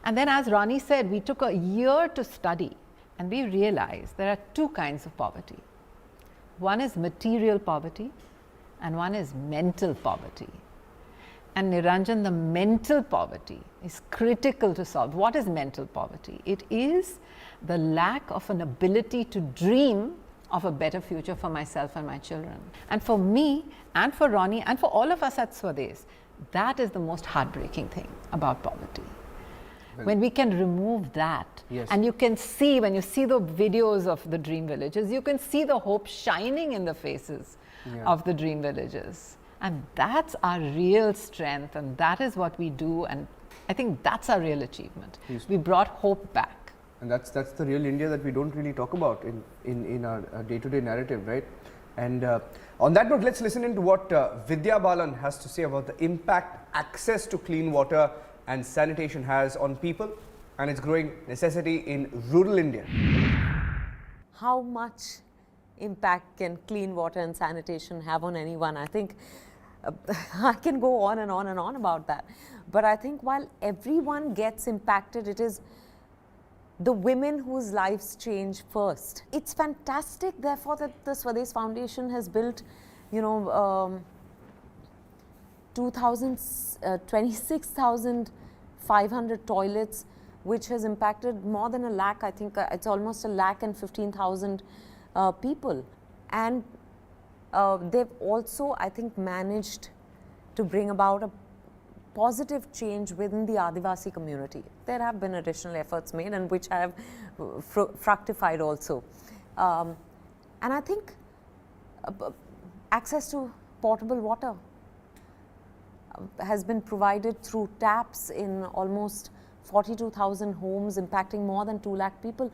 And then, as Ronnie said, we took a year to study, and we realized there are two kinds of poverty. One is material poverty, and one is mental poverty. And Niranjan, the mental poverty is critical to solve. What is mental poverty? It is the lack of an ability to dream of a better future for myself and my children. And for me, and for Ronnie, and for all of us at Swades, that is the most heartbreaking thing about poverty. When we can remove that, and you can see, when you see the videos of the dream villages, you can see the hope shining in the faces of the dream villages. And that's our real strength, and that is what we do, and I think that's our real achievement. We brought hope back. And that's the real India that we don't really talk about in our day-to-day narrative, right? And on that note, let's listen into what Vidya Balan has to say about the impact access to clean water and sanitation has on people and its growing necessity in rural India. How much impact can clean water and sanitation have on anyone? I think I can go on and on and on about that. But I think while everyone gets impacted, it is the women whose lives change first. It's fantastic, therefore, that the Swades Foundation has built, 26,500 toilets, which has impacted more than 1 lakh. I think it's almost 1,15,000 people. And they've also, I think, managed to bring about a positive change within the Adivasi community. There have been additional efforts made, and which have fructified also. And I think access to potable water has been provided through taps in almost 42,000 homes, impacting more than 2 lakh people.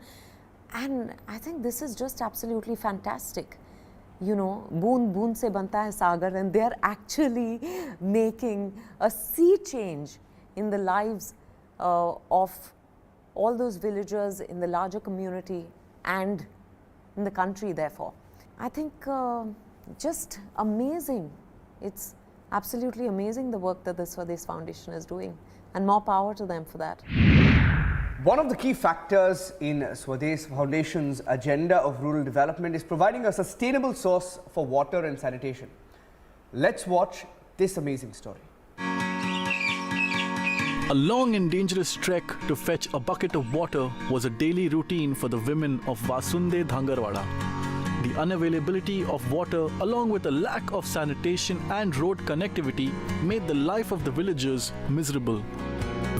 And I think this is just absolutely fantastic. Boon boon se banta hai sagar, and they are actually making a sea change in the lives of all those villagers in the larger community and in the country, therefore. I think just amazing. It's absolutely amazing the work that the Swades Foundation is doing, and more power to them for that. One of the key factors in Swades Foundation's agenda of rural development is providing a sustainable source for water and sanitation. Let's watch this amazing story. A long and dangerous trek to fetch a bucket of water was a daily routine for the women of Vasunde Dhangarwada. The unavailability of water, along with a lack of sanitation and road connectivity, made the life of the villagers miserable.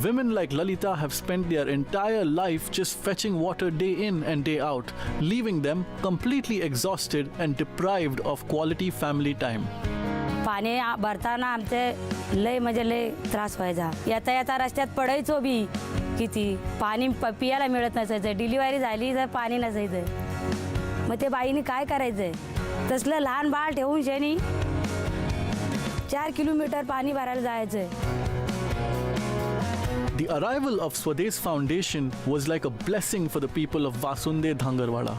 Women like Lalita have spent their entire life just fetching water day in and day out, leaving them completely exhausted and deprived of quality family time. पाणी भरताना आमचे लय त्रास व्हायचा. येता रस्त्यात पडायचो B किती. पाणी पियाला मिळत नसायचं. डिलिव्हरी झाली तर पाणी नसायचं. मग ते बाईने काय करायचं? तसलं लहान बाळ ठेवून शेणी 4 किलोमीटर पाणी भरायला जायचं. The arrival of Swades Foundation was like a blessing for the people of Vasunde Dhangarwada.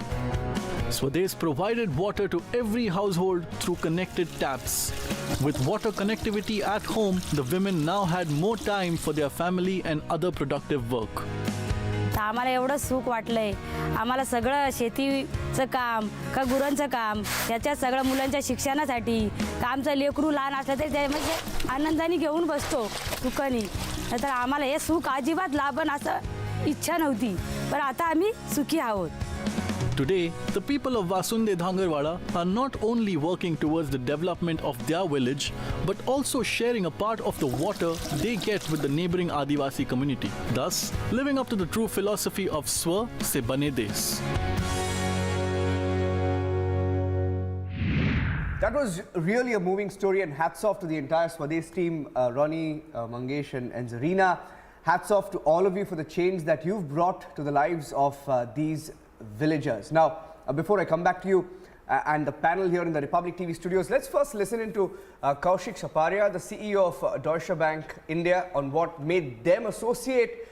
Swades provided water to every household through connected taps. With water connectivity at home, the women now had more time for their family and other productive work. आम्हाला एवढं सुख वाटलंय. आम्हाला सगळं शेतीचं काम का गुरांचं काम याच्या सगळं मुलांच्या शिक्षणासाठी का आमचं लेकरू लहान असलं तरी त्यामध्ये आनंदाने घेऊन बसतो सुखाने. तर आम्हाला हे सुख अजिबात लाभन असं इच्छा नव्हती, पण आता आम्ही सुखी आहोत. Today, the people of Vasunde Dhangarwada are not only working towards the development of their village, but also sharing a part of the water they get with the neighboring Adivasi community, thus living up to the true philosophy of Swa se bane des. That was really a moving story, and hats off to the entire Swadesh team, Ronnie, Mangesh and Zarina. Hats off to all of you for the change that you've brought to the lives of these villagers. Now, before I come back to you and the panel here in the Republic TV studios, let's first listen into Kaushik Shaparia, the CEO of Deutsche Bank India, on what made them associate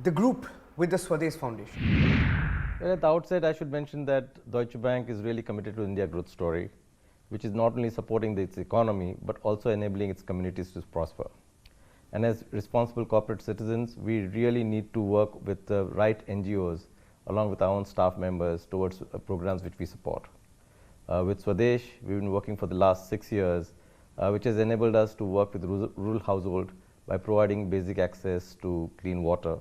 the group with the Swadesh Foundation. Well, at the outset, I should mention that Deutsche Bank is really committed to India growth story, which is not only supporting its economy, but also enabling its communities to prosper. And as responsible corporate citizens, we really need to work with the right NGOs along with our own staff members towards programs which we support. With Swadesh, we've been working for the last 6 years, which has enabled us to work with rural household by providing basic access to clean water,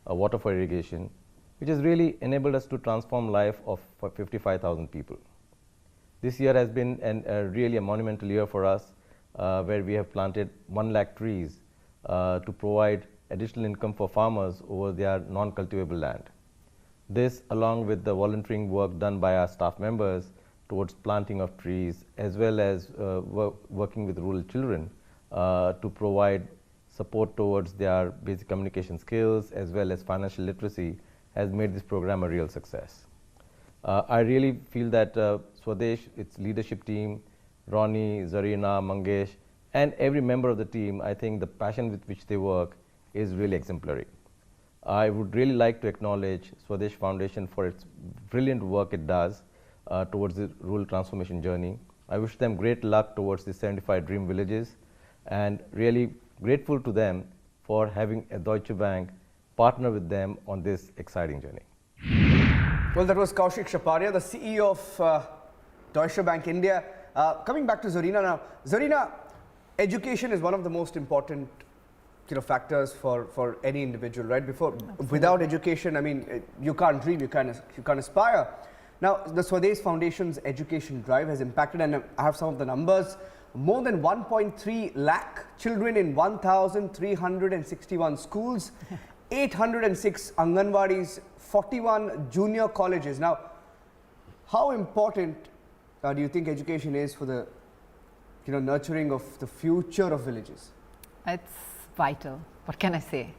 water for irrigation, which has really enabled us to transform life of 55,000 people. This year has been really a monumental year for us, where we have planted 1 lakh trees to provide additional income for farmers over their non-cultivable land. This, along with the volunteering work done by our staff members towards planting of trees, as well as working with rural children to provide support towards their basic communication skills as well as financial literacy, has made this program a real success. I really feel that Swadesh, its leadership team, Ronnie, Zarina, Mangesh, and every member of the team, I think the passion with which they work is really exemplary. I would really like to acknowledge Swadesh Foundation for its brilliant work it does towards the rural transformation journey. I wish them great luck towards the 75 dream villages, and really grateful to them for having a Deutsche Bank partner with them on this exciting journey. Well, that was Kaushik Shaparia, the CEO of Deutsche Bank India. Coming back to Zarina now. Zarina, education is one of the most important factors for any individual, right? Without education, I mean, you can't dream, you can't aspire. Now, the Swadesh Foundation's education drive has impacted, and I have some of the numbers, more than 1.3 lakh children in 1,361 schools, 806 Anganwadis, 41 junior colleges. Now, how important do you think education is for the nurturing of the future of villages? It's vital. What can I say?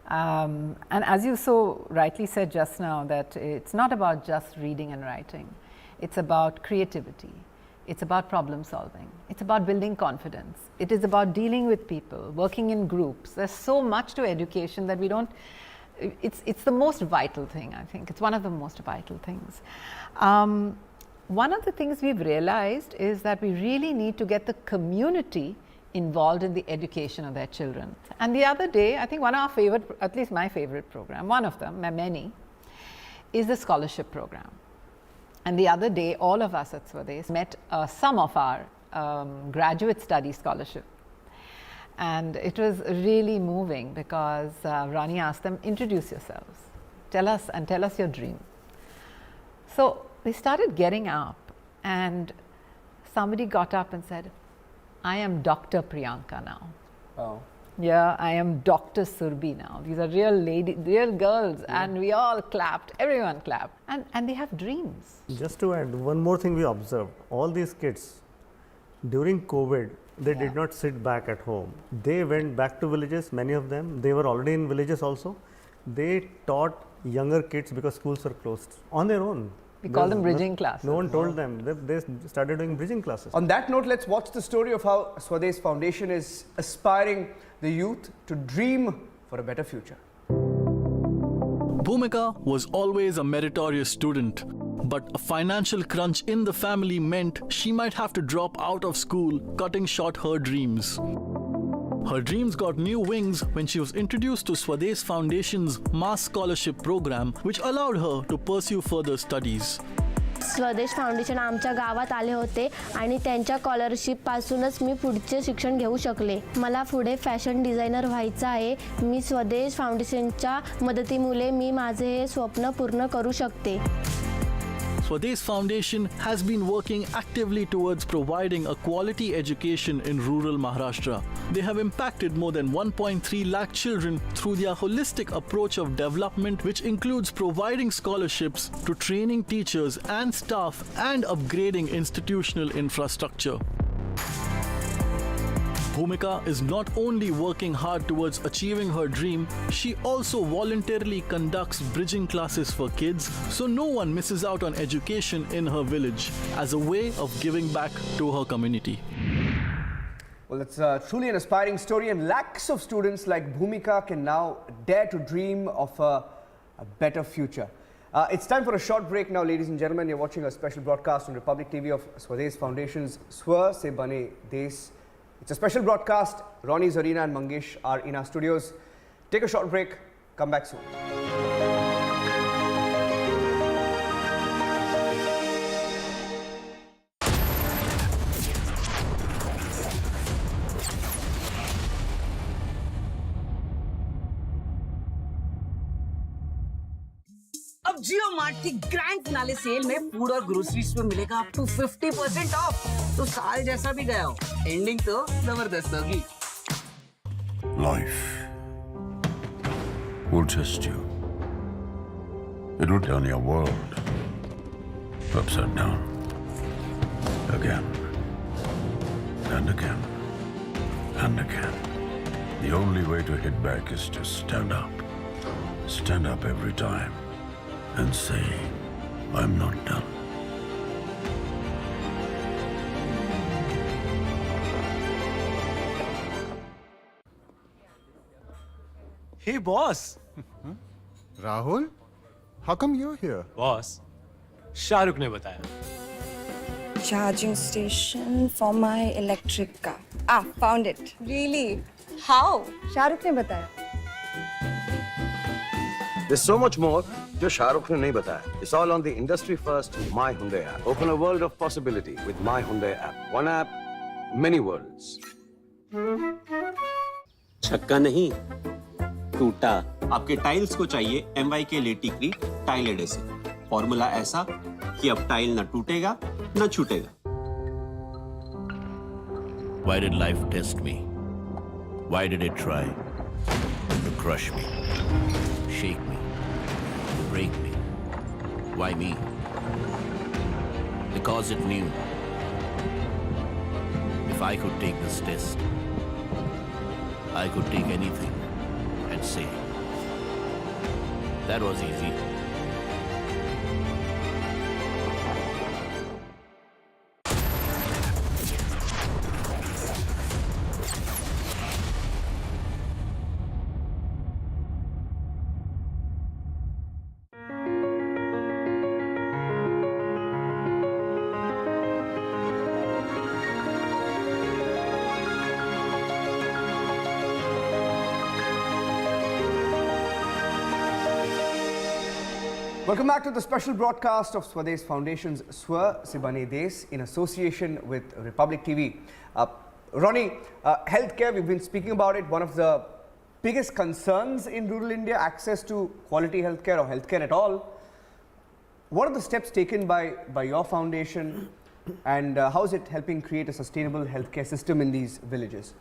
And as you so rightly said just now, that it's not about just reading and writing. It's about creativity. It's about problem solving. It's about building confidence. It is about dealing with people, working in groups. There's so much to education that we don't, it's the most vital thing, I think. It's one of the most vital things. One of the things we've realized is that we really need to get the community involved in the education of their children. And the other day, I think one of our favorite, at least my favorite program, one of them, many, is the scholarship program. And the other day, all of us at Swadesh met some of our graduate study scholarship. And it was really moving because Rani asked them, introduce yourselves, tell us your dream. So they started getting up, and somebody got up and said, I am Dr. Priyanka now. Oh. Yeah, I am Dr. Surbi now. These are real girls, and we all clapped, everyone clapped. And they have dreams. Just to add, one more thing we observed, all these kids, during COVID, they did not sit back at home. They went back to villages, many of them. They were already in villages also. They taught younger kids because schools were closed on their own. We call them bridging classes. No one told them. They started doing bridging classes. On that note, let's watch the story of how Swadesh Foundation is aspiring the youth to dream for a better future. Bhumika was always a meritorious student, but a financial crunch in the family meant she might have to drop out of school, cutting short her dreams. Her dreams got new wings when she was introduced to Swadesh Foundation's Mass Scholarship program, which allowed her to pursue further studies. स्वदेश foundation आमच्या गावात आले होते आणि त्यांच्या स्कॉलरशिपपासूनच मी पुढचे शिक्षण घेऊ शकले. मला पुढे फॅशन डिझायनर व्हायचं आहे. मी स्वदेश फाउंडेशनच्या मदतीमुळे मी माझे हे स्वप्न पूर्ण करू शकते. Swadesh Foundation has been working actively towards providing a quality education in rural Maharashtra. They have impacted more than 1.3 lakh children through their holistic approach of development, which includes providing scholarships to training teachers and staff and upgrading institutional infrastructure. Bhumika is not only working hard towards achieving her dream, she also voluntarily conducts bridging classes for kids so no one misses out on education in her village as a way of giving back to her community. Well, it's truly an inspiring story, and lakhs of students like Bhumika can now dare to dream of a better future. It's time for a short break now, ladies and gentlemen. You're watching a special broadcast on Republic TV of Swadesh Foundation's Swa Se Bane Desh. It's a special broadcast. Ronnie, Zarina and Mangesh are in our studios. Take a short break. Come back soon. अब जियो mart की grand finale cell में food और groceries पे मिलेगा up to 50% of. तो साल जैसा भी गया हो, एंडिंग तो जबरदस्त होगी. Life will test you. It will turn your world upside down. Again and again and again. The only way to hit back is to stand up. Stand up every time and say, I'm not done. Hey, boss. Rahul, how come you're here? Boss, Shahrukh ने बताया. Charging station for my electric car. Ah, found it. Really? How? Shahrukh ने बताया. There's so much more जो शाहरुख ने नहीं बताया. It's all on the industry first My Hyundai app. Open a world of possibility with My Hyundai app. One app, many worlds. छक्का नहीं, टूटा. आपके टाइल्स को चाहिए MY के लेटिक्री टाइल एडेसिव. फॉर्मूला ऐसा कि अब टाइल न टूटेगा न छूटेगा. Why did life test me? Why did it try to crush me, shake me, break me? Why me? Because it knew if I could take this test, I could take anything and say, that was easy. Welcome back to the special broadcast of Swadesh Foundation's Swa Se Bane Desh in association with Republic TV. Ronnie, healthcare, we've been speaking about it. One of the biggest concerns in rural India, access to quality healthcare or healthcare at all. What are the steps taken by your foundation, and how is it helping create a sustainable healthcare system in these villages?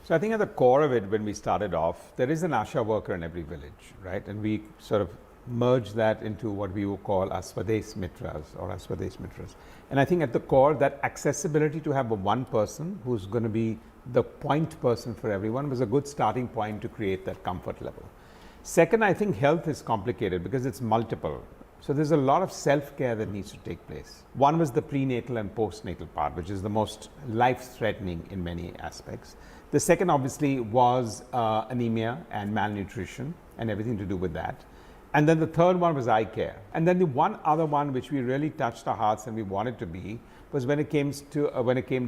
So I think at the core of it, when we started off, there is an ASHA worker in every village, right? And we sort of merge that into what we would call our Swadesh Mitras or our Swadesh Mitras. And I think at the core, that accessibility to have a one person who's going to be the point person for everyone was a good starting point to create that comfort level. Second, I think health is complicated because it's multiple. So there's a lot of self-care that needs to take place. One was the prenatal and postnatal part, which is the most life-threatening in many aspects. The second obviously was anemia and malnutrition and everything to do with that. And then the third one was eye care. And then the one other one which we really touched our hearts and we wanted to be was when it came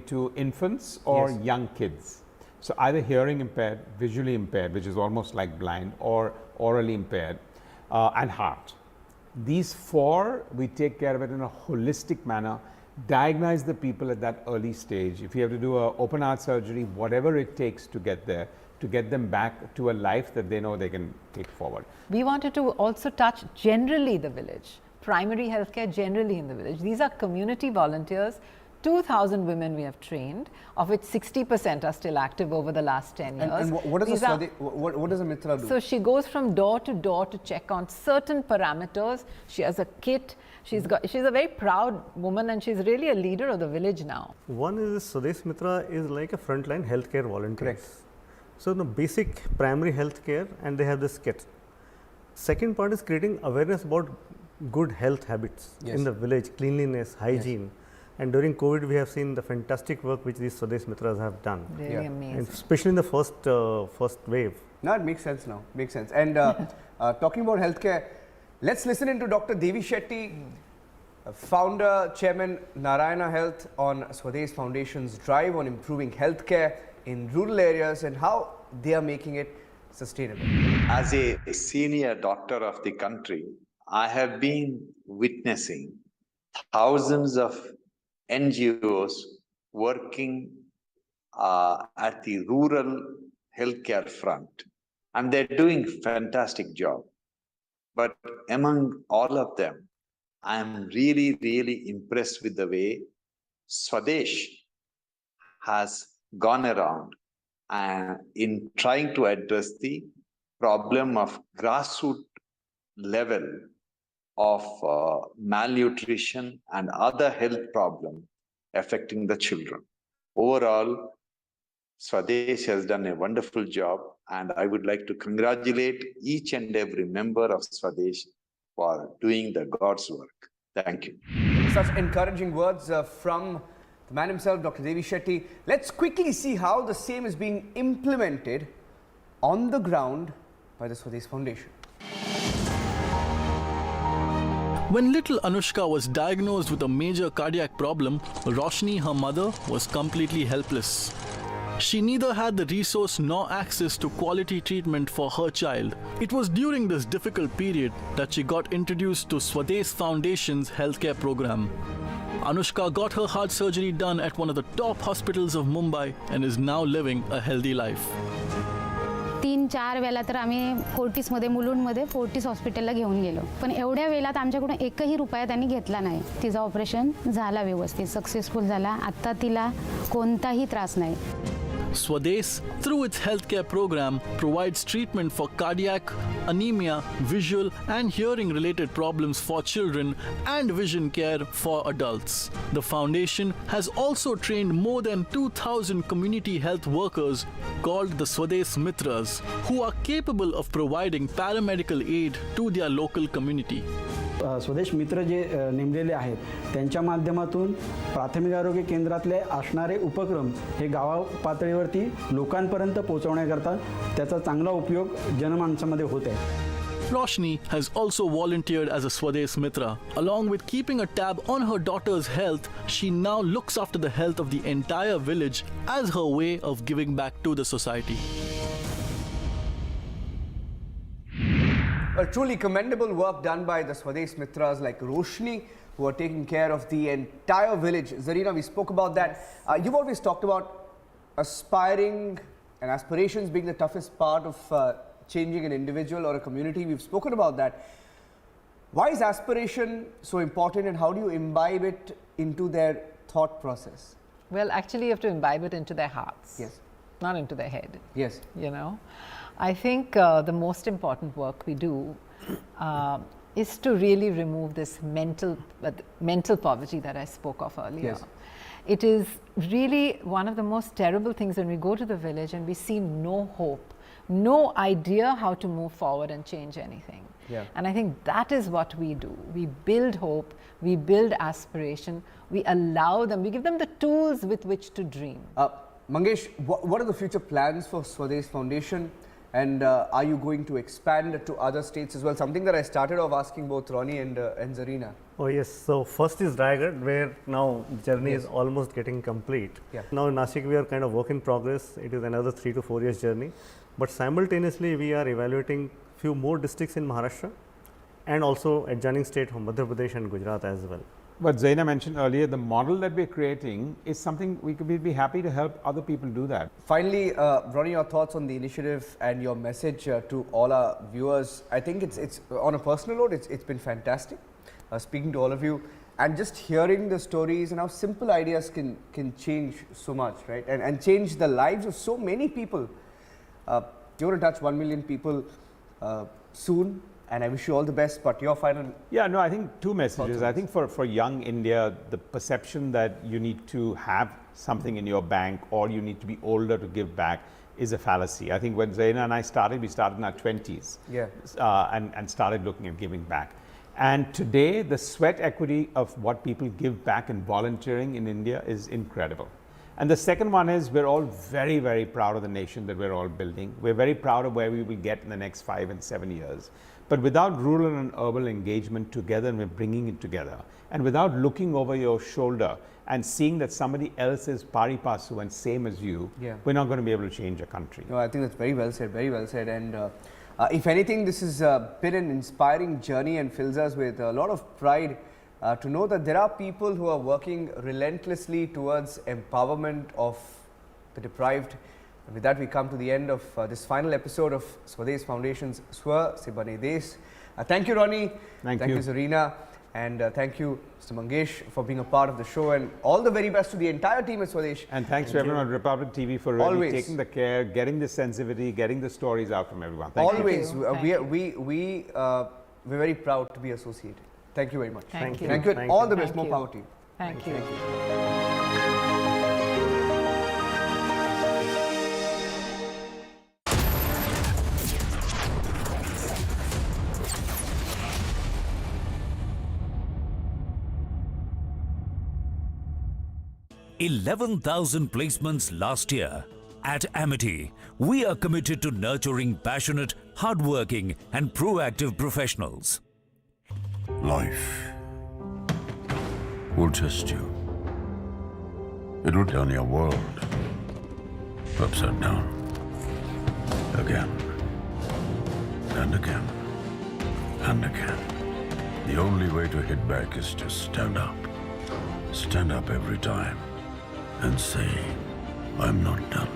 to infants or Yes. young kids. So either hearing impaired, visually impaired, which is almost like blind, or orally impaired, and heart. These 4, we take care of it in a holistic manner, diagnose the people at that early stage. If you have to do an open heart surgery, whatever it takes to get there, to get them back to a life that they know they can take forward. We wanted to also touch generally the village, primary healthcare generally in the village. These are community volunteers. 2,000 women we have trained, of which 60% are still active over the last 10 years. And what does a Mitra do? So she goes from door to check on certain parameters. She has a kit. She's a very proud woman, and she's really a leader of the village now. One is Swadesh Mitra is like a frontline healthcare volunteer. So the basic primary healthcare, and they have this kit. Second part is creating awareness about good health habits in the village, cleanliness, hygiene. And during COVID, we have seen the fantastic work which these Swadesh Mitras have done. Really amazing. And especially in the first wave. No, it makes sense now. Makes sense. And talking about healthcare, let's listen into Dr. Devi Shetty, founder, chairman, Narayana Health, on Swadesh Foundation's drive on improving healthcare in rural areas and how they are making it sustainable. As a senior doctor of the country, I have been witnessing thousands of NGOs working at the rural healthcare front, and they're doing a fantastic job. But among all of them, I'm really impressed with the way Swadesh has gone around and in trying to address the problem of grassroots level of malnutrition and other health problems affecting the children. Overall, Swadesh has done a wonderful job, and I would like to congratulate each and every member of Swadesh for doing the God's work. Thank you. Such encouraging words from the man himself, Dr. Devi Shetty. Let's quickly see how the same is being implemented on the ground by the Swadesh Foundation. When little Anushka was diagnosed with a major cardiac problem, Roshni, her mother, was completely helpless. She neither had the resource nor access to quality treatment for her child. It was during this difficult period that she got introduced to Swadesh Foundation's healthcare program. Anushka got her heart surgery done at one of the top hospitals of Mumbai and is now living a healthy life. 3-4 वेळा तर आम्ही फोर्टिसमध्ये मुलुंडमध्ये Fortis हॉस्पिटलला घेऊन गेलो, पण एवढ्या वेळात आमच्याकडून एकही रुपया त्यांनी घेतला नाही. तिचं ऑपरेशन झाला व्यवस्थित, सक्सेसफुल झाला. आता तिला कोणताही त्रास नाही. Swadesh, through its healthcare program, provides treatment for cardiac, anemia, visual and hearing related problems for children and vision care for adults. The foundation has also trained more than 2,000 community health workers called the Swadesh Mitras, who are capable of providing paramedical aid to their local community. स्वदेश मित्र जे नेमलेले आहेत त्यांच्या माध्यमातून प्राथमिक आरोग्य केंद्रातले असणारे उपक्रम हे गावा पातळीवरती लोकांपर्यंत पोहोचवण्याकरता त्याचा चांगला उपयोग जनमानसामध्ये होत आहे. Roshni has also volunteered as a Swadesh Mitra. Along with keeping a tab on her daughter's health, she now looks after the health of the entire village as her way of giving back to the society. A truly commendable work done by the Swadesh Mitras like Roshni, who are taking care of the entire village. Zarina, we spoke about that. You've always talked about aspiring and aspirations being the toughest part of changing an individual or a community. We've spoken about that. Why is aspiration so important, and how do you imbibe it into their thought process? Well, actually you have to imbibe it into their hearts. Yes. Not into their head. Yes. You know, I think the most important work we do is to really remove this mental poverty that I spoke of earlier. Yes. It is really one of the most terrible things when we go to the village and we see no hope, no idea how to move forward and change anything. Yeah. And I think that is what we do. We build hope, we build aspiration, we allow them, we give them the tools with which to dream. Mangesh, what are the future plans for Swadesh Foundation, and are you going to expand to other states as well? Something that I started off asking both Ronnie and Zarina. Oh yes, so first is Raigad, where now the journey is almost getting complete. Yeah. Now in Nashik we are kind of work in progress. It is another 3 to 4 years journey, but simultaneously we are evaluating few more districts in Maharashtra and also adjoining state of Madhya Pradesh and Gujarat as well. What Zaina mentioned earlier, the model that we're creating is something we'd be happy to help other people do that. Finally, Ronnie, your thoughts on the initiative and your message to all our viewers. I think it's on a personal note, it's been fantastic speaking to all of you and just hearing the stories and how simple ideas can change so much, right? And change the lives of so many people. You're going to touch 1 million people soon. And I wish you all the best, but your final... Yeah, no, I think two messages. I think for young India, the perception that you need to have something in your bank or you need to be older to give back is a fallacy. I think when Zaina and I started, we started in our 20s. Yeah. And started looking at giving back. And today, the sweat equity of what people give back in volunteering in India is incredible. And the second one is we're all very, very proud of the nation that we're all building. We're very proud of where we will get in the next 5 and 7 years. But without rural and urban engagement together, and we're bringing it together, and without looking over your shoulder and seeing that somebody else is pari passu and same as you, we're not going to be able to change a country. No, I think that's very well said, very well said. And if anything, this has been an inspiring journey and fills us with a lot of pride to know that there are people who are working relentlessly towards empowerment of the deprived. And with that, we come to the end of this final episode of Swadesh Foundation's Swa Se Bane Desh. Thank you, Ronnie. Thank you, Zarina. And thank you, Mr. Mangesh, for being a part of the show. And all the very best to the entire team at Swadesh. And thanks to everyone on Republic TV for really taking the care, getting the sensitivity, getting the stories out from everyone. Thank you. We're very proud to be associated. Thank you very much. Thank you. Thank you. And all the best. More power to you. Thank you. Thank you. 11,000 placements last year. At Amity, we are committed to nurturing passionate, hardworking and proactive professionals. Life will test you. It will turn your world upside down. Again. And again. And again. The only way to hit back is to stand up. Stand up every time. And say, I'm not done.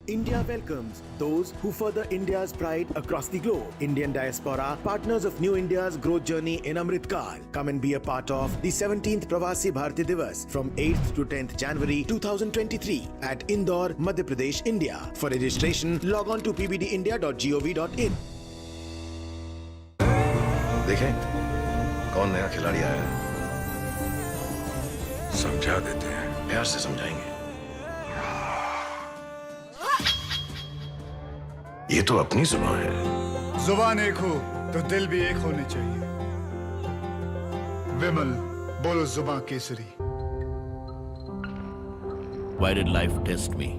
India welcomes those who further India's pride across the globe. Indian diaspora, partners of New India's growth journey in Amritkal. Come and be a part of the 17th Pravasi Bharati Divas from 8th to 10th January 2023 at Indore, Madhya Pradesh, India. For registration, log on to pbdindia.gov.in. देखें कौन नया खिलाड़ी आया है समझा देते हैं प्यार से समझाएंगे ये तो अपनी जुबान है जुबान एक हो तो दिल भी एक होने चाहिए विमल बोलो जुबान Kesari Why did life test me?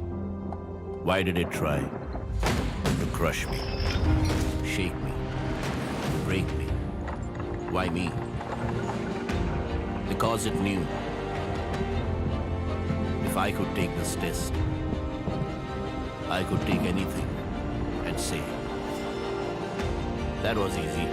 Why did it try to crush me, shake me, break me? Why me? Because it knew if I could take this test, I could take anything and say, that was easy.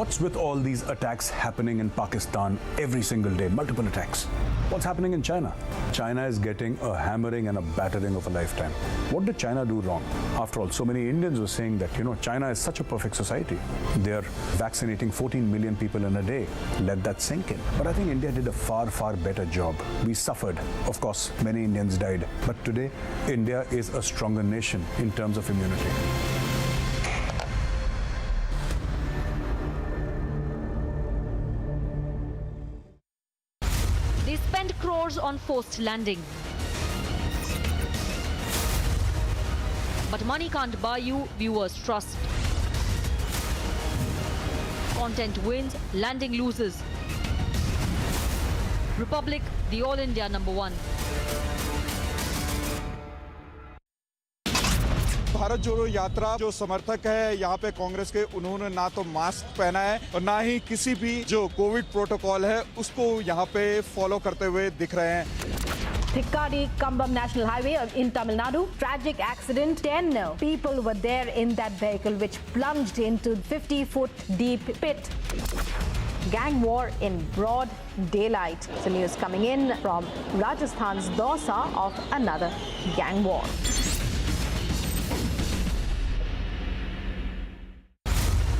What's with all these attacks happening in Pakistan every single day, multiple attacks? What's happening in China? China is getting a hammering and a battering of a lifetime. What did China do wrong? After all, so many Indians were saying that, China is such a perfect society. They're vaccinating 14 million people in a day. Let that sink in. But I think India did a far, far better job. We suffered. Of course, many Indians died. But today, India is a stronger nation in terms of immunity. They spend crores on forced landing. But money can't buy you viewers' trust. Content wins, landing loses. Republic, the All India #1. Bharat जोड़ो यात्रा जो समर्थक है यहाँ पे कांग्रेस के, उन्होंने ना तो मास्क पहना है और ना ही किसी भी जो कोविड प्रोटोकॉल है उसको यहाँ पे फॉलो करते हुए दिख रहे हैं। Thikkadi Kambam National Highway in Tamil Nadu. Tragic accident. 10 people were there in that vehicle which plunged into 50-foot deep pit. Gang war in broad daylight. So news coming in from Rajasthan's Dausa of another gang war.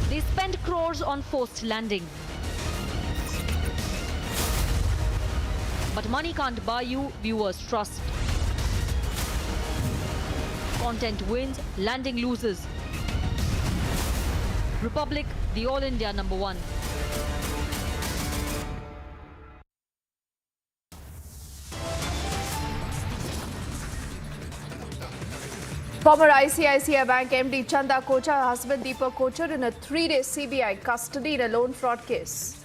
They spent crores on forced landing. But money can't buy you viewers' trust. Content wins, landing loses. Republic, the All India #1. Former ICICI Bank MD Chanda Kochhar husband Deepak Kochhar in a 3-day CBI custody in a loan fraud case.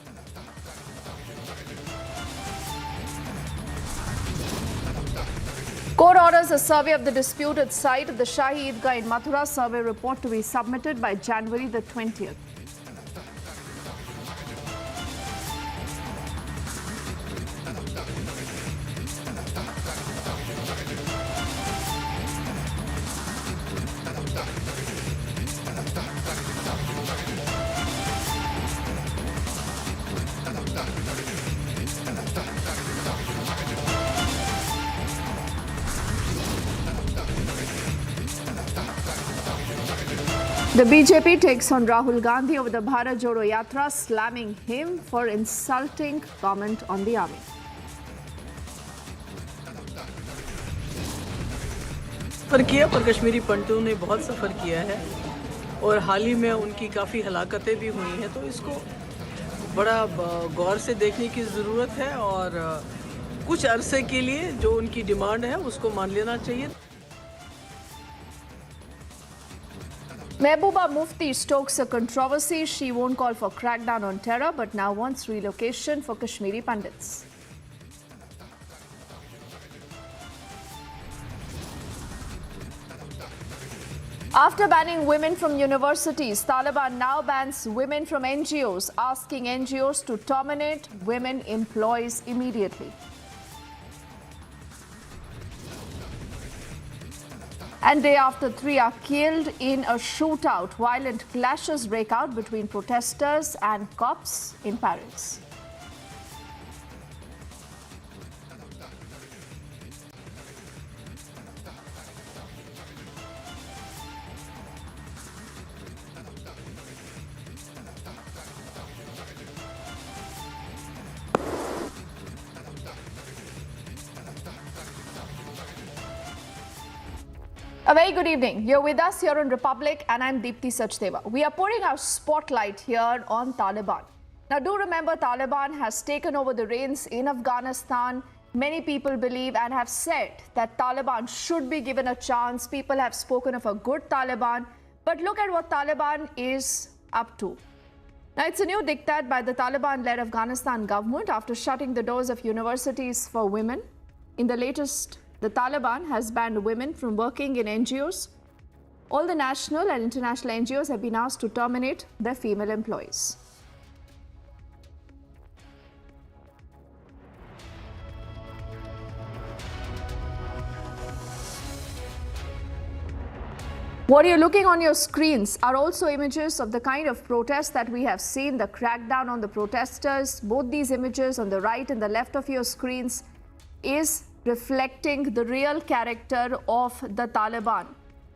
Court orders a survey of the disputed site of the Shahi Eidgah in Mathura. Survey report to be submitted by January the 20th. The BJP takes on Rahul Gandhi over the Bharat Jodo Yatra, slamming him for insulting comment on the army. सफ़र किया पर कश्मीरी पंडितों ने बहुत सफ़र किया है और हाल ही में उनकी काफ़ी हलाकतें भी हुई हैं, तो इसको बड़ा गौर से देखने की ज़रूरत है और कुछ अरसे के लिए जो उनकी डिमांड है उसको मान लेना चाहिए। Mehbooba Mufti stokes a controversy. She won't call for crackdown on terror but now wants relocation for Kashmiri Pandits. After banning women from universities, Taliban now bans women from NGOs, asking NGOs to terminate women employees immediately. And day after 3 are killed in a shootout. Violent clashes break out between protesters and cops in Paris. A very good evening. You're with us here on Republic and I'm Deepthi Sachdeva. We are pouring our spotlight here on Taliban. Now do remember, Taliban has taken over the reins in Afghanistan. Many people believe and have said that Taliban should be given a chance. People have spoken of a good Taliban. But look at what Taliban is up to. Now it's a new diktat by the Taliban-led Afghanistan government after shutting the doors of universities for women. In the latest, the Taliban has banned women from working in NGOs. All the national and international NGOs have been asked to terminate their female employees. What you're looking on your screens are also images of the kind of protest that we have seen, the crackdown on the protesters. Both these images on the right and the left of your screens is reflecting the real character of the Taliban.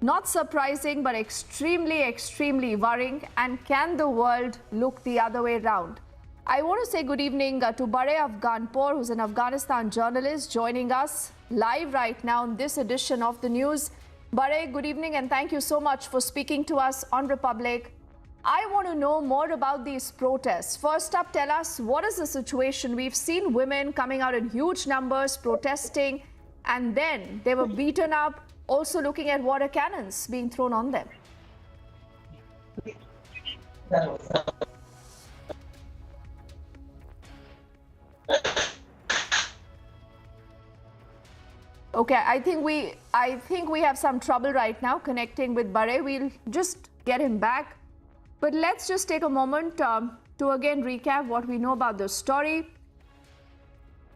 Not surprising, but extremely, extremely worrying. And can the world look the other way around? I want to say good evening to Bare Afghanpur, who's an Afghanistan journalist, joining us live right now in this edition of the news. Bare, good evening and thank you so much for speaking to us on Republic. I want to know more about these protests. First up, tell us, what is the situation? We've seen women coming out in huge numbers protesting, and then they were beaten up, also looking at water cannons being thrown on them. Okay, I think we have some trouble right now connecting with Bare. We'll just get him back. But let's just take a moment to again recap what we know about the story.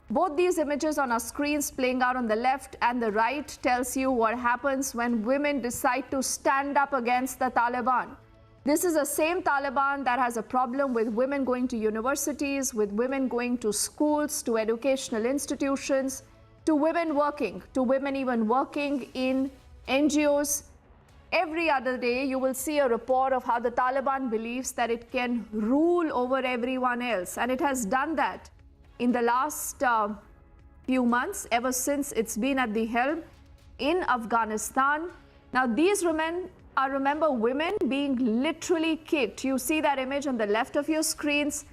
Both these images on our screens playing out on the left and the right tells you what happens when women decide to stand up against the Taliban. This is the same Taliban that has a problem with women going to universities, with women going to schools, to educational institutions, to women working, to women even working in NGOs. Every other day, you will see a report of how the Taliban believes that it can rule over everyone else. And it has done that in the last few months, ever since it's been at the helm in Afghanistan. Now, these women are, remember, women being literally kicked. You see that image on the left of your screens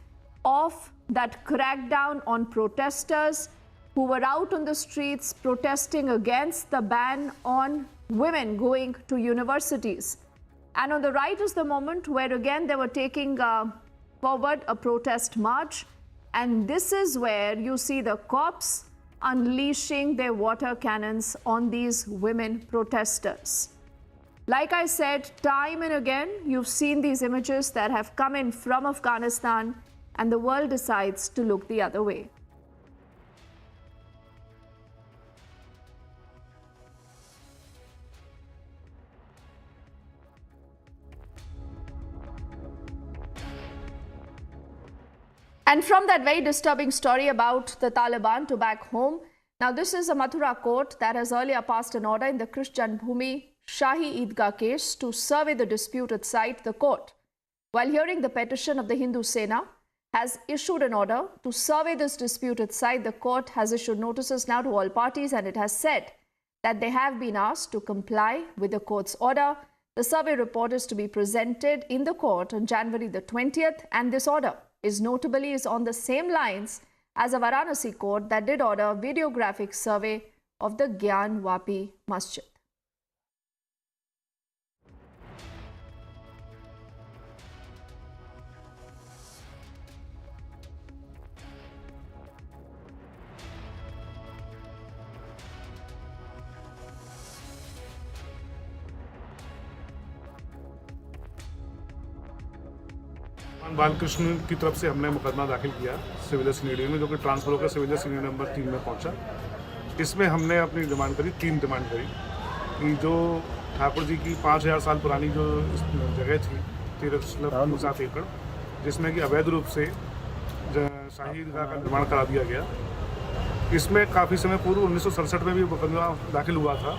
of that crackdown on protesters who were out on the streets protesting against the ban on women going to universities. And on the right is the moment where again they were taking forward a protest march. And this is where you see the cops unleashing their water cannons on these women protesters. Like I said, time and again, you've seen these images that have come in from Afghanistan, and the world decides to look the other way. And from that very disturbing story about the Taliban to back home, now this is a Mathura court that has earlier passed an order in the Krish Janmabhoomi Shahi Eidgah case to survey the disputed site. The court, while hearing the petition of the Hindu Sena, has issued an order to survey this disputed site. The court has issued notices now to all parties, and it has said that they have been asked to comply with the court's order. The survey report is to be presented in the court on January the 20th, and this order is on the same lines as a Varanasi court that did order a videographic survey of the Gyan Wapi Masjid. Balkrishna की तरफ से हमने मुकदमा दाखिल किया civil senior में, जो कि ट्रांसफर होकर सिविल सीनियर नंबर 3 में पहुंचा। इसमें हमने अपनी डिमांड करी, 3 डिमांड करी कि जो ठाकुर जी की 5000 साल पुरानी जो जगह थी 13.7 एकड़, जिसमें कि अवैध रूप से शाही ईदगाह का निर्माण करा दिया गया। इसमें काफ़ी समय पूर्व 1967 में भी मुकदमा दाखिल हुआ था,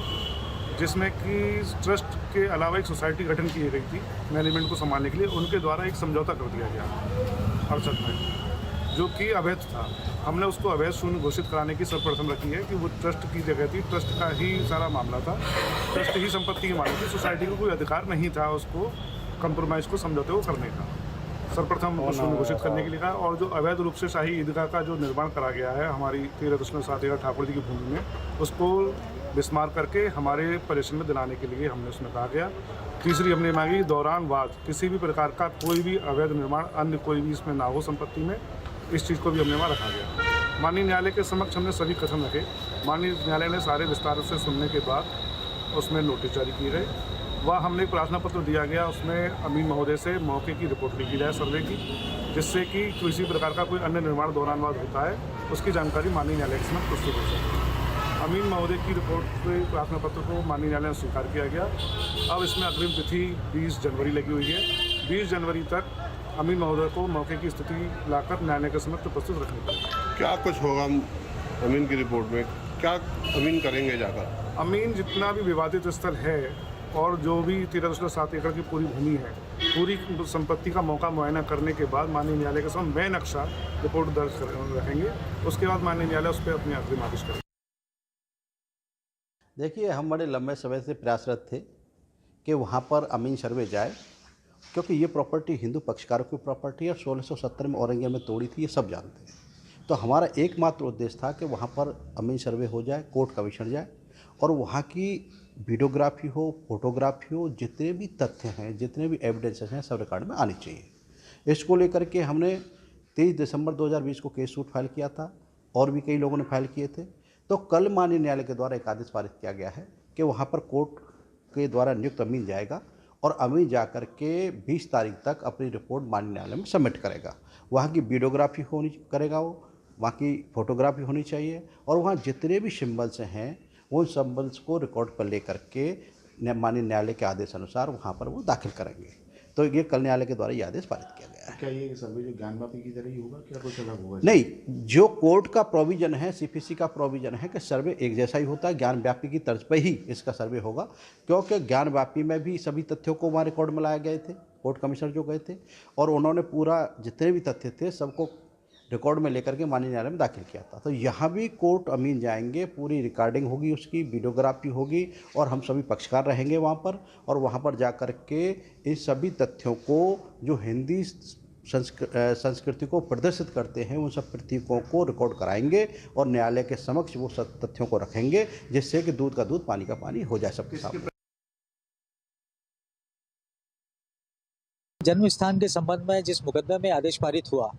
जिसमें कि ट्रस्ट के अलावा एक सोसाइटी गठन की गई थी मैनेजमेंट को संभालने के लिए। उनके द्वारा एक समझौता कर दिया गया अड़चन में, जो कि अवैध था। हमने उसको अवैध शून्य घोषित कराने की सर्वप्रथम रखी है कि वो ट्रस्ट की जगह थी, ट्रस्ट का ही सारा मामला था, ट्रस्ट ही संपत्ति की मामला थी। सोसाइटी को कोई अधिकार नहीं था उसको कंप्रोमाइज़ को समझौते को करने का। सर्वप्रथम शून्य घोषित करने के लिए कहा। और जो अवैध रूप से शाही ईदगाह का जो निर्माण करा गया है हमारी 13.7 एकड़ ठाकुर जी की भूमि में, उसको विस्मार करके हमारे परेशान में दिलाने के लिए हमने उसमें कहा गया। तीसरी हमने मांगी, दौरान बाद किसी भी प्रकार का कोई भी अवैध निर्माण अन्य कोई भी इसमें ना हो संपत्ति में, इस चीज़ को भी हमने वहाँ रखा गया। माननीय न्यायालय के समक्ष हमने सभी कथन रखे। माननीय न्यायालय ने सारे विस्तार से सुनने के बाद उसमें नोटिस जारी किए गए। वह हमने एक प्रार्थना पत्र दिया गया, उसमें अमीन महोदय से मौके की रिपोर्ट लिखी जाए सर्वे की, जिससे कि किसी प्रकार का कोई अन्य निर्माण दौरानवाद होता है उसकी जानकारी माननीय न्यायालय के समक्ष प्रस्तुत हो सके। अमीन महोदय की रिपोर्ट के प्रार्थना पत्र को माननीय न्यायालय ने स्वीकार किया गया। अब इसमें अग्रिम तिथि 20 जनवरी लगी हुई है। 20 जनवरी तक अमीन महोदय को मौके की स्थिति लाकर न्यायालय के समक्ष प्रस्तुत रखनी पड़ेगी। क्या कुछ होगा अमीन की रिपोर्ट में, क्या अमीन करेंगे जाकर? अमीन जितना भी विवादित स्थल है और जो भी 13.7 एकड़ की पूरी भूमि है, पूरी संपत्ति का मौका मुआयना करने के बाद माननीय न्यायालय के सामने नए नक्शा रिपोर्ट दर्ज रखेंगे। उसके बाद माननीय न्यायालय उस पर अपनी अग्रिम आदेश करेगा। देखिए, हम बड़े लंबे समय से प्रयासरत थे कि वहाँ पर अमीन सर्वे जाए, क्योंकि ये प्रॉपर्टी हिंदू पक्षकारों की प्रॉपर्टी है और 1670 में औरंगजेब ने तोड़ी थी, ये सब जानते हैं। तो हमारा एकमात्र उद्देश्य था कि वहाँ पर अमीन सर्वे हो जाए, कोर्ट कमीशन जाए और वहाँ की वीडियोग्राफी हो, फोटोग्राफी हो, जितने भी तथ्य हैं, जितने भी एविडेंसेस हैं, सब रिकॉर्ड में आनी चाहिए। इसको लेकर के हमने 23 दिसंबर 2020 को केस सूट फाइल किया था और भी कई लोगों ने फाइल किए थे। तो कल माननीय न्यायालय के द्वारा एक आदेश पारित किया गया है कि वहाँ पर कोर्ट के द्वारा नियुक्त अमीन जाएगा और अमीन जाकर के 20 तारीख तक अपनी रिपोर्ट माननीय न्यायालय में सबमिट करेगा। वहाँ की वीडियोग्राफी होनी करेगा, वो वहाँ की फोटोग्राफी होनी चाहिए और वहाँ जितने भी सिम्बल्स हैं उन सिम्बल्स को रिकॉर्ड पर लेकर के माननीय न्यायालय के आदेश अनुसार वहाँ पर वो दाखिल करेंगे। तो ये कल न्यायालय के द्वारा ये आदेश पारित किया गया है। क्या ये सर्वे जो ज्ञानवापी की तरह ही होगा, क्या कुछ अलग होगा? नहीं, जो कोर्ट का प्रोविजन है, सीपीसी का प्रोविजन है कि सर्वे एक जैसा ही होता है, ज्ञानव्यापी की तर्ज पर ही इसका सर्वे होगा, क्योंकि ज्ञानव्यापी में भी सभी तथ्यों को वहाँ रिकॉर्ड में लाए गए थे, कोर्ट कमिश्नर जो गए थे, और उन्होंने पूरा जितने भी तथ्य थे सबको रिकॉर्ड में लेकर के माननीय न्यायालय में दाखिल किया था। तो यहाँ भी कोर्ट अमीन जाएंगे, पूरी रिकॉर्डिंग होगी, उसकी वीडियोग्राफी होगी और हम सभी पक्षकार रहेंगे वहाँ पर, और वहाँ पर जा कर के इन सभी तथ्यों को जो हिंदी संस्कृति को प्रदर्शित करते हैं उन सब प्रतीकों को रिकॉर्ड कराएंगे और न्यायालय के समक्ष वो सब तथ्यों को रखेंगे, जिससे कि दूध का दूध पानी का पानी हो जाए सबके सामने। जन्म स्थान के संबंध में जिस मुकदमे में आदेश पारित हुआ,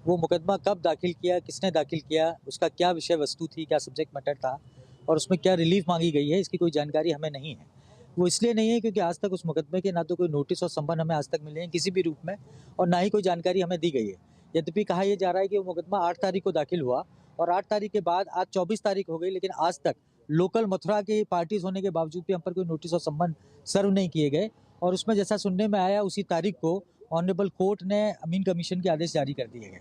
वो मुकदमा कब दाखिल किया, किसने दाखिल किया, उसका क्या विषय वस्तु थी, क्या सब्जेक्ट मैटर था और उसमें क्या रिलीफ मांगी गई है, इसकी कोई जानकारी हमें नहीं है। वो इसलिए नहीं है क्योंकि आज तक उस मुकदमे के ना तो कोई नोटिस और संबंध हमें आज तक मिले हैं किसी भी रूप में, और ना ही कोई जानकारी हमें दी गई है। यद्यपि कहा यह जा रहा है कि वो मुकदमा 8 तारीख को दाखिल हुआ और 8 तारीख के बाद आज 24 तारीख हो गई, लेकिन आज तक लोकल मथुरा की पार्टीज होने के बावजूद भी हम पर कोई नोटिस और संबंध सर्व नहीं किए गए। और उसमें जैसा सुनने में आया उसी तारीख को ऑनरेबल कोर्ट ने अमीन कमीशन के आदेश जारी कर दिए गए।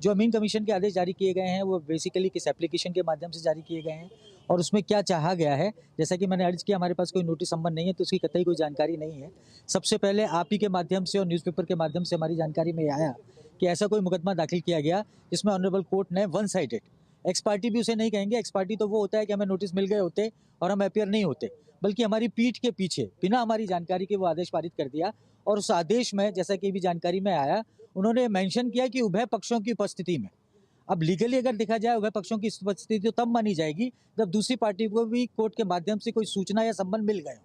जो अमीन कमीशन के आदेश जारी किए गए हैं वो बेसिकली किस एप्लीकेशन के माध्यम से जारी किए गए हैं और उसमें क्या चाहा गया है, जैसा कि मैंने अर्ज किया, हमारे पास कोई नोटिस संबंध नहीं है तो उसकी कतई कोई जानकारी नहीं है। सबसे पहले आप ही के माध्यम से और न्यूज़पेपर के माध्यम से हमारी जानकारी में आया कि ऐसा कोई मुकदमा दाखिल किया गया जिसमें ऑनरेबल कोर्ट ने वन साइडेड, एक्स पार्टी भी उसे नहीं कहेंगे, एक्स पार्टी तो वो होता है कि हमें नोटिस मिल गए होते और हम अपियर नहीं होते, बल्कि हमारी पीठ के पीछे बिना हमारी जानकारी के वो आदेश पारित कर दिया। और उस आदेश में जैसा कि भी जानकारी में आया, उन्होंने मेंशन किया कि उभय पक्षों की उपस्थिति में, अब लीगली अगर देखा जाए उभय पक्षों की उपस्थिति तो तब मानी जाएगी जब दूसरी पार्टी को भी कोर्ट के माध्यम से कोई सूचना या संबंध मिल गए।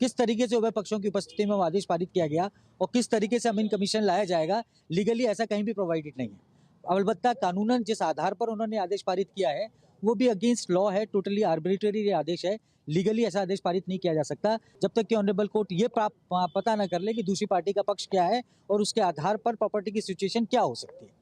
किस तरीके से उभय पक्षों की उपस्थिति में वो आदेश पारित किया गया और किस तरीके से अमीन कमीशन लाया जाएगा, लीगली ऐसा कहीं भी प्रोवाइडेड नहीं है। अलबत्ता कानूनन जिस आधार पर उन्होंने आदेश पारित किया है वो भी अगेंस्ट लॉ है, टोटली आर्बिट्रेरी ये आदेश है। लीगली ऐसा आदेश पारित नहीं किया जा सकता जब तक कि ऑनरेबल कोर्ट ये पता न कर ले कि दूसरी पार्टी का पक्ष क्या है और उसके आधार पर प्रॉपर्टी की सिचुएशन क्या हो सकती है।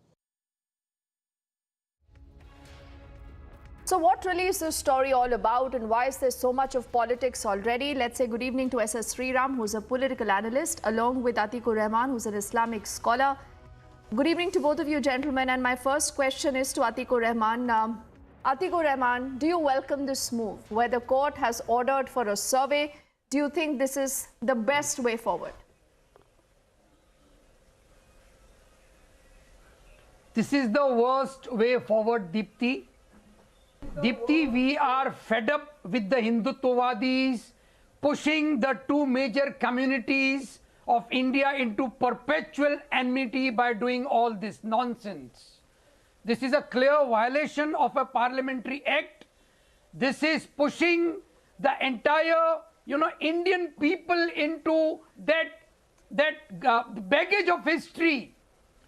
So what really is this story all about and why is there so much of politics already? Let's say good evening to SS Sriram, who's a political analyst, along with Atikur Rahman, who's an Islamic scholar. Good evening to both of you gentlemen, and my first question is to Atikur Rahman. Atikur Rahman, do you welcome this move where the court has ordered for a survey? Do you think this is the best way forward? This is the worst way forward, Deepthi. Deepthi, we are fed up with the Hindutvawadis pushing the two major communities of India into perpetual enmity by doing all this nonsense. This is a clear violation of a parliamentary act. This is pushing the entire, Indian people into that baggage of history,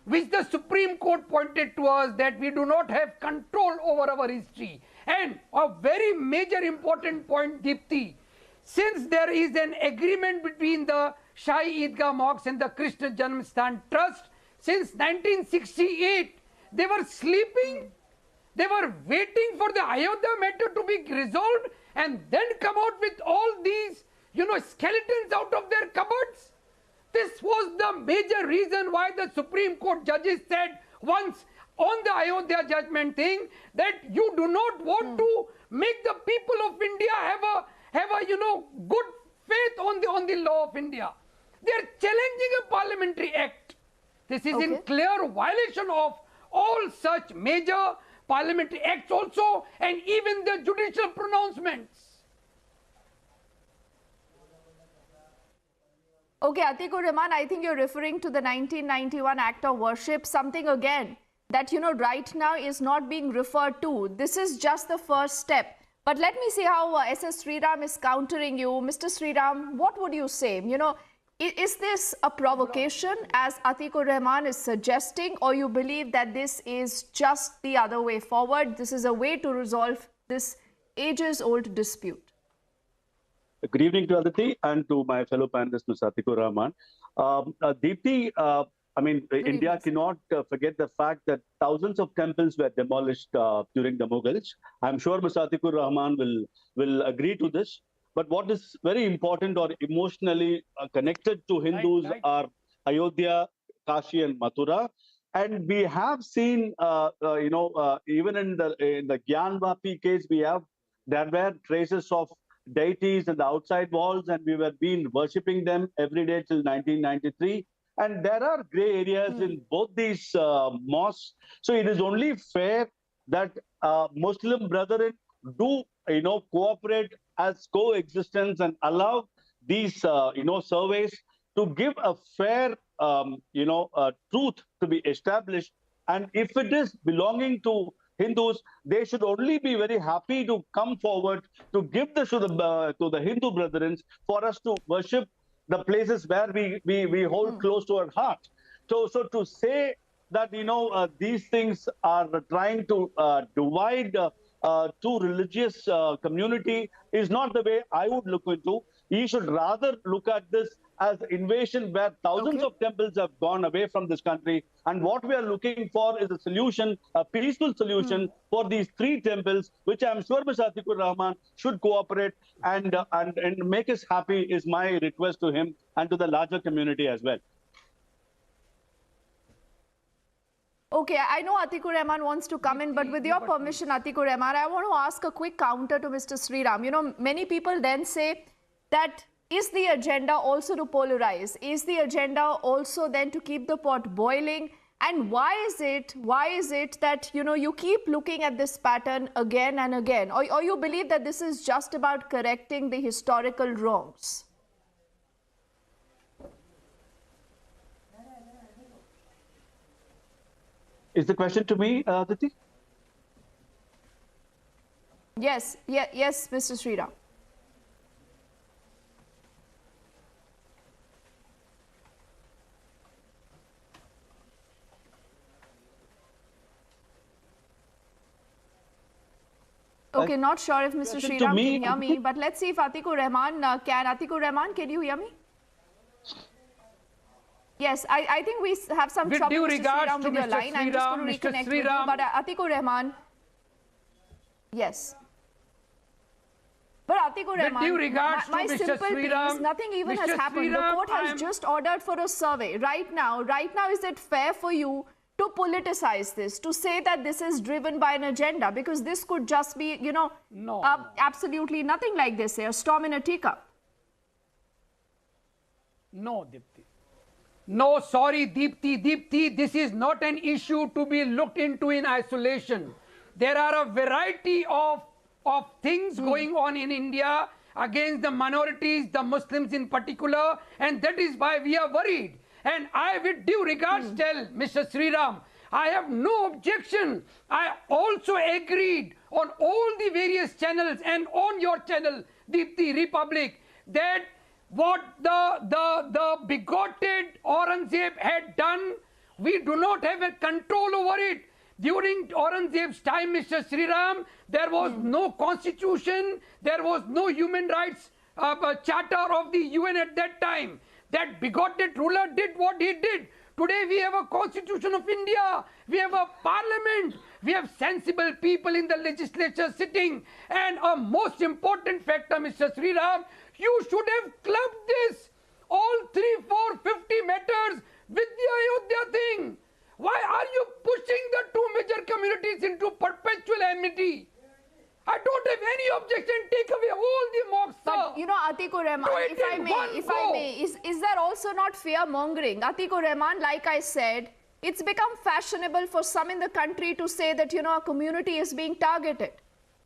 which the Supreme Court pointed to us that we do not have control over our history. And a very major important point, Deepthi, since there is an agreement between the Shahi Eidgah Mosque and the Krishna Janmasthan Trust, since 1968, they were sleeping, they were waiting for the Ayodhya matter to be resolved and then come out with all these, skeletons out of their cupboards. This was the major reason why the Supreme Court judges said once on the Ayodhya judgment thing that you do not want to make the people of India have a good faith on the law of India. They are challenging a parliamentary act. This is in clear violation of all such major parliamentary acts also, and even the judicial pronouncements. Okay, Atikur Rahman, I think you're referring to the 1991 Act of Worship, something again that, right now is not being referred to. This is just the first step. But let me see how SS Sriram is countering you. Mr. Sriram, what would you say? Is this a provocation, as Atikur Rahman is suggesting, or you believe that this is just the other way forward? This is a way to resolve this ages-old dispute? Good evening to Aditi and to my fellow panelist, Mr. Atikur Rahman. Deepti, India cannot forget the fact that thousands of temples were demolished during the Mughals. I'm sure Mr. Atikur Rahman will agree to this. But what is very important or emotionally connected to Hindus are Ayodhya, Kashi, and Mathura. And we have seen, even in the Gyanvapi case, there were traces of deities in the outside walls, and we were been worshipping them every day till 1993. And there are gray areas in both these mosques. So it is only fair that Muslim brethren do, cooperate as coexistence and allow these, surveys to give a fair, truth to be established. And if it is belonging to Hindus, they should only be very happy to come forward to give this to the Hindu brethren for us to worship the places where we hold close to our heart. So to say that these things are trying to divide two religious community is not the way I would look into. You should rather look at this as invasion where thousands of temples have gone away from this country. And what we are looking for is a solution, a peaceful solution for these three temples, which I'm sure Mr. Atikur Rahman should cooperate and make us happy is my request to him and to the larger community as well. Okay, I know Atikur Rahman wants to come in, but with your permission, Atikur Rahman, I want to ask a quick counter to Mr. Sriram. Many people then say that is the agenda also to polarize? Is the agenda also then to keep the pot boiling? And why is it that, you keep looking at this pattern again and again? Or you believe that this is just about correcting the historical wrongs? Is the question to me, Aditi? Yes, Mr. Sriram. Okay, not sure if Mr. Sriram can hear me, but let's see if Atikur Rahman can. Atikur Rahman, can you hear me? Yes, I think we have some trouble, Mr. Sriram, with your line. I'm just going to reconnect with you. But Atikur Rahman, yes. But Atikur Rahman, my simple piece, nothing even has happened. The court has just ordered for a survey. Right now, is it fair for you to politicize this, to say that this is driven by an agenda? Because this could just be, absolutely nothing like this, a storm in a teacup. No, Deepti. No, sorry, Deepti, this is not an issue to be looked into in isolation. There are a variety of things going on in India against the minorities, the Muslims in particular, and that is why we are worried. And I, with due regards, tell Mr. Sriram, I have no objection. I also agreed on all the various channels and on your channel, Deepti Republic, that what the bigoted Aurangzeb had done, we do not have a control over it. During Aurangzeb's time, Mr. Sriram, there was no constitution, there was no human rights charter of the UN at that time. That bigoted ruler did what he did. Today we have a constitution of India, we have a parliament, we have sensible people in the legislature sitting, and a most important factor, Mr. Sriram, you should have clubbed this, all 3, 4, 50 matters with the Ayodhya thing. Why are you pushing the two major communities into perpetual enmity? I don't have any objection. Take away all the mosques. But Atikur Rahman, if I may, is there also not fear mongering? Atikur Rahman, like I said, it's become fashionable for some in the country to say that a community is being targeted.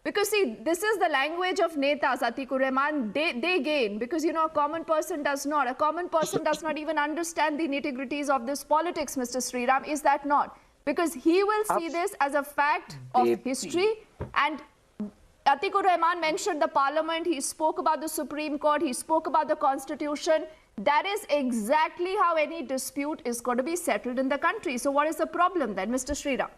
Because see, this is the language of netas, Atikur Rahman. They gain because a common person does not. A common person does not even understand the nitty-gritties of this politics, Mr. Sriram. Is that not? Because he will see this as a fact of history. And Atikur Rahman mentioned the parliament, he spoke about the Supreme Court, he spoke about the constitution. That is exactly how any dispute is going to be settled in the country. So what is the problem then, Mr. Sriram?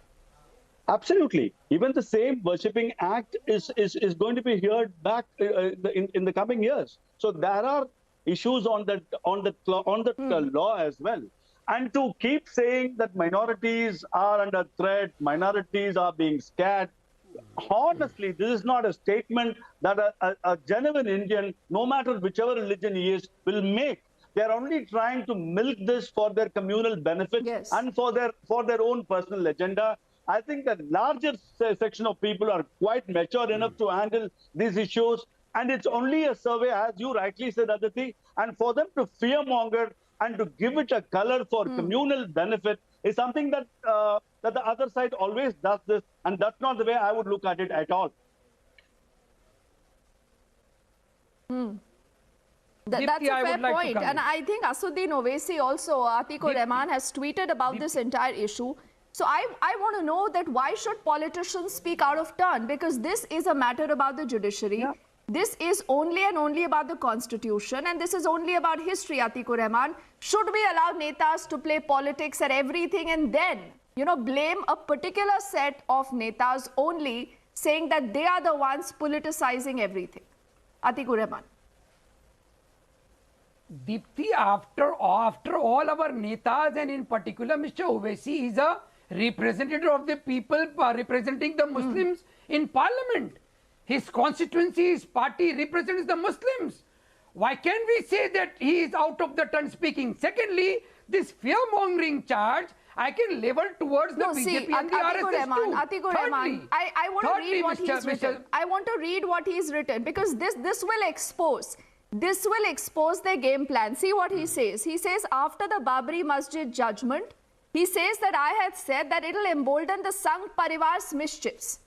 Absolutely. Even the same worshipping act is going to be heard back in the coming years. So there are issues on that law as well. And to keep saying that minorities are under threat, minorities are being scared, honestly, this is not a statement that a genuine Indian, no matter whichever religion he is, will make. They are only trying to milk this for their communal benefits and for their own personal agenda. I think a larger section of people are quite mature enough to handle these issues. And it's only a survey, as you rightly said, Aditi, and for them to fearmonger and to give it a color for communal benefit is something that that the other side always does this, and that's not the way I would look at it at all. That's a fair point. And I think Asuddin Owaisi also, Atikur Rahman, has tweeted about this entire issue. So I want to know that why should politicians speak out of turn? Because this is a matter about the judiciary. Yeah. This is only and only about the constitution, and this is only about history, Atikur Rahman. Should we allow netas to play politics and everything and then, blame a particular set of netas only, saying that they are the ones politicizing everything? Atikur Rahman. Deepthi, after all our netas, and in particular Mr. Owaisi is a representative of the people representing the Muslims in parliament. His constituency, his party represents the Muslims. Why can't we say that he is out of the turn speaking? Secondly, this fear-mongering charge I can level towards the BJP and the RSS too. Atikur Rahman, I want to read what he's written. I want to read what he's written, because this will expose. This will expose their game plan. See what he says. He says, after the Babri Masjid judgment, he says that I had said that it will embolden the Sangh Parivar's mischiefs.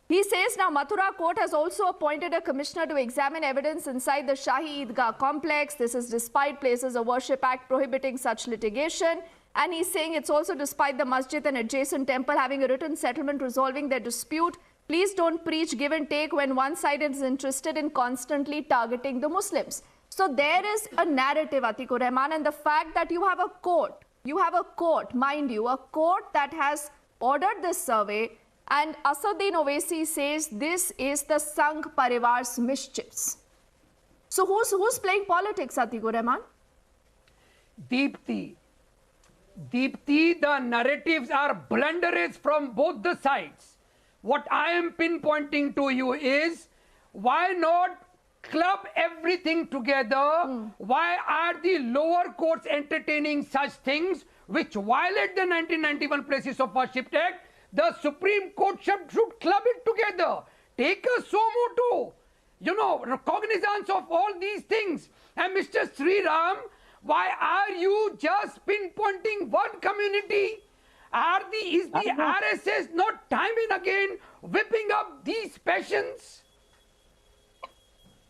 He says now Mathura court has also appointed a commissioner to examine evidence inside the Shahi Eidgah complex. This is despite Places of Worship Act prohibiting such litigation. And he's saying it's also despite the masjid and adjacent temple having a written settlement resolving their dispute. Please don't preach give and take when one side is interested in constantly targeting the Muslims. So there is a narrative, Atikur Rahman, and the fact that you have a court, mind you, a court that has ordered this survey, and Asuddin Owaisi says this is the Sangh Parivar's mischiefs. So who's playing politics, Atikur Rahman? Deepthi, the narratives are blunderers from both the sides. What I am pinpointing to you is, why not club everything together? Why are the lower courts entertaining such things which violate the 1991 Places of Worship Act? The Supreme Court should club it together. Take a suo motu, cognizance of all these things. And Mr. Sriram, why are you just pinpointing one community? Is the RSS not time and again whipping up these passions?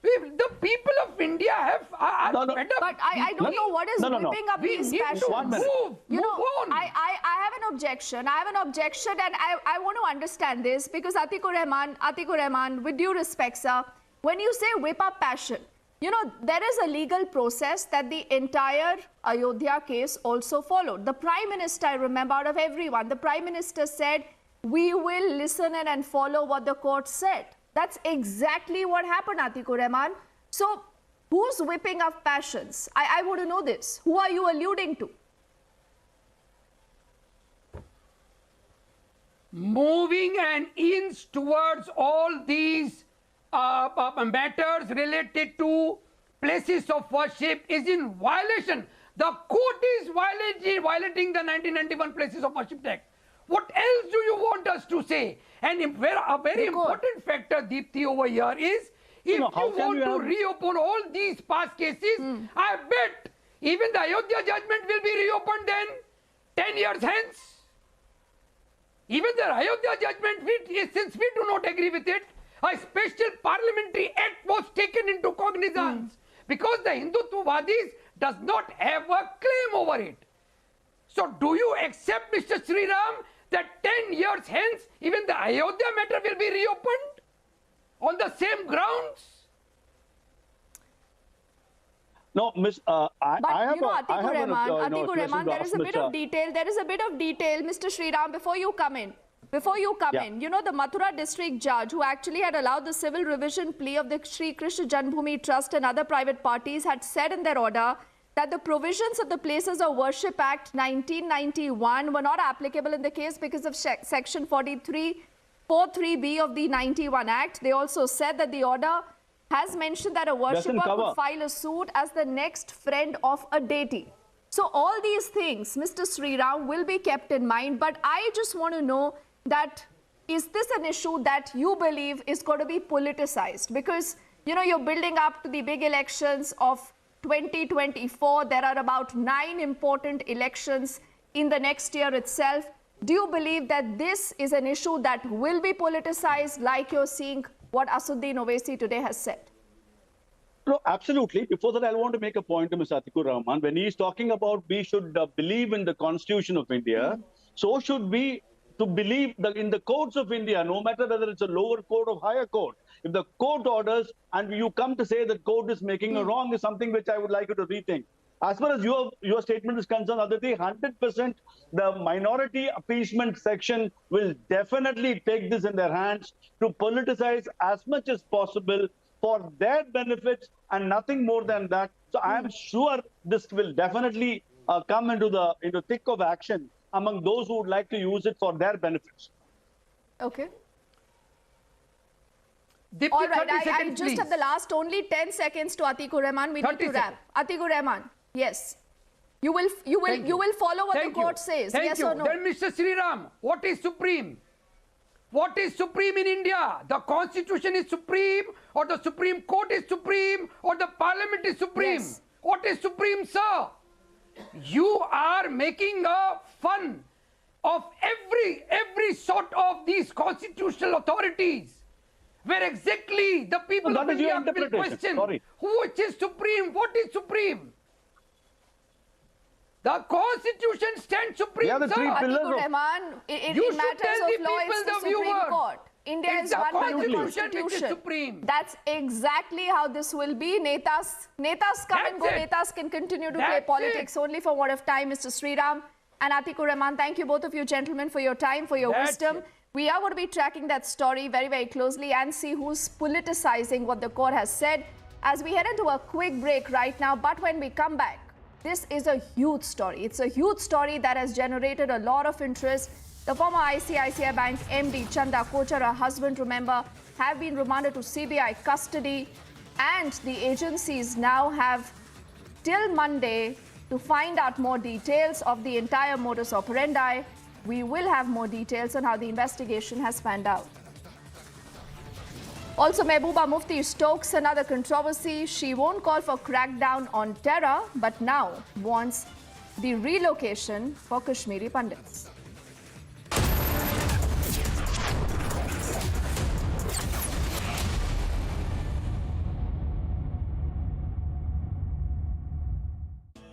The people of India are fed up. But I don't know what is whipping up these passions. Move on. I have an objection. And I want to understand this, because Atikur Rahman, with due respect, sir, when you say whip up passion, there is a legal process that the entire Ayodhya case also followed. The Prime Minister, I remember, out of everyone, the Prime Minister said, we will listen and follow what the court said. That's exactly what happened, Atikur Rahman. So, who's whipping up passions? I want to know this. Who are you alluding to? Moving an inch towards all these matters related to places of worship is in violation. The court is violating the 1991 Places of Worship Act. What else do you want us to say? And a very important factor, Deepthi, over here is, if you want to reopen all these past cases, I bet even the Ayodhya judgment will be reopened then 10 years hence. Even the Ayodhya judgment, since we do not agree with it, a special parliamentary act was taken into cognizance because the Hindutvawadis does not have a claim over it. So do you accept, Mr. Sriram, that 10 years hence, even the Ayodhya matter will be reopened on the same grounds? No, Miss. Atikur Rahman, there is a bit of detail. Mr. Sriram, before you come in. before you come Yeah. in, you know, the Mathura district judge who actually had allowed the civil revision plea of the Sri Krishna Janmabhoomi Trust and other private parties had said in their order that the provisions of the Places of Worship Act 1991 were not applicable in the case because of section 43(b) of the 91 Act. They also said that the order has mentioned that a worshipper could file a suit as the next friend of a deity. So all these things, Mr. Sriram, will be kept in mind. But I just want to know that is this an issue that you believe is going to be politicized? Because, you know, you're building up to the big elections of 2024. There are about 9 important elections in the next year itself. Do you believe that this is an issue that will be politicized, like you're seeing what Assuddin Owaisi today has said? No, absolutely. Before that, I want to make a point to Mr. Atikur Rahman. When he is talking about we should believe in the Constitution of India, so should we to believe in the courts of India, no matter whether it's a lower court or higher court. If the court orders and you come to say that court is making a wrong is something which I would like you to rethink. As far as your statement is concerned, Aditi, 100% the minority appeasement section will definitely take this in their hands to politicize as much as possible for their benefits and nothing more than that. So I am sure this will definitely come into thick of action among those who would like to use it for their benefits. Okay. Dipti, all right, 30 seconds, I just please. have the last only 10 seconds to Atikur Rahman. We need to wrap. Atikur Rahman, yes. You will follow what the court says, yes or no? Then Mr. Sriram, what is supreme? What is supreme in India? The Constitution is supreme, or the Supreme Court is supreme, or the Parliament is supreme? Yes. What is supreme, sir? You are making a fun of every sort of these constitutional authorities, where exactly the people of India will question which is supreme, what is supreme. The Constitution stands supreme, sir. Atikur Rahman, in matters of law, it's the Supreme Court. India is one by the Constitution. That's exactly how this will be. Netas come and go. Netas can continue to play politics only for what of time. Mr. Sriram and Atikur Rahman, thank you both of you gentlemen for your time, for your wisdom. We are going to be tracking that story very, very closely and see who's politicizing what the court has said as we head into a quick break right now. But when we come back, this is a huge story. It's a huge story that has generated a lot of interest. The former ICICI Bank MD Chanda, Kochhar, her husband, remember, have been remanded to CBI custody, and the agencies now have till Monday to find out more details of the entire modus operandi. We will have more details on how the investigation has panned out. Also, Mehbooba Mufti stokes another controversy. She won't call for crackdown on terror, but now wants the relocation for Kashmiri Pandits.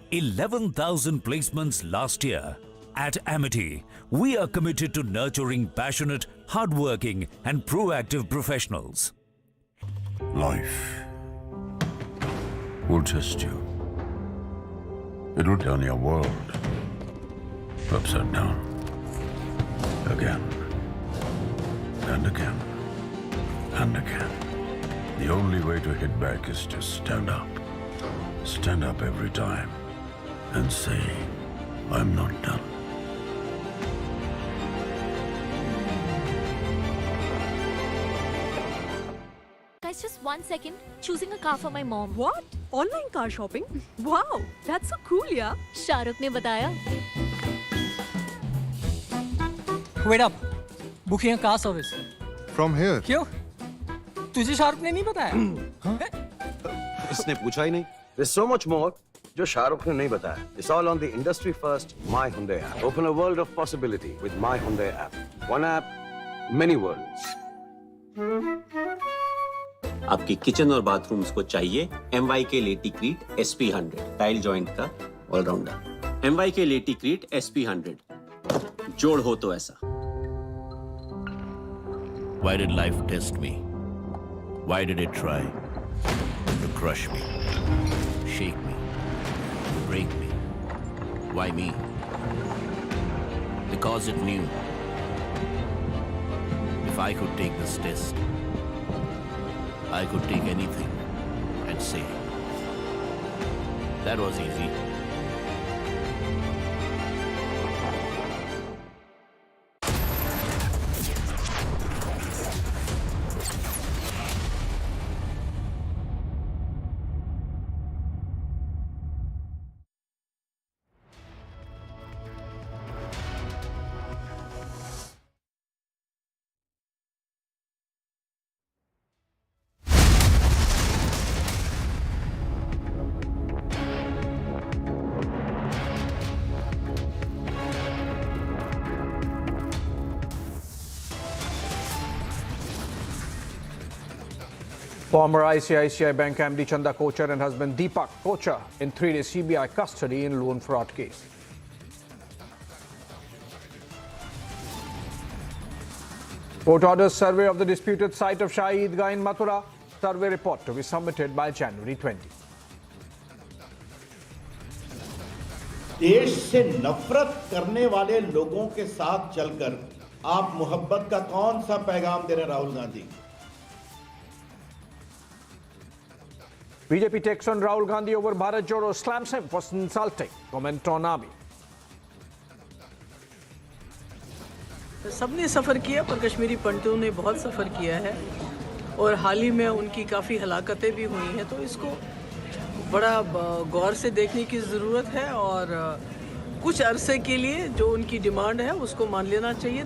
$11,000 placements last year. At Amity, we are committed to nurturing passionate, hardworking, and proactive professionals. Life will test you. It will turn your world upside down. Again. And again. And again. The only way to hit back is to stand up. Stand up every time. And say, I'm not done. Guys, just 1 second. Choosing a car for my mom. What? Online car shopping? Wow, that's so cool, yeah. Shahrukh ne bataya. Wait up. Booking a car service. From here? क्यों? तुझे शाहरुख ने नहीं बताया? इसने पूछा ही नहीं. There's so much more जो शाहरुख ने नहीं बताया. It's all on the industry first My Hyundai app. Open a world of possibility with My Hyundai app. One app, many worlds. आपकी किचन और बाथरूम्स को चाहिए MYK लेटीक्रीट SP100 टाइल जॉइंट का allrounder. MYK लेटीक्रीट SP100 जोड़ हो तो ऐसा. Why did life test me? Why did it try to crush me, shake me, break me? Why me? Because it knew If I could take this test, I could take anything and say, that was easy. Former ICICI Bank MD Chanda Kochhar and husband Deepak Kochhar in 3-day CBI custody in loan fraud case. Court orders survey of the disputed site of Shahi Eidgah in Mathura. Survey report to be submitted by January 20. देश से नफरत करने वाले लोगों के साथ चलकर आप मोहब्बत का कौन सा पैगाम दे रहे हैं Rahul Gandhi? BJP takes on Rahul Gandhi over Bharat Jodo, slams him for insulting. Comment on Ami. सबने सफ़र किया पर कश्मीरी पंडितों ने बहुत सफ़र किया है और हाल ही में उनकी काफ़ी हलाकतें भी हुई हैं, तो इसको बड़ा गौर से देखने की ज़रूरत है और कुछ अरसे के लिए जो उनकी डिमांड है उसको मान लेना चाहिए.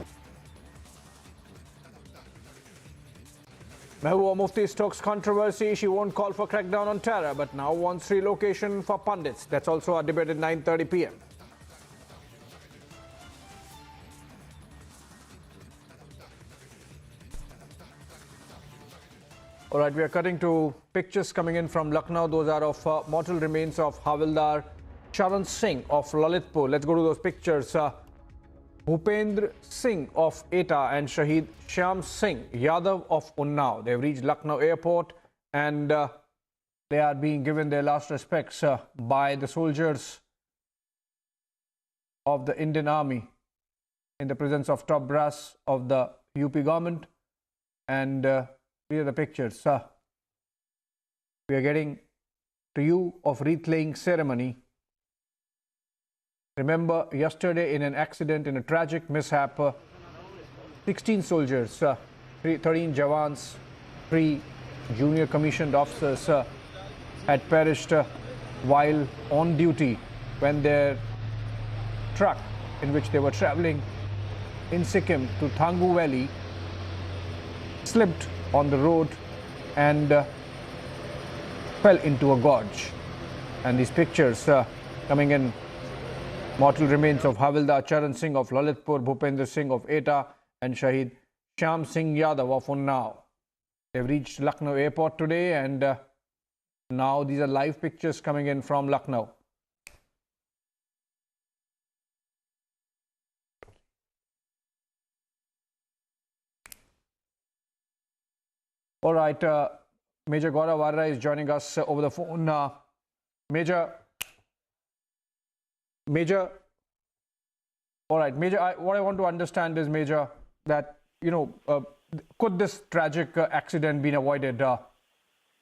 Mehbooba Mufti stokes controversy. She won't call for crackdown on terror, but now wants relocation for pundits. That's also a debate at 9:30 p.m. All right, we are cutting to pictures coming in from Lucknow. Those are of mortal remains of Havildar Charan Singh of Lalitpur. Let's go to those pictures. Bhupendra Singh of Eta and Shahid Shyam Singh Yadav of Unnao. They've reached Lucknow airport and they are being given their last respects by the soldiers of the Indian Army in the presence of top brass of the UP government. And these are the pictures. We are getting to you of wreath-laying ceremony. Remember, yesterday in an accident, in a tragic mishap, 16 soldiers, 13 Jawans, 3 junior commissioned officers had perished while on duty when their truck in which they were traveling in Sikkim to Thangu Valley slipped on the road and fell into a gorge. And these pictures coming in. Mortal remains of Havildar Charan Singh of Lalitpur, Bhupendra Singh of Eta and Shahid Shyam Singh Yadav of Unnao. They've reached Lucknow airport today and now these are live pictures coming in from Lucknow. All right, Major Gaurav Varra is joining us over the phone. Major, all right, Major, what I want to understand is, Major, that, could this tragic accident been avoided,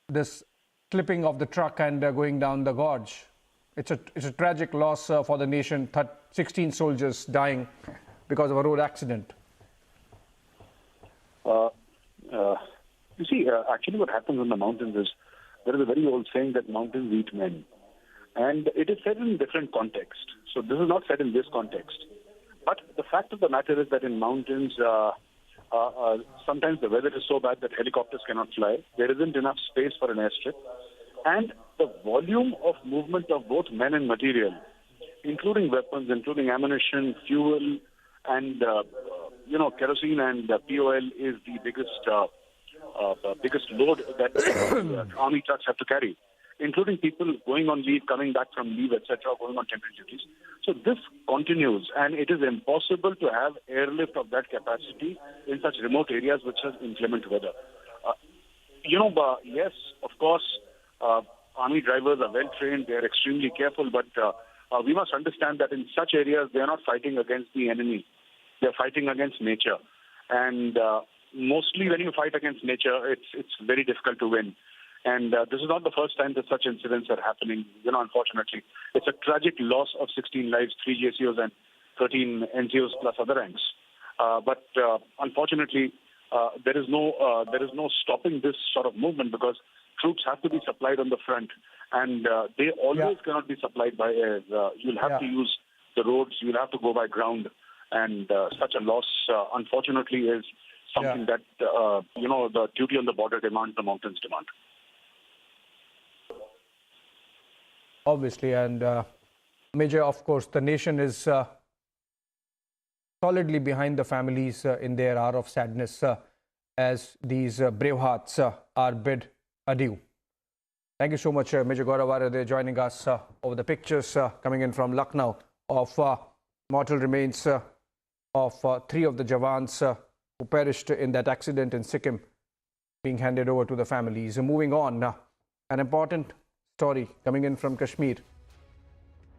this slipping of the truck and going down the gorge? It's a tragic loss for the nation, 16 soldiers dying because of a road accident. You see, actually what happens in the mountains is, there is a very old saying that mountains eat men. And it is said in different context. So this is not said in this context. But the fact of the matter is that in mountains, sometimes the weather is so bad that helicopters cannot fly. There isn't enough space for an airstrip. And the volume of movement of both men and material, including weapons, including ammunition, fuel, and, kerosene and POL is the biggest load that army trucks have to carry, including people going on leave, coming back from leave, etc., going on temporary duties. So this continues, and it is impossible to have airlift of that capacity in such remote areas which has inclement weather. Yes, of course, army drivers are well trained, they are extremely careful, but we must understand that in such areas they are not fighting against the enemy, they are fighting against nature. And mostly when you fight against nature, it's very difficult to win. And this is not the first time that such incidents are happening. Unfortunately, it's a tragic loss of 16 lives, 3 JCOs and 13 NGOs plus other ranks. But unfortunately, there is no stopping this sort of movement because troops have to be supplied on the front, and they always cannot be supplied by air. You'll have to use the roads. You'll have to go by ground, and such a loss, unfortunately, is something that the duty on the border demands, the mountains demand. Obviously, and Major, of course, the nation is solidly behind the families in their hour of sadness as these brave hearts are bid adieu. Thank you so much, Major Gaurav Arade, joining us over the pictures coming in from Lucknow of mortal remains of 3 of the Jawans who perished in that accident in Sikkim being handed over to the families. Moving on, an important story coming in from Kashmir.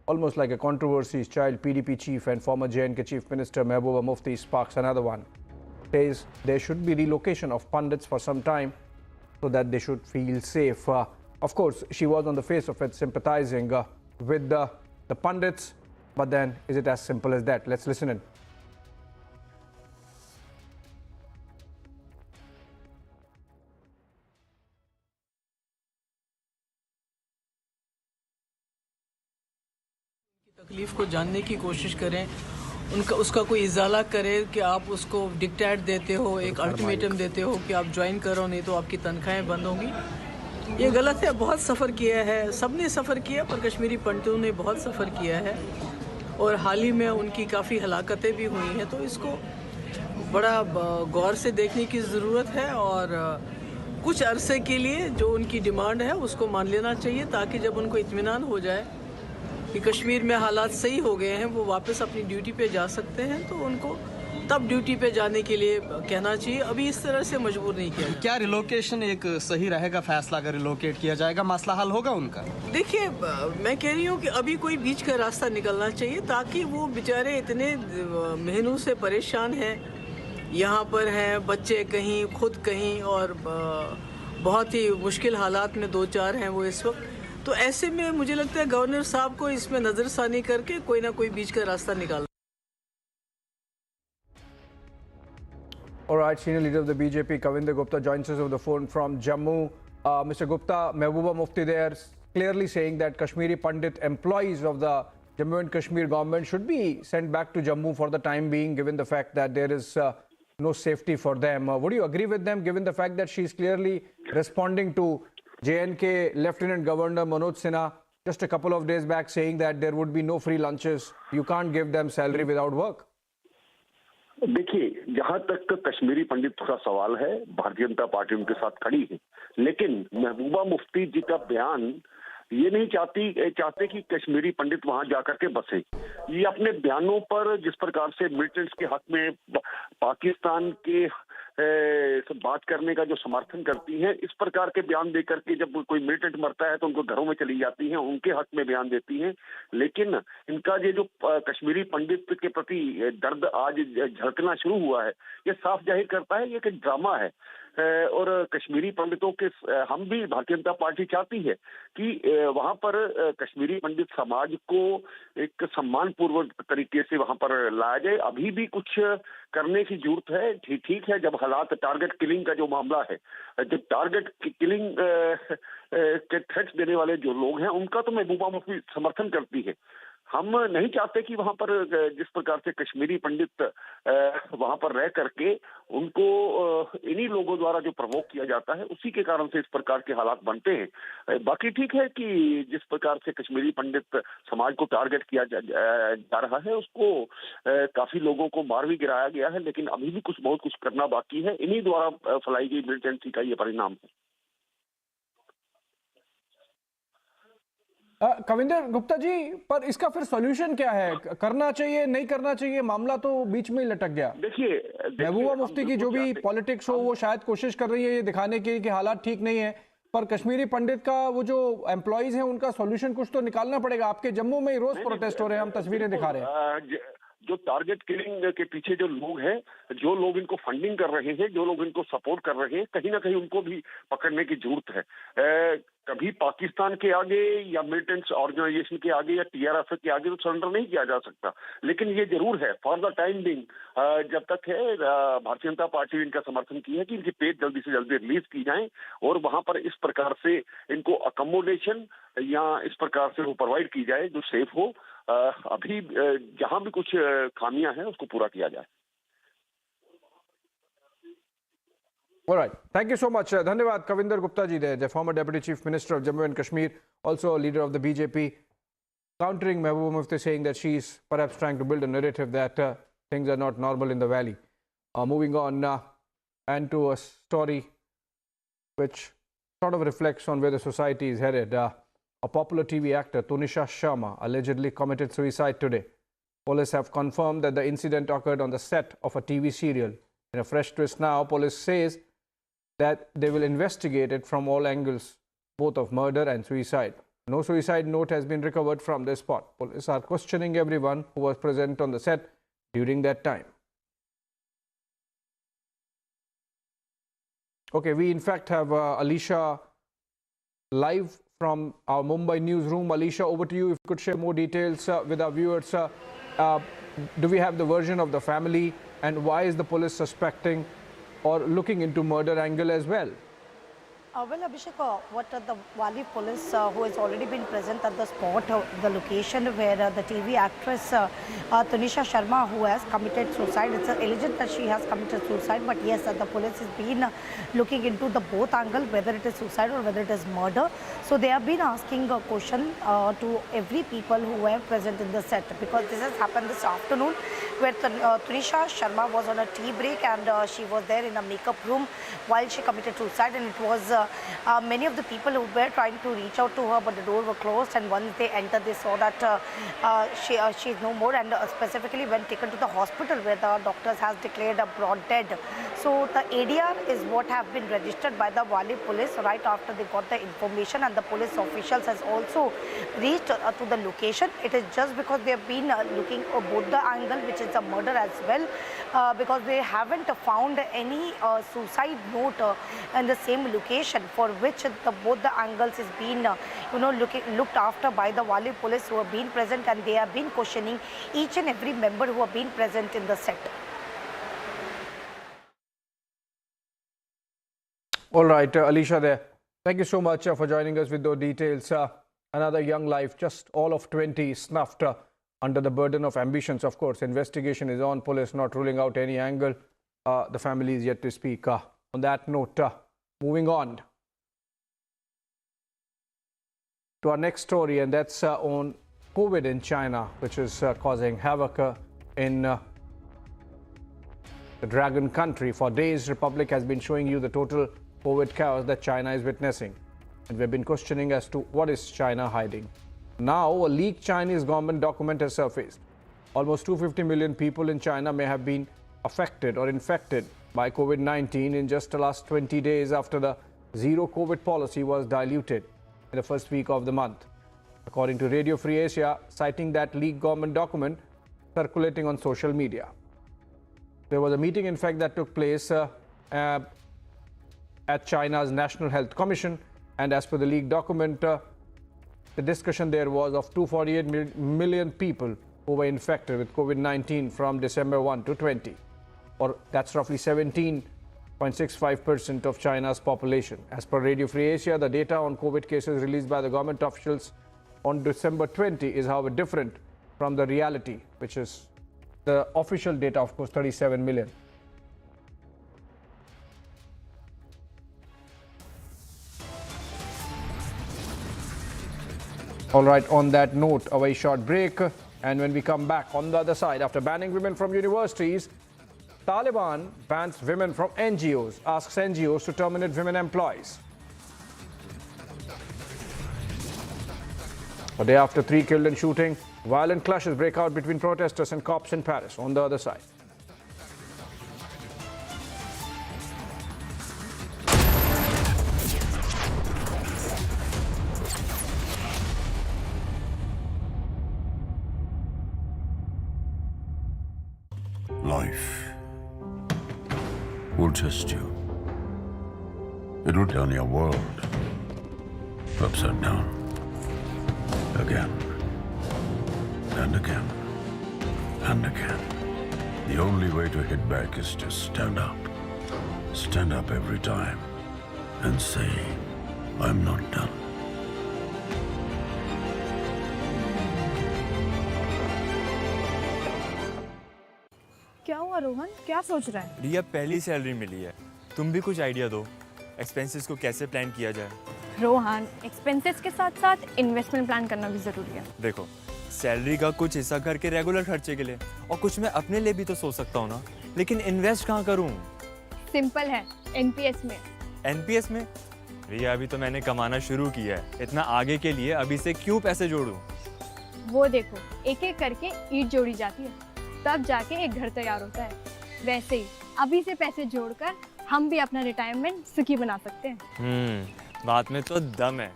Almost like a controversy, child PDP chief and former JNK Chief Minister Mehbooba Mufti sparks another one. Says there should be relocation of pundits for some time so that they should feel safe. Of course, she was on the face of it sympathizing with the pundits, but then is it as simple as that? Let's listen in. तकलीफ को जानने की कोशिश करें, उसका कोई इजाला करें कि आप उसको डिक्टेट देते हो, एक अल्टीमेटम देते हो कि आप ज्वाइन करो नहीं तो आपकी तनख्वाहें बंद होंगी। ये गलत है। बहुत सफ़र किया है, सबने सफ़र किया, पर कश्मीरी पंडितों ने बहुत सफ़र किया है और हाल ही में उनकी काफ़ी हलाकतें भी हुई हैं। तो इसको बड़ा गौर से देखने की ज़रूरत है और कुछ अरसे के लिए जो उनकी डिमांड है उसको मान लेना चाहिए ताकि जब उनको इत्मीनान हो जाए कि कश्मीर में हालात सही हो गए हैं, वो वापस अपनी ड्यूटी पे जा सकते हैं, तो उनको तब ड्यूटी पे जाने के लिए कहना चाहिए। अभी इस तरह से मजबूर नहीं किया। क्या रिलोकेशन एक सही रहेगा फैसला? अगर रिलोकेट किया जाएगा मसला हल होगा उनका? देखिए, मैं कह रही हूँ कि अभी कोई बीच का रास्ता निकलना चाहिए ताकि वो बेचारे इतने महीनों से परेशान हैं, यहाँ पर हैं, बच्चे कहीं, खुद कहीं, और बहुत ही मुश्किल हालात में 2-4 हैं वो इस वक्त। तो ऐसे में मुझे लगता है गवर्नर साहब को इसमें नजरसानी करके कोई ना कोई बीच का रास्ता निकालना। All right, senior leader of the BJP, Kavinder Gupta, joins us over the phone from Jammu. Mr. Gupta, Mehbooba Mufti there clearly saying that Kashmiri Pandit employees of the Jammu and Kashmir government should be sent back to Jammu for the time being, given the fact that there is no safety for them. Would you agree with them, given the fact that she is clearly responding to JNK Lieutenant Governor Manoj Sinha just a couple of days back saying that there would be no free lunches, you can't give them salary without work? देखिए, जहां तक कश्मीरी पंडित का सवाल है, Bharatiya Janata party उनके साथ खड़ी है, लेकिन महबूबा मुफ्ती जी का बयान ये नहीं चाहते कि कश्मीरी पंडित वहां जाकर के बसे। ये अपने बयानों पर जिस प्रकार से मिलिटेंट्स के हक में पाकिस्तान के बात करने का जो समर्थन करती हैं, इस प्रकार के बयान देकर के जब कोई मिलिटेंट मरता है तो उनको घरों में चली जाती हैं, उनके हक में बयान देती हैं। लेकिन इनका ये जो कश्मीरी पंडित के प्रति दर्द आज झलकना शुरू हुआ है, ये साफ जाहिर करता है ये कि ड्रामा है। और कश्मीरी पंडितों के हम भी भारतीय जनता पार्टी चाहती है कि वहां पर कश्मीरी पंडित समाज को एक सम्मानपूर्वक तरीके से वहां पर लाया जाए। अभी भी कुछ करने की जरूरत है। ठीक है, जब हालात टारगेट किलिंग का जो मामला है, जब टारगेट किलिंग के थ्रेट्स देने वाले जो लोग हैं, उनका तो महबूबा मुफ्ती समर्थन करती है। हम नहीं चाहते कि वहां पर जिस प्रकार से कश्मीरी पंडित वहां पर रह करके उनको इन्हीं लोगों द्वारा जो प्रवोक किया जाता है, उसी के कारण से इस प्रकार के हालात बनते हैं। बाकी ठीक है कि जिस प्रकार से कश्मीरी पंडित समाज को टारगेट किया जा रहा है, उसको काफी लोगों को मार भी गिराया गया है, लेकिन अभी भी बहुत कुछ करना बाकी है। इन्हीं द्वारा फैलाई गई मिलिटेंसी का ये परिणाम है। कविंदर गुप्ता जी, पर इसका फिर सॉल्यूशन क्या है? करना चाहिए, नहीं करना चाहिए? मामला तो बीच में ही लटक गया। देखिए, महबूबा मुफ्ती की जो भी पॉलिटिक्स हो, वो शायद कोशिश कर रही है ये दिखाने की कि हालात ठीक नहीं है, पर कश्मीरी पंडित का वो जो एम्प्लॉइज हैं, उनका सॉल्यूशन कुछ तो निकालना पड़ेगा। आपके जम्मू में ही रोज प्रोटेस्ट हो रहे हैं, हम तस्वीरें दिखा रहे हैं। जो टारगेट किलिंग के पीछे जो लोग हैं, जो लोग इनको फंडिंग कर रहे हैं, जो लोग इनको सपोर्ट कर रहे हैं, कहीं ना कहीं उनको भी पकड़ने की जरूरत है। कभी पाकिस्तान के आगे या मिलिटेंट ऑर्गेनाइजेशन के आगे या TRF के आगे तो सरेंडर नहीं किया जा सकता, लेकिन ये जरूर है फॉर द टाइम बिंग, जब तक है भारतीय जनता पार्टी इनका समर्थन की है कि इनकी पेज जल्दी से जल्दी रिलीज की जाए और वहां पर इस प्रकार से इनको अकोमोडेशन या इस प्रकार से वो प्रोवाइड की जाए जो सेफ हो। अभी जहां भी कुछ खामियां हैं उसको पूरा किया जाए। All right. Thank you so much. Dhanyavad Kavinder Gupta ji there, the former Deputy Chief Minister of Jammu and Kashmir, also a leader of the BJP, countering Mehbooba Mufti, saying that she's perhaps trying to build a narrative that things are not normal in the valley. Moving on and to a story which sort of reflects on where the society is headed. A popular TV actor, Tunisha Sharma, allegedly committed suicide today. Police have confirmed that the incident occurred on the set of a TV serial. In a fresh twist now, police says that they will investigate it from all angles, both of murder and suicide. No suicide note has been recovered from the spot. Police are questioning everyone who was present on the set during that time. Okay, we in fact have Alicia live from our Mumbai newsroom. Alicia, over to you. If you could share more details with our viewers. Do we have the version of the family, and why is the police suspecting or looking into murder angle as well? Well, Abhishek, what the Wali police who has already been present at the spot, the location where the TV actress Tunisha Sharma, who has committed suicide. It's alleged that she has committed suicide, but yes, the police has been looking into the both angle, whether it is suicide or whether it is murder. So they have been asking a question to every people who were present in the set, because this has happened this afternoon, where Tunisha Sharma was on a tea break and she was there in a makeup room while she committed suicide, and it was many of the people who were trying to reach out to her, but the door were closed, and once they entered they saw that she is no more, and specifically when taken to the hospital where the doctors has declared a broad dead. So the ADR is what have been registered by the Wali police right after they got the information, and the police officials has also reached to the location. It is just because they have been looking both the angle, which is a murder as well, because they haven't found any suicide note in the same location, for which both the angles is being looked after by the Wali police who have been present, and they have been questioning each and every member who have been present in the set. All right, Alicia there. Thank you so much for joining us with those details. Another young life, just all of 20, snuffed under the burden of ambitions. Of course, investigation is on, police not ruling out any angle. The family is yet to speak. On that note, moving on to our next story, and that's on COVID in China, which is causing havoc in the Dragon country. For days, Republic has been showing you the total COVID chaos that China is witnessing, and we've been questioning as to what is China hiding. Now, a leaked Chinese government document has surfaced. Almost 250 million people in China may have been affected or infected by COVID-19 in just the last 20 days after the zero COVID policy was diluted in the first week of the month. According to Radio Free Asia, citing that leaked government document circulating on social media. There was a meeting, in fact, that took place at China's National Health Commission, and as per the leaked document, the discussion there was of 248 million people who were infected with COVID-19 from December 1 to 20, or that's roughly 17.65% of China's population. As per Radio Free Asia, the data on COVID cases released by the government officials on December 20 is, however, different from the reality, which is the official data, of course, 37 million. All right, on that note, a very short break, and when we come back on the other side, after banning women from universities, Taliban bans women from NGOs, asks NGOs to terminate women employees. A day after 3 killed in shooting, violent clashes break out between protesters and cops in Paris. On the other side. Life will test you. It will turn your world upside down. Again. And again. And again. The only way to hit back is to stand up. Stand up every time. And say, I'm not done. क्या हुआ रोहन, क्या सोच रहा है? रिया पहली salary मिली है, तुम भी कुछ आइडिया दो, एक्सपेंसेस को कैसे प्लान किया जाए। रोहन, एक्सपेंसेस के साथ साथ इन्वेस्टमेंट प्लान करना भी जरूरी है। देखो, सैलरी का कुछ हिस्सा घर के रेगुलर खर्चे के लिए और कुछ मैं अपने लिए भी तो सोच सकता हूँ ना, लेकिन इन्वेस्ट कहाँ करूँ? सिंपल है, एनपीएस में। एनपीएस में? रिया अभी तो मैंने कमाना शुरू किया है, इतना आगे के लिए अभी से क्यों पैसे जोड़ूं? वो देखो, एक एक करके ईंट जोड़ी जाती है, तब जाके एक घर तैयार होता है। वैसे ही अभी से पैसे जोड़कर हम भी अपना रिटायरमेंट सुखी बना सकते हैं। बात में तो दम है।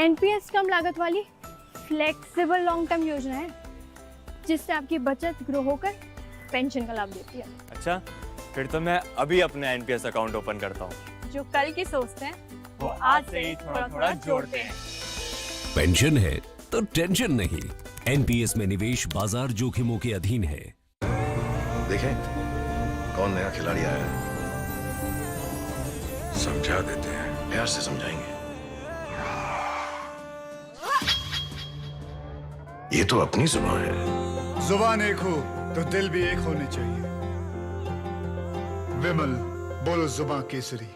एनपीएस कम लागत वाली फ्लेक्सिबल लॉन्ग टर्म योजना है, जिससे आपकी बचत ग्रो होकर पेंशन का लाभ देती है। अच्छा, फिर तो मैं अभी अपना एनपीएस अकाउंट ओपन करता हूँ। जो कल की सोचते हैं वो आज से ही थोड़ा थोड़ा जोड़ते हैं। पेंशन है तो टेंशन नहीं। एनपीएस में निवेश बाजार जोखिमों के अधीन है। देखें कौन नया खिलाड़ी आया है, समझा देते हैं, प्यार से समझाएंगे। ये तो अपनी जुबान है। जुबान एक हो तो दिल भी एक होने चाहिए। विमल, बोलो जुबान Kesari.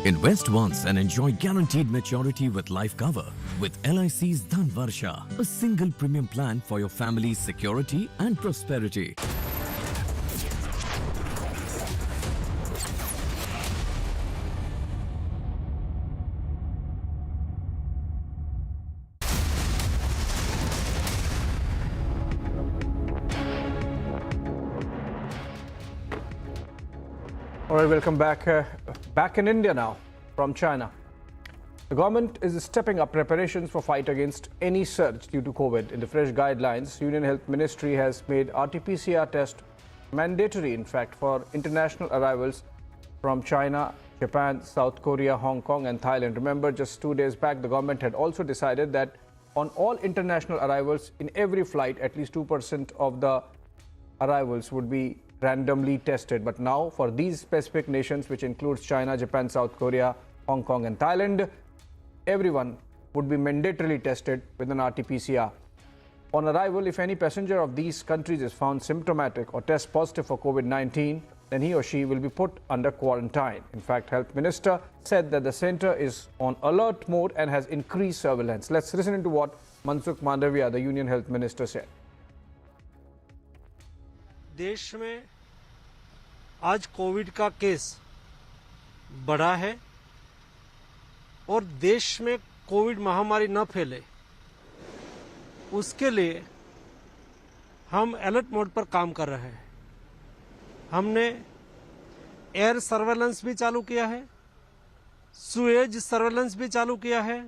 Invest once and enjoy guaranteed maturity with life cover with LIC's Dhan Varsha, a single premium plan for your family's security and prosperity. All right, welcome back. Back in India now, from China. The government is stepping up preparations for fight against any surge due to COVID. In the fresh guidelines, Union Health Ministry has made RT-PCR test mandatory, in fact, for international arrivals from China, Japan, South Korea, Hong Kong and Thailand. Remember, just 2 days back, the government had also decided that on all international arrivals, in every flight, at least 2% of the arrivals would be randomly tested. But now for these specific nations, which includes China, Japan, South Korea, Hong Kong and Thailand, everyone would be mandatorily tested with an RT-PCR. On arrival, if any passenger of these countries is found symptomatic or test positive for COVID-19, then he or she will be put under quarantine. In fact, Health Minister said that the center is on alert mode and has increased surveillance. Let's listen to what Mansukh Mandavia, the Union Health Minister, said. देश में आज Covid का case बढ़ा है और देश में Covid महामारी न फैले, उसके लिए हम अलर्ट मोड पर काम कर रहे हैं। हमने एयर सर्वेलेंस भी चालू किया है, सुएज सर्वेलेंस भी चालू किया है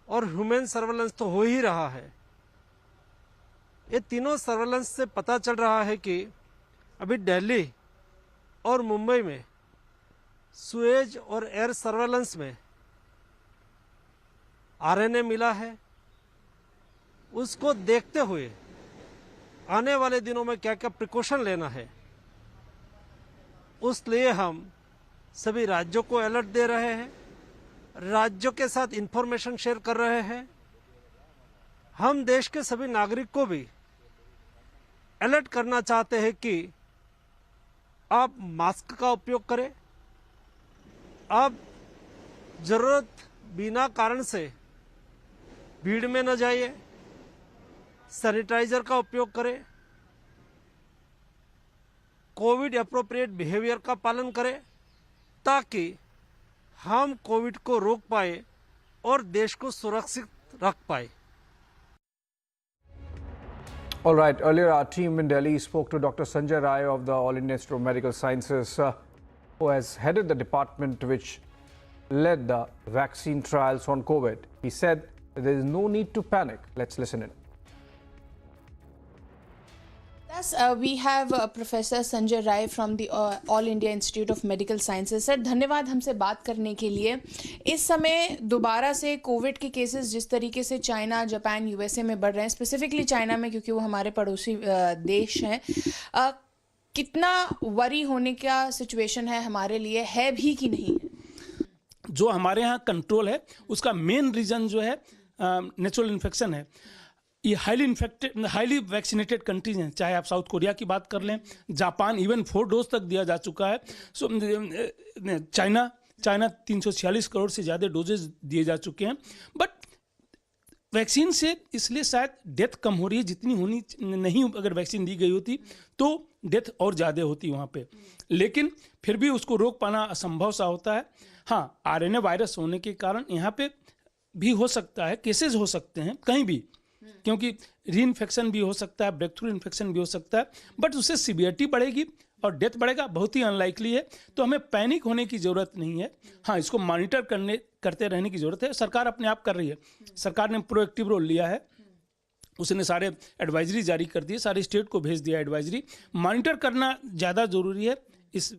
और ह्यूमन सर्वेलेंस तो हो ही रहा है। ये तीनों सर्वेलेंस से पता चल रहा है कि अभी दिल्ली और मुंबई में सुएज और एयर सर्वेलेंस में आरएनए मिला है। उसको देखते हुए आने वाले दिनों में क्या क्या प्रिकॉशन लेना है, उस लिए हम सभी राज्यों को अलर्ट दे रहे हैं, राज्यों के साथ इंफॉर्मेशन शेयर कर रहे हैं। हम देश के सभी नागरिक को भी अलर्ट करना चाहते हैं कि आप मास्क का उपयोग करें, आप जरूरत बिना कारण से भीड़ में न जाइए, सैनिटाइजर का उपयोग करें, कोविड एप्रोप्रिएट बिहेवियर का पालन करें, ताकि हम कोविड को रोक पाए और देश को सुरक्षित रख पाए। All right, earlier our team in Delhi spoke to Dr. Sanjay Rai of the All India Institute of Medical Sciences, who has headed the department which led the vaccine trials on COVID. He said that there is no need to panic. Let's listen in. Yes, we have Professor Sanjay Rai from the All India Institute of Medical Sciences. Sir धन्यवाद हमसे बात करने के लिए। इस समय दोबारा से कोविड के केसेस जिस तरीके से चाइना, जापान, यूएसए में बढ़ रहे हैं, स्पेसिफिकली चाइना में क्योंकि वो हमारे पड़ोसी देश हैं, कितना वरी होने का सिचुएशन है हमारे लिए, है भी कि नहीं? जो हमारे यहाँ कंट्रोल है उसका मेन रीज़न जो है नेचुरल इन्फेक्शन है। ये हाईली वैक्सीनेटेड कंट्रीज हैं, चाहे आप साउथ कोरिया की बात कर लें, जापान इवन 4 डोज तक दिया जा चुका है। सो चाइना 346 करोड़ से ज़्यादा डोजेज दिए जा चुके हैं। बट वैक्सीन से इसलिए शायद डेथ कम हो रही है, जितनी होनी नहीं, अगर वैक्सीन दी गई होती तो डेथ और ज़्यादा होती वहाँ पे, लेकिन फिर भी उसको रोक पाना असंभव सा होता है। हाँ, आरएनए वायरस होने के कारण यहाँ पे भी हो सकता है, केसेस हो सकते हैं कहीं भी, क्योंकि री इन्फेक्शन भी हो सकता है, ब्रेक थ्रू इन्फेक्शन भी हो सकता है, बट उससे सीवियरिटी बढ़ेगी और डेथ बढ़ेगा, बहुत ही अनलाइकली है। तो हमें पैनिक होने की ज़रूरत नहीं है। हाँ, इसको मॉनिटर करते रहने की ज़रूरत है। सरकार अपने आप कर रही है, सरकार ने प्रोएक्टिव रोल लिया है, उसने सारे एडवाइजरी जारी कर दिए, सारे स्टेट को भेज दिया एडवाइजरी। मॉनिटर करना ज़्यादा ज़रूरी है इस।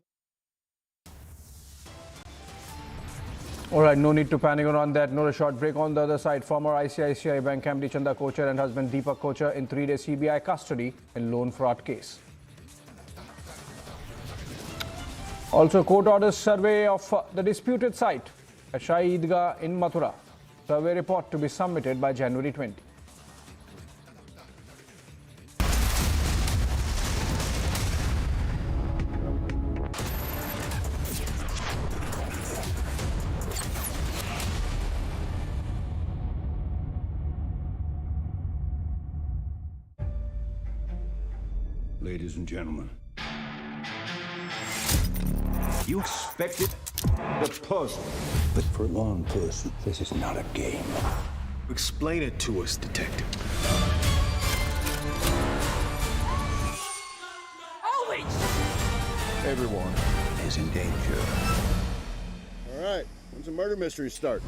All right, no need to panic around that. Not a short break. On the other side, former ICICI Bank MD Chanda Kochhar and husband Deepak Kochhar in 3-day CBI custody in loan fraud case. Also, court orders survey of the disputed site at Shahi Eidgah in Mathura. Survey report to be submitted by January 20. Ladies and gentlemen, you expected the puzzle, but for a law person, this is not a game. Explain it to us, detective. Everyone is in danger. All right, when's the murder mystery start?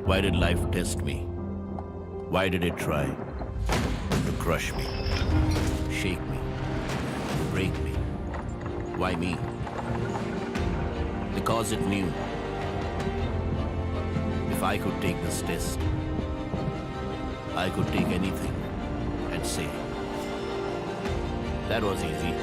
Why did life test me? Why did it try to crush me, shake me, break me? Why me? Because it knew if I could take this test, I could take anything and say, that was easy.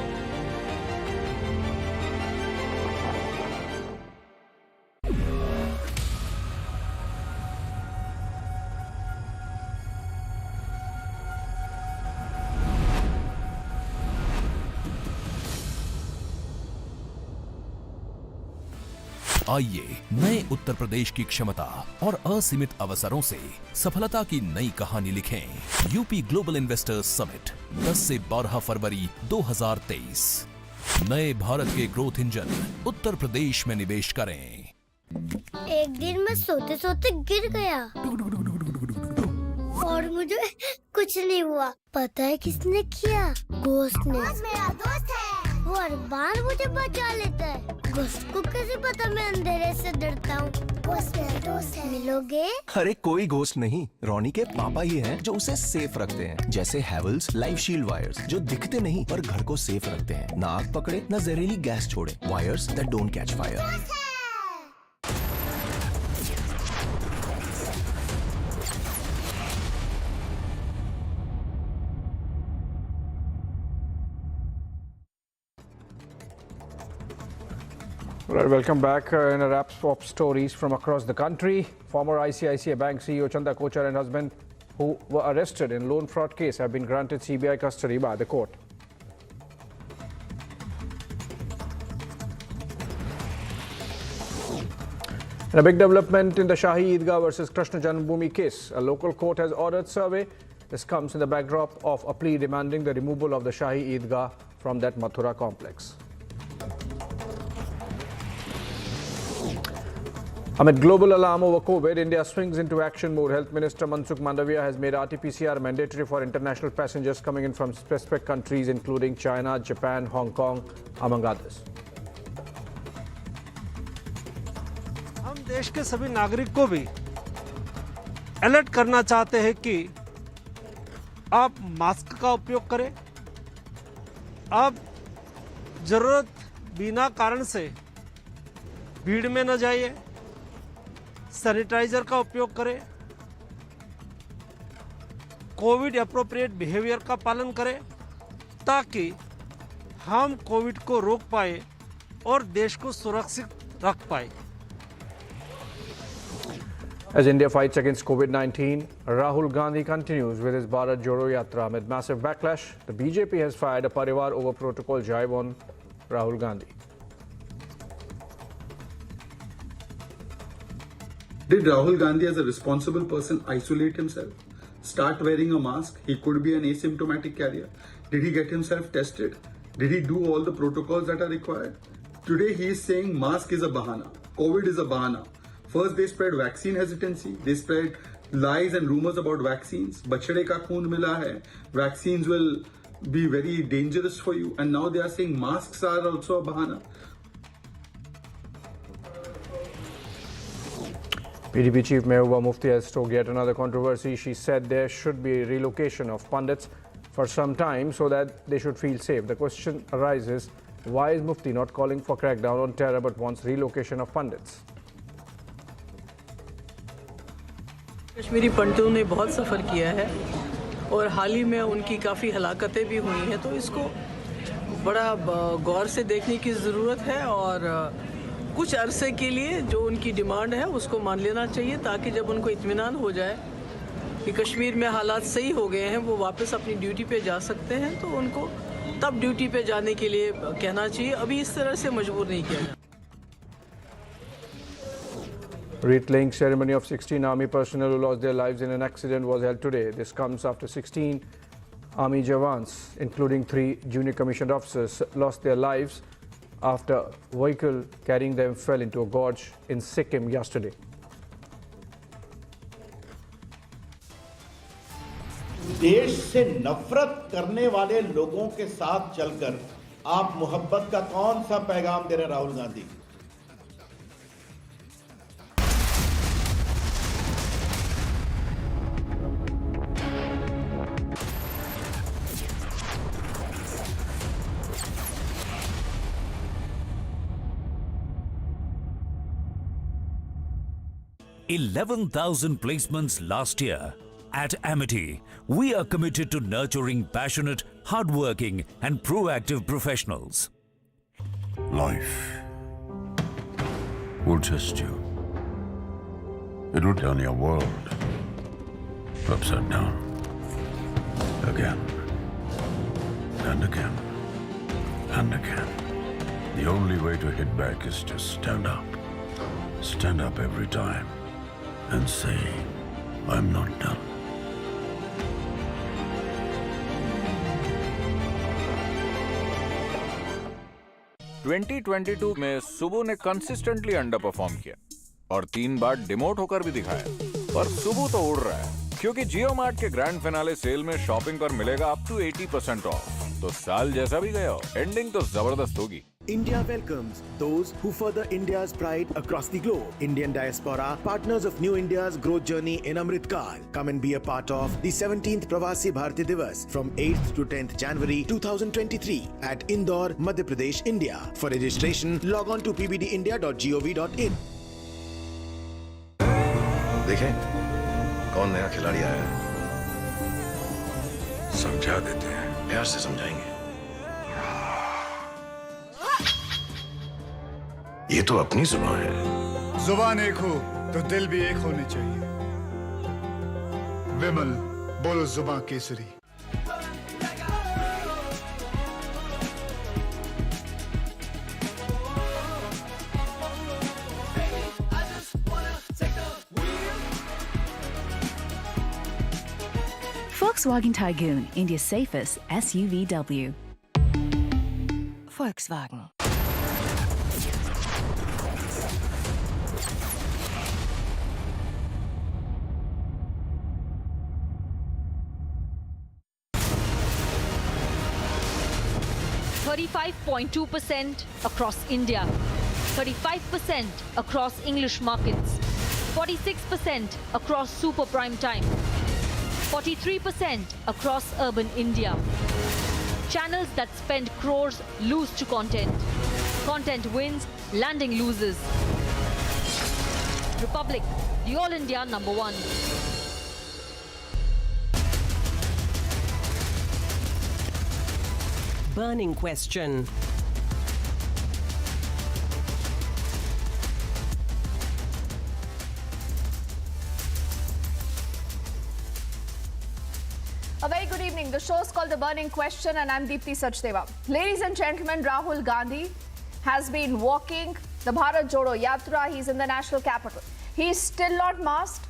आइए नए उत्तर प्रदेश की क्षमता और असीमित अवसरों से सफलता की नई कहानी लिखें। यूपी ग्लोबल इन्वेस्टर्स समिट 10 से 12 फरवरी 2023। नए भारत के ग्रोथ इंजन उत्तर प्रदेश में निवेश करें। एक दिन मैं सोते सोते गिर गया और मुझे कुछ नहीं हुआ। पता है किसने किया? घोस्ट ने। मेरा दोस्त है, वो हर बार मुझे बचा लेता है। घोस्ट को कैसे पता मैं अंधेरे से डरता हूँ? घोस्ट मेरा दोस्त है, मिलोगे? अरे कोई घोस्ट नहीं, रोनी के पापा ही हैं जो उसे सेफ रखते हैं। जैसे हैवेल्स लाइफ शील्ड वायर्स जो दिखते नहीं पर घर को सेफ रखते हैं, ना आग पकड़े न जहरीली गैस छोड़े। Wires that don't catch fire. Right, welcome back in a wrap of stories from across the country. Former ICICI Bank CEO Chanda Kochhar and husband, who were arrested in loan fraud case, have been granted CBI custody by the court. And a big development in the Shahi Eidgah versus Krishna Janmabhoomi case. A local court has ordered survey. This comes in the backdrop of a plea demanding the removal of the Shahi Eidgah from that Mathura complex. Amid global alarm over COVID, India swings into action mode. Health Minister Mansukh Mandavia has made RT-PCR mandatory for international passengers coming in from specific countries including China, Japan, Hong Kong, among others. हम देश के सभी नागरिक को भी alert करना चाहते हैं कि आप मास्क का उपयोग करें, आप जरूरत बिना कारण से भीड़ में न जाइए, सैनिटाइजर का उपयोग करें, कोविड एप्रोप्रिएट बिहेवियर का पालन करें ताकि हम कोविड को रोक पाए और देश को सुरक्षित रख पाए। As India fights against COVID-19, Rahul Gandhi continues with his Bharat Jodo Yatra. Amid massive backlash, the BJP has fired a Parivar over protocol jibe on Rahul Gandhi. Did Rahul Gandhi as a responsible person isolate himself? Start wearing a mask? He could be an asymptomatic carrier. Did he get himself tested? Did he do all the protocols that are required? Today he is saying mask is a bahana. COVID is a bahana. First they spread vaccine hesitancy. They spread lies and rumors about vaccines. Bachade ka khoon mila hai. Vaccines will be very dangerous for you. And now they are saying masks are also a bahana. PDP Chief Mehbooba Mufti has stoked yet another controversy. She said there should be relocation of pundits for some time so that they should feel safe. The question arises, why is Mufti not calling for crackdown on terror but wants relocation of pundits? Kashmiri पंडितों ने बहुत सफ़र किया है और हाल ही में उनकी काफ़ी हलाकतें भी हुई हैं, तो इसको बड़ा गौर से देखने की ज़रूरत है और कुछ अरसे के लिए जो उनकी डिमांड है उसको मान लेना चाहिए ताकि जब उनको इत्मीनान हो जाए कि कश्मीर में हालात सही हो गए हैं, वो वापस अपनी ड्यूटी पे जा सकते हैं, तो उनको तब ड्यूटी पे जाने के लिए कहना चाहिए। अभी इस तरह से मजबूर नहीं किया जाए। Wreath-laying ceremony of 16 army personnel who lost their lives in an accident was held today. This comes after 16 army jawans, including 3 junior commissioned officers, lost their lives after a vehicle carrying them fell into a gorge in Sikkim yesterday. देश से नफरत करने वाले लोगों के साथ चलकर आप मोहब्बत का कौन सा पैगाम दे रहे हैं Rahul Gandhi? $11,000 placements last year. At Amity, we are committed to nurturing passionate, hardworking and proactive professionals. Life will test you. It will turn your world upside down. Again and again and again. The only way to hit back is to stand up. Stand up every time and say, I'm not done. (2022) में सुबु ने consistently under perform किया और 3 बार demote होकर भी दिखाया, पर सुबु तो उड़ रहा है क्योंकि जियो मार्ट के ग्रैंड फिनाले सेल में शॉपिंग पर मिलेगा अप टू 80% ऑफ। तो साल जैसा भी गया हो, एंडिंग तो जबरदस्त होगी। India welcomes those who further India's pride across the globe. Indian diaspora, partners of New India's growth journey in Amrit Kaal. Come and be a part of the 17th Pravasi Bharati Divas from 8th to 10th January 2023 at Indore, Madhya Pradesh, India. For registration, log on to pbdindia.gov.in. देखें कौन नया खिलाड़ी आया है, समझा देते हैं, प्यार से समझाएंगे। ये तो अपनी जुबान है। जुबान एक हो तो दिल भी एक होने चाहिए। विमल बोलो जुबान Kesari. Volkswagen Tygoon, India's safest SUVW. Volkswagen. .2% across India. 35% across English markets, 46% across super prime time, 43% across urban India. Channels that spend crores lose to content. Content wins, landing loses. Republic, the All India #1. Burning question. A very good evening. The show is called The Burning Question and I'm Deepthi Sachdeva. Ladies and gentlemen, Rahul Gandhi has been walking the Bharat Jodo Yatra. He's in the national capital. He is still not masked.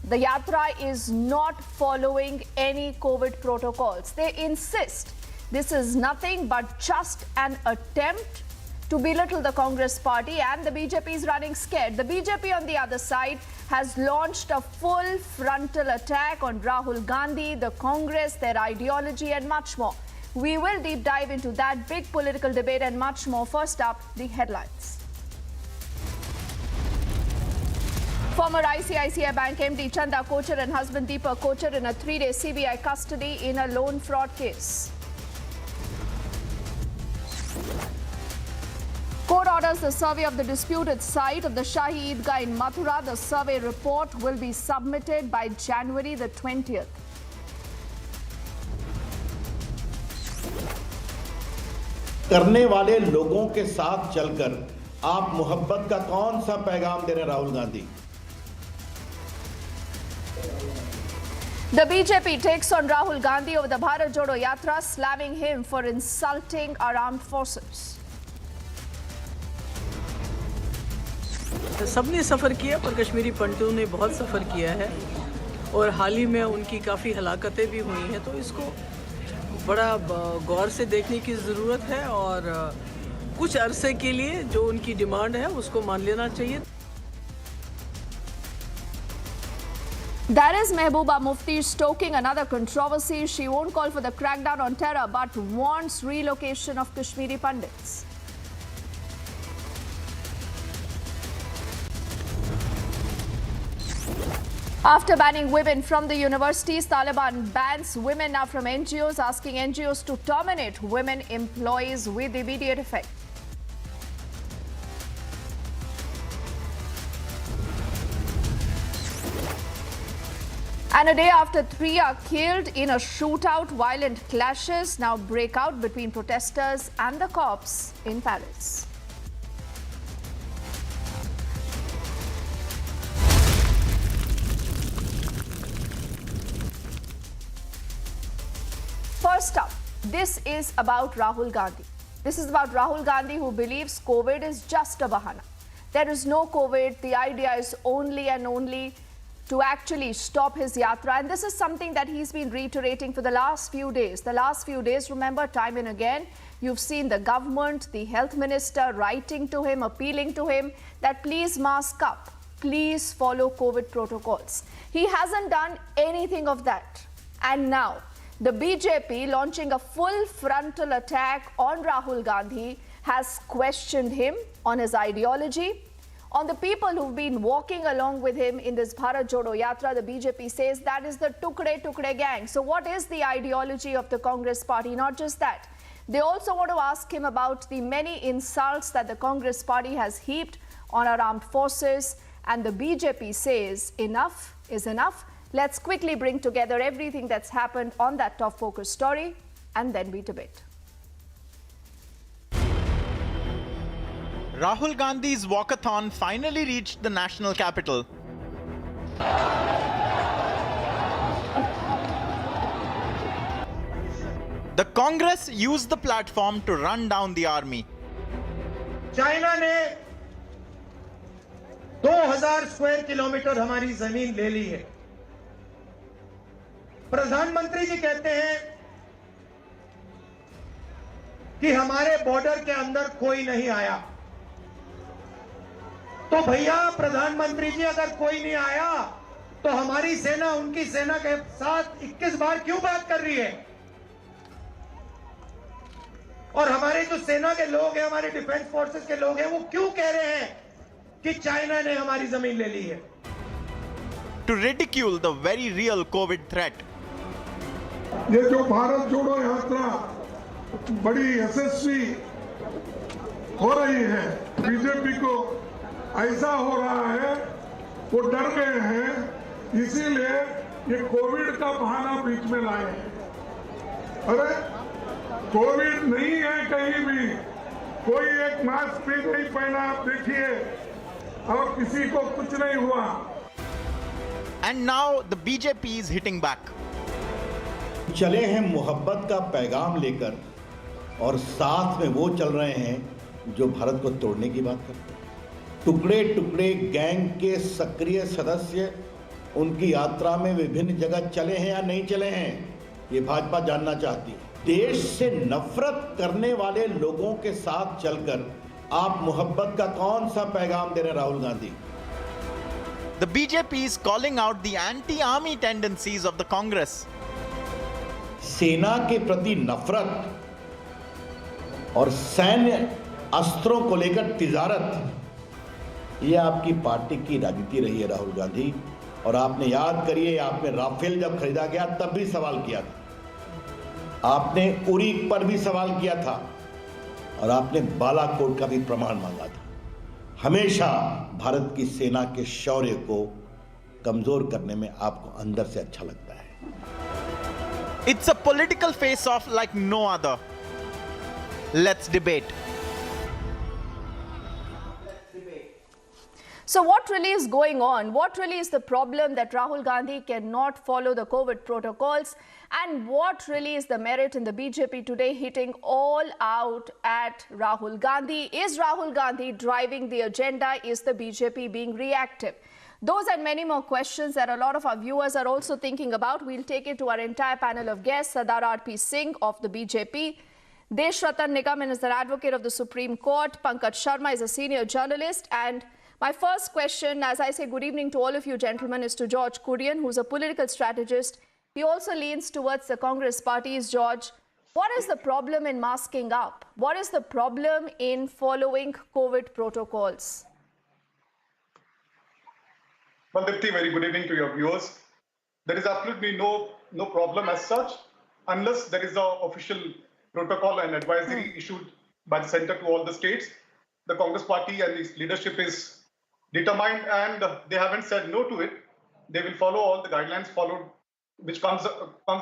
The Yatra is not following any COVID protocols. They insist this is nothing but just an attempt to belittle the Congress party, and the BJP is running scared. The BJP on the other side has launched a full frontal attack on Rahul Gandhi, the Congress, their ideology and much more. We will deep dive into that big political debate and much more. First up, the headlines. Former ICICI Bank MD Chanda Kochhar and husband Deepak Kochhar in a 3-day CBI custody in a loan fraud case. Court orders the survey of the disputed site of the Shahi Eidgah in Mathura. The survey report will be submitted by January the 20th. करने वाले लोगों के साथ चलकर आप मोहब्बत का कौन सा पैगाम दे रहे हैं Rahul Gandhi? The BJP takes on Rahul Gandhi over the Bharat Jodo Yatra, slamming him for insulting our armed forces. सबने सफ़र किया पर कश्मीरी पंडितों ने बहुत सफ़र किया है और हाल ही में उनकी काफ़ी हलाकतें भी हुई हैं, तो इसको बड़ा गौर से देखने की ज़रूरत है और कुछ अरसे के लिए जो उनकी डिमांड है उसको मान लेना चाहिए. That is Mehbooba Mufti stoking another controversy. She won't call for the crackdown on terror but wants relocation of Kashmiri Pandits. After banning women from the universities, Taliban bans women now from NGOs, asking NGOs to terminate women employees with immediate effect. And a day after 3 are killed in a shootout, violent clashes now break out between protesters and the cops in Paris. First up, this is about Rahul Gandhi. This is about Rahul Gandhi, who believes COVID is just a bahana. There is no COVID. The idea is only and only to actually stop his yatra. And this is something that he's been reiterating for the last few days. The last few days, remember, time and again, you've seen the government, the health minister writing to him, appealing to him that please mask up, please follow COVID protocols. He hasn't done anything of that. And now, the BJP, launching a full frontal attack on Rahul Gandhi, has questioned him on his ideology, on the people who've been walking along with him in this Bharat Jodo Yatra. The BJP says that is the Tukde gang. So what is the ideology of the Congress party? Not just that. They also want to ask him about the many insults that the Congress party has heaped on our armed forces. And the BJP says enough is enough. Let's quickly bring together everything that's happened on that top focus story, and then we debate. Rahul Gandhi's walkathon finally reached the national capital. The Congress used the platform to run down the army. China ने 2000 square kilometre हमारी जमीन ले ली है. प्रधानमंत्री जी कहते हैं कि हमारे बॉर्डर के अंदर कोई नहीं आया. तो भैया प्रधानमंत्री जी, अगर कोई नहीं आया तो हमारी सेना उनकी सेना के साथ 21 बार क्यों बात कर रही है? और हमारे जो सेना के लोग हैं, हमारे डिफेंस फोर्सेस के लोग हैं, वो क्यों कह रहे हैं कि चाइना ने हमारी जमीन ले ली है? To ridicule the very real COVID threat. ये जो भारत जोड़ो यात्रा बड़ी यशस्वी हो रही है, बीजेपी को ऐसा हो रहा है, वो डर गए हैं, इसीलिए ये कोविड का बहाना बीच में लाए हैं। अरे कोविड नहीं है कहीं भी, कोई एक मास्क भी नहीं पहना, आप देखिए, और किसी को कुछ नहीं हुआ। And now the BJP is hitting back. चले हैं मोहब्बत का पैगाम लेकर और साथ में वो चल रहे हैं जो भारत को तोड़ने की बात करते हैं। टुकड़े टुकड़े गैंग के सक्रिय सदस्य उनकी यात्रा में विभिन्न जगह चले हैं या नहीं चले हैं, ये भाजपा जानना चाहती है। देश से नफरत करने वाले लोगों के साथ चलकर आप मोहब्बत का कौन सा पैगाम दे रहे हैं Rahul Gandhi? The BJP is calling out the anti-army tendencies of the Congress. सेना के प्रति नफरत और सैन्य अस्त्रों को लेकर तिजारत, ये आपकी पार्टी की राजनीति रही है राहुल गांधी। और आपने याद करिए, आपने राफेल जब खरीदा गया तब भी सवाल किया था, आपने उरी पर भी सवाल किया था, और आपने बालाकोट का भी प्रमाण मांगा था। हमेशा भारत की सेना के शौर्य को कमजोर करने में आपको अंदर से अच्छा लगता है। It's a political face-off like no other. Let's debate. So what really is going on? What really is the problem that Rahul Gandhi cannot follow the COVID protocols? And what really is the merit in the BJP today hitting all out at Rahul Gandhi? Is Rahul Gandhi driving the agenda? Is the BJP being reactive? Those and many more questions that a lot of our viewers are also thinking about. We'll take it to our entire panel of guests. Sardar R.P. Singh of the BJP. Desh Ratan Nigam is an advocate of the Supreme Court. Pankaj Sharma is a senior journalist. And my first question, as I say good evening to all of you gentlemen, is to George Kurian, who's a political strategist. He also leans towards the Congress parties. George, what is the problem in masking up? What is the problem in following COVID protocols? Well, Dipti, very good evening to your viewers. There is absolutely no problem as such, unless there is an official protocol and advisory issued by the center to all the states. The Congress party and its leadership is determined, and they haven't said no to it. They will follow all the guidelines followed, which comes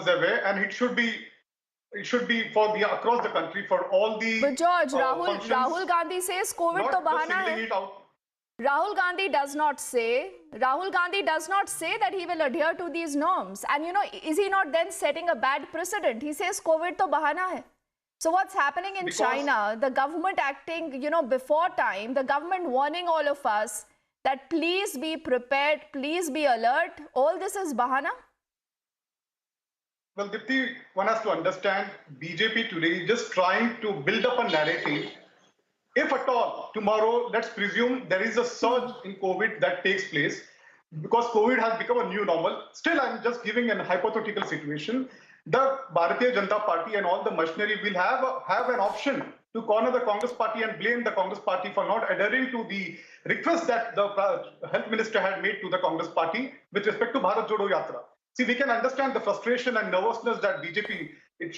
their way, and it should be for the across the country for all the. But George, Rahul Gandhi says COVID to bahana hai. Rahul Gandhi does not say that he will adhere to these norms. And is he not then setting a bad precedent? He says COVID to bahana hai. So what's happening in China, the government acting, before time, the government warning all of us that please be prepared, please be alert. All this is bahana? Well, Dipti, one has to understand BJP today is just trying to build up a narrative. If at all, tomorrow, let's presume there is a surge in COVID that takes place because COVID has become a new normal. Still, I'm just giving a hypothetical situation. The Bharatiya Janata Party and all the machinery will have an option to corner the Congress party and blame the Congress party for not adhering to the request that the health minister had made to the Congress party with respect to Bharat Jodo Yatra. See, we can understand the frustration and nervousness that BJP is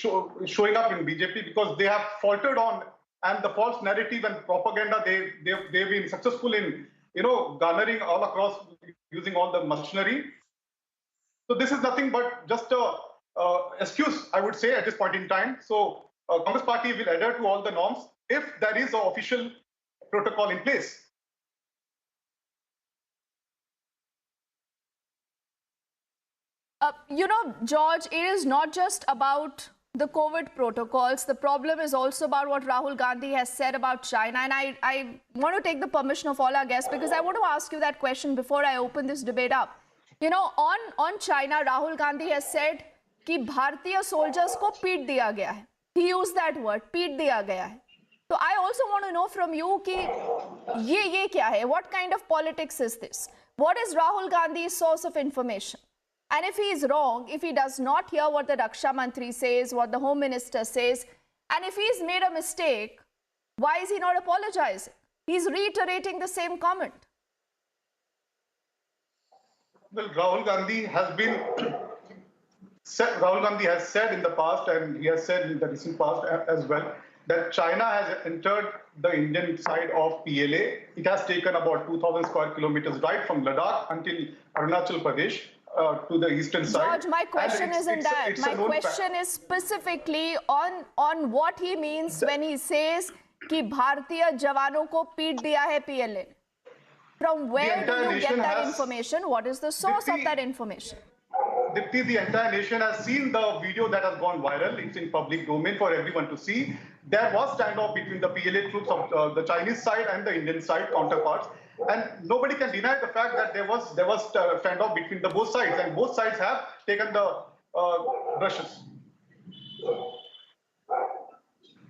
showing up in BJP because they have faltered on, and the false narrative and propaganda they've been successful in garnering all across using all the machinery. So this is nothing but just a excuse, I would say, at this point in time. So Congress party will adhere to all the norms if there is an official protocol in place. George, it is not just about the COVID protocols. The problem is also about what Rahul Gandhi has said about China. And I want to take the permission of all our guests because I want to ask you that question before I open this debate up. On China, Rahul Gandhi has said कि भारतीय soldiers को पीट दिया गया है. He used that word, पीट दिया गया है. So I also want to know from you कि ये क्या है? What kind of politics is this? What is Rahul Gandhi's source of information? And if he is wrong, if he does not hear what the Raksha Mantri says, what the Home Minister says, And if he's made a mistake, why is he not apologizing? He's reiterating the same comment. Well, Rahul Gandhi has said in the past, and he has said in the recent past as well, that China has entered the Indian side of PLA. It has taken about 2,000 square kilometers right from Ladakh until Arunachal Pradesh to the eastern side. George, my question isn't that. My question is specifically on what he means when he says कि भारतीय जवानों को पीट दिया है PLA. From where do you get that information? What is the source of that information? Dipti, the entire nation has seen the video that has gone viral. It's in public domain for everyone to see. There was standoff between the PLA troops of the Chinese side and the Indian side counterparts. And nobody can deny the fact that there was standoff between the both sides, and both sides have taken the brushes.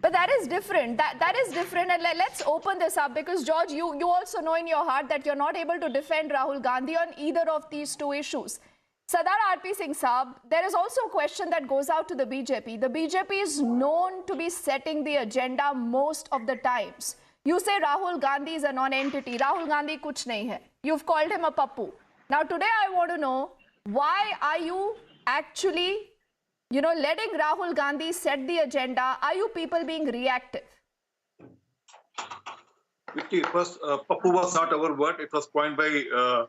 But that is different. That is different. And let's open this up, because George, you also know in your heart that you're not able to defend Rahul Gandhi on either of these two issues. Sardar R.P. Singh Saab, there is also a question that goes out to the BJP. The BJP is known to be setting the agenda most of the times. You say Rahul Gandhi is a non-entity. Rahul Gandhi kuch nahi hai. You've called him a pappu. Now today I want to know, why are you actually, letting Rahul Gandhi set the agenda? Are you people being reactive? First, pappu was not our word. It was coined by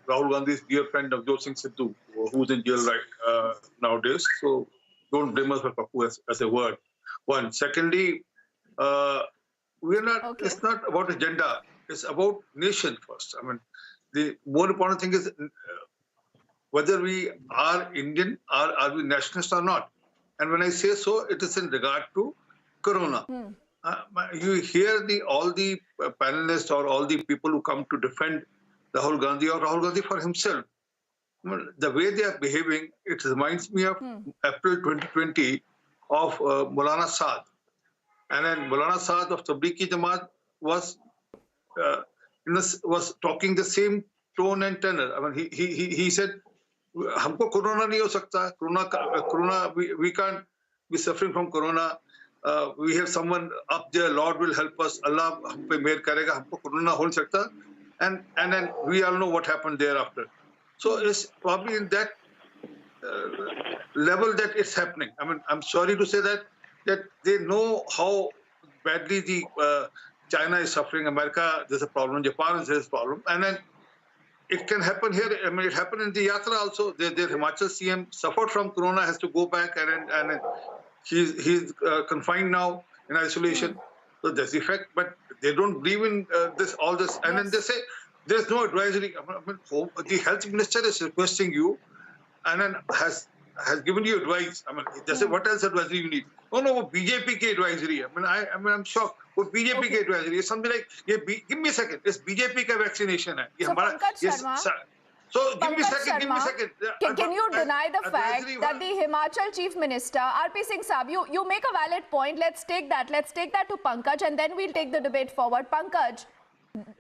Rahul Gandhi's dear friend Navjot Singh Sidhu, who's in jail right nowadays. So don't blame us for pappu as a word. One. Secondly, we are not. Okay. It's not about agenda. It's about nation first. I mean, the more important thing is whether we are Indian or are we nationalists or not. And when I say so, it is in regard to Corona. You hear all the panelists or all the people who come to defend Rahul Gandhi or Rahul Gandhi for himself. The way they are behaving, it reminds me of April 2020 of Maulana Saad. And then Maulana Saad of Tablighi Jamaat was talking the same tone and tenor. I mean, he said, "Humko corona nahi ho sakta. Corona, we can't be suffering from corona. We have someone up there. Lord will help us. Allah hum pe mehr karega. Humko corona ho nahi sakta." And then we all know what happened thereafter. So it's probably in that level that it's happening. I mean, I'm sorry to say that they know how badly the China is suffering. America, there's a problem. Japan, there's a problem. And then it can happen here. I mean, it happened in the Yatra also. The Himachal CM suffered from corona, has to go back, and he's confined now in isolation. So there's the effect. But they don't believe in all this. And then they say there's no advisory. I mean, the health minister is requesting you, and then has given you advice. I mean, they say, what else advisory you need? Oh no, BJP ke advisory. I mean, I'm shocked. What BJP ke advisory? It's something like, give me a second. It's BJP ka vaccination hai. So Pankaj Sharma, so give me a second. Can you deny the fact that the Himachal Chief Minister, R.P. Singh Saab, you make a valid point. Let's take that to Pankaj, and then we'll take the debate forward. Pankaj,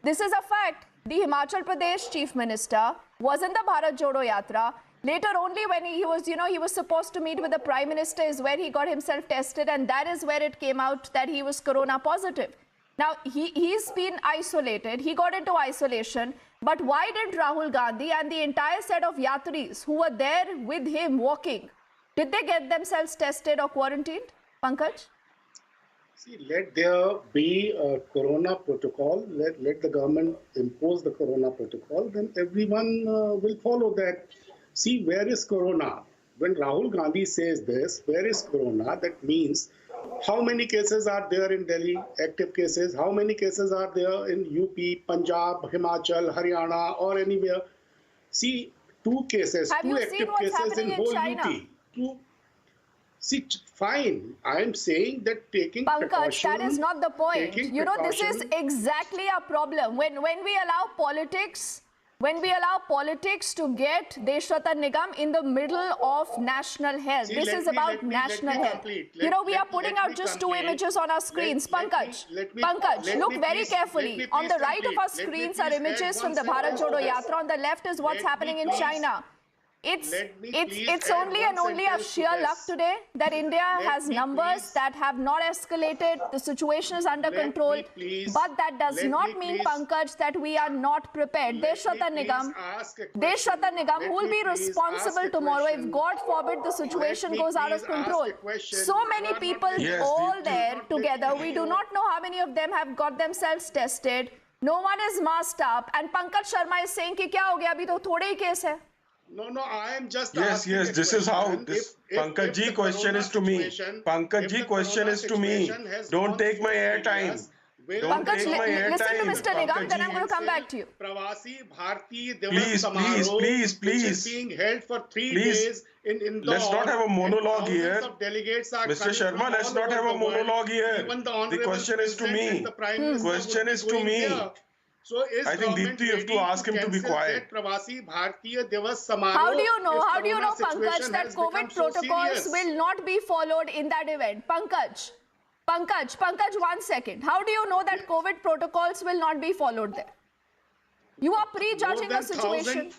this is a fact. The Himachal Pradesh Chief Minister was in the Bharat Jodo Yatra. Later only, when he was supposed to meet with the Prime Minister, is where he got himself tested, and that is where it came out that he was corona positive. Now, he's been isolated. He got into isolation. But why did Rahul Gandhi and the entire set of yatris who were there with him walking, did they get themselves tested or quarantined? Pankaj? See, let there be a corona protocol. Let the government impose the corona protocol. Then everyone will follow that. See, where is corona? When Rahul Gandhi says this, where is corona? That means how many cases are there in Delhi, active cases? How many cases are there in UP, Punjab, Himachal, Haryana, or anywhere? See, 2 cases, Have 2 you active seen what's cases in happening whole in China? UP. See, fine. I am saying that taking Pankaj, precaution, that is not the point. This is precaution- exactly a problem. When we allow politics to get Deshratan Nigam in the middle of national health. See, this is about national health. complete. We are putting out just 2 images on our screens. Pankaj, look very carefully. On the right of our screens are images from the Bharat Jodo Yatra. On the left is what's happening in China. It's only and only a sheer luck today that India has numbers that have not escalated. The situation is under control. But that does not mean, Pankaj, that we are not prepared. Deshwata Nigam, who will be responsible tomorrow if, God forbid, the situation goes out of control? So many people all there together. We do not know how many of them have got themselves tested. No one is masked up. And Pankaj Sharma is saying कि क्या हो गया, अभी तो थोड़े ही case है. No, I am just yes, this is how this Pankaj ji question is to me. Pankaj ji question is to me. Don't take my airtime. Pankaj, listen to Mr. Nigam, then I'm going to come back to you. Pravasi Bharatiya Divas Samaroh, which is being held for 3 days in Indore. Let's not have a monologue here. Mr. Sharma, let's not have a monologue here. The question is to me. Question is to me. So I think Deepti, you have to ask him to be quiet. How do you know, Pankaj, that COVID protocols will not be followed in that event? Pankaj, 1 second. How do you know that COVID protocols will not be followed there? You are prejudging the situation.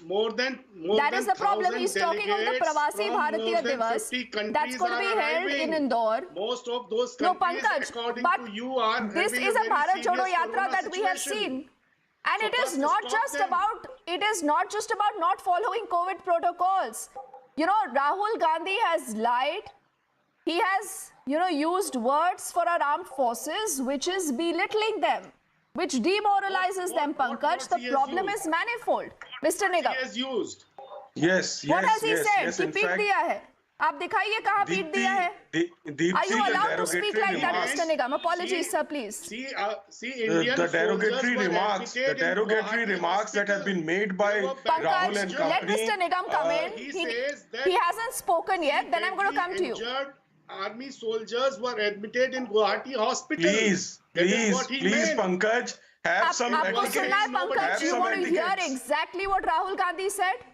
That is the problem. He's talking of the Pravasi Bharatiya Divas. That's going to be held in Indore. Most of those no, countries, Pankaj, but this is a Bharat Jodo Yatra that we have seen. And it is not just about not following COVID protocols. You know, Rahul Gandhi has lied. He has, used words for our armed forces, which is belittling them, which demoralizes them, Pankaj. The problem is manifold. Mr. Nigam. He has used. Yes. What has he said? He पीट दिया है. आप दिखाइए कहाँ पीट दिया है. Are you allowed to speak like that, Mr. Nigam? Apologies, sir, please. The derogatory remarks that have been made by Rahul and company. Let Mr. Nigam come in. He hasn't spoken yet. Then I'm going to come to you. Army soldiers were admitted in Guwahati hospital. Please, Pankaj, have some etiquette. Pankaj, you want to hear exactly what Rahul Gandhi said?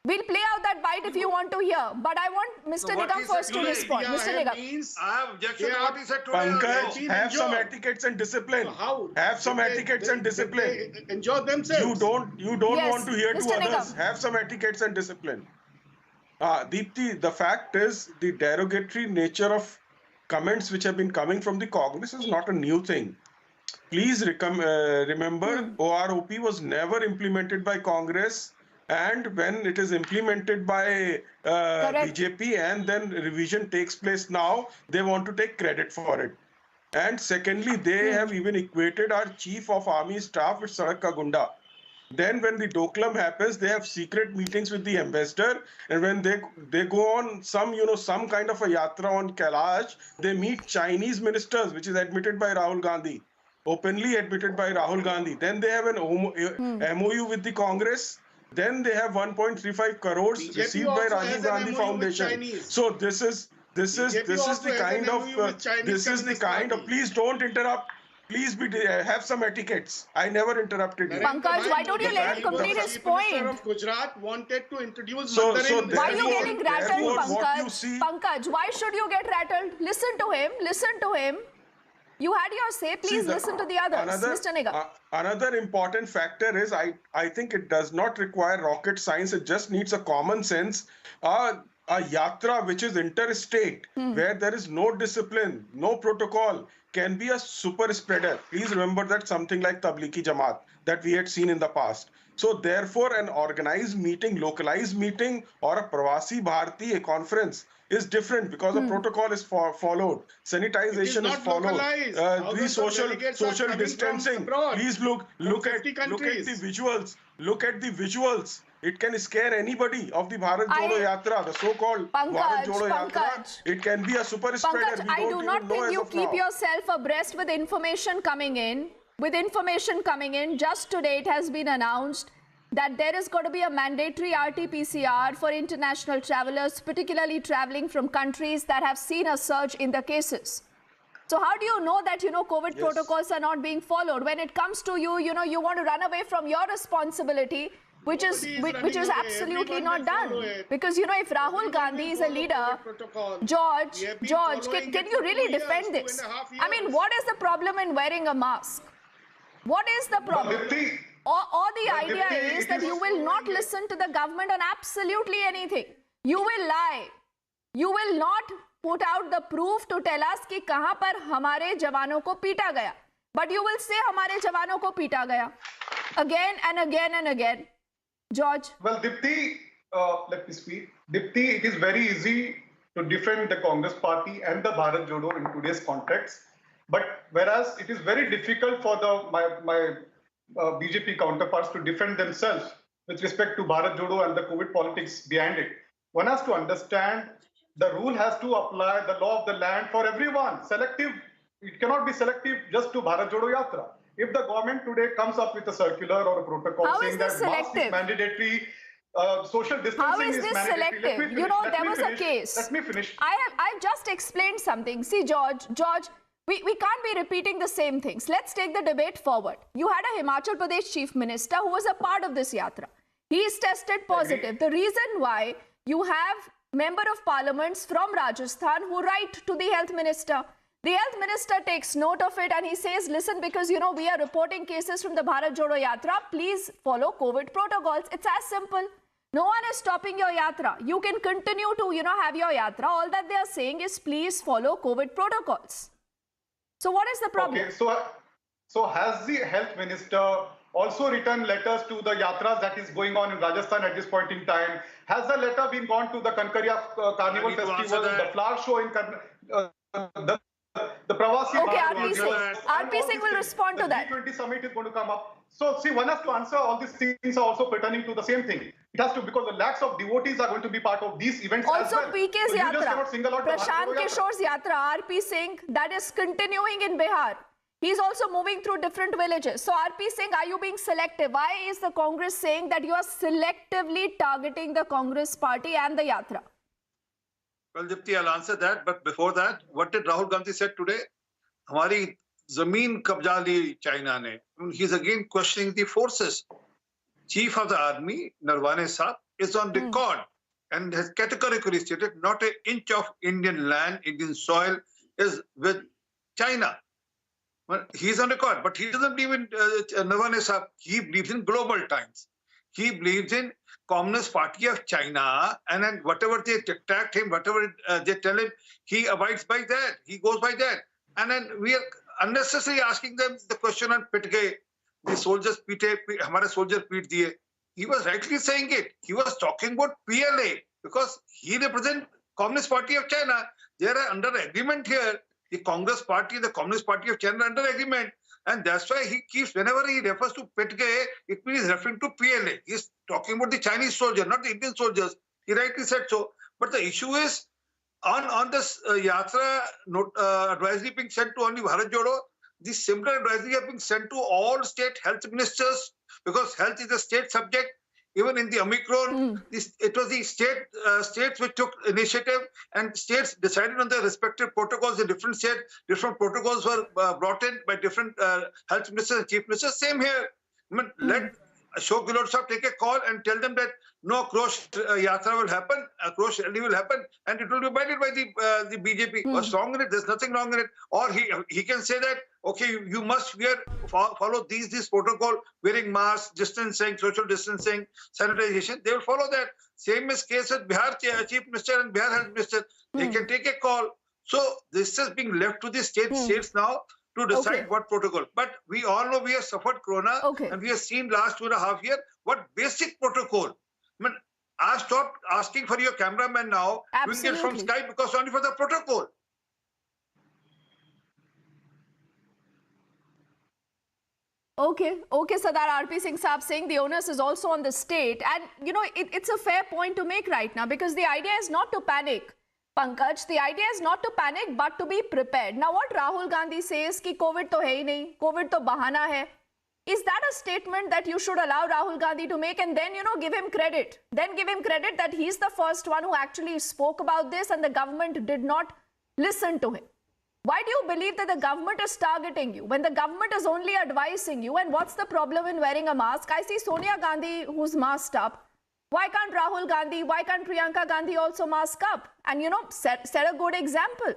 We'll play out that bite if you want to hear, but I want Mr. Nigam first to respond. Mr. Nigam. I have objection to what he said today. Pankaj, have some etiquettes and discipline. Have some etiquettes and discipline. They enjoy themselves. You don't want to hear Mr. to others. Nigam. Have some etiquettes and discipline. Deepti, the fact is the derogatory nature of comments which have been coming from the Congress is not a new thing. Please remember, OROP was never implemented by Congress. And when it is implemented by BJP and then revision takes place now, they want to take credit for it. And secondly, they have even equated our Chief of Army Staff with Sadak Ka Gunda. Then when the Doklam happens, they have secret meetings with the ambassador. And when they go on some kind of a yatra on Kailash, they meet Chinese ministers, which is admitted by Rahul Gandhi. Openly admitted by Rahul Gandhi. Then they have an MOU with the Congress. Then they have 1.35 crores BJP received by Rajiv Gandhi Foundation. So this is the kind of please don't interrupt. Please have some etiquettes. I never interrupted you. Pankaj, why don't you let him complete his point? Of Gujarat wanted to introduce why are you getting rattled, Pankaj? Pankaj, why should you get rattled? Listen to him. You had your say, please listen to the others. Mr. Nigam. Another important factor is I think it does not require rocket science. It just needs a common sense. A yatra which is interstate, where there is no discipline, no protocol, can be a super spreader. Please remember that something like Tablighi Jamaat that we had seen in the past. So therefore, an organized meeting, localized meeting, or a Pravasi Bharati, a conference, is different because the protocol is followed. Sanitization is followed. The social distancing. Please look at the visuals. Look at the visuals. It can scare anybody of the Bharat Jodo Yatra, the so-called Bharat Jodo Yatra. It can be a super spreader. Pankaj, I do not think you keep yourself abreast with information coming in. Just today it has been announced that there is going to be a mandatory RT-PCR for international travelers, particularly traveling from countries that have seen a surge in the cases. So how do you know that, COVID protocols are not being followed? When it comes to you, you want to run away from your responsibility, which is absolutely not done. Because, if Rahul Gandhi is a leader, George, can you really defend this? I mean, what is the problem in wearing a mask? What is the problem? Or the idea is that you will not listen to the government on absolutely anything. You will lie. You will not put out the proof to tell us कि कहां पर हमारे जवानों को पीटा गया. But you will say हमारे जवानों को पीटा गया. Again and again and again. George. Well, Dipti, let me speak. Dipti, it is very easy to defend the Congress party and the Bharat Jodo in today's context. But whereas it is very difficult for my BJP counterparts to defend themselves with respect to Bharat Jodo and the COVID politics behind it. One has to understand the rule has to apply the law of the land for everyone. Selective, it cannot be selective just to Bharat Jodo Yatra. If the government today comes up with a circular or a protocol saying that mask is mandatory, social distancing is mandatory. How is this selective? You know, there was a case. Let me finish. I've just explained something. See, George, we can't be repeating the same things. Let's take the debate forward. You had a Himachal Pradesh Chief Minister who was a part of this yatra. He is tested positive. The reason why you have Member of Parliaments from Rajasthan who write to the Health Minister. The Health Minister takes note of it and he says, listen, because, you know, we are reporting cases from the Bharat Jodo Yatra. Please follow COVID protocols. It's as simple. No one is stopping your yatra. You can continue to, you know, have your yatra. All that they are saying is please follow COVID protocols. So what is the problem? Okay, so has the Health Minister also written letters to the yatras that is going on in Rajasthan at this point in time? Has the letter been gone to the Kankaria Carnival Festival, the flower show in the Pravasi? Okay, RP Singh will respond to that. The G20 summit is going to come up. So see, one has to answer all these things are also pertaining to the same thing. It has to, because the lakhs of devotees are going to be part of these events also as well. Also PK's so yatra, Prashant Kishor's yatra, RP Singh, that is continuing in Bihar. He's also moving through different villages. So RP Singh, are you being selective? Why is the Congress saying that you are selectively targeting the Congress party and the yatra? Well, Dipti, I'll answer that. But before that, what did Rahul Gandhi said today? Hamari zameen kabja li China ne. He's again questioning the forces. Chief of the Army, Narwane Saab, is on record and has categorically stated not an inch of Indian land, Indian soil is with China. Well, he's on record, but he doesn't believe in Narwane Saab. He believes in global times. He believes in Communist Party of China, and then whatever they track him, whatever they tell him, he abides by that. He goes by that. And then we are unnecessarily asking them the question on Pitge, the soldiers pite, hamare soldier peet diye. He was rightly saying it. He was talking about PLA because he represents Communist Party of China. They are under agreement here. The Congress Party, the Communist Party of China are under agreement. And that's why he keeps, whenever he refers to Pitge, it means referring to PLA. He's talking about the Chinese soldier, not the Indian soldiers. He rightly said so. But the issue is, on this Yatra advisory being sent to only Bharat Jodo, the similar advisory are being sent to all state health ministers because health is a state subject. Even in the Omicron, it was the states which took initiative and states decided on their respective protocols in different states. Different protocols were brought in by different health ministers and chief ministers. Same here. I mean, let Ashok Gehlot Sahab take a call and tell them that no Akrosh Yatra will happen, Akrosh rally will happen, and it will be abided by the BJP. What's wrong in it? There's nothing wrong in it. Or he can say that, okay, you must follow these protocol, wearing masks, distancing, social distancing, sanitization. They will follow that. Same is case with Bihar Chief Minister and Bihar Health Minister. They can take a call. So this is being left to the states now to decide what protocol. But we all know we have suffered corona and we have seen last 2.5 years what basic protocol. I mean, I stopped asking for your cameraman now. Absolutely. We can get from Skype because only for the protocol. Okay, Sardar RP Singh Saab saying the onus is also on the state. And, you know, it's a fair point to make right now because the idea is not to panic. Pankaj, the idea is not to panic but to be prepared. Now, what Rahul Gandhi says कि COVID तो है ही नहीं, COVID तो बहाना है. Is that a statement that you should allow Rahul Gandhi to make and then, you know, give him credit? Then give him credit that he's the first one who actually spoke about this and the government did not listen to him. Why do you believe that the government is targeting you when the government is only advising you? And what's the problem in wearing a mask? I see Sonia Gandhi who's masked up. Why can't Rahul Gandhi, why can't Priyanka Gandhi also mask up? And, you know, set a good example.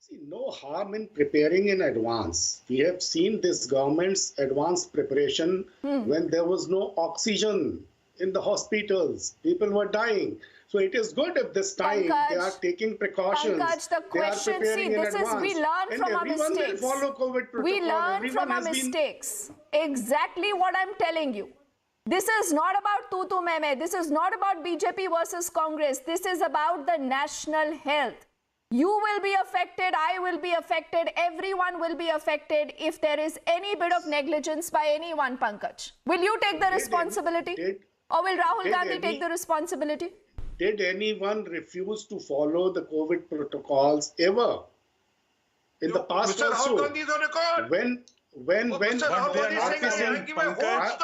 See, no harm in preparing in advance. We have seen this government's advanced preparation when there was no oxygen in the hospitals. People were dying. So it is good if this time they are taking precautions. Pankaj, the question, see, this is, we learn from our mistakes. Follow COVID protocol. We learn from our mistakes. Exactly what I'm telling you. This is not about tutu meme. This is not about BJP versus Congress. This is about the national health. You will be affected, I will be affected, everyone will be affected if there is any bit of negligence by anyone, Pankaj. Will you take the responsibility? Or will Rahul Gandhi take the responsibility? Did anyone refuse to follow the COVID protocols ever? In the past Mr. also. Rahul Gandhi is on record. When Mr. Rahul Gandhi is saying, Pankaj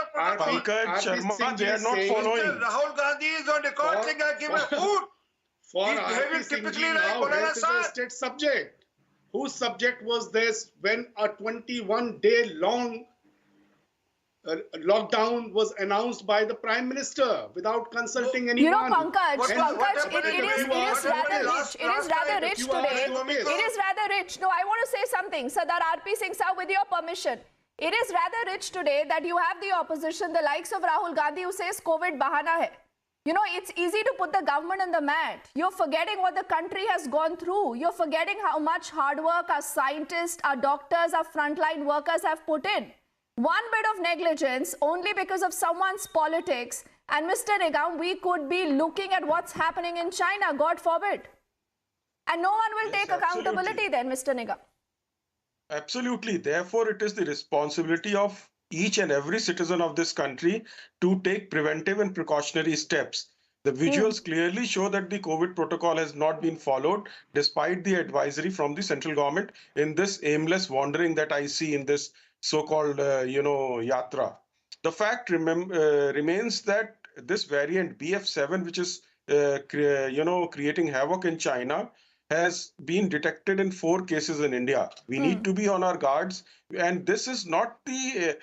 Sharma, they are not following. Mr. Rahul Gandhi is on record saying, I give a food. For He's behaving typically like health is a state subject. Whose subject was this when a 21-day long lockdown was announced by the Prime Minister without consulting anyone? You know, Pankaj, it is rather rich. It is rather rich today. It is rather rich. No, I want to say something. Sardar R.P. Singh Saab, with your permission. It is rather rich today that you have the opposition, the likes of Rahul Gandhi, who says COVID bahana hai. You know, it's easy to put the government on the mat. You're forgetting what the country has gone through. You're forgetting how much hard work our scientists, our doctors, our frontline workers have put in. One bit of negligence only because of someone's politics. And Mr. Nigam, we could be looking at what's happening in China, God forbid. And no one will take accountability then, Mr. Nigam. Absolutely. Therefore, it is the responsibility of each and every citizen of this country to take preventive and precautionary steps. The visuals clearly show that the COVID protocol has not been followed despite the advisory from the central government in this aimless wandering that I see in this so-called, yatra. The fact remains that this variant BF7, which is, creating havoc in China, has been detected in 4 cases in India. We need to be on our guards. And this is not the,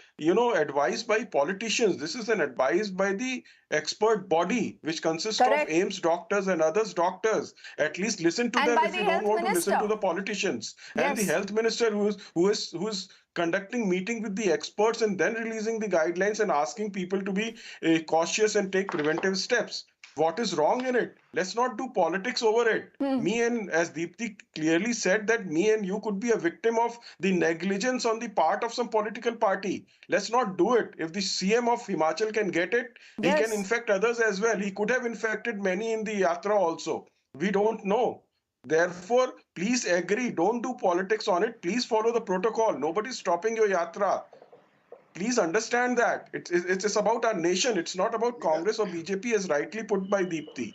advice by politicians. This is an advice by the expert body, which consists of AIMS doctors and others doctors. At least listen to them if you don't want to listen to the politicians. Yes. And the health minister who is conducting meeting with the experts and then releasing the guidelines and asking people to be cautious and take preventive steps. What is wrong in it? Let's not do politics over it. Me and, as Deepti clearly said, that me and you could be a victim of the negligence on the part of some political party. Let's not do it. If the CM of Himachal can get it, he can infect others as well. He could have infected many in the yatra also. We don't know. Therefore, please agree. Don't do politics on it. Please follow the protocol. Nobody's stopping your yatra. Please understand that. It's about our nation. It's not about Congress or BJP, as rightly put by Deepti.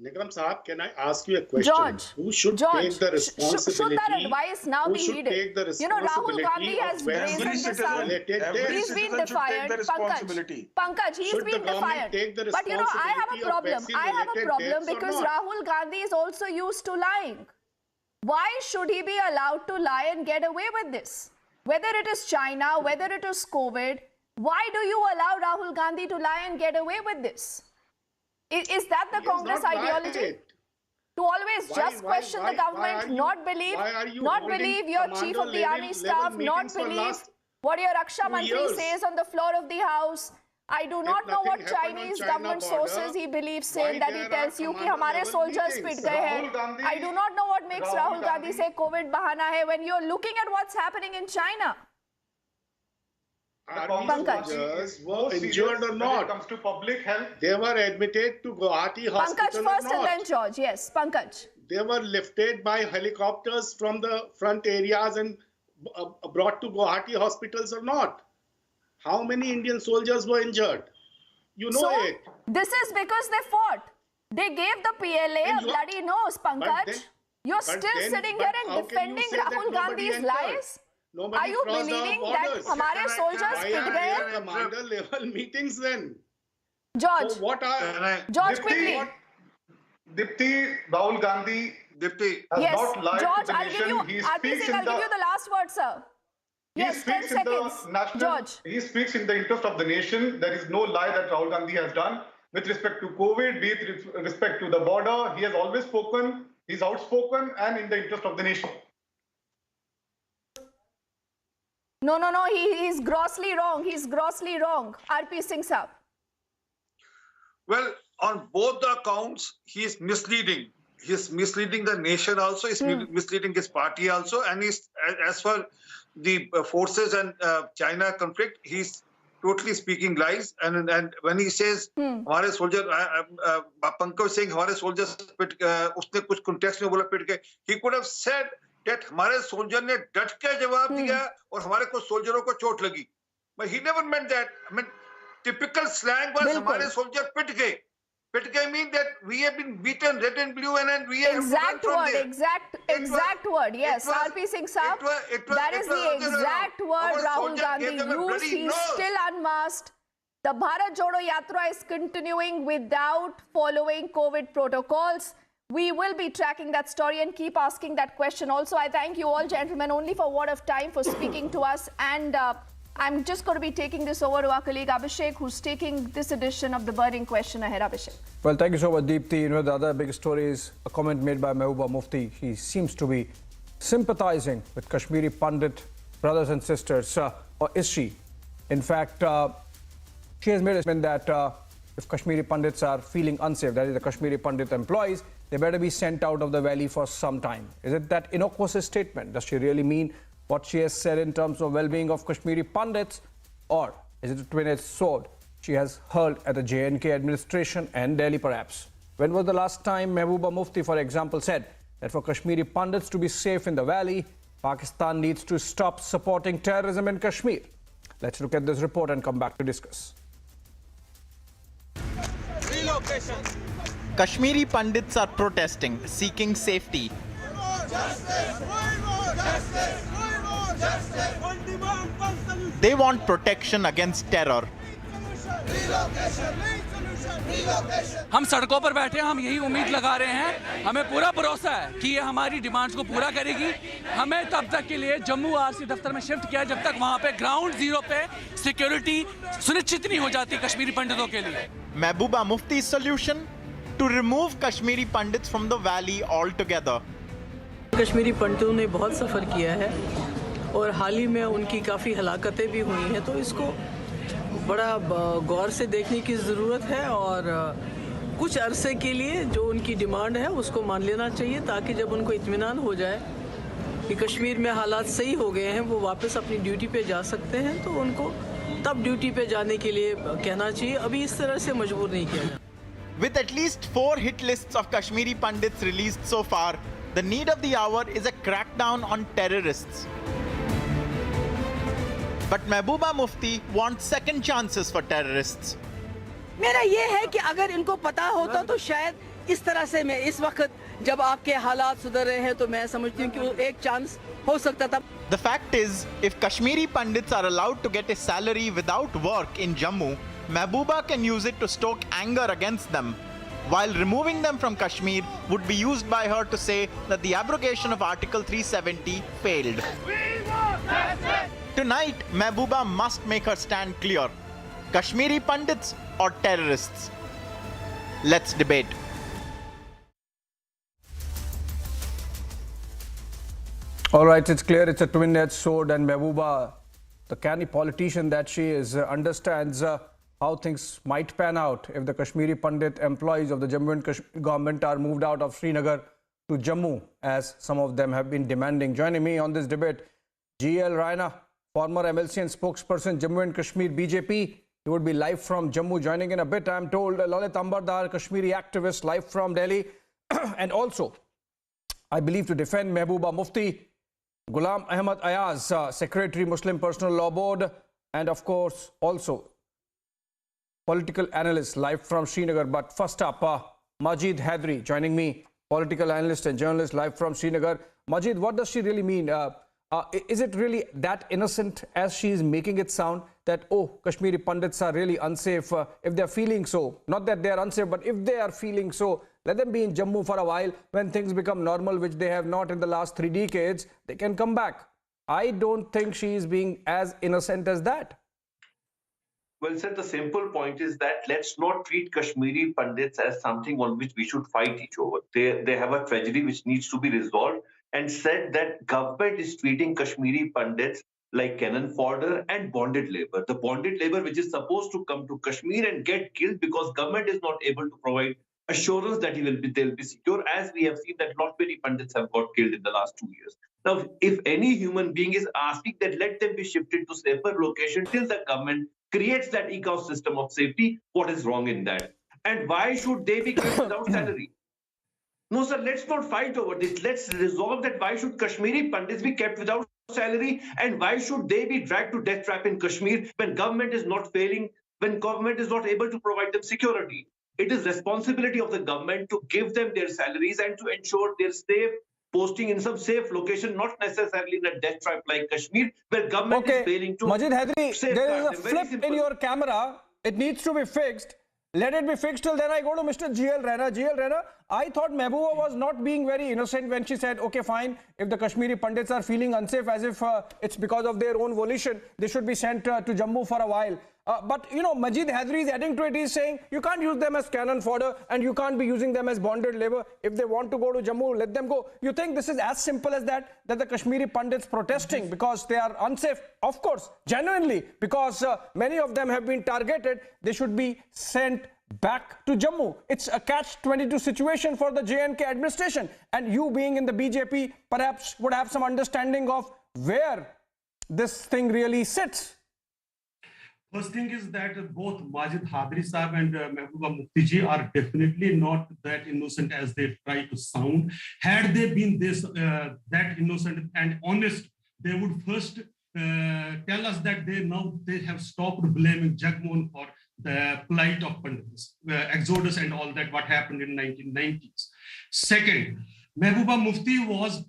Nigam Saab, can I ask you a question? George, who should take the responsibility? Should that advice now be heeded? Take the responsibility? Rahul Gandhi has brazen this out. He's been defiant. Pankaj, he's been defiant. But I have a problem. Because Rahul Gandhi is also used to lying. Why should he be allowed to lie and get away with this? Whether it is China, whether it is COVID, why do you allow Rahul Gandhi to lie and get away with this? Is that the Congress ideology? To always just question the government, not believe your chief of the army staff, not believe what your Raksha Mantri says on the floor of the house. I do not know what Chinese government sources he believes saying that he tells you कि हमारे soldiers पिट गए हैं. I do not know what makes Rahul Gandhi say COVID bahana hai when you're looking at what's happening in China. Pankaj, were injured or not? When it comes to public health, they were admitted to Guwahati hospital. Pankaj first and then George. Yes, Pankaj. They were lifted by helicopters from the front areas and brought to Guwahati hospitals or not? How many Indian soldiers were injured? You know it. This is because they fought. They gave the PLA a bloody nose, Pankaj. You're still sitting here and defending Rahul Gandhi's lies? Are you believing that हमारे soldiers पिट गए? Commander level meetings then. George. So what are George quickly. Dipti, Rahul Gandhi, Dipti has not lied George, to the nation. I'll give you the last word, sir. Yes, 10 seconds. George. He speaks in the interest of the nation. There is no lie that Rahul Gandhi has done with respect to COVID, with respect to the border. He has always spoken. He's outspoken and in the interest of the nation. No, he is grossly wrong. He's grossly wrong. RP Singh Saab. Well, on both the accounts, he is misleading. He is misleading the nation also, he's misleading his party also, and he's, as for the forces and China conflict, he's totally speaking lies. And when he says, हमारे soldier, Pankaj saying, हमारे soldiers पिट, उसने कुछ context में बोला पिट के, he could have said that हमारे soldier ने डट के जवाब दिया और हमारे कुछ soldiers को चोट लगी. But he never meant that. I mean, typical slang was हमारे soldier पिट गए. Pit game mean that we have been beaten red and blue and we have exact word, exact word. Yes, RP Singh Saab. That is the exact word Rahul Gandhi used. He's still unmasked. The Bharat Jodo Yatra is continuing without following COVID protocols. We will be tracking that story and keep asking that question. Also, I thank you all, gentlemen, only for a word of time for speaking to us. And I'm just going to be taking this over to our colleague Abhishek, who's taking this edition of the burning question ahead. Abhishek. Well, thank you so much, Deepthi. You know, the other big story is a comment made by Mehbooba Mufti. He seems to be sympathizing with Kashmiri Pandit brothers and sisters. Or is she? In fact, she has made a statement that if Kashmiri Pandits are feeling unsafe, that is the Kashmiri Pandit employees, they better be sent out of the valley for some time. Is it that innocuous statement? Does she really mean what she has said in terms of well-being of Kashmiri Pandits, or is it a twin-edged sword she has hurled at the J&K administration and Delhi perhaps? When was the last time Mehbooba Mufti, for example, said that for Kashmiri Pandits to be safe in the valley, Pakistan needs to stop supporting terrorism in Kashmir? Let's look at this report and come back to discuss. Relocation. Kashmiri Pandits are protesting, seeking safety. They want protection against terror. हम सड़कों पर बैठे हैं, हम यही उम्मीद लगा रहे हैं, हमें पूरा भरोसा है कि ये हमारी डिमांड्स को पूरा करेगी. हमें तब तक के लिए जम्मू आरसी दफ्तर में शिफ्ट किया जब तक वहां पे ग्राउंड जीरो पे सिक्योरिटी सुनिश्चित नहीं हो जाती कश्मीरी पंडितों के लिए. Mehbooba Mufti's solution? To remove Kashmiri Pandits from the valley altogether. Kashmiri पंडितों ने बहुत सफ़र किया है और हाल ही में उनकी काफ़ी हलाकतें भी हुई हैं, तो इसको बड़ा गौर से देखने की ज़रूरत है और कुछ अरसे के लिए जो उनकी डिमांड है उसको मान लेना चाहिए, ताकि जब उनको इत्मीनान हो जाए कि कश्मीर में हालात सही हो गए हैं, वो वापस अपनी ड्यूटी पे जा सकते हैं, तो उनको तब ड्यूटी पे जाने के लिए कहना चाहिए. अभी इस तरह से मजबूर नहीं किया जाए. With at least 4 hit lists of Kashmiri Pandits released so far, the need of the hour is a crackdown on terrorists. But Mehbooba Mufti wants second chances for terrorists. मेरा ये है कि अगर इनको पता होता तो शायद इस तरह से मैं इस वक्त जब आपके हालात सुधर रहे हैं तो मैं समझती हूँ कि एक चांस हो सकता था. The fact is, if Kashmiri Pandits are allowed to get a salary without work in Jammu, Mehbooba can use it to stoke anger against them, while removing them from Kashmir would be used by her to say that the abrogation of Article 370 failed. Tonight, Mehbooba must make her stand clear. Kashmiri Pandits or terrorists? Let's debate. All right, it's clear it's a twin-edged sword, and Mehbooba, the canny politician that she is, understands how things might pan out if the Kashmiri Pandit employees of the Jammu and Kashmir government are moved out of Srinagar to Jammu, as some of them have been demanding. Joining me on this debate, GL Raina, former MLC and spokesperson, Jammu and Kashmir BJP. He would be live from Jammu. Joining in a bit, I am told, Lalit Ambardar, Kashmiri activist, live from Delhi. And also, I believe to defend Mehbooba Mufti, Ghulam Ahmad Ayaz, Secretary, Muslim Personal Law Board, and of course, also political analyst, live from Srinagar. But first up, Majid Hadri joining me, political analyst and journalist, live from Srinagar. Majid, what does she really mean? Is it really that innocent as she is making it sound, that, oh, Kashmiri Pandits are really unsafe if they are feeling so? Not that they are unsafe, but if they are feeling so, let them be in Jammu for a while. When things become normal, which they have not in the last 3 decades, they can come back. I don't think she is being as innocent as that. Well, sir, the simple point is that let's not treat Kashmiri Pandits as something on which we should fight each other. They have a tragedy which needs to be resolved, and said that government is treating Kashmiri Pandits like cannon fodder and bonded labor. The bonded labor which is supposed to come to Kashmir and get killed because government is not able to provide assurance that they'll be secure, as we have seen that not many Pandits have got killed in the last 2 years. Now, if any human being is asking that let them be shifted to safer location till the government creates that ecosystem of safety, what is wrong in that? And why should they be kept without salary? No, sir, let's not fight over this. Let's resolve that. Why should Kashmiri Pandits be kept without salary? And why should they be dragged to death trap in Kashmir when government is not failing, when government is not able to provide them security? It is responsibility of the government to give them their salaries and to ensure their safe posting in some safe location, not necessarily in a death trap like Kashmir, where government is failing to. Majid Hydari, there is a Very flip in your camera. It needs to be fixed. Let it be fixed till then I go to Mr. GL Raina. GL Raina, I thought Mehbooba was not being very innocent when she said, okay, fine, if the Kashmiri Pandits are feeling unsafe as if it's because of their own volition, they should be sent to Jammu for a while. But, you know, Majid Hydari is adding to it. He's saying you can't use them as cannon fodder and you can't be using them as bonded labor. If they want to go to Jammu, let them go. You think this is as simple as that the Kashmiri Pandits protesting because they are unsafe? Of course, genuinely, because many of them have been targeted, they should be sent back to Jammu. It's a catch-22 situation for the J&K administration. And you being in the BJP perhaps would have some understanding of where this thing really sits. First thing is that both Majid Hydari Saab and Mehbooba Mufti ji are definitely not that innocent as they try to sound. Had they been that innocent and honest, they would first tell us that they have stopped blaming Jagmohan for the plight of Pandits, exodus and all that, what happened in 1990s. Second, Mehbooba Mufti was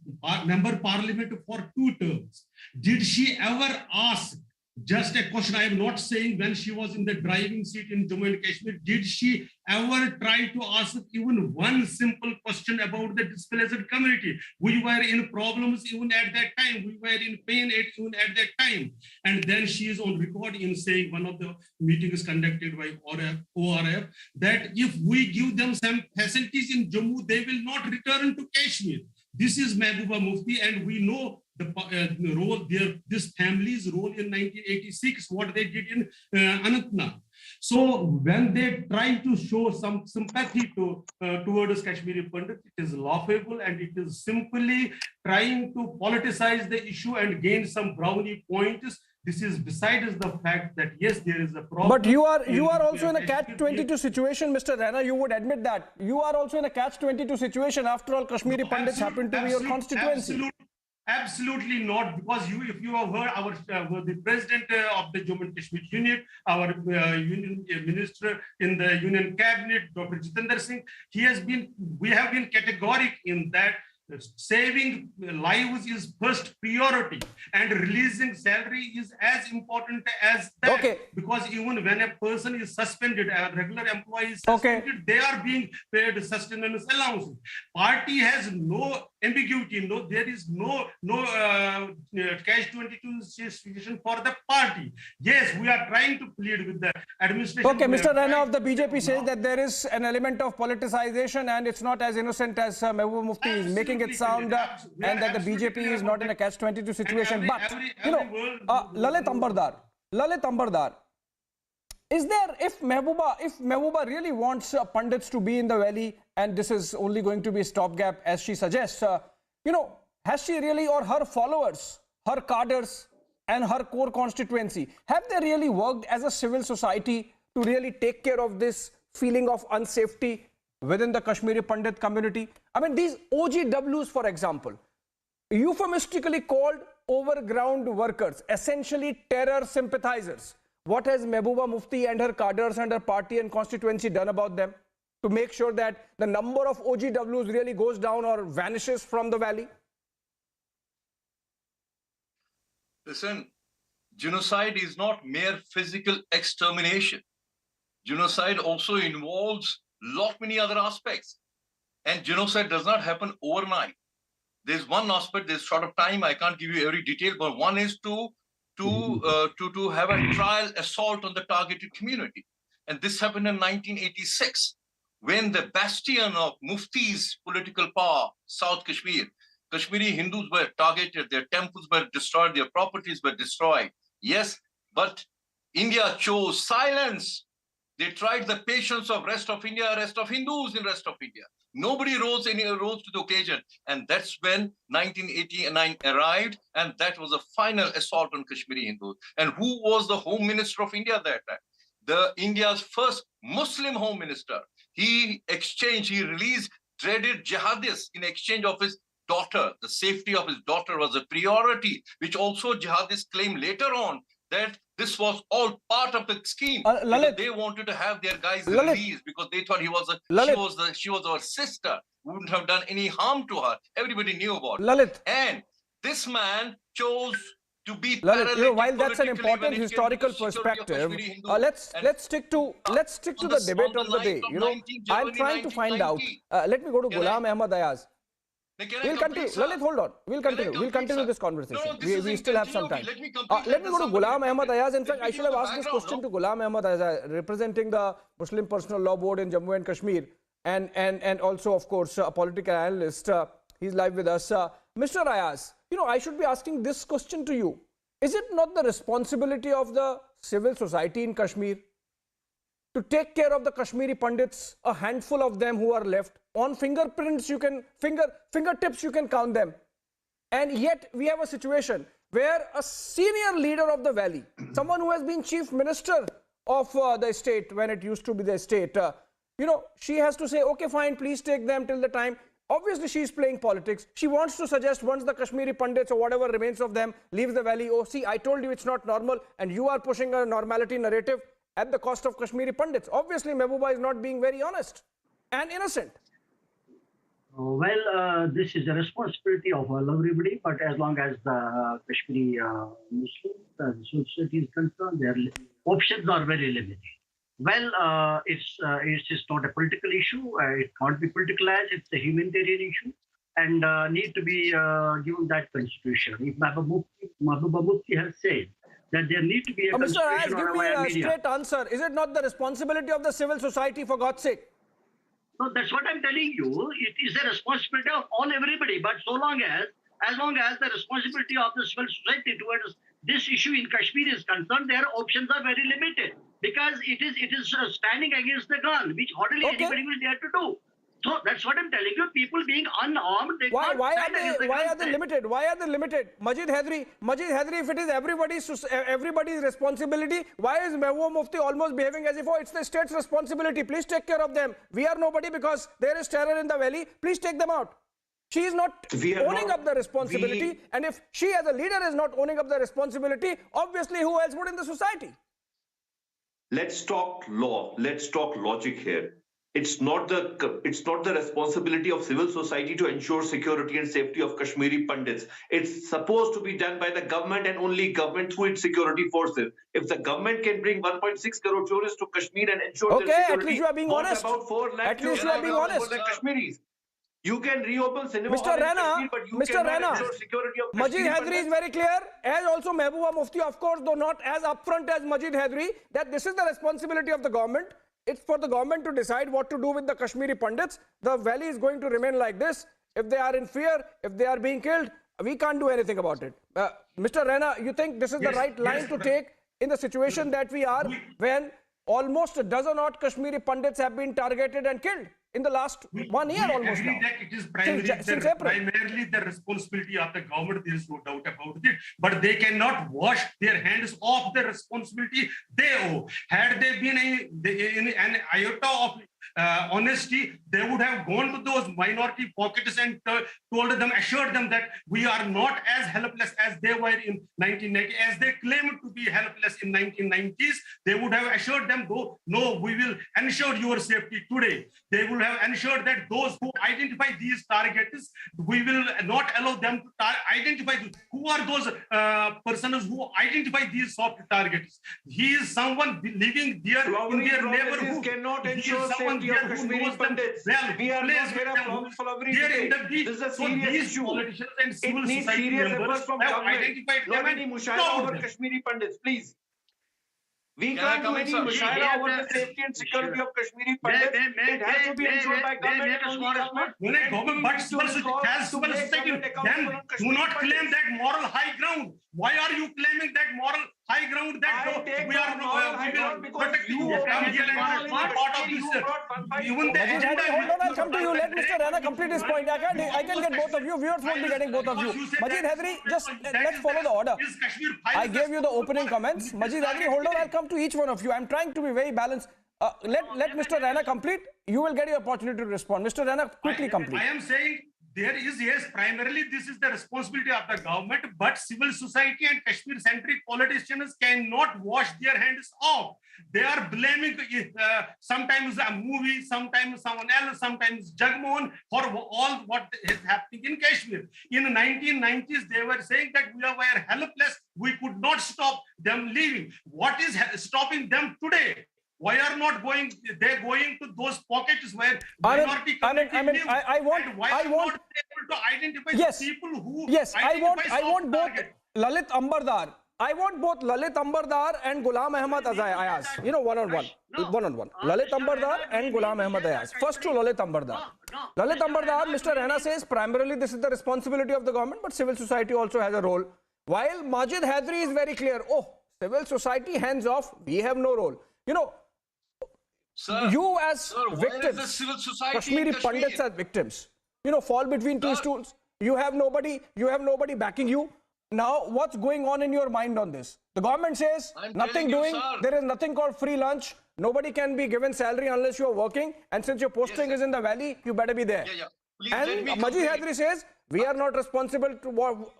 member parliament for 2 terms. Did she ever ask? Just a question, I am not saying when she was in the driving seat in Jammu and Kashmir, did she ever try to ask even one simple question about the displaced community? We were in problems even at that time. We were in pain even at that time. And then she is on record in saying one of the meetings conducted by ORF that if we give them some facilities in Jammu, they will not return to Kashmir. This is Mehbooba Mufti, and we know the role this family's role in 1986, what they did in Anantnag. So when they try to show some sympathy towards Kashmiri Pandit, it is laughable and it is simply trying to politicize the issue and gain some brownie points. This is besides the fact that yes, there is a problem. But you are also in a catch-22 situation, Mr. Raina. You would admit that you are also in a catch-22 situation. After all, Kashmiri Pandits happen to be your constituency. Absolutely not, because if you have heard the president of the Jammu and Kashmir unit, our union minister in the union cabinet, Dr. Jitendra Singh, we have been categoric in that saving lives is first priority and releasing salary is as important as that. Okay. Because even when a person is suspended, a regular employee is suspended, they are being paid sustenance allowance. Party has no ambiguity. No, there is no catch-22 situation for the party. Yes, we are trying to plead with the administration. Okay, Mr. Raina of the BJP says that there is an element of politicization and it's not as innocent as Mehbooba Mufti is making it sound, and that the BJP is not in a catch-22 situation. But, Lalit Ambardar, is there, if Mehbooba really wants Pandits to be in the valley and this is only going to be a stopgap as she suggests, has she really, or her followers, her cadres and her core constituency, have they really worked as a civil society to really take care of this feeling of unsafety within the Kashmiri Pandit community? I mean, these OGWs, for example, euphemistically called overground workers, essentially terror sympathizers. What has Mehbooba Mufti and her cadres and her party and constituency done about them to make sure that the number of OGWs really goes down or vanishes from the valley? Listen, genocide is not mere physical extermination. Genocide also involves many other aspects. And genocide does not happen overnight. There's one aspect, there's short of time, I can't give you every detail, but one is to to have a trial assault on the targeted community. And this happened in 1986, when the bastion of Mufti's political power, South Kashmir, Kashmiri Hindus were targeted, their temples were destroyed, their properties were destroyed. Yes, but India chose silence. They tried the patience of rest of India, rest of Hindus in rest of India. Nobody rose to the occasion. And that's when 1989 arrived, and that was a final assault on Kashmiri Hindus. And who was the Home Minister of India at that time? The India's first Muslim Home Minister. He released dreaded jihadists in exchange of his daughter. The safety of his daughter was a priority, which also jihadists claimed later on that this was all part of the scheme. They wanted to have their guys released because they thought she was our sister. Wouldn't have done any harm to her. Everybody knew about it. And this man chose to be Lalit, while that's an important historical perspective, let's stick to the debate of the day. I'm trying to find out. Let me go to Ghulam Ahmad Ayaz. We'll continue. Lalit, hold on. We'll continue this conversation. We still have some time. Let me go to Ghulam Ahmad Ayaz. In fact, I should have asked this question to Ghulam Ahmad Ayaz, representing the Muslim Personal Law Board in Jammu and Kashmir, and also, of course, a political analyst. He's live with us. Mr. Ayaz, I should be asking this question to you. Is it not the responsibility of the civil society in Kashmir to take care of the Kashmiri Pandits, a handful of them who are left? On fingertips you can count them. And yet we have a situation where a senior leader of the valley, someone who has been chief minister of the state when it used to be the state, she has to say, okay, fine, please take them till the time. Obviously, she is playing politics. She wants to suggest once the Kashmiri Pandits or whatever remains of them leaves the valley, oh, see, I told you it's not normal, and you are pushing a normality narrative at the cost of Kashmiri Pandits. Obviously, Mehbooba is not being very honest and innocent. This is a responsibility of everybody, but as long as the Kashmiri Muslim society is concerned, their options are very limited. It's not a political issue. It can't be politicalized. It's a humanitarian issue, and need to be given that constitution. If Mahbooba Mufti has said that there need to be a Mr. Ayaz, constitution give me a straight answer. Is it not the responsibility of the civil society, for God's sake? No, that's what I'm telling you. It is a responsibility of everybody. But as long as the responsibility of the civil society towards this issue in Kashmir is concerned, their options are very limited because it is standing against the gun, which hardly anybody will dare to do. So that's what I'm telling you. People being unarmed, why are they limited? Why are they limited? Majid Hydari, if it is everybody's responsibility, why is Mehbooba Mufti almost behaving as if, oh, it's the state's responsibility, please take care of them. We are nobody because there is terror in the valley, please take them out. She is not owning up the responsibility, and if she as a leader is not owning up the responsibility, obviously who else would in the society? Let's talk law. Let's talk logic here. It's not the responsibility of civil society to ensure security and safety of Kashmiri Pandits. It's supposed to be done by the government and only government through its security forces. If the government can bring 1.6 crore tourists to Kashmir and ensure their security, at least you are being honest. About 4 lakh at least you are being honest. For the Kashmiris. You can reopen cinema Mr. Rana, Mr. Rana, Majid Hydari is very clear, as also Mehbooba Mufti, of course, though not as upfront as Majid Hydari, that this is the responsibility of the government. It's for the government to decide what to do with the Kashmiri Pandits. The valley is going to remain like this. If they are in fear, if they are being killed, we can't do anything about it. Mr. Rana, you think this is the right line to take in the situation that we are when almost a dozen odd Kashmiri Pandits have been targeted and killed in the last 1 year almost now? That it is primarily the responsibility of the government, there is no doubt about it. But they cannot wash their hands off the responsibility they owe. Had they been in an iota of honesty, they would have gone to those minority pockets and assured them that we are not as helpless as they were in 1990, as they claimed to be helpless in 1990s. They would have assured them, no, we will ensure your safety today. They will have ensured that those who identify these targets, we will not allow them to identify who are those persons who identify these soft targets. He is someone living there in their neighborhood. Cannot he ensure is someone security of Kashmiri Pandits. We are not here for every day. This is a serious issue. It needs serious efforts from government. Not any mushaira over Kashmiri Pandits, please. We can't do any mushaira over the safety and security of Kashmiri Pandits. It has to be ensured by government and only government. But civil society, then do not claim that moral high ground. Why are you claiming that moral high ground that we will protect you? Come here and be part of this. Even the agenda. Hold on, I'll come to you. Let Mr. Rana complete his point. I can get both of you. Viewers won't be getting both of you. Majid Hydari, just let's follow the order. I gave you the opening comments. Majid Hydari, hold on, I'll come to each one of you. I'm trying to be very balanced. Let Mr. Rana complete. You will get your opportunity to respond. Mr. Rana, quickly complete. I am saying there is, yes, primarily this is the responsibility of the government, but civil society and Kashmir-centric politicians cannot wash their hands off. They are blaming sometimes a movie, sometimes someone else, sometimes Jagmohan for all what is happening in Kashmir. In the 1990s, they were saying that we were helpless. We could not stop them leaving. What is stopping them today? Why are not they're going to those pockets where minority community live? I want not able to identify people who I want both Lalit Ambardar. I want both Lalit Ambardar and Ghulam Ahmad Ayaz. You know, one-on-one. Lalit Ambardar and Ghulam Ahmad Ayaz. First to Lalit Ambardar. Lalit Ambardar, Mr. Rana says primarily this is the responsibility of the government, but civil society also has a role. While Majid Hydari is very clear, civil society hands off, we have no role. You know, you as victims, Kashmiri Pandits as victims, you know, fall between two stools. You have nobody backing you. Now, what's going on in your mind on this? The government says nothing doing. There is nothing called free lunch. Nobody can be given salary unless you are working. And since your posting is in the valley, you better be there. And Majid Hydari says, we are not responsible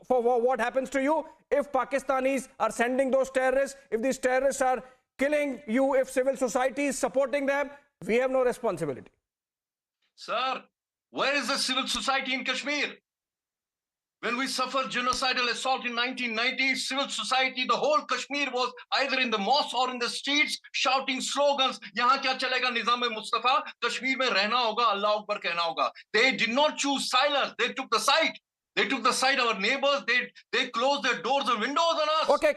for what happens to you. If Pakistanis are sending those terrorists, if these terrorists are killing you, if civil society is supporting them, we have no responsibility. Sir, where is the civil society in Kashmir? When we suffered genocidal assault in 1990, civil society, the whole Kashmir was either in the mosques or in the streets shouting slogans, "Yahan kya chalega, Nizam-e-Mustafa, Kashmir mein rehna hoga, Allah Akbar kehna hoga." They did not choose silence, they took the side. They took the side of our neighbors, they closed their doors and windows on us. Okay.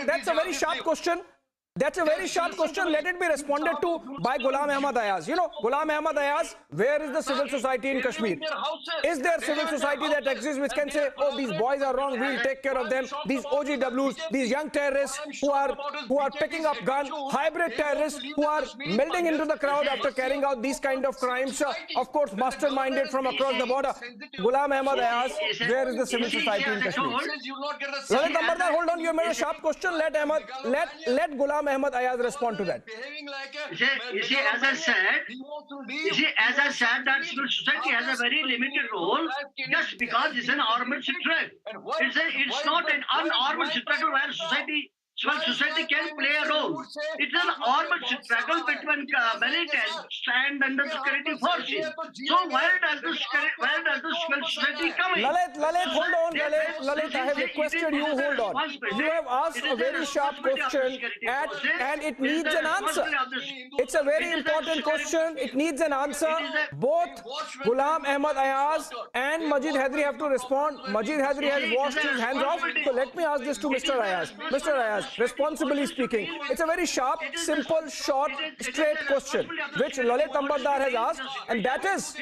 That's a very sharp question. That's a very sharp question. Let it be responded to by Ghulam Ahmad Ayaz. You know, Ghulam Ahmad Ayaz, where is the civil society in Kashmir? Is there civil society that exists which can say, oh, these boys are wrong, we'll take care of them. These OGWs, these young terrorists who are picking up gun, hybrid terrorists who are melting into the crowd after carrying out these kind of crimes, of course, masterminded from across the border. Ghulam Ahmad Ayaz, where is the civil society in Kashmir? Lalit Ambardar, hold on, you made a sharp question. Let Ghulam Ahmad Ayaz respond to that. You see, as I said, that civil society has a very limited role just because it's an armed struggle. It's not an unarmed struggle where civil society can play a role. It's an armed struggle between militants and the security forces. So where does the civil society come in? Lalit, hold on. Lalit, I have requested you, hold on. You have asked a very sharp question and it needs an answer. It's a very important question. It needs an answer. Both Ghulam Ahmad Ayaz and Majid Hydari have to respond. Majid Hydari has washed his hands off. So let me ask this to Mr. Ayaz. Mr. Ayaz, responsibly speaking, it's a very sharp, simple, short, straight question which Lalit Ambardar has asked, and that is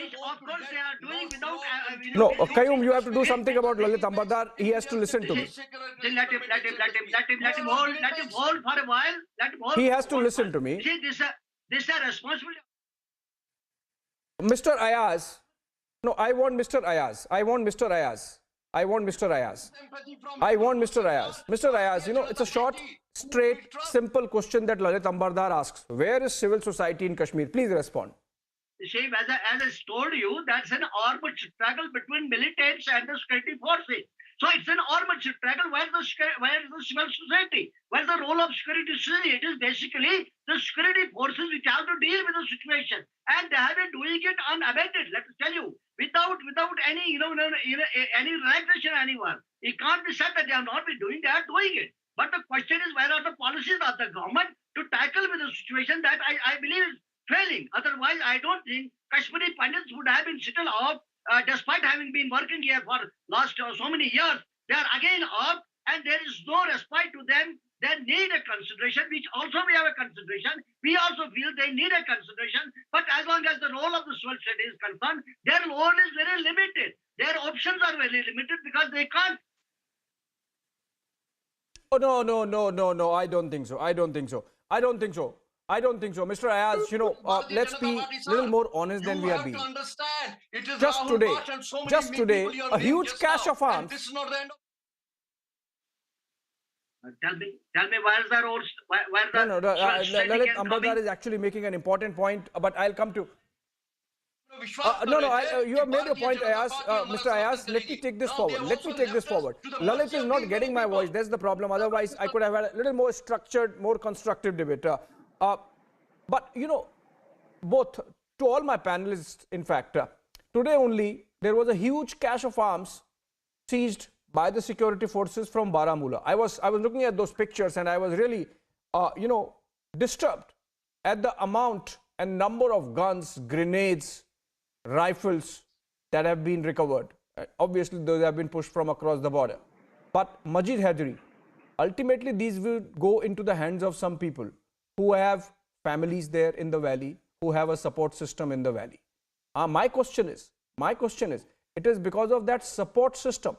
no, Qayyum, you have to do something about Lalit Ambardar. He has to listen to me. Let him hold for a while. He has to listen to me. See, this is a responsibility. Mr. Ayaz, no, I want Mr. Ayaz. Mr. Ayaz, you know, it's a short, straight, simple question that Lalit Ambardar asks. Where is civil society in Kashmir? Please respond. See, as I told you, that's an armed struggle between militants and the security forces. So it's an armed struggle. Where's the civil society? Where's the role of security society? It is basically the security forces which have to deal with the situation, and they have been doing it unabated. Let me tell you, without any any relaxation anyone. It can't be said that they have not been doing. They are doing it. But the question is, where are the policies of the government to tackle with a situation that I believe is failing. Otherwise, I don't think Kashmiri Pandits would have been settled off despite having been working here for last so many years. They are again off and there is no respite to them. They need a consideration, which also we have a consideration. We also feel they need a consideration. But as long as the role of the civil society is concerned, their role is very limited. Their options are very limited because they can't. Oh, no. I don't think so. I don't think so. Mr. Ayaz, let's be a little more honest than we have been. Just today, a huge cache of arms. This is not the end of... Tell me, where's the roads? Lalit Ambadkar is actually making an important point, but I'll come to. You have made your point, Ayaz. Mr. Ayaz, let me take this forward. Lalit is not getting my voice. That's the problem. Otherwise, I could have had a little more structured, more constructive debate. But, both, to all my panelists, in fact, today only, there was a huge cache of arms seized by the security forces from Baramulla. I was looking at those pictures and I was really, disturbed at the amount and number of guns, grenades, rifles that have been recovered. Obviously, those have been pushed from across the border. But Majid Hydari, ultimately these will go into the hands of some people who have families there in the valley, who have a support system in the valley. My question is, it is because of that support system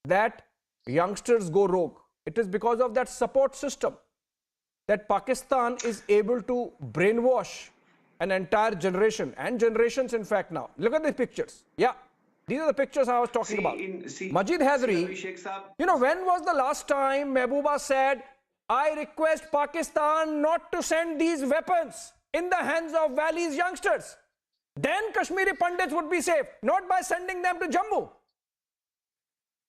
that youngsters go rogue. It is because of that support system that Pakistan is able to brainwash an entire generation and generations, in fact. Now look at the pictures. Yeah, these are the pictures I was talking about. Majid Hydari, when was the last time Mehbooba said, I request Pakistan not to send these weapons in the hands of valley's youngsters? Then Kashmiri Pandits would be safe, not by sending them to Jammu.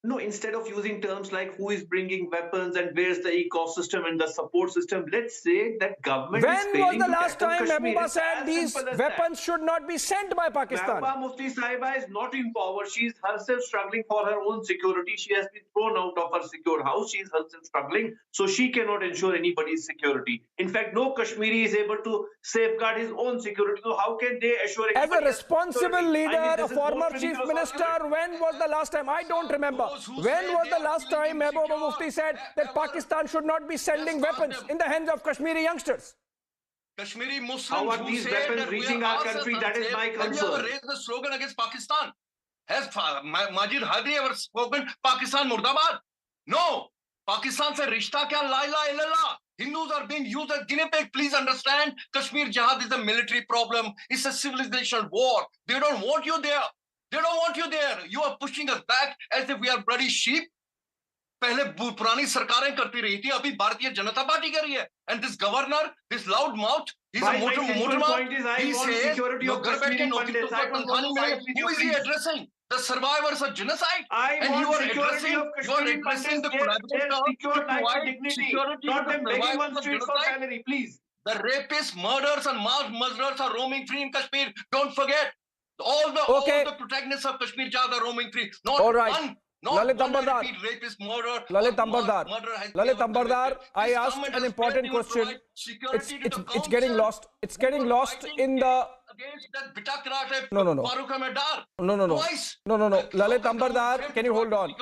No, instead of using terms like who is bringing weapons and where's the ecosystem and the support system, let's say that government is failing. When was the last time Mehbooba said these weapons should not be sent by Pakistan? Mehbooba Mufti Sahiba is not in power. She is herself struggling for her own security. She has been thrown out of her secure house. She is herself struggling. So she cannot ensure anybody's security. In fact, no Kashmiri is able to safeguard his own security. So how can they assure as a responsible leader, a former chief minister, when was the last time? I don't remember. When was the last time Mehbooba Mufti said that Pakistan should not be sending weapons in the hands of Kashmiri youngsters? Kashmiri Muslims how are these weapons reaching our country? That is my concern. Have you ever raised the slogan against Pakistan? Has Majid Hydari ever spoken Pakistan Murdabad? No. Pakistan se rishta kya la ilaha illallah. Hindus are being used as guinea pig. Please understand, Kashmir Jihad is a military problem. It's a civilizational war. They don't want you there. They don't want you there. You are pushing us back as if we are bloody sheep. पहले पुरानी सरकारें करती रही थी, अभी Bharatiya Janata party कर रही है. And this governor, this loud mouth, he's a motor mouth. He says, who is he addressing? The survivors of genocide. And you are addressing the security, please. The rapists, murders and mass murderers are roaming free in Kashmir. Don't forget. All the protagonists of Kashmir Jihad are roaming free. Not one. Lalit Ambadkar, I asked an important question. It's getting lost. It's getting lost in the... No. Lalit Ambadkar, can you hold on?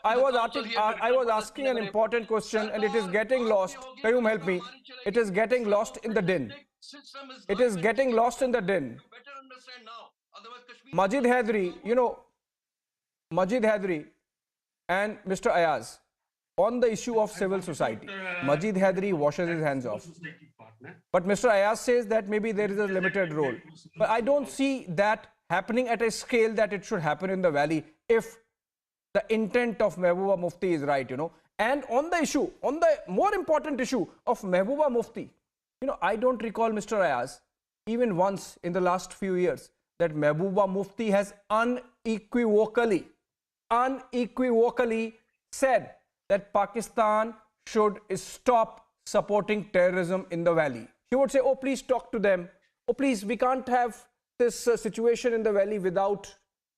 I was asking an important question and it is getting lost. Qayyum, help me. It is getting lost in the din. Majid Hydari, Majid Hydari and Mr. Ayaz, on the issue of civil society, Majid Hydari washes his hands off. But Mr. Ayaz says that maybe there is a limited role. But I don't see that happening at a scale that it should happen in the valley if the intent of Mehbooba Mufti is right, And on the issue, on the more important issue of Mehbooba Mufti, I don't recall, Mr. Ayaz, even once in the last few years, that Mehbooba Mufti has unequivocally said that Pakistan should stop supporting terrorism in the valley. He would say, oh, please talk to them. Oh, please, we can't have this situation in the valley without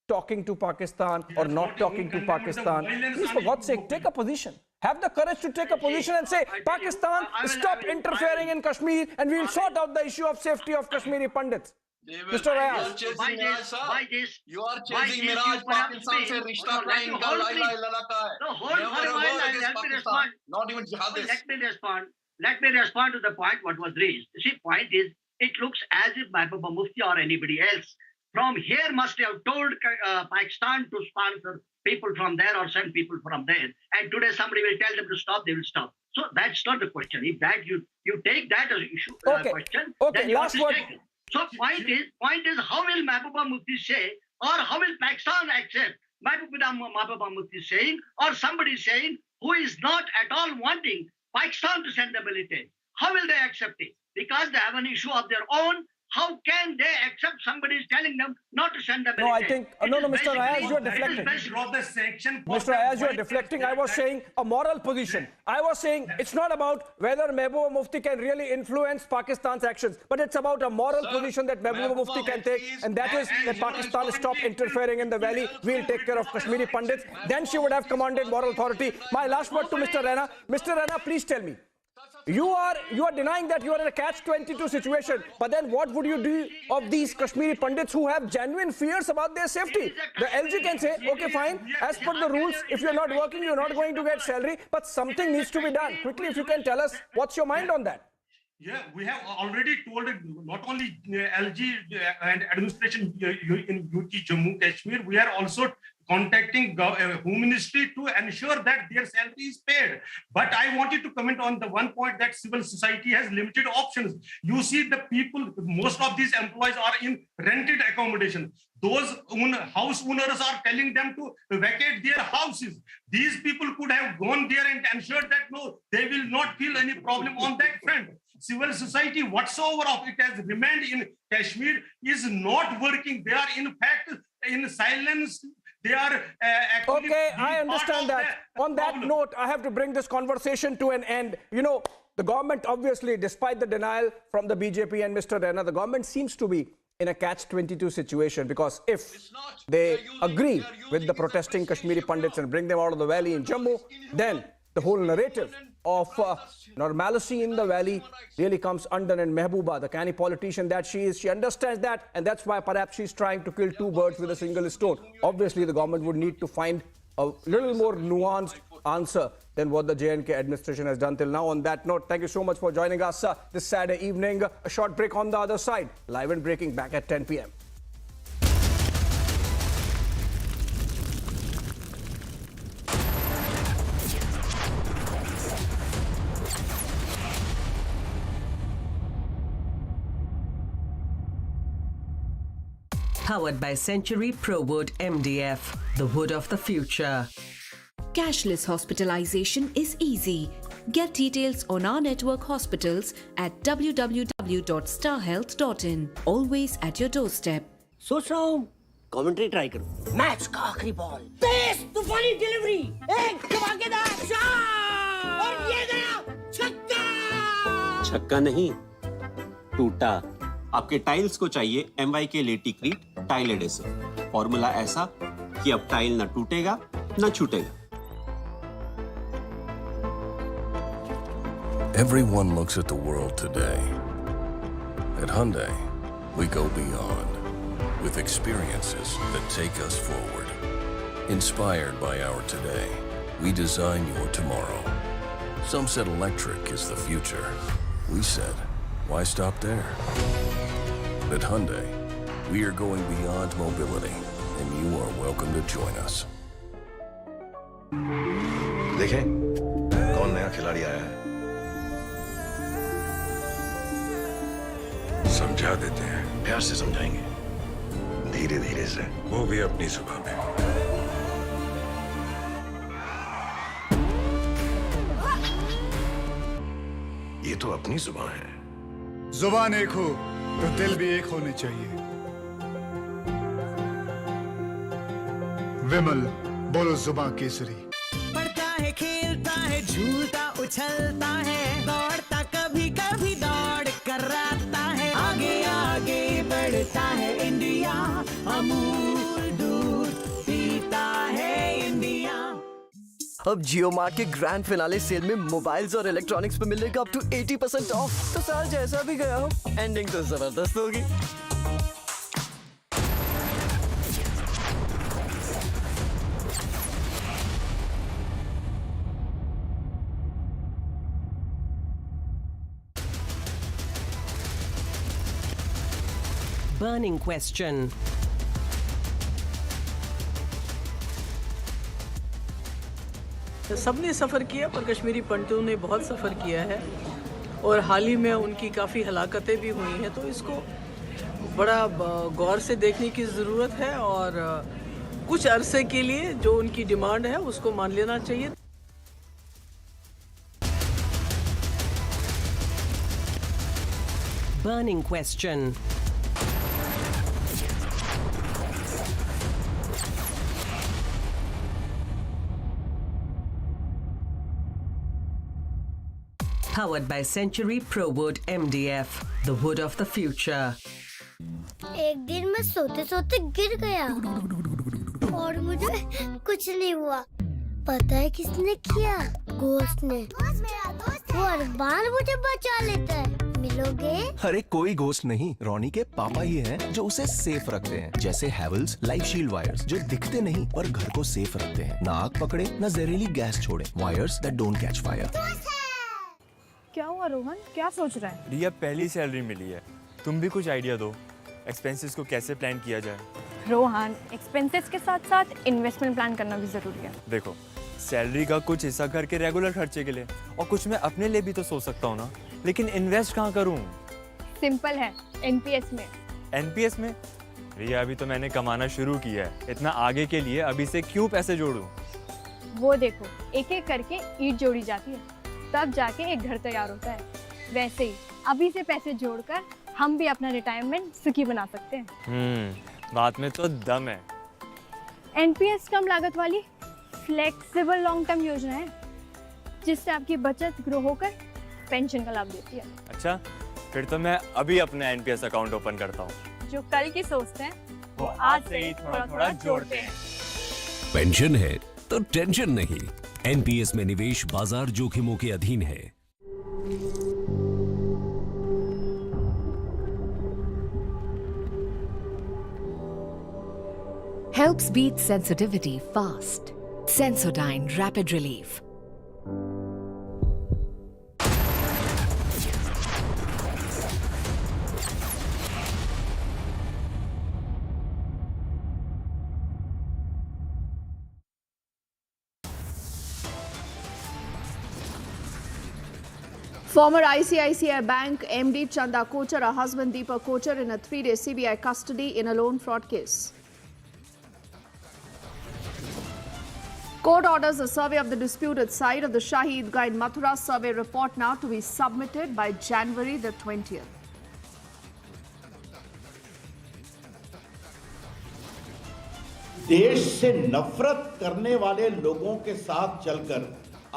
talking to Pakistan or not talking to Pakistan. Please, for God's sake, take a position. have the courage to take a position and say, Pakistan, stop interfering in Kashmir and we'll sort out the issue of safety of Kashmiri Pandits. Mr. Ayaz. You are chasing Miraj. Pakistan se rishta ka inka la lata hai. Never a word against Pakistan. Not even jihadis. Let me respond to the point what was raised. See, point is, it looks as if Mahbooba Mufti or anybody else from here must have told Pakistan to sponsor people from there or send people from there. And today somebody will tell them to stop, they will stop. So that's not the question. If that you take that as issue question, then you last word. So point is how will Mahbooba Mufti say, or how will Pakistan accept Mahbooba Mufti saying, or somebody saying who is not at all wanting Pakistan to send the military? How will they accept it? Because they have an issue of their own. How can they accept somebody is telling them not to send the military? No, I think, no, Mr. Ayaz, you are deflecting. Mr. Ayaz, you are deflecting. I was saying a moral position. I was saying it's not about whether Mahbooba Mufti can really influence Pakistan's actions, but it's about a moral position that Mahbooba Mufti can take, and that is that Pakistan stop interfering in the valley. We'll take care of Kashmiri Pandits. Then she would have commanded moral authority. My last word to Mr. Raina. Mr. Raina, please tell me. You are denying that you are in a catch-22 situation, but then what would you do of these Kashmiri Pandits who have genuine fears about their safety? The LG can say, okay, fine, as per the rules, if you're not working, you're not going to get salary, but something needs to be done. Quickly, if you can tell us, what's your mind on that? Yeah, we have already told not only LG and administration in UT Jammu Kashmir, we are also contacting Home Ministry to ensure that their salary is paid. But I wanted to comment on the one point that civil society has limited options. You see the people, most of these employees are in rented accommodation. Those house owners are telling them to vacate their houses. These people could have gone there and ensured that no, they will not feel any problem on that front. Civil society, whatsoever of it has remained in Kashmir, is not working. They are in fact in silence. They are actually okay, I understand that. On that note, I have to bring this conversation to an end. You know, the government obviously, despite the denial from the BJP and Mr. Raina, the government seems to be in a catch-22 situation, because if they agree with the protesting Kashmiri Pandits and bring them out of the valley in Jammu, then the whole narrative of normalcy in the valley really comes undone. And Mahbooba, the canny politician that she is, she understands that, and that's why perhaps she's trying to kill two birds with a single stone. Obviously, the government would need to find a little more nuanced answer than what the J&K administration has done till now. On that note, thank you so much for joining us this Saturday evening. A short break on the other side. Live and breaking back at 10 p.m. Powered by Century ProWood MDF, the wood of the future. Cashless hospitalization is easy. Get details on our network hospitals at www.starhealth.in. Always at your doorstep. सोच रहा हूँ commentary try करूँ। Match का आखिरी ball, तेज तूफानी delivery, एक धमाकेदार shot और ये गया छक्का। छक्का नहीं, टूटा। आपके टाइल्स को चाहिए MYK लेटिक्रीट टाइल एडेसिव। फॉर्मूला ऐसा कि अब टाइल न टूटेगा न छूटेगा। Everyone looks at the world today. At Hyundai, we go beyond with experiences that take us forward. Inspired by our today, we design your tomorrow. Some said electric is the future. We said, why stop there? At Hyundai, we are going beyond mobility, and you are welcome to join us. देखें कौन नया खिलाड़ी आया है। समझा देते हैं। प्यार से समझाएंगे, धीरे धीरे से। वो भी अपनी जुबान में। ये तो अपनी जुबान है। जुबान एक हो तो दिल भी एक होने चाहिए। विमल, बोलो जुबान केसरी। पढ़ता है, खेलता है, झूलता उछलता है, दौड़ता कभी कभी दौड़ कराता है, आगे आगे बढ़ता है इंडिया, अमूल दूध पीता है इंडिया। अब जियो मार्ट के ग्रैंड फिनाले सेल में मोबाइल्स और इलेक्ट्रॉनिक्स पे मिलेगा अप टू 80% ऑफ। तो साल जैसा भी गया हो, एंडिंग तो जबरदस्त होगी। Burning question. सबने सफ़र किया, पर कश्मीरी पंडितों ने बहुत सफ़र किया है और हाल ही में उनकी काफ़ी हलाकतें भी हुई हैं, तो इसको बड़ा गौर से देखने की ज़रूरत है और कुछ अरसे के लिए जो उनकी डिमांड है उसको मान लेना चाहिए। Burning question. Powered by Century ProWood MDF, the wood of the future. एक दिन मैं सोते सोते गिर गया और मुझे कुछ नहीं हुआ। पता है किसने किया? घोस्ट ने। वो हर बार मुझे बचा लेता है। मिलोगे? अरे कोई घोस्ट नहीं, रोनी के पापा ही हैं जो उसे सेफ रखते हैं। जैसे हैवेल्स लाइफ शील्ड वायर्स जो दिखते नहीं पर घर को सेफ रखते हैं, ना आग पकड़े ना जहरीली गैस छोड़े, wires that don't catch fire. क्या हुआ रोहन, क्या सोच रहा है? रिया, पहली सैलरी मिली है, तुम भी कुछ आइडिया दो, एक्सपेंसेस को कैसे प्लान किया जाए। रोहन, एक्सपेंसेस के साथ साथ इन्वेस्टमेंट प्लान करना भी जरूरी है। देखो, सैलरी का कुछ हिस्सा घर के रेगुलर खर्चे के लिए और कुछ मैं अपने लिए भी तो सोच सकता हूँ ना, लेकिन इन्वेस्ट कहाँ करूँ? सिंपल है, एनपीएस में। एनपीएस में? रिया, अभी तो मैंने कमाना शुरू किया है, इतना आगे के लिए अभी से क्यों पैसे जोड़ूं? वो देखो, एक एक करके ईंट जोड़ी जाती है, तब जाके एक घर तैयार होता है। वैसे ही अभी से पैसे जोड़कर हम भी अपना रिटायरमेंट सुखी बना सकते हैं। बात में तो दम है। एनपीएस कम लागत वाली फ्लेक्सिबल लॉन्ग टर्म योजना है, जिससे आपकी बचत ग्रो होकर पेंशन का लाभ देती है। अच्छा, फिर तो मैं अभी अपना एनपीएस अकाउंट ओपन करता हूँ। जो कल की सोचते हैं वो आज से ही थोड़ा थोड़ा जोड़ते हैं। पेंशन है तो टेंशन नहीं। एनपीएस में निवेश बाजार जोखिमों के अधीन है। Helps beat sensitivity fast. Sensodyne Rapid Relief. Former ICICI Bank MD Chanda Kochhar, her husband Deepak Kochhar in a 3-day CBI custody in a loan fraud case. Court orders a survey of the disputed site of the Shahi Eidgah in Mathura. Survey report now to be submitted by January the 20th. देश से नफरत करने वाले लोगों के साथ चलकर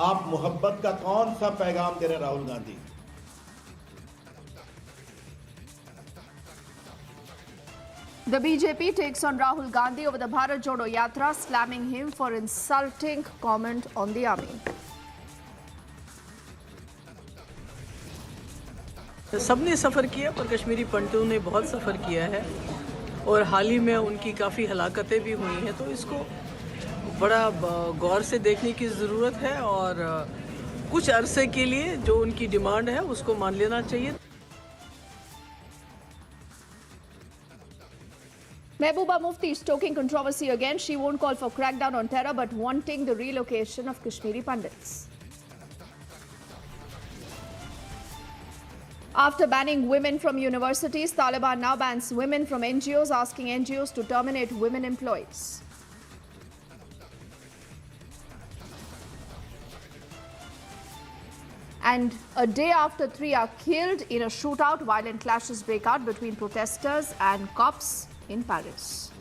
आप मोहब्बत का कौन सा पैगाम दे रहे Rahul Gandhi? The BJP takes on Rahul Gandhi over the Bharat Jodo Yatra, slamming him for insulting comment on the army. सबने सफ़र किया, पर कश्मीरी पंडितों ने बहुत सफ़र किया है और हाल ही में उनकी काफ़ी हलाकतें भी हुई हैं, तो इसको बड़ा गौर से देखने की ज़रूरत है और कुछ अरसे के लिए जो उनकी डिमांड है उसको मान लेना चाहिए। Mehbooba Mufti stoking controversy again. She won't call for crackdown on terror but wanting the relocation of Kashmiri Pandits. After banning women from universities, Taliban now bans women from NGOs, asking NGOs to terminate women employees. And a day after 3 are killed in a shootout, violent clashes break out between protesters and cops in Paris.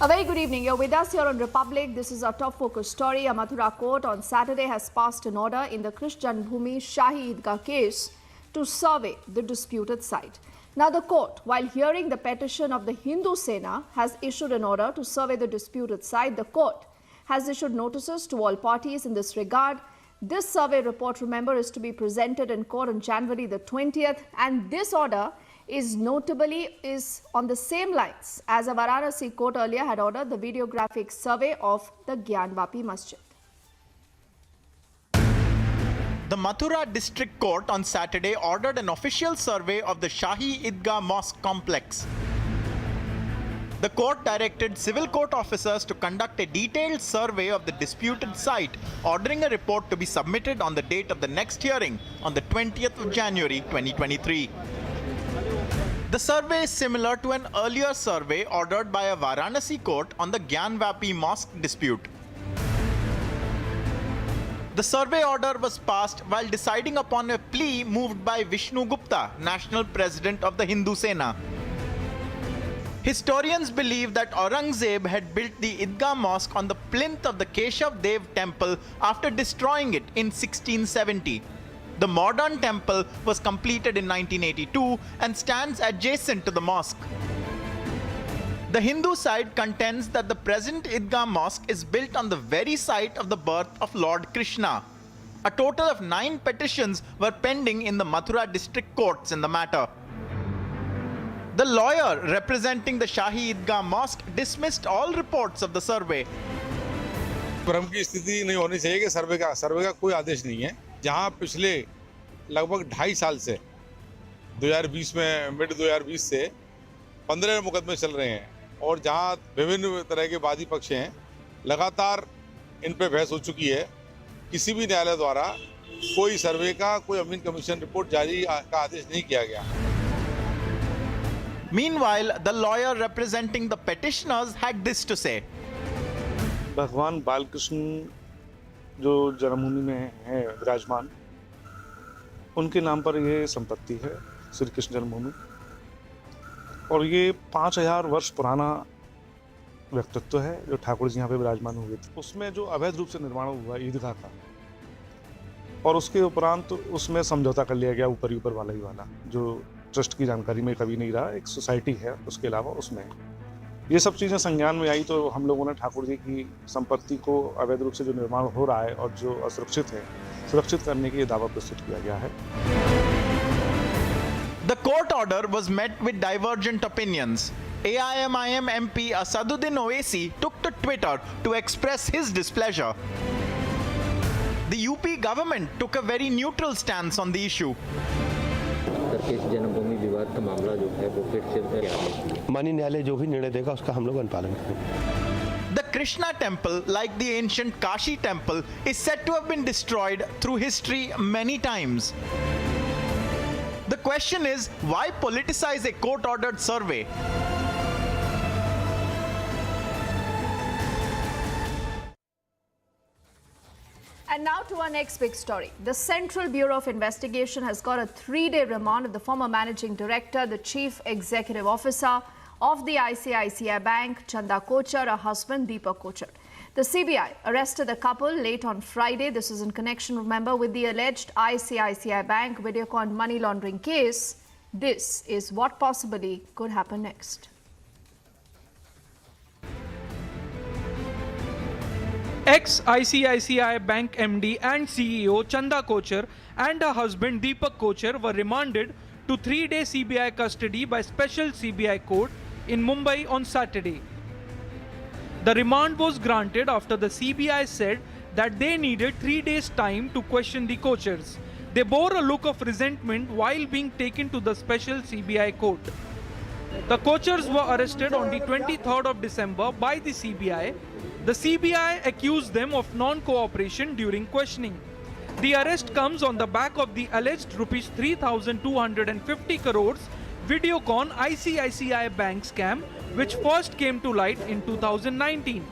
A very good evening. You're with us here on Republic. This is our top focus story. A Mathura court on Saturday has passed an order in the Krish Janmabhoomi Shahi Eidgah case to survey the disputed site. Now, the court, while hearing the petition of the Hindu Sena, has issued an order to survey the disputed site. The court has issued notices to all parties in this regard. This survey report, remember, is to be presented in court on January the 20th, and this order is on the same lines as a Varanasi court earlier had ordered the videographic survey of the Gyanvapi Masjid. The Mathura District Court on Saturday ordered an official survey of the Shahi Idgah Mosque complex. The court directed civil court officers to conduct a detailed survey of the disputed site, ordering a report to be submitted on the date of the next hearing on the 20th of January 2023. The survey is similar to an earlier survey ordered by a Varanasi court on the Gyanvapi Mosque dispute. The survey order was passed while deciding upon a plea moved by Vishnu Gupta, National President of the Hindu Sena. Historians believe that Aurangzeb had built the Idgah Mosque on the plinth of the Keshav Dev temple after destroying it in 1670. The modern temple was completed in 1982 and stands adjacent to the mosque. The Hindu side contends that the present Idgah Mosque is built on the very site of the birth of Lord Krishna. A total of 9 petitions were pending in the Mathura district courts in the matter. The lawyer representing the Shahi Idgah Mosque dismissed all reports of the survey. भ्रम की स्थिति नहीं होनी चाहिए कि सर्वे का कोई आदेश नहीं है। जहां पिछले लगभग 2.5 साल से 2020 में मिड 2020 से 15 मुकदमे चल रहे हैं और जहां विभिन्न तरह के वादी पक्ष हैं, लगातार इन पे बहस हो चुकी है। किसी भी न्यायालय द्वारा कोई सर्वे का, कोई अमीन कमीशन रिपोर्ट जारी का आदेश नहीं किया गया। Meanwhile, the lawyer representing the petitioners had this to say. भगवान बालकृष्ण जो जन्मभूमि में है विराजमान, उनके नाम पर ये संपत्ति है, श्री कृष्ण जन्मभूमि, और ये 5000 वर्ष पुराना व्यक्तित्व है जो ठाकुर जी यहाँ पे विराजमान हुए थे। उसमें जो अवैध रूप से निर्माण हुआ ईदगाह का, और उसके उपरांत उसमें समझौता कर लिया गया ऊपर वाला ही वाला, जो ट्रस्ट की जानकारी में कभी नहीं रहा, एक सोसाइटी है उसके अलावा उसमें। ये सब चीज़ें संज्ञान में आई तो हम लोगों ने ठाकुर जी की संपत्ति को अवैध रूप से जो निर्माण हो रहा है और जो असुरक्षित है, सुरक्षित करने के लिए दावा प्रस्तुत किया गया है। The court order was met with divergent opinions. AIMIM MP Asaduddin Owaisi took to Twitter to express his displeasure. The UP government took a very neutral stance on the issue. जन्मभूमि विवाद का मामला जो है वो फिर से माननीय न्यायालय जो भी निर्णय देगा उसका हम लोग अनुपालन करेंगे। The Krishna temple, like the ancient Kashi temple, is said to have been destroyed through history many times. The question is, why politicize a court-ordered survey? And now to our next big story. The Central Bureau of Investigation has got a 3-day remand of the former managing director, the chief executive officer of the ICICI Bank, Chanda Kochhar, her husband Deepak Kochhar. The CBI arrested the couple late on Friday. This is in connection, remember, with the alleged ICICI Bank Videocon money laundering case. This is what possibly could happen next. Ex-ICICI Bank MD and CEO Chanda Kochhar and her husband Deepak Kochhar were remanded to 3-day CBI custody by special CBI court in Mumbai on Saturday. The remand was granted after the CBI said that they needed 3 days' time to question the Kochhars. They bore a look of resentment while being taken to the special CBI court. The Kochhars were arrested on the 23rd of December by the CBI. The CBI accused them of non-cooperation during questioning. The arrest comes on the back of the alleged rupees 3,250 crores Videocon ICICI Bank scam, which first came to light in 2019.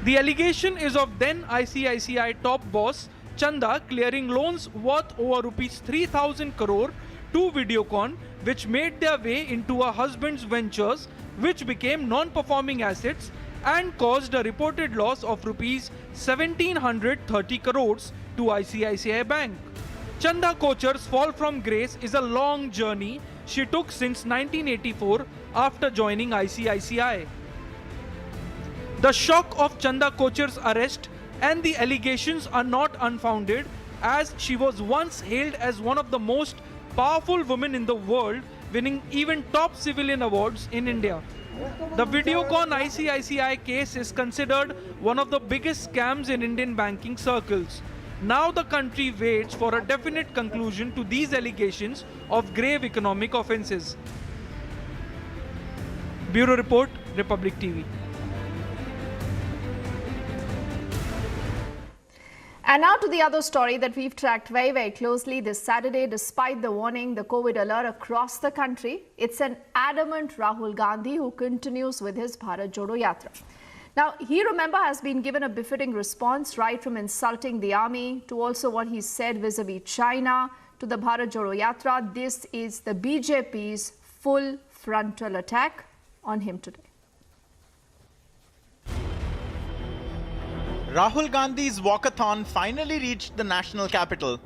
The allegation is of then ICICI top boss Chanda clearing loans worth over rupees 3,000 crore to Videocon, which made their way into her husband's ventures, which became non-performing assets and caused a reported loss of rupees 1,730 crores to ICICI Bank. Chanda Kochhar's fall from grace is a long journey she took since 1984 after joining ICICI. The shock of Chanda Kochhar's arrest and the allegations are not unfounded, as she was once hailed as one of the most powerful women in the world, winning even top civilian awards in India. The Videocon ICICI case is considered one of the biggest scams in Indian banking circles. Now the country waits for a definite conclusion to these allegations of grave economic offences. Bureau Report, Republic TV. And now to the other story that we've tracked very, very closely this Saturday. Despite the warning, the COVID alert across the country, it's an adamant Rahul Gandhi who continues with his Bharat Jodo Yatra. Now, he, remember, has been given a befitting response, right from insulting the army to also what he said vis-a-vis China to the Bharat Jodo Yatra. This is the BJP's full frontal attack on him today. Rahul Gandhi's walkathon finally reached the national capital.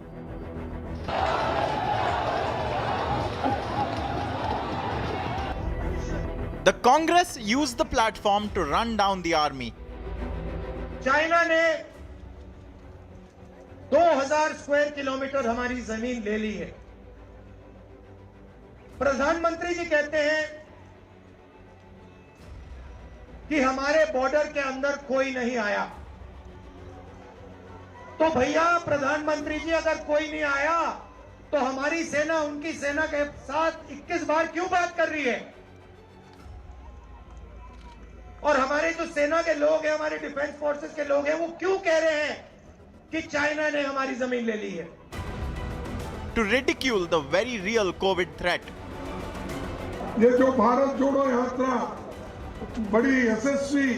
The Congress used the platform to run down the army. China ने 2000 square kilometre हमारी जमीन ले ली है। प्रधानमंत्री जी कहते हैं कि हमारे बॉर्डर के अंदर कोई नहीं आया। तो भैया प्रधानमंत्री जी, अगर कोई नहीं आया तो हमारी सेना उनकी सेना के साथ 21 बार क्यों बात कर रही है? और हमारे जो सेना के लोग हैं, हमारे डिफेंस फोर्सेस के लोग हैं, वो क्यों कह रहे हैं कि चाइना ने हमारी जमीन ले ली है? To ridicule the very real COVID threat. ये जो भारत जोड़ो यात्रा बड़ी यशस्वी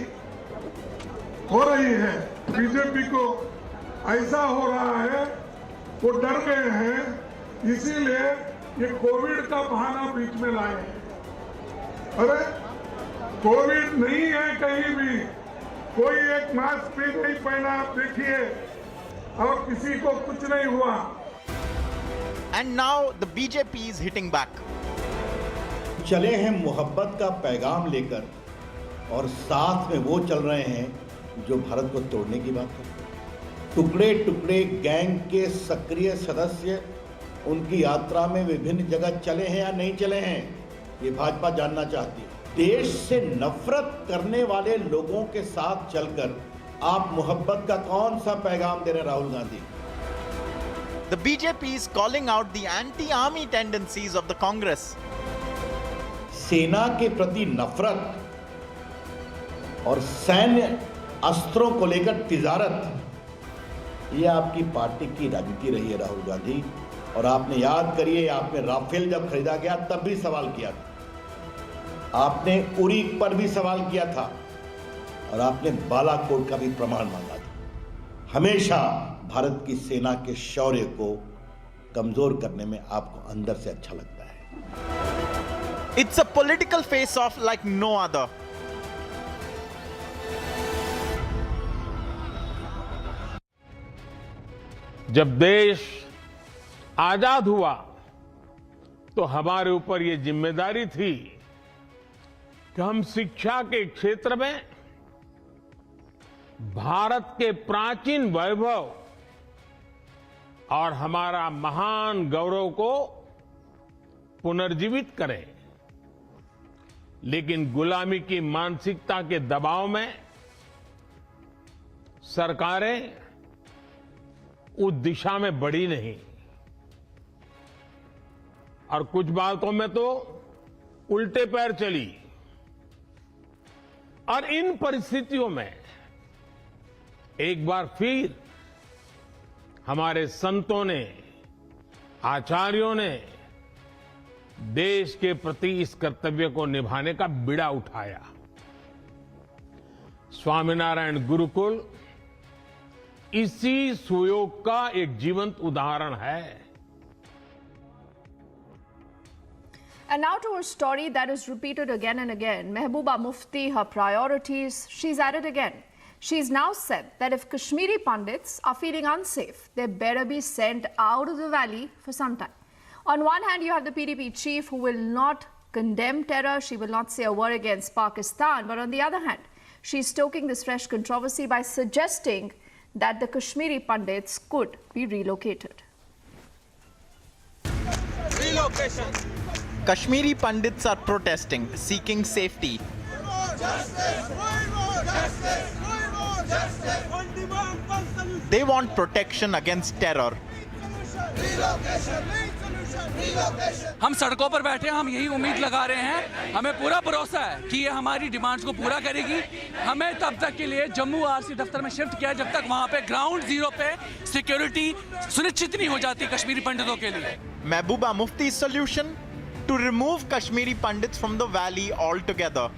हो रही है, बीजेपी को ऐसा हो रहा है, वो डर गए हैं, इसीलिए ये कोविड का बहाना बीच में लाए हैं। अरे कोविड नहीं है कहीं भी, कोई एक मास्क भी नहीं पहना, आप देखिए, और किसी को कुछ नहीं हुआ। And now the BJP is hitting back. चले हैं मोहब्बत का पैगाम लेकर और साथ में वो चल रहे हैं जो भारत को तोड़ने की बात करते हैं। टुकड़े टुकड़े गैंग के सक्रिय सदस्य उनकी यात्रा में विभिन्न जगह चले हैं या नहीं चले हैं, ये भाजपा जानना चाहती है। देश से नफरत करने वाले लोगों के साथ चलकर आप मोहब्बत का कौन सा पैगाम दे रहे हैं Rahul Gandhi? The BJP is calling out the anti-army tendencies of the Congress. सेना के प्रति नफरत और सैन्य अस्त्रों को लेकर तिजारत, ये आपकी पार्टी की राजनीति रही है राहुल गांधी। और आपने याद करिए, आपने राफेल जब खरीदा गया तब भी सवाल किया था, आपने उरी पर भी सवाल किया था, और आपने बालाकोट का भी प्रमाण मांगा था। हमेशा भारत की सेना के शौर्य को कमजोर करने में आपको अंदर से अच्छा लगता है। It's a political face-off like no other. जब देश आजाद हुआ तो हमारे ऊपर ये जिम्मेदारी थी कि हम शिक्षा के क्षेत्र में भारत के प्राचीन वैभव और हमारा महान गौरव को पुनर्जीवित करें। लेकिन गुलामी की मानसिकता के दबाव में सरकारें उस दिशा में बढ़ी नहीं, और कुछ बातों में तो उल्टे पैर चली। और इन परिस्थितियों में एक बार फिर हमारे संतों ने, आचार्यों ने देश के प्रति इस कर्तव्य को निभाने का बीड़ा उठाया। स्वामीनारायण गुरुकुल इसी सुयोग का एक जीवंत उदाहरण है। And now to a story that is repeated again and again. Mehbooba Mufti, her priorities, she's at it again. She's now said that if Kashmiri Pandits are feeling unsafe, they better be sent out of the valley for some time. On one hand, you have the PDP chief who will not condemn terror. She will not say a word against Pakistan. But on the other hand, she's stoking this fresh controversy by suggesting that the Kashmiri Pandits could be relocated. Relocation. Kashmiri Pandits are protesting, seeking safety. They want protection against terror. हम सड़कों पर बैठे हैं, हम यही उम्मीद लगा रहे हैं, हमें पूरा भरोसा है कि ये हमारी डिमांड्स को पूरा करेगी। हमें तब तक के लिए जम्मू आरसी दफ्तर में शिफ्ट किया जब तक वहां पे ग्राउंड जीरो पे सिक्योरिटी सुनिश्चित नहीं हो जाती कश्मीरी पंडितों के लिए। Mehbooba Mufti's solution? To remove Kashmiri Pandits from the valley altogether.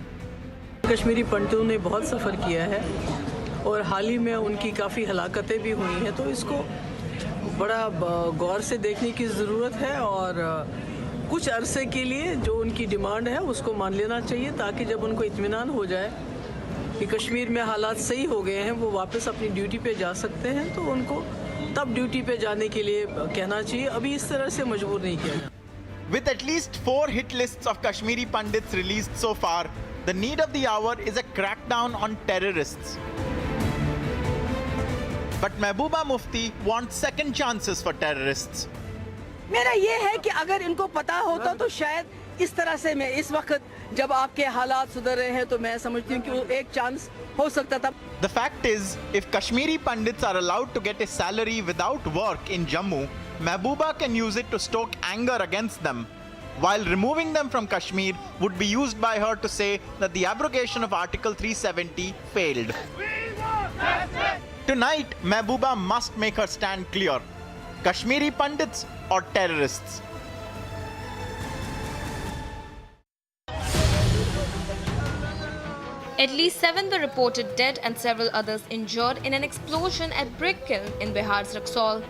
Kashmiri पंडितों ने बहुत सफ़र किया है और हाल ही में उनकी काफ़ी हलाकतें भी हुई हैं, तो इसको बड़ा गौर से देखने की ज़रूरत है और कुछ अरसे के लिए जो उनकी डिमांड है उसको मान लेना चाहिए, ताकि जब उनको इत्मीनान हो जाए कि कश्मीर में हालात सही हो गए हैं, वो वापस अपनी ड्यूटी पे जा सकते हैं, तो उनको तब ड्यूटी पे जाने के लिए कहना चाहिए। अभी इस तरह से मजबूर नहीं किया जाए। With at least 4 hit lists of Kashmiri Pandits released so far, the need of the hour is a crackdown on terrorists. But Mehbooba Mufti wants second chances for terrorists. मेरा ये है कि अगर इनको पता होता तो शायद इस तरह से मैं इस वक्त जब आपके हालात सुधर रहे हैं तो मैं समझती हूँ कि एक चांस हो सकता था। The fact is, if Kashmiri Pandits are allowed to get a salary without work in Jammu, Mehbooba can use it to stoke anger against them, while removing them from Kashmir would be used by her to say that the abrogation of Article 370 failed. Tonight, Mehbooba must make her stand clear. Kashmiri Pandits or terrorists? At least 7 were reported dead and several others injured in an explosion at brick kiln in Bihar's Raxaul.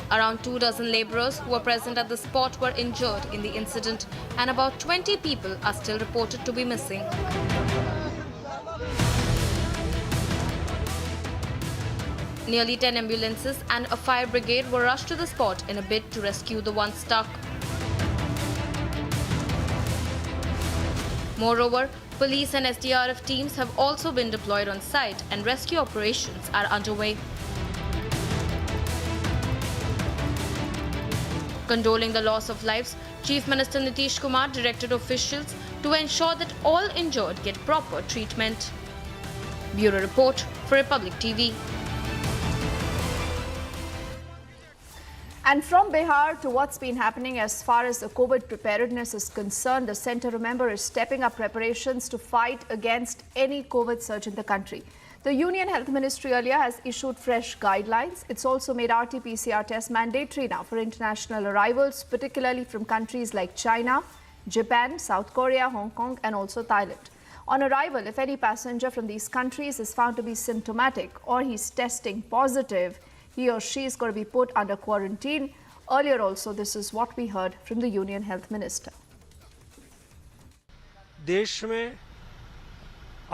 Around 2 dozen labourers who were present at the spot were injured in the incident, and about 20 people are still reported to be missing. Nearly 10 ambulances and a fire brigade were rushed to the spot in a bid to rescue the ones stuck. Moreover, police and SDRF teams have also been deployed on site and rescue operations are underway. Condoling the loss of lives, Chief Minister Nitish Kumar directed officials to ensure that all injured get proper treatment. Bureau Report for Republic TV. And from Bihar to what's been happening as far as the COVID preparedness is concerned, the centre, remember, is stepping up preparations to fight against any COVID surge in the country. The Union Health Ministry earlier has issued fresh guidelines. It's also made RT-PCR tests mandatory now for international arrivals, particularly from countries like China, Japan, South Korea, Hong Kong and also Thailand. On arrival, if any passenger from these countries is found to be symptomatic or he's testing positive, he or she is going to be put under quarantine. Earlier also, this is what we heard from the Union Health Minister. देश में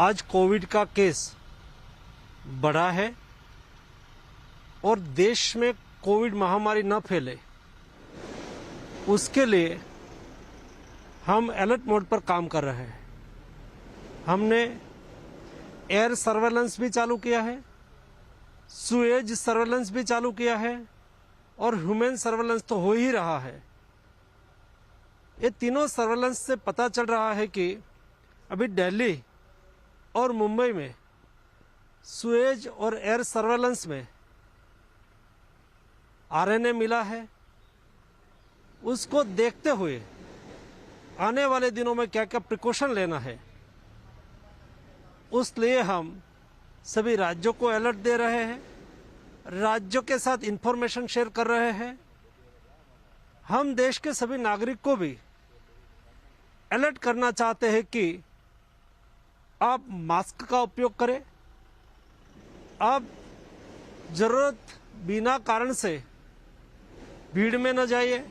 आज Covid का case बढ़ा है और देश में Covid महामारी न फैले उसके लिए हम अलर्ट मोड पर काम कर रहे हैं। हमने एयर सर्वेलेंस भी चालू किया है, सुएज सर्वेलेंस भी चालू किया है और ह्यूमन सर्वेलेंस तो हो ही रहा है। ये तीनों सर्वेलेंस से पता चल रहा है कि अभी दिल्ली और मुंबई में सुएज और एयर सर्वेलेंस में आरएनए मिला है। उसको देखते हुए आने वाले दिनों में क्या क्या प्रिकॉशन लेना है, उस लिए हम सभी राज्यों को अलर्ट दे रहे हैं, राज्यों के साथ इंफॉर्मेशन शेयर कर रहे हैं। हम देश के सभी नागरिक को भी अलर्ट करना चाहते हैं कि आप मास्क का उपयोग करें, आप जरूरत बिना कारण से भीड़ में न जाइए,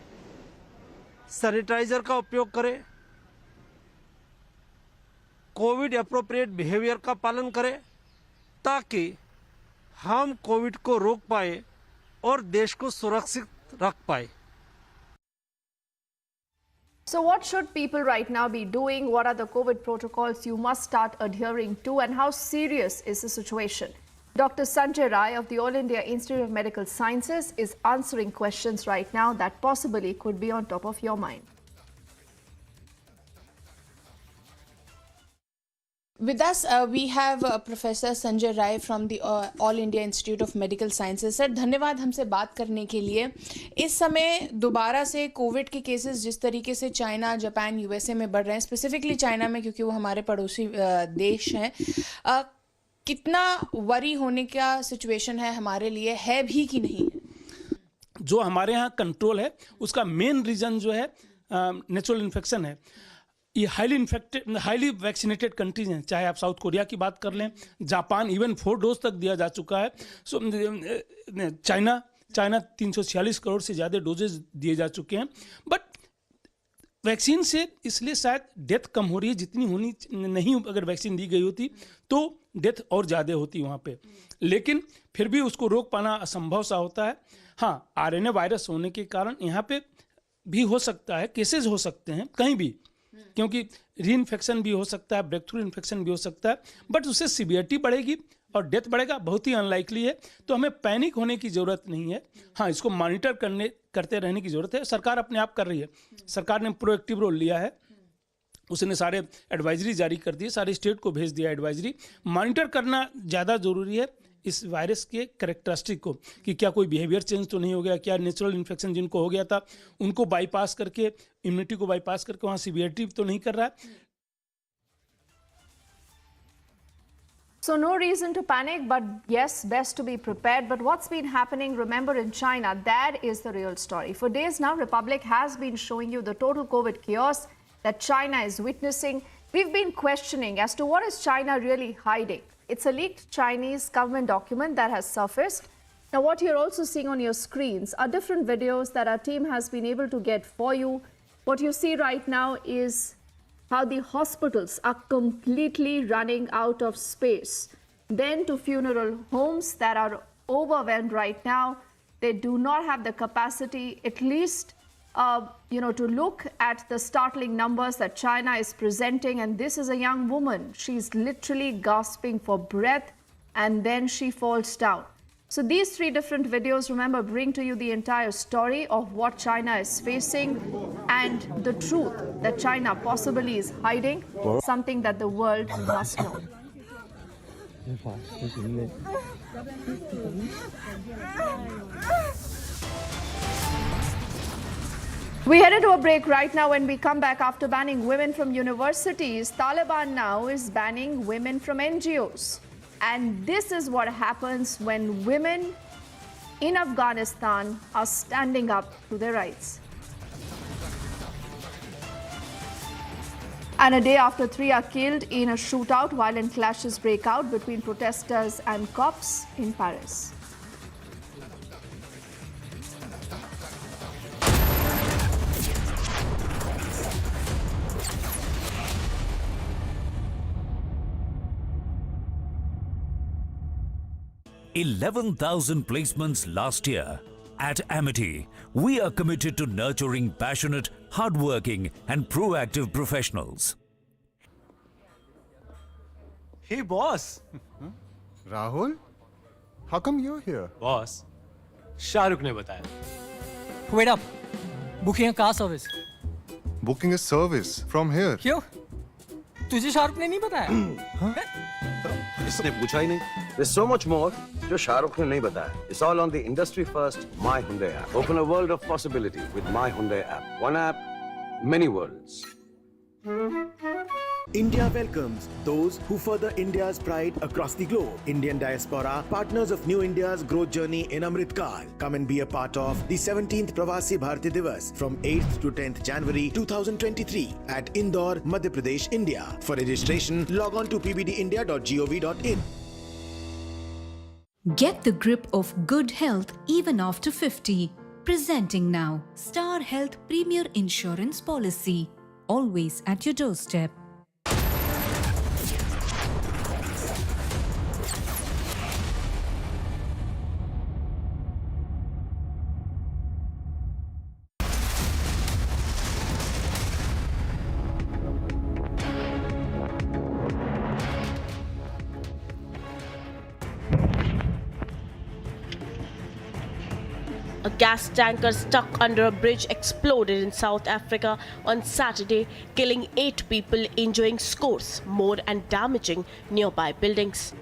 सैनिटाइजर का उपयोग करें, कोविड एप्रोप्रिएट बिहेवियर का पालन करें ताकि हम कोविड को रोक पाए और देश को सुरक्षित रख पाए। So what should people right now be doing? What are the COVID protocols you must start adhering to, and how serious is the situation? Dr. Sanjay Rai of the All India Institute of Medical Sciences is answering questions right now that possibly could be on top of your mind. With us, we have Professor Sanjay Rai from the All India Institute of Medical Sciences. Sir धन्यवाद हमसे बात करने के लिए। इस समय दोबारा से कोविड के केसेस जिस तरीके से चाइना, जापान, यूएसए में बढ़ रहे हैं, स्पेसिफिकली चाइना में क्योंकि वो हमारे पड़ोसी देश हैं, कितना वरी होने का सिचुएशन है हमारे लिए, है भी कि नहीं? जो हमारे यहाँ कंट्रोल है उसका मेन रीज़न जो है नेचुरल इन्फेक्शन है। ये हाईली वैक्सीनेटेड कंट्रीज हैं, चाहे आप साउथ कोरिया की बात कर लें, जापान इवन 4 डोज तक दिया जा चुका है। सो चाइना 346 करोड़ से ज़्यादा डोजेज दिए जा चुके हैं। बट वैक्सीन से इसलिए शायद डेथ कम हो रही है, जितनी होनी नहीं, अगर वैक्सीन दी गई होती तो डेथ और ज़्यादा होती वहाँ पे, लेकिन फिर भी उसको रोक पाना असंभव सा होता है। हाँ, आरएनए वायरस होने के कारण यहाँ पे भी हो सकता है, केसेस हो सकते हैं कहीं भी, क्योंकि री इन्फेक्शन भी हो सकता है, ब्रेक थ्रू इन्फेक्शन भी हो सकता है, बट उससे सीवियरिटी बढ़ेगी और डेथ बढ़ेगा, बहुत ही अनलाइकली है। तो हमें पैनिक होने की ज़रूरत नहीं है। हाँ, इसको मॉनिटर करते रहने की ज़रूरत है। सरकार अपने आप कर रही है, सरकार ने प्रोएक्टिव रोल लिया है, उसने सारे एडवाइजरी जारी कर दिए, सारे स्टेट को भेज दिया एडवाइजरी। मॉनिटर करना ज़्यादा ज़रूरी है इस वायरस के कैरेक्टरिस्टिक को, कि क्या कोई बिहेवियर चेंज तो नहीं हो गया, क्या नेचुरल इन्फेक्शन जिनको हो गया था उनको बाईपास करके, इम्यूनिटी को बाईपास करके वहाँ सीवियरिटी तो नहीं कर रहा है। So no reason to panic, but yes, best to be prepared. But what's been happening, remember, in China, that is the real story. For days now, Republic has been showing you the total COVID chaos that China is witnessing. We've been questioning as to what is China really hiding. It's a leaked Chinese government document that has surfaced. Now, what you're also seeing on your screens are different videos that our team has been able to get for you. What you see right now is how the hospitals are completely running out of space. Then to funeral homes that are overwhelmed right now. They do not have the capacity, at least, to look at the startling numbers that China is presenting. And this is a young woman. She's literally gasping for breath, and then she falls down. So these 3 different videos, remember, bring to you the entire story of what China is facing and the truth that China possibly is hiding, something that the world must know. We head into a break right now. When we come back, after banning women from universities, Taliban now is banning women from NGOs. And this is what happens when women in Afghanistan are standing up to their rights. And a day after 3 are killed in a shootout, violent clashes break out between protesters and cops in Paris. $11,000 placements last year. At Amity, we are committed to nurturing passionate, hardworking, and proactive professionals. Hey, boss. Rahul? How come you're here? Boss, Shahrukh ne bataya. Wait up. Booking a car service. Booking a service from here. क्यों? तुझे शाहरुख ने नहीं बताया? इसने पूछा ही नहीं. There's so much more जो शाहरुख ने नहीं बताया. It's all on the industry first My Hyundai app. Open a world of possibility with My Hyundai app. One app, many worlds. India welcomes those who further India's pride across the globe. Indian diaspora, partners of New India's growth journey in Amrit Kaal. Come and be a part of the 17th Pravasi Bharati Divas from 8th to 10th January 2023 at Indore, Madhya Pradesh, India. For registration, log on to pbdindia.gov.in. Get the grip of good health even after 50. Presenting now, Star Health Premier Insurance Policy. Always at your doorstep. A gas tanker stuck under a bridge exploded in South Africa on Saturday, killing 8 people, injuring scores more and damaging nearby buildings.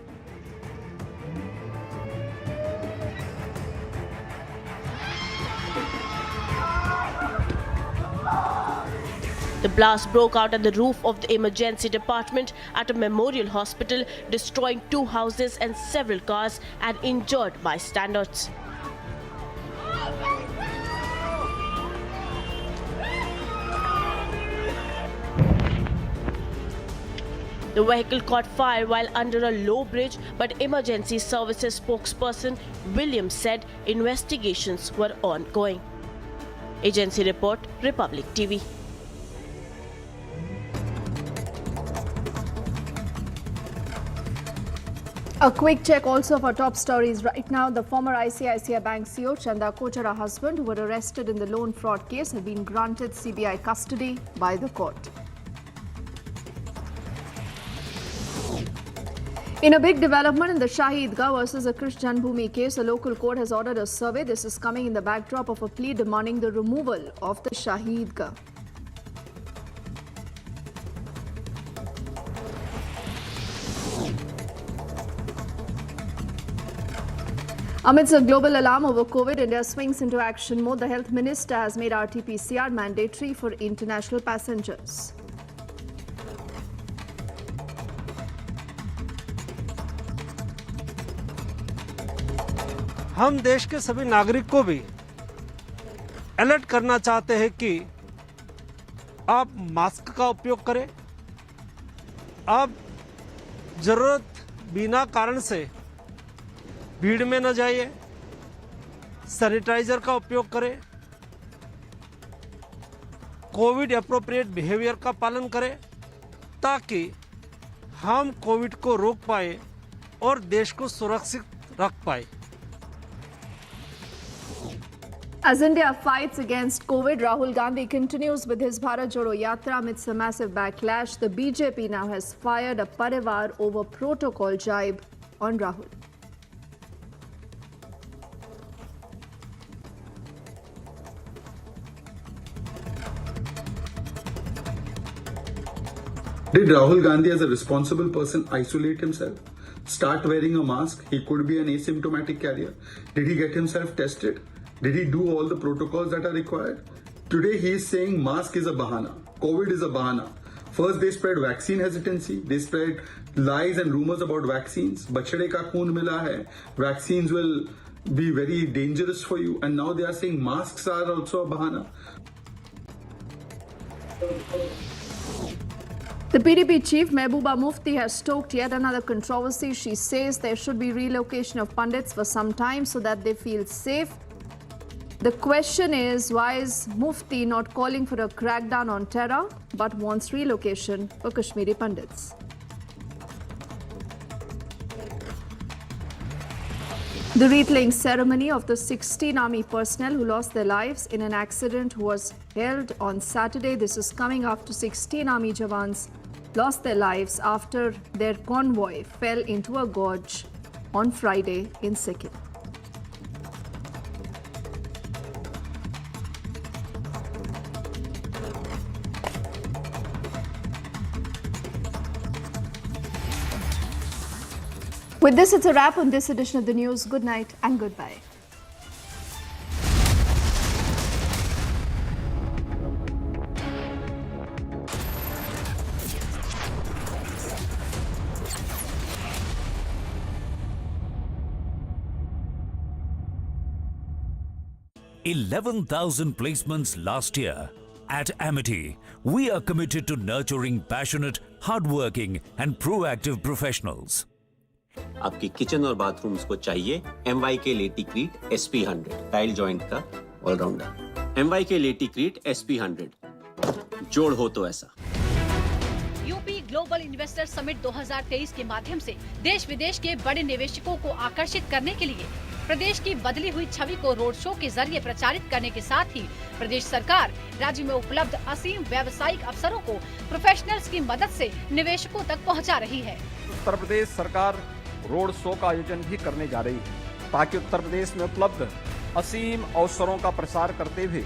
The blast broke out at the roof of the emergency department at a memorial hospital, destroying 2 houses and several cars and injured bystanders. The vehicle caught fire while under a low bridge, but emergency services spokesperson Williams said investigations were ongoing. Agency report, Republic TV. A quick check also of our top stories right now. The former ICICI Bank CEO Chanda, Kochhar, her husband, who were arrested in the loan fraud case, have been granted CBI custody by the court. In a big development in the Shahi Idgah versus a Krish Janbhoomi case, a local court has ordered a survey. This is coming in the backdrop of a plea demanding the removal of the Shahi Idgah. Amidst a global alarm over COVID, India swings into action mode. The health minister has made RT-PCR mandatory for international passengers. हम देश के सभी नागरिक को भी alert करना चाहते हैं कि आप मास्क का उपयोग करें, आप जरूरत बिना कारण से भीड़ में न जाइए, सैनिटाइजर का उपयोग करें, कोविड एप्रोप्रिएट बिहेवियर का पालन करें ताकि हम कोविड को रोक पाए और देश को सुरक्षित रख पाए. As India fights against COVID, Rahul Gandhi continues with his Bharat Jodo Yatra amidst a massive backlash. The BJP now has fired a parivar over protocol jibe on Rahul. Did Rahul Gandhi as a responsible person isolate himself? Start wearing a mask? He could be an asymptomatic carrier. Did he get himself tested? Did he do all the protocols that are required? Today he is saying mask is a bahana. COVID is a bahana. First they spread vaccine hesitancy. They spread lies and rumors about vaccines. Bachade ka khoon mila hai. Vaccines will be very dangerous for you. And now they are saying masks are also a bahana. The PDP chief Mehbooba Mufti has stoked yet another controversy. She says there should be relocation of pundits for some time so that they feel safe. The question is, why is Mufti not calling for a crackdown on terror but wants relocation for Kashmiri pundits? The wreath-laying ceremony of the 16 army personnel who lost their lives in an accident was held on Saturday. This is coming after 16 army jawans lost their lives after their convoy fell into a gorge on Friday in Sikkim. With this, it's a wrap on this edition of the news. Good night and goodbye. $11,000 placements last year. At Amity, we are committed to nurturing passionate, hardworking and proactive professionals. आपकी kitchen और bathrooms को चाहिए MYK लेटीक्रीट SP100 tile joint का allrounder. MYK लेटीक्रीट SP100 जोड़ हो तो ऐसा. UP global investor summit 2023 के माध्यम से देश विदेश के बड़े निवेशकों को आकर्षित करने के लिए प्रदेश की बदली हुई छवि को रोड शो के जरिए प्रचारित करने के साथ ही प्रदेश सरकार राज्य में उपलब्ध असीम व्यावसायिक अवसरों को प्रोफेशनल्स की मदद से निवेशकों तक पहुंचा रही है. उत्तर प्रदेश सरकार रोड शो का आयोजन भी करने जा रही है ताकि उत्तर प्रदेश में उपलब्ध असीम अवसरों का प्रसार करते हुए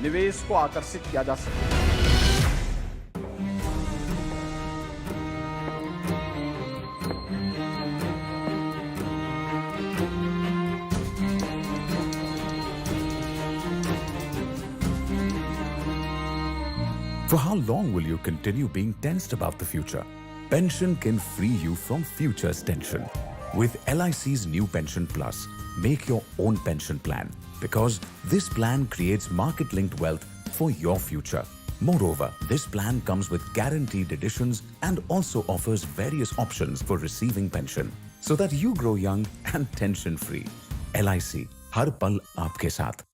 निवेश को आकर्षित किया जा सके। For how long will you continue being tensed about the future? Pension can free you from future's tension. With LIC's new Pension Plus, make your own pension plan because this plan creates market-linked wealth for your future. Moreover, this plan comes with guaranteed additions and also offers various options for receiving pension so that you grow young and tension-free. LIC, हर पल आपके साथ.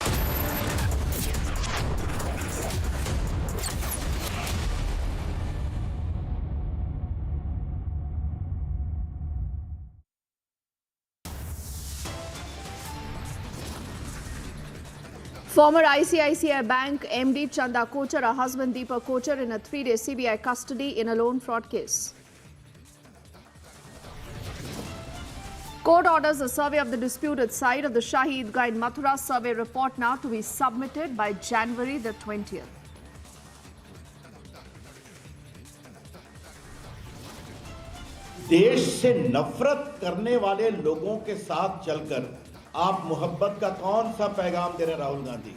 Former ICICI Bank MD Chanda Kochhar, her husband Deepak Kochhar in a 3-day CBI custody in a loan fraud case. Court orders a survey of the disputed site of the Shahi Idgah in Mathura. Survey report now to be submitted by January the 20th. देश से नफरत करने वाले लोगों के साथ चलकर आप मोहब्बत का कौन सा पैगाम दे रहे Rahul Gandhi?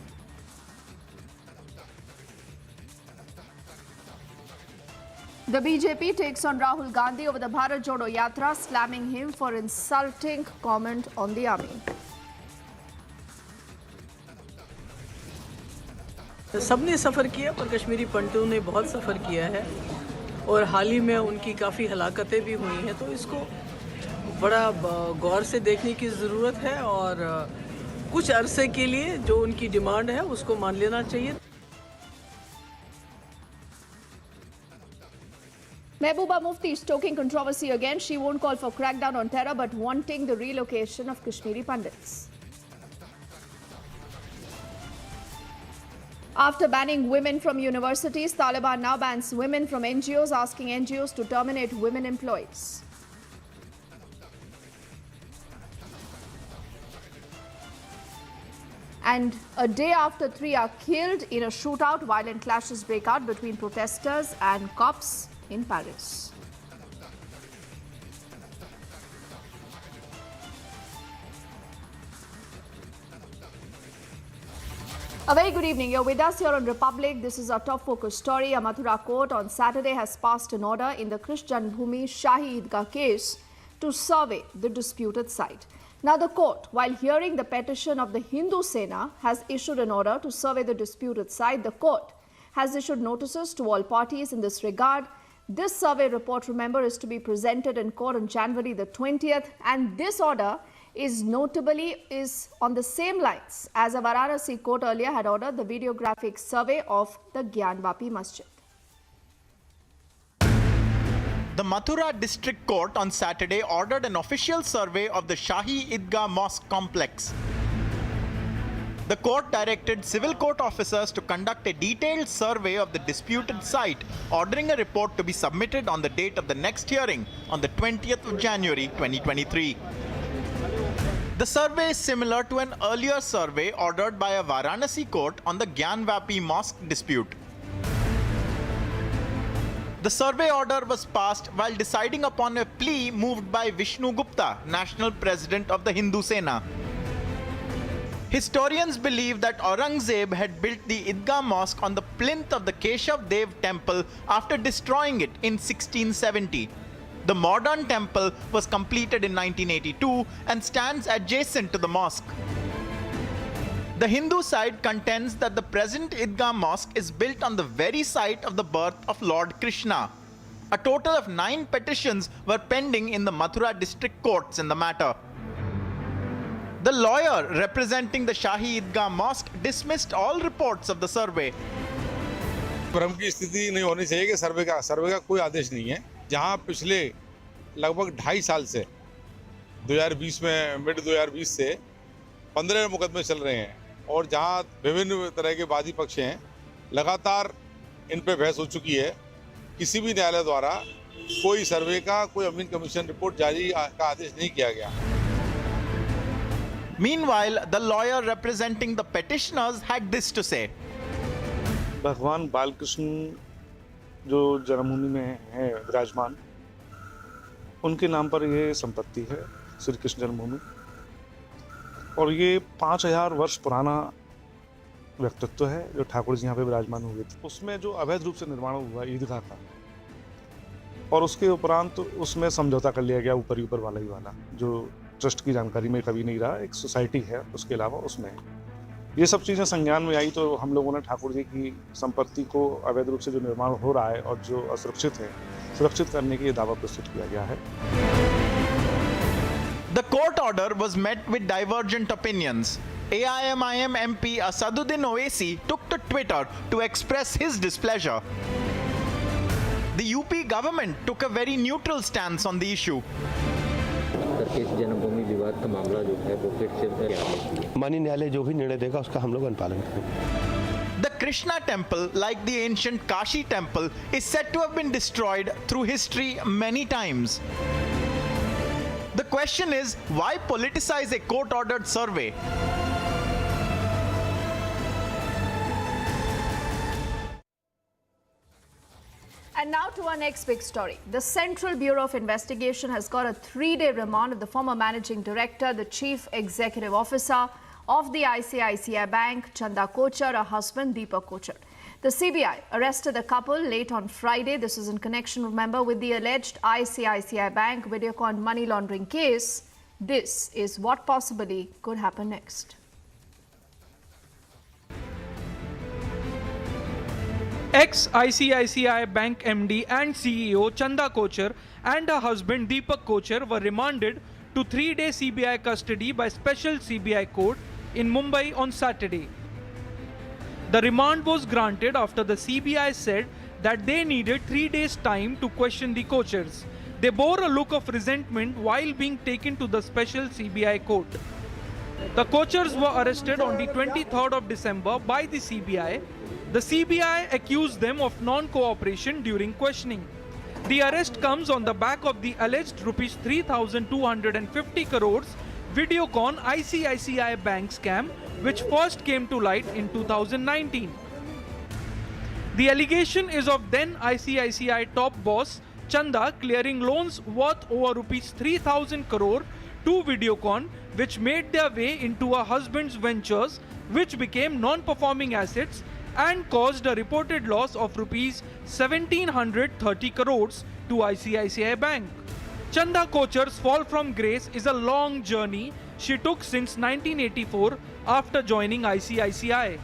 The BJP takes on Rahul Gandhi over the Bharat Jodo Yatra, slamming him for insulting comment on the army. सबने सफ़र किया पर कश्मीरी पंडितों ने बहुत सफ़र किया है और हाल ही में उनकी काफ़ी हलाकतें भी हुई हैं, तो इसको बड़ा गौर से देखने की ज़रूरत है और कुछ अरसे के लिए जो उनकी डिमांड है उसको मान लेना चाहिए। Mehbooba Mufti is stoking controversy again. She won't call for crackdown on terror but wanting the relocation of Kashmiri Pandits. After banning women from universities, Taliban now bans women from NGOs, asking NGOs to terminate women employees. And a day after 3 are killed in a shootout, violent clashes break out between protesters and cops in Paris. A very good evening. You're with us here on Republic. This is our top focus story. A Mathura court on Saturday has passed an order in the Krish Janmabhoomi Shahi Idgah case to survey the disputed site. Now the court, while hearing the petition of the Hindu Sena, has issued an order to survey the disputed site. The court has issued notices to all parties in this regard. This survey report, remember, is to be presented in court on January the 20th, and this order is on the same lines as a Varanasi court earlier had ordered the videographic survey of the Gyanvapi Masjid. The Mathura District Court on Saturday ordered an official survey of the Shahi Idgah Mosque complex. The court directed civil court officers to conduct a detailed survey of the disputed site, ordering a report to be submitted on the date of the next hearing on the 20th of January 2023. The survey is similar to an earlier survey ordered by a Varanasi court on the Gyanvapi Mosque dispute. The survey order was passed while deciding upon a plea moved by Vishnu Gupta, National President of the Hindu Sena. Historians believe that Aurangzeb had built the Idgah Mosque on the plinth of the Keshav Dev temple after destroying it in 1670. The modern temple was completed in 1982 and stands adjacent to the mosque. The Hindu side contends that the present Idgah Mosque is built on the very site of the birth of Lord Krishna. A total of 9 petitions were pending in the Mathura district courts in the matter. The lawyer representing the Shahi Idgah Mosque dismissed all reports of the survey. भ्रम की स्थिति नहीं होनी चाहिए कि सर्वे का कोई आदेश नहीं है। जहां पिछले लगभग 2.5 साल से 2020 में मिड 2020 से 15 मुकदमे चल रहे हैं और जहां विभिन्न तरह के वादी पक्ष हैं, लगातार इन पे बहस हो चुकी है। किसी भी न्यायालय द्वारा कोई सर्वे का, कोई अमीन कमीशन रिपोर्ट जारी का आदेश नहीं किया गया। Meanwhile, the lawyer representing the petitioners had this to say. भगवान बालकृष्ण जो जन्मभूमि में है विराजमान, उनके नाम पर ये संपत्ति है, श्री कृष्ण जन्मभूमि, और ये 5000 वर्ष पुराना व्यक्तित्व है जो ठाकुर जी यहाँ पे विराजमान हुए थे। उसमें जो अवैध रूप से निर्माण हुआ ईदगाह का, और उसके उपरांत उसमें समझौता कर लिया गया ऊपर वाला ही वाला, जो ट्रस्ट की जानकारी में कभी नहीं रहा, एक सोसाइटी है उसके अलावा उसमें ये सब चीज़ें संज्ञान में आई, तो हम लोगों ने ठाकुर जी की संपत्ति को अवैध रूप से जो निर्माण हो रहा है और जो असुरक्षित है, सुरक्षित करने के लिए दावा प्रस्तुत किया गया है। The court order was met with divergent opinions. AIMIM MP Asaduddin Owaisi took to Twitter to express his displeasure. The UP government took a very neutral stance on the issue. जन्मभूमि विवाद का मामला जो है वो फिर से माननीय न्यायालय जो भी निर्णय देगा उसका हम लोग अनुपालन करेंगे। The Krishna temple, like the ancient Kashi temple, is said to have been destroyed through history many times. The question is, why politicize a court-ordered survey? And now to our next big story. The Central Bureau of Investigation has got a 3-day remand of the former managing director, the chief executive officer of the ICICI Bank, Chanda Kochhar, her husband Deepak Kochhar. The CBI arrested the couple late on Friday. This is in connection, remember, with the alleged ICICI Bank Videocon money laundering case. This is what possibly could happen next. Ex-ICICI Bank MD and CEO Chanda Kochhar and her husband Deepak Kochhar were remanded to 3-day CBI custody by special CBI court in Mumbai on Saturday. The remand was granted after the CBI said that they needed 3 days' time to question the Kochhars. They bore a look of resentment while being taken to the special CBI court. The Kochhars were arrested on the 23rd of December by the CBI. The CBI accused them of non-cooperation during questioning. The arrest comes on the back of the alleged rupees 3,250 crores Videocon ICICI Bank scam, which first came to light in 2019. The allegation is of then ICICI top boss Chanda clearing loans worth over rupees 3,000 crore to Videocon, which made their way into her husband's ventures, which became non-performing assets and caused a reported loss of rupees 1,730 crores to ICICI Bank. Chanda Kochhar's fall from grace is a long journey she took since 1984 after joining ICICI.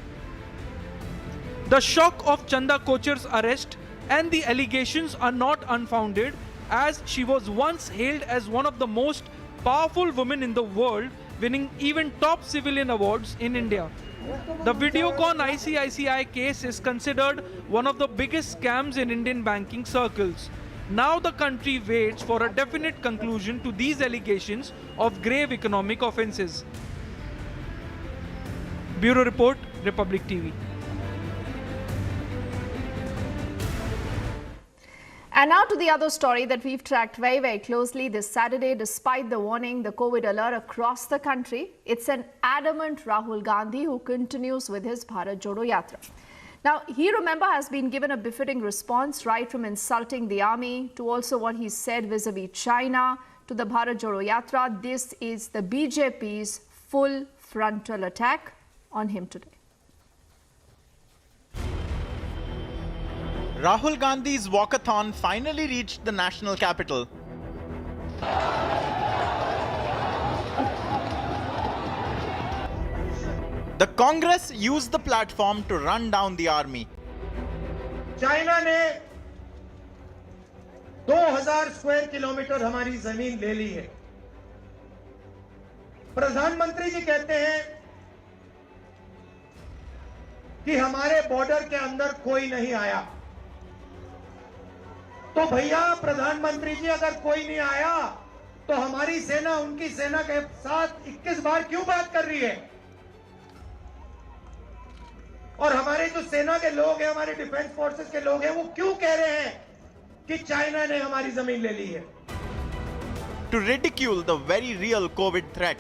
The shock of Chanda Kochhar's arrest and the allegations are not unfounded, as she was once hailed as one of the most powerful women in the world, winning even top civilian awards in India. The Videocon ICICI case is considered one of the biggest scams in Indian banking circles. Now the country waits for a definite conclusion to these allegations of grave economic offences. Bureau Report, Republic TV. And now to the other story that we've tracked very, very closely this Saturday. Despite the warning, the COVID alert across the country, it's an adamant Rahul Gandhi who continues with his Bharat Jodo Yatra. Now, he, remember, has been given a befitting response, right from insulting the army to also what he said vis-a-vis China to the Bharat Jodo Yatra. This is the BJP's full frontal attack on him today. Rahul Gandhi's walkathon finally reached the national capital. The Congress used the platform to run down the army. China ने 2000 square kilometre हमारी जमीन ले ली है। प्रधानमंत्री जी कहते हैं कि हमारे बॉर्डर के अंदर कोई नहीं आया। तो भैया प्रधानमंत्री जी, अगर कोई नहीं आया तो हमारी सेना उनकी सेना के साथ 21 बार क्यों बात कर रही है? और हमारे जो सेना के लोग हैं, हमारे डिफेंस फोर्सेस के लोग हैं, वो क्यों कह रहे हैं कि चाइना ने हमारी जमीन ले ली है? To ridicule the very real COVID threat.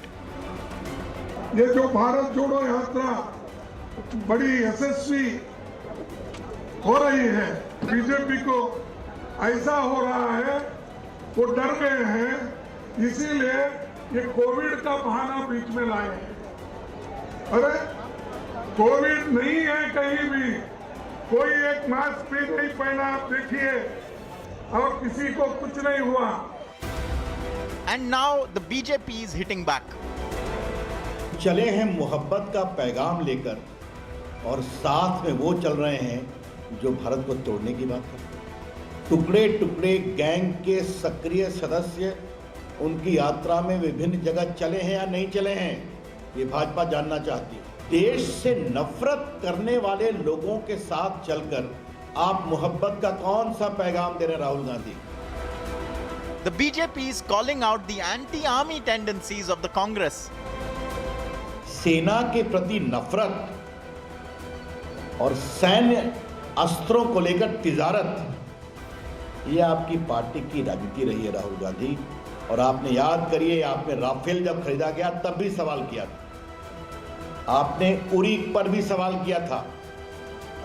ये जो भारत जोड़ो यात्रा बड़ी यशस्वी हो रही है, बीजेपी को ऐसा हो रहा है, वो डर गए हैं, इसीलिए ये कोविड का बहाना बीच में लाए हैं। अरे कोविड नहीं है कहीं भी, कोई एक मास्क भी नहीं पहना, आप देखिए, और किसी को कुछ नहीं हुआ। And now the BJP is hitting back. चले हैं मोहब्बत का पैगाम लेकर और साथ में वो चल रहे हैं जो भारत को तोड़ने की बात करते हैं। टुकड़े टुकड़े गैंग के सक्रिय सदस्य उनकी यात्रा में विभिन्न जगह चले हैं या नहीं चले हैं, ये भाजपा जानना चाहती है। देश से नफरत करने वाले लोगों के साथ चलकर आप मोहब्बत का कौन सा पैगाम दे रहे Rahul Gandhi? The BJP is calling out the anti-army tendencies of the Congress. सेना के प्रति नफरत और सैन्य अस्त्रों को लेकर तिजारत, ये आपकी पार्टी की राजनीति रही है राहुल गांधी। और आपने याद करिए, आपने राफेल जब खरीदा गया तब भी सवाल किया था, आपने उरी पर भी सवाल किया था,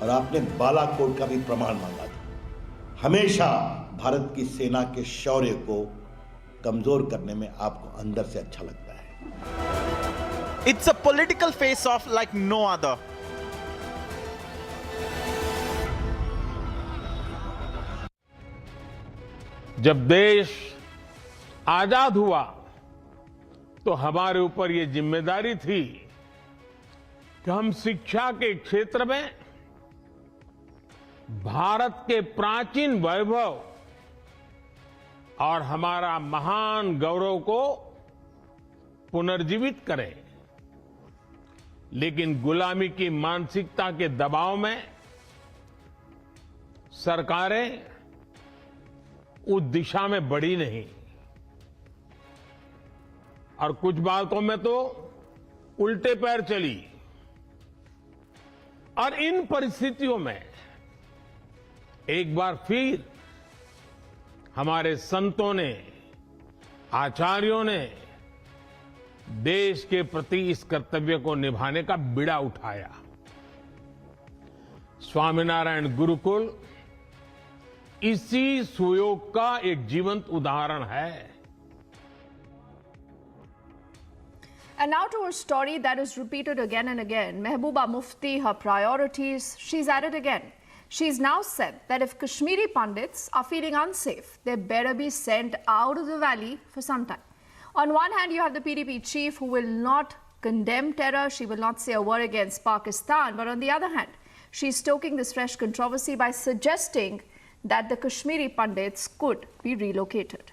और आपने बालाकोट का भी प्रमाण मांगा था। हमेशा भारत की सेना के शौर्य को कमजोर करने में आपको अंदर से अच्छा लगता है। It's a political face-off like no other. जब देश आजाद हुआ तो हमारे ऊपर ये जिम्मेदारी थी कि हम शिक्षा के क्षेत्र में भारत के प्राचीन वैभव और हमारा महान गौरव को पुनर्जीवित करें। लेकिन गुलामी की मानसिकता के दबाव में सरकारें उस दिशा में बढ़ी नहीं, और कुछ बातों में तो उल्टे पैर चली। और इन परिस्थितियों में एक बार फिर हमारे संतों ने, आचार्यों ने देश के प्रति इस कर्तव्य को निभाने का बीड़ा उठाया। स्वामीनारायण गुरुकुल इसी सुयोग का एक जीवंत उदाहरण है। And now to a story that is repeated again and again. Mehbooba Mufti, her priorities, she's at it again. She's now said that if Kashmiri Pandits are feeling unsafe, they better be sent out of the valley for some time. On one hand, you have the PDP chief who will not condemn terror. She will not say a word against Pakistan. But on the other hand, she's stoking this fresh controversy by suggesting that the Kashmiri Pandits could be relocated.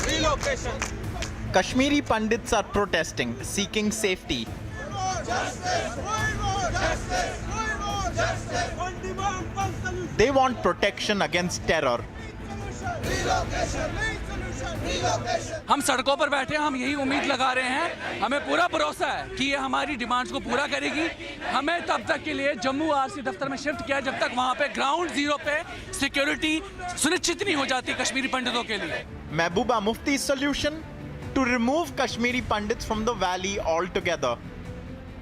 Relocation. Kashmiri Pandits are protesting, seeking safety. They want protection against terror. हम सड़कों पर बैठे हैं, हम यही उम्मीद लगा रहे हैं, हमें पूरा भरोसा है कि ये हमारी डिमांड्स को पूरा करेगी। हमें तब तक के लिए जम्मू आरसी दफ्तर में शिफ्ट किया जब तक वहां पे ग्राउंड जीरो पे सिक्योरिटी सुनिश्चित नहीं हो जाती कश्मीरी पंडितों के लिए। Mehbooba Mufti's solution? To remove Kashmiri Pandits from the valley altogether.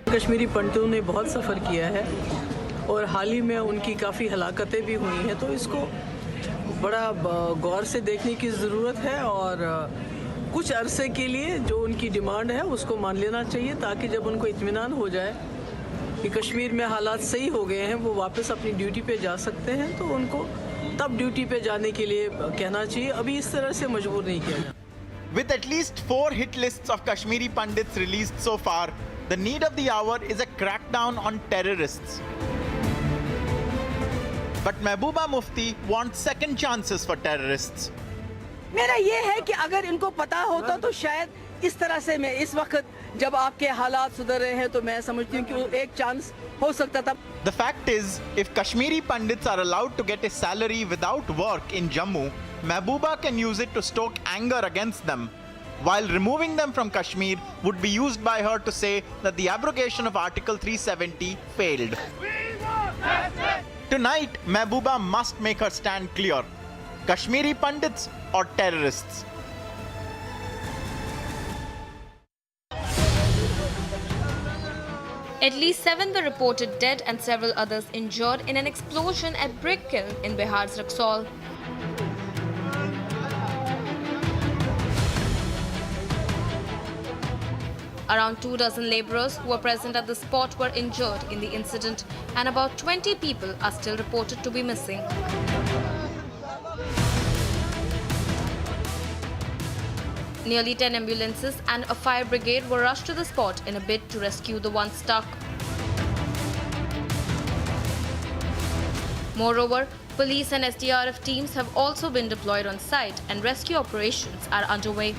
Kashmiri पंडितों ने बहुत सफ़र किया है और हाल ही में उनकी काफ़ी हलाकतें भी हुई हैं, तो इसको बड़ा गौर से देखने की ज़रूरत है और कुछ अरसे के लिए जो उनकी डिमांड है उसको मान लेना चाहिए, ताकि जब उनको इत्मीनान हो जाए कि कश्मीर में हालात सही हो गए हैं, वो वापस अपनी ड्यूटी पे जा सकते हैं, तो उनको तब ड्यूटी पे जाने के लिए कहना चाहिए। अभी इस तरह से मजबूर नहीं किया जाए। With at least 4 hit lists of Kashmiri Pandits released so far, the need of the hour is a crackdown on terrorists. But Mehbooba Mufti wants second chances for terrorists. मेरा ये है कि अगर इनको पता होता तो शायद इस तरह से मैं इस वक्त जब आपके हालात सुधर रहे हैं तो मैं समझती हूँ कि एक चांस हो सकता था। The fact is, if Kashmiri Pandits are allowed to get a salary without work in Jammu, Mehbooba can use it to stoke anger against them, while removing them from Kashmir would be used by her to say that the abrogation of Article 370 failed. Tonight, Mehbooba must make her stand clear. Kashmiri Pandits or terrorists? At least 7 were reported dead and several others injured in an explosion at brick kiln in Bihar's Raxaul. Around 2 dozen labourers who were present at the spot were injured in the incident, and about 20 people are still reported to be missing. Nearly 10 ambulances and a fire brigade were rushed to the spot in a bid to rescue the ones stuck. Moreover, police and SDRF teams have also been deployed on site and rescue operations are underway.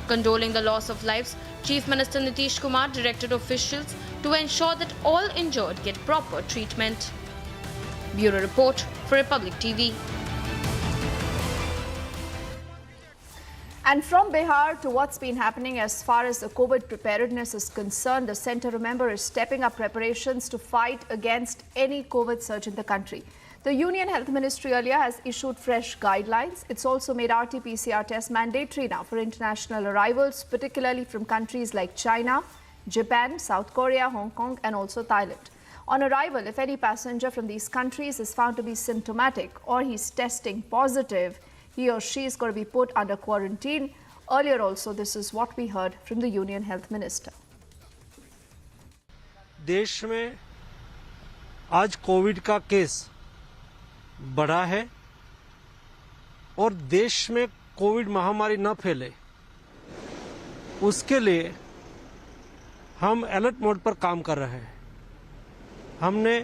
Condoling the loss of lives, Chief Minister Nitish Kumar directed officials to ensure that all injured get proper treatment. Bureau Report for Republic TV. And from Bihar to what's been happening as far as the COVID preparedness is concerned, the centre, remember, is stepping up preparations to fight against any COVID surge in the country. The Union Health Ministry earlier has issued fresh guidelines. It's also made RT-PCR tests mandatory now for international arrivals, particularly from countries like China, Japan, South Korea, Hong Kong and also Thailand. On arrival, if any passenger from these countries is found to be symptomatic or he's testing positive, he or she is going to be put under quarantine. Earlier also, this is what we heard from the Union Health Minister. देश में आज Covid का case बढ़ा है और देश में Covid महामारी न फैले उसके लिए हम अलर्ट मोड पर काम कर रहे हैं। हमने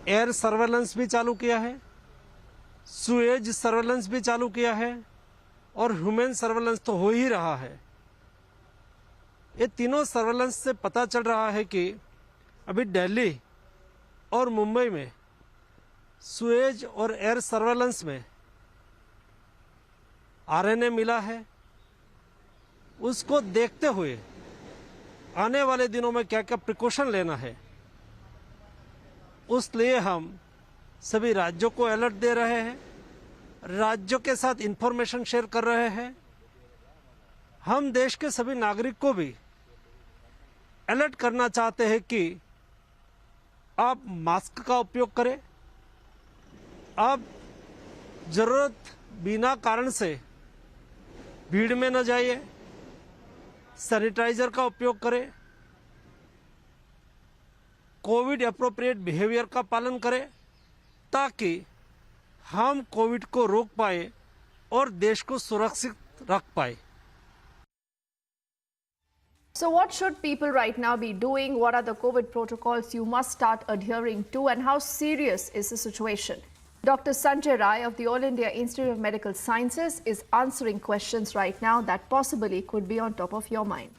एयर सर्वेलेंस भी चालू किया है, सुएज सर्वेलेंस भी चालू किया है और ह्यूमन सर्वेलेंस तो हो ही रहा है। ये तीनों सर्वेलेंस से पता चल रहा है कि अभी दिल्ली और मुंबई में सुएज और एयर सर्वेलेंस में आरएनए मिला है। उसको देखते हुए आने वाले दिनों में क्या क्या प्रिकॉशन लेना है, उस लिए हम सभी राज्यों को अलर्ट दे रहे हैं, राज्यों के साथ इंफॉर्मेशन शेयर कर रहे हैं। हम देश के सभी नागरिक को भी अलर्ट करना चाहते हैं कि आप मास्क का उपयोग करें, आप जरूरत बिना कारण से भीड़ में न जाइए, सैनिटाइजर का उपयोग करें, कोविड एप्रोप्रिएट बिहेवियर का पालन करें ताकि हम कोविड को रोक पाए और देश को सुरक्षित रख पाए। So what should people right now be doing? What are the COVID protocols you must start adhering to, and how serious is the situation? Dr. Sanjay Rai of the All India Institute of Medical Sciences is answering questions right now that possibly could be on top of your mind.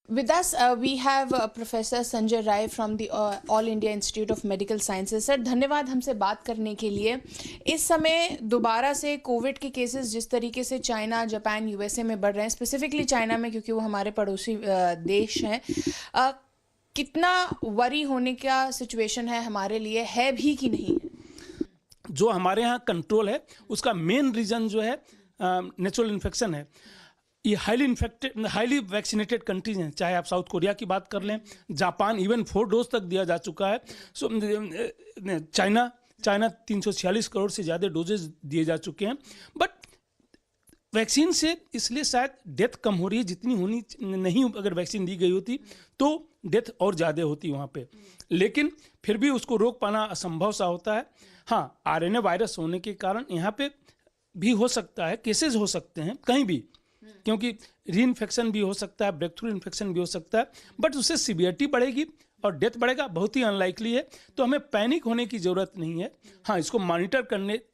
With us, we have Professor Sanjay Rai from the All India Institute of Medical Sciences. Sir, धन्यवाद हमसे बात करने के लिए। इस समय दोबारा से कोविड के केसेस जिस तरीके से चाइना, जापान, यूएसए में बढ़ रहे हैं, स्पेसिफिकली चाइना में क्योंकि वो हमारे पड़ोसी देश हैं, कितना वरी होने का सिचुएशन है हमारे लिए, है भी कि नहीं? जो हमारे यहाँ कंट्रोल है उसका मेन रीज़न जो है नेचुरल इन्फेक्शन है। ये हाईली वैक्सीनेटेड कंट्रीज हैं, चाहे आप साउथ कोरिया की बात कर लें, जापान इवन 4 डोज तक दिया जा चुका है। सो चाइना 346 करोड़ से ज़्यादा डोजेज दिए जा चुके हैं। बट वैक्सीन से इसलिए शायद डेथ कम हो रही है, जितनी होनी नहीं, अगर वैक्सीन दी गई होती तो डेथ और ज़्यादा होती वहाँ पे, लेकिन फिर भी उसको रोक पाना असंभव सा होता है। हाँ, आरएनए वायरस होने के कारण यहाँ पे भी हो सकता है, केसेस हो सकते हैं कहीं भी, क्योंकि री इन्फेक्शन भी हो सकता है, ब्रेक थ्रू इन्फेक्शन भी हो सकता है, बट उससे सीवियरिटी बढ़ेगी और डेथ बढ़ेगा, बहुत ही अनलाइकली है। तो हमें पैनिक होने की ज़रूरत नहीं है। हाँ, इसको मॉनिटर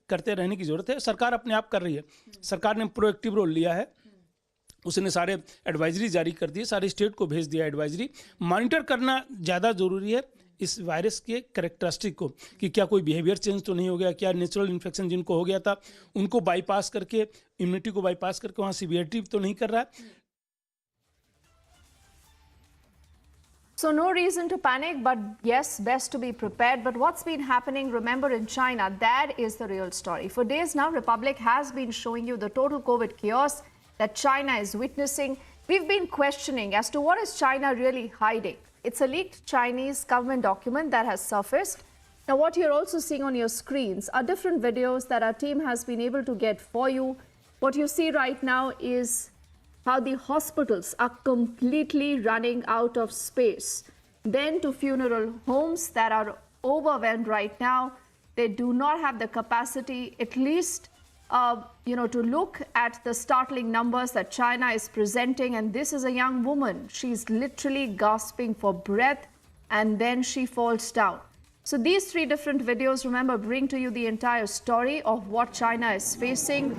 करते रहने की ज़रूरत है। सरकार अपने आप कर रही है, सरकार ने प्रोएक्टिव रोल लिया है, उसने सारे एडवाइजरी जारी कर दिए, सारे स्टेट को भेज दिया एडवाइजरी। मॉनिटर करना ज़्यादा ज़रूरी है इस वायरस के कैरेक्टरिस्टिक को, कि क्या कोई बिहेवियर चेंज तो नहीं हो गया, क्या नेचुरल इन्फेक्शन जिनको हो गया था उनको बाईपास करके, इम्यूनिटी को बाईपास करके वहाँ सीवियरिटी तो नहीं कर रहा है। So no reason to panic, but yes, best to be prepared. But what's been happening, remember, in China, that is the real story. For days now, Republic has been showing you the total COVID chaos that China is witnessing. We've been questioning as to what is China really hiding. It's a leaked Chinese government document that has surfaced. Now, what you're also seeing on your screens are different videos that our team has been able to get for you. What you see right now is how the hospitals are completely running out of space. Then to funeral homes that are overwhelmed right now. They do not have the capacity, at least, to look at the startling numbers that China is presenting. And this is a young woman. She's literally gasping for breath, and then she falls down. So these three different videos, remember, bring to you the entire story of what China is facing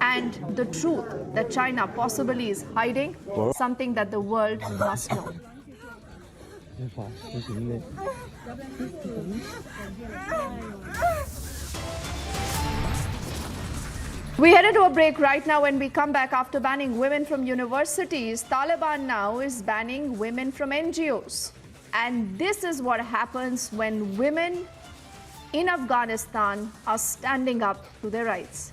and the truth that China possibly is hiding, something that the world must know. We headed to a break right now. When we come back, after banning women from universities, Taliban now is banning women from NGOs. And this is what happens when women in Afghanistan are standing up to their rights.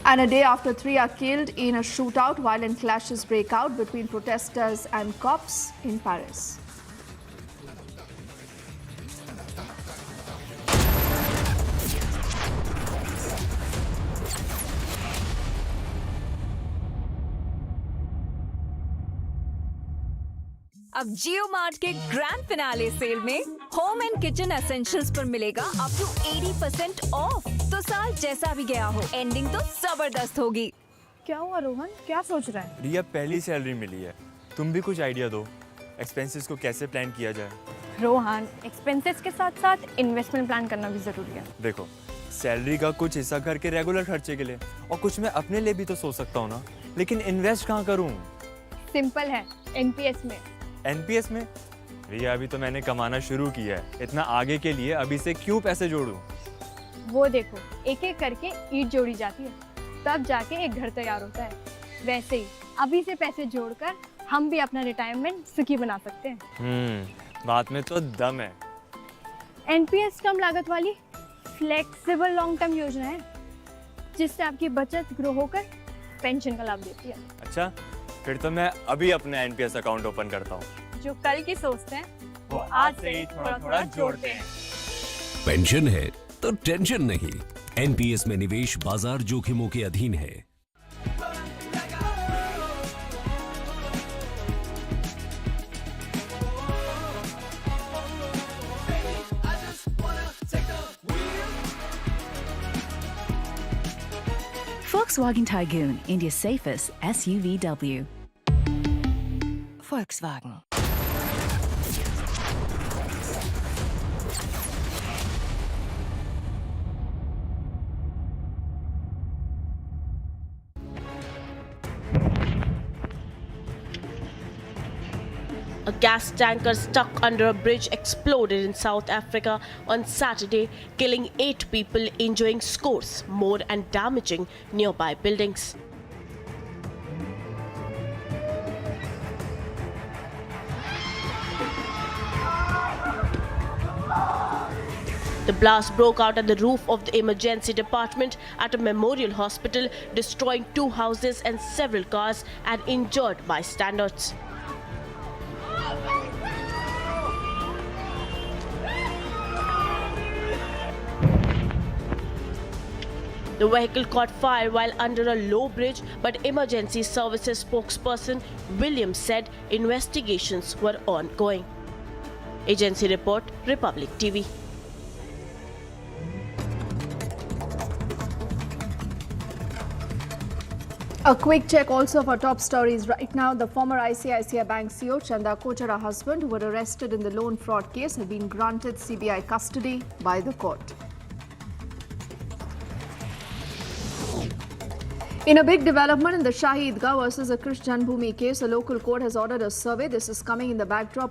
And a day after 3 are killed in a shootout, violent clashes break out between protesters and cops in Paris. अब जियो mart के grand finale cell में home and kitchen essentials पर मिलेगा up to 80% of. तो साल जैसा भी गया हो, एंडिंग तो जबरदस्त होगी। क्या हुआ रोहन, क्या सोच रहा है? रिया, पहली सैलरी मिली है, तुम भी कुछ आइडिया दो, एक्सपेंसेस को कैसे प्लान किया जाए। रोहन, एक्सपेंसेस के साथ साथ इन्वेस्टमेंट प्लान करना भी जरूरी है। देखो, सैलरी का कुछ हिस्सा घर के रेगुलर खर्चे के लिए और कुछ मैं अपने लिए भी तो सोच सकता हूँ ना, लेकिन इन्वेस्ट कहाँ करूँ? सिंपल है, एनपीएस में। एनपीएस में? रिया, अभी तो मैंने कमाना शुरू किया है, इतना आगे के लिए अभी से क्यों पैसे जोड़ूं? वो देखो, एक एक करके ईंट जोड़ी जाती है, तब जाके एक घर तैयार होता है। वैसे ही अभी से पैसे जोड़कर हम भी अपना रिटायरमेंट सुखी बना सकते हैं। बात में तो दम है। एनपीएस कम लागत वाली फ्लेक्सिबल लॉन्ग टर्म योजना है, जिससे आपकी बचत ग्रो होकर पेंशन का लाभ देती है। अच्छा, फिर तो मैं अभी अपना एनपीएस अकाउंट ओपन करता हूँ। जो कल की सोचते हैं वो आज से ही थोड़ा-थोड़ा जोड़ते हैं। पेंशन है तो टेंशन नहीं। एनपीएस में निवेश बाजार जोखिमों के अधीन है। Volkswagen Tiguan, India's safest SUVW. Volkswagen. A gas tanker stuck under a bridge exploded in South Africa on Saturday, killing 8 people, injuring scores more and damaging nearby buildings. The blast broke out at the roof of the emergency department at a memorial hospital, destroying 2 houses and several cars and injured bystanders. The vehicle caught fire while under a low bridge, but emergency services spokesperson Williams said investigations were ongoing. Agency report, Republic TV. A quick check also for top stories right now. The former ICICI Bank CEO Chanda, Kochhar, her husband, who were arrested in the loan fraud case, have been granted CBI custody by the court. In a big development in the Shahi Idgah versus a Krish Janbhoomi case, a local court has ordered a survey. This is coming in the backdrop